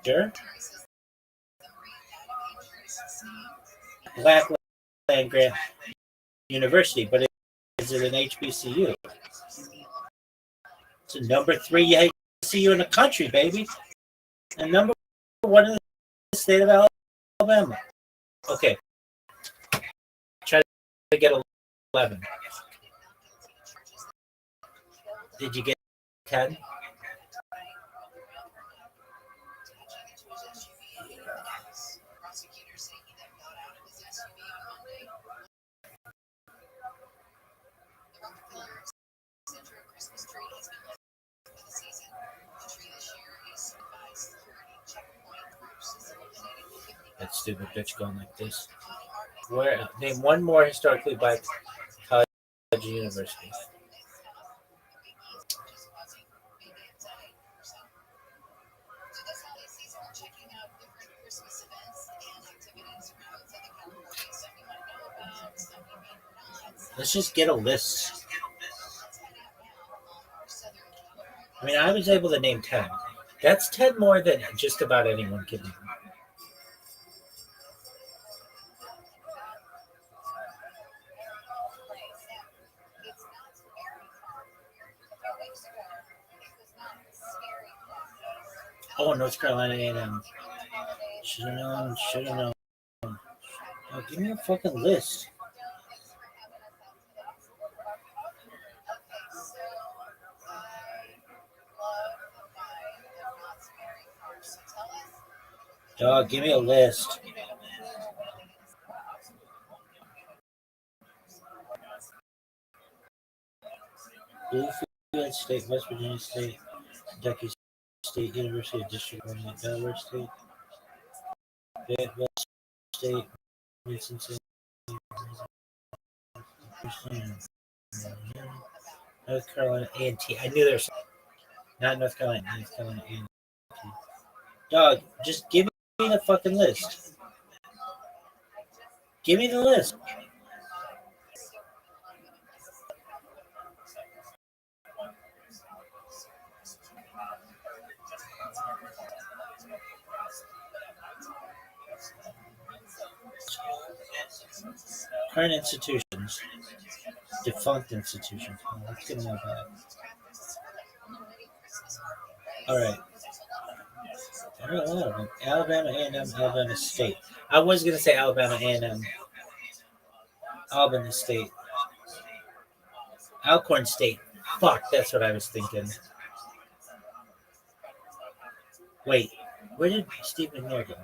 Sure. Black Land Grant University, but is it an HBCU? It's a number 3 HBCU in the country, baby, and number 1 in the state of Alabama. Okay, try to get 11. Did you get 10? That stupid bitch going like this. Where name one more historically black college or university? Let's just get a list. I mean, I was able to name 10. That's 10 more than just about anyone can name. Oh, North Carolina A&M. Should have known. Should have known. Oh, give me a fucking list. Dog, give me a list. Bluefield State, West Virginia State, Kentucky State, University of District Columbia, Delaware State, Fayetteville State, Mason State, North Carolina A&T. I knew there was not North Carolina. North Carolina A&T. Dog, just give me the fucking list. Give me the list. Current institutions. Defunct institutions. Oh, let's get more of that. All right. There are a lot of them. Alabama A&M, Alabama State. I was going to say Alabama A&M. Albany State. Alcorn State. Fuck, that's what I was thinking. Wait, where did Steve McNair go?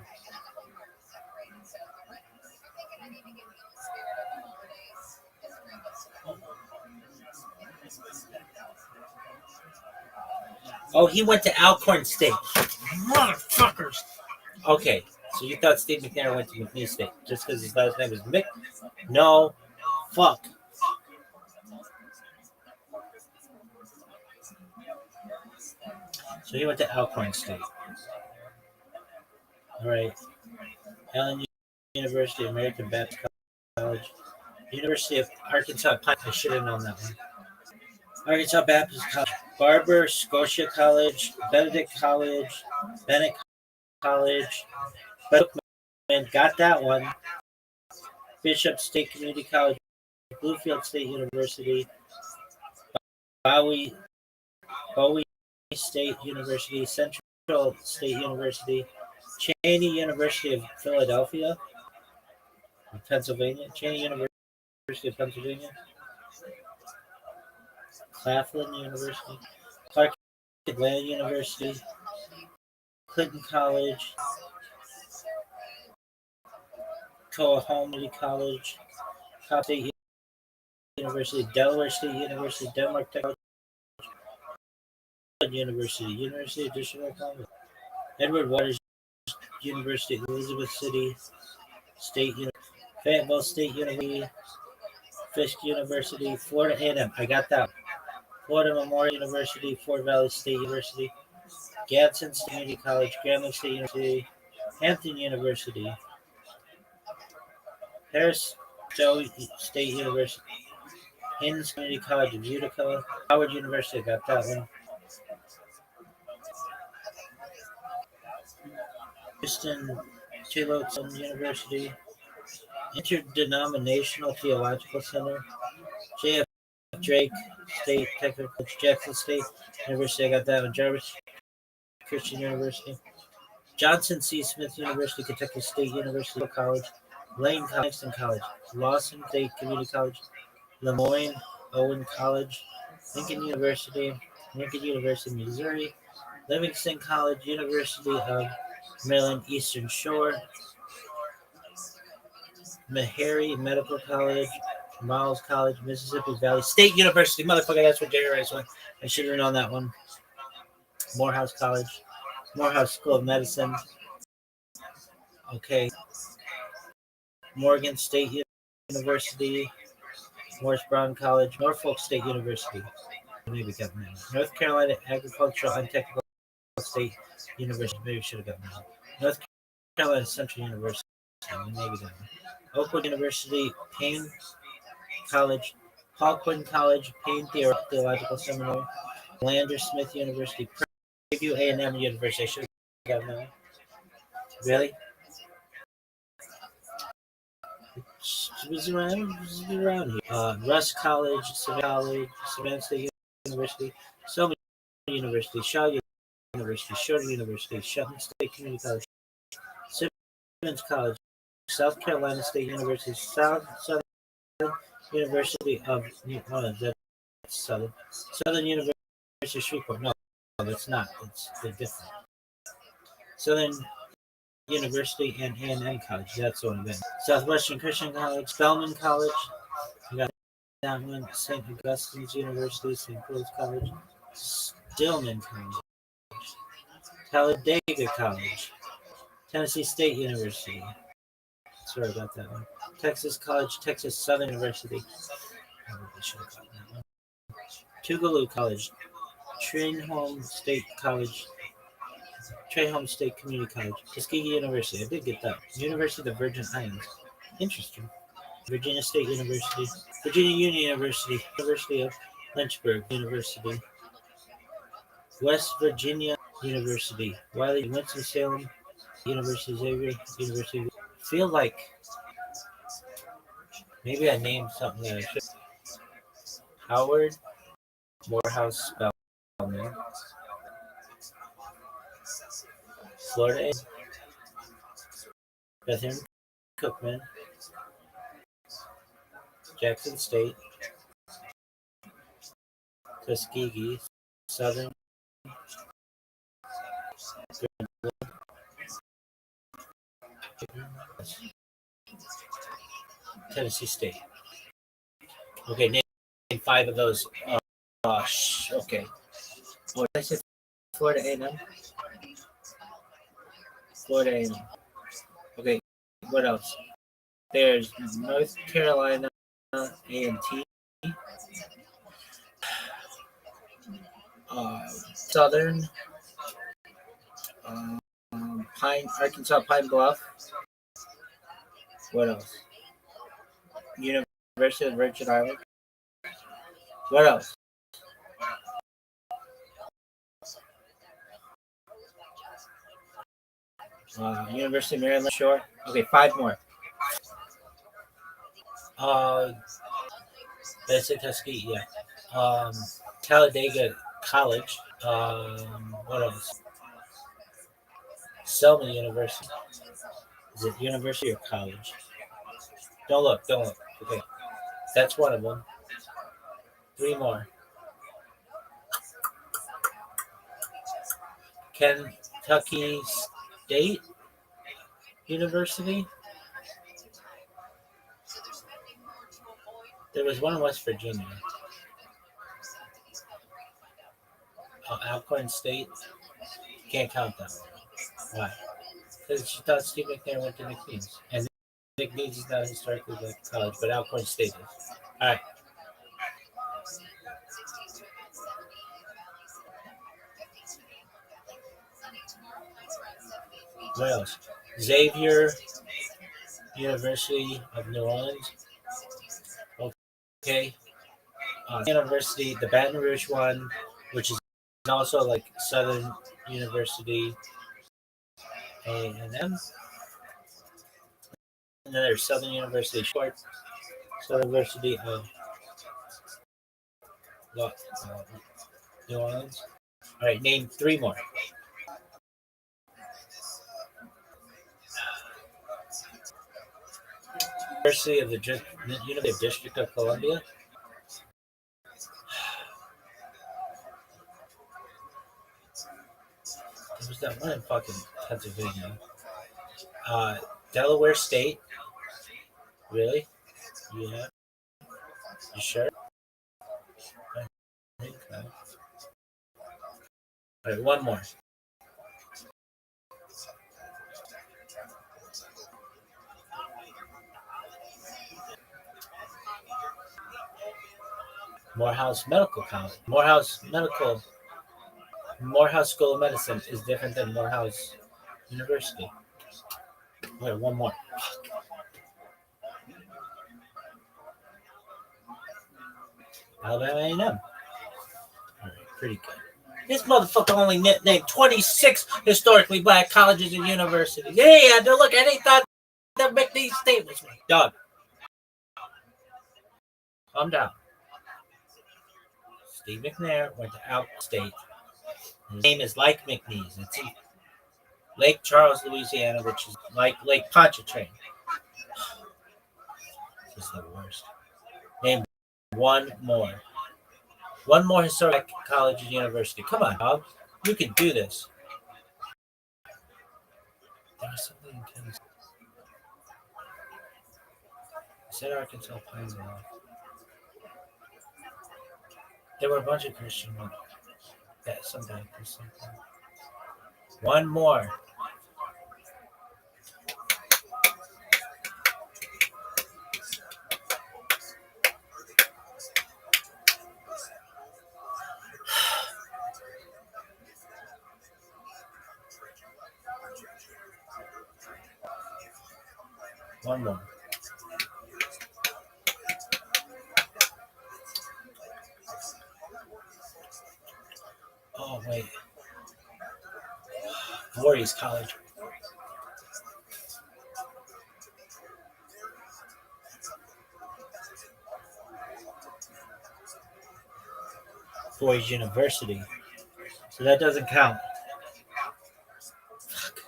Oh, he went to Alcorn State. Motherfuckers. Okay, so you thought Steve McNair went to McNeese State just because his last name was Mick? No. Fuck. So he went to Alcorn State. All right. Allen University, American Baptist College, University of Arkansas. I should have known that one. Arkansas Baptist College, Barber, Scotia College, Benedict College, Bennett College, Bookman, got that one. Bishop State Community College, Bluefield State University, Bowie State University, Central State University, Cheney University of Philadelphia, Pennsylvania, Cheney University of Pennsylvania, Claflin University, Clark Atlanta University, Clinton College, Coahominy College, Cobb State University, Delaware State University, Denmark Technology University, University of District Columbia, Edward Waters University, Elizabeth City State University, Fayetteville State University, Fisk University, Florida A&M. I got that. Florida Memorial University, Fort Valley State University, Gadsden State Community College, Grambling State University, Hampton University, Harris State University, Haynes Community College of Utica, Howard University. I got that one. Houston Tillotson University, Interdenominational Theological Center, J.F. Drake State Technical College, Jackson State University. I got that one. Jarvis Christian University, Johnson C. Smith University, Kentucky State University College, Lane Langston College, Lawson State Community College, Lemoyne Owen College, Lincoln University, Missouri, Livingston College, University of Maryland Eastern Shore, Meharry Medical College, Miles College, Mississippi Valley State University. Motherfucker, that's what Jerry Rice went. I should have known that one. Morehouse College, Morehouse School of Medicine. Okay. Morgan State University, Morris Brown College, Norfolk State University. Maybe got that. North Carolina Agricultural and Technical State University. Maybe should have gotten that. North Carolina Central University. Maybe that. Oakwood University, Payne College, Paul Quinn College, Payne Theological Seminary, Lander Smith University, Preview A&M University. I should have gotten that. Really? It was around here. Russ College, Savannah State University, Selma University, Shaw University, Shorter University, Shelton State Community College, Simmons College, South Carolina State University, Southern University of Southern University of Shreveport. No, that's not. They're different. Southern University and A&M College. That's what I'm in. Southwestern Christian College, Spelman College. You got that one. St. Augustine's University, St. Paul's College, Stillman College, Talladega College, Tennessee State University. Sorry about that one. Texas College, Texas Southern University. I really should have gotten that one. Tougaloo College, Trinholm State College, Trahome State Community College, Tuskegee University. I did get that. University of the Virgin Islands. Interesting. Virginia State University, Virginia Union University, University of Lynchburg University, West Virginia University, Wiley Winston-Salem University, Xavier University. Feel like maybe I named something that I should. Howard Morehouse Spelman, Florida, Bethlehem Cookman, Jackson State, Tuskegee, Southern, Tennessee State. Okay, name 5 of those. Okay. What did I say? Florida A&M? Florida A&M. Okay, what else? There's North Carolina A&T, Southern, Arkansas Pine Bluff. What else? University of the Virgin Islands. What else? University of Maryland Shore. Okay, 5 more. That's it, Tuskegee, yeah. Talladega College. What else? Selma University. Is it university or college? Don't look. Okay. That's one of them. 3 more. Kentucky State University. There was one in West Virginia. Alcorn State. Can't count that one. Why? Because she thought Steve McNair went to McNeese. And McNeese is not historically black college, but Alcorn State is. All right. What else? Xavier University of New Orleans. Okay. University, the Baton Rouge one, which is also like Southern University, A&M. And then there's Southern University Short, Southern University of New Orleans. All right, name three more. University of the University of District of Columbia. There was that one in fucking Pennsylvania. Delaware State. Really? Yeah. You sure? I think so. All right, one more. Morehouse Medical College. Morehouse School of Medicine is different than Morehouse University. Wait, one more. Alabama A&M. All right, pretty good. This motherfucker only named 26 historically black colleges and universities. Yeah, look, I ain't thought that McNeese State was one. Dog. Calm down. Steve McNair went to Out State. His name is like McNeese. It's in Lake Charles, Louisiana, which is like Lake Pontchartrain. This is the worst. Name one more. One more historic college and university. Come on, dog. You can do this. There was something in Tennessee. I said Arkansas Pines a lot. There were a bunch of Christian ones. Yeah, something. One more. One more. Oh, wait. Voorhees College. Voorhees University. So that doesn't count. Fuck.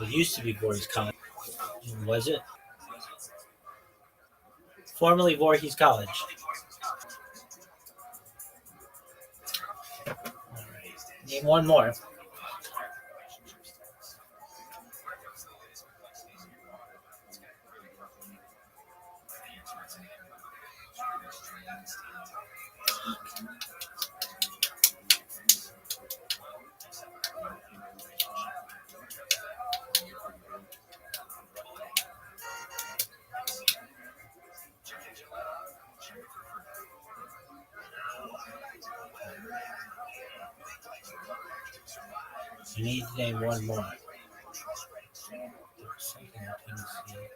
It used to be Voorhees College. Was it? Formerly Voorhees College. All right. Name one more. You need to name one more. There was something in Tennessee.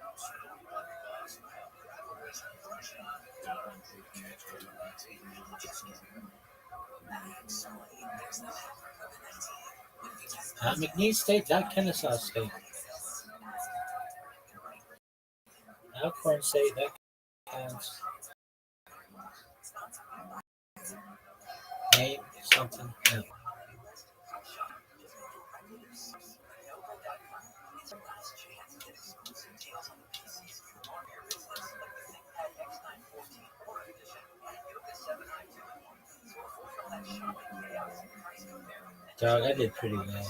Not McNeese State, not Kennesaw State. Alcorn State, that counts. Name something else. Dog, I did pretty well.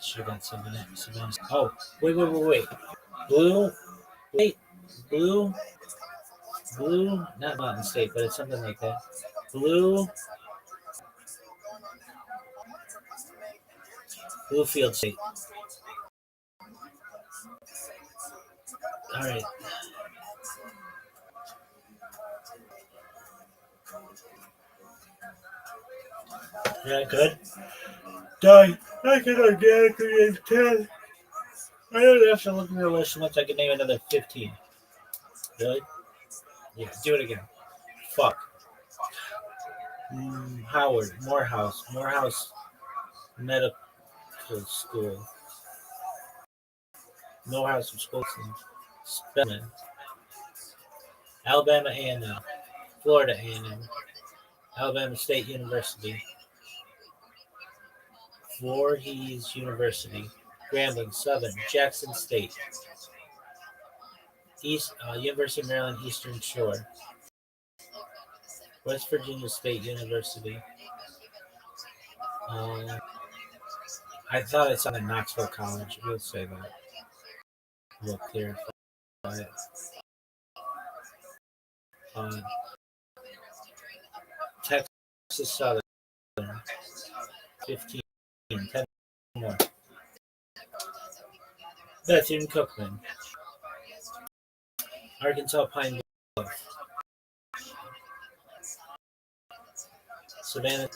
Should have got something else. Oh, wait. Blue, not Mountain State, but it's something like that. Bluefield State. All right. Yeah, good. Dog, I can organically intend. I don't have to look at the list once I can name another 15. Really? Yeah, do it again. Fuck. Howard, Morehouse Medical School, Morehouse Wisconsin, Spelman, Alabama A&M, Florida A&M, Alabama State University, Voorhees University, Grambling, Southern, Jackson State, University of Maryland Eastern Shore, West Virginia State University. I thought it sounded Knoxville College. We'll say that. We'll clarify it. Texas Southern, 15, 10 more. Bethune Cookman, Arkansas Pine Bluff, Savannah,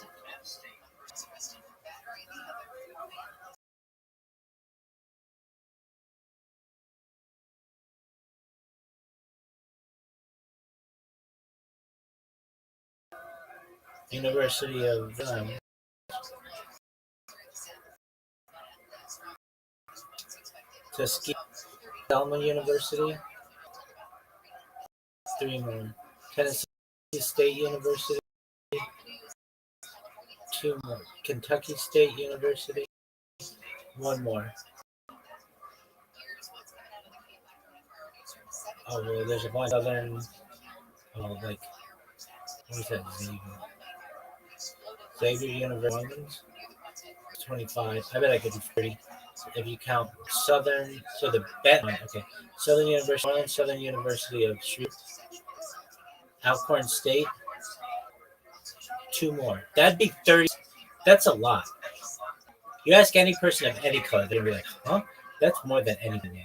University of Tuskegee, Selma University, 3 more. Tennessee State University, 2 more. Kentucky State University, 1 more. Oh, well, there's a bunch of Southern, like, what is that? Xavier University, 25. I bet I could do 30 if you count Southern. So the bet one, okay. Southern University, Southern University of Shreveport, Alcorn State, 2 more. That'd be 30. That's a lot. You ask any person of any color, they'd be like, huh? That's more than anything.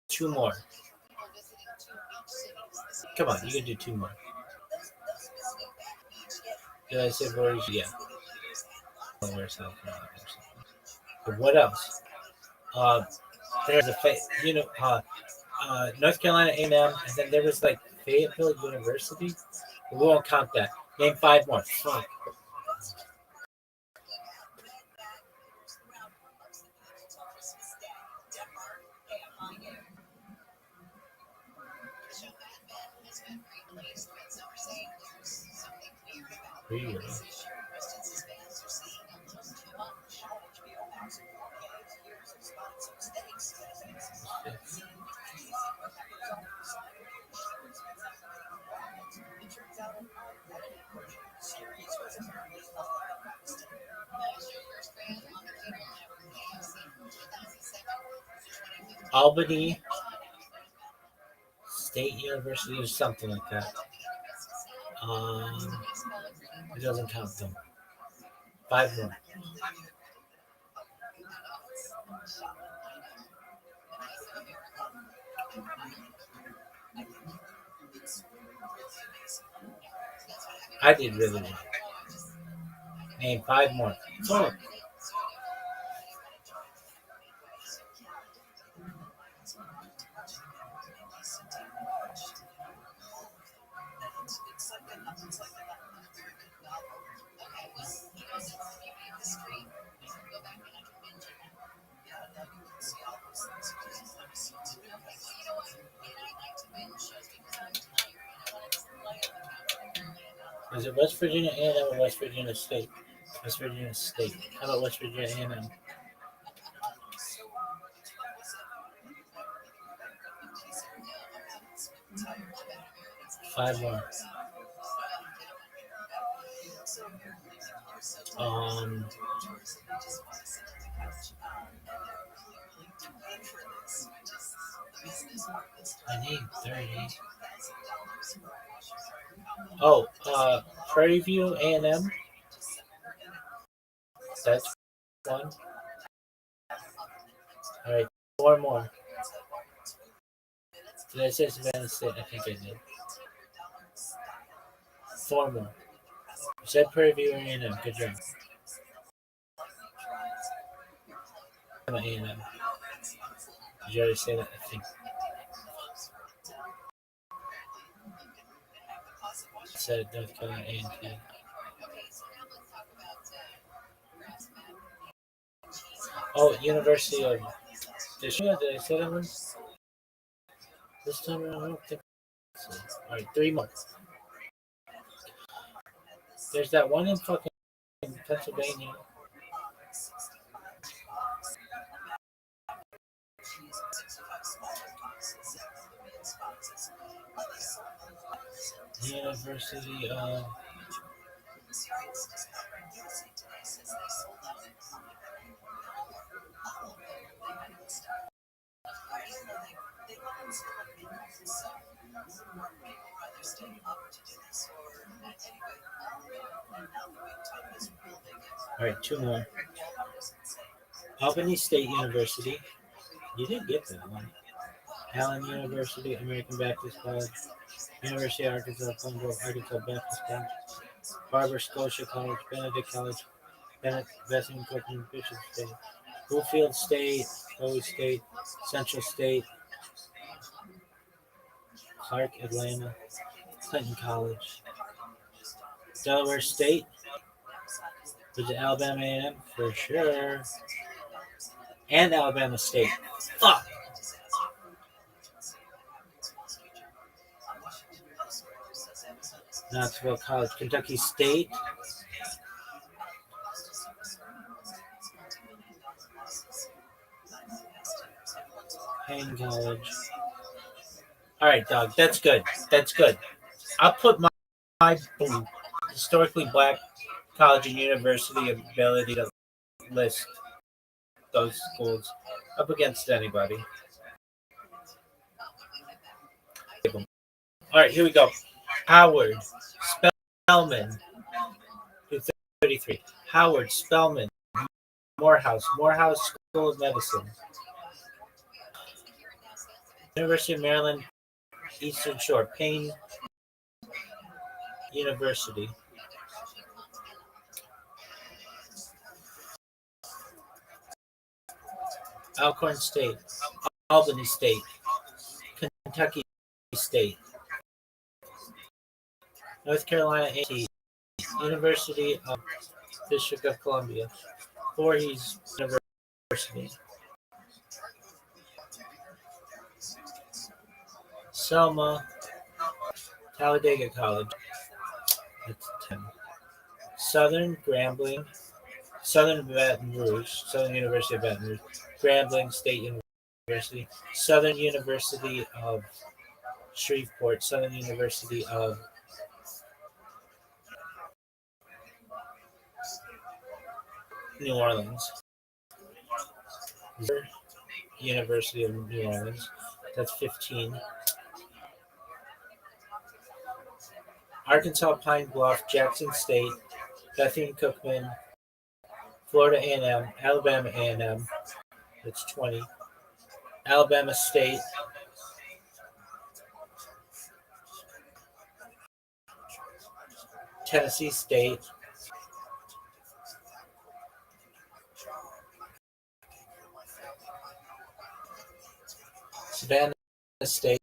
2 more. Come on, you can do 2 more. Did I say Boris? Yeah. But what else? There's North Carolina A&M, and then there was like Fayetteville University. We won't count that. Name 5 more. Fuck. Really? Albany State University or something like that. It doesn't count them. 5 more. I did really well. Name 5 more. Fuck. Is it West Virginia A&M or West Virginia State? West Virginia State. How about West Virginia A&M? 5 more. I need 30. Oh, Prairie View A&M. That's 1. All right, 4 more. Did I say Savannah State? I think I did. 4 more. You said Prairie View A&M. Good job. A&M. Did you already say that? I think I said North Carolina A&T. Oh, University of Michigan. Did I say that one? This time around, I don't think so. All right, 3 more. There's that one in fucking Pennsylvania. University of. All right, 2 more. Albany State University. You didn't get that one. Allen University, American Baptist College, University of Arkansas, Plum Grove, Arkansas Baptist College, Barber Scotia College, Benedict College, Bennett, Bessing, Cookman, Bishop State, Bluefield State, Bowie State, Central State, Clark, Atlanta, Clinton College, Delaware State, was it Alabama A&M? For sure. And Alabama State. Fuck! Knoxville College, Kentucky State, Payne College. All right, dog. That's good. That's good. I'll put my historically black college and university ability to list those schools up against anybody. All right, here we go. Howard Spellman, 33. Howard Spellman, Morehouse School of Medicine. University of Maryland, Eastern Shore, Payne University. Alcorn State, Albany State, Kentucky State, North Carolina A&T, University of District of Columbia, Voorhees University, Selma, Talladega College, that's 10. Southern Grambling, Southern Baton Rouge, Southern University of Baton Rouge, Grambling State University, Southern University of Shreveport, Southern University of New Orleans, University of New Orleans, that's 15. Arkansas Pine Bluff, Jackson State, Bethune Cookman, Florida A&M, Alabama A&M, that's 20. Alabama State, Tennessee State, Savannah State,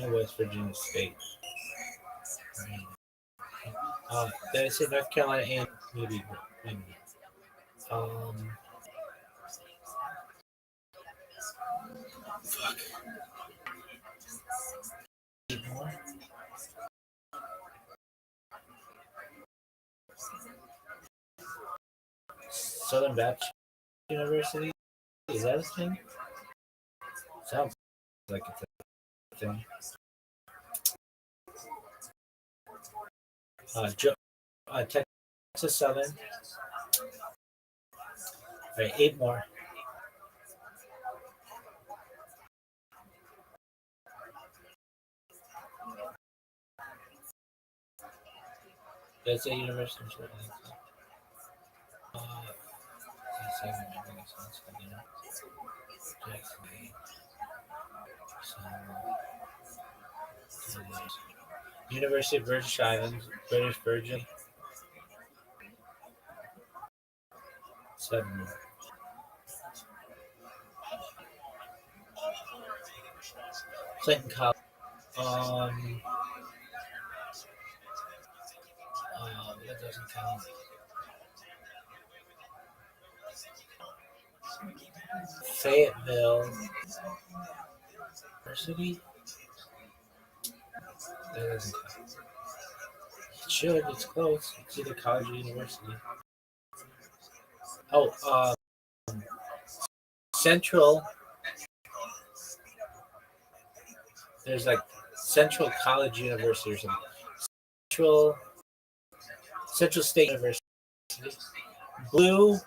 and West Virginia State. Did I say North Carolina and maybe. Fuck. Southern Baptist University? Is that a thing? Sounds like it's a thing. Texas Southern. All right, 8 more. That's a university. Yes, I remember this one. Jackson, University of British Islands, British Virgin. 7. Clinton College. Um, that doesn't count. Fayetteville University. That doesn't count. It should. It's close. It's either college or university. Oh, Central. There's like Central College University or something. Central State University. Blue. Is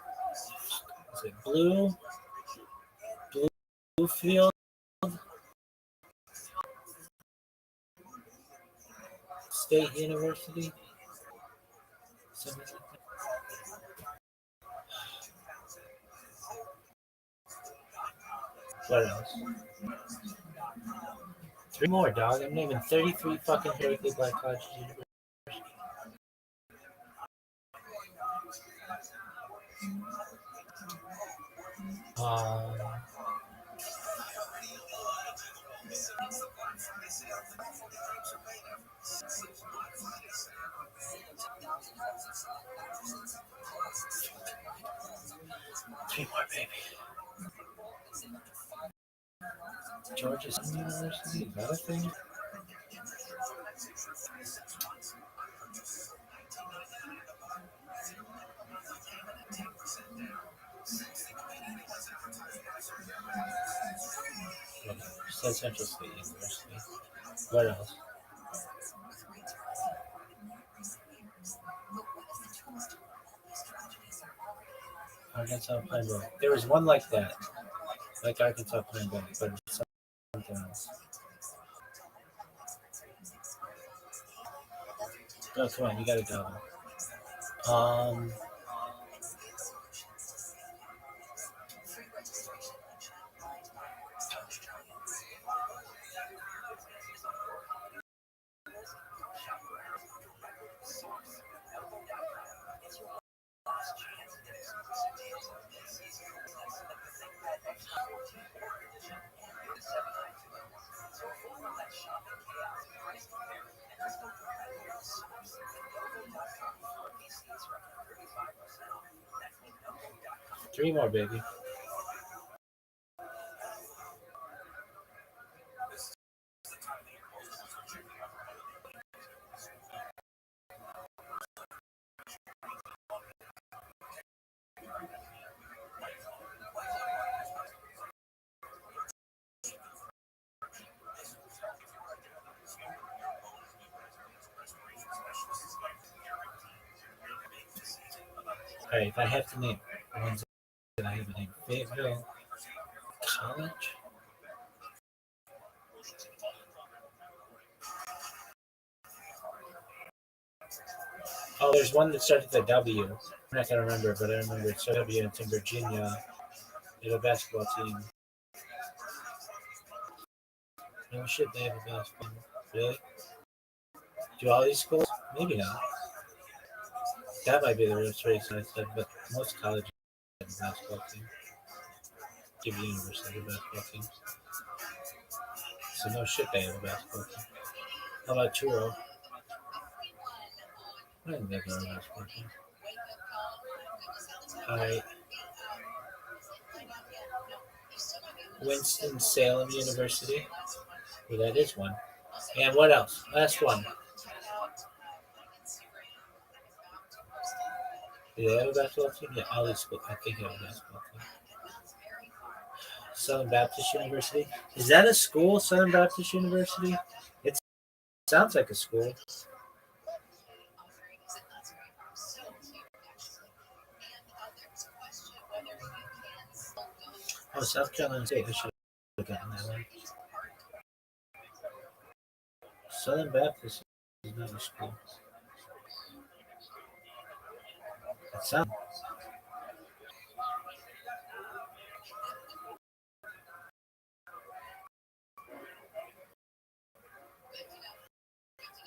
it Bluefield State University? Something like that. What else? 3 more, dog. I'm naming 33 fucking historically black colleges. Um, 3 more, baby. Georgia State University, is that a thing? Said Central State University. What else? Arkansas Pine Bluff. There was one like that, like Arkansas Pine Bluff, but it's something else. Oh, come on, you gotta go. 3 more, baby. Alright, if I have to name the ones that I have named, Fayetteville College. Oh, there's one that starts with a W. I'm not gonna remember, but I remember it's a W. It's in Virginia. They have a basketball team. No shit, they have a basketball team. Really? Do all these schools? Maybe not. That might be the real reason I said, but most colleges have a basketball team. Give university have a basketball team. So no shit, they have a basketball team. How about Truro? I think they have a basketball team. Alright. Winston-Salem University. Well, that is one. And what else? Last one. Do they have a basketball team? Yeah, all these schools, I think, have a basketball team. Southern Baptist University. Is that a school, Southern Baptist University? It sounds like a school. Oh, South Carolina State. I should have gotten that one. Southern Baptist is not a school. Sound.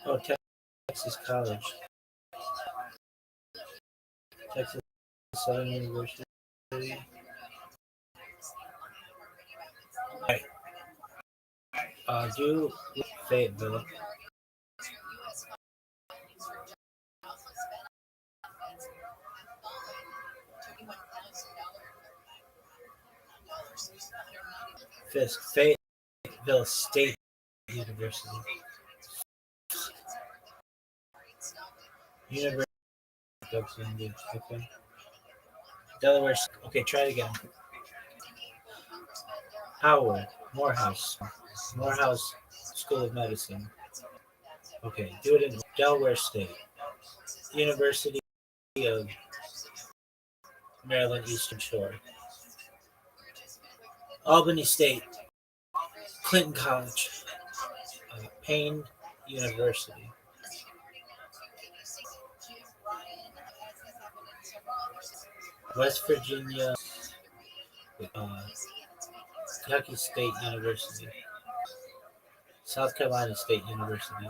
Oh, Texas College. Texas Southern University. Right. Do Fayetteville. Fisk. Fayetteville State University. University of Columbia. Okay. Delaware. Okay, try it again. Howard. Morehouse School of Medicine. Okay, do it in Delaware State. University of Maryland Eastern Shore. Albany State. Clinton College. Payne University. West Virginia. Kentucky State University. South Carolina State University.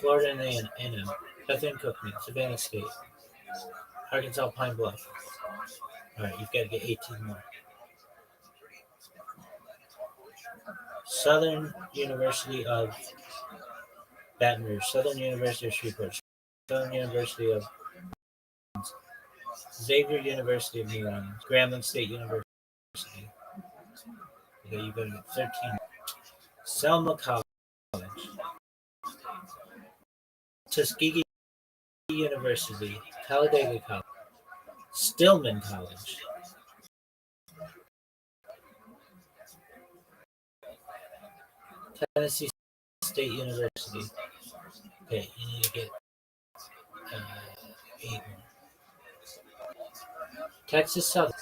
Florida A&M. Bethune Cookman. Savannah State. Arkansas Pine Bluff. All right, you've got to get 18 more. Southern University of Baton Rouge. Southern University of Shreveport. Southern University of Xavier University of New Orleans. Grambling State University. Okay, you've got to get 13. Selma College. Tuskegee University. Talladega College. Stillman College. Tennessee State University. Okay, you need to get 8 more. Texas Southern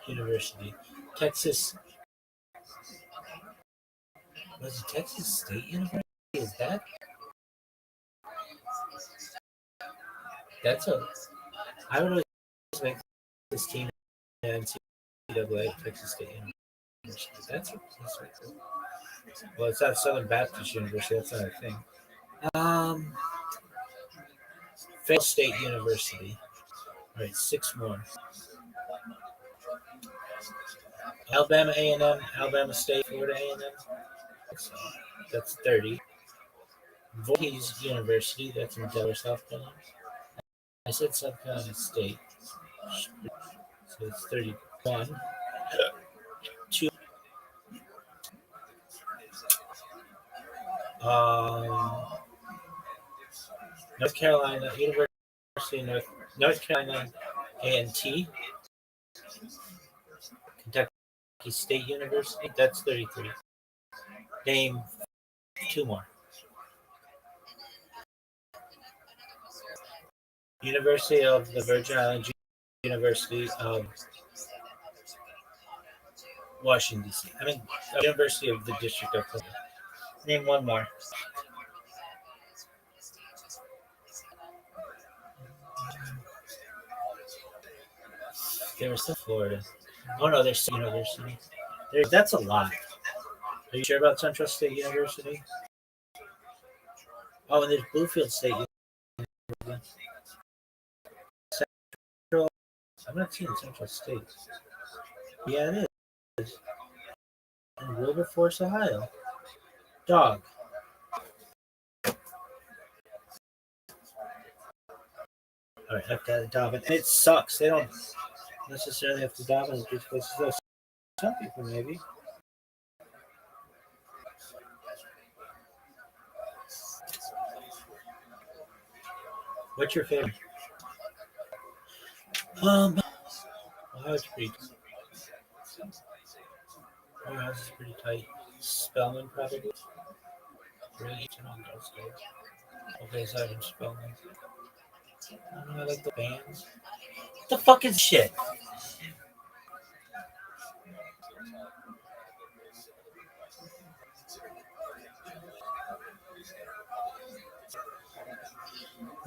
University. Texas. Was it Texas State University? Is that? That's a. I would always make this team in NCAA Texas State University. That's right. Well, it's not Southern Baptist University. That's not a thing. Fayetteville State University. All right, 6 more. Alabama A&M, Alabama State, Florida A&M. So that's 30. Voorhees University. That's in Delaware, South Carolina. I said South Carolina State. So it's 31. 2. North Carolina, University of North Carolina A&T. Kentucky State University. That's 33. Name 2 more. University of the Virgin Islands, University of Washington, D.C. University of the District of Columbia. Name 1 more. There was still Florida. Oh no, there's University. That's a lot. Are you sure about Central State University? Oh, and there's Bluefield State University. Central. I'm not seeing Central State. Yeah, it is. In Wilberforce, Ohio. Dog. All right, I've got a dog, and it sucks. They don't necessarily have to dive in these places. Though some people maybe. What's your favorite? Ohio's pretty. Ohio's is pretty tight. Spellman probably. Really on those guys. Okay, so I'm Spellman. I don't know, I like the bands. What the fuck is shit?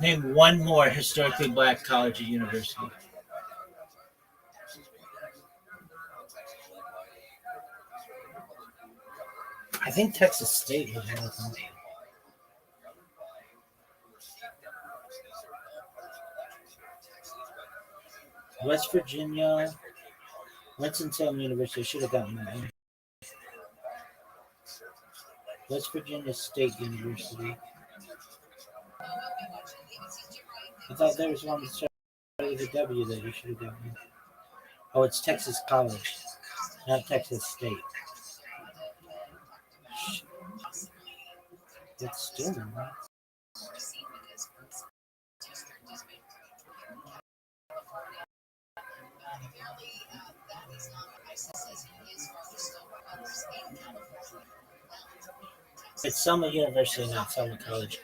Name one more historically black college or university. I think Texas State was one of them. West Virginia, Winston-Salem University. I should have gotten that one. West Virginia State University. I thought there was one that started with a W that you should have gotten. Oh, it's Texas College, not Texas State. It's still in there. It's Selma University, not Selma College.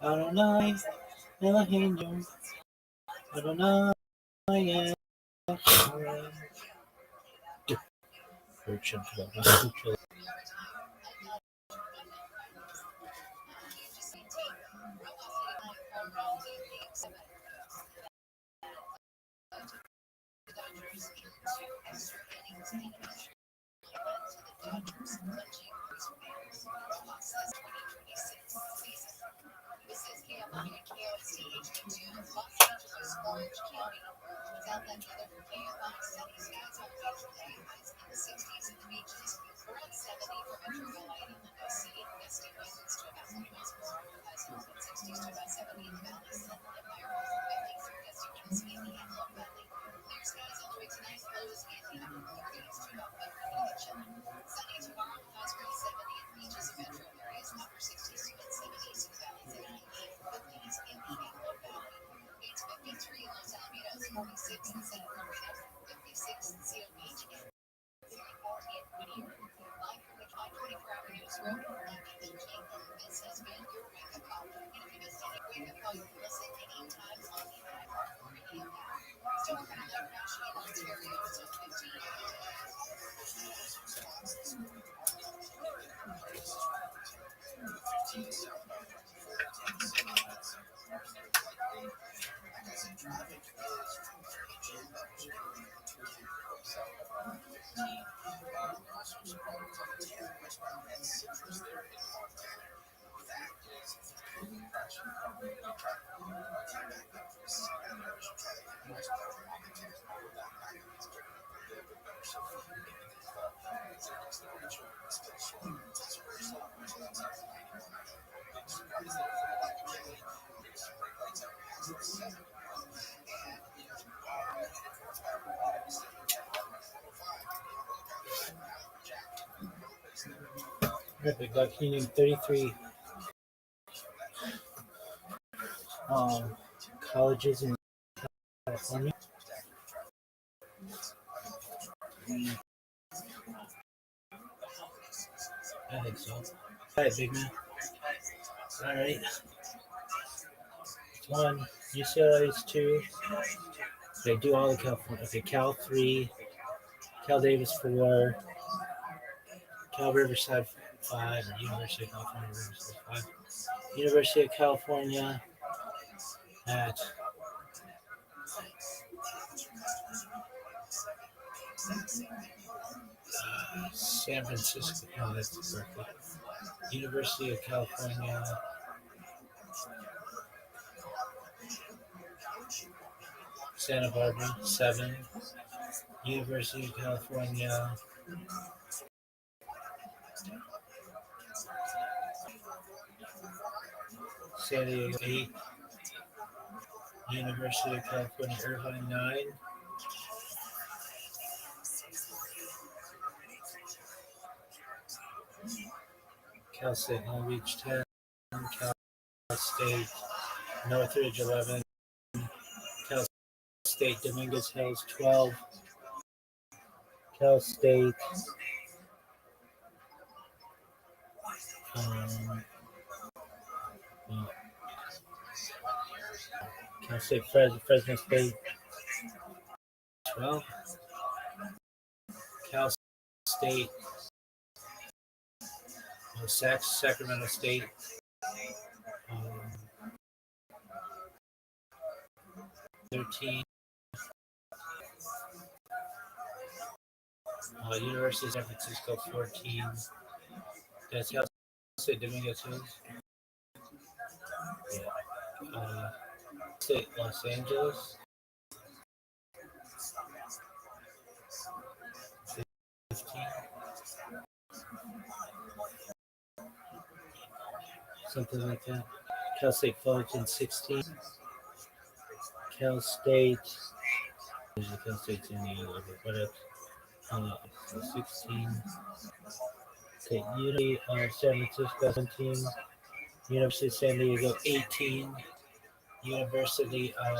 Adonai, Elohim, Adonai, Rabbi, like you need 33 colleges in California. I think so. All right, big man. All right. One. UCLA is 2. They do all the California. Okay, Cal 3. Cal Davis 4. Cal Riverside 5. Or University of California Riverside 5. University of California at San Francisco. Oh, that's Berkeley. University of California. Santa Barbara 7. University of California. San Diego 8. University of California Irvine 9. Cal State Long Beach 10. Cal State Northridge 11. Cal State Dominguez Hills 12. Cal State well, Cal State Fresno State 12. Cal State Sacramento State 13. University of San Francisco 14. That's Cal State Dominguez Hills. Yeah. State Los Angeles 15. Something like that. Cal State Fullerton 16. Cal State. Cal State's in the but 16. Okay, University of San Francisco 17. University of San Diego 18. University of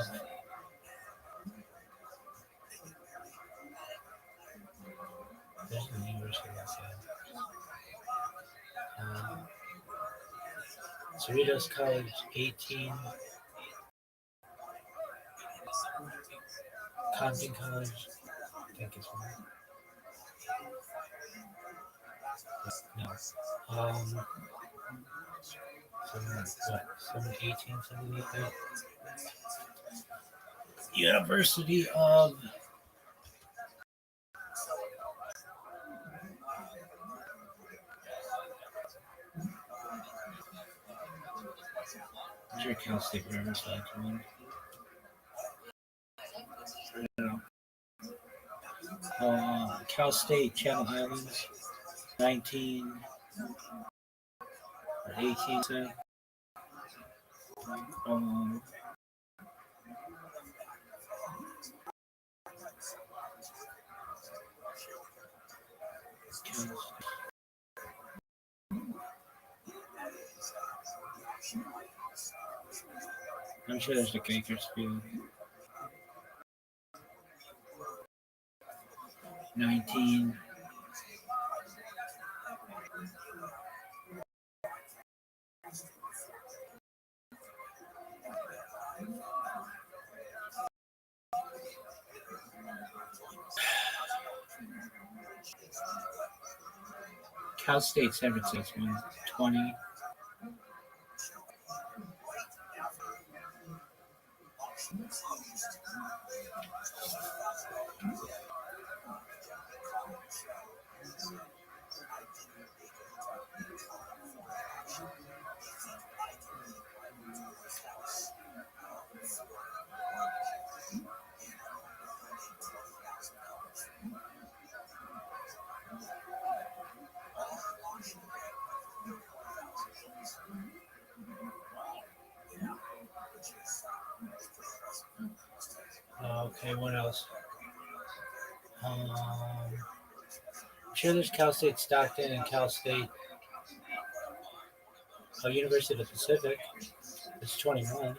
there's the University of Los Angeles. Cerritos College 18. Compton College, I think it's one. No. What? 18, something like that. University of Cal State Riverside 1. Cal State Channel Islands 19 or 18. I'm sure there's a Bakersfield 19. Cal State San Francisco 20. Okay, what else? Sure, there's Cal State Stockton and Cal State, University of the Pacific. It's 21.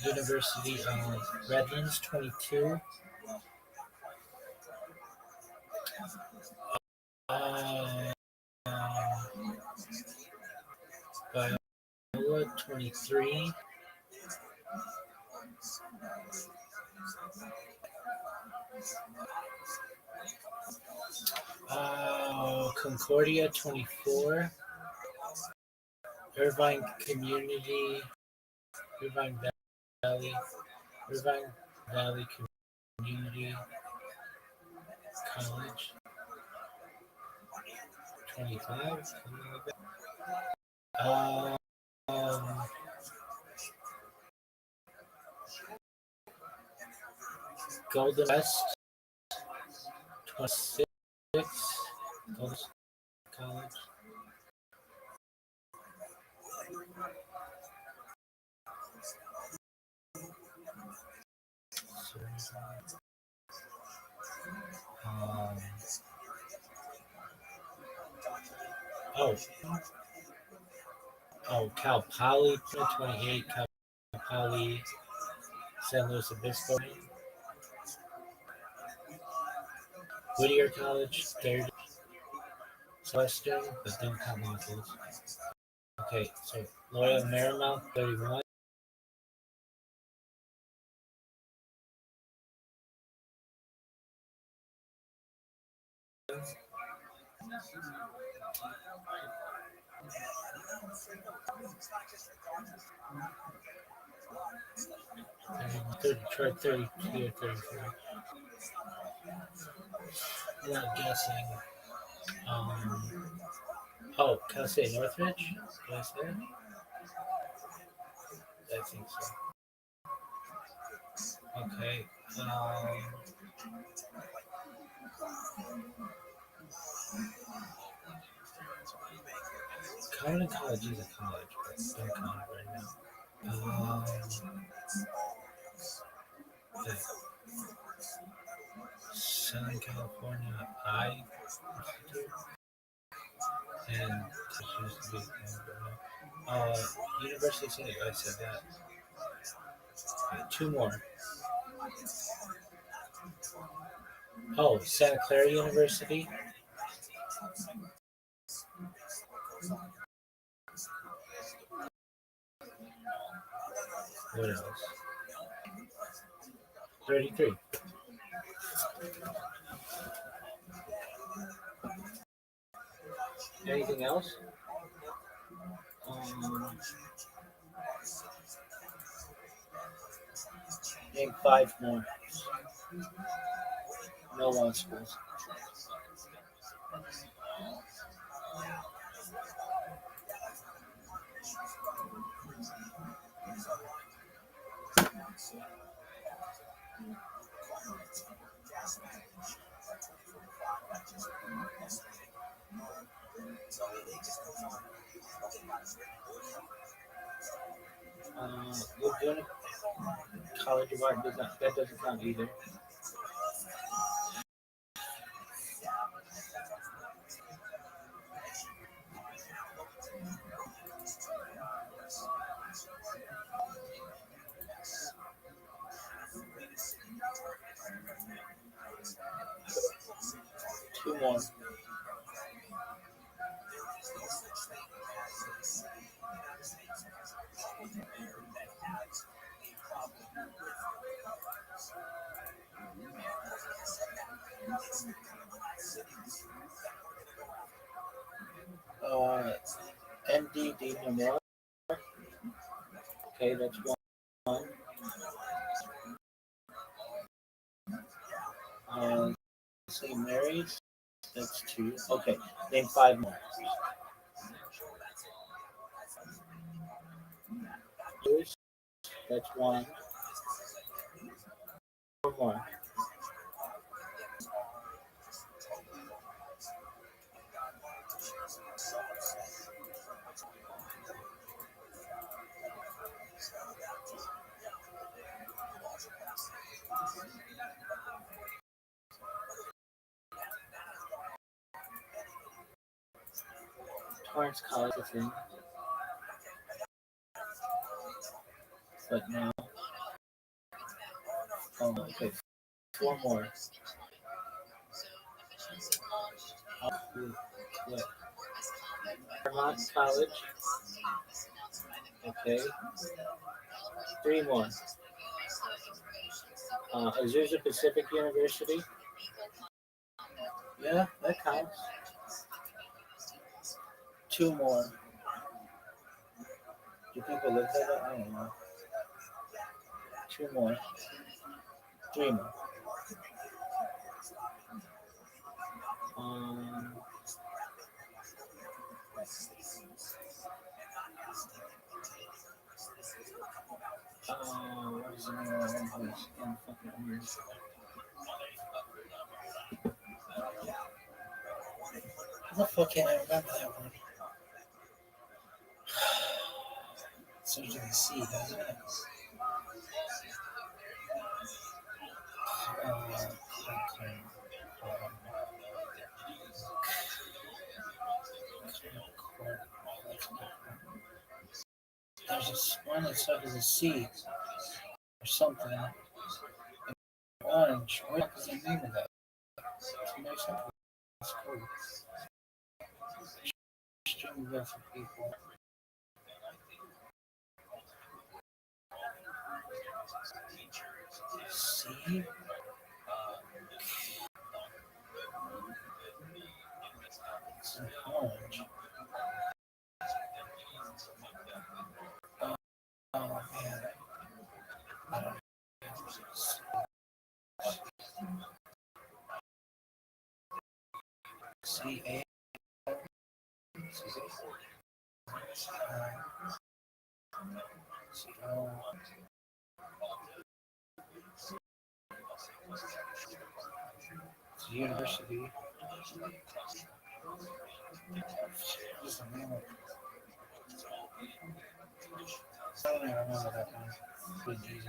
University of Redlands, 22. Uh, Biola, 23. Concordia, 24. Irvine Community, Irvine Valley, Irvine Valley Community College, 25. Um, Golden West, 26. Golden College. Um, oh, Cal Poly, 28. Cal Poly, San Luis Obispo. Whittier College, 30. Western, but don't count losses. Okay, so Loyola Marymount, 31. Detroit, 32 or 33. I'm not guessing. Can I say Northridge? Can I say it? I think so. Okay. Common College is a college, but don't count it right now. Okay. Southern California I Institute and used to be University of San Diego. I said that. Okay, two more. Santa Clara University. What else? 33. Anything else? Name 5 more. No law schools. Laguna College of Art that doesn't count either. Two more. MD Memorial. Okay, that's one. St. Mary's. That's 2. Okay, name 5 more. That's 1. 4 more. Lawrence College is in, but no. Oh, okay. Four more. What? Vermont College. Okay. Three more. Azusa Pacific University. Yeah, that counts. Two more. Do people live there? I don't know. Two more. Three more. Um, what is the name of that one place? Damn fucking weird. How the fuck can I remember that one? Starts with a C, doesn't it? There's this one that starts with a C or something. Orange. What is the name of that? It's nice. It's cool. Extremely bad for people. C? It's an orange. Oh man. I don't know. C-A? C-O? It's a university. What's the name of it? I don't even remember that one. Pretty easy.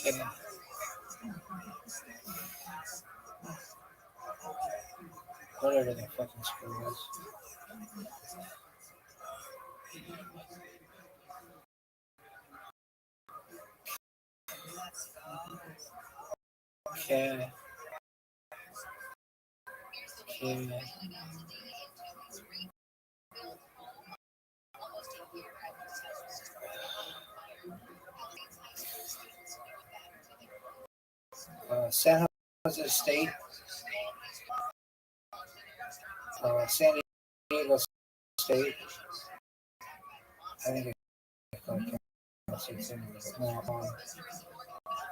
Okay. Whatever the fucking school was. Okay. Okay. San Jose State. San Diego State. I think it's no,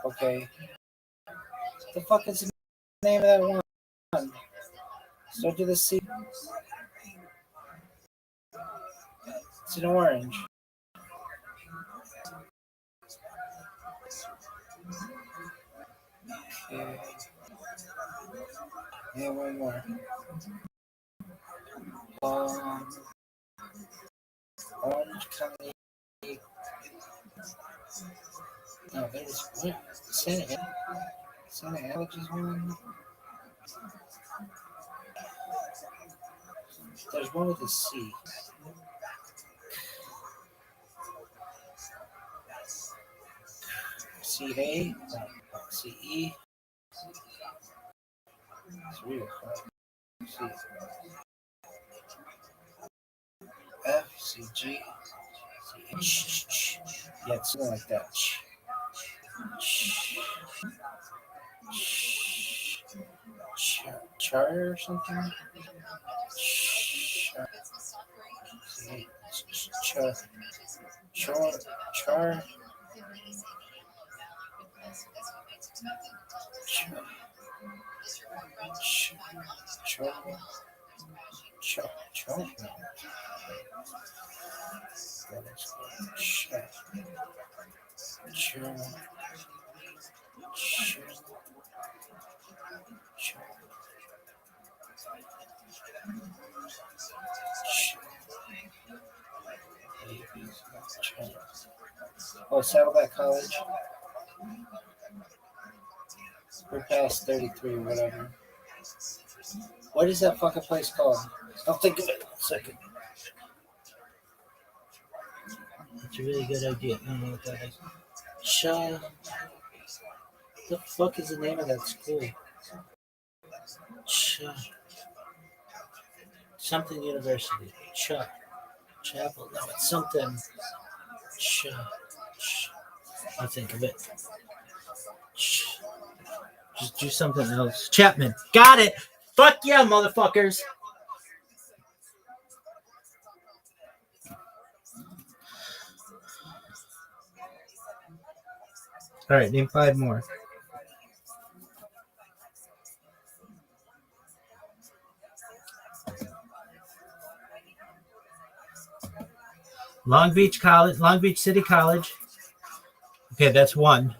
okay. What the fuck is the name of that one? Start to the C. It's an orange. Okay. Yeah, one more. Orange County. No, there's what? Santa Ana is one. There's one with a C. C-A? C-E? It's weird. C. F, C-G, C-H. Yeah, it's something like that. Char or something? Char. Oh, Saddleback College. We're past 33, whatever. What is that fucking place called? I'll think of it in a second. It's a really good idea. I don't know what that is. The fuck is the name of that school? Something University. Chapel. No, it's something. I'll think of it. Just do something else. Chapman. Got it. Fuck yeah, motherfuckers. All right, name 5 more. Long Beach College, Long Beach City College. Okay, that's 1.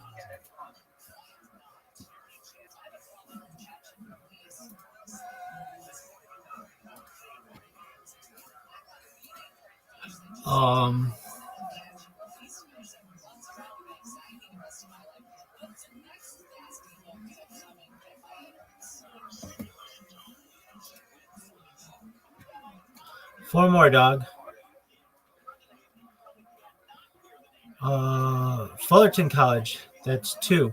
Four more, dog. Fullerton College. That's 2.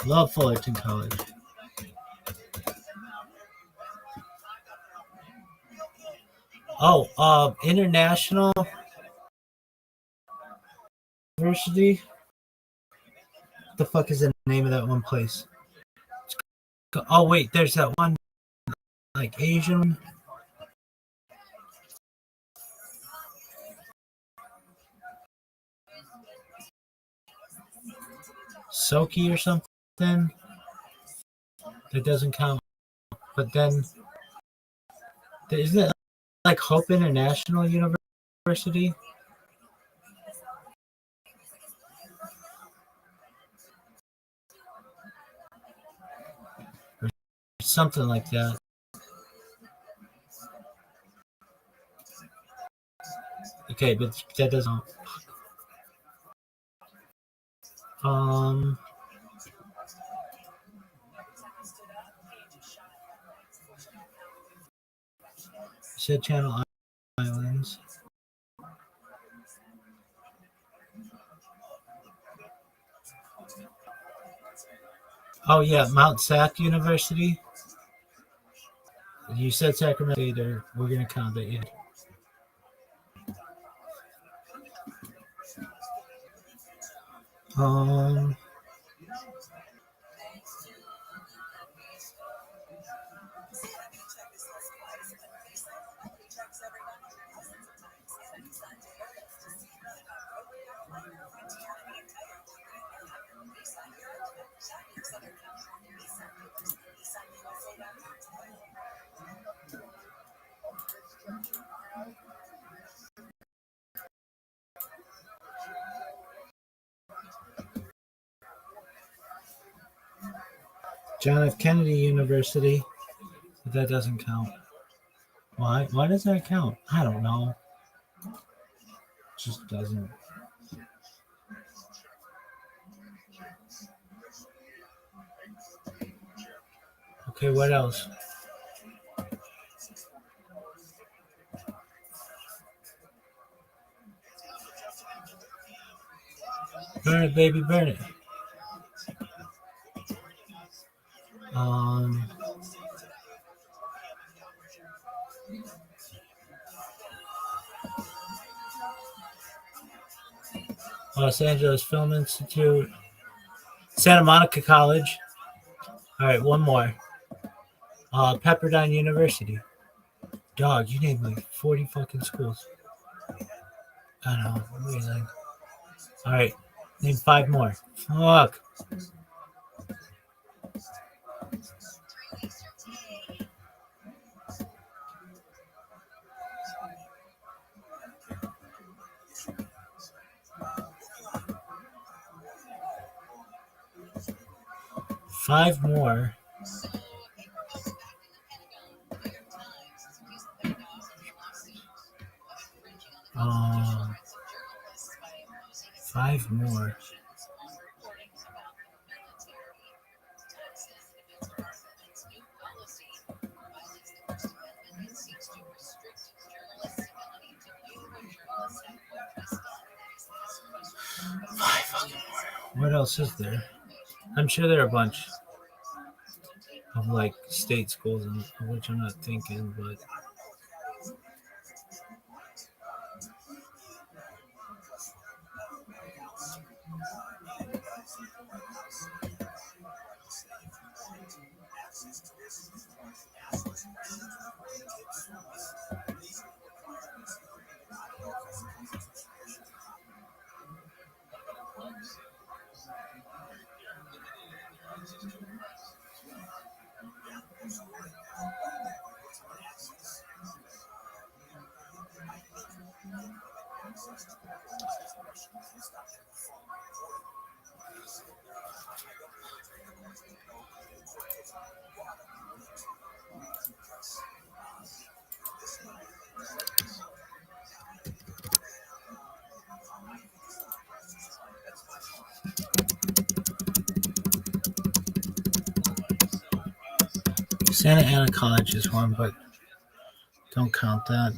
Love Fullerton College. Oh, International University. What the fuck is the name of that one place? Oh wait, there's that one like Asian. Soki or something. That doesn't count. But then isn't it like Hope International University? Or something like that. Okay, but that doesn't. Said Channel Islands. Oh yeah, Mount Sac University. You said Sacramento State, or we're gonna count it. Yeah. John F. Kennedy University. But that doesn't count. Why? Why does that count? I don't know. It just doesn't. Okay, what else? Burn it, baby, burn it. Los Angeles Film Institute. Santa Monica College. All right, one more. Pepperdine University. Dog, you named like 40 fucking schools. I know, amazing. All right, Name 5 more. Fuck. Five more. Five more. Five fucking more. What else is there? I'm sure there are a bunch of like state schools of which I'm not thinking, but Santa Ana College is one, but don't count that.